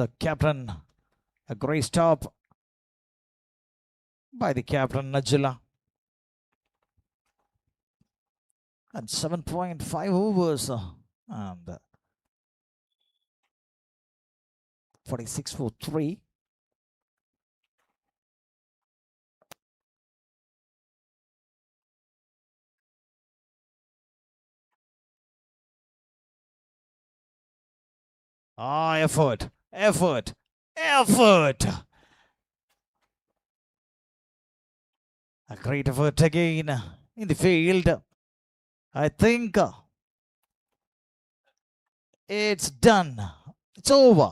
The captain, a great stop by the captain Najila. And 7.5 overs and 46 for 3. Effort. A great effort again in the field. I think it's done. It's over.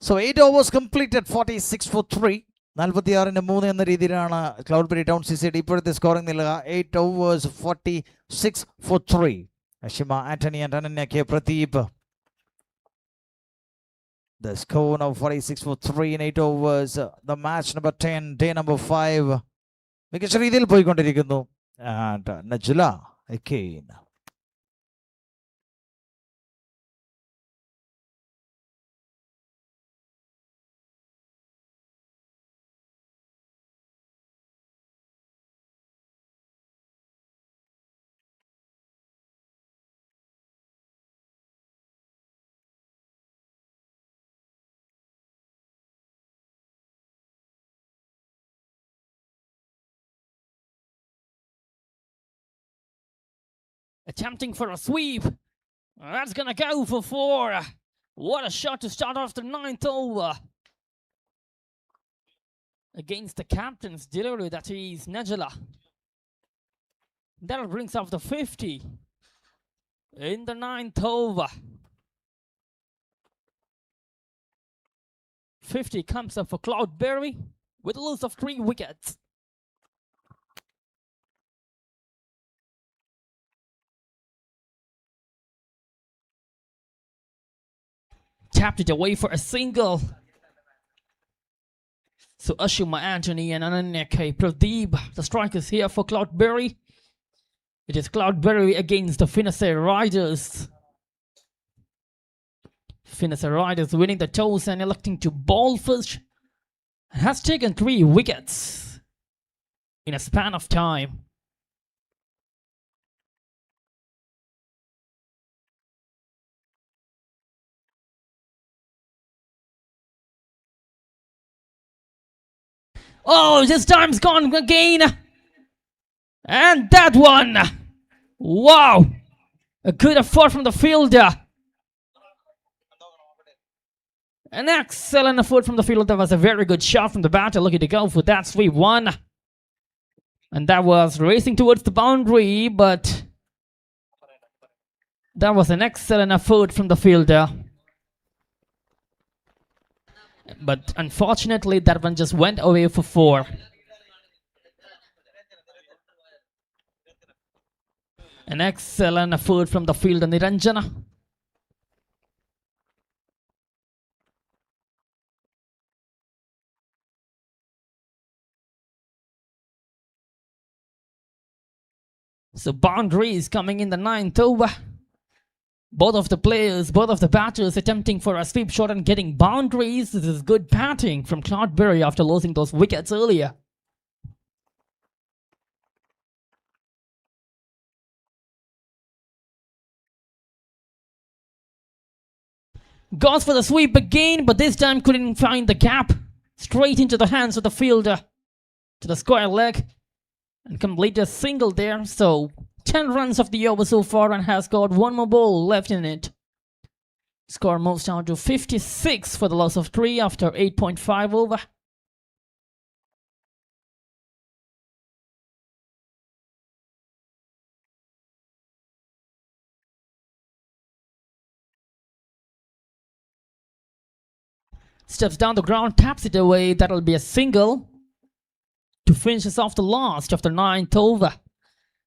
So 8 overs completed, 46 for 3. 46-ന് 3 എന്ന രീതിയിലാണ് ക്ലൗഡ്ബെറി town സിസിയുടെ ഇപ്പോഴത്തെ scoring നില. 8 overs, 46 for 3. Ashima Antony and Ananya K Pradeep The score now 46 for 3 in 8 overs. The match number 10, day number 5. മികച്ച രീതിയിൽ പോയിക്കൊണ്ടിരിക്കുന്നു. And Najla again. Attempting for a sweep. That's gonna go for 4. What a shot to start off the 9th over. Against the captain's delivery, that is Najla. That brings up the 50 in the 9th over. 50 comes up for Cloudberry with a loss of 3 wickets. Tapped it away for a single. So Ashima Anthony and Ananya K. Pradeep, the strikers here for Cloudberry. It is Cloudberry against the Finisar Riders. Finisar Riders winning the toss and electing to bowl first. Has taken 3 wickets in a span of time. Oh, this time's gone again. And that one. Wow. A good effort from the fielder. An excellent effort from the fielder. That was a very good shot from the batter. Looking to go for that sweep 1. And that was racing towards the boundary, but that was an excellent effort from the fielder. But unfortunately, that one just went away for 4. An excellent effort from the fielder, Niranjana. So boundaries coming in the 9th over. Both of the players, both of the batters attempting for a sweep shot and getting boundaries. This is good batting from Cloudberry after losing those wickets earlier. Goes for the sweep again, but this time couldn't find the gap. Straight into the hands of the fielder to the square leg and complete a single there. So 10 runs of the over so far and has got 1 more ball left in it. Score moves down to 56 for the loss of 3 after 8.5 over. Steps down the ground, taps it away. That'll be a single to finish us off the last of the 9th over.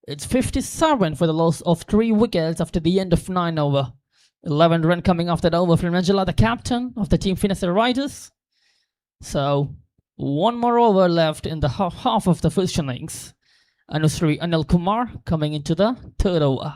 It's 57 for the loss of 3 wickets after the end of 9 over. 11 run coming off that over from Angela, the captain of the team Finisar Riders. So 1 more over left in the half of the first innings. Anusri Anil Kumar coming into the 3rd over.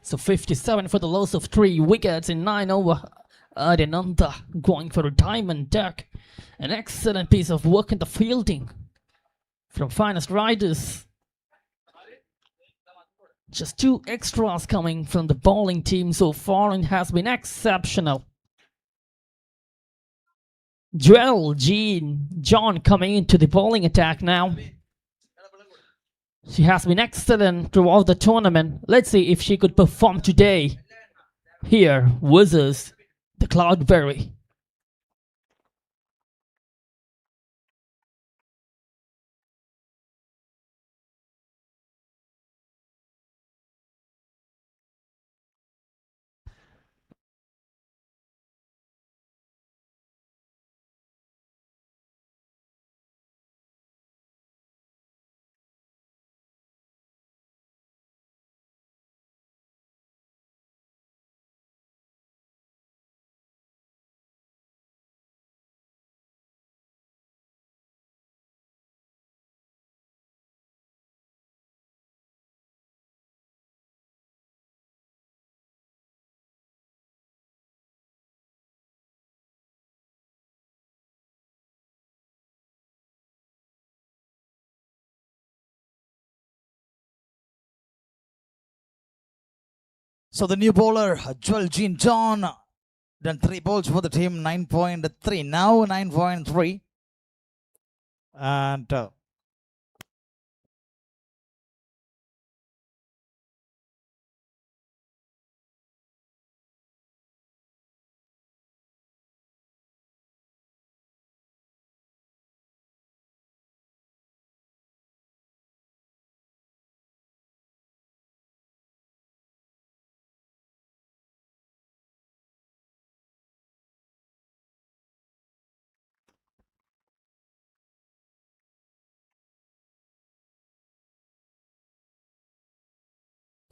So 57 for the loss of 3 wickets in 9 over. Adinanda going for a diamond duck. An excellent piece of work in the fielding from Finest Riders. Just 2 extras coming from the bowling team so far and has been exceptional. Joel, Jean, John coming into the bowling attack now. She has been excellent throughout the tournament. Let's see if she could perform today here versus the Cloudberry. So the new bowler, Joel Jean John, done 3 balls for the team, 9.3. Now 9.3. And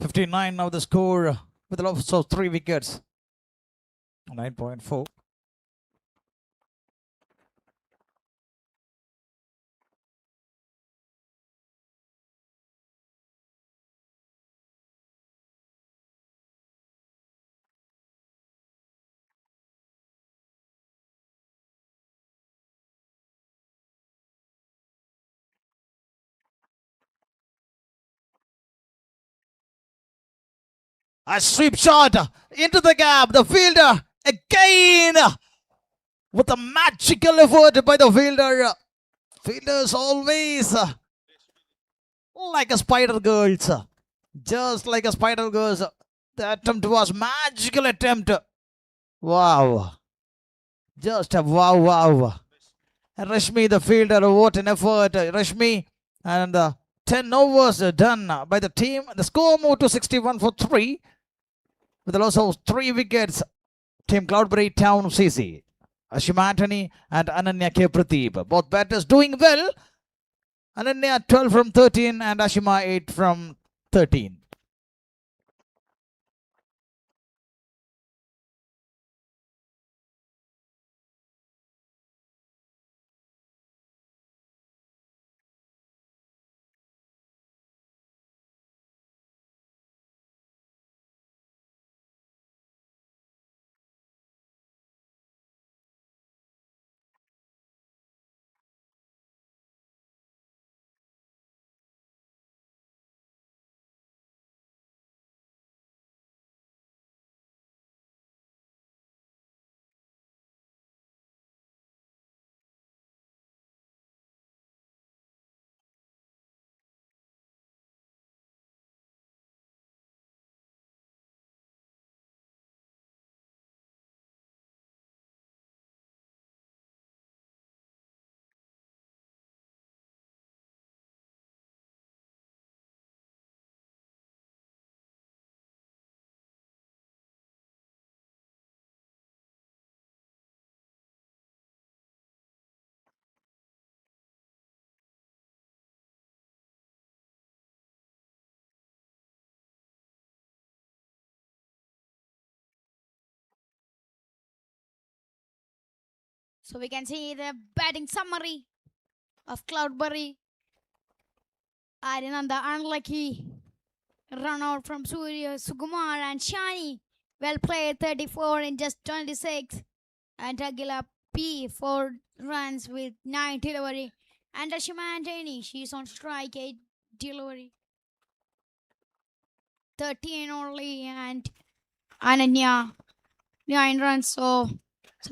59 now the score with a loss of 3 wickets. 9.4. A sweep shot into the gap. The fielder again with a magical effort by the fielder. Fielders always like a spider girls. Just like a spider girls. The attempt was magical attempt. Wow. Just a wow. Rashmi the fielder, what an effort. Rashmi, and 10 overs done by the team. The score moved to 61 for 3. With a loss of 3 wickets, Team Cloudberry Town CC. Ashima Anthony and Ananya K. Pradeep. Both batters doing well. Ananya 12 from 13 and Ashima 8 from 13. So we can see the batting summary of Cloudberry. Arinanda unlucky run out from Surya Sukumar and Shani. Well played, 34 in just 26. And Agila P 4 runs with 9 delivery. And Ashima Antony, she's on strike, 8 delivery. 13 only, and Ananya 9 runs. So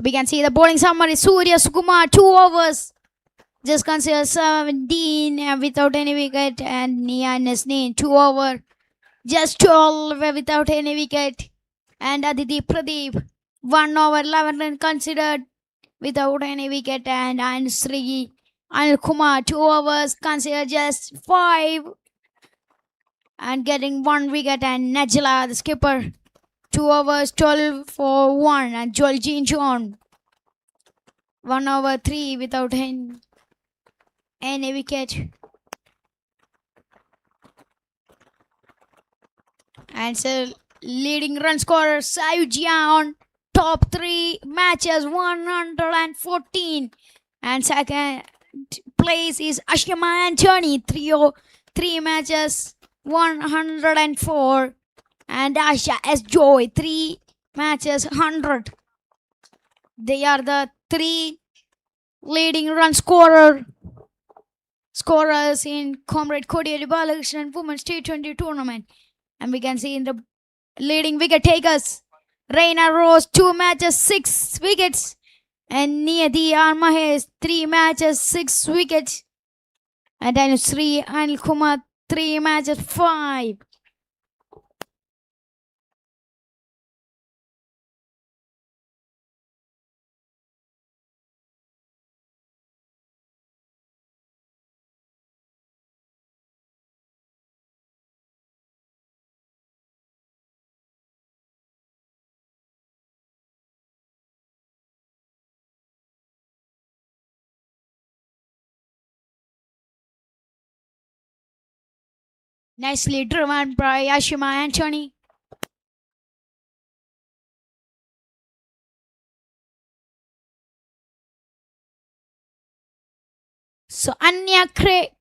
we can see the bowling summary. Surya Sukumar 2 overs. Just consider 17 without any wicket, and Nia Nesneen 2 over. Just 12 without any wicket. And Aditi Pradeep 1 over 11 run considered without any wicket. And Anusri Anil Kumar 2 overs considered just 5 and getting 1 wicket. And Najla the skipper 2 overs 12 for 1. And Joel Jean John 1 over 3 without any wicket. And so leading run scorer Sayujia on top 3 matches 114. And second place is Ashima Antony 3 matches 104. And Asha S. Joy 3 matches 100. They are the 3 leading run scorers in Comrade Kodiyeri Balakrishnan Women's T20 tournament. And we can see in the leading wicket takers. Raina Rose 2 matches 6 wickets. And Niyati R. Mahesh 3 matches 6 wickets. And Anusri Anil Kumar 3 matches 5. Nicely driven by Ashima Anthony. So Anya K.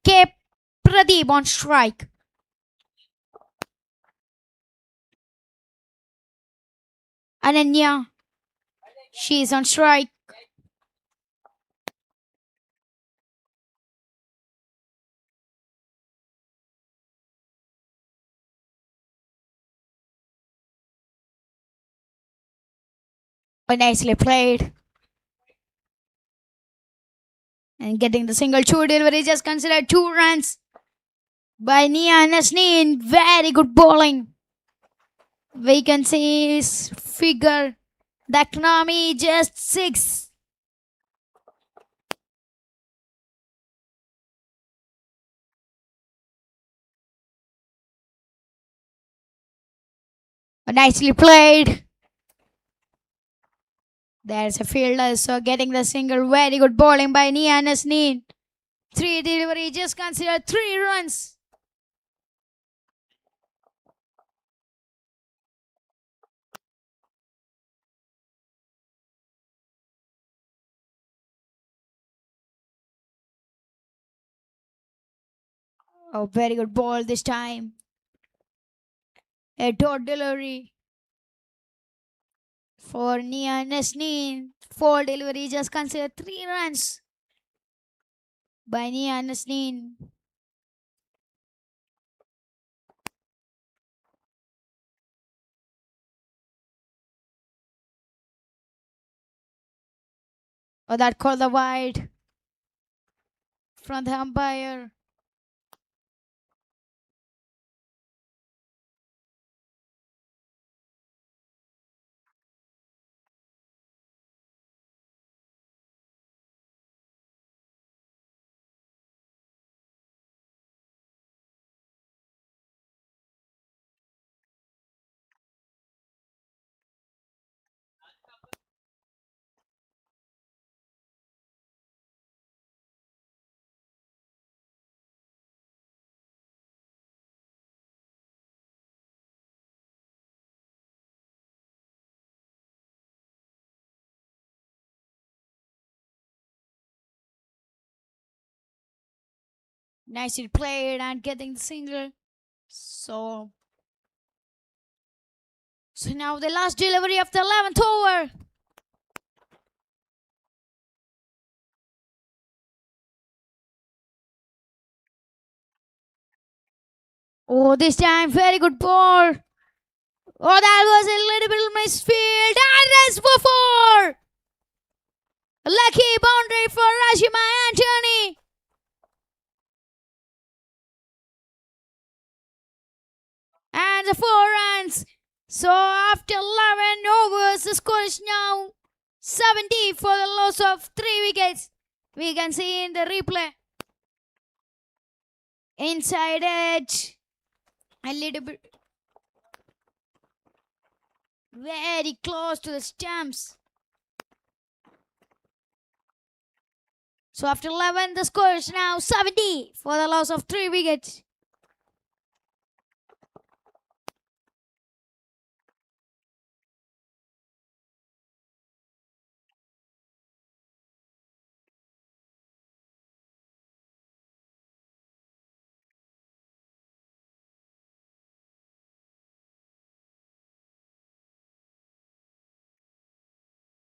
Pradeep on strike. Ananya, she is on strike. Nicely played. And getting the single 2 delivery, just considered 2 runs by Nia Nasneen. Very good bowling. We can see his figure. The economy just 6. Nicely played. There's a fielder, so getting the single. Very good bowling by Nia Nasneen. 3 delivery, just considered 3 runs. Oh, very good ball this time. A dot delivery for Nia Nasneen. 4 delivery, just considered 3 runs by Nia Nasneen. Oh, that called the wide from the umpire. Nicely played and getting the single. So now the last delivery of the 11th over. Oh, this time very good ball. Oh, that was a little bit misfield. And that's for 4. Lucky boundary for Rashima Anthony. And the 4 runs. So after 11 overs, the score is now 70 for the loss of 3 wickets. We can see in the replay. Inside edge. A little bit. Very close to the stumps. So after 11, the score is now 70 for the loss of 3 wickets.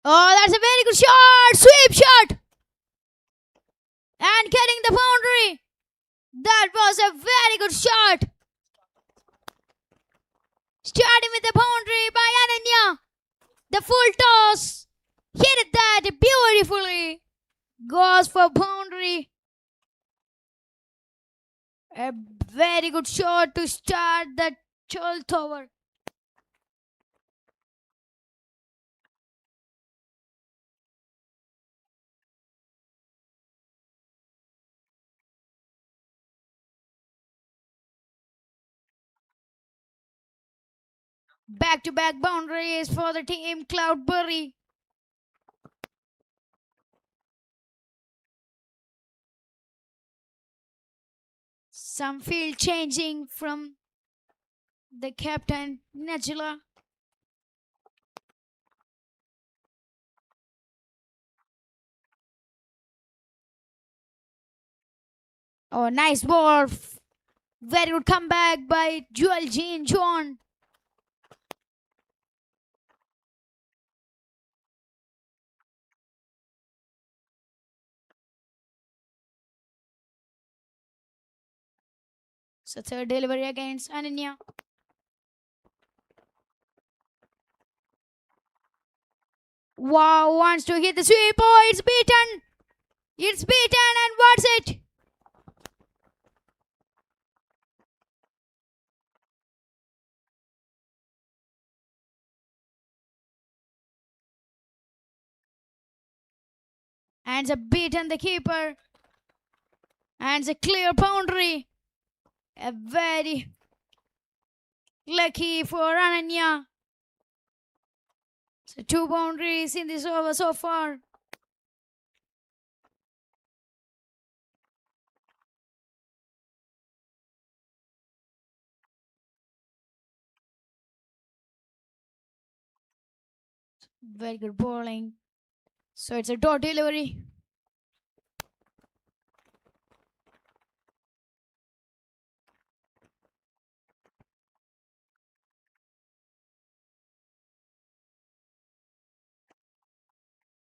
Oh, that's a very good shot. Sweep shot. And getting the boundary. That was a very good shot. Starting with the boundary by Ananya. The full toss. Hit that beautifully. Goes for boundary. A very good shot to start the 12th over. Back-to-back boundaries for the team Cloudberry. Some field changing from the captain Najila. Oh, nice ball. Very good comeback by Joel Jean John. So third delivery against Ananya. Wow, wants to hit the sweep. Oh, it's beaten. It's beaten, and what's it? And a beaten the keeper. And a clear boundary. A very lucky for Ananya. So 2 boundaries in this over so far. Very good bowling. So it's a dot delivery.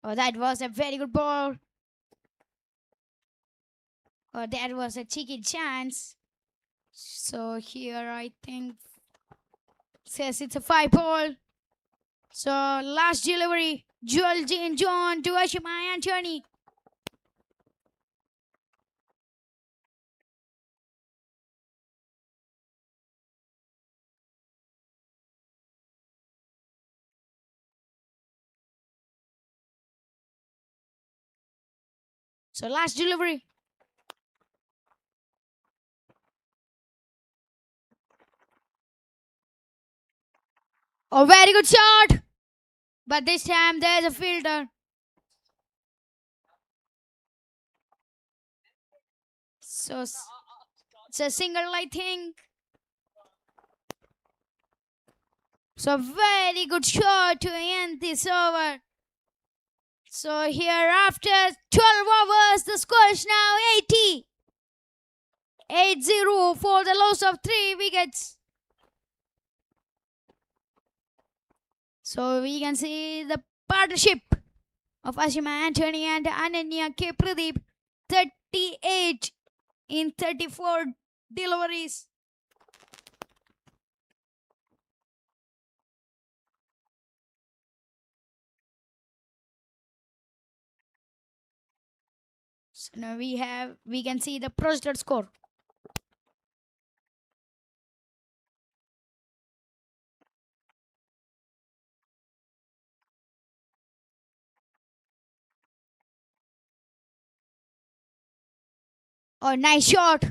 Oh, that was a very good ball. Oh, that was a cheeky chance. So here I think says it's a 5 ball. So last delivery, Joel Jean John to Ashima Anthony. So last delivery. Oh, very good shot. But this time there's a fielder. So it's a single, I think. So very good shot to end this over. So here after 12 overs, the score is now 80. 8-0 for the loss of 3 wickets. So we can see the partnership of Ashima Anthony and Ananya K. Pradeep. 38 in 34 deliveries. So now we can see the projected score. Oh, nice shot.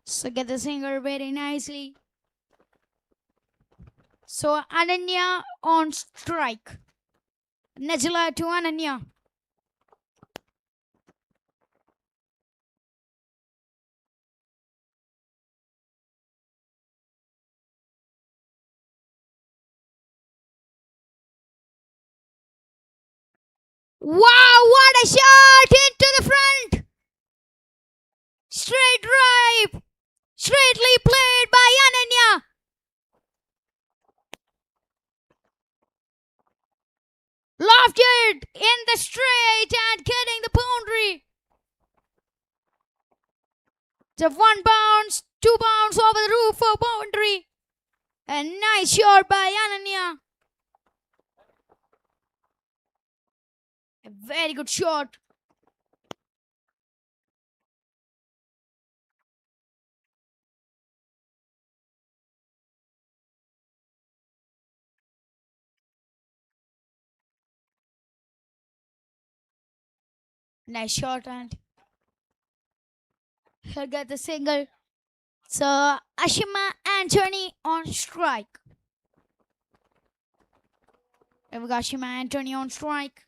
So get the single very nicely. So Ananya on strike. Najla to Ananya. Wow, what a shot into the front. Straight drive. Straightly played by Ananya. Lofted in the straight and getting the boundary. The 1 bounce 2 bounds over the roof for boundary. A nice shot by Ananya. A very good shot. Nice shot, and he'll get the single. So Ashima Anthony on strike. We've got Ashima Anthony on strike.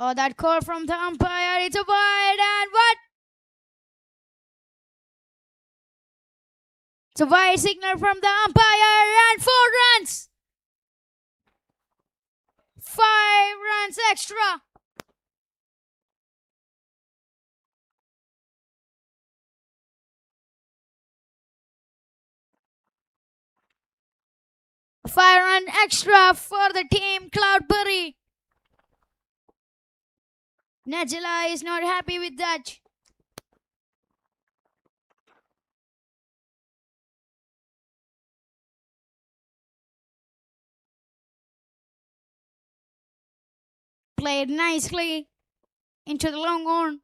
Oh, that call from the umpire. It's a wide, and what? It's a wide signal from the umpire, and 4 runs. 5 runs extra. A 5-run extra for the team Cloudberry. Najila is not happy with that. Played nicely into the long on.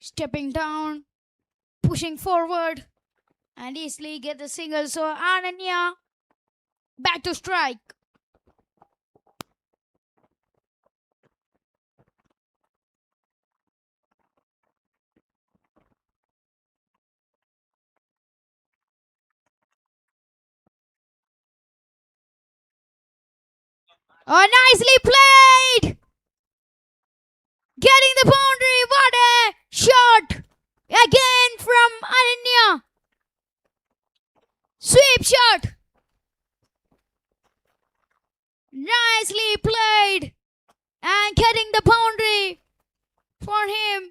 Stepping down, pushing forward, and easily get the single. So Ananya back to strike. Oh, nicely played! Getting the boundary. What a shot! Again from Ananya. Sweep shot. Nicely played. And getting the boundary for him.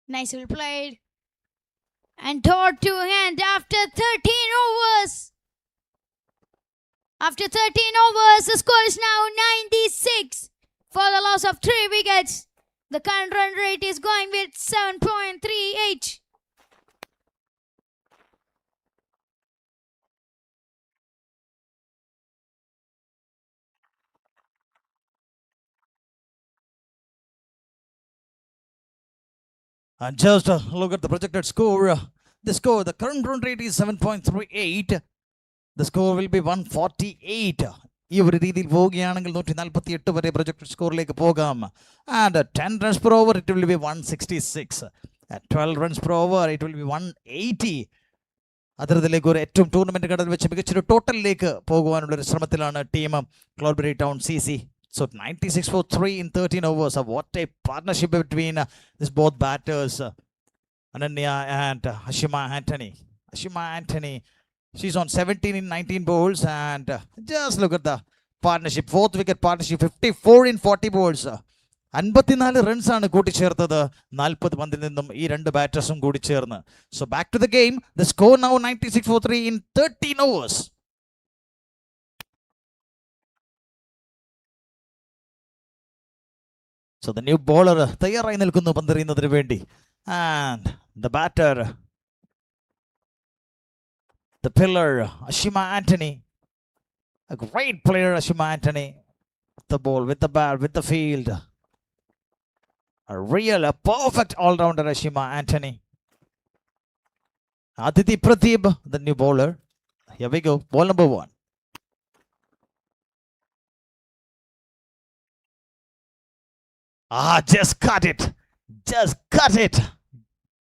Nicely played. And dot to hand after 13 overs. After 13 overs, the score is now 96 for the loss of 3 wickets. The current run rate is going with 7.38. And just look at the projected score. The current run rate is 7.38. The score will be 148. ഈ ഒരു രീതിയിൽ പോവുകയാണെങ്കിൽ 148 വരെ projected സ്കോറിലേക്ക് പോകാം. And 10 runs per over it will be 166. At 12 runs per over it will be 180. അത്തരത്തിലേക്ക് ഒരു ഏറ്റവും tournament ഘടന വെച്ച് മികച്ചൊരു ടോട്ടലിലേക്ക് പോകുവാനുള്ള ഒരു ശ്രമത്തിലാണ് team ക്ലൗഡ്ബെറി town CC. So 96 for 3 in 13 overs. What a partnership between these both batters, Ananya and Ashima Anthony. Ashima Anthony, she's on 17 in 19 bowls, and just look at the partnership. 4th wicket partnership, 54 in 40 bowls. 54 റൺസാണ് കൂട്ടിച്ചേർത്തത് 40 പന്തിൽ നിന്നും ഈ രണ്ട് ബാറ്റേഴ്സും കൂടി ചേർന്ന്. So back to the game. The score now 96 for 3 in 13 overs. So the new bowler തയ്യാറായി നിൽക്കുന്നു പന്തെറിയുന്നതിന് വേണ്ടി. And the batter, the pillar, Ashima Anthony. A great player, Ashima Anthony. The ball, with the bat, with the field. A perfect all-rounder, Ashima Anthony. Aditi Pradeep, the new bowler. Here we go. Ball number 1. Just cut it. Just cut it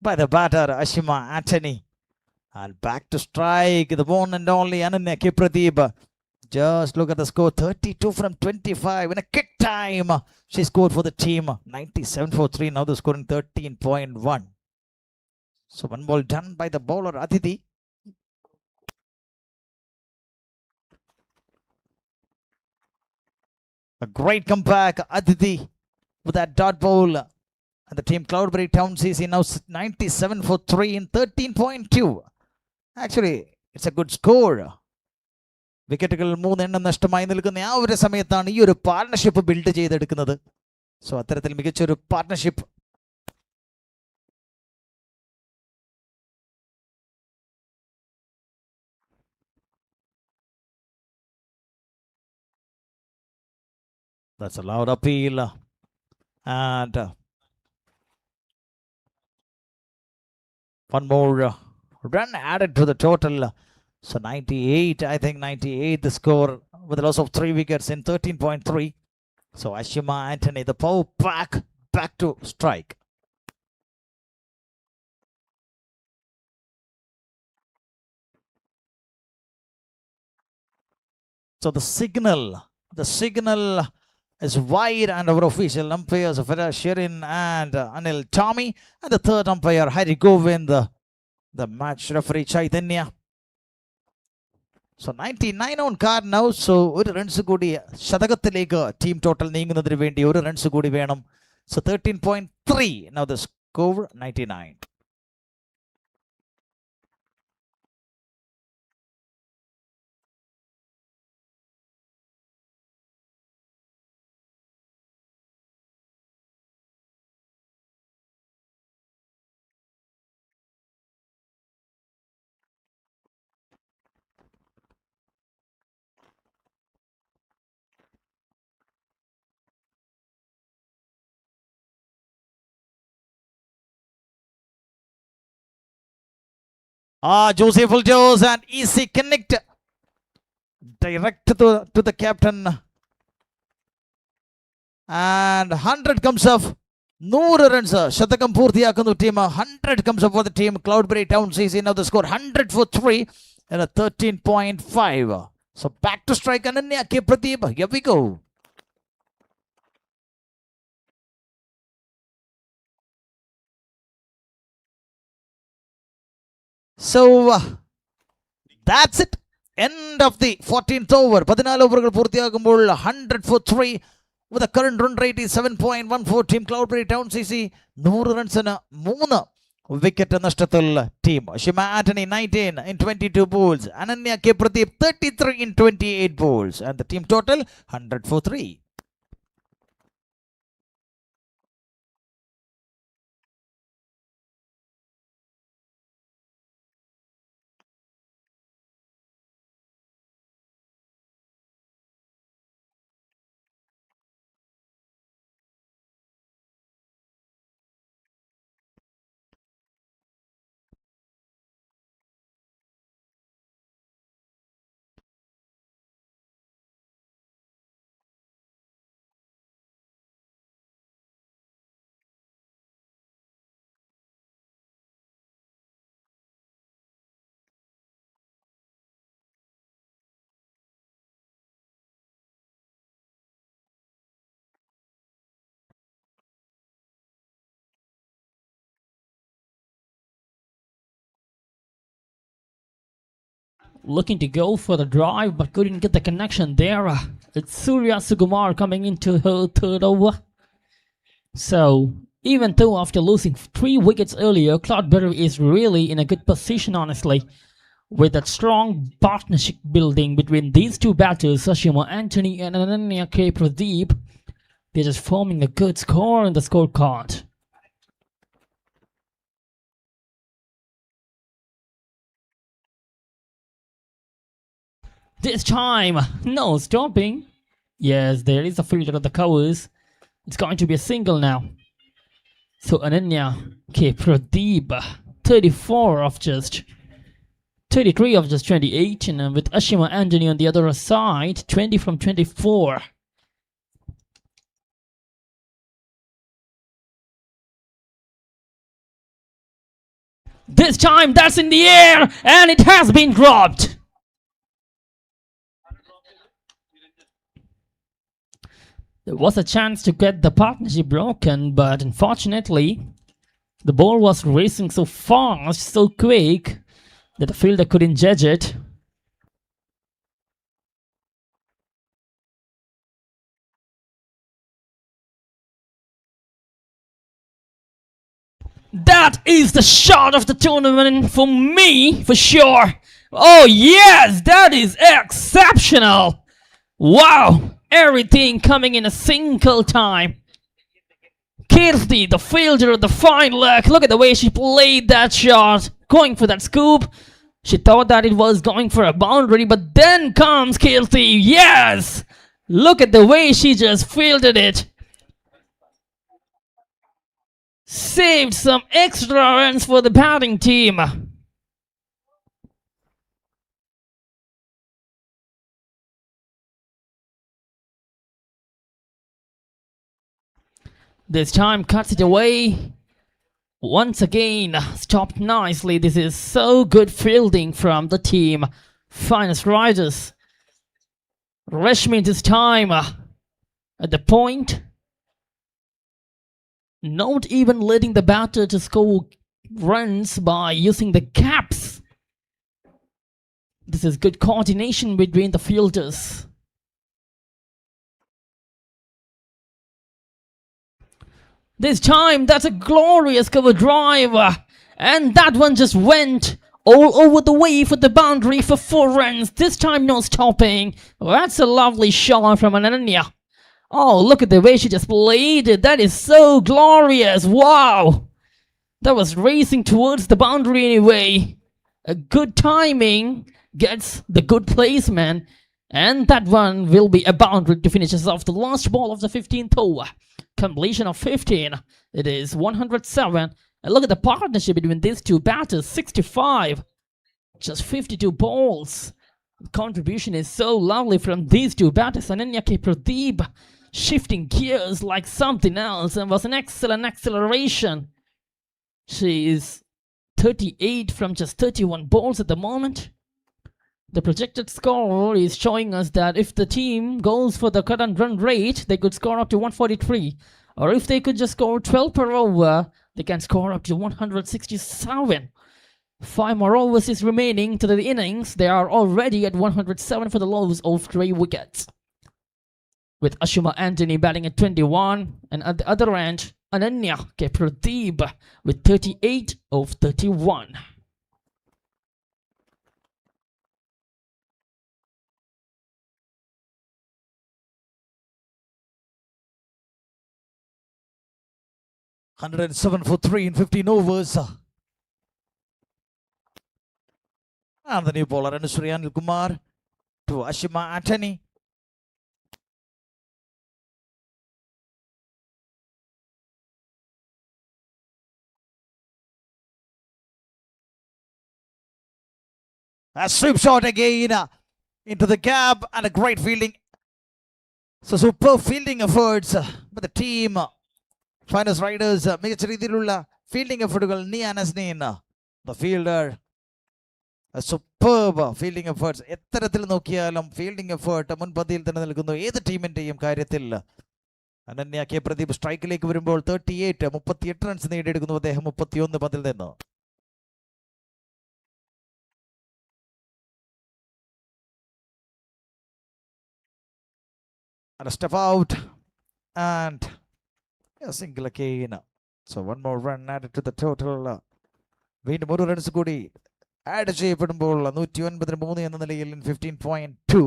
by the batter Ashima Anthony. And back to strike, the one and only Ananya K. Pradeep. Just look at the score, 32 from 25 in a kick time. She scored for the team, 97 for 3. Now they're scoring 13.1. So one ball done by the bowler Aditi. A great comeback, Aditi, with that dot bowl. And the team Cloudberry Town CC now 97 for 3 in 13.2. Actually, it's a good score. വിക്കറ്റുകൾ 3 എണ്ണം നഷ്ടമായി നിൽക്കുന്ന ആ ഒരു സമയത്താണ് ഈ ഒരു partnership build ചെയ്തെടുക്കുന്നത്. സോ അത്തരത്തിൽ മികച്ചൊരു partnership. That's a loud appeal. And one more run added to the total. So 98, I think 98 the score with a loss of 3 wickets in 13.3. So Ashima Anthony, the power back to strike. So the signal is wide, and our official umpires Farah Shirin and Anil Tommy, and the third umpire Hari Govind, the match referee Chaitanya. So 99 on card now. So one runs goody Shadagatileka team total Ningunadri Vendi, one runs goody Venum. So 13.3. Now the score 99. Joseph Fultos and easy connect direct to the captain. And 100 comes up. 100 runs. Shatakam Purthiyakundu team. 100 comes up for the team. Cloudberry Town CC now the score 100 for 3 and a 13.5. So back to strike Ananya K. Pradeep. Here we go. So that's it. End of the 14th over. 14 overകൾ പൂർത്തിയാകുമ്പോൾ 100 for 3 with the current run rate is 7.14. Team Cloudberry Town CC 100 റൺസിന് 3 wicket നഷ്ടത്തിൽ team. Ashima Anthony 19 in 22 balls. Ananya K. Pradeep 33 in 28 balls. And the team total 100 for 3. Looking to go for the drive, but couldn't get the connection there. It's Surya Sukumar coming into her third over. So, even though after losing 3 wickets earlier, Cloudberry is really in a good position, honestly. With that strong partnership building between these two batters, Ashima Anthony and Ananya K. Pradeep, they're just forming a good score in the scorecard. This time, no stopping. Yes, there is a fielder at the covers. It's going to be a single now. So Ananya K. Pradeep, 34 of just 33 of just 28, and with Ashima Anthony on the other side, 20 from 24. This time that's in the air and it has been dropped. There was a chance to get the partnership broken, but unfortunately, the ball was racing so fast, so quick, that the fielder couldn't judge it. That is the shot of the tournament for me, for sure. Oh yes, that is exceptional. Wow, everything coming in a single time. Kirti, the fielder of the fine leg, look at the way she played that shot, going for that scoop. She thought that it was going for a boundary, but then comes Kirti. Yes, look at the way she just fielded it. Saved some extra runs for the batting team. This time cuts it away. Once again, stopped nicely. This is so good fielding from the team. Finest riders. Rashmi this time at the point. Not even letting the batter to score runs by using the gaps. This is good coordination between the fielders. This time, that's a glorious cover drive. And that one just went all over the way for the boundary for 4 runs. This time, no stopping. That's a lovely shot from Ananya. Oh, look at the way she just played it. That is so glorious. Wow. That was racing towards the boundary anyway. A good timing gets the good placement. And that one will be a boundary to finish us off the last ball of the 15th over. Completion of 15. It is 107. And look at the partnership between these two batters. 65. Just 52 balls. The contribution is so lovely from these two batters. Ananya K. Pradeep shifting gears like something else, and was an excellent acceleration. She is 38 from just 31 balls at the moment. The projected score is showing us that if the team goes for the current run rate, they could score up to 143. Or if they could just score 12 per over, they can score up to 167. 5 more overs is remaining to the innings. They are already at 107 for the loss of 3 wickets. With Ashima Anthony batting at 21, and at the other end, Ananya K. Pradeep with 38 of 31. $107 for 3 in 15 overs. And the new bowler, Anushree Anil Kumar to Ashima Anthony. A sweep shot again into the gap and a great fielding. So superb fielding efforts by the team. Finest riders, മികച്ച രീതിയിലുള്ള fielding എഫർട്ടുകൾ നിയാനസ്നീൻ the fielder. A superb fielding efforts. എത്തരത്തിൽ നോക്കിയാലും fielding effort മുൻപന്തിയിൽ തന്നെ നിൽക്കുന്നു ഏത് ടീമിന്റെയും കാര്യത്തിൽ. അനന്യ കെ പ്രദീപ് സ്ട്രൈക്കിലേക്ക് വരുമ്പോൾ 38 റൺസ് നേടിയെടുക്കുന്നു അദ്ദേഹം 31 പന്തിൽ നിന്ന്. And a step out and a single again. So one more run added to the total. വീണ്ടും 1 റൺസ് കൂടി ആഡ് ചെയ്യപ്പെടുമ്പോൾ 109 എന്ന നിലയിൽ 15.2.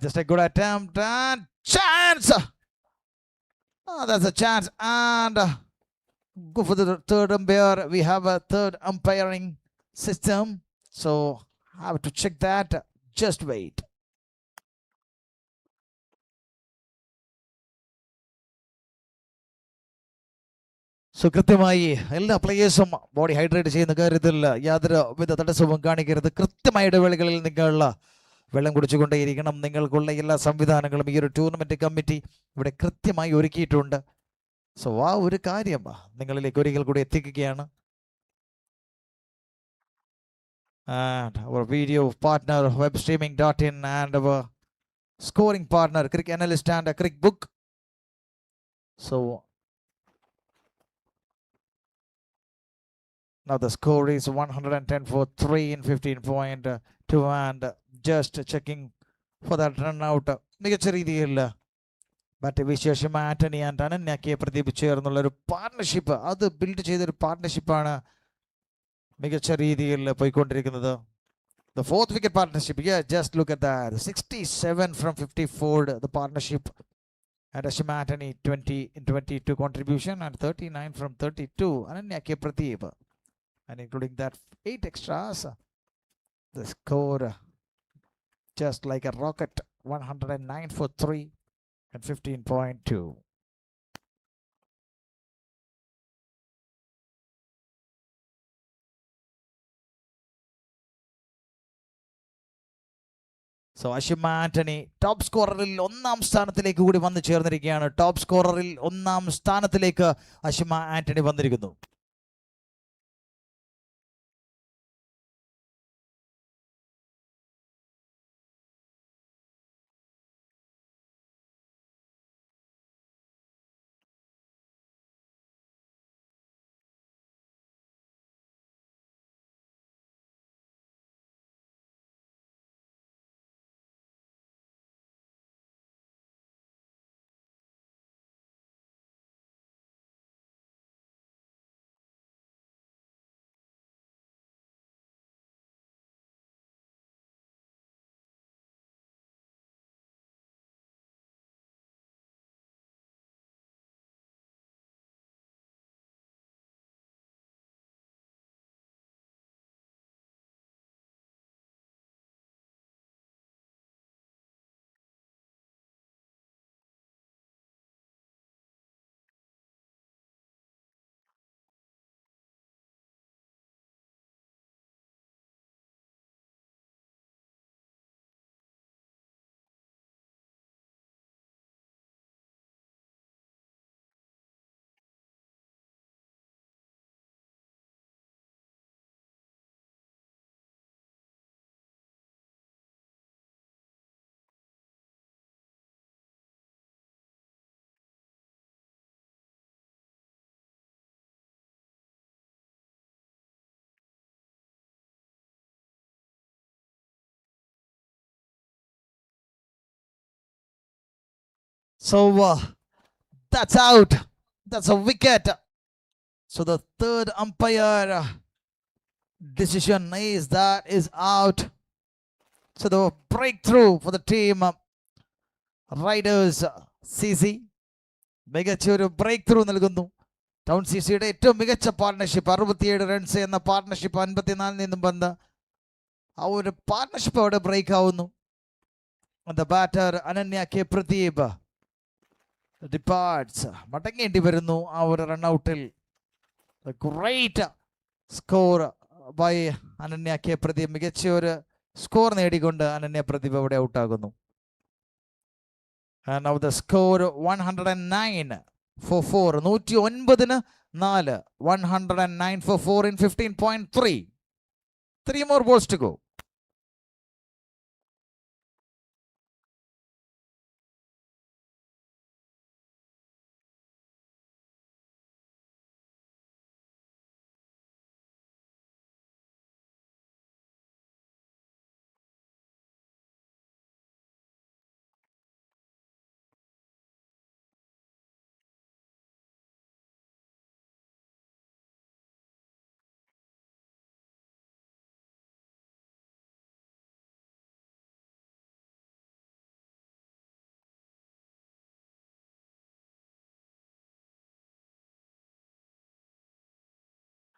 Just a good attempt and chance. That's a chance, and go for the third umpire. We have a third umpiring system, so have to check that. Just wait. So കൃത്യമായി എല്ലാ പ്ലേയേഴ്സും body hydrate ചെയ്യുന്ന കാര്യത്തിൽ യാതൊരു വിധ തടസ്സവും കാണിക്കരുത്. കൃത്യമായ ഇടവേളകളിൽ നിങ്ങൾ വെള്ളം കുടിച്ചുകൊണ്ടേയിരിക്കണം. നിങ്ങൾക്കുള്ള എല്ലാ സംവിധാനങ്ങളും ഈ ഒരു ടൂർണമെന്റ് കമ്മിറ്റി ഇവിടെ കൃത്യമായി ഒരുക്കിയിട്ടുണ്ട്. സോ ആ ഒരു കാര്യം നിങ്ങളിലേക്ക് ഒരിക്കൽ കൂടി എത്തിക്കുകയാണ്. And our video partner webstreaming.in and our scoring partner cricket analyst and a cricket book. So now the score is 110 for 3 in 15.2 and just checking for that run out. മികച്ച രീതിയിൽ ബാറ്റ് വിശേഷം ആന്റണി ആൻഡ് അനന്യയ്ക്ക് പ്രദീപ് ചേർന്നുള്ള ഒരു partnership, അത് build ചെയ്തൊരു പാർട്ണർഷിപ്പാണ് മികച്ച രീതിയിൽ പോയിക്കൊണ്ടിരിക്കുന്നത്. The fourth wicket partnership, yeah, just look at that. 67 from 54, the partnership. And Ashim Anthony 20 in 22 contribution and 39 from 32. Ananya K. Pradeep. And including that 8 extras, the score just like a rocket, 109 for 3 and 15.2. So Ashima Antony top സ്കോററിൽ 1-ാം സ്ഥാനത്തിലേക്ക് കൂടി വന്നു ചേർന്നിരിക്കുകയാണ്. Top സ്കോററിൽ 1-ാം സ്ഥാനത്തിലേക്ക് അഷിമ ആന്റണി വന്നിരിക്കുന്നു. So that's out. That's a wicket. So the third umpire decision is out. So the breakthrough for the team Riders CC. മികച്ച ഒരു ബ്രേക്ക് ത്രൂ നൽകുന്നു. ടൗൺ സി സിയുടെ ഏറ്റവും മികച്ച പാർട്ണർഷിപ്പ് 67 റൺസ് എന്ന പാർട്ണർഷിപ്പ് 54 നിന്നും വന്ന് ആ ഒരു പാർട്ണർഷിപ്പ് അവിടെ ബ്രേക്ക് ആവുന്നു. The batter Ananya K. Pradeep departs. മടങ്ങേണ്ടി വരുന്നു ആ ഒരു റൺഔട്ടിൽ. Great score by Ananya K Pradeep. മികച്ച ഒരു സ്കോർ നേടിക്കൊണ്ട് അനന്യ പ്രദീപ് അവിടെ ഔട്ടാകുന്നു. And now the score 109 for 4. 109 4. 109 for 4 in 15.3. 3 more balls to go.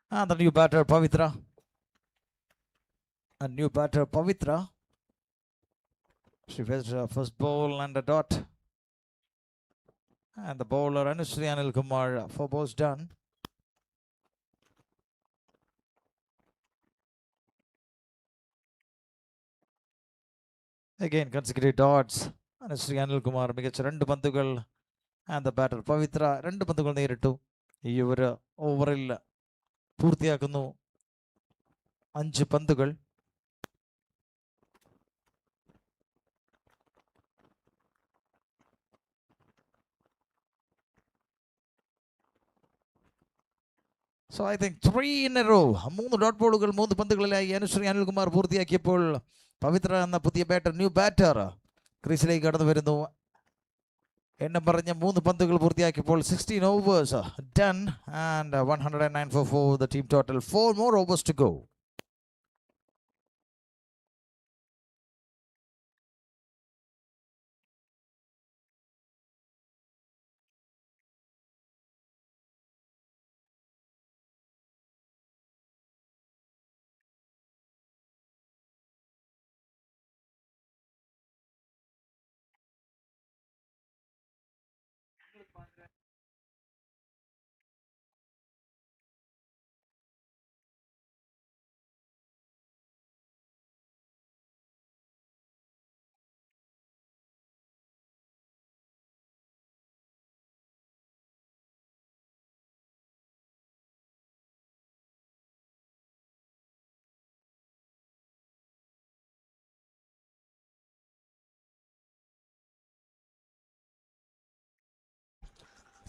And the new batter Pavitra. A new batter Pavitra. She faced her first ball and a dot. And the bowler Anusri Anil Kumar, 4 balls done. Again, consecutive dots. Sri Anil Kumar മികച്ച 2 പന്തുകൾ. And the batter പവിത്ര 2 പന്തുകൾ നേരിട്ടു. ഈ ഒരു ഓവറിൽ പൂർത്തിയാക്കുന്നു 5 പന്തുകൾ. So I think 3 in a row. 3 dot ബോളുകൾ 3 പന്തുകളിലായി അനുശ്രീ അനിൽകുമാർ പൂർത്തിയാക്കിയപ്പോൾ പവിത്ര എന്ന പുതിയ ബാറ്റർ, ന്യൂ ബാറ്റർ ക്രീസിലേക്ക് കടന്നു വരുന്നു. എണ്ണം പറഞ്ഞ 3 പന്തുകൾ പൂർത്തിയാക്കിയപ്പോൾ 16 overs done and 109 for 4 the team total. 4 more overs to go.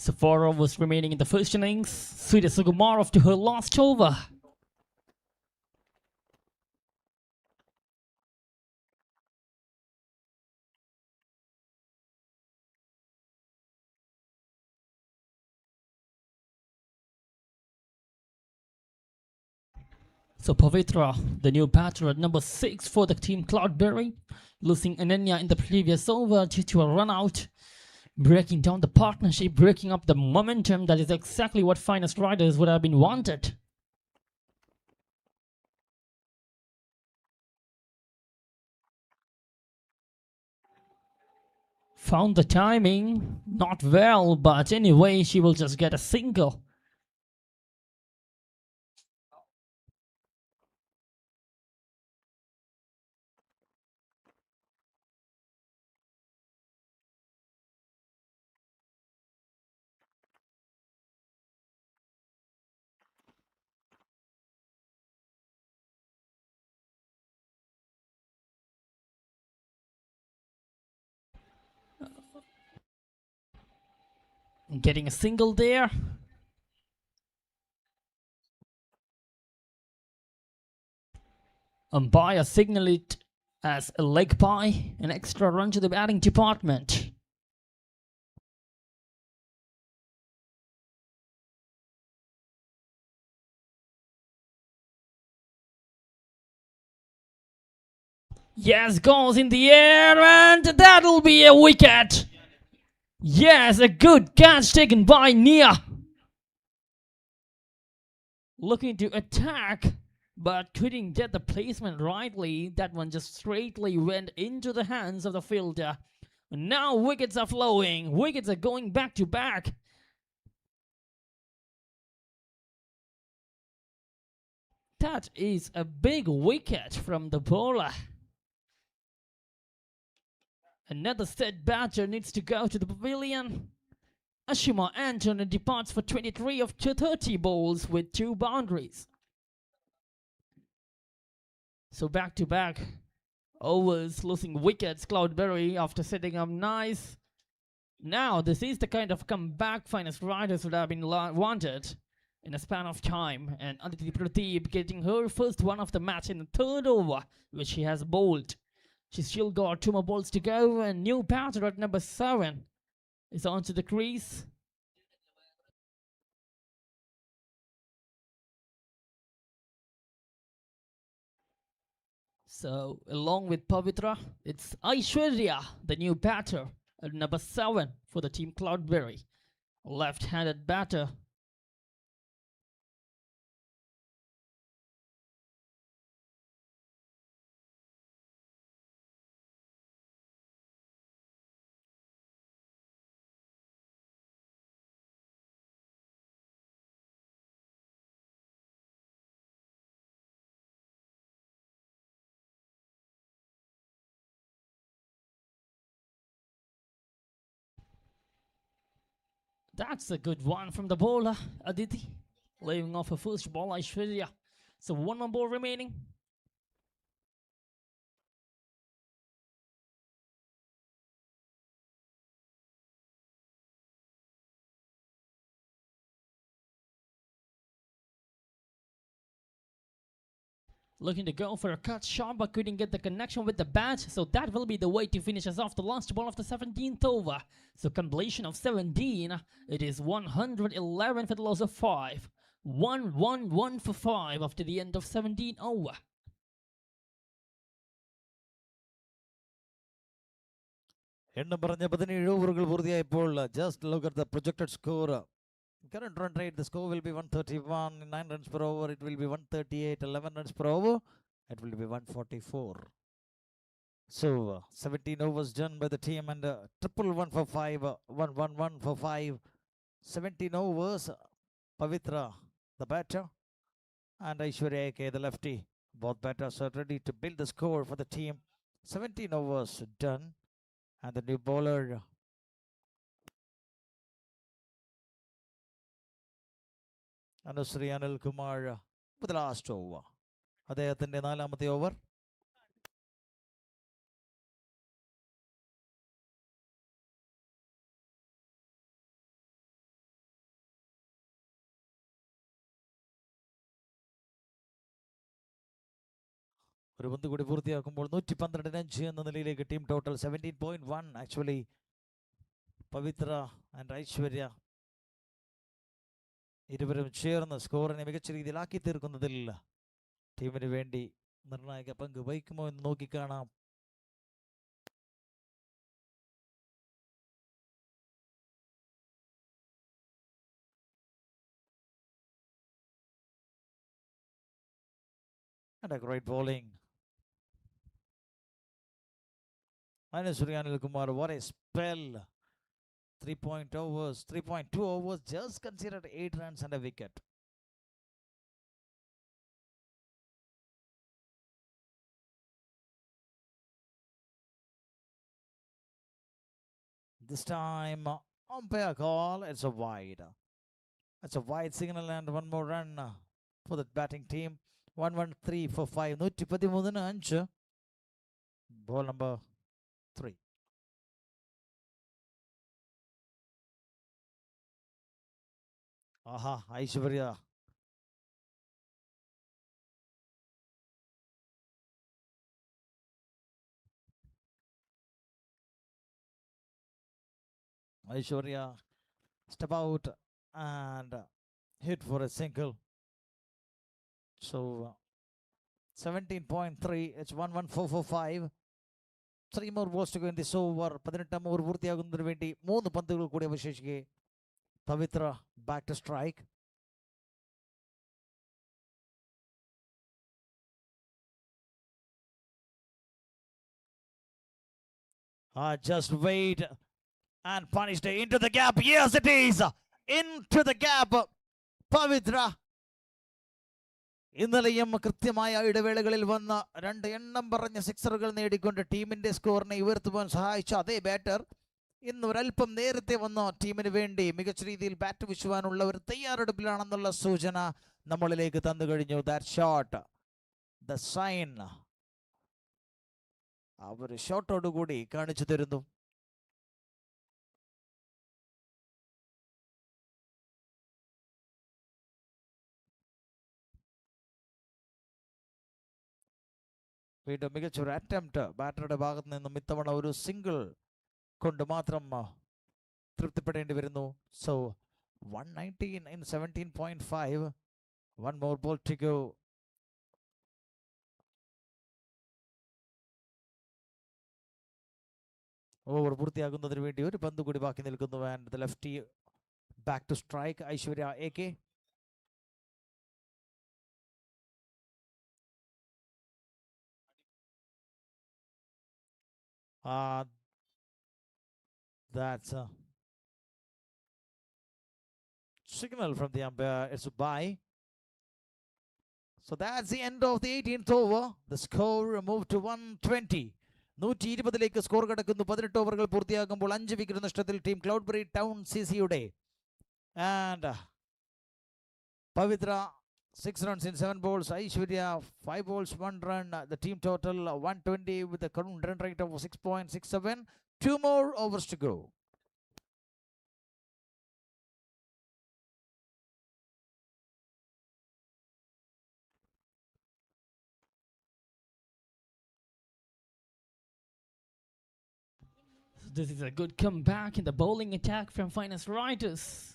So 4 overs remaining in the first innings. Surya Sukumar off to her last over. So Pavitra, the new batter at number 6 for the team Cloudberry, losing Ananya in the previous over due to a run out. Breaking down the partnership, breaking up the momentum. That is exactly what finest riders would have been wanted. Found the timing, not well, but anyway, she will just get a single. Getting a single there. Umpire signal it as a leg by, an extra run to the batting department. Yes, goes in the air, and that'll be a wicket. Yes, a good catch taken by Nia. Looking to attack, but couldn't get the placement rightly. That one just straightly went into the hands of the fielder. Now wickets are flowing. Wickets are going back to back. That is a big wicket from the bowler. Another set batter needs to go to the pavilion. Ashima Anthony departs for 23 of 30 balls with 2 boundaries. So back to back overs, losing wickets. Cloudberry after setting up nice. Now this is the kind of comeback finest riders would have been wanted in a span of time. And Aditi Pradeep getting her first one of the match in the 3rd over, which she has bowled. She's still got 2 more balls to go, and new batter at number 7 is onto the crease. So along with Pavitra, it's Aishwarya, the new batter at number 7 for the team Cloudberry. Left-handed batter. That's a good one from the bowler, Aditi. Leaving off her first ball, Aishwarya. So one more ball remaining. Looking to go for a cut shot, but couldn't get the connection with the bat. So that will be the way to finish us off the last ball of the 17th over. So completion of 17. It is 111 for the loss of 5. 1-1-1 for 5 after the end of 17 over. എണ്ണം പറഞ്ഞ 17 ഓവറുകൾ പൂർത്തിയായപ്പോൾ just look at the projected score. Current run rate, the score will be 131, 9 runs per over, it will be 138, 11 runs per over, it will be 144. So 17 overs done by the team and triple 1 for 5, 1-1-1 for 5. 17 overs, Pavitra, the batter, and Aishwarya AK, the lefty. Both batters are ready to build the score for the team. 17 overs done, and the new bowler Anusri Anil Kumar with the last over. അദ്ദേഹത്തിൻ്റെ നാലാമത്തെ over. ഒരു പന്ത് കൂടി പൂർത്തിയാക്കുമ്പോൾ 112 എന്ന നിലയിലേക്ക് team total 17.1. Actually Pavithra and Aishwarya ഇരുവരും ചേർന്ന് സ്കോറിനെ മികച്ച രീതിയിലാക്കി തീർക്കുന്നതിൽ ടീമിന് വേണ്ടി നിർണായക പങ്ക് വഹിക്കുമോ എന്ന് നോക്കിക്കാണാം. And a great bowling. Anusri Anil Kumar, what a spell. 3.2 overs, just considered 8 runs and a wicket. This time, umpire call, it's a wide. It's a wide signal and one more run for the batting team. 113 for 5. 113 ball number 3. Aha, Aishwarya. Aishwarya step out and hit for a single. So 17.3, it's 114 for 5. 3 more balls to go in this over. 18 over പൂർത്തിയാകുന്നതിന് വേണ്ടി 3 പന്തുകൾ കൂടി അവശേഷിക്കെ. Pavitra back to strike. Just wait and punished into the gap. Yes, it is into the gap. Pavitra. ഇന്നലെയും കൃത്യമായ ഇടവേളകളിൽ വന്ന 2 എണ്ണം പറഞ്ഞ സിക്സറുകൾ നേടിക്കൊണ്ട് ടീമിന്റെ സ്കോറിനെ ഉയർത്തുവാൻ സഹായിച്ച അതേ ബാറ്റർ ഇന്ന് ഒരല്പം നേരത്തെ വന്ന ടീമിന് വേണ്ടി മികച്ച രീതിയിൽ ബാറ്റ് വീശുവാനുള്ള ഒരു തയ്യാറെടുപ്പിലാണെന്നുള്ള സൂചന നമ്മളിലേക്ക് തന്നു കഴിഞ്ഞു. ദാറ്റ് ഷോട്ട്, ദ സൈൻ, ആ ഒരു ഷോട്ടോടുകൂടി കാണിച്ചു തരുന്നു. വീണ്ടും മികച്ച ഒരു അറ്റംപ്റ്റ് ബാറ്ററുടെ ഭാഗത്ത് നിന്നും ഇത്തവണ ഒരു സിംഗിൾ കൊണ്ട് മാത്രം തൃപ്തിപ്പെടേണ്ടി വരുന്നു. So 119 in 17.5. One more ball to go. Over പൂർത്തിയാകുന്നതിന് വേണ്ടി ഒരു പന്ത് കൂടി ബാക്കി നിൽക്കുന്നു. And the lefty back to strike. Aishwarya AK. That's a signal from the umpire. It's a bye. So that's the end of the 18th over. The score moved to 120. 120 score കടക്കുന്നു. 18 ഓവറുകൾ പൂർത്തിയാകുമ്പോൾ 5 wicket നഷ്ടത്തിൽ team Cloudberry Town CCയുടെ And Pavitra, 6 runs in 7 balls. Aishwarya, 5 balls, 1 run. The team total 120 with a current run rate of 6.67. 2 more overs to go. This is a good comeback in the bowling attack from Finest Riders.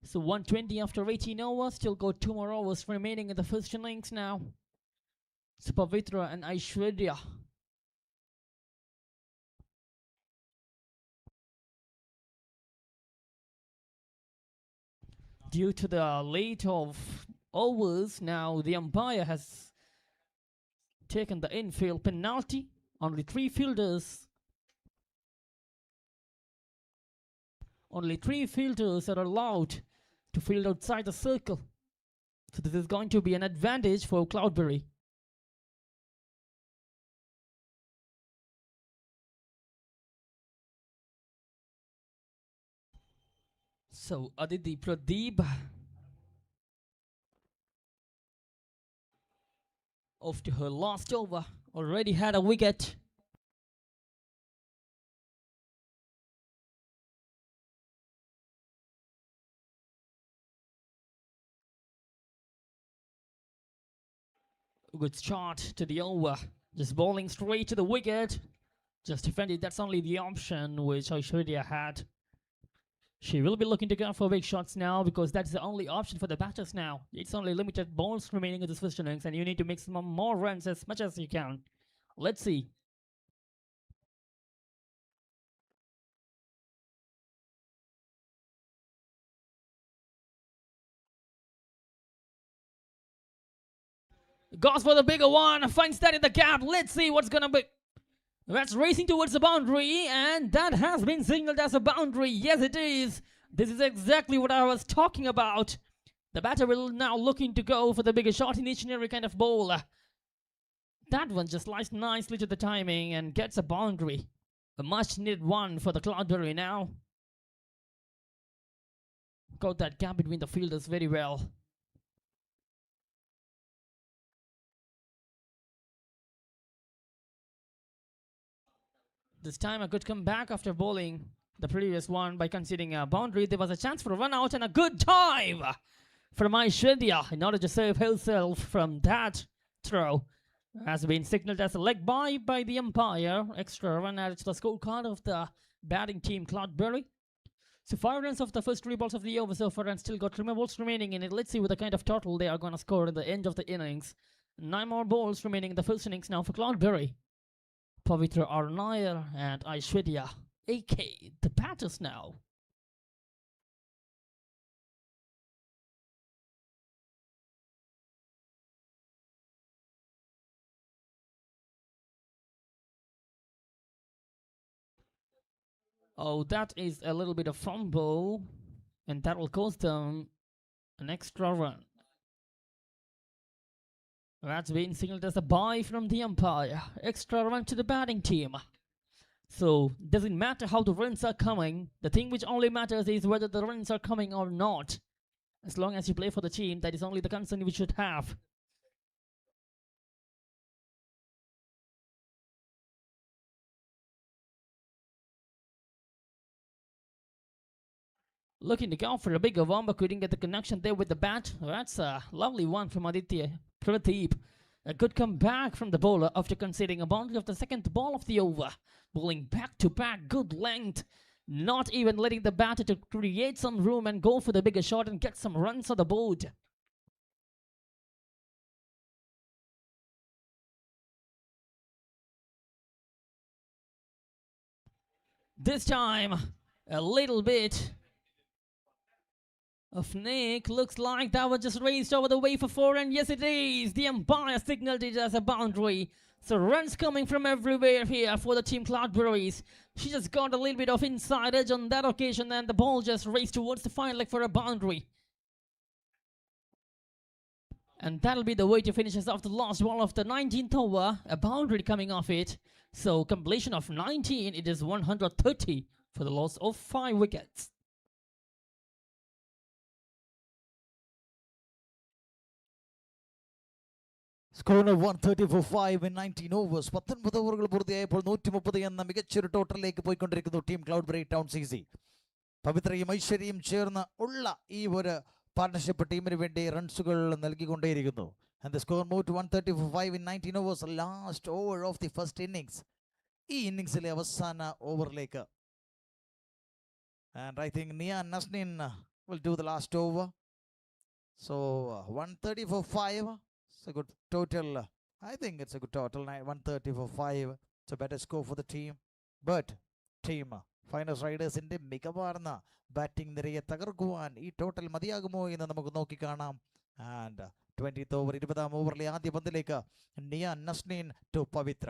So 120 after 18 overs, still got 2 more overs remaining in the first innings now. So Pavitra and Aishwarya. Due to the late of overs, now the umpire has taken the infield penalty. Only 3 fielders are allowed to field outside the circle. So this is going to be an advantage for Cloudberry. So Aditi Pradeep off to her last over, already had a wicket. Good start to the over, just bowling straight to the wicket. Just defended, that's only the option which Aishwarya had. She will be looking to go for big shots now because that's the only option for the batters now. It's only limited balls remaining in this first innings and you need to make some more runs as much as you can. Let's see. Goes for the bigger one, finds that in the gap. Let's see what's gonna be. That's racing towards the boundary, and that has been signaled as a boundary. Yes, it is. This is exactly what I was talking about. The batter will now looking to go for the bigger shot in each and every kind of bowl. That one just lies nicely to the timing and gets a boundary. A much needed one for the Cloudberry now. Got that gap between the fielders very well. This time a good comeback after bowling the previous one by conceding a boundary. There was a chance for a run out and a good dive from Aishwarya in order to save herself from that throw. Has been signaled as a leg by the umpire. Extra run added to the scorecard of the batting team Cloudberry. So 5 runs of the first 3 balls of the over so far and still got 3 more balls remaining in it. Let's see what the kind of total they are going to score at the end of the innings. 9 more balls remaining in the first innings now for Cloudberry. Pavitra Arnair and Aishwarya, AK, the batters now. Oh, that is a little bit of fumble, and that will cost them an extra run. That's been signaled as a bye from the umpire. Extra run to the batting team. So, doesn't matter how the runs are coming. The thing which only matters is whether the runs are coming or not. As long as you play for the team, that is only the concern we should have. Looking to go for a bigger one, but couldn't get the connection there with the bat. That's a lovely one from Aditya Pradeep. A good comeback from the bowler after conceding a boundary of the second ball of the over. Bowling back to back, good length. Not even letting the batter to create some room and go for the bigger shot and get some runs on the board. This time, a little bit of Nick. Looks like that was just raised over the way for 4, and yes it is. The umpire signaled it as a boundary. So runs coming from everywhere here for the team Cloudberries. She just got a little bit of inside edge on that occasion, and the ball just raced towards the final leg for a boundary. And that'll be the way to finish us off the last ball of the 19th over. A boundary coming off it. So completion of 19, it is 130 for the loss of 5 wickets. Score 130 for 5 in 19 overs. 19 ഓവറുകൾ പൂർത്തിയായപ്പോൾ 130 എന്ന മികച്ചൊരു ടോട്ടലിലേക്ക് പോയിക്കൊണ്ടിരിക്കുന്നു team Cloud Break Town CC. പവിത്രയും ഐശ്വര്യയും ചേർന്ന് ഉള്ള ഈ ഒരു പാർട്ണർഷിപ്പ് ടീമിന് വേണ്ടി റൺസുകൾ നൽകിക്കൊണ്ടേയിരിക്കുന്നു. And the score moved to 130 for 5 in 19 overs. Last over of the first innings. ഈ ഇന്നിങ്സിലെ അവസാന ഓവറിലേക്ക്. And I think Nia Nasnin will do the last over. So 130 for 5. It's a good total. I think it's a good total. 130 for 5. It's a better score for the team. But team Finest റൈഡേഴ്സിന്റെ മികവാർന്ന batting നിരയെ തകർക്കുവാൻ ഈ total മതിയാകുമോ എന്ന് നമുക്ക് നോക്കിക്കാണാം. And 20th over 20ാം ഓവറിലെ ആദ്യ പന്തിലേക്ക് Niya Nasneen to Pavithra.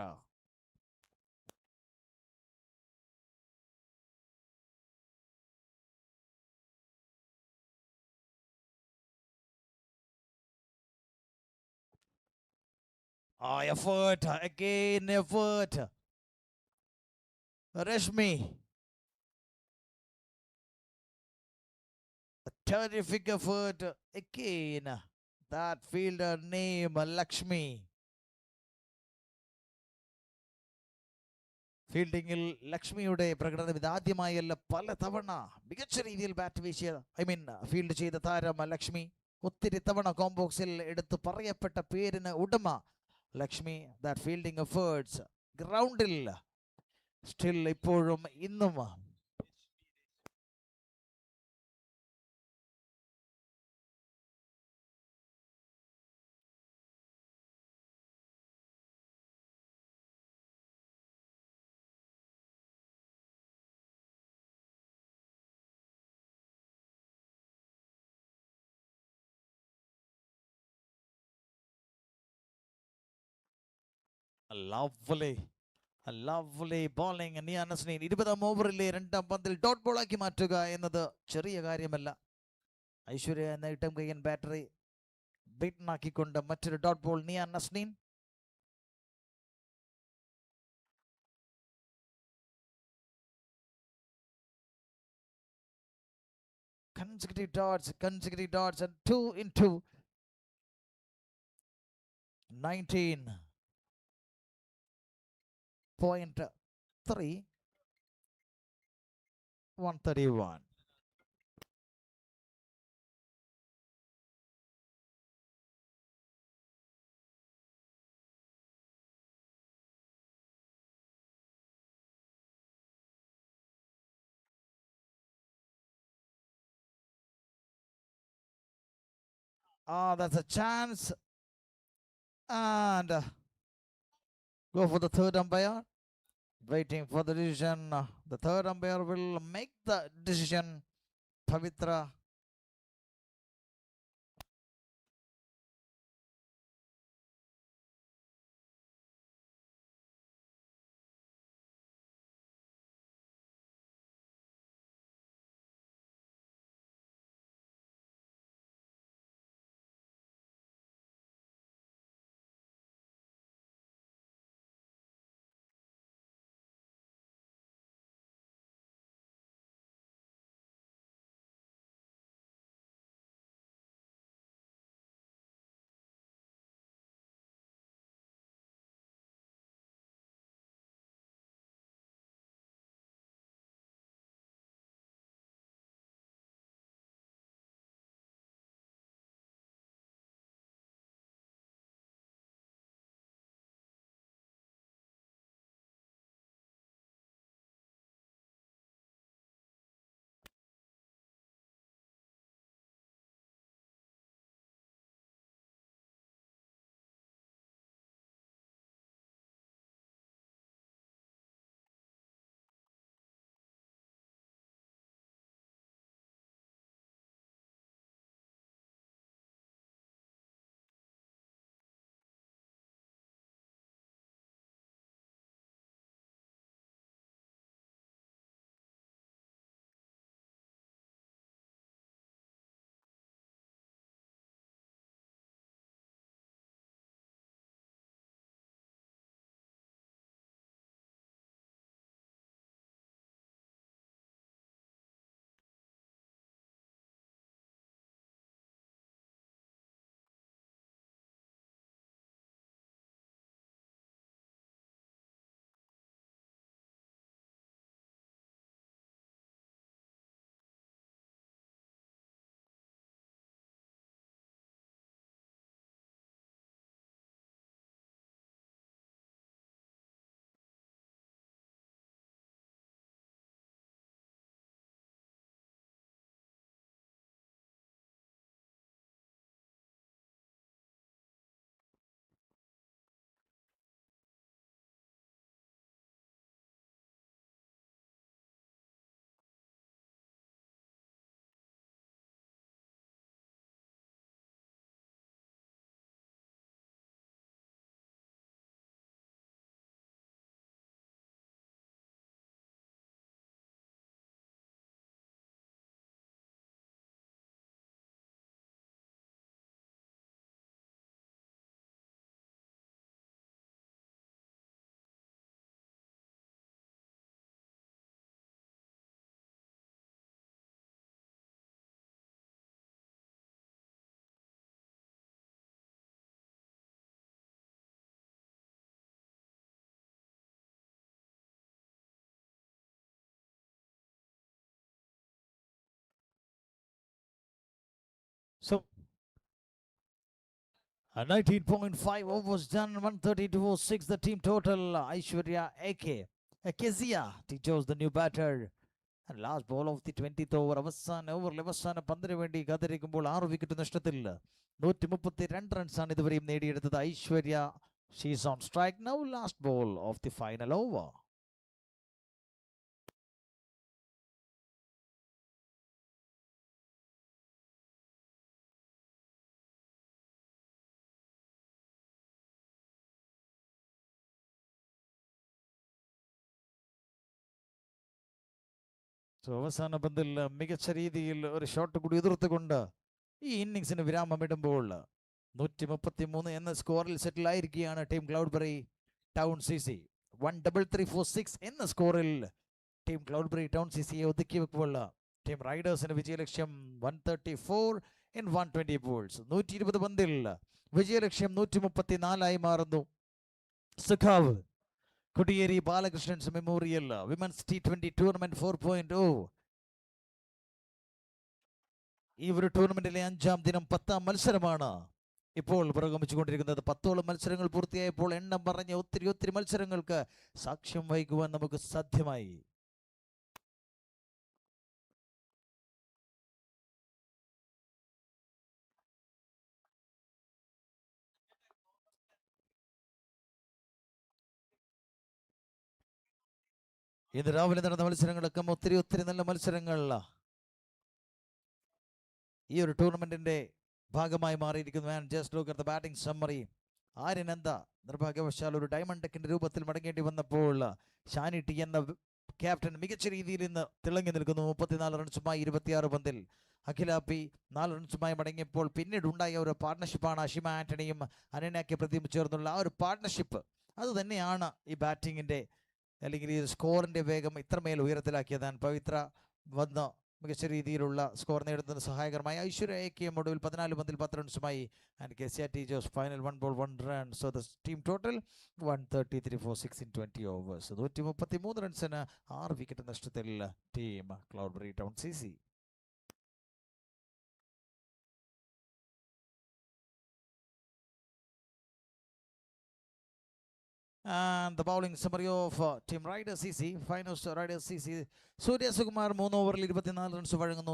Effort, again effort. Rashmi. A terrific effort again. That fielder name Lakshmi. ഫീൽഡിങ്ങിൽ ലക്ഷ്മിയുടെ പ്രകടനം ഇതാദ്യമായല്ല, പല തവണ മികച്ച രീതിയിൽ ബാറ്റ് വീശിയ ഫീൽഡ് ചെയ്ത താരം ലക്ഷ്മി. ഒത്തിരി തവണ കോംബോക്സിൽ എടുത്ത് പറയപ്പെട്ട പേരിന് ഉടമ ലക്ഷ്മി. ദാറ്റ് ഫീൽഡിംഗ് എഫേർട്സ് ഗ്രൗണ്ടിൽ സ്റ്റിൽ ഇപ്പോഴും ഇന്നും ലവ്ലി ബോളിംഗ് നിയ നസ്നീൻ. 20ാം ഓവറിലെ 2ാം പന്തിൽ ഡോട്ട് ബോളാക്കി മാറ്റുക എന്നത് ചെറിയ കാര്യമല്ല. ഐശ്വര്യ എന്ന ഇട്ടം കയ്യൻ ബാറ്ററി ബീറ്റനാക്കിക്കൊണ്ട് മറ്റൊരു ഡോട്ട് ബോൾ നിയ Nasneen. Consecutive dots and 2 into 19.3 131. That's a chance. And go for the third umpire. Waiting for the decision. The third umpire will make the decision. Pavitra. 19.5 overs done, 132.06 the team total. Aishwarya Akezia chose the new batter. And last ball of the 20th over. അവസാന പന്തിന് വേണ്ടി കാത്തിരിക്കുമ്പോൾ 6 വിക്കറ്റ് നഷ്ടത്തിൽ 132 റൺസാണ് ഇതുവരെയും നേടിയെടുത്തത് Aishwarya. She's on strike now. Last ball of the final over. അവസാന പന്തിൽ മികച്ച രീതിയിൽ ഒരു ഷോട്ട് കൂടി എതിർത്തുകൊണ്ട് ഈ ഇന്നിങ്സിന് വിരാമമിടുമ്പോൾ 133 എന്ന സ്കോറിൽ സെറ്റിലായിരിക്കുകയാണ് ടീം ക്ലൗഡ്ബറി ടൗൺ CC. 13346 എന്ന സ്കോറിൽ ടീം ക്ലൗഡ്ബറി ടൗൺ CCയെ ഒതുക്കി വെക്കുമ്പോൾ ടീം റൈഡേഴ്സിന് വിജയലക്ഷ്യം 134 in 120 ബോൾസ്. 120 പന്തിൽ വിജയലക്ഷ്യം 134 മാറുന്നു. സഖാവ് Kodiyeri Balakrishnan's memorial women's T20 tournament 4.0. ഈ ഒരു ടൂർണമെന്റിലെ 5ാം ദിനം 10ാം മത്സരമാണ് ഇപ്പോൾ പുരോഗമിച്ചുകൊണ്ടിരിക്കുന്നത്. 10ഓളം മത്സരങ്ങൾ പൂർത്തിയായപ്പോൾ എണ്ണം പറഞ്ഞ ഒത്തിരി മത്സരങ്ങൾക്ക് സാക്ഷ്യം വഹിക്കുവാൻ നമുക്ക് സാധ്യമായി. ഇന്ന് രാവിലെ നടന്ന മത്സരങ്ങളൊക്കെ ഒത്തിരി നല്ല മത്സരങ്ങൾ ഈ ഒരു ടൂർണമെന്റിന്റെ ഭാഗമായി മാറിയിരിക്കുന്നു. And just look at the batting summary. Aryananda നിർഭാഗ്യവശാൽ ഒരു ഡയമണ്ട് ടെക്കിന്റെ രൂപത്തിൽ മടങ്ങേണ്ടി വന്നപ്പോൾ ഷാനി ടി എന്ന ക്യാപ്റ്റൻ മികച്ച രീതിയിൽ ഇന്ന് തിളങ്ങി നിൽക്കുന്നു. 34 റൺസുമായി 26 പന്തിൽ. അഖില പി 4 റൺസുമായി മടങ്ങിയപ്പോൾ പിന്നീട് ഉണ്ടായ ഒരു പാർട്ട്ണർഷിപ്പാണ് അഷിമ ആന്റണിയും അനന്യാക്കി പ്രതിയും ചേർന്നുള്ള ആ ഒരു പാർട്ട്ണർഷിപ്പ്. അത് തന്നെയാണ് ഈ ബാറ്റിങ്ങിന്റെ അല്ലെങ്കിൽ ഈ സ്കോറിന്റെ വേഗം ഇത്രമേൽ ഉയരത്തിലാക്കിയതാണ്. പവിത്ര വന്ന് മികച്ച രീതിയിലുള്ള സ്കോർ നേടുന്നതിന് സഹായകരമായി. ഐശ്വര്യ AKM ഒടുവിൽ 14 പന്തിൽ 10 റൺസുമായി. And KCR teachers final 1 ball 1 run. So the team total 133.46 in 20 overs. 133 റൺസിന് 6 വിക്കറ്റ് നഷ്ടത്തിൽ team Cloudberry Town CC. And the bowling summary of Team Riders CC, Finals Riders CC. Surya Sukumar 3 ഓവറിൽ 24 runs വഴങ്ങുന്നു.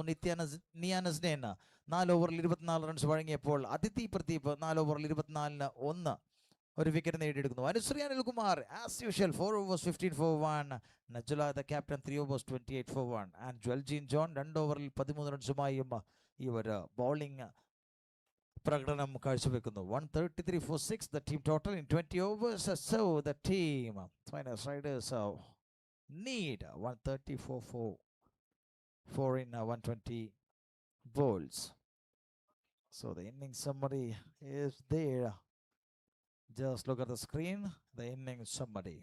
നിയാനസ്നേൻ 4 ഓവറിൽ 24 runs വഴങ്ങിയപ്പോൾ Aditi Pradeep 4 ഓവറിൽ 24-ന് 1 ഒരു wicket നേടിയെടുക്കുന്നു. Anushree Anilkumar as usual 4 overs 15 for 1. Najula the captain 3 overs 28 for 1. And ജ്വൽജീൻ ജോൺ 2 ഓവറിൽ 13 റൺസുമായും ഈ ഒരു ബൗളിംഗ് പ്രകടനം കാഴ്ചവെക്കുന്നു. 133.46 the team total in 20 overs. So the team Finals Riders need 134.4 in 120 balls. So the innings summary is there. Just look at the screen, the innings summary.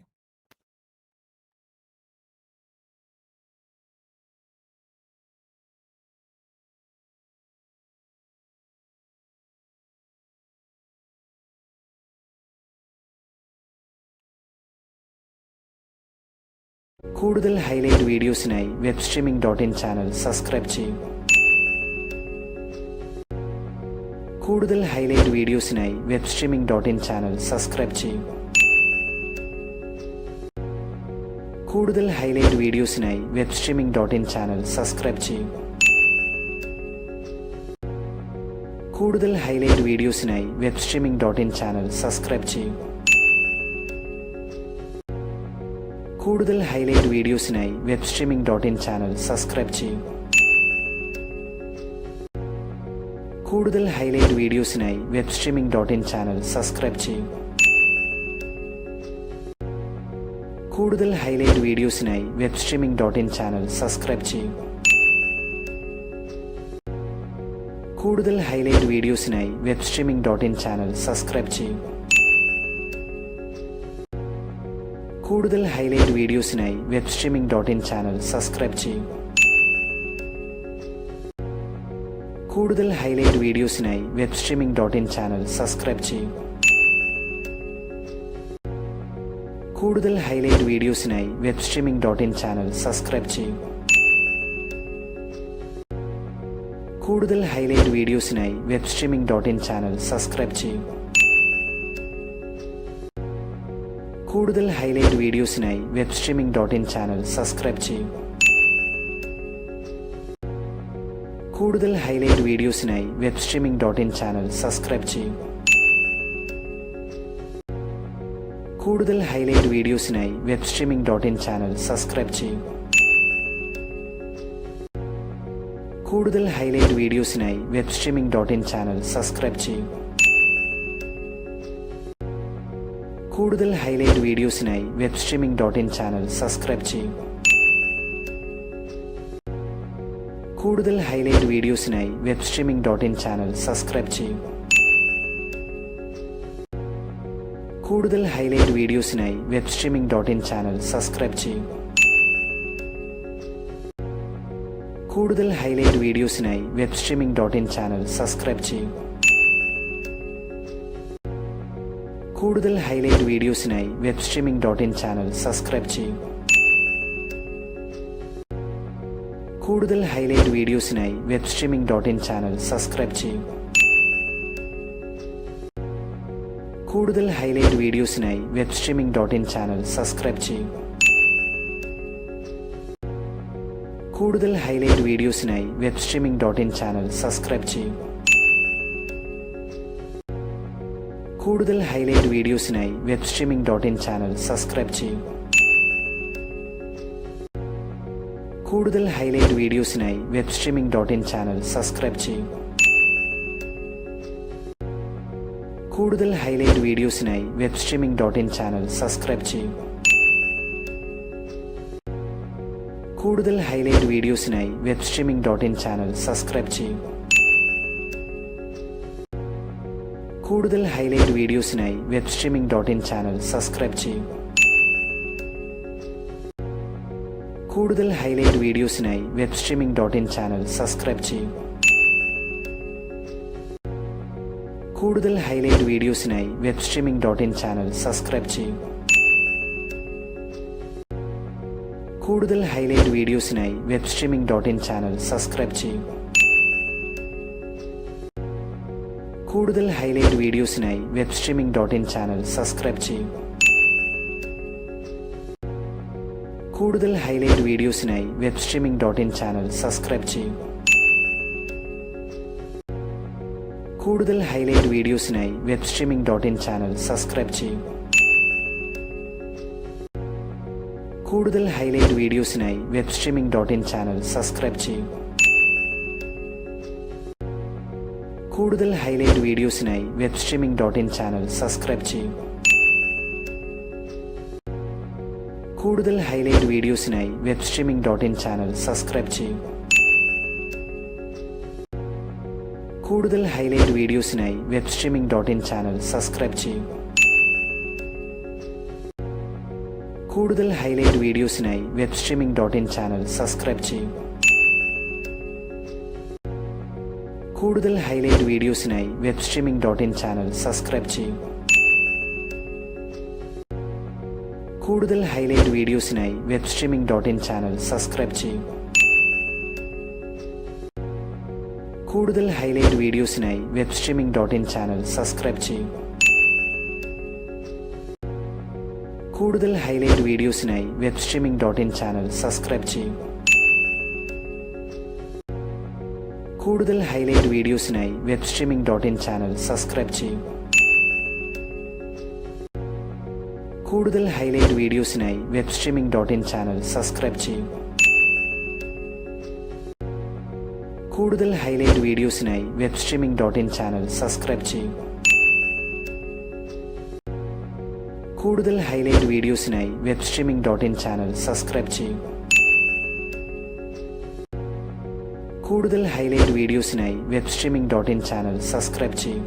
കൂടുതൽ highlight വീഡിയോസിനായി webstreaming.in channel subscribe ചെയ്യുക. കൂടുതൽ highlight വീഡിയോസിനായി webstreaming.in channel subscribe ചെയ്യുക. കൂടുതൽ highlight വീഡിയോസിനായി webstreaming.in channel subscribe ചെയ്യുക. കൂടുതൽ highlight വീഡിയോസിനായി webstreaming.in channel subscribe ചെയ്യുക. കൂടുതൽ highlight വീഡിയോസിനായി webstreaming.in channel subscribe ചെയ്യുക. കൂടുതൽ ഹൈലൈറ്റ് വീഡിയോസിനായി webstreaming.in ചാനൽ സബ്സ്ക്രൈബ് ചെയ്യുക. കൂടുതൽ ഹൈലൈറ്റ് വീഡിയോസിനായി webstreaming.in ചാനൽ സബ്സ്ക്രൈബ് ചെയ്യുക. കൂടുതൽ ഹൈലൈറ്റ് വീഡിയോസിനായി webstreaming.in ചാനൽ സബ്സ്ക്രൈബ് ചെയ്യുക. കൂടുതൽ ഹൈലൈറ്റ് വീഡിയോസിനായി webstreaming.in ചാനൽ സബ്സ്ക്രൈബ് ചെയ്യുക. കൂടുതൽ ഹൈലൈറ്റ് വീഡിയോസിനായി webstreaming.in ചാനൽ സബ്സ്ക്രൈബ് ചെയ്യുക. കൂടുതൽ ഹൈലൈറ്റ് വീഡിയോസിനായി webstreaming.in ചാനൽ സബ്സ്ക്രൈബ് ചെയ്യുക. കൂടുതൽ ഹൈലൈറ്റ് വീഡിയോസിനായി webstreaming.in ചാനൽ സബ്സ്ക്രൈബ് ചെയ്യുക. കൂടുതൽ ഹൈലൈറ്റ് വീഡിയോസിനായി webstreaming.in ചാനൽ സബ്സ്ക്രൈബ് ചെയ്യൂ. കൂടുതൽ ഹൈലൈറ്റ് വീഡിയോസിനായി webstreaming.in ചാനൽ സബ്സ്ക്രൈബ് ചെയ്യൂ. കൂടുതൽ ഹൈലൈറ്റ് വീഡിയോസിനായി webstreaming.in ചാനൽ സബ്സ്ക്രൈബ് ചെയ്യൂ. കൂടുതൽ ഹൈലൈറ്റ് വീഡിയോസിനായി webstreaming.in ചാനൽ സബ്സ്ക്രൈബ് ചെയ്യൂ. കൂടുതൽ ഹൈലൈറ്റ് വീഡിയോസിനായി webstreaming.in ചാനൽ സബ്സ്ക്രൈബ് ചെയ്യൂ. കൂടുതൽ ഹൈലൈറ്റ് വീഡിയോസിനായി webstreaming.in ചാനൽ സബ്സ്ക്രൈബ് ചെയ്യൂ. കൂടുതൽ ഹൈലൈറ്റ് വീഡിയോസിനായി webstreaming.in ചാനൽ സബ്സ്ക്രൈബ് ചെയ്യൂ. കൂടുതൽ ഹൈലൈറ്റ് വീഡിയോസിനായി webstreaming.in ചാനൽ സബ്സ്ക്രൈബ് ചെയ്യൂ. കൂടുതൽ ഹൈലൈറ്റ് വീഡിയോസിനായി webstreaming.in ചാനൽ സബ്സ്ക്രൈബ് ചെയ്യൂ. കൂടുതൽ ഹൈലൈറ്റ് വീഡിയോസിനായി webstreaming.in ചാനൽ സബ്സ്ക്രൈബ് ചെയ്യൂ. കൂടുതൽ ഹൈലൈറ്റ് വീഡിയോസിനായി webstreaming.in ചാനൽ സബ്സ്ക്രൈബ് ചെയ്യൂ. കൂടുതൽ ഹൈലൈറ്റ് വീഡിയോസിനായി webstreaming.in ചാനൽ സബ്സ്ക്രൈബ് ചെയ്യൂ. കൂടുതൽ ഹൈലൈറ്റ് വീഡിയോസിനായി webstreaming.in ചാനൽ സബ്സ്ക്രൈബ് ചെയ്യൂ. കൂടുതൽ ഹൈലൈറ്റ് വീഡിയോസിനായി webstreaming.in ചാനൽ സബ്സ്ക്രൈബ് ചെയ്യൂ. കൂടുതൽ ഹൈലൈറ്റ് വീഡിയോസിനായി webstreaming.in ചാനൽ സബ്സ്ക്രൈബ് ചെയ്യൂ. കൂടുതൽ ഹൈലൈറ്റ് വീഡിയോസിനായി webstreaming.in ചാനൽ സബ്സ്ക്രൈബ് ചെയ്യൂ. കൂടുതൽ ഹൈലൈറ്റ് വീഡിയോസിനായി webstreaming.in ചാനൽ സബ്സ്ക്രൈബ് ചെയ്യൂ. കൂടുതൽ ഹൈലൈറ്റ് വീഡിയോസിനായി webstreaming.in ചാനൽ സബ്സ്ക്രൈബ് ചെയ്യൂ. കൂടുതൽ ഹൈലൈറ്റ് വീഡിയോസിനായി webstreaming.in ചാനൽ സബ്സ്ക്രൈബ് ചെയ്യൂ. കൂടുതൽ ഹൈലൈറ്റ് വീഡിയോസിനായി webstreaming.in ചാനൽ സബ്സ്ക്രൈബ് ചെയ്യൂ. കൂടുതൽ ഹൈലൈറ്റ് വീഡിയോസിനായി webstreaming.in ചാനൽ സബ്സ്ക്രൈബ് ചെയ്യൂ. കൂടുതൽ ഹൈലൈറ്റ് വീഡിയോസിനായി webstreaming.in ചാനൽ സബ്സ്ക്രൈബ് ചെയ്യൂ. കൂടുതൽ ഹൈലൈറ്റ് വീഡിയോസിനായി webstreaming.in ചാനൽ സബ്സ്ക്രൈബ് ചെയ്യൂ. കൂടുതൽ ഹൈലൈറ്റ് വീഡിയോസിനായി webstreaming.in ചാനൽ സബ്സ്ക്രൈബ് ചെയ്യൂ. കൂടുതൽ ഹൈലൈറ്റ് വീഡിയോസിനായി webstreaming.in ചാനൽ സബ്സ്ക്രൈബ് ചെയ്യൂ. കൂടുതൽ ഹൈലൈറ്റ് വീഡിയോസിനായി webstreaming.in ചാനൽ സബ്സ്ക്രൈബ് ചെയ്യൂ. കൂടുതൽ ഹൈലൈറ്റ് വീഡിയോസിനായി webstreaming.in ചാനൽ സബ്സ്ക്രൈബ് ചെയ്യൂ. കൂടുതൽ ഹൈലൈറ്റ് വീഡിയോസിനായി webstreaming.in ചാനൽ സബ്സ്ക്രൈബ് ചെയ്യൂ. കൂടുതൽ ഹൈലൈറ്റ് വീഡിയോസിനായി webstreaming.in ചാനൽ സബ്സ്ക്രൈബ് ചെയ്യൂ. കൂടുതൽ ഹൈലൈറ്റ് വീഡിയോസിനായി webstreaming.in ചാനൽ സബ്സ്ക്രൈബ് ചെയ്യൂ. കൂടുതൽ ഹൈലൈറ്റ് വീഡിയോസിനായി webstreaming.in ചാനൽ സബ്സ്ക്രൈബ് ചെയ്യൂ. കൂടുതൽ ഹൈലൈറ്റ് വീഡിയോസിനായി webstreaming.in ചാനൽ സബ്സ്ക്രൈബ് ചെയ്യൂ. കൂടുതൽ ഹൈലൈറ്റ് വീഡിയോസിനായി webstreaming.in ചാനൽ സബ്സ്ക്രൈബ് ചെയ്യൂ. കൂടുതൽ ഹൈലൈറ്റ് വീഡിയോസിനായി webstreaming.in ചാനൽ സബ്സ്ക്രൈബ് ചെയ്യൂ. കൂടുതൽ ഹൈലൈറ്റ് വീഡിയോസിനായി webstreaming.in ചാനൽ സബ്സ്ക്രൈബ് ചെയ്യൂ. കൂടുതൽ ഹൈലൈറ്റ് വീഡിയോസിനായി webstreaming.in ചാനൽ സബ്സ്ക്രൈബ് ചെയ്യൂ. കൂടുതൽ ഹൈലൈറ്റ് വീഡിയോസിനായി webstreaming.in ചാനൽ സബ്സ്ക്രൈബ് ചെയ്യൂ.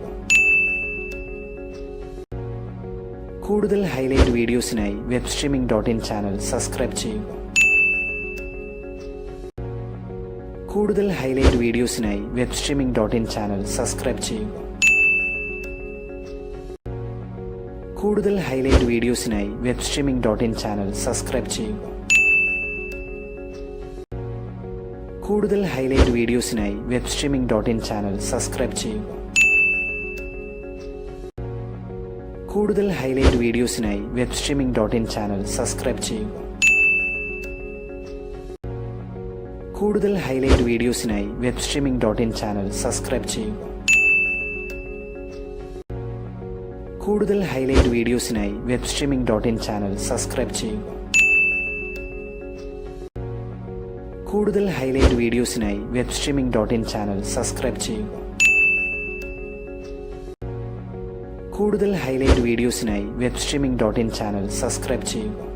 കൂടുതൽ ഹൈലൈറ്റ് വീഡിയോസിനായി webstreaming.in ചാനൽ സബ്സ്ക്രൈബ് ചെയ്യൂ. കൂടുതൽ ഹൈലൈറ്റ് വീഡിയോസിനായി webstreaming.in ചാനൽ സബ്സ്ക്രൈബ് ചെയ്യൂ. കൂടുതൽ ഹൈലൈറ്റ് വീഡിയോസിനായി webstreaming.in ചാനൽ സബ്സ്ക്രൈബ് ചെയ്യൂ. കൂടുതൽ ഹൈലൈറ്റ് വീഡിയോസിനായി webstreaming.in ചാനൽ സബ്സ്ക്രൈബ് ചെയ്യൂ. കൂടുതൽ ഹൈലൈറ്റ് വീഡിയോസിനായി webstreaming.in ചാനൽ സബ്സ്ക്രൈബ് ചെയ്യുക. കൂടുതൽ ഹൈലൈറ്റ് വീഡിയോസിനായി webstreaming.in ചാനൽ സബ്സ്ക്രൈബ് ചെയ്യുക. കൂടുതൽ ഹൈലൈറ്റ് വീഡിയോസിനായി webstreaming.in ചാനൽ സബ്സ്ക്രൈബ് ചെയ്യുക. കൂടുതൽ ഹൈലൈറ്റ് വീഡിയോസിനായി webstreaming.in ചാനൽ സബ്സ്ക്രൈബ് ചെയ്യുക. കൂടുതൽ ഹൈലൈറ്റ് വീഡിയോസിനായി webstreaming.in ചാനൽ സബ്സ്ക്രൈബ് ചെയ്യുക.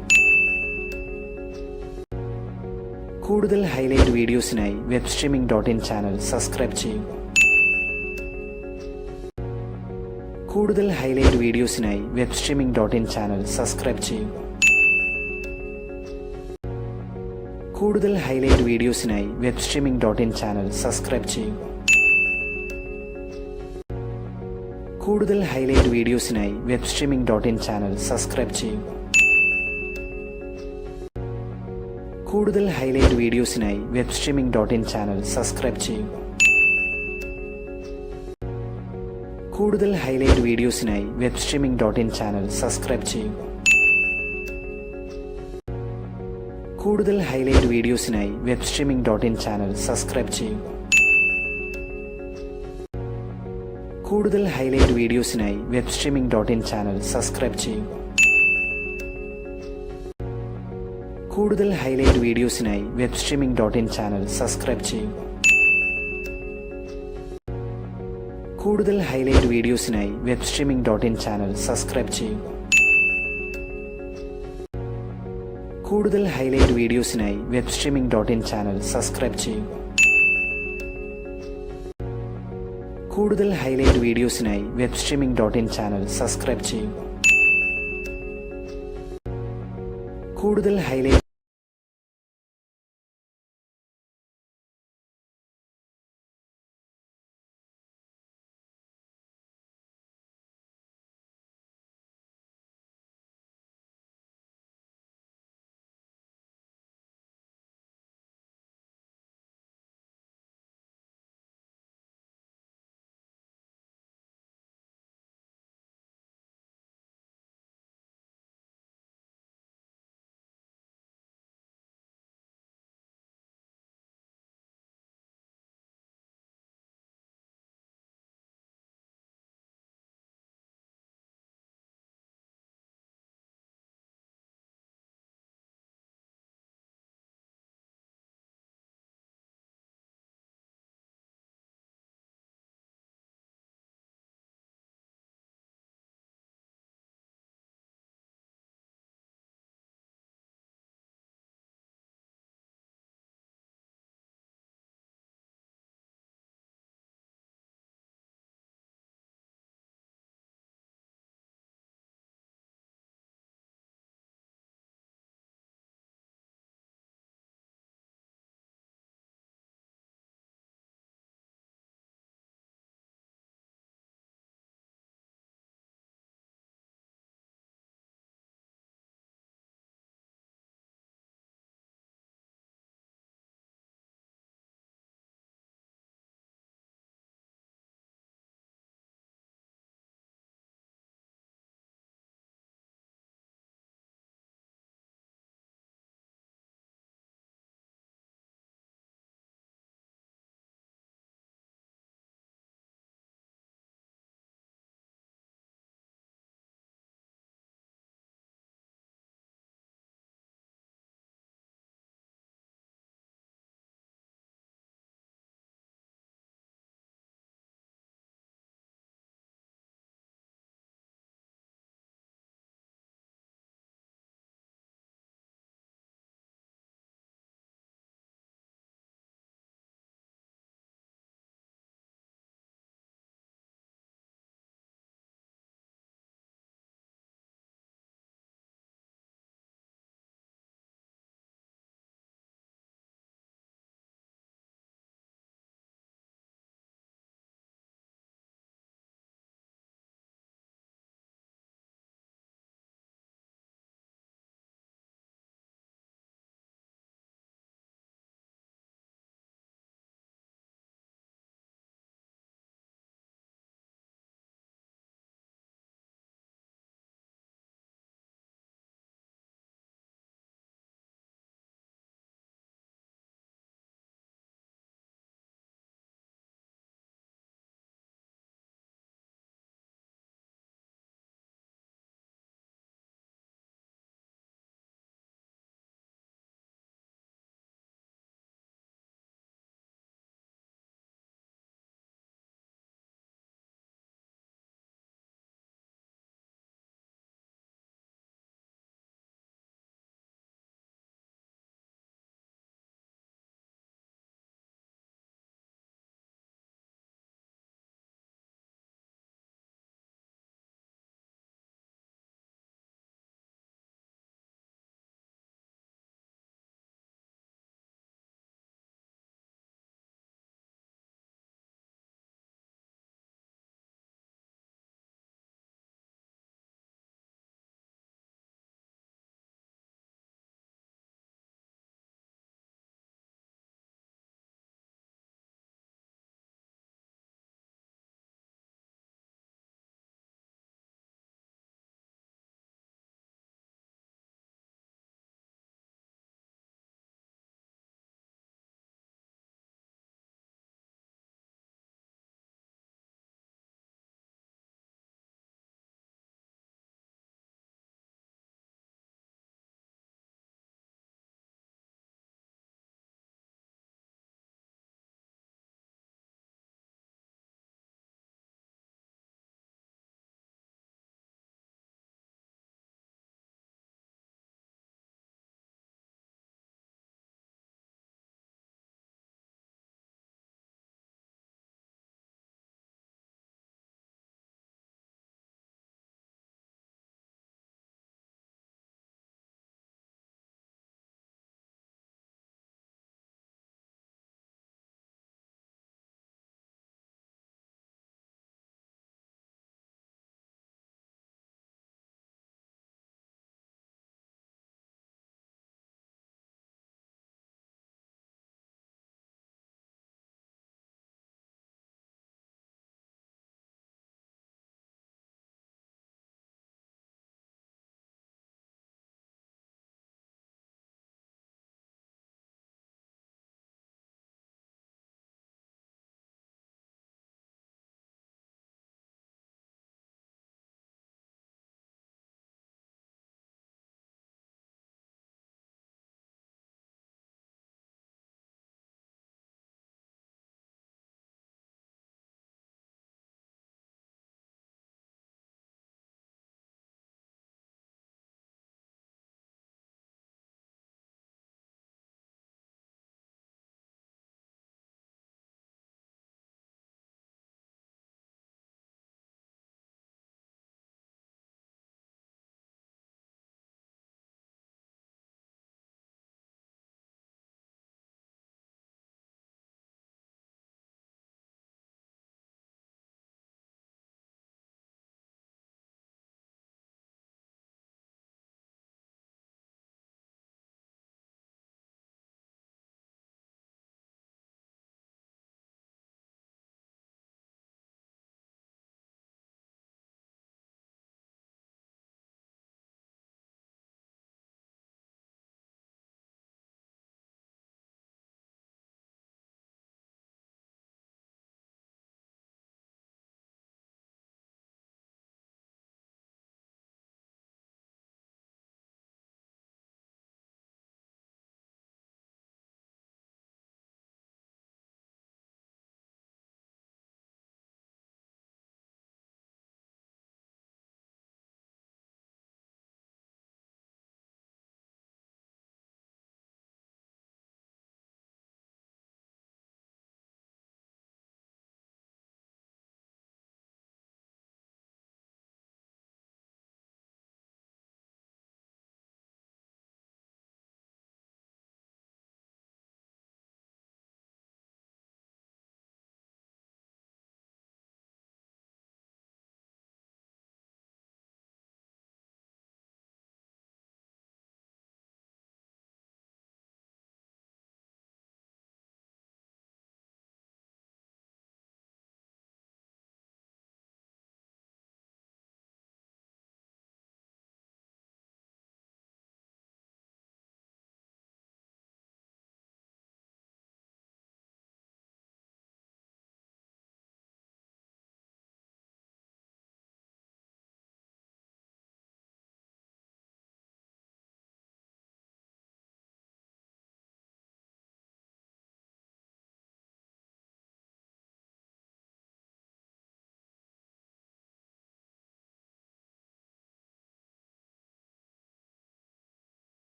കൂടുതൽ ഹൈലൈറ്റ് വീഡിയോസിനായി webstreaming.in ചാനൽ സബ്സ്ക്രൈബ് ചെയ്യുക. കൂടുതൽ ഹൈലൈറ്റ് വീഡിയോസിനായി webstreaming.in ചാനൽ സബ്സ്ക്രൈബ് ചെയ്യുക. കൂടുതൽ ഹൈലൈറ്റ് വീഡിയോസിനായി webstreaming.in ചാനൽ സബ്സ്ക്രൈബ് ചെയ്യുക. കൂടുതൽ ഹൈലൈറ്റ് വീഡിയോസിനായി webstreaming.in ചാനൽ സബ്സ്ക്രൈബ് ചെയ്യുക. കൂടുതൽ ഹൈലൈറ്റ് വീഡിയോസിനായി webstreaming.in ചാനൽ സബ്സ്ക്രൈബ് ചെയ്യുക. കൂടുതൽ ഹൈലൈറ്റ് വീഡിയോസിനായി webstreaming.in ചാനൽ സബ്സ്ക്രൈബ് ചെയ്യുക. കൂടുതൽ ഹൈലൈറ്റ് വീഡിയോസിനായി webstreaming.in ചാനൽ സബ്സ്ക്രൈബ് ചെയ്യുക. കൂടുതൽ ഹൈലൈറ്റ് വീഡിയോസിനായി webstreaming.in ചാനൽ സബ്സ്ക്രൈബ് ചെയ്യുക. കൂടുതൽ ഹൈലൈറ്റ് വീഡിയോസിനായി webstreaming.in ചാനൽ സബ്സ്ക്രൈബ് ചെയ്യുക. കൂടുതൽ ഹൈലൈറ്റ് വീഡിയോസിനായി webstreaming.in ചാനൽ സബ്സ്ക്രൈബ് ചെയ്യുക. കൂടുതൽ ഹൈലൈറ്റ് വീഡിയോസിനായി webstreaming.in ചാനൽ സബ്സ്ക്രൈബ് ചെയ്യുക. കൂടുതൽ ഹൈലൈറ്റ് വീഡിയോസിനായി webstreaming.in ചാനൽ സബ്സ്ക്രൈബ് ചെയ്യുക. കൂടുതൽ highlight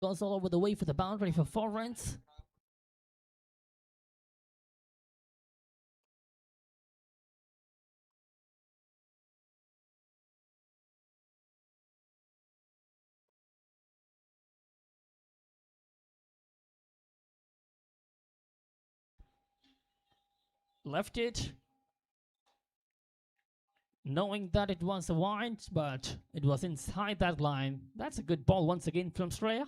Goes all over the way for the boundary for 4 runs. Left it, knowing that it was a wide, but it was inside that line. That's a good ball once again from Shreya.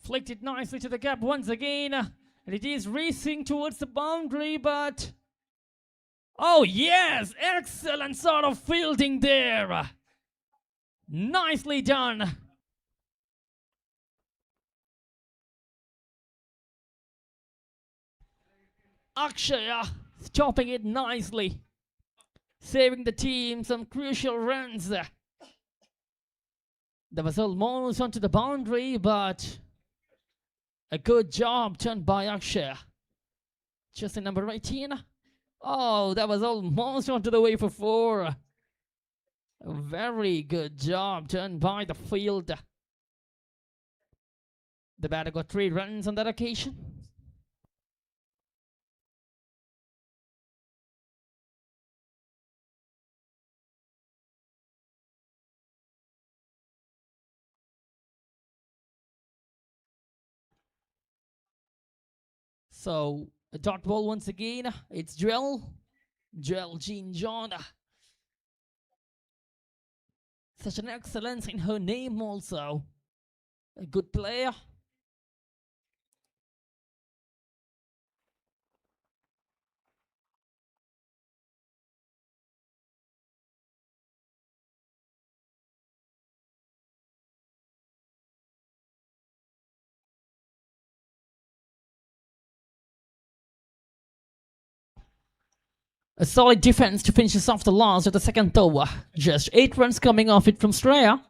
Flicked it nicely to the gap once again. And it is racing towards the boundary, but... Oh yes! Excellent sort of fielding there. Nicely done. Akshaya stopping it nicely. Saving the team some crucial runs. That was almost onto the boundary, but... a good job done by Akshaya. Just in number 18. Oh, that was almost onto the way for 4. A very good job done by the field. The batter got 3 runs on that occasion. So, a dot ball once again. It's Joel Jean John. Such an excellence in her name also. A good player. A solid defense to finish us off the last of the second over. Just 8 runs coming off it from Shreya.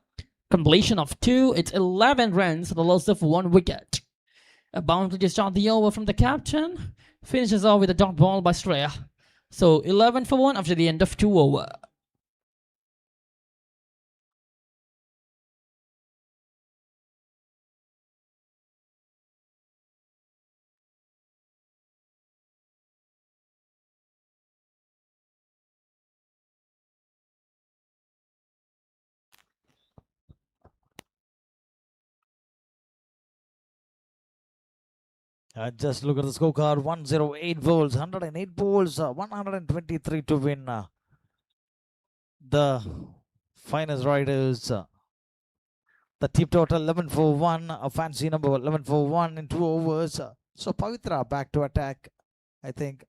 Completion of 2. It's 11 runs for the loss of 1 wicket. A boundary to start the over from the captain. Finishes off with a dot ball by Shreya. So 11 for 1 after the end of 2 over. Just look at the scorecard. 108 balls, 108 balls, 123 to win. The finest riders. The team total 11 for 1. A fancy number 11 for 1 in 2 overs. So Pavitra back to attack, I think.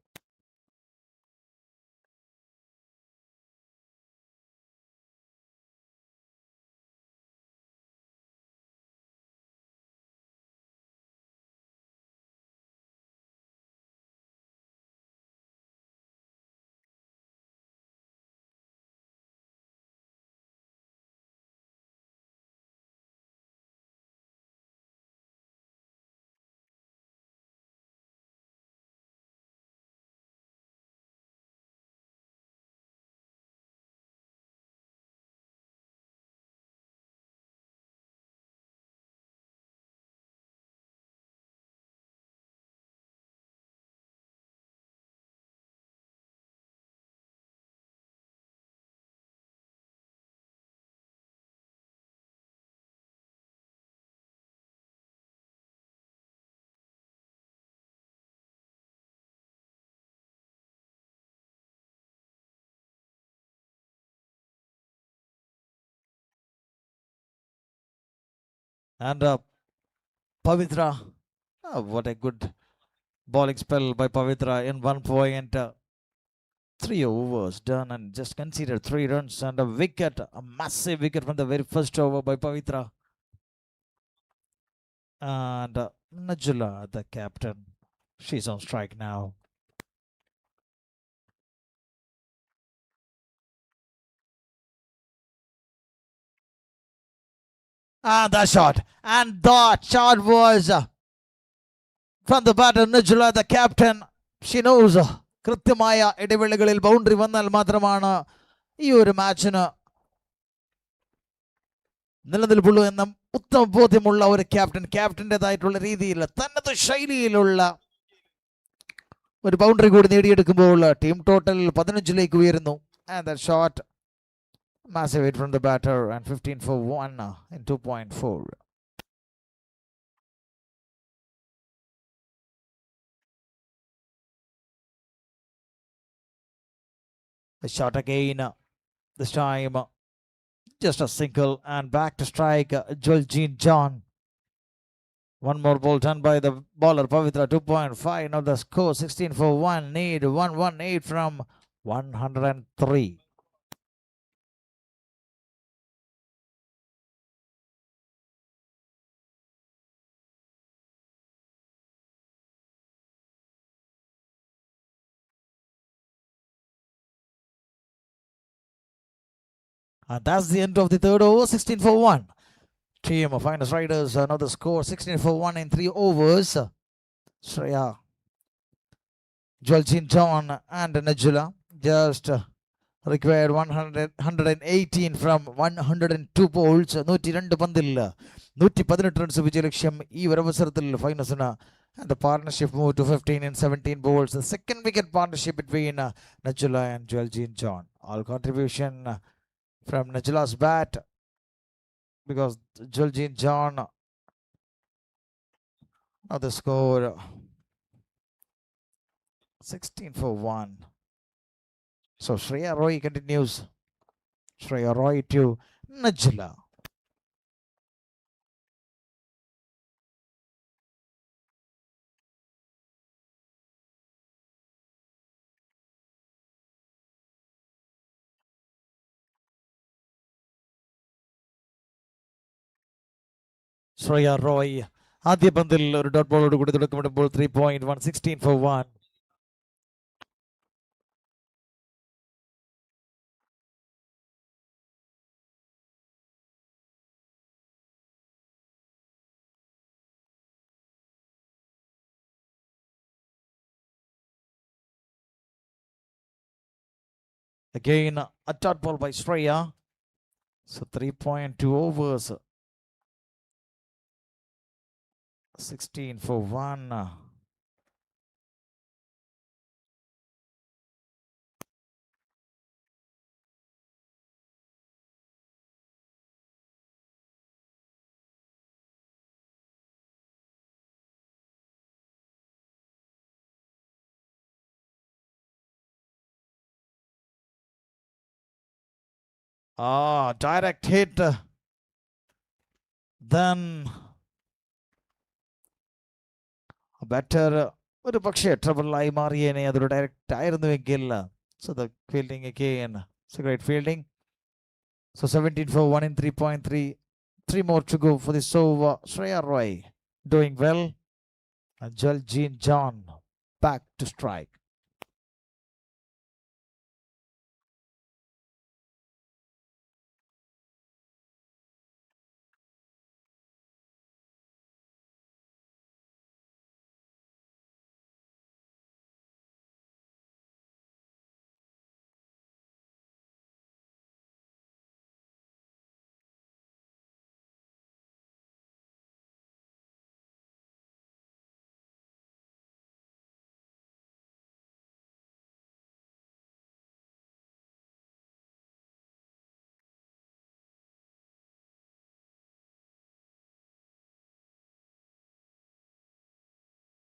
And Pavitra, what a good bowling spell by Pavitra in 1.3 overs done and just conceded 3 runs and a wicket, a massive wicket from the very first over by Pavitra. And Najula, the captain. She's on strike now. And that shot. And that shot was from the batter, Najula, the captain. She knows കൃത്യമായ ഇടവേളകളിൽ boundary വന്നാൽ മാത്രമാണ് ഈ ഒരു മാച്ചിന് നിലനിൽപ്പുള്ളൂ എന്ന ഉത്തമ ബോധ്യമുള്ള ഒരു ക്യാപ്റ്റൻ്റെതായിട്ടുള്ള രീതിയിൽ തനത് ശൈലിയിലുള്ള ഒരു ബൗണ്ടറി കൂടി നേടിയെടുക്കുമ്പോൾ ടീം ടോട്ടൽ 15ലേക്ക് ഉയരുന്നു. And that shot, massive hit from the batter and 15 for 1 in 2.4. A shot again, this time just a single and back to strike Juljeen John. One more ball done by the bowler Pavitra, 2.5. Now the score 16 for 1. Need 118 from 103. And that's the end of the third over, 16 for 1. Team of Finest Riders, another score, 16 for 1 in 3 overs. Shreya, Juljeen John and Najula just required 118 from 102 balls. 102 പന്തിൽ 118 runs വിജയലക്ഷ്യം ഈ ഒരവസരത്തിൽ ഫൈനസിന്. And the partnership moved to 15 in 17 balls. The second wicket partnership between Najula and Juljeen John. All contribution from Najula's bat, because Juljeen John, now the score 16 for 1. So Shreya Roy continues. Shreya Roy to Najula. Shreya Roy ആദ്യ പന്തിൽ ഒരു dot ബോളോട് കൂടി തുടക്കമിടുമ്പോൾ 3.1, 16 for 1. Again, a dot ball by Shreya. So 3.2 overs. 16 for 1. Direct hit. Then better ഒരു പക്ഷേ ട്രബിളായി മാറിയേനെ അതൊരു direct ആയിരുന്നുവെങ്കിൽ. So the fielding again, it's a great fielding. So 17 for 1 in 3.3. 3 more to go for this over. Shreya Roy doing well. And Juljeen John back to strike.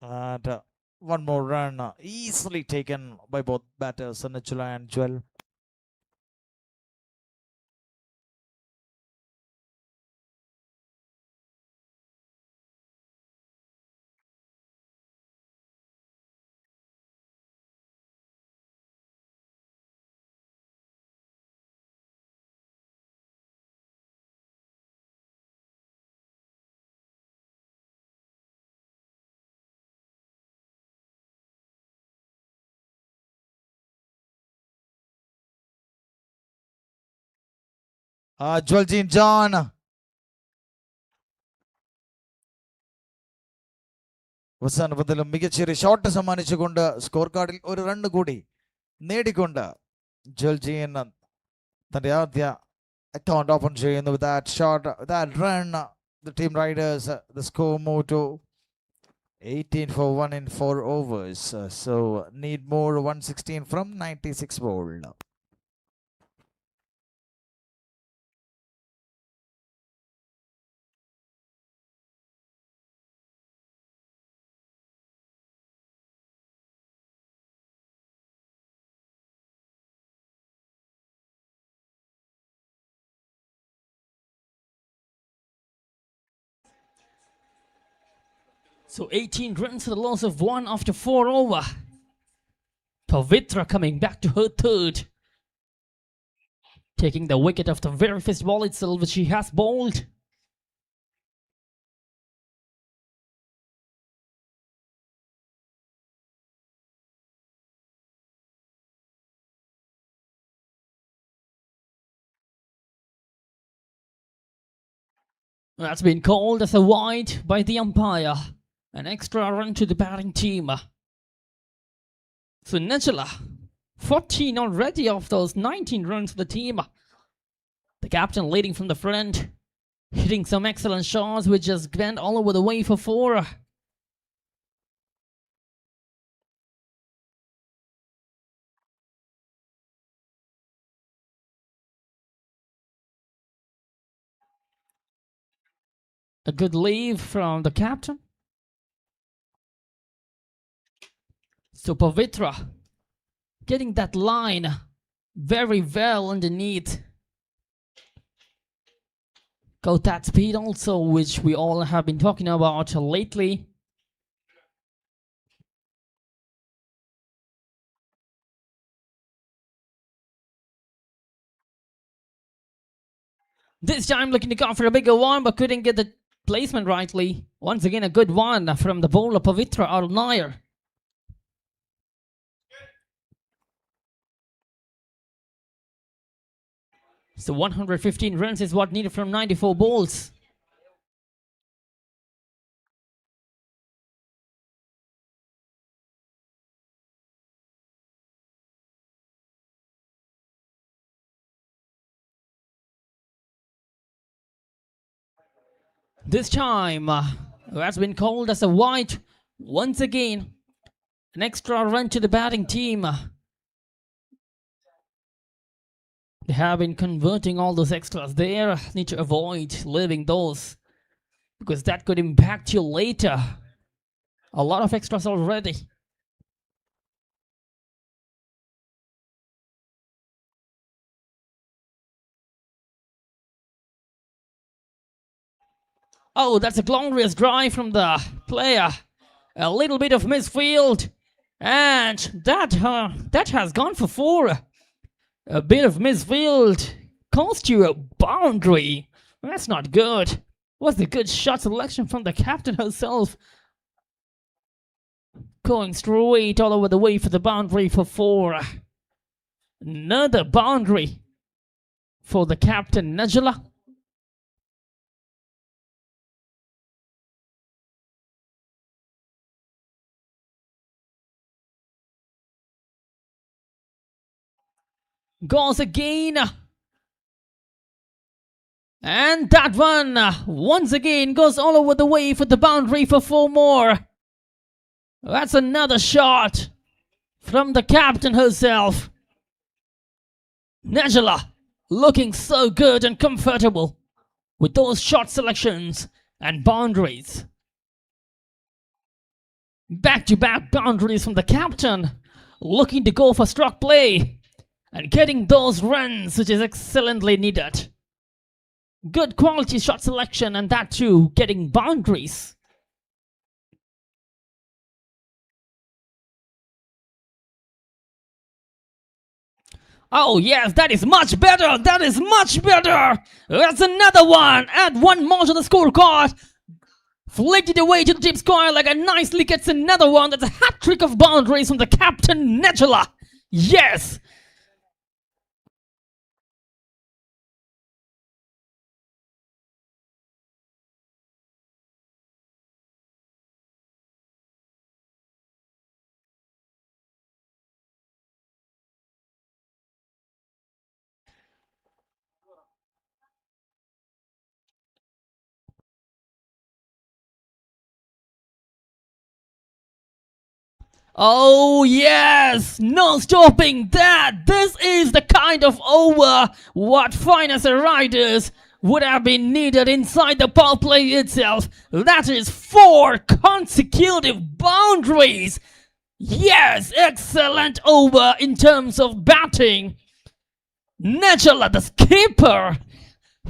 And one more run easily taken by both batters, Najula and Jewel. Jwaljin John. അവസാന പന്തിലും മികച്ചൊരു shot സമ്മാനിച്ചുകൊണ്ട് score കാർഡിൽ ഒരു run കൂടി നേടിക്കൊണ്ട് ജൽജീൻ തന്റെ ആദ്യ account open ചെയ്യുന്നു. With that shot, that run, the team riders, the score moved to 18 for 1 in 4 overs. So need more 116 from 96 bowled. So 18 runs for the loss of 1 after 4 over. Pavitra coming back to her third. Taking the wicket of the very first ball itself, which she has bowled. That's been called as a wide by the umpire. An extra run to the batting team. So Najala, 14 already of those 19 runs for the team. The captain leading from the front, hitting some excellent shots which just went all over the way for 4. A good leave from the captain. So Pavitra getting that line very well underneath. Got that speed also, which we all have been talking about lately. This time looking to go for a bigger one, but couldn't get the placement rightly. Once again, a good one from the bowler Pavitra Arunayar. So 115 runs is what needed from 94 balls. This time, that's been called as a wide. Once again, an extra run to the batting team. They have been converting all those extras there. Need to avoid leaving those, because that could impact you later. A lot of extras already. Oh, that's a glorious drive from the player. A little bit of misfield. And that has gone for 4. A bit of misfield cost you a boundary. That's not good. Was a good shot selection from the captain herself. Going straight all over the way for the boundary for 4. Another boundary for the captain, Najala. Goes again. And that one, once again, goes all over the way for the boundary for 4 more. That's another shot from the captain herself. Najala looking so good and comfortable with those shot selections and boundaries. Back-to-back boundaries from the captain, looking to go for struck play and getting those runs, which is excellently needed. Good quality shot selection, and that too, getting boundaries. Oh yes, that is much better. That is much better. That's another one. Add 1 more to the scorecard. Flicked it away to the deep square like a nicely gets another one. That's a hat trick of boundaries from the captain, Najala. Yes. Oh yes, no stopping that. This is the kind of over what finest riders would have been needed inside the power play itself. That is 4 consecutive boundaries. Yes, excellent over in terms of batting. Najala, the skipper,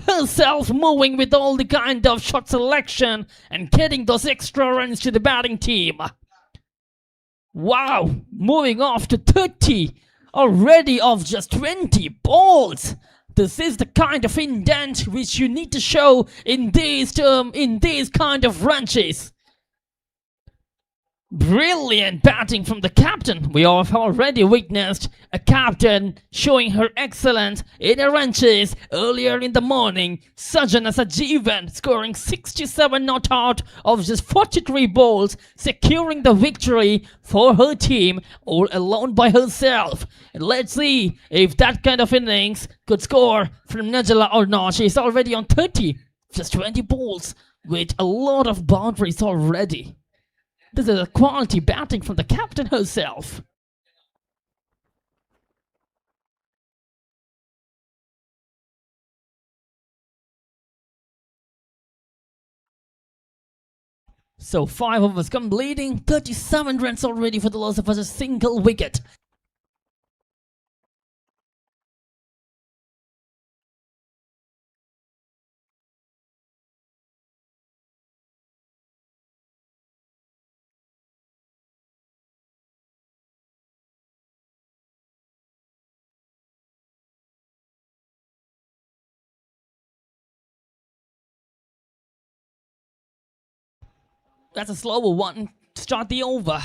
herself moving with all the kind of shot selection and getting those extra runs to the batting team. Wow, moving off to 30, already off just 20 balls. This is the kind of indent which you need to show in these kind of ranches. Brilliant batting from the captain. We have already witnessed a captain showing her excellence in her ranches earlier in the morning. Sajana Sajivan scoring 67 not out of just 43 balls, securing the victory for her team all alone by herself. And let's see if that kind of innings could score from Najala or not. She's already on 30, just 20 balls with a lot of boundaries already. This is a quality batting from the captain herself. So 5 overs completing, 37 runs already for the loss of a single wicket. That's a slower one to start the over.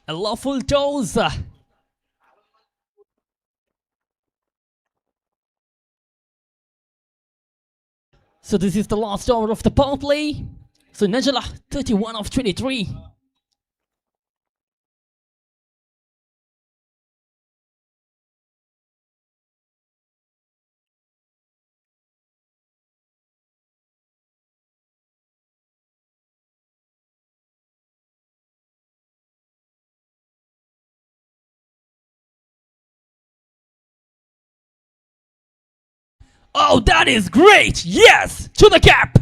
A lawful dose. So this is the last over of the power play. So Najala, 31 of 23. Oh, that is great! Yes! To the cap!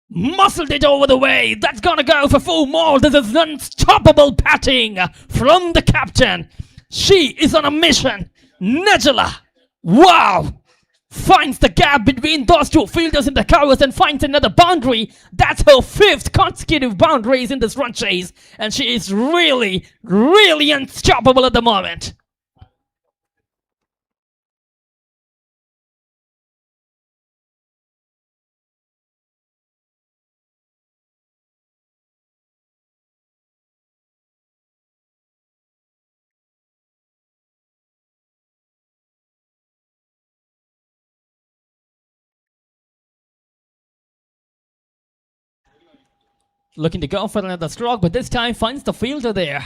Muscled it over the way. That's gonna go for 4 more. This is unstoppable batting from the captain. She is on a mission. Najala, wow! Finds the gap between those 2 fielders in the covers and finds another boundary. That's her 5th consecutive boundaries in this run chase. And she is really, really unstoppable at the moment. Looking to go for another stroke, but this time finds the fielder there.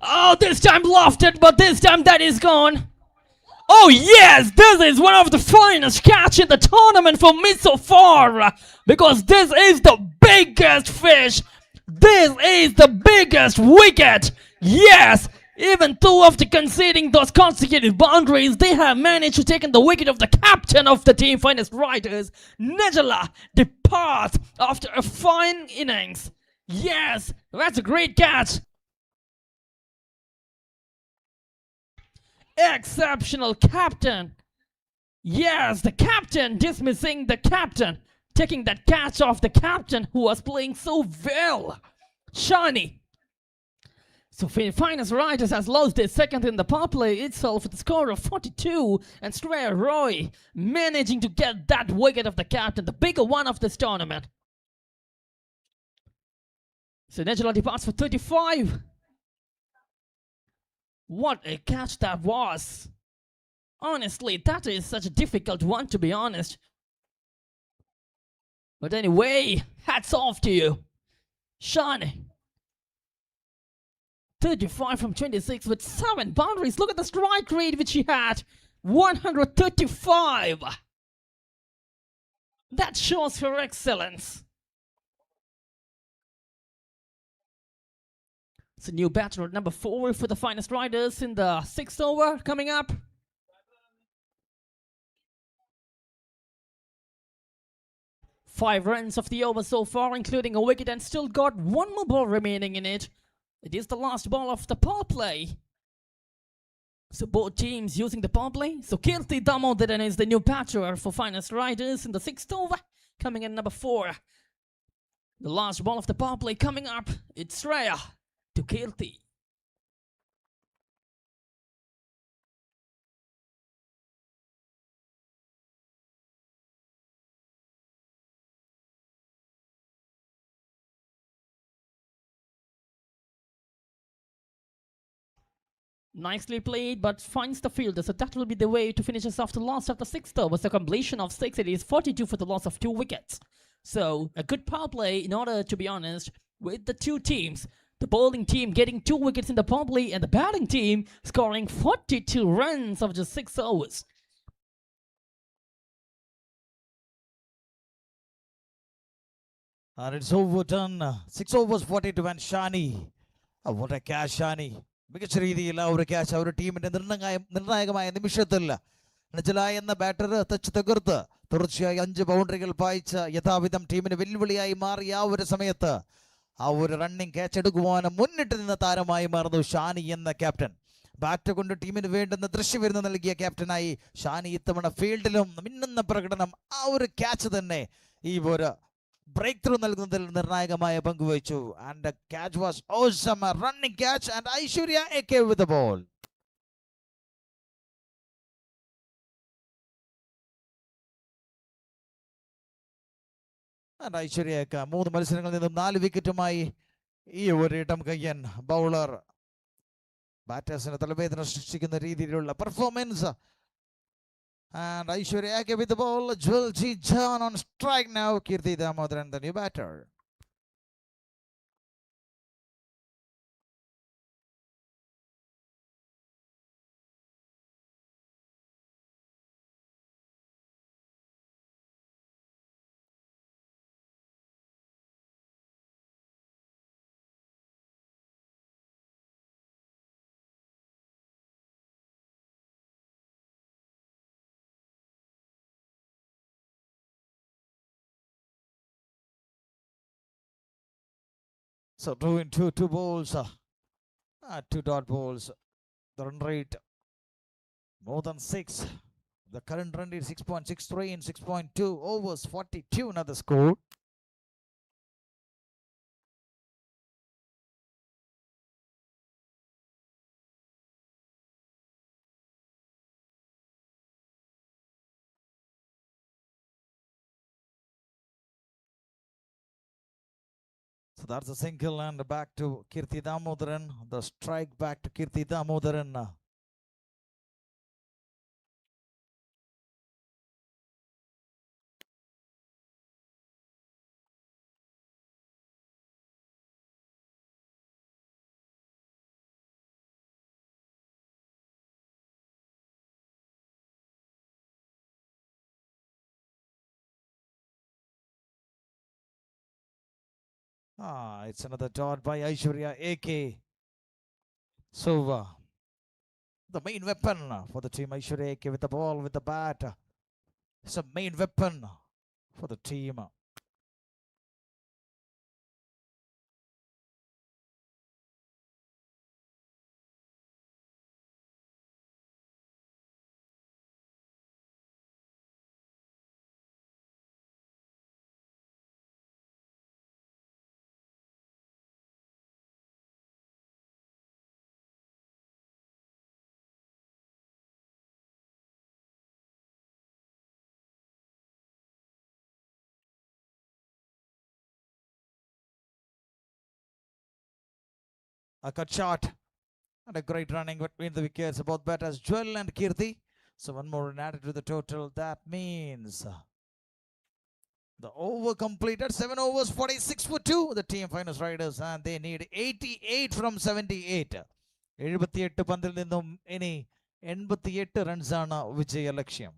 Oh, this time lofted, but this time that is gone. Oh yes, this is one of the finest catch in the tournament for me so far. Because this is the biggest fish. This is the biggest wicket. Yes, even though after conceding those consecutive boundaries, they have managed to take in the wicket of the captain of the team finest riders. Najala departs after a fine innings. Yes, that's a great catch. exceptional captain. Yes, the captain dismissing the captain, taking that catch off the captain who was playing so well, Shani. So Finest Riders has lost their second in the power play itself with a score of 42, and Shreya Roy managing to get that wicket of the captain, the bigger one of this tournament. So Najla departs for 35. What a catch that was. Honestly, that is such a difficult one, to be honest. But anyway, hats off to you, Shani. 35 from 26 with 7 boundaries. Look at the strike rate which he had. 135. That shows her excellence. It's a new batter at number 4 for the Finest Riders in the 6th over coming up. Five runs of the over so far, including a wicket, and still got one more ball remaining in it. It is the last ball of the power play. So both teams using the power play. So Kirti Damodaran is the new batter for Finest Riders in the 6th over, coming in number 4. The last ball of the power play coming up. It's Shreya to Kirti. Nicely played, but finds the fielder. So that will be the way to finish us off the last of the 6th over. So completion of 6, it is 42 for the loss of 2 wickets. So a good power play in order, to be honest, with the two teams. The bowling team getting 2 wickets in the power play, and the batting team scoring 42 runs of just 6 overs. And it's overdone. 6 overs, 42, and Shani. What a catch, Shani. മികച്ച രീതിയിൽ ആ ഒരു catch ആ ഒരു ടീമിന്റെ നിർണായകമായ നിമിഷത്തിൽ നജല എന്ന ബാറ്റർ തച്ച് തകർത്ത് തുടർച്ചയായി 5 ബൗണ്ടറികൾ പായിച്ച യഥാവിധം ടീമിന് വെല്ലുവിളിയായി മാറിയ ആ ഒരു സമയത്ത് ആ ഒരു റണ്ണിങ് ക്യാച്ച് എടുക്കുവാനും മുന്നിട്ട് നിന്ന താരമായി മാറുന്നു ഷാനി എന്ന ക്യാപ്റ്റൻ. ബാറ്റ് കൊണ്ട് ടീമിന് വേണ്ടുന്ന ദൃശ്യവിരുന്ന് നൽകിയ ക്യാപ്റ്റനായി ഷാനി ഇത്തവണ ഫീൽഡിലും മിന്നുന്ന പ്രകടനം. ആ ഒരു ക്യാച്ച് തന്നെ ഈ ഒരു break through നൽകുന്നതിൽ നിർണായകമായ പങ്ക് വഹിച്ചു. And the catch was awesome, a running catch, and Aishwarya AK with the ball. And Aishwarya AK 3 മത്സരങ്ങളിൽ നിന്നും 4 വിക്കറ്റുമായി ഈ ഒരു ഇടം കയ്യൻ ബൗളർ ബാറ്റേഴ്സിന് തലവേദന സൃഷ്ടിക്കുന്ന രീതിയിലുള്ള performance. And Aishwarya AK with the ball. Jewel G. John on strike now. Kirti Damodaran, the new batter. So 2 into 2 balls, 2 dot balls. The run rate more than 6. The current run rate 6.63 in 6.2 overs, 42 another score. So that's a single, and back to Kirti Damodaran. The strike back to Kirti Damodaran. It's another dot by Aishwarya AK. So the main weapon for the team, Aishwarya AK with the ball, with the bat. It's a main weapon for the team. A cut shot and a great running between the wickets. Both batters, Jewel and Kirti. So one more run added to the total. That means the over completed. 7 overs, 46 for 2. The team finals riders, and they need 88 from 78. 78 പന്തിൽ നിന്നും ഇനി 88 റൺസാണ് വിജയ ലക്ഷ്യം.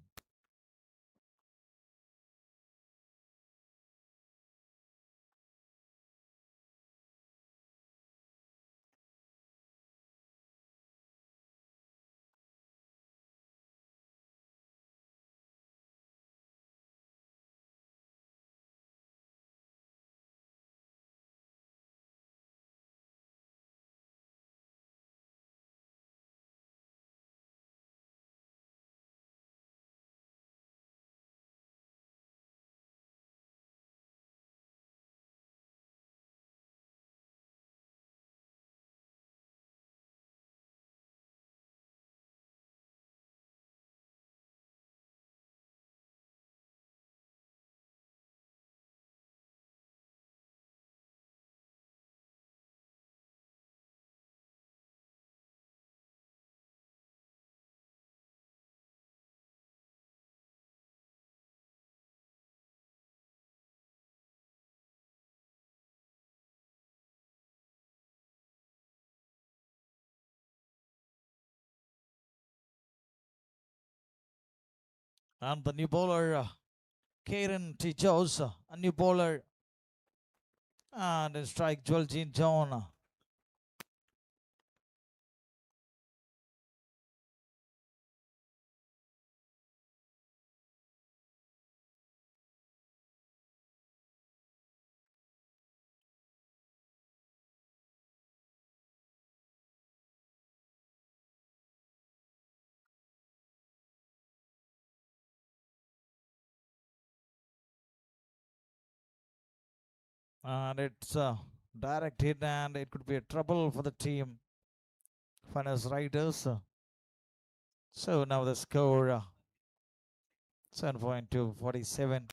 And the new bowler, Karen T. Jones, a new bowler. And in strike, Joel Jean John. And it's a direct hit, and it could be a trouble for the team. Finals riders. So now the score 7.2, 47.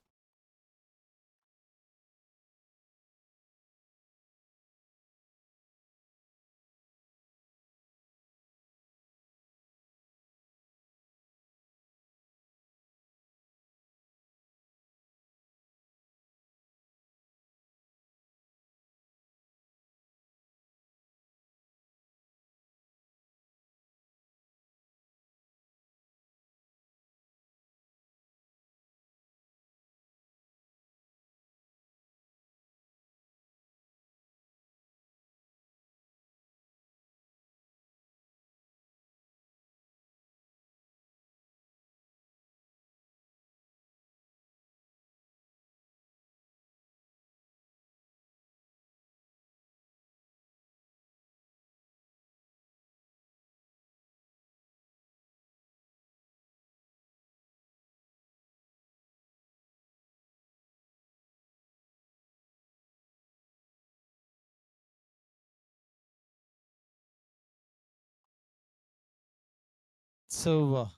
So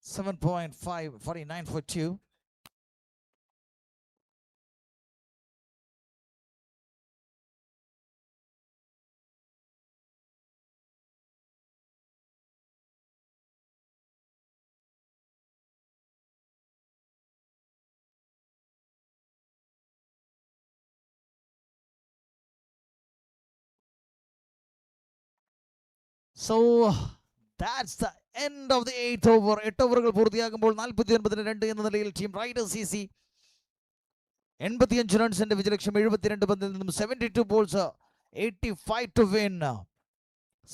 7.5, 49 for 2. So that's the end of the 8th over. 8 ഓവറുകൾ പൂർത്തിയാകുമ്പോൾ 49-2 എന്ന നിലയിൽ team Riders easy 85 റൺസിന്റെ വിജയലക്ഷ്യം. 72 പന്തിൽ നിന്നും 72 balls, 85 to win.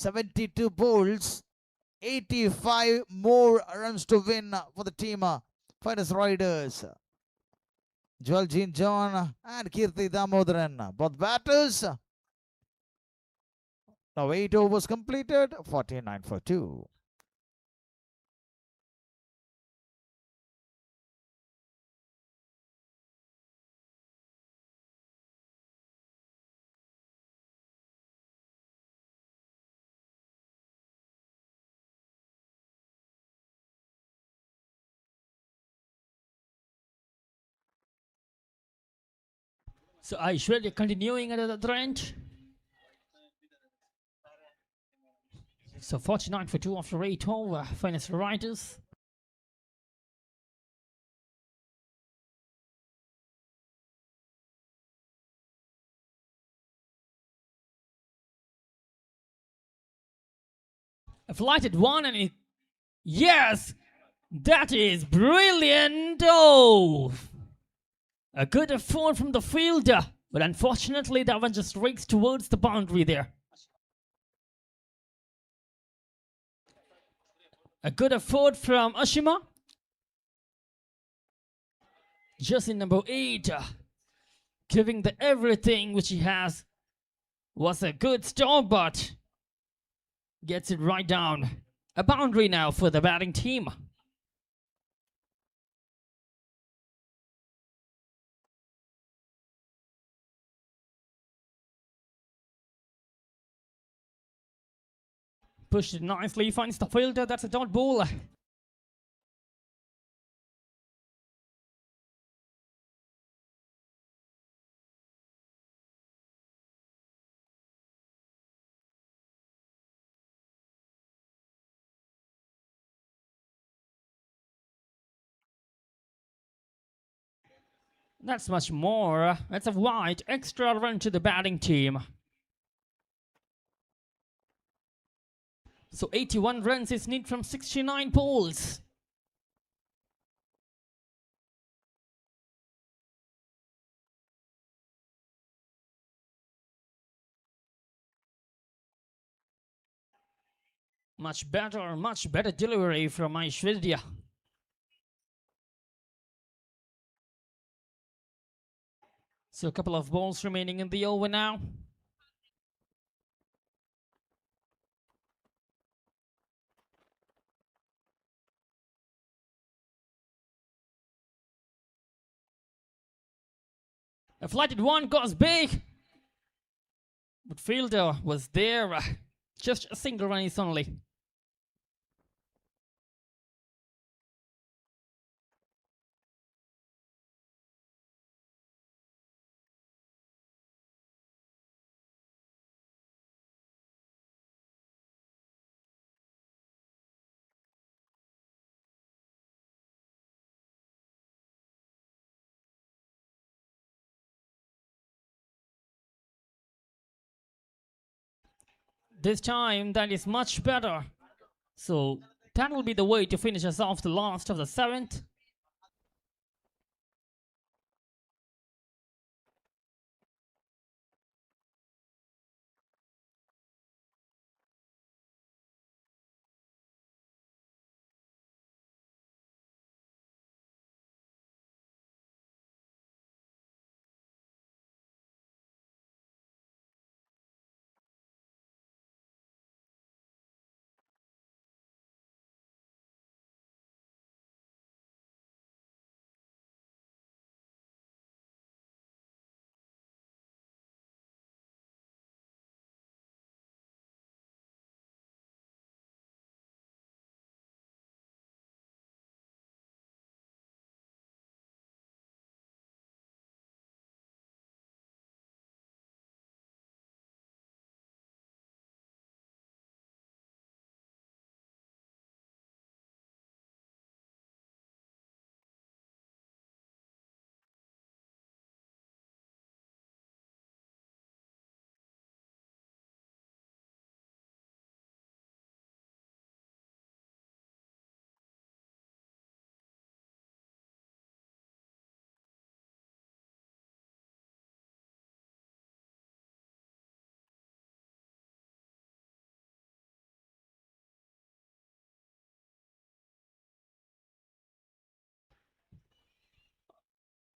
72 balls, 85 more runs to win for the team finals riders. Joel Jean John and Kirti Damodaran, both batters. Now 8 overs completed, 49 for 2. So Aishwarya continuing at the other end. So 49 for 2 after 8 over. Finest riders. A flighted one and it. Yes! That is brilliant! Oh! A good effort from the fielder. But unfortunately, that one just rakes towards the boundary there. A good effort from Ashima. Just in number 8. Giving the everything which he has. Was a good stop, but gets it right down. A boundary now for the batting team. Pushed it nicely, finds the fielder, that's a dot ball. That's much more. That's a wide extra run to the batting team. So 81 runs is needed from 69 balls. Much better delivery from Aishwarya. So a couple of balls remaining in the over now. A flighted one goes big. But fielder was there. Just a single run is only. This time, that is much better. So that will be the way to finish us off the last of the 7th.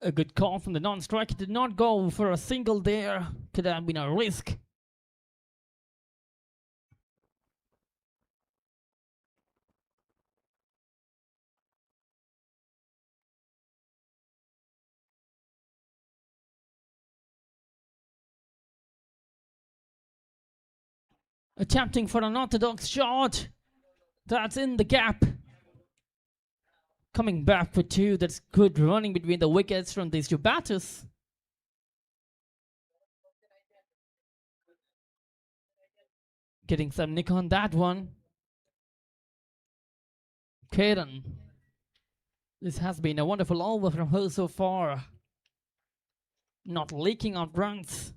A good call from the non-striker. Did not go for a single there. Could have been a risk. Attempting for an orthodox shot. That's in the gap. Coming back for 2. That's good running between the wickets from these 2 batters. Getting some nick on that one. Karen, this has been a wonderful over from her so far. Not leaking out runs.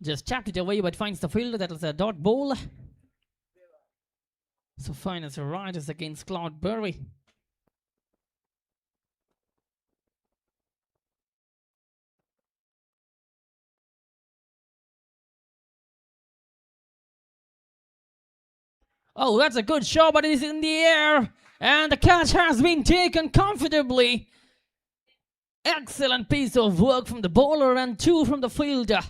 Just tapped it away, but finds the fielder. That was a dot ball. So fine as a right is against Cloudberry. Oh, that's a good shot, but it is in the air. And the catch has been taken comfortably. Excellent piece of work from the bowler and two from the fielder.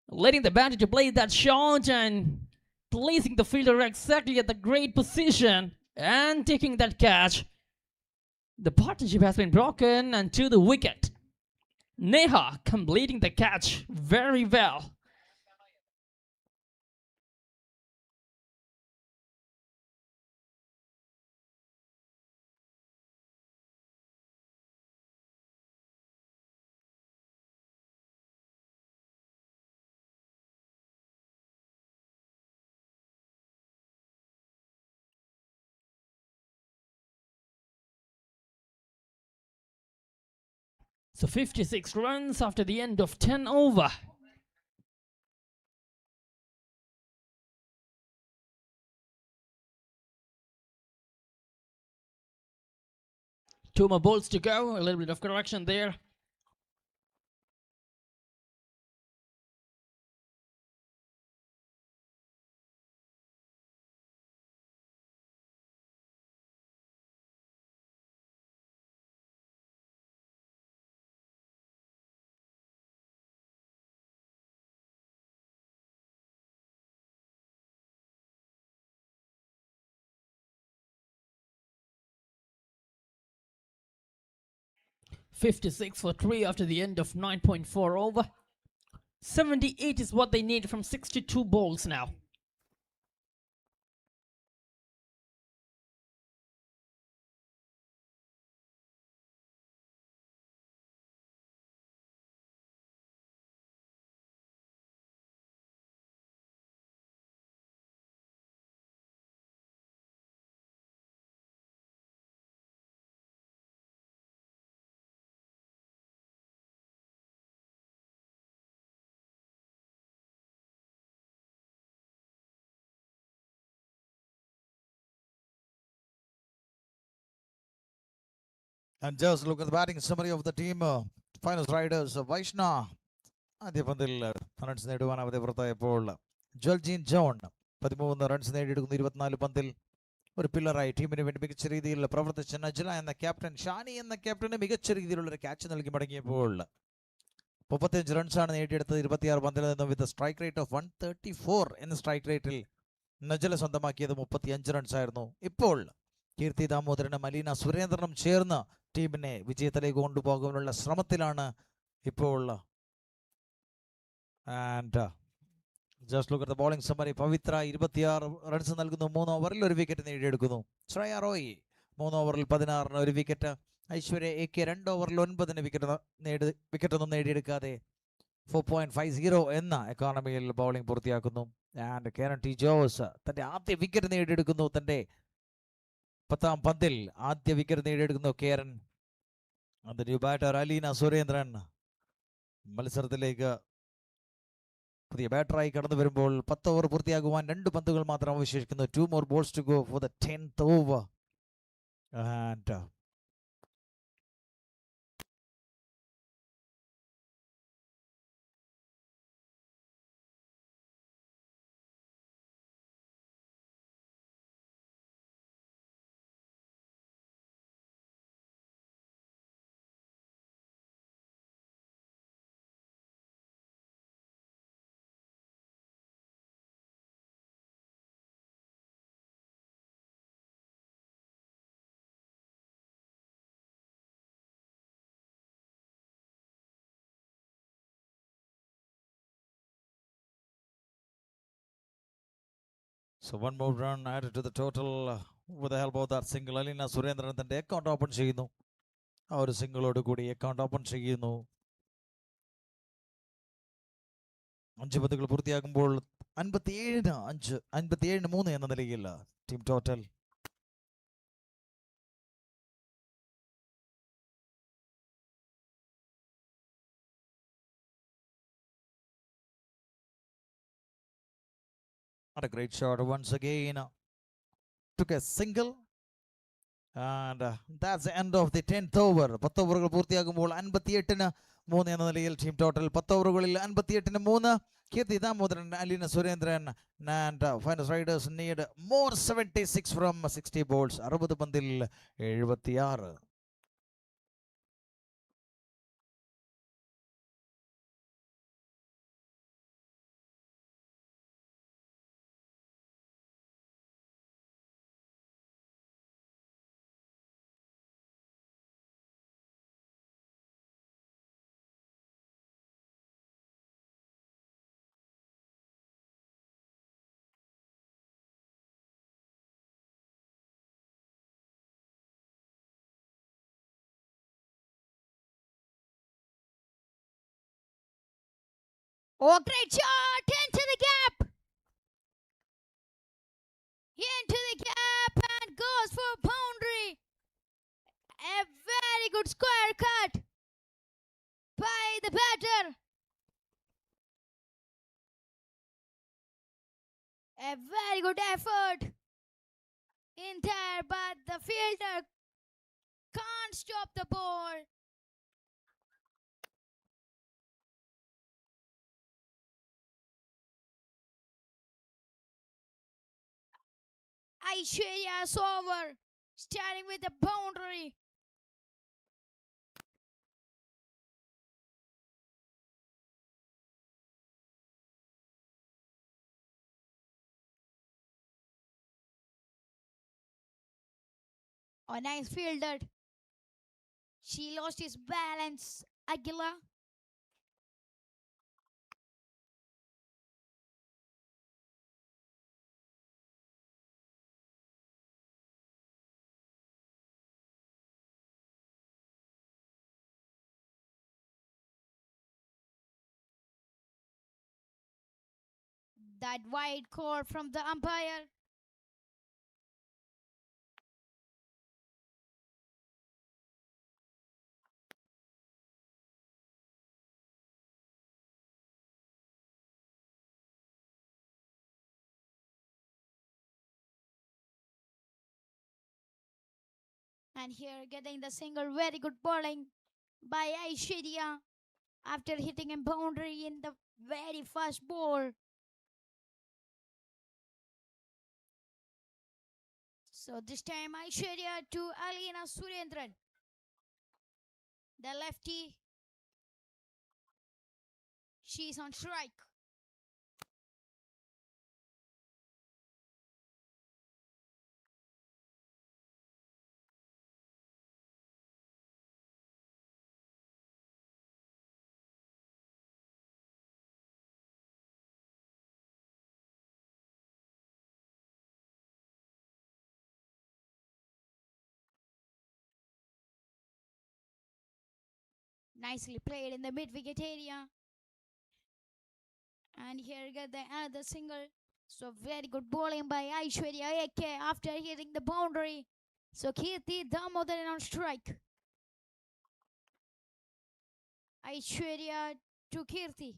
Letting the batter to play that shot and placing the fielder exactly at the great position and taking that catch. The partnership has been broken and to the wicket. Neha completing the catch very well. So 56 runs after the end of 10 over. Two more balls to go. A little bit of correction there. .56 for 3 after the end of 9.4 over. 78 is what they need from 62 balls now. And just look at the batting summary of the team. Finals riders Vaishna ആദ്യ പന്തിൽ runs നേടുവാൻ അവധി പുറത്തായപ്പോൾ ജോൾജീൻ John 13 runs നേടിയെടുക്കുന്നു. 24 പന്തിൽ ഒരു പില്ലറായി ടീമിന് വേണ്ടി മികച്ച രീതിയിൽ പ്രവർത്തിച്ച നജ്ല എന്ന ക്യാപ്റ്റൻ, ഷാനി എന്ന ക്യാപ്റ്റന് മികച്ച രീതിയിലുള്ള ഒരു ക്യാച്ച് നൽകി മടങ്ങിയപ്പോൾ 35 റൺസാണ് നേടിയെടുത്തത് 26 പന്തിൽ നിന്നും. വിത്ത് സ്ട്രൈക്ക് റേറ്റ് ഓഫ് 134 എന്ന സ്ട്രൈക്ക് റേറ്റിൽ നജ്ല സ്വന്തമാക്കിയത് 35 റൺസായിരുന്നു. ഇപ്പോൾ കീർത്തി ദാമോദരനും മലീന സുരേന്ദ്രനും ചേർന്ന് ടീമിനെ വിജയത്തിലേക്ക് കൊണ്ടുപോകാനുള്ള ശ്രമത്തിലാണ് ഇപ്പോൾ. And just look at the bowling summary. Pavithra 26 runs നൽകുന്നു. 3 ഓവറിൽ ഒരു വിക്കറ്റ് നേടിയെടുക്കുന്നു. ശ്രേയ റോയ് 3 ഓവറിൽ 16 ഒരു വിക്കറ്റ്. ഐശ്വര്യ AK 2 ഓവറിൽ 9 വിക്കറ്റൊന്നും നേടിയെടുക്കാതെ 4.50 എന്ന എക്കോണമിയിൽ ബൗളിംഗ് പൂർത്തിയാക്കുന്നു. ആൻഡ് കേരൻ ടി ജോസ് തൻ്റെ ആദ്യ വിക്കറ്റ് നേടിയെടുക്കുന്നു. തൻ്റെ 10ാം പന്തിൽ ആദ്യ വിക്കറ്റ് നേടിയെടുക്കുന്നു കേരൻ. അത് ന്യൂ ബാറ്റർ അലീന സുരേന്ദ്രൻ മത്സരത്തിലേക്ക് പുതിയ ബാറ്ററായി കടന്നു വരുമ്പോൾ 10 ഓവർ പൂർത്തിയാകുവാൻ 2 പന്തുകൾ മാത്രം അവശേഷിക്കുന്നു. 2 more balls to go for the 10th over. And So one more run added to the total with the help of that single. Alina Surendran തന്റെ അക്കൗണ്ട് ഓപ്പൺ ചെയ്യുന്നു. ആ ഒരു സിംഗിളോട് കൂടി അക്കൗണ്ട് ഓപ്പൺ ചെയ്യുന്നു. 5 പന്തുകൾ പൂർത്തിയാകുമ്പോൾ 57-5, 57-3 എന്ന നിലയിൽ team total. What a great shot once again. Took a single. And that's the end of the 10th over. 10 ഓവറുകൾ പൂർത്തിയാകുമ്പോൾ 58-3 എന്ന നിലയിൽ ടീം ടോട്ടൽ. 10 ഓവറുകളിൽ 58-3. Keerthi Damodaran, Aleena Surendran and Finest Riders need more 76 from 60 balls. 60 പന്തിൽ 76. Oh, great shot into the gap. Into the gap and goes for boundary. A very good square cut by the batter. A very good effort in there, but the fielder can't stop the ball. Aishwarya's over, starting with the boundary. Oh, nice fielded. She lost his balance, Aguila. That wide call from the umpire. And here getting the single, very good bowling by Aishwarya after hitting a boundary in the very first ball. So this time Aishwarya to Alina Surendran. The lefty. She's on strike. Nicely played in the mid-wicket area. And here get the another single. So very good bowling by Aishwarya AK after hitting the boundary. So Kirti Damodaran on strike. Aishwarya to Kirti.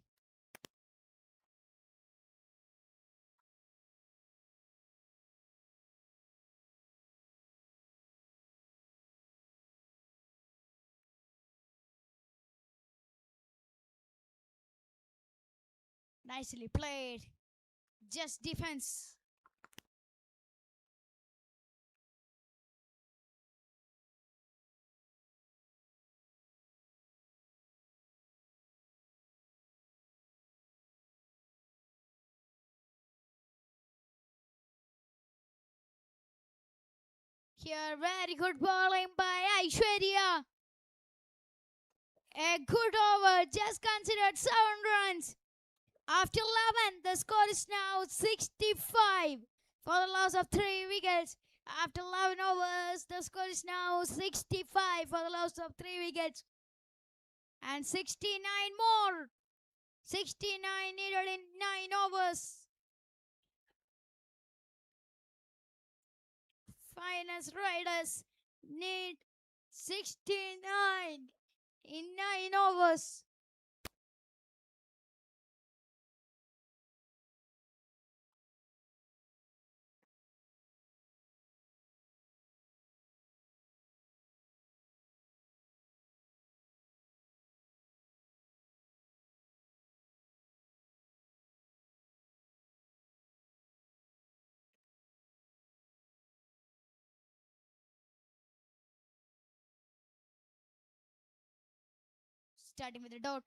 Nicely played. Just defense. Here, very good bowling by Aishwarya. A good over, just considered 7 runs. After 11, the score is now 65 for the loss of 3 wickets. After 11 overs, the score is now 65 for the loss of 3 wickets. And 69 more. 69 needed in 9 overs. Finance Riders need 69 in 9 overs. Starting with a dot.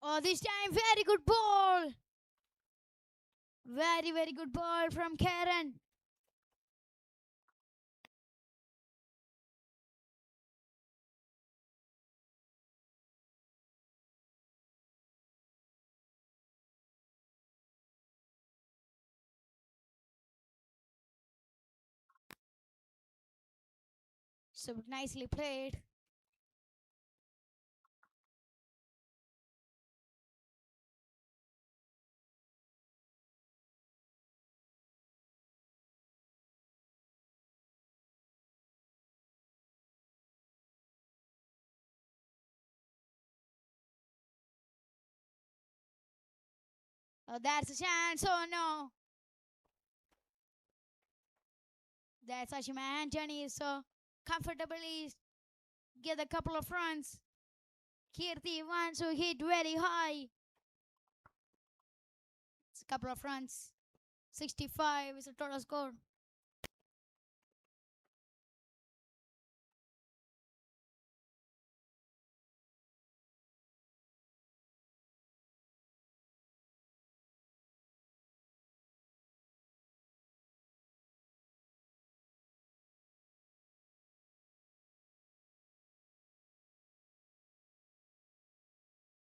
Oh, this time very good ball. Very, very good ball from Karen. So nicely played. Oh, that's a chance. Oh no. That's Ashima Anthony so comfortably get a couple of runs. Kirti wants to hit very high. It's a couple of runs. 65 is the total score.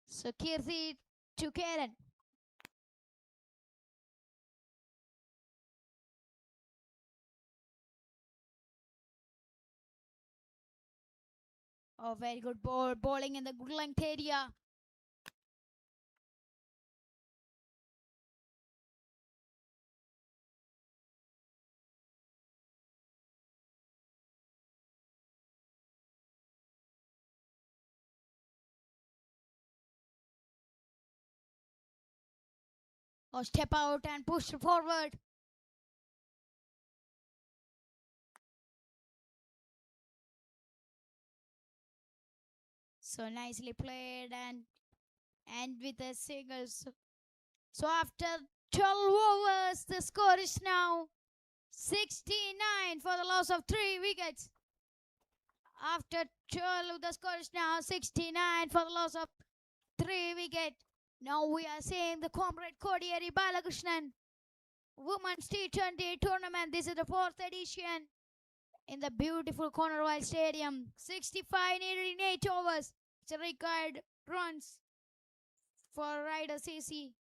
So Kirti to Karen. Oh, very good ball. Bowling in the good length area. Oh, step out and push forward. So nicely played and with a single. So after 12 overs, the score is now 69 for the loss of 3 wickets. After 12, the score is now 69 for the loss of 3 wickets. Now we are seeing the Comrade Kodiyeri Balakrishnan Women's T20 tournament. This is the 4th edition in the beautiful Cornerwall Stadium. 65 needed in 8 overs. It's a required runs for Rider CC.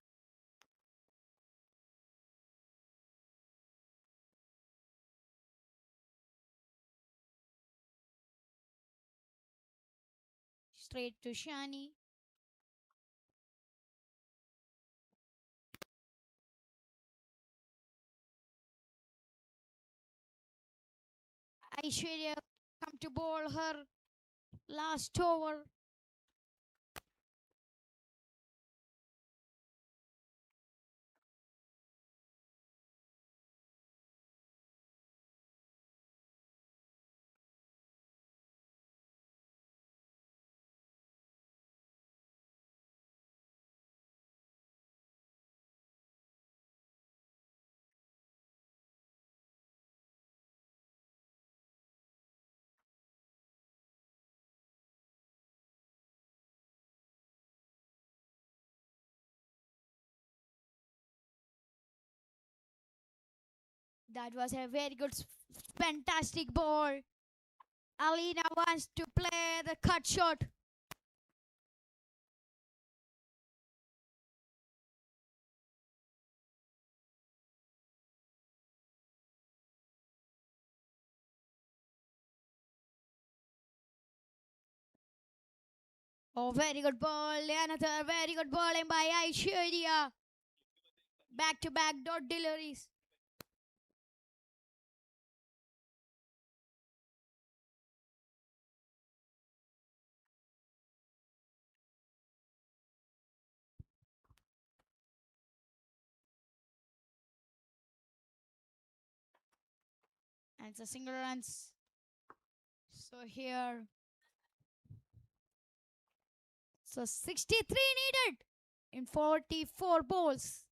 Straight to Shani. Aishwarya come to bowl her last over. That was a very good, fantastic ball. Alina wants to play the cut shot. Oh, very good ball. Another very good bowling by Aishwarya. Back-to-back dot deliveries. And it's a single runs. So here. So 63 needed in 44 balls.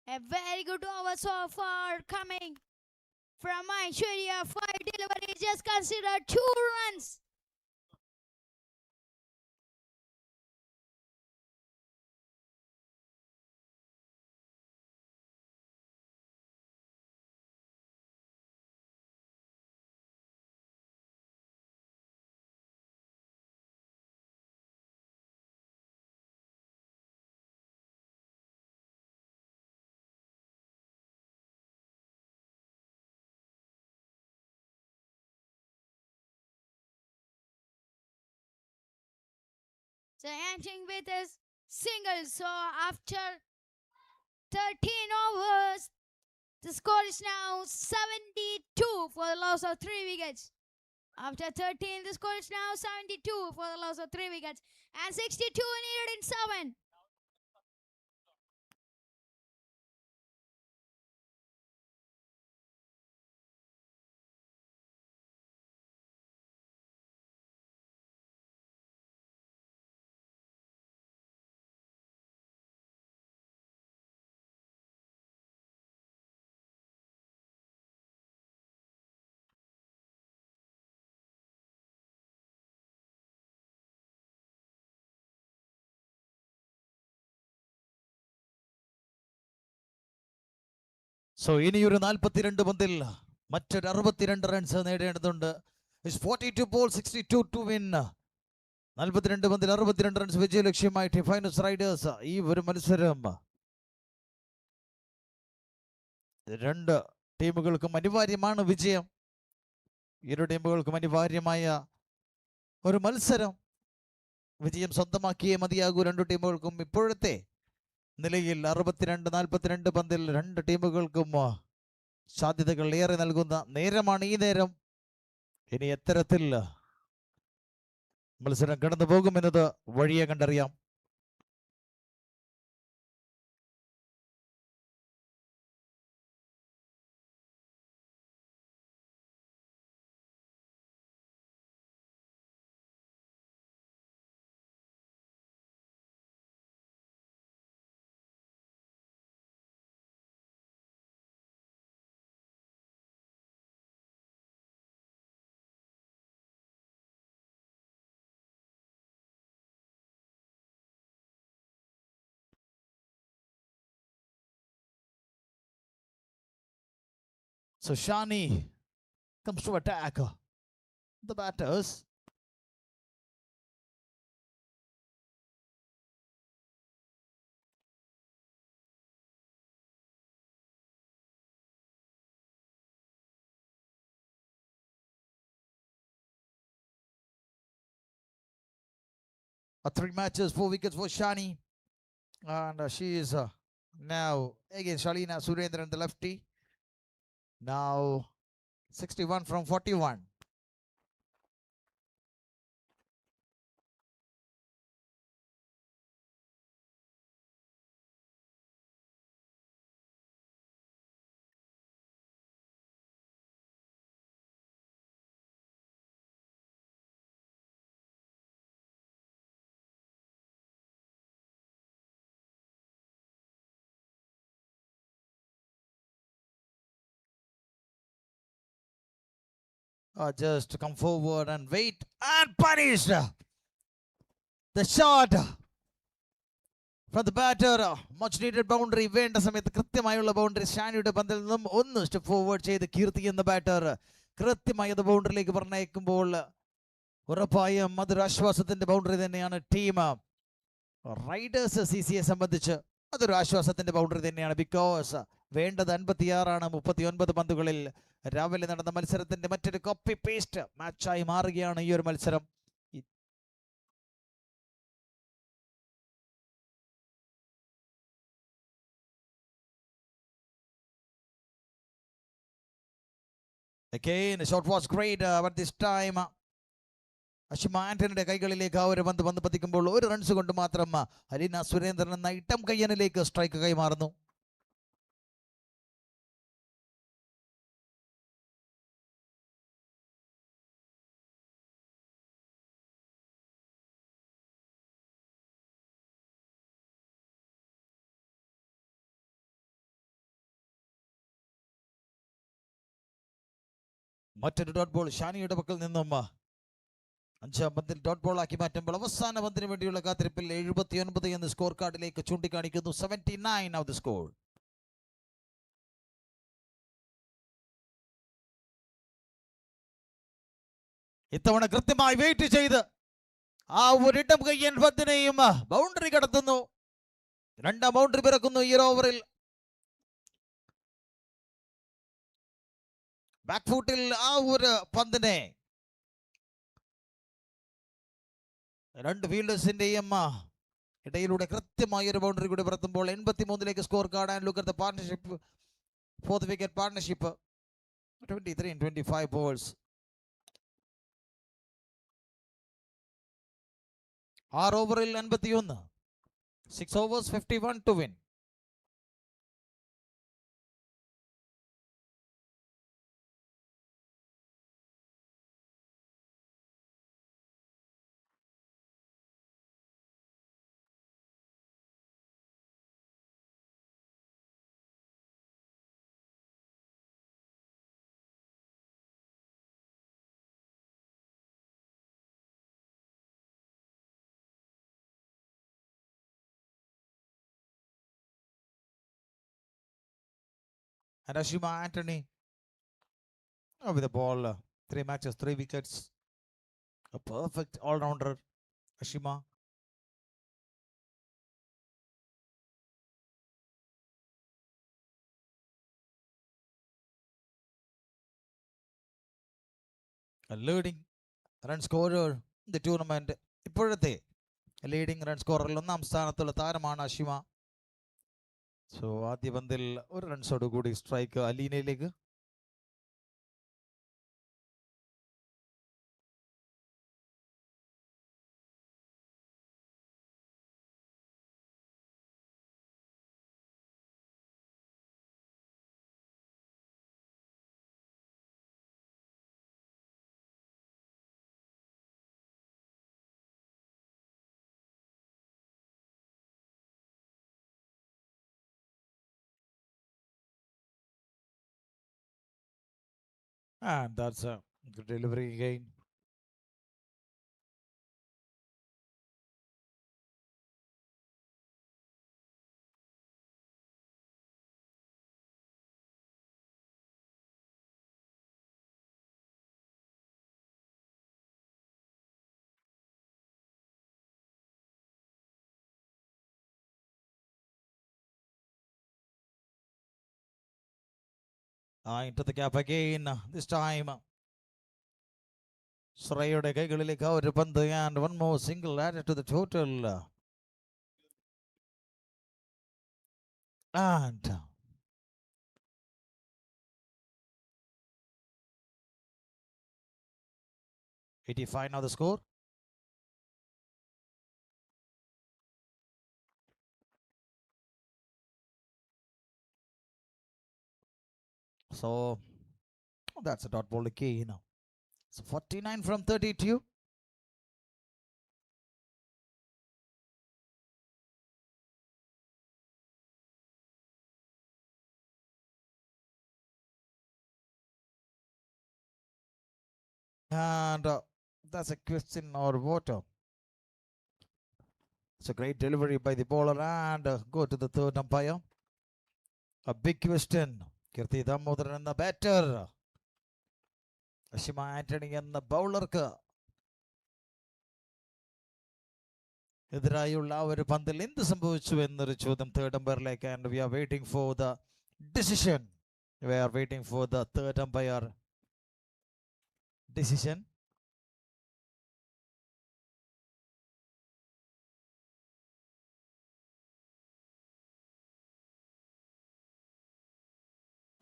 A very good over so far coming from Aishwarya. 5 deliveries, just consider 2 runs. So ending with his single. So after 13 overs, the score is now 72 for the loss of 3 wickets. After 13, the score is now 72 for the loss of 3 wickets. And 62 needed in 7. So ഇനിയൊരു 42 പന്തിൽ മറ്റൊരു 62 runs നേടേണ്ടതുണ്ട്. 42 balls 62 to win. 42 പന്തിൽ 62 runs വിജയ ലക്ഷ്യമായിട്ട് finals Riders ഈ ഒരു മത്സരം രണ്ട് ടീമുകൾക്കും അനിവാര്യമാണ് വിജയം. ഇരു ടീമുകൾക്കും അനിവാര്യമായ ഒരു മത്സരം വിജയം സ്വന്തമാക്കിയേ മതിയാകൂ രണ്ടു ടീമുകൾക്കും. ഇപ്പോഴത്തെ നിലയിൽ 62-42 പന്തിൽ രണ്ട് ടീമുകൾക്കും സാധ്യതകൾ ഏറെ നൽകുന്ന നേരമാണ് ഈ നേരം. ഇനി എത്തരത്തിൽ മത്സരം കടന്നു പോകുമെന്നത് വഴിയെ കണ്ടറിയാം. So Shani comes to attack the batters. Three matches, 4 wickets for Shani. And she is now against Shalina Surendran, the lefty. Now 61 from 41. Just come forward and wait and punish the shot from the batter. Much needed boundary. വേണ്ട സമയത്ത് കൃത്യമായുള്ള boundary ഷാനിയുടെ പന്തിൽ നിന്നും ഒന്ന് step forward ചെയ്ത് കീർത്തി എന്ന batter കൃത്യമായി അത് ബൗണ്ടറിയിലേക്ക് പറഞ്ഞയക്കുമ്പോൾ ഉറപ്പായും അതൊരു ആശ്വാസത്തിന്റെ ബൗണ്ടറി തന്നെയാണ്. ടീം റൈഡേഴ്സ് CCയെ സംബന്ധിച്ച് അതൊരു ആശ്വാസത്തിന്റെ ബൗണ്ടറി തന്നെയാണ്. ബിക്കോസ് വേണ്ടത് 56 39 പന്തുകളിൽ. രാവിലെ നടന്ന മത്സരത്തിന്റെ മറ്റൊരു കോപ്പി പേസ്റ്റ് മാച്ചായി മാറുകയാണ് ഈ ഒരു മത്സരം. Again, the shot was great, but this time Ashima ആന്റണിയുടെ കൈകളിലേക്ക് ആ ഒരു പന്ത് പതിക്കുമ്പോൾ ഒരു റൺസ് കൊണ്ട് മാത്രം അലീന സുരേന്ദ്രൻ എന്ന ഇട്ടം കയ്യനിലേക്ക് സ്ട്രൈക്ക് കൈമാറുന്നു. മറ്റൊരു ഡോട്ട് ബോൾ ഷാനിയുടെ പക്കൽ നിന്നും 5-ാം പന്തിൽ ഡോട്ട് ബോൾ ആക്കി മാറ്റുമ്പോൾ അവസാന പന്തിന് വേണ്ടിയുള്ള കാത്തിരിപ്പിൽ 79 എന്ന് സ്കോർ കാർഡിലേക്ക് ചൂണ്ടിക്കാണിക്കുന്നു. 79 ഓഫ് ദി സ്കോർ. ഇത്തവണ കൃത്യമായി വെയിറ്റ് ചെയ്ത് ആ ഒരിടം കയ്യൻ പന്തിനെയും ബൗണ്ടറി കടത്തുന്നു. 2ാം ബൗണ്ടറി പിറക്കുന്നു ഈ ഓവറിൽ. ബാക്ക് ഫൂട്ടിൽ ആ ഒരു പന്തിനെ 2 ഫീൽഡേഴ്സിന്റെയും ഇടയിലൂടെ കൃത്യമായ ഒരു ബൗണ്ടറി കൂടി പറത്തുമ്പോൾ 83 score card. And look at the partnership, 4th wicket partnership, 23 and 25 balls. 6 ഓവറിൽ 51, 6 overs 51 to win. And Ashima Anthony with the ball, 3 matches, 3 wickets. A perfect all-rounder, Ashima. A leading run scorer in the tournament. ഇപ്പോഴത്തെ leading run സ്കോറിൽ 1ാം സ്ഥാനത്തുള്ള താരമാണ് Ashima. So ആദ്യ പന്തിൽ ഒരു റൺസോട് കൂടി strike അലീനയിലേക്ക്. And that's a good delivery again. Into the gap again. This time Shreyയുടെ കൈകളിലേക്ക് ആ ഒരു പന്ത്. And one more single added to the total. And 85 now the score. So that's a dot ball again. So 49 from 32. And that's a question or what? It's a great delivery by the bowler. And go to the 3rd umpire. A big question. Kirti Damodaran and the batter. Ashima Antony എന്ന ബൗളർക്ക് എതിരായുള്ള ആ ഒരു പന്തിൽ എന്ത് സംഭവിച്ചു എന്നൊരു ചോദ്യം third അമ്പയറിലേക്ക്. And we are waiting for the decision. We are waiting for the third umpire decision.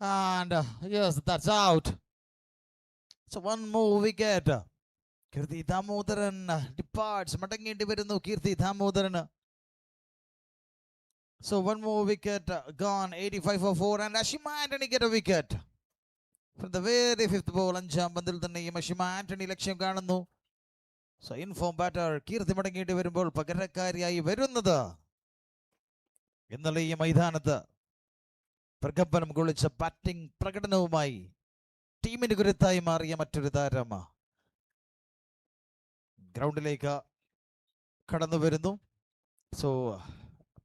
And yes, that's out. So one more wicket. Kirti Damodaran departs. മടങ്ങേണ്ടി വരുന്നു കീർത്തി Damodaran. So one more wicket gone. 85 for 4 and Ashima Anthony get a wicket. From the very fifth ball, അഞ്ചാം പന്തിൽ തന്നെയും അഷിമ ആന്റണി ലക്ഷ്യം കാണുന്നു. So inform batter കീർത്തി മടങ്ങേണ്ടി വരുമ്പോൾ പകരക്കാരിയായി വരുന്നത് ഇന്നലെ ഈ മൈതാനത്ത് പ്രകമ്പനം കൊള്ളിച്ച ബാറ്റിംഗ് പ്രകടനവുമായി ടീമിന് കരുത്തായി മാറിയ മറ്റൊരു താരം ഗ്രൗണ്ടിലേക്ക് കടന്നു വരുന്നു. സോ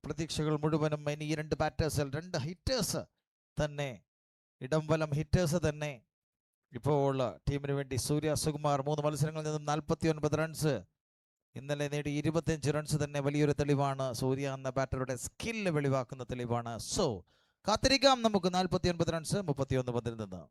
പ്രതീക്ഷകൾ മുഴുവനും ഇനി ഈ രണ്ട് ബാറ്റേഴ്സിൽ, രണ്ട് ഹിറ്റേഴ്സ് തന്നെ, ഇടംവലം ഹിറ്റേഴ്സ് തന്നെ ഇപ്പോൾ ടീമിന് വേണ്ടി. സൂര്യ സുകുമാർ 3 മത്സരങ്ങളിൽ നിന്നും 49 റൺസ് ഇന്നലെ നേടി. 25 റൺസ് തന്നെ വലിയൊരു തെളിവാണ്. സൂര്യ എന്ന ബാറ്ററുടെ സ്കില്ല് വെളിവാക്കുന്ന തെളിവാണ്. സോ കാത്തിരിക്കാം നമുക്ക്. 49 റൺസ് 31 പന്തിൽ നിന്ന്.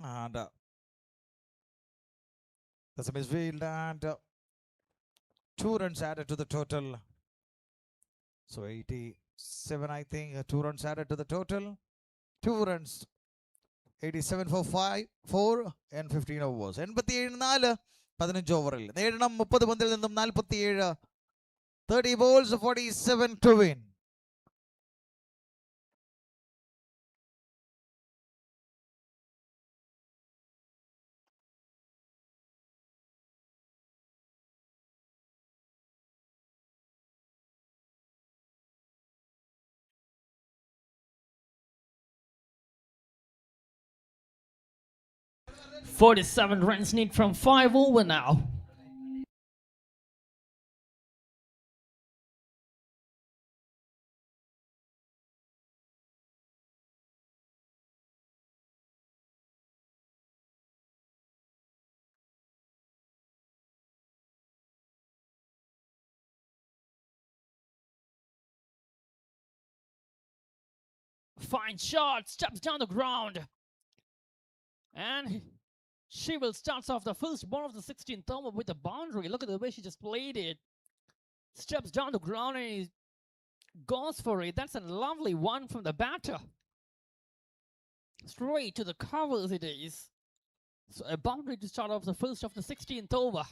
And that's a misfield and 2 runs added to the total. So 87, I think. 2 runs added to the total. 2 runs. 87 for 4 and 15 overs. 87 15 ഓവറിൽ നേടണം 30 പന്തിൽ നിന്നും 47. 30 balls 47 to win. $47 runs need from 5 over now. Fine shot, steps down the ground. And she will start off the first ball of the 16th over with a boundary. Look at the way she just played it. Steps down the ground and he goes for it. That's a lovely one from the batter. Straight to the covers it is. So a boundary to start off the first of the 16th over.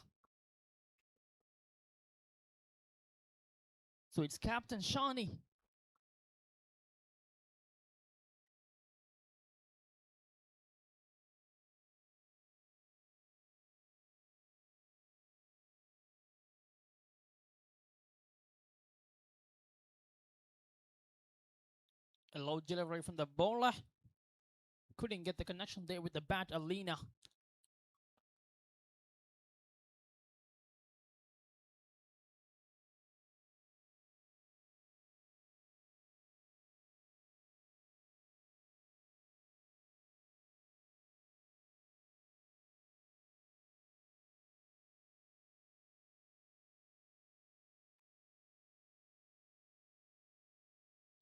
So it's Captain Shani. A low delivery from the bowler. Couldn't get the connection there with the bat, Alina.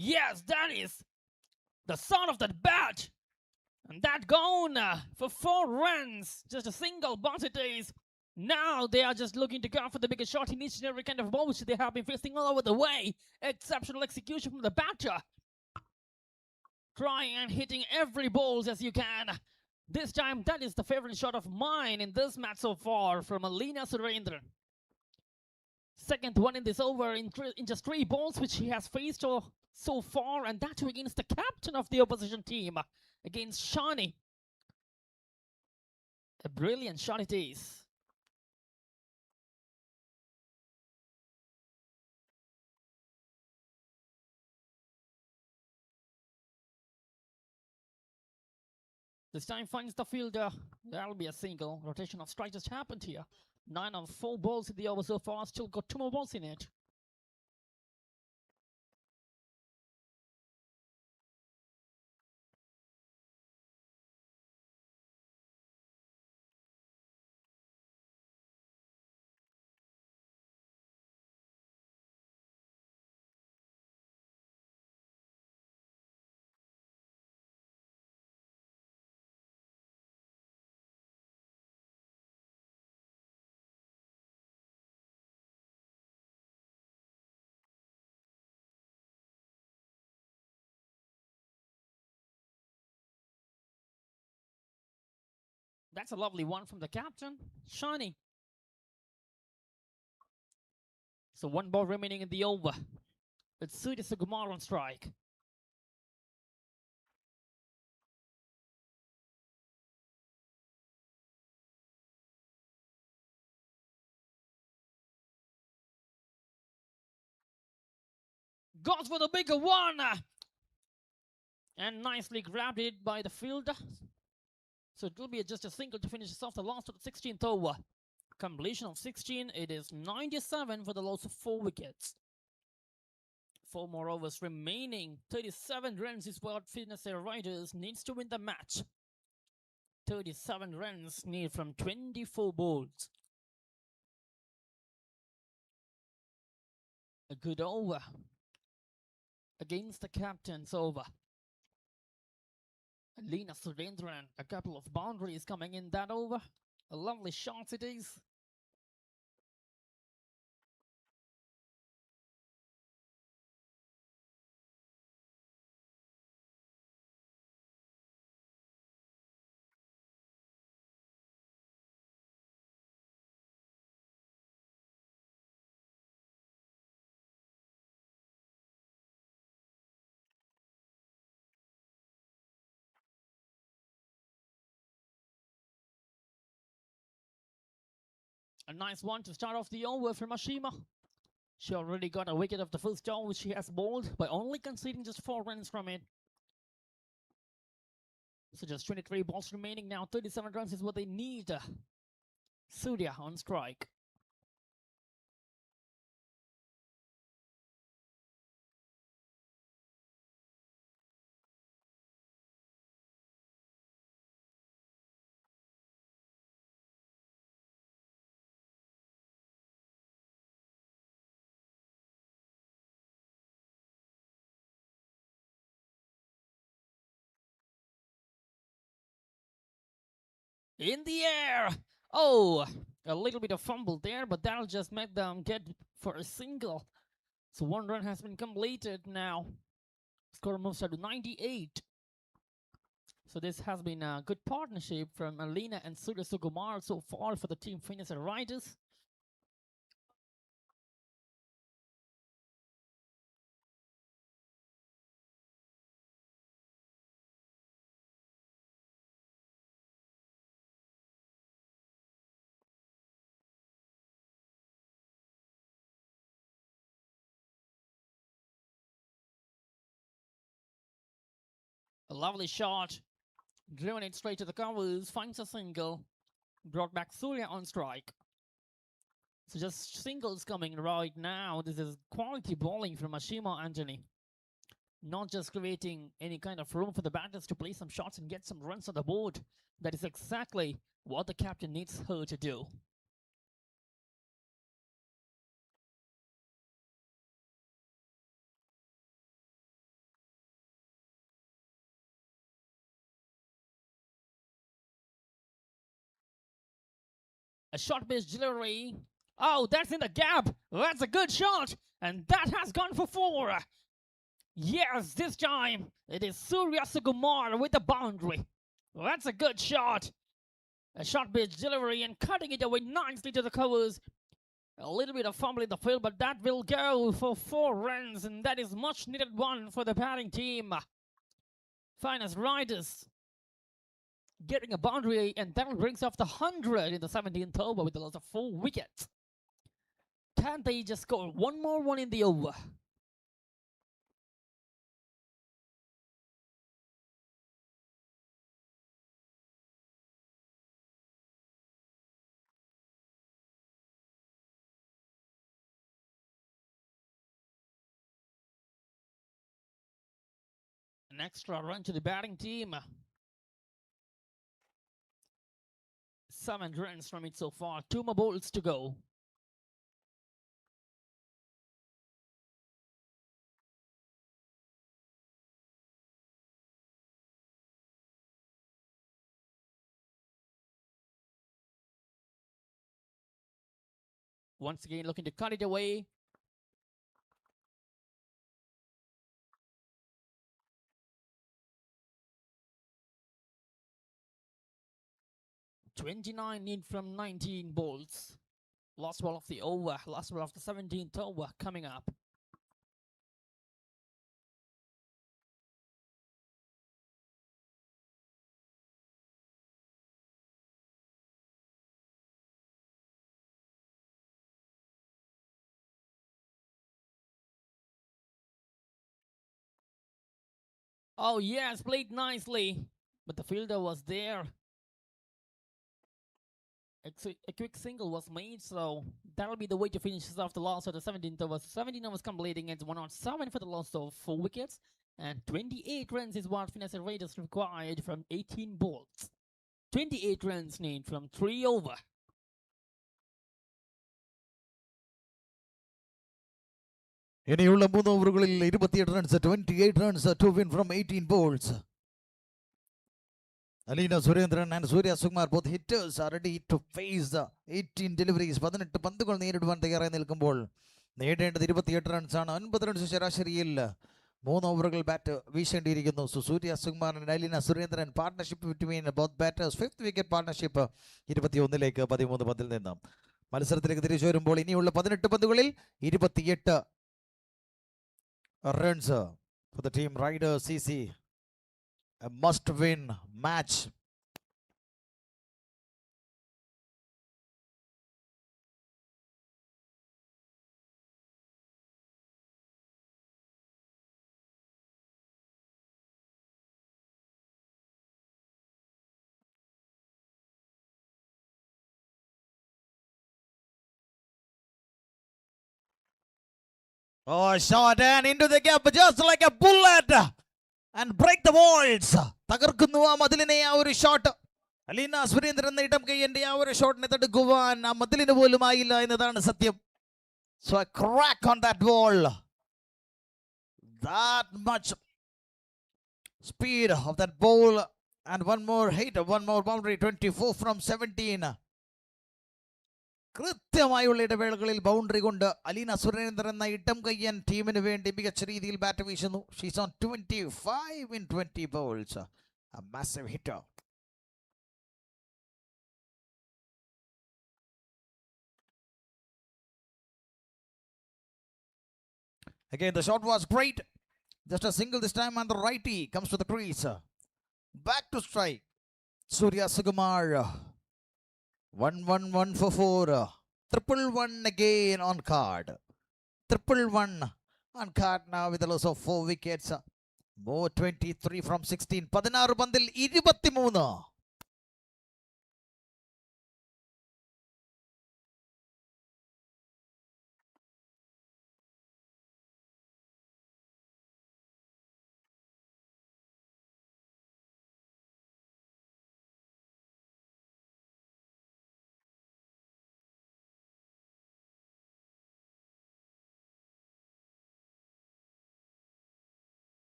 Yes, that is the sound of that bat. And that gone for 4 runs. Just a single bounce it is. Now they are just looking to go for the biggest shot in each and every kind of ball which they have been facing all over the way. Exceptional execution from the batter. Trying and hitting every ball as you can. This time that is the favorite shot of mine in this match so far from Alina Surendran. Second one in this over in just 3 balls which he has faced so far, and that too against the captain of the opposition team, against Shani. A brilliant shot it is. This time finds the fielder. That'll be a single. Rotation of strike just happened here. 9 on 4 balls in the over so far. Still got 2 more balls in it. That's a lovely one from the captain. Shiny. So 1 ball remaining in the over. It's Surya Sukumar on strike. Goes for the bigger one. And nicely grabbed it by the fielder. So it will be just a single to finish off the last of the 16th over. Completion of 16, it is 97 for the loss of 4 wickets. 4 more overs remaining. 37 runs is what Finesse Riders needs to win the match. 37 runs need from 24 balls. A good over against the captain's over. Lina Surendran, a couple of boundaries coming in that over. A lovely shot it is. A nice one to start off the over from Ashima. She already got a wicket of the first over, which she has bowled by only conceding just 4 runs from it. So just 23 balls remaining now. 37 runs is what they need. Surya on strike. In the air. Oh, a little bit of fumble there, but that'll just make them get for a single. So 1 run has been completed now. Score moves up to 98. So this has been a good partnership from Alina and Surya Sukumar so far for the team Finesse Riders. A lovely shot. Driven it straight to the covers. Finds a single. Brought back Surya on strike. So just singles coming right now. This is quality bowling from Ashima Anthony. Not just creating any kind of room for the batters to play some shots and get some runs on the board. That is exactly what the captain needs her to do. A short-based delivery. Oh, that's in the gap. That's a good shot. And that has gone for 4. Yes, this time it is Surya Sukumar with the boundary. That's a good shot. A short-based delivery and cutting it away nicely to the covers. A little bit of fumble in the field, but that will go for 4 runs. And that is much needed one for the batting team. Finesse Riders getting a boundary, and that brings off the 100 in the 17th over with a loss of 4 wickets. Can they just score one more one in the over? An extra run to the batting team. 7 runs from it so far. 2 more balls to go. Once again, looking to cut it away. $29 need from 19 balls. Last ball of the over, last ball of the 17th over coming up. Oh yes, played nicely, but the fielder was there. A quick single was made, so that'll be the way to finish off the loss of the 17th over. 17 overs completing against 107 for the loss of 4 wickets, and 28 runs is what Finesser Raiders required from 18 balls. 28 runs need from 3 over. ഇനിയുള്ള 3 ഓവറുകളിൽ 28 runs, 28 runs to win from 18 balls. Alina Surendran and Surya Sukmar, both hitters, are ready to face the 18 deliveries. 18 പന്തുകൾ നേരിടുവാൻ തയ്യാറായി നിൽക്കുമ്പോൾ നേടേണ്ടത് 28 റൺസാണ്. 9 runs ശരാശരിയിൽ 3 ഓവറുകൾ bat വീശേണ്ടിയിരിക്കുന്നു. Surya Sukumar and Aleena Surendran, partnership between both batters. 5th wicket partnership 21ലേക്ക് 13 പന്തിൽ നിന്ന്. മത്സരത്തിലേക്ക് തിരിച്ചു വരുമ്പോൾ ഇനിയുള്ള 18 പന്തുകളിൽ 28 runs for the team Rider CC. A must-win match. Oh, shot and into the gap just like a bullet and break the walls. തകർക്കുന്നു ആ മതിലിനെ ആ ഒരു ഷോട്ട്. അലീന സുരേന്ദ്രൻ എന്ന ഇടം കൈയ്യന്റെ ആ ഒരു ഷോട്ടിനെ തടുക്കുവാൻ ആ മതിലിന് പോലും ആയില്ല എന്നതാണ് സത്യം. So a crack on that wall. That much speed of that ball and one more hit, one more boundary. 24 from 17. കൃത്യമായുള്ള ഇടവേളകളിൽ ബൗണ്ടറി കൊണ്ട് അലീന സുരേന്ദ്രൻ എന്ന ഇടം കയ്യൻ ടീമിന് വേണ്ടി മികച്ച രീതിയിൽ ബാറ്റ് വീശുന്നു. She's on 25 in 20 balls. A massive hitter. Again, the shot was great. Just a single this time, and the righty comes to the crease. Back to strike. Surya Sukumar. 1-1-1 for 4. 1-1 again on card. 1-1 on card now with a loss of 4 wickets. More 23 from 16. 16 പന്തിൽ 23.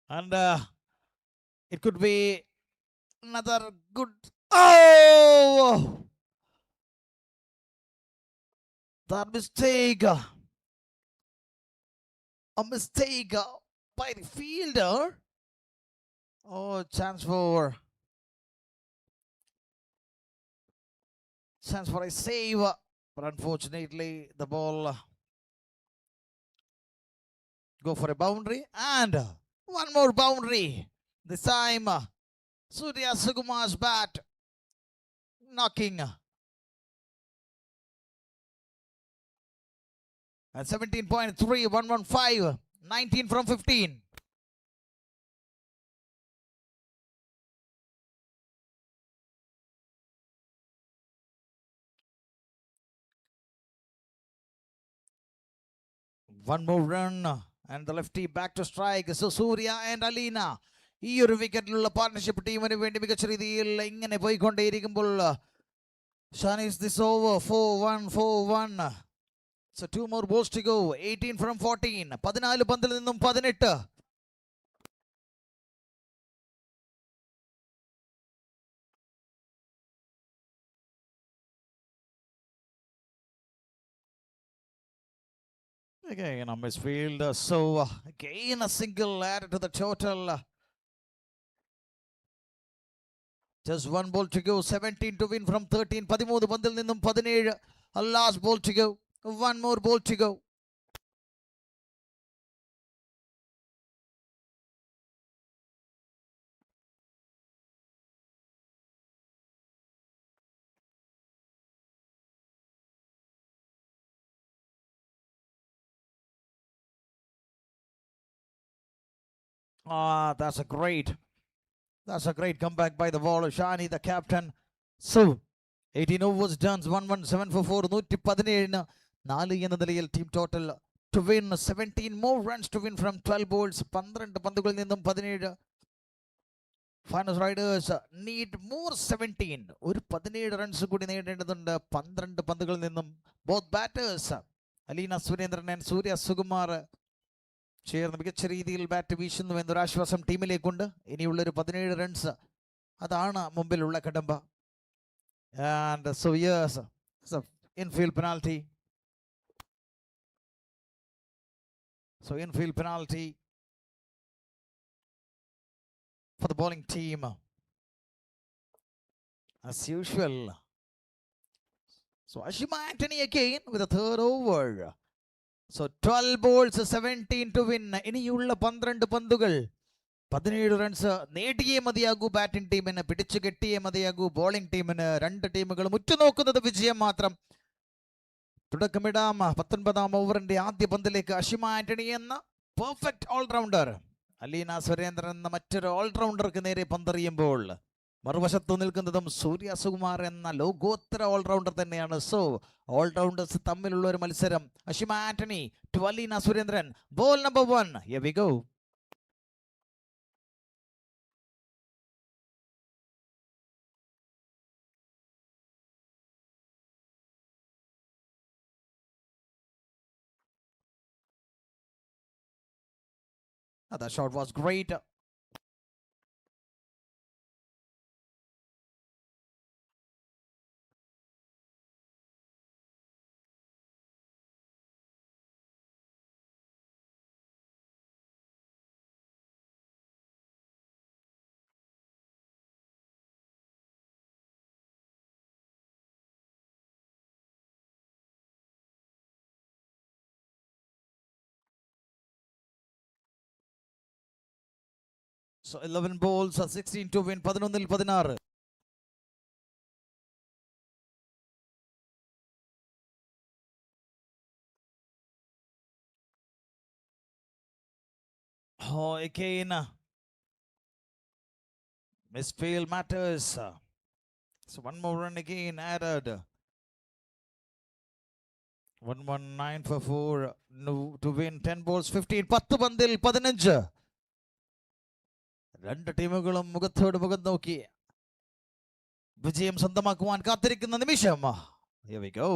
And it could be another good. Oh! That mistake. A mistake by the fielder. Oh, chance for a save. But unfortunately, the ball go for a boundary. And one more boundary. This time Surya Sukumar's bat knocking at 17.3, 115, 19 from 15. One more run and the lefty back to strike. So Surya and Alina. ഈ ഒരു വിക്കറ്റിലുള്ള partnership ടീമിന് വേണ്ടി മികച്ച രീതിയിൽ ഇങ്ങനെ പോയിക്കൊണ്ടേയിരിക്കുമ്പോൾ ഷാനിസ് this over 4-1, 4-1. So 2 more balls to go. 18 from 14. 14 പന്തിൽ നിന്നും 18. Again on misfield. So again a single added to the total. Just 1 ball to go. 17 to win from 13. 13 പന്തിൽ നിന്നും 17. A last ball to go. 1 more ball to go. That's a great comeback by the bowler Shani, the captain. So 18 overs done, 117 for 4, 117. 4 എന്ന നിലയിൽ team total to win 17 more runs to win from 12 balls. 12 പന്തുകളിൽ നിന്നും 17. Finals Riders need more 17. ഒരു 17 runs കൂടി നേടേണ്ടതുണ്ട് 12 പന്തുകളിൽ നിന്നും. Both batters Aleena Surendran and സൂര്യ സുകുമാർ ചേർന്ന് മികച്ച രീതിയിൽ ബാറ്റ് വീശുന്നു എന്നൊരു ആശ്വാസം ടീമിലേക്കുണ്ട്. ഇനിയുള്ളൊരു 17 റൺസ് അതാണ് മുമ്പിലുള്ള കടമ്പ. And so yes, it's an infield penalty. So infield penalty for the bowling team as usual. So Ashima Anthony again with a third over. So 12 balls, 17 to win. ഇനിയുള്ള 12 പന്തുകൾ 17 റൺസ് നേടിയേ മതിയാകൂ batting ടീമിന്, പിടിച്ചു കെട്ടിയേ മതിയാകൂ bowling ടീമിന്. രണ്ട് ടീമുകളും ഉറ്റുനോക്കുന്നത് വിജയം മാത്രം. തുടക്കമിടാം 19ാം ഓവറിന്റെ ആദ്യ പന്തിലേക്ക്. അഷിമ ആന്റണി എന്ന പെർഫെക്റ്റ് ഓൾറൗണ്ടർ അലീന സുരേന്ദ്രൻ എന്ന മറ്റൊരു ഓൾറൗണ്ടർക്ക് നേരെ പന്തെറിയുമ്പോൾ മറുവശത്ത് നിൽക്കുന്നതും സൂര്യ സുകുമാർ എന്ന ലോകോത്തര ഓൾറൗണ്ടർ തന്നെയാണ്. സോ ഓൾറൗണ്ടേഴ്സ് തമ്മിലുള്ള ഒരു മത്സരം. Ashima Antony to Aleena Surendran. Ball number 1. Here we go. That shot was great. So 11 balls, 16 to win. 11-ൽ 16. Oh, again, misfield matters. So 1 more run again added. 119 for 4 to win. 10 balls, 15. 10 പന്തിൽ 15. രണ്ട് ടീമുകളും മുഖത്തോട് മുഖം നോക്കി വിജയം സ്വന്തമാക്കുവാൻ കാത്തിരിക്കുന്ന നിമിഷം. Here we go.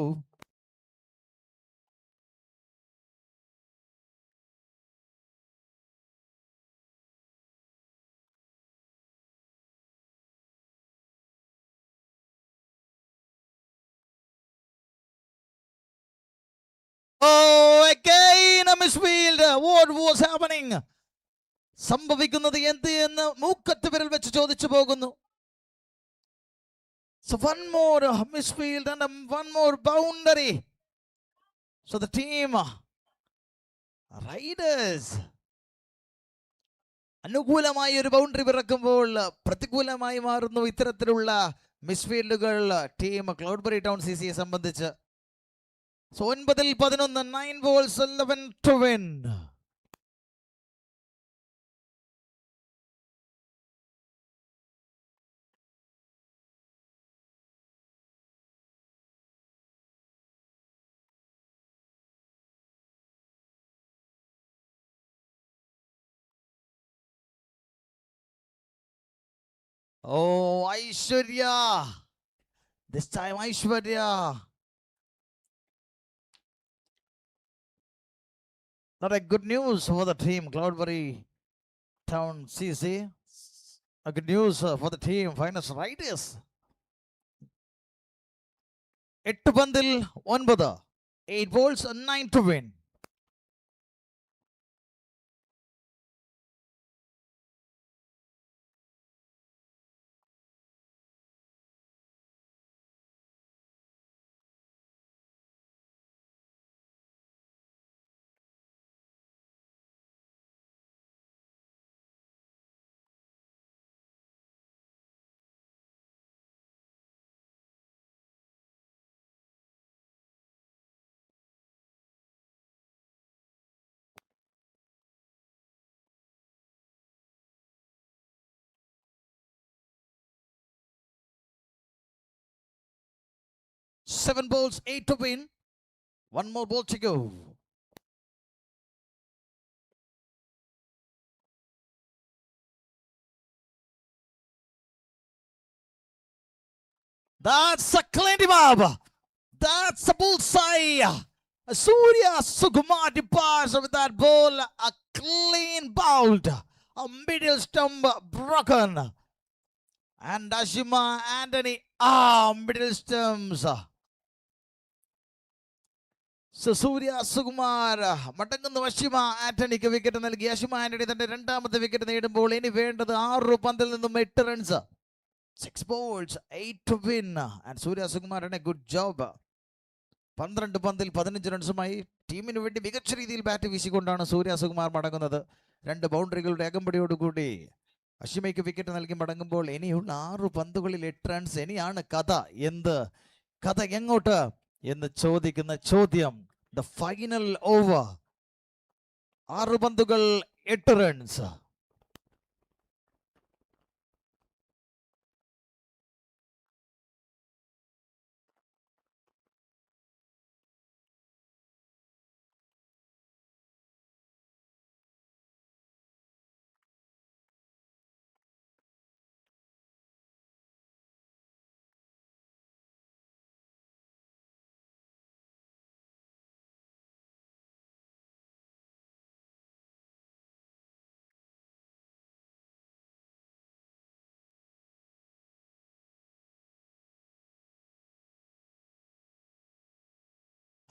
Oh, again a misfield. What was happening? സംഭവിക്കുന്നത് എന്ത് എന്ന് മൂക്കത്ത് വിരൽ വെച്ച് ചോദിച്ചു പോകുന്നു. So one more misfield and one more boundary. So the team Riders അനുകൂലമായ ഒരു ബൗണ്ടറി പിറക്കുമ്പോൾ പ്രതികൂലമായി മാറുന്നു ഇത്തരത്തിലുള്ള മിസ്ഫീൽഡുകൾ ടീം ക്ലൗഡ്ബറി ടൗൺ സിസിയെ സംബന്ധിച്ച്. 9-11, 9 balls, 11 to win. Oh, Aishwarya. This time Aishwarya. Not a good news for the team, Cloudberry Town CC. A good news for the team, Finest Riders. 8 പന്തിൽ 9, 8 balls, 9 to win. Seven balls, 8 to win. One more ball to go. That's a clean bob. That's a bullseye. Surya Sukumar departs with that ball. A clean bowled. A middle stump broken. And Ashima Anthony. Middle stumps. സൂര്യ സുകുമാർ മടങ്ങുന്ന Ashima ആന്റണിക്ക് wicket നൽകി. അഷിമ ആന്റണി തന്റെ രണ്ടാമത്തെ wicket നേടുമ്പോൾ ഇനി വേണ്ടത് 6 പന്തിൽ നിന്നും 8 runs. 6 balls, 8 to win. And Surya സുകുമാറിന് good job. 12 പന്തിൽ 15 റൺസുമായി ടീമിന് വേണ്ടി മികച്ച രീതിയിൽ ബാറ്റ് വീശിക്കൊണ്ടാണ് സൂര്യ സുകുമാർ മടങ്ങുന്നത്. 2 ബൗണ്ടറികളുടെ അകമ്പടിയോടുകൂടി അഷിമയ്ക്ക് വിക്കറ്റ് നൽകി മടങ്ങുമ്പോൾ ഇനിയുള്ള 6 പന്തുകളിൽ 8 റൺസ്. ഇനിയാണ് കഥ എന്ത്, കഥ എങ്ങോട്ട് എന്ന് ചോദിക്കുന്ന ചോദ്യം. The final over. 6 പന്തുകൾ 8 runs.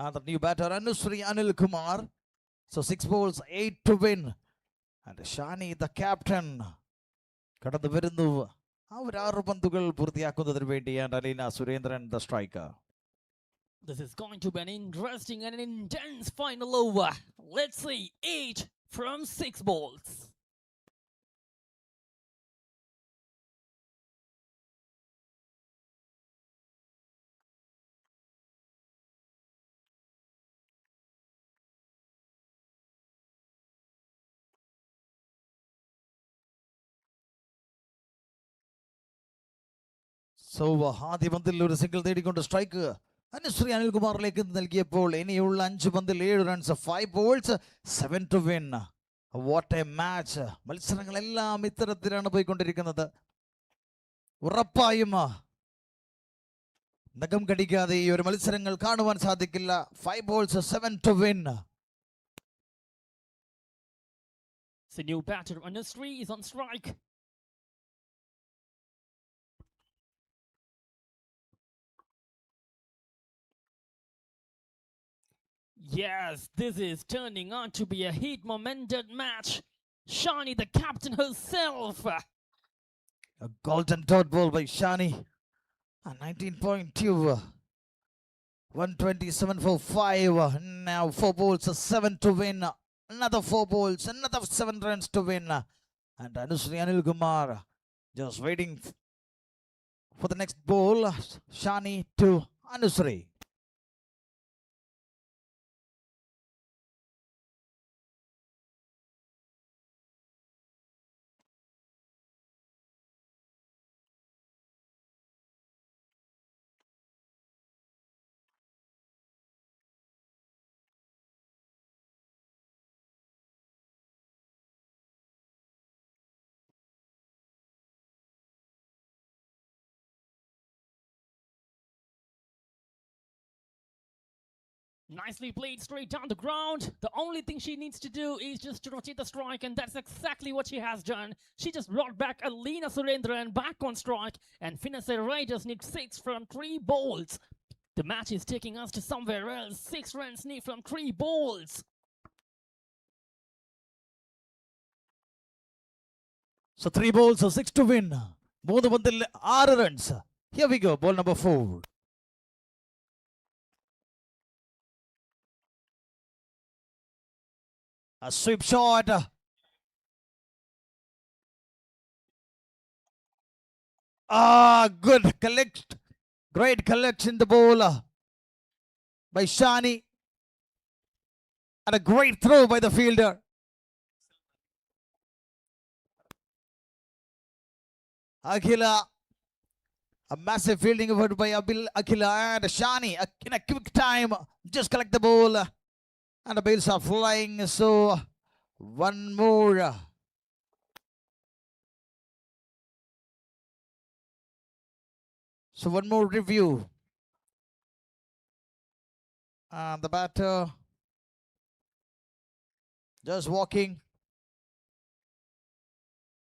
And the new batter, Anusri Anil Kumar. So 6 balls, 8 to win. And Shani, the captain. കടന്നു വരുന്നു. ആ ഒരു 6 പന്തുകൾ പൂർത്തിയാക്കുന്നതിന് വേണ്ടിയാണ് Aleena Surendran, the striker. This is going to be an interesting and an intense final over. Let's see 8 from 6 balls. So ആദ്യ പന്തിൽ ഒരു സിംഗിൾ നേടിക്കൊണ്ട് സ്ട്രൈക്ക് അനുശ്രീ അനിൽകുമാറിലേക്ക് നൽകിയപ്പോൾ ഇനിയുള്ള 5 പന്തിൽ 7 runs. 5 balls, 7 to win. What a match. മത്സരങ്ങളെല്ലാം ഇത്തരത്തിലാണ് പോയിക്കൊണ്ടിരിക്കുന്നത്. ഉറപ്പായും നഖം കടിക്കാതെ ഈ ഒരു മത്സരങ്ങൾ കാണുവാൻ സാധിക്കില്ല. 5 balls, 7 to win. The new batter Anusri is on strike. Yes, this is turning out to be a heat-momented match. Shani, the captain herself. A golden dot ball by Shani. 19.2. 127 for 5. Now 4 balls, 7 to win. Another 4 balls, another 7 runs to win. And Anusri Anil Kumar just waiting for the next ball. Shani to Anusri. Nicely played straight down the ground. The only thing she needs to do is just to rotate the strike, and that's exactly what she has done. She just brought back Alina Surendran back on strike, and Finisher Riders need 6 from 3 balls. The match is taking us to somewhere else. 6 runs need from 3 balls. So 3 balls, so 6 to win. 3 പന്തിൽ 6 runs. Here we go, ball number 4. A sweep shot. Good collect. Great collection the ball by Shani. And a great throw by the fielder. Akhila. A massive fielding effort by Akhila and Shani. In a quick time, just collect the ball. And the bails are flying, so one more. So one more review. And the batter just walking.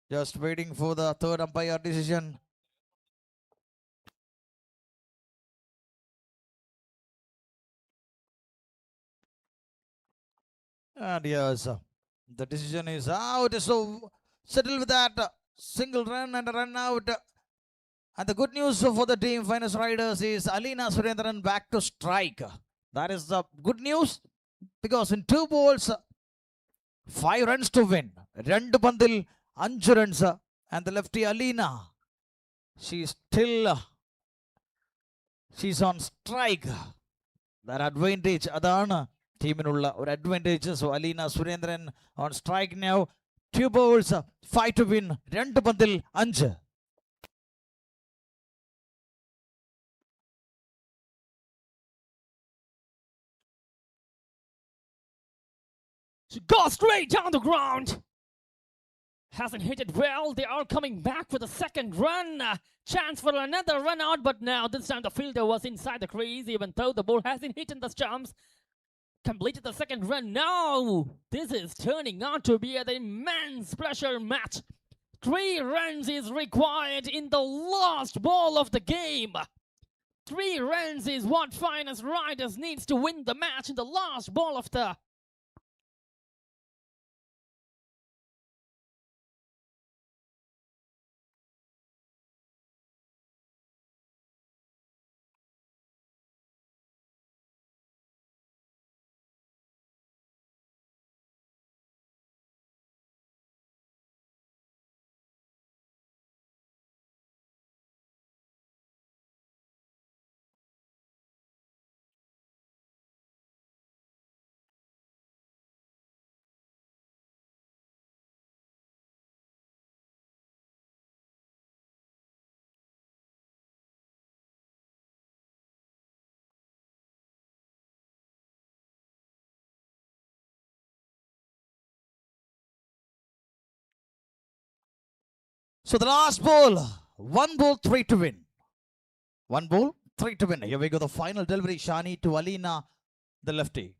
Just waiting for the third umpire decision. And yes, the decision is out. So settle with that single run and a run out. And the good news for the team Finest Riders is Alina Surendran back to strike. That is the good news, because in 2 balls, 5 runs to win. 2 പന്തിൽ 5 runs. And the lefty Alina, she's on strike. That advantage, adana. ടീമിനുള്ള ഒരു advantage. So Aleena Surendran on strike now. 2 balls, 5 to win. 2 പന്തിൽ 5. She goes straight down the ground. Hasn't hit it well. They are coming back for the second run. Chance for another run out, but now this time the fielder was inside the crease, even though the ball hasn't hit in the stumps. Completed the second run. Now this is turning out to be an immense pressure match. 3 runs is required in the last ball of the game. 3 runs is what Finest Riders needs to win the match in the last ball of the So the last ball, 1 ball, 3 to win. 1 ball, 3 to win. Here we go, the final delivery. Shani to Alina, the lefty.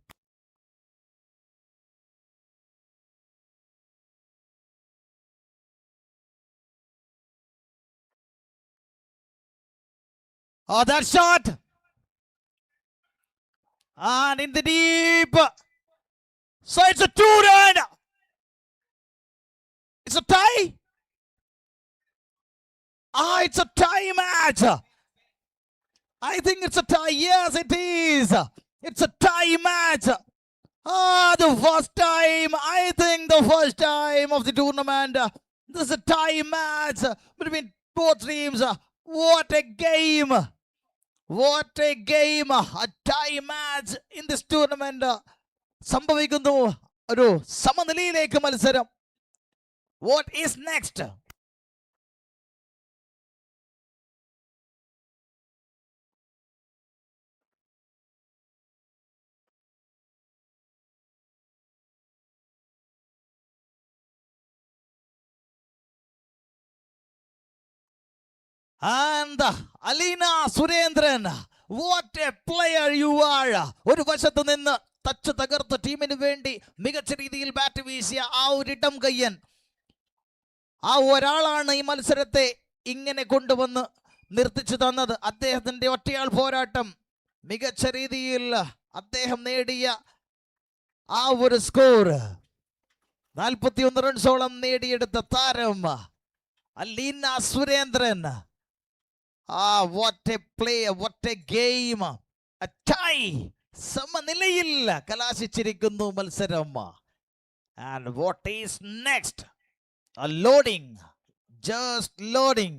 Oh, that shot! And in the deep. So it's a 2-run. It's a tie. It's a tie match. I think it's a tie. Yes, it is. It's a tie match. The first time. I think the first time of the tournament. This is a tie match between both teams. What a game! What a game! A tie match in this tournament. സംഭവിക്കുന്നു ഒരു സമനിലയിലേക്ക് മത്സരം. What is next? And Aleena Surendran, what a player you are. ഒരു വശത്ത് നിന്ന് തച്ച് തകർത്ത ടീമിന് വേണ്ടി മികച്ച രീതിയിൽ ബാറ്റ് വീശിയ ആ ഒരു ഇടം കയ്യൻ, ആ ഒരാളാണ് ഈ മത്സരത്തെ ഇങ്ങനെ കൊണ്ടുവന്ന് നിർത്തിച്ചു തന്നത്. അദ്ദേഹത്തിന്റെ ഒറ്റയാൾ പോരാട്ടം, മികച്ച രീതിയിൽ അദ്ദേഹം നേടിയ ആ ഒരു സ്കോർ, 41 റൺസോളം നേടിയെടുത്ത താരം Aleena Surendran. what a play, what a game. A tie, സമനിലയിൽ കലാശിച്ചിരിക്കുന്നു മത്സരം. And what is next? A loading, just loading.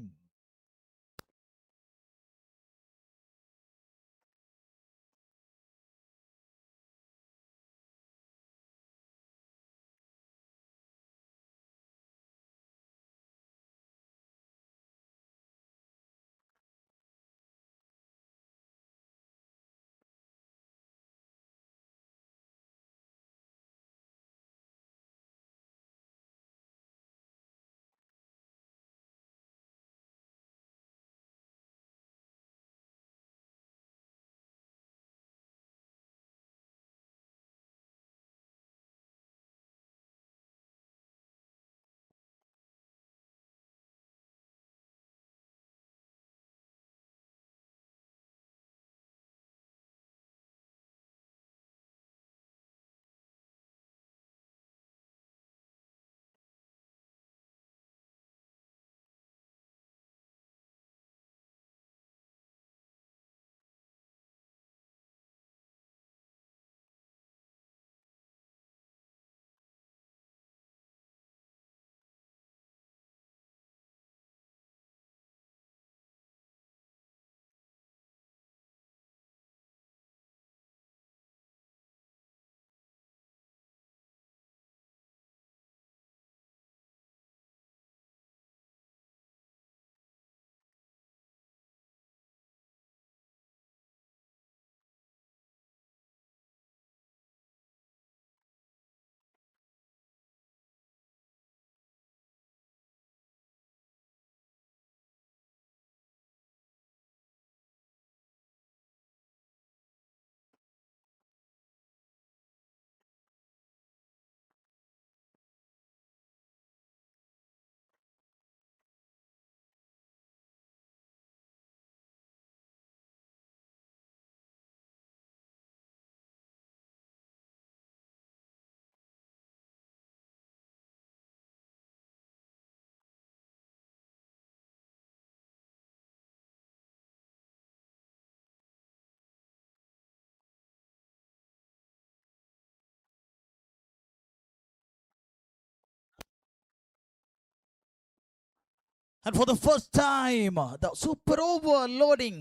And for the first time, the super over loading.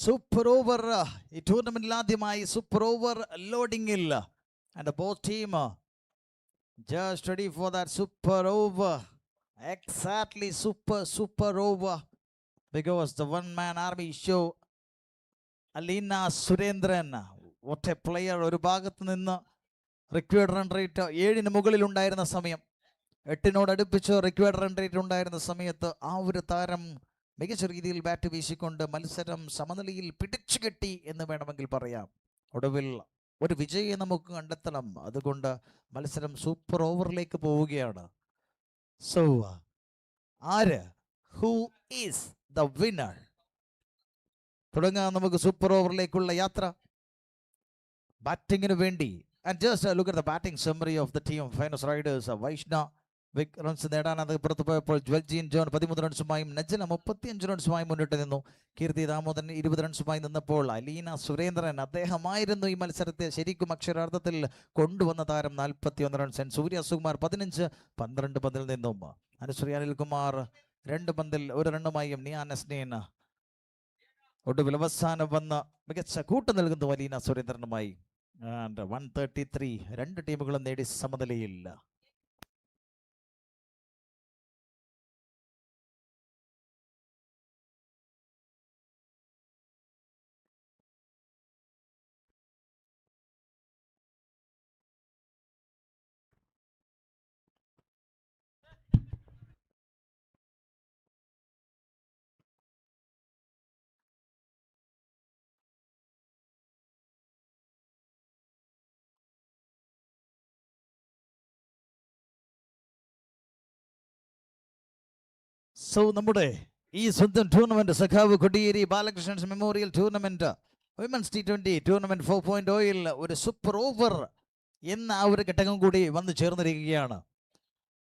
Super over ഈ ടൂർണമെന്റിൽ ആദ്യമായി സൂപ്പർ ഓവർ ലോഡിംഗ് ഇല്ല. And both team just ready for that super over. Exactly, super over. Because the one man army show. Aleena Surendran, what a player. ഒരു ഭാഗത്ത് നിന്ന് required run rate 7 മുകളിൽ ഉണ്ടായിരുന്ന സമയം, 8 അടുപ്പിച്ച് റിക്വയർഡ് റൺ റേറ്റ് ഉണ്ടായിരുന്ന സമയത്ത് ആ ഒരു താരം മികച്ച രീതിയിൽ ബാറ്റ് വീശിക്കൊണ്ട് മത്സരം സമനിലയിൽ പിടിച്ചു കെട്ടി എന്ന് വേണമെങ്കിൽ പറയാം. ഒടുവിൽ ഒരു വിജയം നമുക്ക് കണ്ടെത്തണം. അതുകൊണ്ട് മത്സരം സൂപ്പർ ഓവറിലേക്ക് പോവുകയാണ്. സോ ആര്, ഹൂ ഈസ് ദ വിന്നർ? തുടങ്ങാം നമുക്ക് സൂപ്പർ ഓവറിലേക്കുള്ള യാത്ര. ബാറ്റിങ്ങിന് വേണ്ടി, and just look at the batting summary of the team of Finance Riders. Vaishna big runs നേടാൻ അത് പുറത്തു പോയപ്പോൾ ജ്വൽജീൻ ജോൺ 13 റൺസുമായും നജ്ല 35 റൺസുമായും മുന്നിട്ട് നിന്നു. കീർത്തി ദാമോദരൻ 20 റൺസുമായി നിന്നപ്പോൾ അലീന സുരേന്ദ്രൻ അദ്ദേഹമായിരുന്നു ഈ മത്സരത്തെ ശരിക്കും അക്ഷരാർത്ഥത്തിൽ കൊണ്ടുവന്ന താരം. 41 റൺസ്. സൂര്യ സുകുമാർ 15 12 പന്തിൽ നിന്നും. അനുശ്രീ അനിൽകുമാർ 2 പന്തിൽ 1 റണ്ണുമായും നിയാൻ നസ്നീൻ ഒടുവിൽ അവസാനം വന്ന് മികച്ച കൂട്ട് നൽകുന്നു അലീന സുരേന്ദ്രനുമായി. 133 രണ്ട് ടീമുകളും നേടി സമനിലയിൽ. സോ നമ്മുടെ ഈ സ്വന്തം ടൂർണമെന്റ് സഖാവ് Kodiyeri Balakrishnan's memorial tournament women's T20 tournament 4.0യിൽ ഒരു സൂപ്പർ ഓവർ എന്ന ആ ഒരു ഘടകം കൂടി വന്നു ചേർന്നിരിക്കുകയാണ്.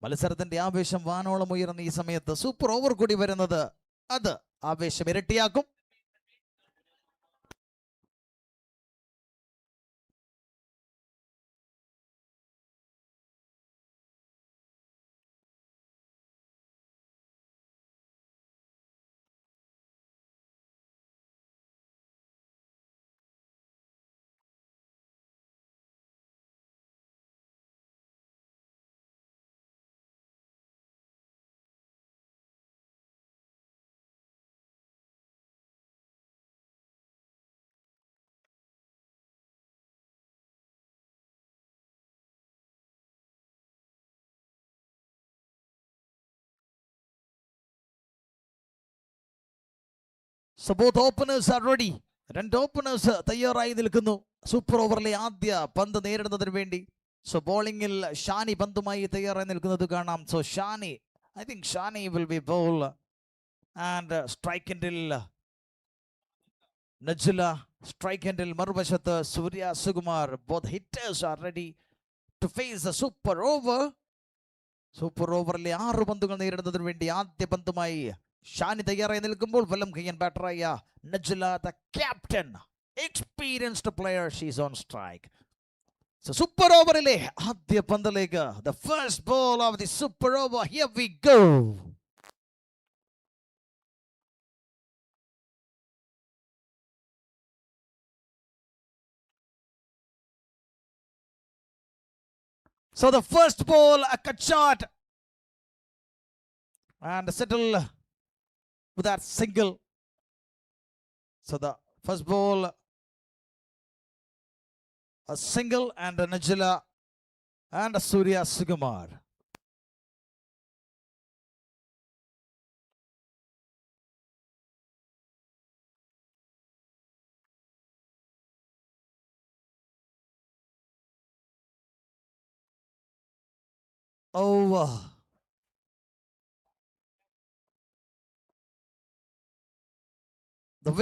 മത്സരത്തിന്റെ ആവേശം വാനോളം ഉയർന്ന ഈ സമയത്ത് സൂപ്പർ ഓവർ കൂടി വരുന്നത് അത് ആവേശം ഇരട്ടിയാക്കും. So both openers are ready. രണ്ട് ഓപ്പണേഴ്സ് തയ്യാറായി നിൽക്കുന്നു സൂപ്പർ ഓവറിലെ ആദ്യ പന്ത് നേരിടുന്നതിന് വേണ്ടി. സോ ബോളിംഗിൽ ഷാനി പന്തുമായി തയ്യാറായി നിൽക്കുന്നത് കാണാം. So Shani, I think Shani will be ball and strike എൻഡിൽ നജ്ല, സ്ട്രൈക്ക് എൻഡിൽ മറുവശത്ത് Surya Sukumar. Both hitters are ready to face the super over. Super ഓവറിലെ 6 പന്തുകൾ നേരിടുന്നതിന് വേണ്ടി ആദ്യ പന്തുമായി ഷാനി തയ്യാറായി നിൽക്കുമ്പോൾ വലം കയ്യൻ ബാറ്ററായ Najla, the captain, experienced player, she's on strike. Super ഓവറിലെ ആദ്യ പന്തിലേക്ക് the first ball of the super over. Here we go. So the first ball, a cut shot, and settle with that single. So the first ball, a single, and a Najila and a Surya Sukumar. Over. The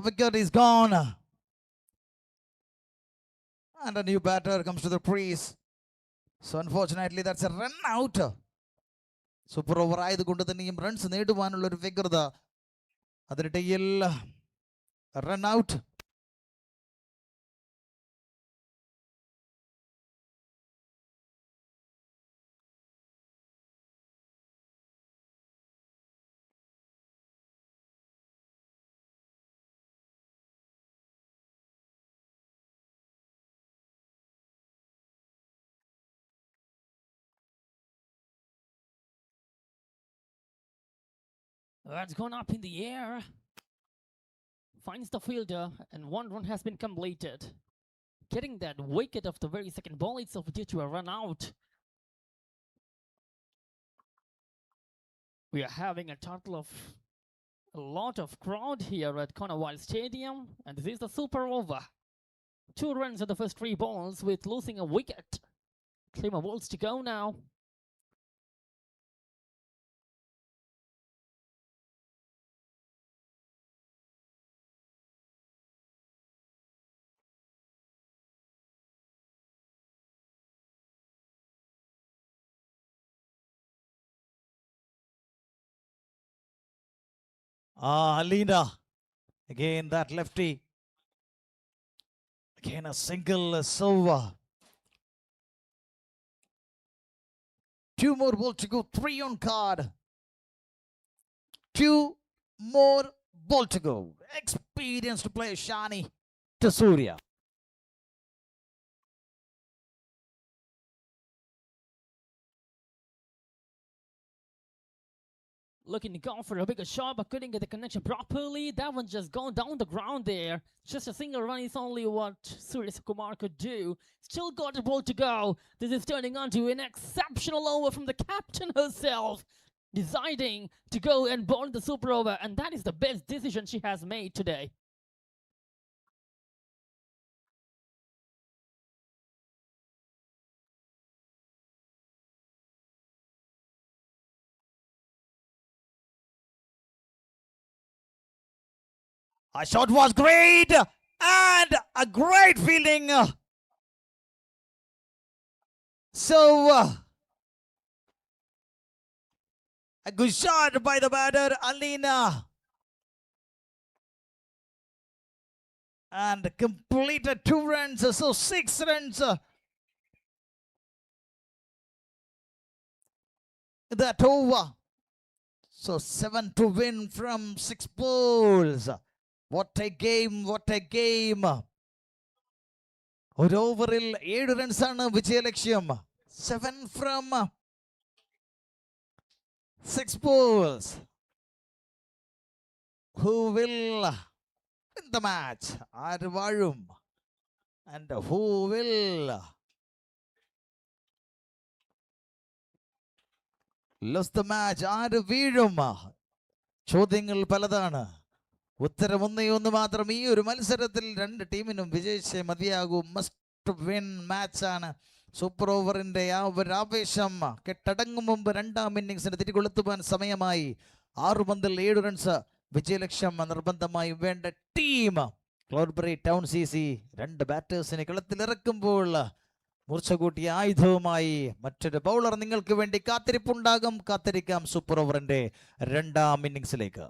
wicket is gone. And a new batter comes to the crease. So unfortunately that's a run out. Super over ആയതുകൊണ്ട് തന്നെയും runs നേടുവാനുള്ള ഒരു വ്യഗ്രത. അതിനിടയിൽ run out. That's gone up in the air. Finds the fielder, and 1 run has been completed. Getting that wicket of the very second ball itself due to a run out. We are having a total of a lot of crowd here at Comrade Stadium, and this is the super over. 2 runs in the first 3 balls with losing a wicket. 3 more balls to go now. Alina. Again, that lefty. Again, a single silver. 2 more balls to go. 3 on card. 2 more ball to go. Experienced player Shani to Surya. Looking to go for a bigger shot, but couldn't get the connection properly. That one just gone down the ground there. Just a single run is only what Surya Kumar could do. Still got a ball to go. This is turning onto an exceptional over from the captain herself, deciding to go and bowl the super over, and that is the best decision she has made today. A shot was great and a great feeling. So, a good shot by the batter, Alina. And completed 2 runs, so 6 runs. That over. So 7 to win from 6 balls. What a game, what a game. ഒരു ഓവറിൽ 7 റൺസാണ് വിജയലക്ഷ്യം. 7 from 6 balls. Who will win the match? ആര് വാഴും? And who will lose the match? ആര് വീഴും? ചോദ്യങ്ങൾ പലതാണ്. ഉത്തരം ഒന്നേ മാത്രം. ഈ ഒരു മത്സരത്തിൽ 2 ടീമിനും വിജയിച്ചേ മതിയാകൂ. മസ്റ്റ് വിൻ മാച്ചാണ്. സൂപ്പർ ഓവറിന്റെ ആ ഒരു ആവേശം കെട്ടടങ്ങും മുമ്പ് 2ാം ഇന്നിംഗ്സിന് തിരികൊളുത്തുവാൻ സമയമായി. 6 പന്തിൽ 7 റൺസ് വിജയലക്ഷ്യം നിർബന്ധമായും വേണ്ട ടീം. ക്ലോഡ്ബറി ടൗൺ CC 2 ബാറ്റേഴ്സിനെ കളത്തിലിറക്കുമ്പോൾ മൂർച്ച കൂട്ടിയ ആയുധവുമായി മറ്റൊരു ബൗളർ നിങ്ങൾക്ക് വേണ്ടി കാത്തിരിപ്പുണ്ടാകും. കാത്തിരിക്കാം സൂപ്പർ ഓവറിന്റെ 2ാം ഇന്നിംഗ്സിലേക്ക്.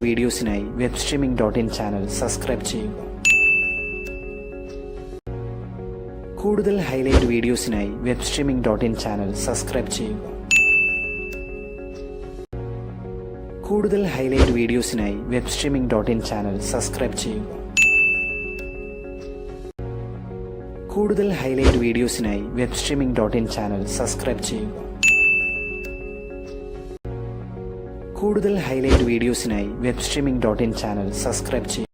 വീഡിയോസിനായി webstreaming.in ചാനൽ സബ്സ്ക്രൈബ് ചെയ്യുക. കൂടുതൽ ഹൈലൈറ്റ് വീഡിയോസിനായി webstreaming.in ചാനൽ സബ്സ്ക്രൈബ് ചെയ്യുക. കൂടുതൽ ഹൈലൈറ്റ് വീഡിയോസിനായി webstreaming.in ചാനൽ സബ്സ്ക്രൈബ് ചെയ്യുക. കൂടുതൽ ഹൈലൈറ്റ് വീഡിയോസിനായി webstreaming.in ചാനൽ സബ്സ്ക്രൈബ് ചെയ്യുക. കൂടുതൽ ഹൈലൈറ്റ് വീഡിയോസിനായി webstreaming.in ചാനൽ സബ്സ്ക്രൈബ് ചെയ്യുക.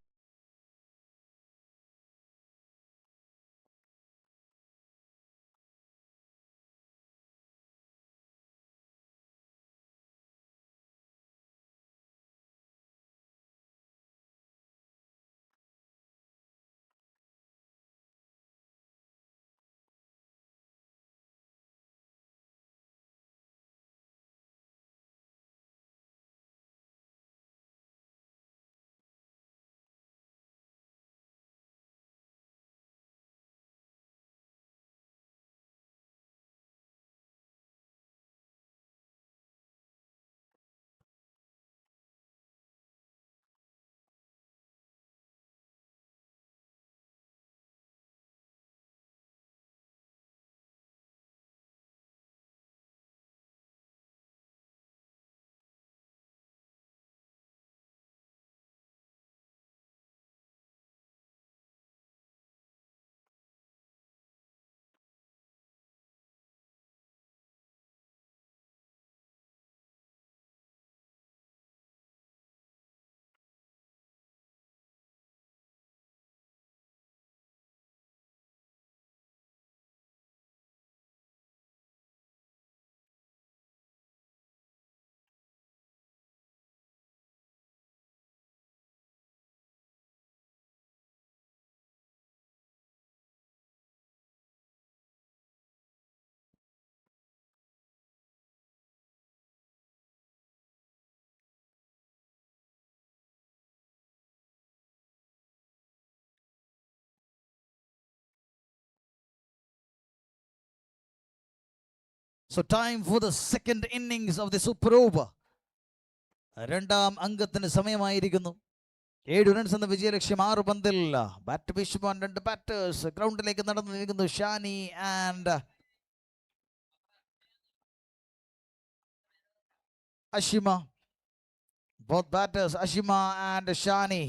So time for the second innings of the super over. രണ്ടാം അംഗത്തിന് സമയമായിരിക്കുന്നു. 7 റൺസ് എന്ന വിജയലക്ഷ്യം. 6 പന്തിൽ ബാറ്റ് വീശുവാൻ 2 ബാറ്റേഴ്സ് ഗ്രൗണ്ടിലേക്ക് നടന്നു നീങ്ങുന്നു. Shani and Ashima. Both batters, Ashima and Shani.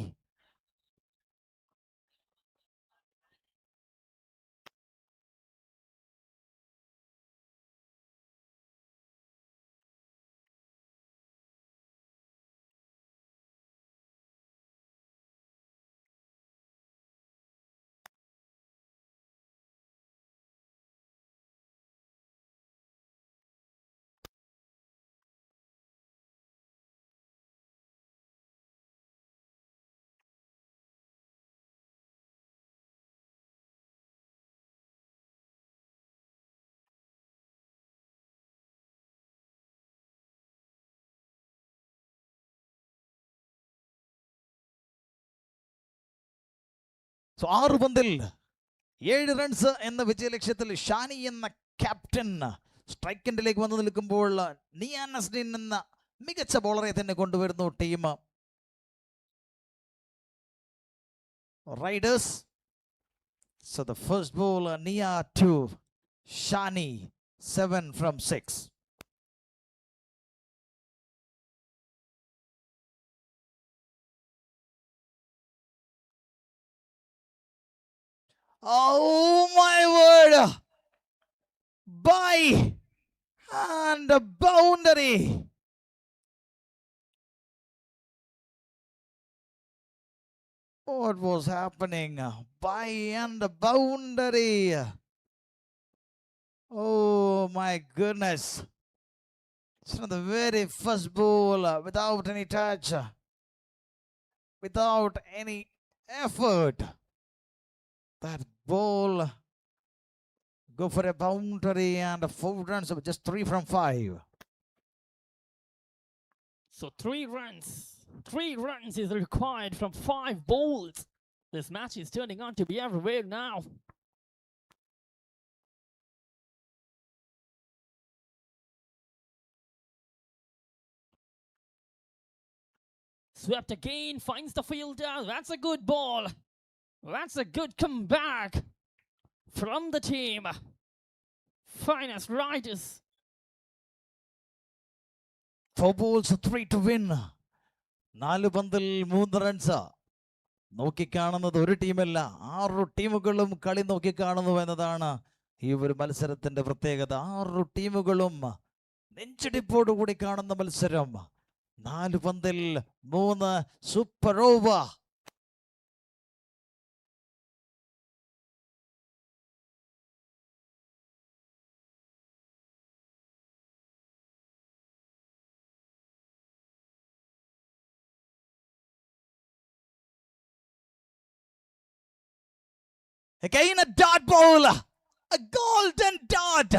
So 6 പന്തിൽ 7 റൺസ് എന്ന വിജയലക്ഷ്യത്തിൽ ഷാനി എന്ന ക്യാപ്റ്റൻ സ്ട്രൈക്കിൻ്റെലേക്ക് വന്നു നിൽക്കുമ്പോൾ നിയാൻ നസ്രീൻ എന്ന മികച്ച ബോളറെ തന്നെ കൊണ്ടുവരുന്നു team Riders. So the first ball, Nia to Shani, 7 from 6. Oh my word! By and a boundary. What was happening? By and a boundary. Oh my goodness. It's not the very first ball without any touch, without any effort. That ball go for a boundary and 4 runs, just 3 from 5. So 3 runs. 3 runs is required from 5 balls. This match is turning out to be everywhere now. Swept again, finds the fielder. That's a good ball. That's a good comeback from the team. Finest riders. 4 balls, 3 to win. 4 പന്തിൽ 3 runs. നോക്കിക്കാണുന്നത് ഒരു ടീമല്ല, 6 ടീമുകളും കളി നോക്കിക്കാണുന്നു എന്നതാണ് ഈ ഒരു മത്സരത്തിന്റെ പ്രത്യേകത. 6 ടീമുകളും നെഞ്ചിടിപ്പോടുകൂടി കാണുന്ന മത്സരം. 4 പന്തിൽ 3 super over. Again a dot ball, a golden dot,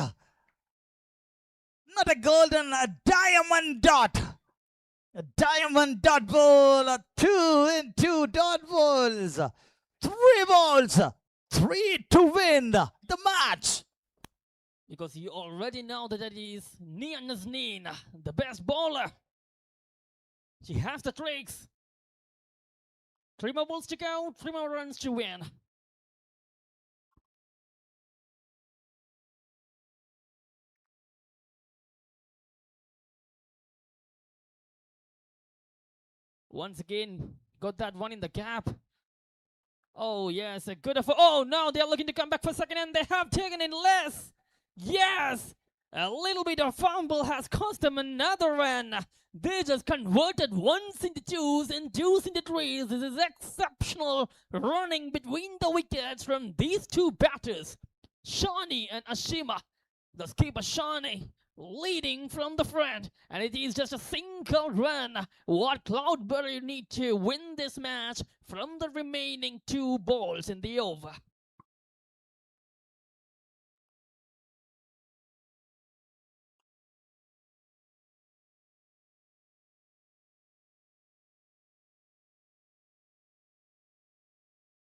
not a golden, a diamond dot, a diamond dot ball, 2 into dot balls, 3 balls, 3 to win the match. Because you already know that it is Nia Nazneen, the best bowler. She has the tricks. 3 more balls to go, 3 more runs to win. Once again, got that one in the gap. Oh, yes, a good effort. Oh, no, they're looking to come back for second and they have taken in less. Yes, a little bit of fumble has cost them another run. They just converted ones into twos and twos into threes. This is exceptional running between the wickets from these 2 batters, Shani and Ashima. The skipper Shani leading from the front, and it is just a single run what Cloudberry need to win this match from the remaining 2 balls in the over.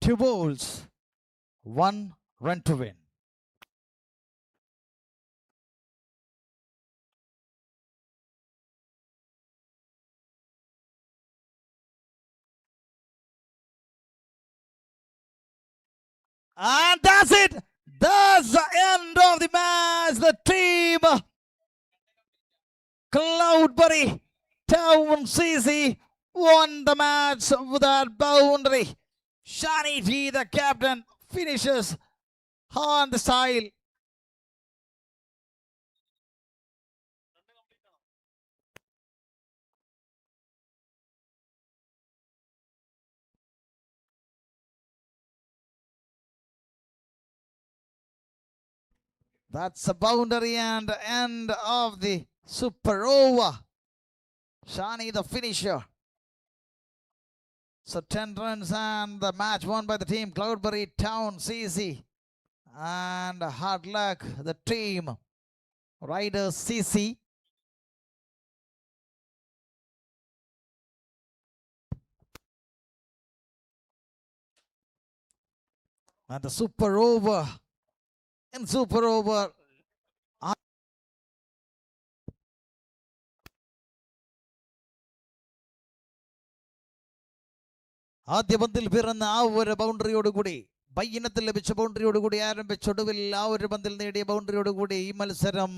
Two balls, 1 run to win. And that's it. That's the end of the match. The team Cloudberry Town CC won the match with that boundary. Shani G, the captain, finishes on the style. That's a boundary and end of the super over. Shani, the finisher. So 10 runs and the match won by the team Cloudberry Town CC. And hard luck, the team Riders CC. And the super over. In super over. ആദ്യ പന്തിൽ പിറന്ന ആ ഒരു ബൗണ്ടറിയോടുകൂടി ബൈയിനത്തിൽ ലഭിച്ച ബൗണ്ടറിയോടുകൂടി ആരംഭിച്ചൊടുവിൽ ആ ഒരു പന്തിൽ നേടിയ ബൗണ്ടറിയോടുകൂടി ഈ മത്സരം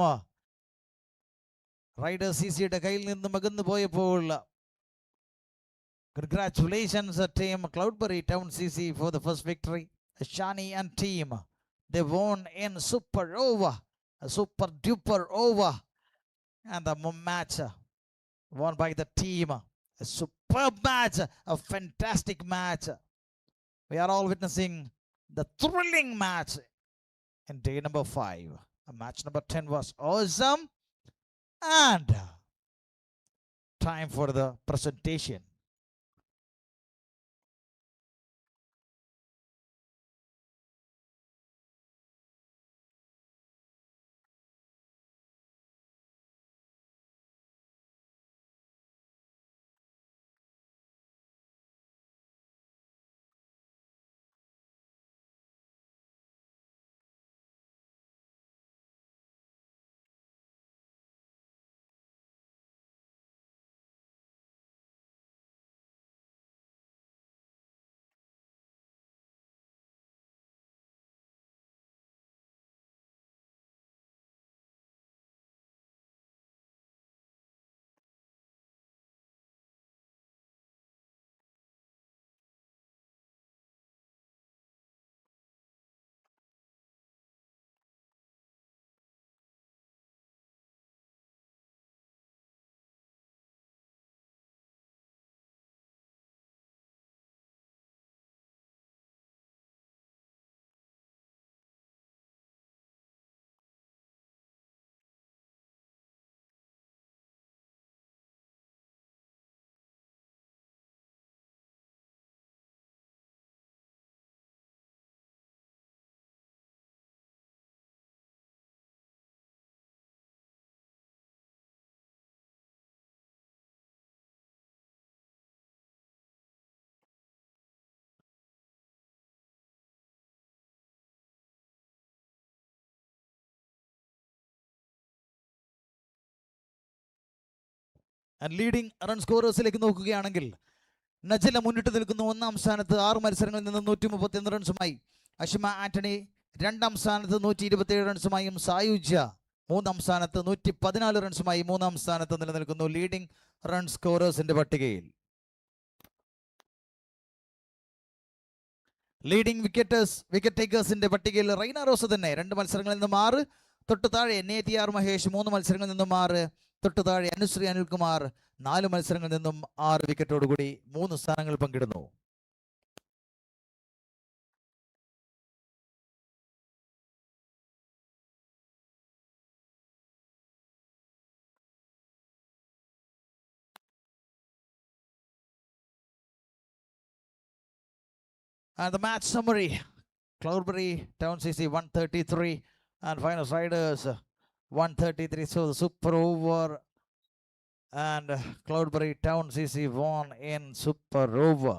റൈഡേഴ്സ് സിസിയുടെ കയ്യിൽ നിന്നും അകന്നു പോയപ്പോൾ congratulations team Cloudberry Town CC for the first victory. Shani and team, they won in super over, a super duper over, and the match won by the team. A superb match, a fantastic match. We are all witnessing the thrilling match in day number 5. Match number 10 was awesome. And time for the presentation. Leading run സ്കോറേഴ്സിലേക്ക് നോക്കുകയാണെങ്കിൽ നജല മുന്നിട്ട് നിൽക്കുന്നു. ഒന്നാം സ്ഥാനത്ത് 6 മത്സരങ്ങളിൽ നിന്ന് 131 റൺസുമായി. അഷിമ ആന്റണി രണ്ടാം സ്ഥാനത്ത് 127 റൺസുമായും സായുജ്യ മൂന്നാം സ്ഥാനത്ത് 114 റൺസുമായി മൂന്നാം സ്ഥാനത്ത് നിലനിൽക്കുന്നു ലീഡിംഗ് റൺ സ്കോറേഴ്സിന്റെ പട്ടികയിൽ. ലീഡിംഗ് വിക്കറ്റ് ടേക്കേഴ്സിന്റെ പട്ടികയിൽ റൈന റോസ് തന്നെ 2 മത്സരങ്ങളിൽ നിന്നും 6, തൊട്ട് താഴെ നേതിയാർ മഹേഷ് 3 മത്സരങ്ങളിൽ നിന്നും 6, തൊട്ട് താഴെ അനുശ്രീ അനിൽകുമാർ 4 മത്സരങ്ങളിൽ നിന്നും 6 വിക്കറ്റോടുകൂടി 3 സ്ഥാനങ്ങൾ പങ്കിടുന്നു. And the match summary: Cloudberry Town CC 133 and Finest Riders 133. So the super over and Cloudberry Town CC won in super over.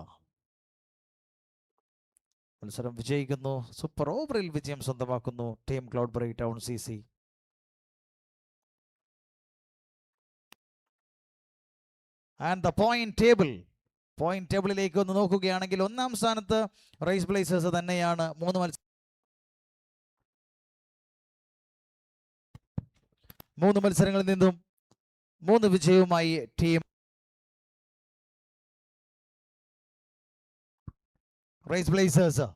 മത്സരം വിജയിക്കുന്നു. സൂപ്പർ ഓവറിൽ വിജയം സ്വന്തമാക്കുന്നു team Cloudberry Town CC. And the point ടേബിളിലേക്ക് ഒന്ന് നോക്കുകയാണെങ്കിൽ ഒന്നാം സ്ഥാനത്ത് റൈസ് ബ്ലേസേഴ്സ് തന്നെയാണ്. 3 മത്സരം 3 മത്സരങ്ങളിൽ നിന്നും 3 വിജയവുമായി ടീം റൈസ് ബ്ലേസേഴ്സ്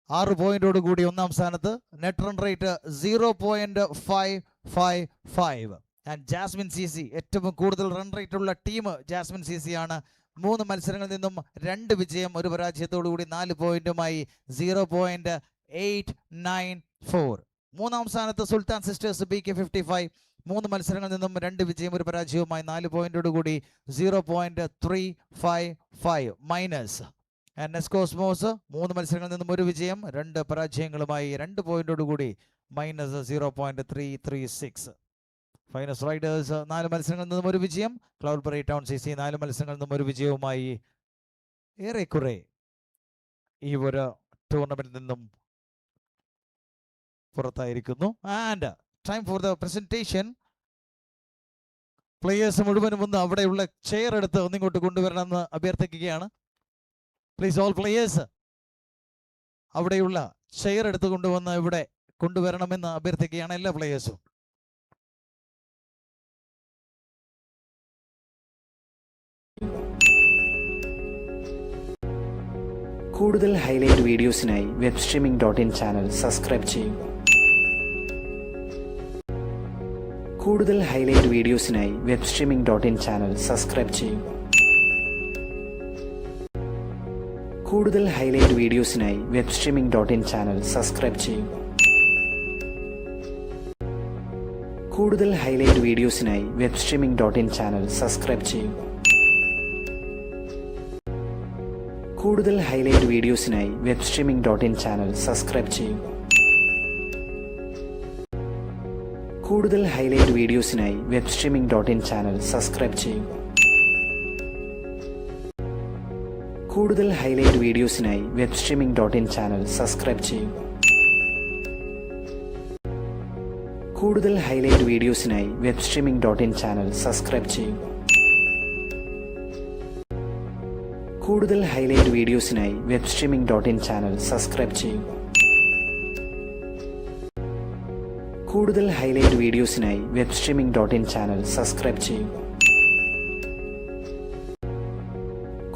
6 പോയിന്റോടുകൂടി 1-ാം സ്ഥാനത്ത്. Net run rate 0.555. And Jasmine CC ഏറ്റവും കൂടുതൽ റൺ റേറ്റ് ഉള്ള ടീം ജാസ്മിൻ CC ആണ്. 3 മത്സരങ്ങളിൽ നിന്നും 2 വിജയം 1 പരാജയത്തോടുകൂടി 4 പോയിന്റുമായി 0.894. 3-ാം സ്ഥാനത്ത് സുൽത്താൻ സിസ്റ്റേഴ്സ് BK55 3 മത്സരങ്ങളിൽ നിന്നും 2 വിജയം 1 പരാജയവുമായി 4 പോയിന്റോടുകൂടി 0.355 മൈനസ്. ആൻഡ് നെസ്കോസ്മോസ് 3 മത്സരങ്ങളിൽ നിന്നും 1 വിജയം 2 പരാജയങ്ങളുമായി 2 പോയിന്റോടുകൂടി മൈനസ് 0.336. ഫൈനസ് റൈഡേഴ്സ് 4 മത്സരങ്ങളിൽ നിന്നും 1 വിജയം. ക്ലൗഡ്ബറി ടൗൺ CC 4 മത്സരങ്ങളിൽ നിന്നും 1 വിജയവുമായി ഏറെക്കുറെ ഈ ഒരു ടൂർണമെന്റിൽ നിന്നും പുറത്തായിരിക്കുന്നു. And time for the presentation. Players മുഴുവനും ഒന്ന് അവിടെയുള്ള ചെയർ എടുത്ത് ഒന്നിങ്ങോട്ട് കൊണ്ടുവരണമെന്ന് അഭ്യർത്ഥിക്കുകയാണ്. പ്ലീസ് ഓൾ പ്ലേയേഴ്സ് അവിടെയുള്ള ചെയർ എടുത്ത് കൊണ്ടുവന്ന് ഇവിടെ കൊണ്ടുവരണമെന്ന് അഭ്യർത്ഥിക്കുകയാണ് എല്ലാ പ്ലേയേഴ്സും. കൂടുതൽ ഹൈലൈറ്റ് വീഡിയോസിനായി webstreaming.in ചാനൽ സബ്സ്ക്രൈബ് ചെയ്യൂ. കൂടുതൽ ഹൈലൈറ്റ് വീഡിയോസിനായി webstreaming.in ചാനൽ സബ്സ്ക്രൈബ് ചെയ്യൂ. കൂടുതൽ ഹൈലൈറ്റ് വീഡിയോസിനായി webstreaming.in ചാനൽ സബ്സ്ക്രൈബ് ചെയ്യൂ. കൂടുതൽ ഹൈലൈറ്റ് വീഡിയോസിനായി webstreaming.in ചാനൽ സബ്സ്ക്രൈബ് ചെയ്യൂ. കൂടുതൽ ഹൈലൈറ്റ് വീഡിയോസിനായി webstreaming.in ചാനൽ സബ്സ്ക്രൈബ് ചെയ്യൂ. കൂടുതൽ ഹൈലൈറ്റ് വീഡിയോസിനായി webstreaming.in ചാനൽ സബ്സ്ക്രൈബ് ചെയ്യൂ. കൂടുതൽ ഹൈലൈറ്റ് വീഡിയോസിനായി webstreaming.in ചാനൽ സബ്സ്ക്രൈബ് ചെയ്യൂ. കൂടുതൽ ഹൈലൈറ്റ് വീഡിയോസിനായി webstreaming.in ചാനൽ സബ്സ്ക്രൈബ് ചെയ്യൂ. കൂടുതൽ ഹൈലൈറ്റ് വീഡിയോസിനായി webstreaming.in ചാനൽ സബ്സ്ക്രൈബ് ചെയ്യൂ. കൂടുതൽ ഹൈലൈറ്റ് വീഡിയോസിനായി webstreaming.in ചാനൽ സബ്സ്ക്രൈബ് ചെയ്യൂ.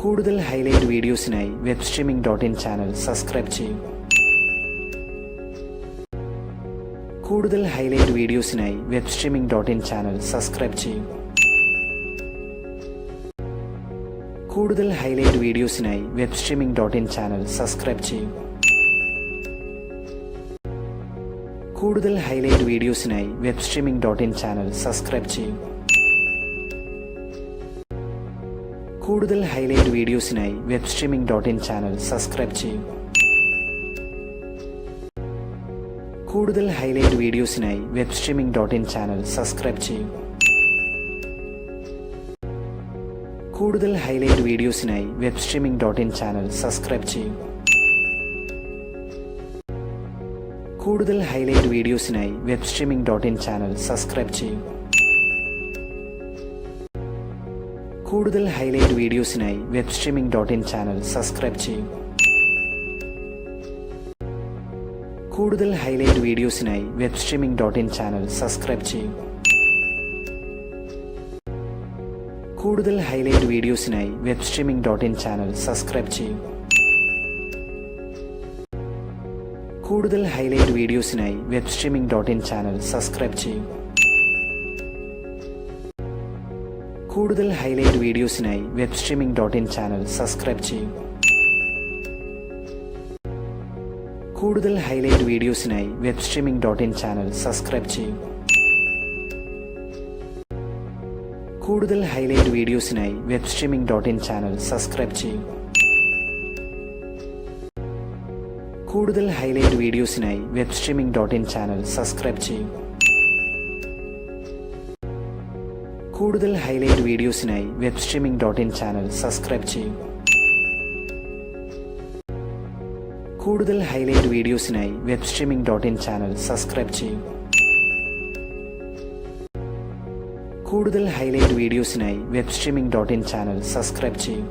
കൂടുതൽ ഹൈലൈറ്റ് വീഡിയോസിനായി webstreaming.in ചാനൽ സബ്സ്ക്രൈബ് ചെയ്യൂ. കൂടുതൽ ഹൈലൈറ്റ് വീഡിയോസിനായി webstreaming.in ചാനൽ സബ്സ്ക്രൈബ് ചെയ്യൂ. കൂടുതൽ ഹൈലൈറ്റ് വീഡിയോസിനായി webstreaming.in ചാനൽ സബ്സ്ക്രൈബ് ചെയ്യൂ. കൂടുതൽ ഹൈലൈറ്റ് വീഡിയോസിനായി webstreaming.in ചാനൽ സബ്സ്ക്രൈബ് ചെയ്യൂ. കൂടുതൽ ഹൈലൈറ്റ് വീഡിയോസിനായി webstreaming.in ചാനൽ സബ്സ്ക്രൈബ് ചെയ്യൂ. കൂടുതൽ ഹൈലൈറ്റ് വീഡിയോസിനായി webstreaming.in ചാനൽ സബ്സ്ക്രൈബ് ചെയ്യൂ. കൂടുതൽ ഹൈലൈറ്റ് വീഡിയോസിനായി webstreaming.in ചാനൽ സബ്സ്ക്രൈബ് ചെയ്യൂ. കൂടുതൽ ഹൈലൈറ്റ് വീഡിയോസിനായി webstreaming.in ചാനൽ സബ്സ്ക്രൈബ് ചെയ്യൂ. കൂടുതൽ ഹൈലൈറ്റ് വീഡിയോസിനായി webstreaming.in ചാനൽ സബ്സ്ക്രൈബ് ചെയ്യൂ. കൂടുതൽ ഹൈലൈറ്റ് വീഡിയോസിനായി webstreaming.in ചാനൽ സബ്സ്ക്രൈബ് ചെയ്യൂ. കൂടുതൽ ഹൈലൈറ്റ് വീഡിയോസിനായി webstreaming.in ചാനൽ സബ്സ്ക്രൈബ് ചെയ്യൂ. കൂടുതൽ ഹൈലൈറ്റ് വീഡിയോസിനായി webstreaming.in ചാനൽ സബ്സ്ക്രൈബ് ചെയ്യൂ. കൂടുതൽ ഹൈലൈറ്റ് വീഡിയോസിനായി webstreaming.in ചാനൽ സബ്സ്ക്രൈബ് ചെയ്യൂ. കൂടുതൽ ഹൈലൈറ്റ് വീഡിയോസിനായി webstreaming.in ചാനൽ സബ്സ്ക്രൈബ് ചെയ്യൂ. കൂടുതൽ ഹൈലൈറ്റ് വീഡിയോസിനായി webstreaming.in ചാനൽ സബ്സ്ക്രൈബ് ചെയ്യൂ. കൂടുതൽ ഹൈലൈറ്റ് വീഡിയോസിനായി webstreaming.in ചാനൽ സബ്സ്ക്രൈബ് ചെയ്യൂ. കൂടുതൽ ഹൈലൈറ്റ് വീഡിയോസിനായി webstreaming.in ചാനൽ സബ്സ്ക്രൈബ് ചെയ്യൂ. കൂടുതൽ ഹൈലൈറ്റ് വീഡിയോസിനായി webstreaming.in ചാനൽ സബ്സ്ക്രൈബ് ചെയ്യൂ. കൂടുതൽ ഹൈലൈറ്റ് വീഡിയോസിനായി webstreaming.in ചാനൽ സബ്സ്ക്രൈബ് ചെയ്യൂ.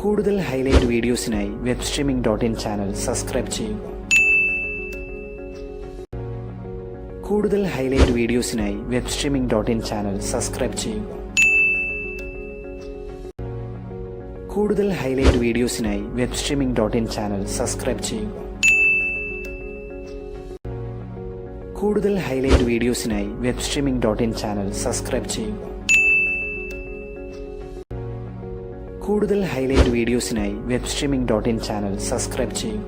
കൂടുതൽ ഹൈലൈറ്റ് വീഡിയോസിനായി webstreaming.in ചാനൽ സബ്സ്ക്രൈബ് ചെയ്യൂ. കൂടുതൽ ഹൈലൈറ്റ് വീഡിയോസിനായി webstreaming.in ചാനൽ സബ്സ്ക്രൈബ് ചെയ്യൂ. കൂടുതൽ ഹൈലൈറ്റ് വീഡിയോസിനായി webstreaming.in ചാനൽ സബ്സ്ക്രൈബ് ചെയ്യൂ. കൂടുതൽ ഹൈലൈറ്റ് വീഡിയോസിനായി webstreaming.in ചാനൽ സബ്സ്ക്രൈബ് ചെയ്യൂ. കൂടുതൽ ഹൈലൈറ്റ് വീഡിയോസിനായി webstreaming.in ചാനൽ സബ്സ്ക്രൈബ് ചെയ്യൂ.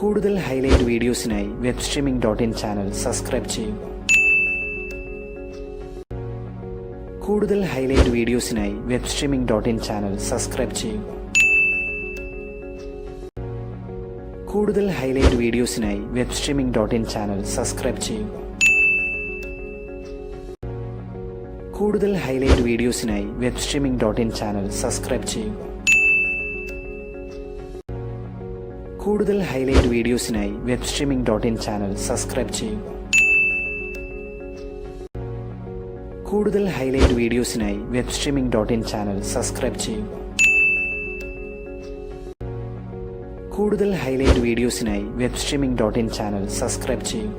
കൂടുതൽ ഹൈലൈറ്റ് വീഡിയോസിനായി webstreaming.in ചാനൽ സബ്സ്ക്രൈബ് ചെയ്യൂ. കൂടുതൽ ഹൈലൈറ്റ് വീഡിയോസിനായി webstreaming.in ചാനൽ സബ്സ്ക്രൈബ് ചെയ്യൂ. കൂടുതൽ ഹൈലൈറ്റ് വീഡിയോസിനായി webstreaming.in ചാനൽ സബ്സ്ക്രൈബ് ചെയ്യൂ. കൂടുതൽ ഹൈലൈറ്റ് വീഡിയോസിനായി webstreaming.in ചാനൽ സബ്സ്ക്രൈബ് ചെയ്യൂ. കൂടുതൽ ഹൈലൈറ്റ് വീഡിയോസിനായി webstreaming.in ചാനൽ സബ്സ്ക്രൈബ് ചെയ്യൂ. കൂടുതൽ ഹൈലൈറ്റ് വീഡിയോസിനായി webstreaming.in ചാനൽ സബ്സ്ക്രൈബ് ചെയ്യൂ. കൂടുതൽ ഹൈലൈറ്റ് വീഡിയോസിനായി webstreaming.in ചാനൽ സബ്സ്ക്രൈബ് ചെയ്യൂ.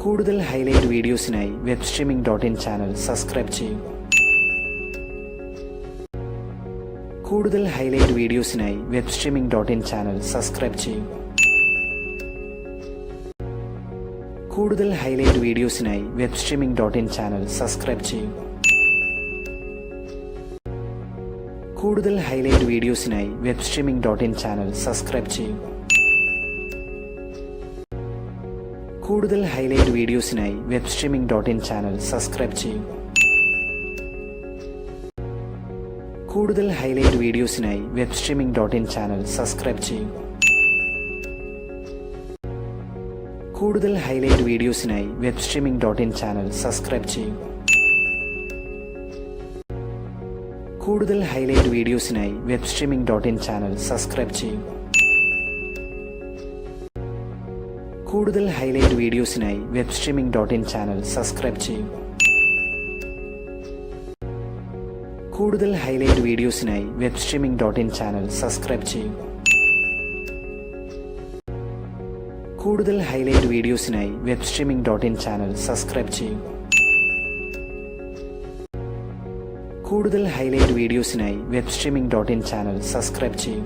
കൂടുതൽ ഹൈലൈറ്റ് വീഡിയോസിനായി webstreaming.in ചാനൽ സബ്സ്ക്രൈബ് ചെയ്യൂ. കൂടുതൽ ഹൈലൈറ്റ് വീഡിയോസിനായി webstreaming.in ചാനൽ സബ്സ്ക്രൈബ് ചെയ്യൂ. കൂടുതൽ ഹൈലൈറ്റ് വീഡിയോസിനായി webstreaming.in ചാനൽ സബ്സ്ക്രൈബ് ചെയ്യൂ. കൂടുതൽ ഹൈലൈറ്റ് വീഡിയോസിനായി webstreaming.in ചാനൽ സബ്സ്ക്രൈബ് ചെയ്യൂ. കൂടുതൽ ഹൈലൈറ്റ് വീഡിയോസിനായി webstreaming.in ചാനൽ സബ്സ്ക്രൈബ് ചെയ്യൂ. കൂടുതൽ ഹൈലൈറ്റ് വീഡിയോസിനായി webstreaming.in ചാനൽ സബ്സ്ക്രൈബ് ചെയ്യൂ. കൂടുതൽ ഹൈലൈറ്റ് വീഡിയോസിനായി webstreaming.in ചാനൽ സബ്സ്ക്രൈബ് ചെയ്യൂ. കൂടുതൽ ഹൈലൈറ്റ് വീഡിയോസിനായി webstreaming.in ചാനൽ സബ്സ്ക്രൈബ് ചെയ്യൂ. കൂടുതൽ ഹൈലൈറ്റ് വീഡിയോസിനായി webstreaming.in ചാനൽ സബ്സ്ക്രൈബ് ചെയ്യൂ. കൂടുതൽ ഹൈലൈറ്റ് വീഡിയോസിനായി webstreaming.in ചാനൽ സബ്സ്ക്രൈബ് ചെയ്യൂ. കൂടുതൽ ഹൈലൈറ്റ് വീഡിയോസിനായി webstreaming.in ചാനൽ സബ്സ്ക്രൈബ് ചെയ്യൂ. കൂടുതൽ ഹൈലൈറ്റ് വീഡിയോസിനായി webstreaming.in ചാനൽ സബ്സ്ക്രൈബ് ചെയ്യൂ.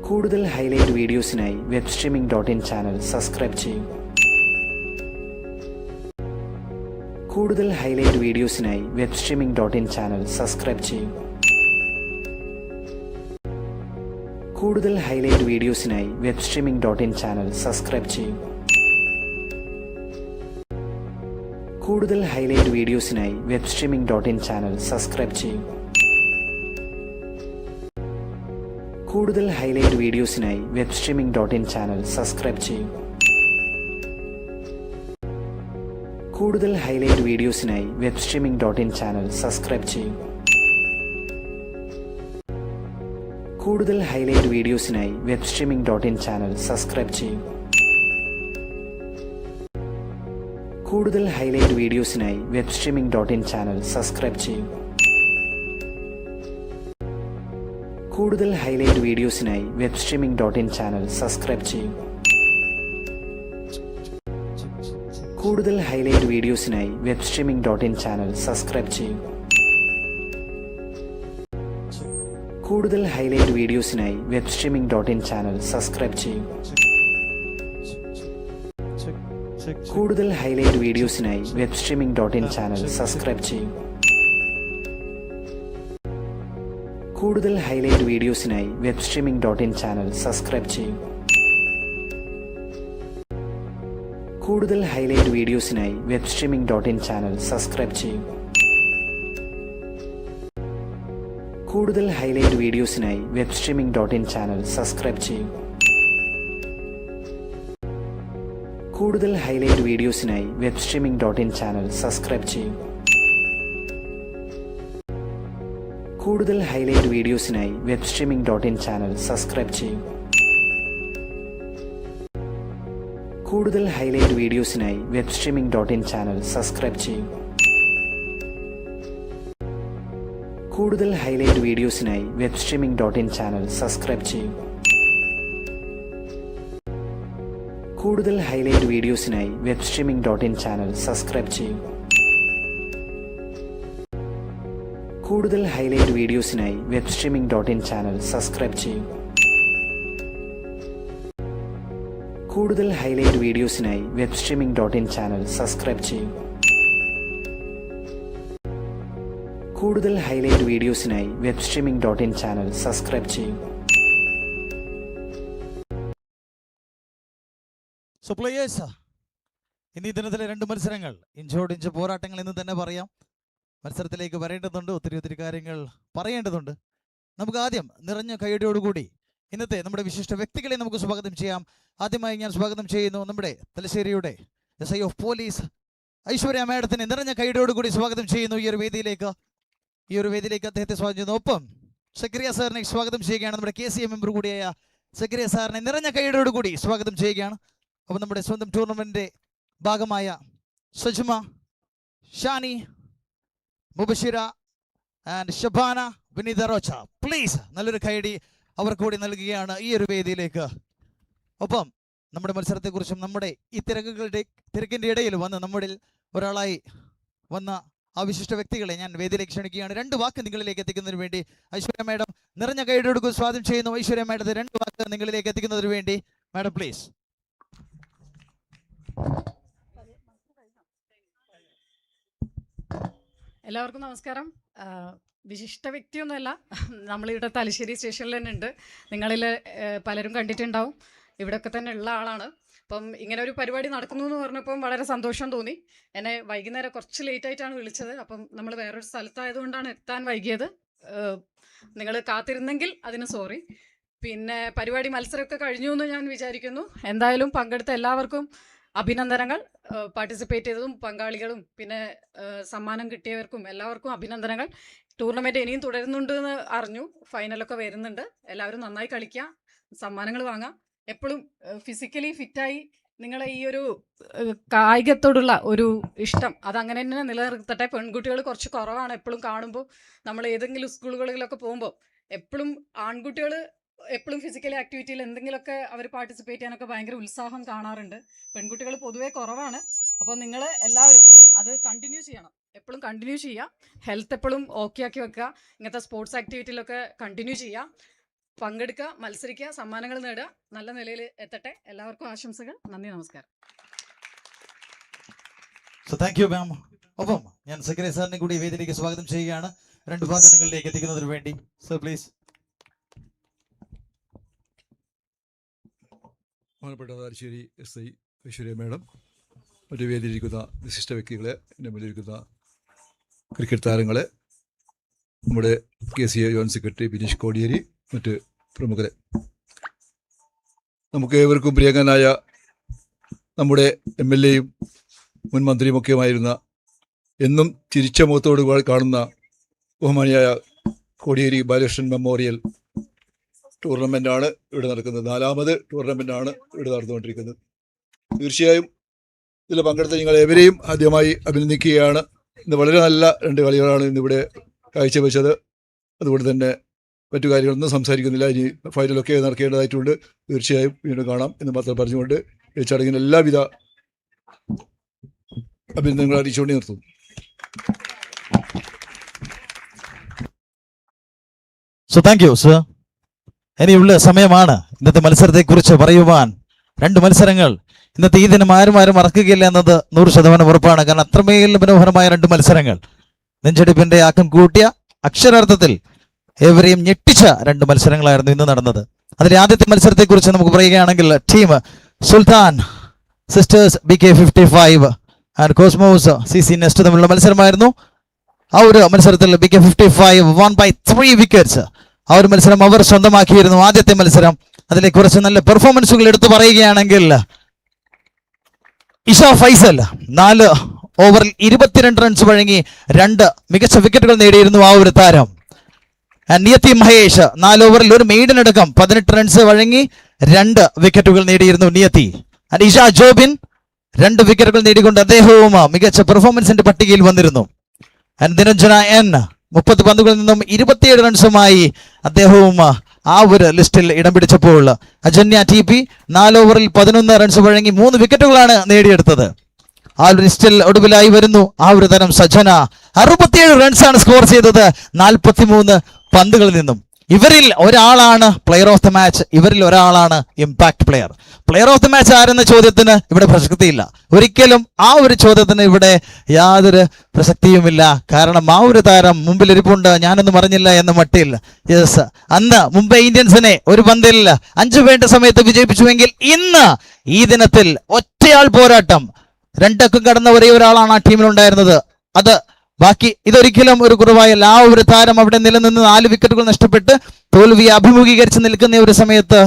കൂടുതൽ ഹൈലൈറ്റ് വീഡിയോസിനായി webstreaming.in ചാനൽ സബ്സ്ക്രൈബ് ചെയ്യൂ. കൂടുതൽ ഹൈലൈറ്റ് വീഡിയോസിനായി webstreaming.in ചാനൽ സബ്സ്ക്രൈബ് ചെയ്യൂ. കൂടുതൽ ഹൈലൈറ്റ് വീഡിയോസിനായി webstreaming.in ചാനൽ സബ്സ്ക്രൈബ് ചെയ്യൂ. കൂടുതൽ ഹൈലൈറ്റ് വീഡിയോസിനായി webstreaming.in ചാനൽ സബ്സ്ക്രൈബ് ചെയ്യൂ. കൂടുതൽ ഹൈലൈറ്റ് വീഡിയോസിനായി webstreaming.in ചാനൽ സബ്സ്ക്രൈബ് ചെയ്യൂ. കൂടുതൽ ഹൈലൈറ്റ് വീഡിയോസിനായി webstreaming.in ചാനൽ സബ്സ്ക്രൈബ് ചെയ്യൂ. കൂടുതൽ ഹൈലൈറ്റ് വീഡിയോസിനായി webstreaming.in ചാനൽ സബ്സ്ക്രൈബ് ചെയ്യൂ. കൂടുതൽ ഹൈലൈറ്റ് വീഡിയോസിനായി webstreaming.in ചാനൽ സബ്സ്ക്രൈബ് ചെയ്യൂ. കൂടുതൽ ഹൈലൈറ്റ് വീഡിയോസിനായി webstreaming.in ചാനൽ സബ്സ്ക്രൈബ് ചെയ്യൂ. കൂടുതൽ ഹൈലൈറ്റ് വീഡിയോസിനായി webstreaming.in ചാനൽ സബ്സ്ക്രൈബ് ചെയ്യൂ. കൂടുതൽ ഹൈലൈറ്റ് വീഡിയോസിനായി webstreaming.in ചാനൽ സബ്സ്ക്രൈബ് ചെയ്യൂ. കൂടുതൽ ഹൈലൈറ്റ് വീഡിയോസിനായി webstreaming.in ചാനൽ സബ്സ്ക്രൈബ് ചെയ്യൂ. കൂടുതൽ ഹൈലൈറ്റ് വീഡിയോസിനായി webstreaming.in ചാനൽ സബ്സ്ക്രൈബ് ചെയ്യൂ. കൂടുതൽ ഹൈലൈറ്റ് വീഡിയോസിനായി webstreaming.in ചാനൽ സബ്സ്ക്രൈബ് ചെയ്യൂ. കൂടുതൽ ഹൈലൈറ്റ് വീഡിയോസിനായി webstreaming.in ചാനൽ സബ്സ്ക്രൈബ് ചെയ്യൂ. കൂടുതൽ ഹൈലൈറ്റ് വീഡിയോസിനായി webstreaming.in ചാനൽ സബ്സ്ക്രൈബ് ചെയ്യൂ. കൂടുതൽ ഹൈലൈറ്റ് വീഡിയോസിനായി webstreaming.in ചാനൽ സബ്സ്ക്രൈബ് ചെയ്യൂ. കൂടുതൽ ഹൈലൈറ്റ് വീഡിയോസിനായി webstreaming.in ചാനൽ സബ്സ്ക്രൈബ് ചെയ്യൂ. കൂടുതൽ ഹൈലൈറ്റ് വീഡിയോസിനായി webstreaming.in ചാനൽ സബ്സ്ക്രൈബ് ചെയ്യുക. കൂടുതൽ ഹൈലൈറ്റ് വീഡിയോസിനായി webstreaming.in ചാനൽ സബ്സ്ക്രൈബ് ചെയ്യുക. കൂടുതൽ ഹൈലൈറ്റ് വീഡിയോസിനായി webstreaming.in ചാനൽ സബ്സ്ക്രൈബ് ചെയ്യുക. കൂടുതൽ ഹൈലൈറ്റ് വീഡിയോസിനായി webstreaming.in ചാനൽ സബ്സ്ക്രൈബ് ചെയ്യുക. കൂടുതൽ ഹൈലൈറ്റ് വീഡിയോസിനായി webstreaming.in ചാനൽ സബ്സ്ക്രൈബ് ചെയ്യുക. സോ പ്ലേയേഴ്സ്, ഇന്ന് ഈ ദിനത്തിലെ 2 മത്സരങ്ങൾ ഇഞ്ചോടിഞ്ച് പോരാട്ടങ്ങൾ എന്ന് തന്നെ പറയാം. മത്സരത്തിലേക്ക് വരേണ്ടതുണ്ട്, ഒത്തിരി കാര്യങ്ങൾ പറയേണ്ടതുണ്ട്. നമുക്ക് ആദ്യം നിറഞ്ഞ കൈയടിയോടുകൂടി ഇന്നത്തെ നമ്മുടെ വിശിഷ്ട വ്യക്തികളെ നമുക്ക് സ്വാഗതം ചെയ്യാം. ആദ്യമായി ഞാൻ സ്വാഗതം ചെയ്യുന്നു നമ്മുടെ തലശ്ശേരിയുടെ SI ഓഫ് പോലീസ് ഐശ്വര്യ മാഡത്തിനെ നിറഞ്ഞ കൈയടിയോടുകൂടി സ്വാഗതം ചെയ്യുന്നു ഈ ഒരു വേദിയിലേക്ക്. അദ്ദേഹത്തെ സ്വാഗതം ചെയ്യുന്നു. ഒപ്പം സക്രിയ സാറിനെ സ്വാഗതം ചെയ്യുകയാണ്. നമ്മുടെ KCA മെമ്പർ കൂടിയായ സക്രിയ സാറിനെ നിറഞ്ഞ കൈയടിയോടുകൂടി സ്വാഗതം ചെയ്യുകയാണ്. അപ്പം നമ്മുടെ സ്വന്തം ടൂർണമെന്റിന്റെ ഭാഗമായ സജ്മ, ഷാനി, മുബഷിറ ആൻഡ് ഷബാന, വിനീത റോച്ച, പ്ലീസ് നല്ലൊരു കൈയടി അവർ കൂടി നൽകുകയാണ് ഈ ഒരു വേദിയിലേക്ക്. ഒപ്പം നമ്മുടെ മത്സരത്തെക്കുറിച്ചും നമ്മുടെ ഈ തിരക്കിൻ്റെ ഇടയിൽ വന്ന് നമ്മളിൽ ഒരാളായി വന്ന ആ വിശിഷ്ട വ്യക്തികളെ ഞാൻ വേദിയിലേക്ക് ക്ഷണിക്കുകയാണ്. 2 വാക്ക് നിങ്ങളിലേക്ക് എത്തിക്കുന്നതിന് വേണ്ടി ഐശ്വര്യ മാഡം നിറഞ്ഞ കൈയടിയോടുകൂടി സ്വാഗതം ചെയ്യുന്നു. ഐശ്വര്യ മാഡത്തെ 2 വാക്ക് നിങ്ങളിലേക്ക് എത്തിക്കുന്നതിന് വേണ്ടി മാഡം പ്ലീസ്. എല്ലാവർക്കും നമസ്കാരം. വിശിഷ്ട വ്യക്തിയൊന്നുമല്ല, നമ്മളിവിടെ തലശ്ശേരി സ്റ്റേഷനിൽ തന്നെ ഉണ്ട്. നിങ്ങളിൽ പലരും കണ്ടിട്ടുണ്ടാവും, ഇവിടെയൊക്കെ തന്നെ ഉള്ള ആളാണ്. അപ്പം ഇങ്ങനെ ഒരു പരിപാടി നടക്കുന്നു എന്ന് പറഞ്ഞപ്പം വളരെ സന്തോഷം തോന്നി. എന്നെ വൈകുന്നേരം കുറച്ച് ലേറ്റായിട്ടാണ് വിളിച്ചത്. അപ്പം നമ്മൾ വേറൊരു സ്ഥലത്തായതുകൊണ്ടാണ് എത്താൻ വൈകിയത്. നിങ്ങൾ കാത്തിരുന്നെങ്കിൽ അതിന് സോറി. പിന്നെ പരിപാടി മത്സരമൊക്കെ കഴിഞ്ഞു എന്ന് ഞാൻ വിചാരിക്കുന്നു. എന്തായാലും പങ്കെടുത്ത എല്ലാവർക്കും അഭിനന്ദനങ്ങൾ. പാർട്ടിസിപ്പേറ്റ് ചെയ്തതും പങ്കാളികളും പിന്നെ സമ്മാനം കിട്ടിയവർക്കും എല്ലാവർക്കും അഭിനന്ദനങ്ങൾ. ടൂർണമെൻറ്റ് ഇനിയും തുടരുന്നുണ്ട് എന്ന് അറിഞ്ഞു. ഫൈനലൊക്കെ വരുന്നുണ്ട്. എല്ലാവരും നന്നായി കളിക്കുക, സമ്മാനങ്ങൾ വാങ്ങാം. എപ്പോഴും ഫിസിക്കലി ഫിറ്റായി നിങ്ങളെ ഈ ഒരു കായികത്തോടുള്ള ഒരു ഇഷ്ടം അതങ്ങനെ തന്നെ നിലനിർത്തട്ടെ. പെൺകുട്ടികൾ കുറച്ച് കുറവാണ് എപ്പോഴും കാണുമ്പോൾ. നമ്മൾ ഏതെങ്കിലും സ്കൂളുകളിലൊക്കെ പോകുമ്പോൾ എപ്പോഴും ആൺകുട്ടികൾ എപ്പോഴും ഫിസിക്കൽ ആക്ടിവിറ്റിയിൽ എന്തെങ്കിലുമൊക്കെ അവർ പാർട്ടിസിപ്പേറ്റ് ചെയ്യാനൊക്കെ ഭയങ്കര ഉത്സാഹം കാണാറുണ്ട്. പെൺകുട്ടികൾ പൊതുവേ കുറവാണ്. അപ്പോൾ നിങ്ങൾ എല്ലാവരും അത് കണ്ടിന്യൂ ചെയ്യണം, എപ്പോഴും കണ്ടിന്യൂ ചെയ്യുക. ഹെൽത്ത് എപ്പോഴും ഓക്കെ ആക്കി വെക്കുക. ഇങ്ങനത്തെ സ്പോർട്സ് ആക്ടിവിറ്റിയിലൊക്കെ കണ്ടിന്യൂ ചെയ്യുക, പങ്കെടുക്കുക, മത്സരിക്കുക, സമ്മാനങ്ങൾ നേടുക, നല്ല നിലയിൽ എത്തട്ടെ. എല്ലാവർക്കും ആശംസകൾ. നന്ദി, നമസ്കാരം. So thank you ma'am. ഒപ്പം ഞാൻ സെക്രട്ടറി സാറിനെ കൂടി വേദിയിലേക്ക് സ്വാഗതം ചെയ്യുകയാണ് 2 വാക്ക് നിങ്ങളിലേക്ക് എത്തിക്കുന്നതിന് വേണ്ടി. Sir please. ബഹുമാനപ്പെട്ട തലശ്ശേരി SI ഐശ്വര്യ മാഡം, മറ്റു വേദിയിലിരിക്കുന്ന വിശിഷ്ട വ്യക്തികളെ, എൻ്റെ മുന്നിലിരിക്കുന്ന ക്രിക്കറ്റ് താരങ്ങളെ, നമ്മുടെ KCA joint secretary Bineesh Kodiyeri, മറ്റ് പ്രമുഖരെ, നമുക്ക് ഏവർക്കും പ്രിയങ്കനായ നമ്മുടെ MLA-യും മുൻ മന്ത്രിയുമൊക്കെയുമായിരുന്ന, എന്നും ചിരിച്ച മുഖത്തോട് കാണുന്ന ബഹുമാനിയായ കോടിയേരി ബാലകൃഷ്ണൻ മെമ്മോറിയൽ ടൂർണമെൻ്റാണ് ഇവിടെ നടക്കുന്നത്. 4ാമത് ടൂർണമെൻ്റാണ് ഇവിടെ നടന്നുകൊണ്ടിരിക്കുന്നത്. തീർച്ചയായും ഇതിൽ പങ്കെടുത്ത നിങ്ങൾ ഏവരെയും ആദ്യമായി അഭിനന്ദിക്കുകയാണ്. ഇന്ന് വളരെ നല്ല 2 കളികളാണ് ഇന്നിവിടെ കാഴ്ചവെച്ചത്. അതുകൊണ്ട് തന്നെ മറ്റു കാര്യങ്ങളൊന്നും സംസാരിക്കുന്നില്ല. ഇനി ഫൈനലൊക്കെ നടക്കേണ്ടതായിട്ടുണ്ട്. തീർച്ചയായും വീണ്ടും കാണാം എന്ന് മാത്രം പറഞ്ഞുകൊണ്ട് ഈ ചടങ്ങിന് എല്ലാവിധ അഭിനന്ദനങ്ങൾ അറിയിച്ചുകൊണ്ട് നിർത്തുന്നു. So thank you sir. ഇനിയുള്ള സമയമാണ് ഇന്നത്തെ മത്സരത്തെക്കുറിച്ച് പറയുവാൻ. 2 മത്സരങ്ങൾ ഇന്നത്തെ ഈ ദിനം ആരും മറക്കുകയില്ല എന്നത് 100% ഉറപ്പാണ്. കാരണം അത്രമേൽ മനോഹരമായ 2 മത്സരങ്ങൾ, നെഞ്ചെടുപ്പിന്റെ ആക്കം കൂട്ടിയ, അക്ഷരാർത്ഥത്തിൽ ഏവരെയും ഞെട്ടിച്ച 2 മത്സരങ്ങളായിരുന്നു ഇന്ന് നടന്നത്. അതിലെ ആദ്യത്തെ മത്സരത്തെക്കുറിച്ച് നമുക്ക് പറയുകയാണെങ്കിൽ team Sultan Sisters BK55 and Cosmos CC Nest തമ്മിലുള്ള മത്സരമായിരുന്നു. ആ ഒരു മത്സരത്തിൽ BK55 won by 3 wickets. ആ ഒരു മത്സരം അവർ സ്വന്തമാക്കിയിരുന്നു. ആദ്യത്തെ മത്സരം, അതിലെ കുറച്ച് നല്ല പെർഫോമൻസുകൾ എടുത്തു പറയുകയാണെങ്കിൽ ഇഷ ഫൈസൽ 4 ഓവറിൽ 22 റൺസ് വഴങ്ങി 2 മികച്ച വിക്കറ്റുകൾ നേടിയിരുന്നു ആ ഒരു താരം. നിയത്തി മഹേഷ് 4 ഓവറിൽ ഒരു മെയ്ഡൻ അടക്കം 18 റൺസ് വഴങ്ങി 2 വിക്കറ്റുകൾ നേടിയിരുന്നു നിയത്തി. ഇഷ ജോബിൻ 2 വിക്കറ്റുകൾ നേടിക്കൊണ്ട് അദ്ദേഹവും മികച്ച പെർഫോമൻസിന്റെ പട്ടികയിൽ വന്നിരുന്നു. ദിനഞ്ജന N 30 പന്തുകളിൽ നിന്നും 27 റൺസുമായി അദ്ദേഹവും ആ ഒരു ലിസ്റ്റിൽ ഇടം പിടിച്ചപ്പോൾ അജന്യ TP 4 ഓവറിൽ 11 റൺസ് വഴങ്ങി 3 വിക്കറ്റുകളാണ് നേടിയെടുത്തത്. ആ ഒരു ലിസ്റ്റിൽ ഒടുവിലായി വരുന്നു ആ ഒരു തരം സജന. 67 റൺസാണ് സ്കോർ ചെയ്തത് 43 പന്തുകളിൽ നിന്നും. ഇവരിൽ ഒരാളാണ് പ്ലെയർ ഓഫ് ദ മാച്ച്, ഇവരിൽ ഒരാളാണ് impact player. Player of the match ആരെന്ന ചോദ്യത്തിന് ഇവിടെ പ്രസക്തിയില്ല. ഒരിക്കലും ആ ഒരു ചോദ്യത്തിന് ഇവിടെ യാതൊരു പ്രസക്തിയുമില്ല. കാരണം ആ ഒരു താരം മുമ്പിലിരിപ്പുണ്ട്, ഞാനൊന്നും അറിഞ്ഞില്ല എന്ന മട്ടിൽ. യെസ്, അന്ന് മുംബൈ ഇന്ത്യൻസിനെ ഒരു പന്തിൽ 5 വേണ്ട സമയത്ത് വിജയിപ്പിച്ചുവെങ്കിൽ ഇന്ന് ഈ ദിനത്തിൽ ഒറ്റയാൾ പോരാട്ടം 2 അക്കം കടന്ന ഒരേ ഒരാളാണ് ആ ടീമിലുണ്ടായിരുന്നത്. അത് ബാക്കി ഇതൊരിക്കലും ഒരു കുറവായല്ല. ആ ഒരു താരം അവിടെ നിലനിന്ന് 4 വിക്കറ്റുകൾ നഷ്ടപ്പെട്ട് തോൽവിയെ അഭിമുഖീകരിച്ച് നിൽക്കുന്ന ഒരു സമയത്ത്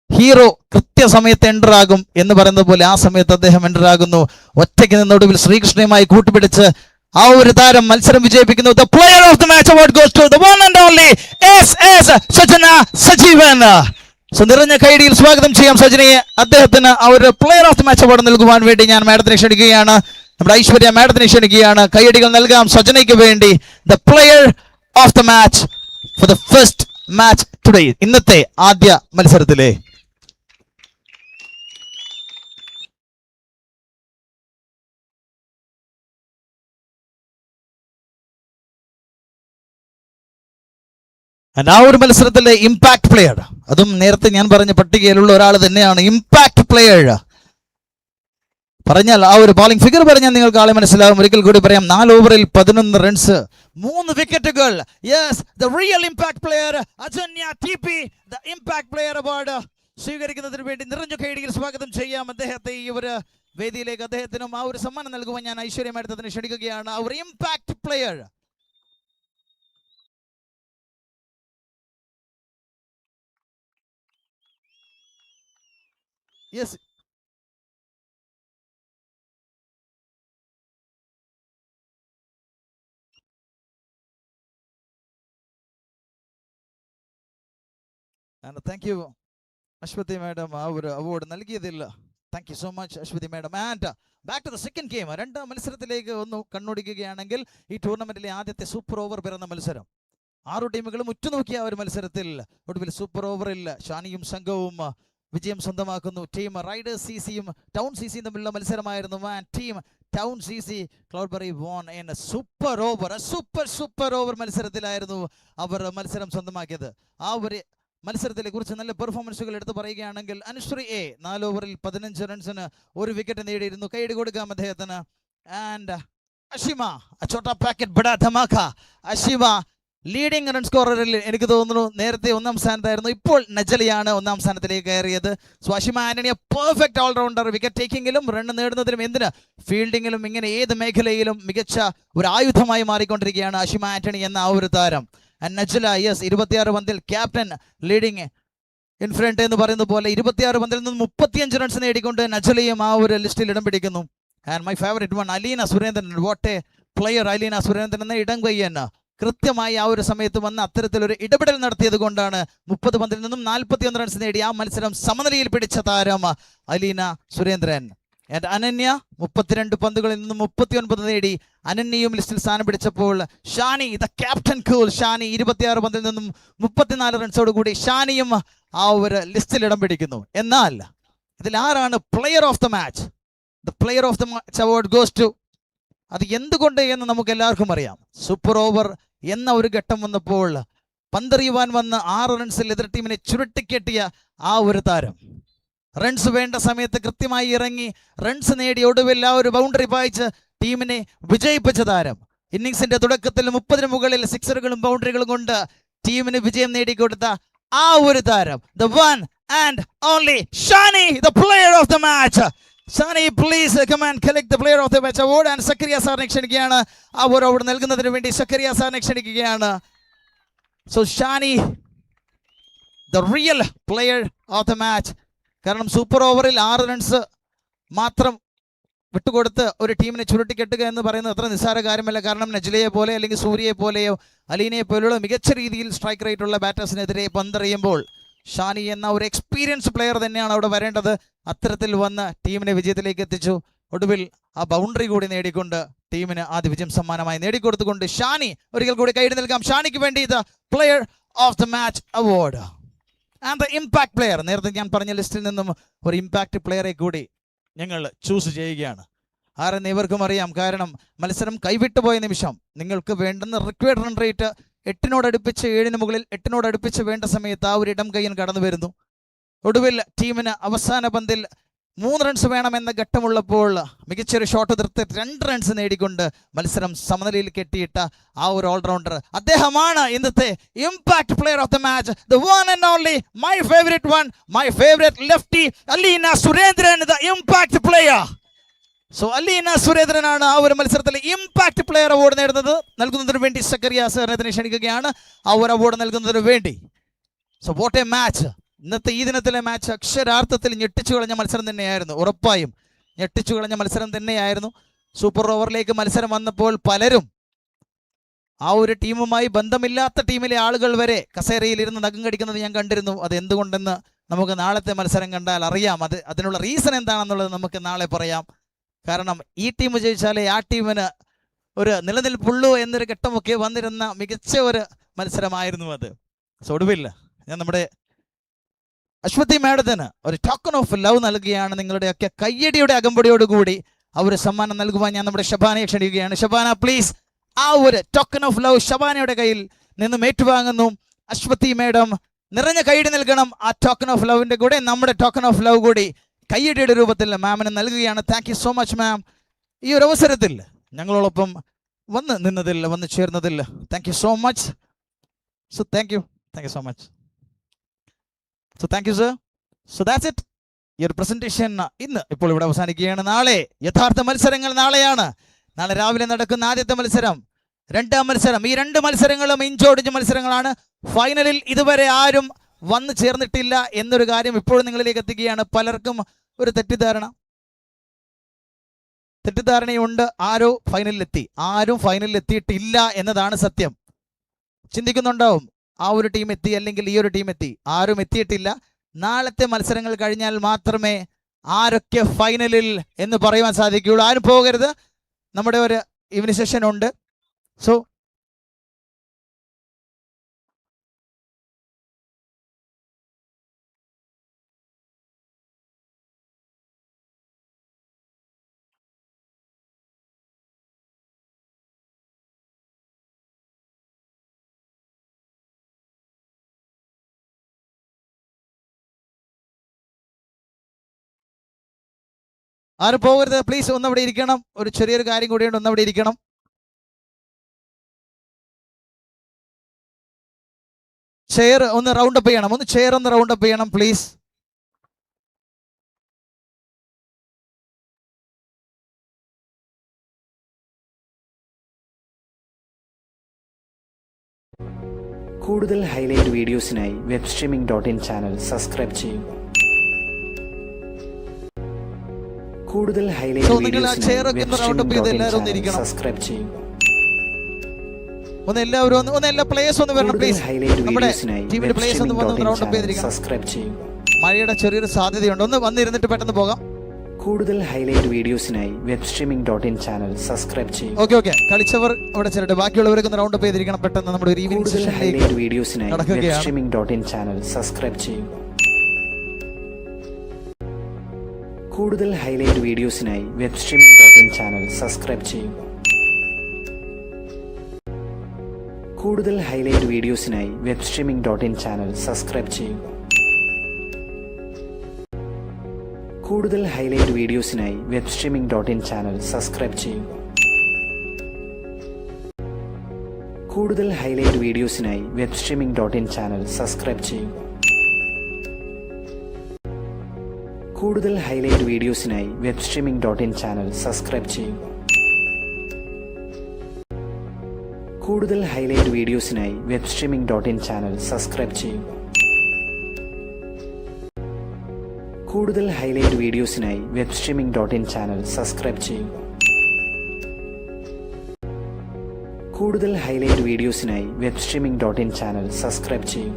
ഹീറോ കൃത്യസമയത്ത് എൻ്റർ ആകും എന്ന് പറയുന്നത് പോലെ ആ സമയത്ത് അദ്ദേഹം എൻ്റർ ആകുന്നു. ഒറ്റയ്ക്ക് നിന്നൊടുവിൽ ശ്രീകൃഷ്ണയുമായി കൂട്ടുപിടിച്ച് ആ ഒരു താരം മത്സരം വിജയിപ്പിക്കുന്നു. The player of the match award goes to the one and only SS Sajana Sajeevan. So നിറഞ്ഞ കൈഡിയിൽ സ്വാഗതം ചെയ്യാം സജനയെ. അദ്ദേഹത്തിന് ആ ഒരു player of the match award നൽകുവാൻ വേണ്ടി ഞാൻ മാഡത്തിനെ ക്ഷണിക്കുകയാണ്. നമ്മുടെ ഐശ്വര്യ മാഡത്തിനെ ക്ഷണിക്കുകയാണ്. കൈയടികൾ നൽകാം സജനയ്ക്ക് വേണ്ടി. The player of the match for the first match today, ഇന്നത്തെ ആദ്യ മത്സരത്തിലെ. ആ ഒരു മത്സരത്തിലെ ഇമ്പാക്ട് പ്ലെയർ, അതും നേരത്തെ ഞാൻ പറഞ്ഞ പട്ടികയിലുള്ള ഒരാൾ തന്നെയാണ് ഇമ്പാക്ട് പ്ലെയർ. പറഞ്ഞാൽ ആ ഒരു ബോളിംഗ് ഫിഗർ പറഞ്ഞാൽ നിങ്ങൾക്ക് ആളെ മനസ്സിലാവും. ഒരിക്കൽ കൂടി പറയാം, 4 ഓവറിൽ 11 റൺസ് 3 വിക്കറ്റുകൾ. Yes, the real impact player Ajanya TP the impact player award സ്വീകരിക്കുന്നതിന് വേണ്ടി നിറഞ്ഞ കൈഡിയിൽ സ്വാഗതം ചെയ്യാം അദ്ദേഹത്തെ ഈ ഒരു വേദിയിലേക്ക്. അദ്ദേഹത്തിനും ആ ഒരു സമ്മാനം നൽകുവാൻ ഞാൻ ഐശ്വര്യമായിട്ട് തന്നെ ക്ഷണിക്കുകയാണ്. ആ ഒരു impact player. Yes, thank you Aswathi madam ആ ഒരു അവാർഡ് നൽകിയതില്ല. Thank you so much Aswathi madam. And back to the second game. 2 മത്സരത്തിലേക്ക് ഒന്ന് കണ്ണോടിക്കുകയാണെങ്കിൽ ഈ ടൂർണമെന്റിലെ ആദ്യത്തെ സൂപ്പർ ഓവർ പിറന്ന മത്സരം. 6 ടീമുകളും ഉറ്റുനോക്കിയ ഒരു മത്സരത്തിൽ ഒടുവിൽ സൂപ്പർ ഓവറിൽ ഷാനിയും സംഘവും വിജയം സ്വന്തമാക്കുന്നു. ടീം റൈഡേഴ്സ് CCയും ടൗൺ CCയും തമ്മിലുള്ള മത്സരമായിരുന്നു. Team Town CC Cloudberry won in super over. Super over മത്സരത്തിലായിരുന്നു അവർ മത്സരം സ്വന്തമാക്കിയത്. ആ ഒരു മത്സരത്തിലെ കുറിച്ച് നല്ല പെർഫോമൻസുകൾ എടുത്ത് പറയുകയാണെങ്കിൽ അനുശ്രീ A 4 ഓവറിൽ 15 റൺസിന് 1 വിക്കറ്റ് നേടിയിരുന്നു. കൈയ്യടി കൊടുക്കാം അദ്ദേഹത്തിന്. ആൻഡ് അഷിമ ചോട്ടാ പാക്കറ്റ് ബഡാ ധമാക്ക. അഷിമ ലീഡിംഗ് റൺ സ്കോററിൽ എനിക്ക് തോന്നുന്നു നേരത്തെ 1ാം സ്ഥാനത്തായിരുന്നു, ഇപ്പോൾ നജലിയാണ് 1ാം സ്ഥാനത്തിലേക്ക് കയറിയത്. സോ അഷിമ ആന്റണിയെ പെർഫെക്റ്റ് ഓൾറൗണ്ടർ, വിക്കറ്റ് ടേക്കിങ്ങിലും റൺ നേടുന്നതിലും എന്തിന് ഫീൽഡിങ്ങിലും ഇങ്ങനെ ഏത് മേഖലയിലും മികച്ച ഒരു ആയുധമായി മാറിക്കൊണ്ടിരിക്കുകയാണ് അഷിമ ആന്റണി എന്ന ആ ഒരു താരം. നജല, യെസ്, 26 പന്തിൽ ക്യാപ്റ്റൻ ലീഡിങ് ഇൻ ഫ്രണ്ട് എന്ന് പറയുന്ന പോലെ 26 പന്തിൽ നിന്നും 35 റൺസ് നേടിക്കൊണ്ട് നജലയും ആ ഒരു ലിസ്റ്റിൽ ഇടം പിടിക്കുന്നു. And my favourite one Aleena Surendran. What A player Aleena Surendran എന്ന ഇടം കയ്യൻ. കൃത്യമായി ആ ഒരു സമയത്ത് വന്ന് അത്തരത്തിലൊരു ഇടപെടൽ നടത്തിയത് കൊണ്ടാണ് 30 പന്തിൽ നിന്നും 41 റൺസ് നേടി ആ മത്സരം സമനിലയിൽ പിടിച്ച താരം അലീന സുരേന്ദ്രൻ. ആൻഡ് അനന്യ 32 പന്തുകളിൽ നിന്നും 39 നേടി അനന്യയും ലിസ്റ്റിൽ സ്ഥാനം പിടിച്ചപ്പോൾ Shani the captain cool Shani 26 പന്തിൽ നിന്നും 34 റൺസോട് കൂടി ഷാനിയും ആ ഒരു ലിസ്റ്റിൽ ഇടം പിടിക്കുന്നു. എന്നാൽ ഇതിൽ ആരാണ് player of the match? The player of the match award goes to, അത് എന്തുകൊണ്ട് എന്ന് നമുക്ക് എല്ലാവർക്കും അറിയാം. സൂപ്പർ ഓവർ എന്ന ഒരു ഘട്ടം വന്നപ്പോൾ പന്തെറിയുവാൻ വന്ന് 6 റൺസിൽ എതിർ ടീമിനെ ചുരുട്ടിക്കെട്ടിയ ആ ഒരു താരം, റൺസ് വേണ്ട സമയത്ത് കൃത്യമായി ഇറങ്ങി റൺസ് നേടി ഒടുവിൽ ആ ഒരു ബൗണ്ടറി പായിച്ച് ടീമിനെ വിജയിപ്പിച്ച താരം. ഇന്നിങ്സിന്റെ തുടക്കത്തിൽ 30 മുകളിൽ സിക്സറുകളും ബൗണ്ടറികളും കൊണ്ട് ടീമിന് വിജയം നേടിക്കൊടുത്ത ആ ഒരു താരം, the one and only Shani, the player of the match. Shani, please come and collect the player of the match award. And Zakariya സാറിനെ ക്ഷണിക്കുകയാണ്. ആ ഒരു അവാർഡ് നൽകുന്നതിന് വേണ്ടി സക്കരിയ സാറിനെ ക്ഷണിക്കുകയാണ്. So Shani, the real player of the match. കാരണം സൂപ്പർ ഓവറിൽ 6 റൺസ് മാത്രം വിട്ടുകൊടുത്ത് ഒരു ടീമിനെ ചുരുട്ടിക്കെട്ടുക എന്ന് പറയുന്നത് അത്ര നിസ്സാര കാര്യമല്ല. കാരണം നജ്ലയെ പോലെ അല്ലെങ്കിൽ സൂര്യയെ പോലെയോ അലീനയെ പോലെയുള്ള മികച്ച രീതിയിൽ സ്ട്രൈക്ക് റേറ്റ് ഉള്ള ബാറ്റേഴ്സിനെതിരെ പന്തെറിയുമ്പോൾ ഷാനി എന്ന ഒരു എക്സ്പീരിയൻസ് പ്ലെയർ തന്നെയാണ് അവിടെ വരേണ്ടത്. അത്തരത്തിൽ വന്ന് ടീമിനെ വിജയത്തിലേക്ക് എത്തിച്ചു. ഒടുവിൽ ആ ബൗണ്ടറി കൂടി നേടിക്കൊണ്ട് ടീമിന് ആദ്യ വിജയം സമ്മാനമായി നേടിക്കൊടുത്തുകൊണ്ട് ഷാനി ഒരിക്കൽ കൂടി കൈയ്യടി നൽകാം. ഷാനിക്ക് വേണ്ടി ഇത് player of the match award and the impact player. നേരത്തെ ഞാൻ പറഞ്ഞ ലിസ്റ്റിൽ നിന്നും ഒരു ഇമ്പാക്ട് പ്ലെയറെ കൂടി ഞങ്ങൾ ചൂസ് ചെയ്യുകയാണ്. ആരെന്ന് ഇവർക്കും അറിയാം. കാരണം മത്സരം കൈവിട്ടു പോയ നിമിഷം നിങ്ങൾക്ക് വേണ്ടുന്ന റിക്വയർഡ് റൺ റേറ്റ് 8 7 മുകളിൽ 8 വേണ്ട സമയത്ത് ആ ഒരു ഇടം കയ്യൻ കടന്നു വരുന്നു. ഒടുവിൽ ടീമിന് അവസാന പന്തിൽ 3 റൺസ് വേണമെന്ന ഘട്ടമുള്ളപ്പോൾ മികച്ചൊരു ഷോട്ട് തീർത്ത് 2 റൺസ് നേടിക്കൊണ്ട് മത്സരം സമനിലയിൽ കെട്ടിയിട്ട ആ ഒരു ഓൾറൗണ്ടർ അദ്ദേഹമാണ് ഇന്നത്തെ impact player of the match. The one and only my favourite one, my favourite lefty Aleena Surendran, the impact player. So Aleena സുരേന്ദ്രനാണ് ആ ഒരു മത്സരത്തിൽ ഇമ്പാക്ട് പ്ലെയർ അവാർഡ് നേടുന്നത്. നൽകുന്നതിന് വേണ്ടി സക്കറിയ സാറിനെ ക്ഷണിക്കുകയാണ് ആ ഒരു അവാർഡ് നൽകുന്നതിന് വേണ്ടി. So what a match. ഇന്നത്തെ ഈ ദിനത്തിലെ മാച്ച് അക്ഷരാർത്ഥത്തിൽ ഞെട്ടിച്ചു കളഞ്ഞ മത്സരം തന്നെയായിരുന്നു. ഉറപ്പായും ഞെട്ടിച്ചു കളഞ്ഞ മത്സരം തന്നെയായിരുന്നു. സൂപ്പർ ഓവറിലേക്ക് മത്സരം വന്നപ്പോൾ പലരും ആ ഒരു ടീമുമായി ബന്ധമില്ലാത്ത ടീമിലെ ആളുകൾ വരെ കസേരയിൽ ഇരുന്ന് നഖം കടിക്കുന്നത് ഞാൻ കണ്ടിരുന്നു. അത് എന്തുകൊണ്ടെന്ന് നമുക്ക് നാളത്തെ മത്സരം കണ്ടാൽ അറിയാം. അതിനുള്ള റീസൺ എന്താണെന്നുള്ളത് നമുക്ക് നാളെ പറയാം. കാരണം ഈ ടീം ജയിച്ചാലേ ആ ടീമിന് ഒരു നിലനിൽപ്പുള്ളൂ എന്നൊരു ഘട്ടമൊക്കെ വന്നിരുന്ന മികച്ച ഒരു മത്സരമായിരുന്നു അത്. സോ ഒടുവില്ല ഞാൻ നമ്മുടെ അശ്വതി മാഡത്തിന് ഒരു ടോക്കൺ ഓഫ് ലവ് നൽകുകയാണ്. നിങ്ങളുടെയൊക്കെ കയ്യടിയുടെ അകമ്പടിയോടുകൂടി ആ ഒരു സമ്മാനം നൽകുവാൻ ഞാൻ നമ്മുടെ ഷബാനയെ ക്ഷണിക്കുകയാണ്. ഷബാന പ്ലീസ് ആ ഒരു ടോക്കൺ ഓഫ് ലവ് ഷബാനയുടെ കയ്യിൽ നിന്നും ഏറ്റുവാങ്ങുന്നു. അശ്വതി മാഡം നിറഞ്ഞ കൈയടി നൽകണം. ആ ടോക്കൺ ഓഫ് ലവിൻ്റെ കൂടെ നമ്മുടെ ടോക്കൺ ഓഫ് ലവ് കൂടി കയ്യടിയുടെ രൂപത്തിൽ മാമിന് നൽകുകയാണ്. Thank you so much ma'am. ഈ ഒരു അവസരത്തിൽ ഞങ്ങളോടൊപ്പം വന്ന് ചേർന്നതിൽ thank you so much. So thank you so much. So thank you sir. So that's it. ഈ ഒരു പ്രസന്റേഷൻ ഇന്ന് ഇപ്പോൾ ഇവിടെ അവസാനിക്കുകയാണ്. നാളെ യഥാർത്ഥ മത്സരങ്ങൾ നാളെയാണ്. നാളെ രാവിലെ നടക്കുന്ന ആദ്യത്തെ മത്സരം, 2ാം മത്സരം. ഈ 2 മത്സരങ്ങളും ഇഞ്ചോടിഞ്ച് മത്സരങ്ങളാണ്. ഫൈനലിൽ ഇതുവരെ ആരും വന്നു ചേർന്നിട്ടില്ല എന്നൊരു കാര്യം ഇപ്പോഴും നിങ്ങളിലേക്ക് എത്തിക്കുകയാണ്. പലർക്കും ഒരു തെറ്റിദ്ധാരണയുണ്ട്. ആരും ഫൈനലിൽ എത്തിയിട്ടില്ല എന്നതാണ് സത്യം. ചിന്തിക്കുന്നുണ്ടാവും ആ ഒരു ടീം എത്തി അല്ലെങ്കിൽ ഈ ഒരു ടീം എത്തി. ആരും എത്തിയിട്ടില്ല. നാളത്തെ മത്സരങ്ങൾ കഴിഞ്ഞാൽ മാത്രമേ ആരൊക്കെ ഫൈനലിൽ എന്ന് പറയുവാൻ സാധിക്കുകയുള്ളൂ. ആരും പോകരുത്. നമ്മുടെ ഒരു ഈവനിങ് സെഷൻ ഉണ്ട്. സോ ആരും പോകരുത് പ്ലീസ്. ഒന്നവിടെ ഇരിക്കണം. ഒരു ചെറിയൊരു കാര്യം കൂടിയുണ്ട്. ഒന്നവിടെ ഇരിക്കണം. ചെയർ ഒന്ന് റൗണ്ട് അപ്പ് ചെയ്യണം. പ്ലീസ്. കൂടുതൽ ഹൈലൈറ്റ് വീഡിയോസിനായി webstreaming.in ചാനൽ സബ്സ്ക്രൈബ് ചെയ്യൂ. കൂടുതൽ ഹൈലൈറ്റ് വീഡിയോസിനായി സബ്സ്ക്രൈബ് ചെയ്യൂ. എല്ലാ പ്ലേയേഴ്സ് ഒന്ന് വരണം പ്ലീസ്. നമ്മുടെ ടീമിന്റെ പ്ലേയേഴ്സ് ഒന്ന് വന്ന് റൗണ്ട് അപ്പ് ചെയ്തിരിക്കണം. സബ്സ്ക്രൈബ് ചെയ്യൂ. മഴയുടെ ചെറിയൊരു സാധ്യതയുണ്ട്. ഒന്ന് വന്നിരുന്നിട്ട് പെട്ടെന്ന് പോകാം. കൂടുതൽ ഹൈലൈറ്റ് വീഡിയോസിനായി webstreaming.in ചാനൽ സബ്സ്ക്രൈബ് ചെയ്യൂ. ഓക്കെ കളിച്ചവർ അവിടെ ചെറുട്ട് ബാക്കിയുള്ളവരൊക്കെ ഒന്ന് റൗണ്ട് അപ്പ് ചെയ്തിരിക്കണം. പെട്ടെന്ന് നമ്മുടെ ഒരു ഈവനിങ് കൂടുതൽ ഹൈലൈറ്റ് വീഡിയോസിനായി webstreaming.in ചാനൽ സബ്സ്ക്രൈബ് ചെയ്യൂ. കൂടുതൽ ഹൈലൈറ്റ് വീഡിയോസിനായി webstreaming.in ചാനൽ സബ്സ്ക്രൈബ് ചെയ്യൂ. കൂടുതൽ ഹൈലൈറ്റ് വീഡിയോസിനായി webstreaming.in ചാനൽ സബ്സ്ക്രൈബ് ചെയ്യൂ. കൂടുതൽ ഹൈലൈറ്റ് വീഡിയോസിനായി webstreaming.in ചാനൽ സബ്സ്ക്രൈബ് ചെയ്യൂ. കൂടുതൽ ഹൈലൈറ്റ് വീഡിയോസിനായി webstreaming.in ചാനൽ സബ്സ്ക്രൈബ് ചെയ്യൂ. കൂടുതൽ ഹൈലൈറ്റ് വീഡിയോസിനായി webstreaming.in ചാനൽ സബ്സ്ക്രൈബ് ചെയ്യൂ. കൂടുതൽ ഹൈലൈറ്റ് വീഡിയോസിനായി webstreaming.in ചാനൽ സബ്സ്ക്രൈബ് ചെയ്യൂ. കൂടുതൽ ഹൈലൈറ്റ് വീഡിയോസിനായി webstreaming.in ചാനൽ സബ്സ്ക്രൈബ് ചെയ്യൂ. കൂടുതൽ ഹൈലൈറ്റ് വീഡിയോസിനായി webstreaming.in ചാനൽ സബ്സ്ക്രൈബ് ചെയ്യൂ.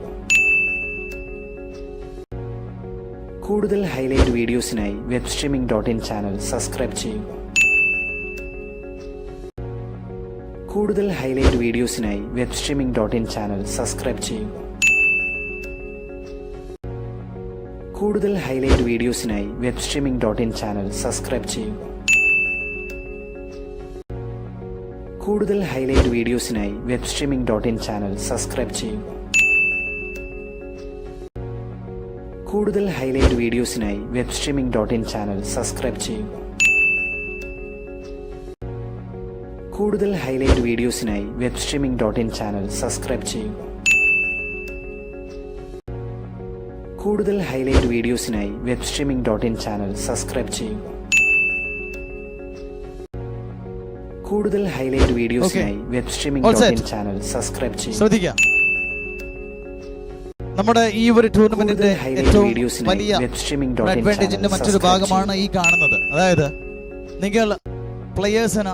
കൂടുതൽ ഹൈലൈറ്റ് വീഡിയോസിനായി webstreaming.in ചാനൽ സബ്സ്ക്രൈബ് ചെയ്യൂ. കൂടുതൽ ഹൈലൈറ്റ് വീഡിയോസിനായി webstreaming.in ചാനൽ സബ്സ്ക്രൈബ് ചെയ്യുക. കൂടുതൽ ഹൈലൈറ്റ് വീഡിയോസിനായി webstreaming.in ചാനൽ സബ്സ്ക്രൈബ് ചെയ്യുക. കൂടുതൽ ഹൈലൈറ്റ് വീഡിയോസിനായി webstreaming.in ചാനൽ സബ്സ്ക്രൈബ് ചെയ്യുക. കൂടുതൽ ഹൈലൈറ്റ് വീഡിയോസിനായി webstreaming.in ചാനൽ സബ്സ്ക്രൈബ് ചെയ്യുക. കൂടുതൽ ഹൈലൈറ്റ് വീഡിയോസിനായി webstreaming.in ചാനൽ സബ്സ്ക്രൈബ് ചെയ്യുക. കൂടുതൽ ഹൈലൈറ്റ് വീഡിയോസിനായി webstreaming.in ചാനൽ സബ്സ്ക്രൈബ് ചെയ്യുക. കൂടുതൽ ഹൈലൈറ്റ് വീഡിയോസിനായി webstreaming.in ചാനൽ സബ്സ്ക്രൈബ് ചെയ്യുക. ശ്രദ്ധിക്കുക, നമ്മുടെ ഈ ഒരു ടൂർണമെന്റിന്റെ ഏറ്റവും വലിയ അഡ്വാൻറ്റേജിന്റെ മറ്റൊരു ഭാഗമാണ് ഈ കാണുന്നത്. അതായത് നിങ്ങൾ പ്ലെയേഴ്സിന്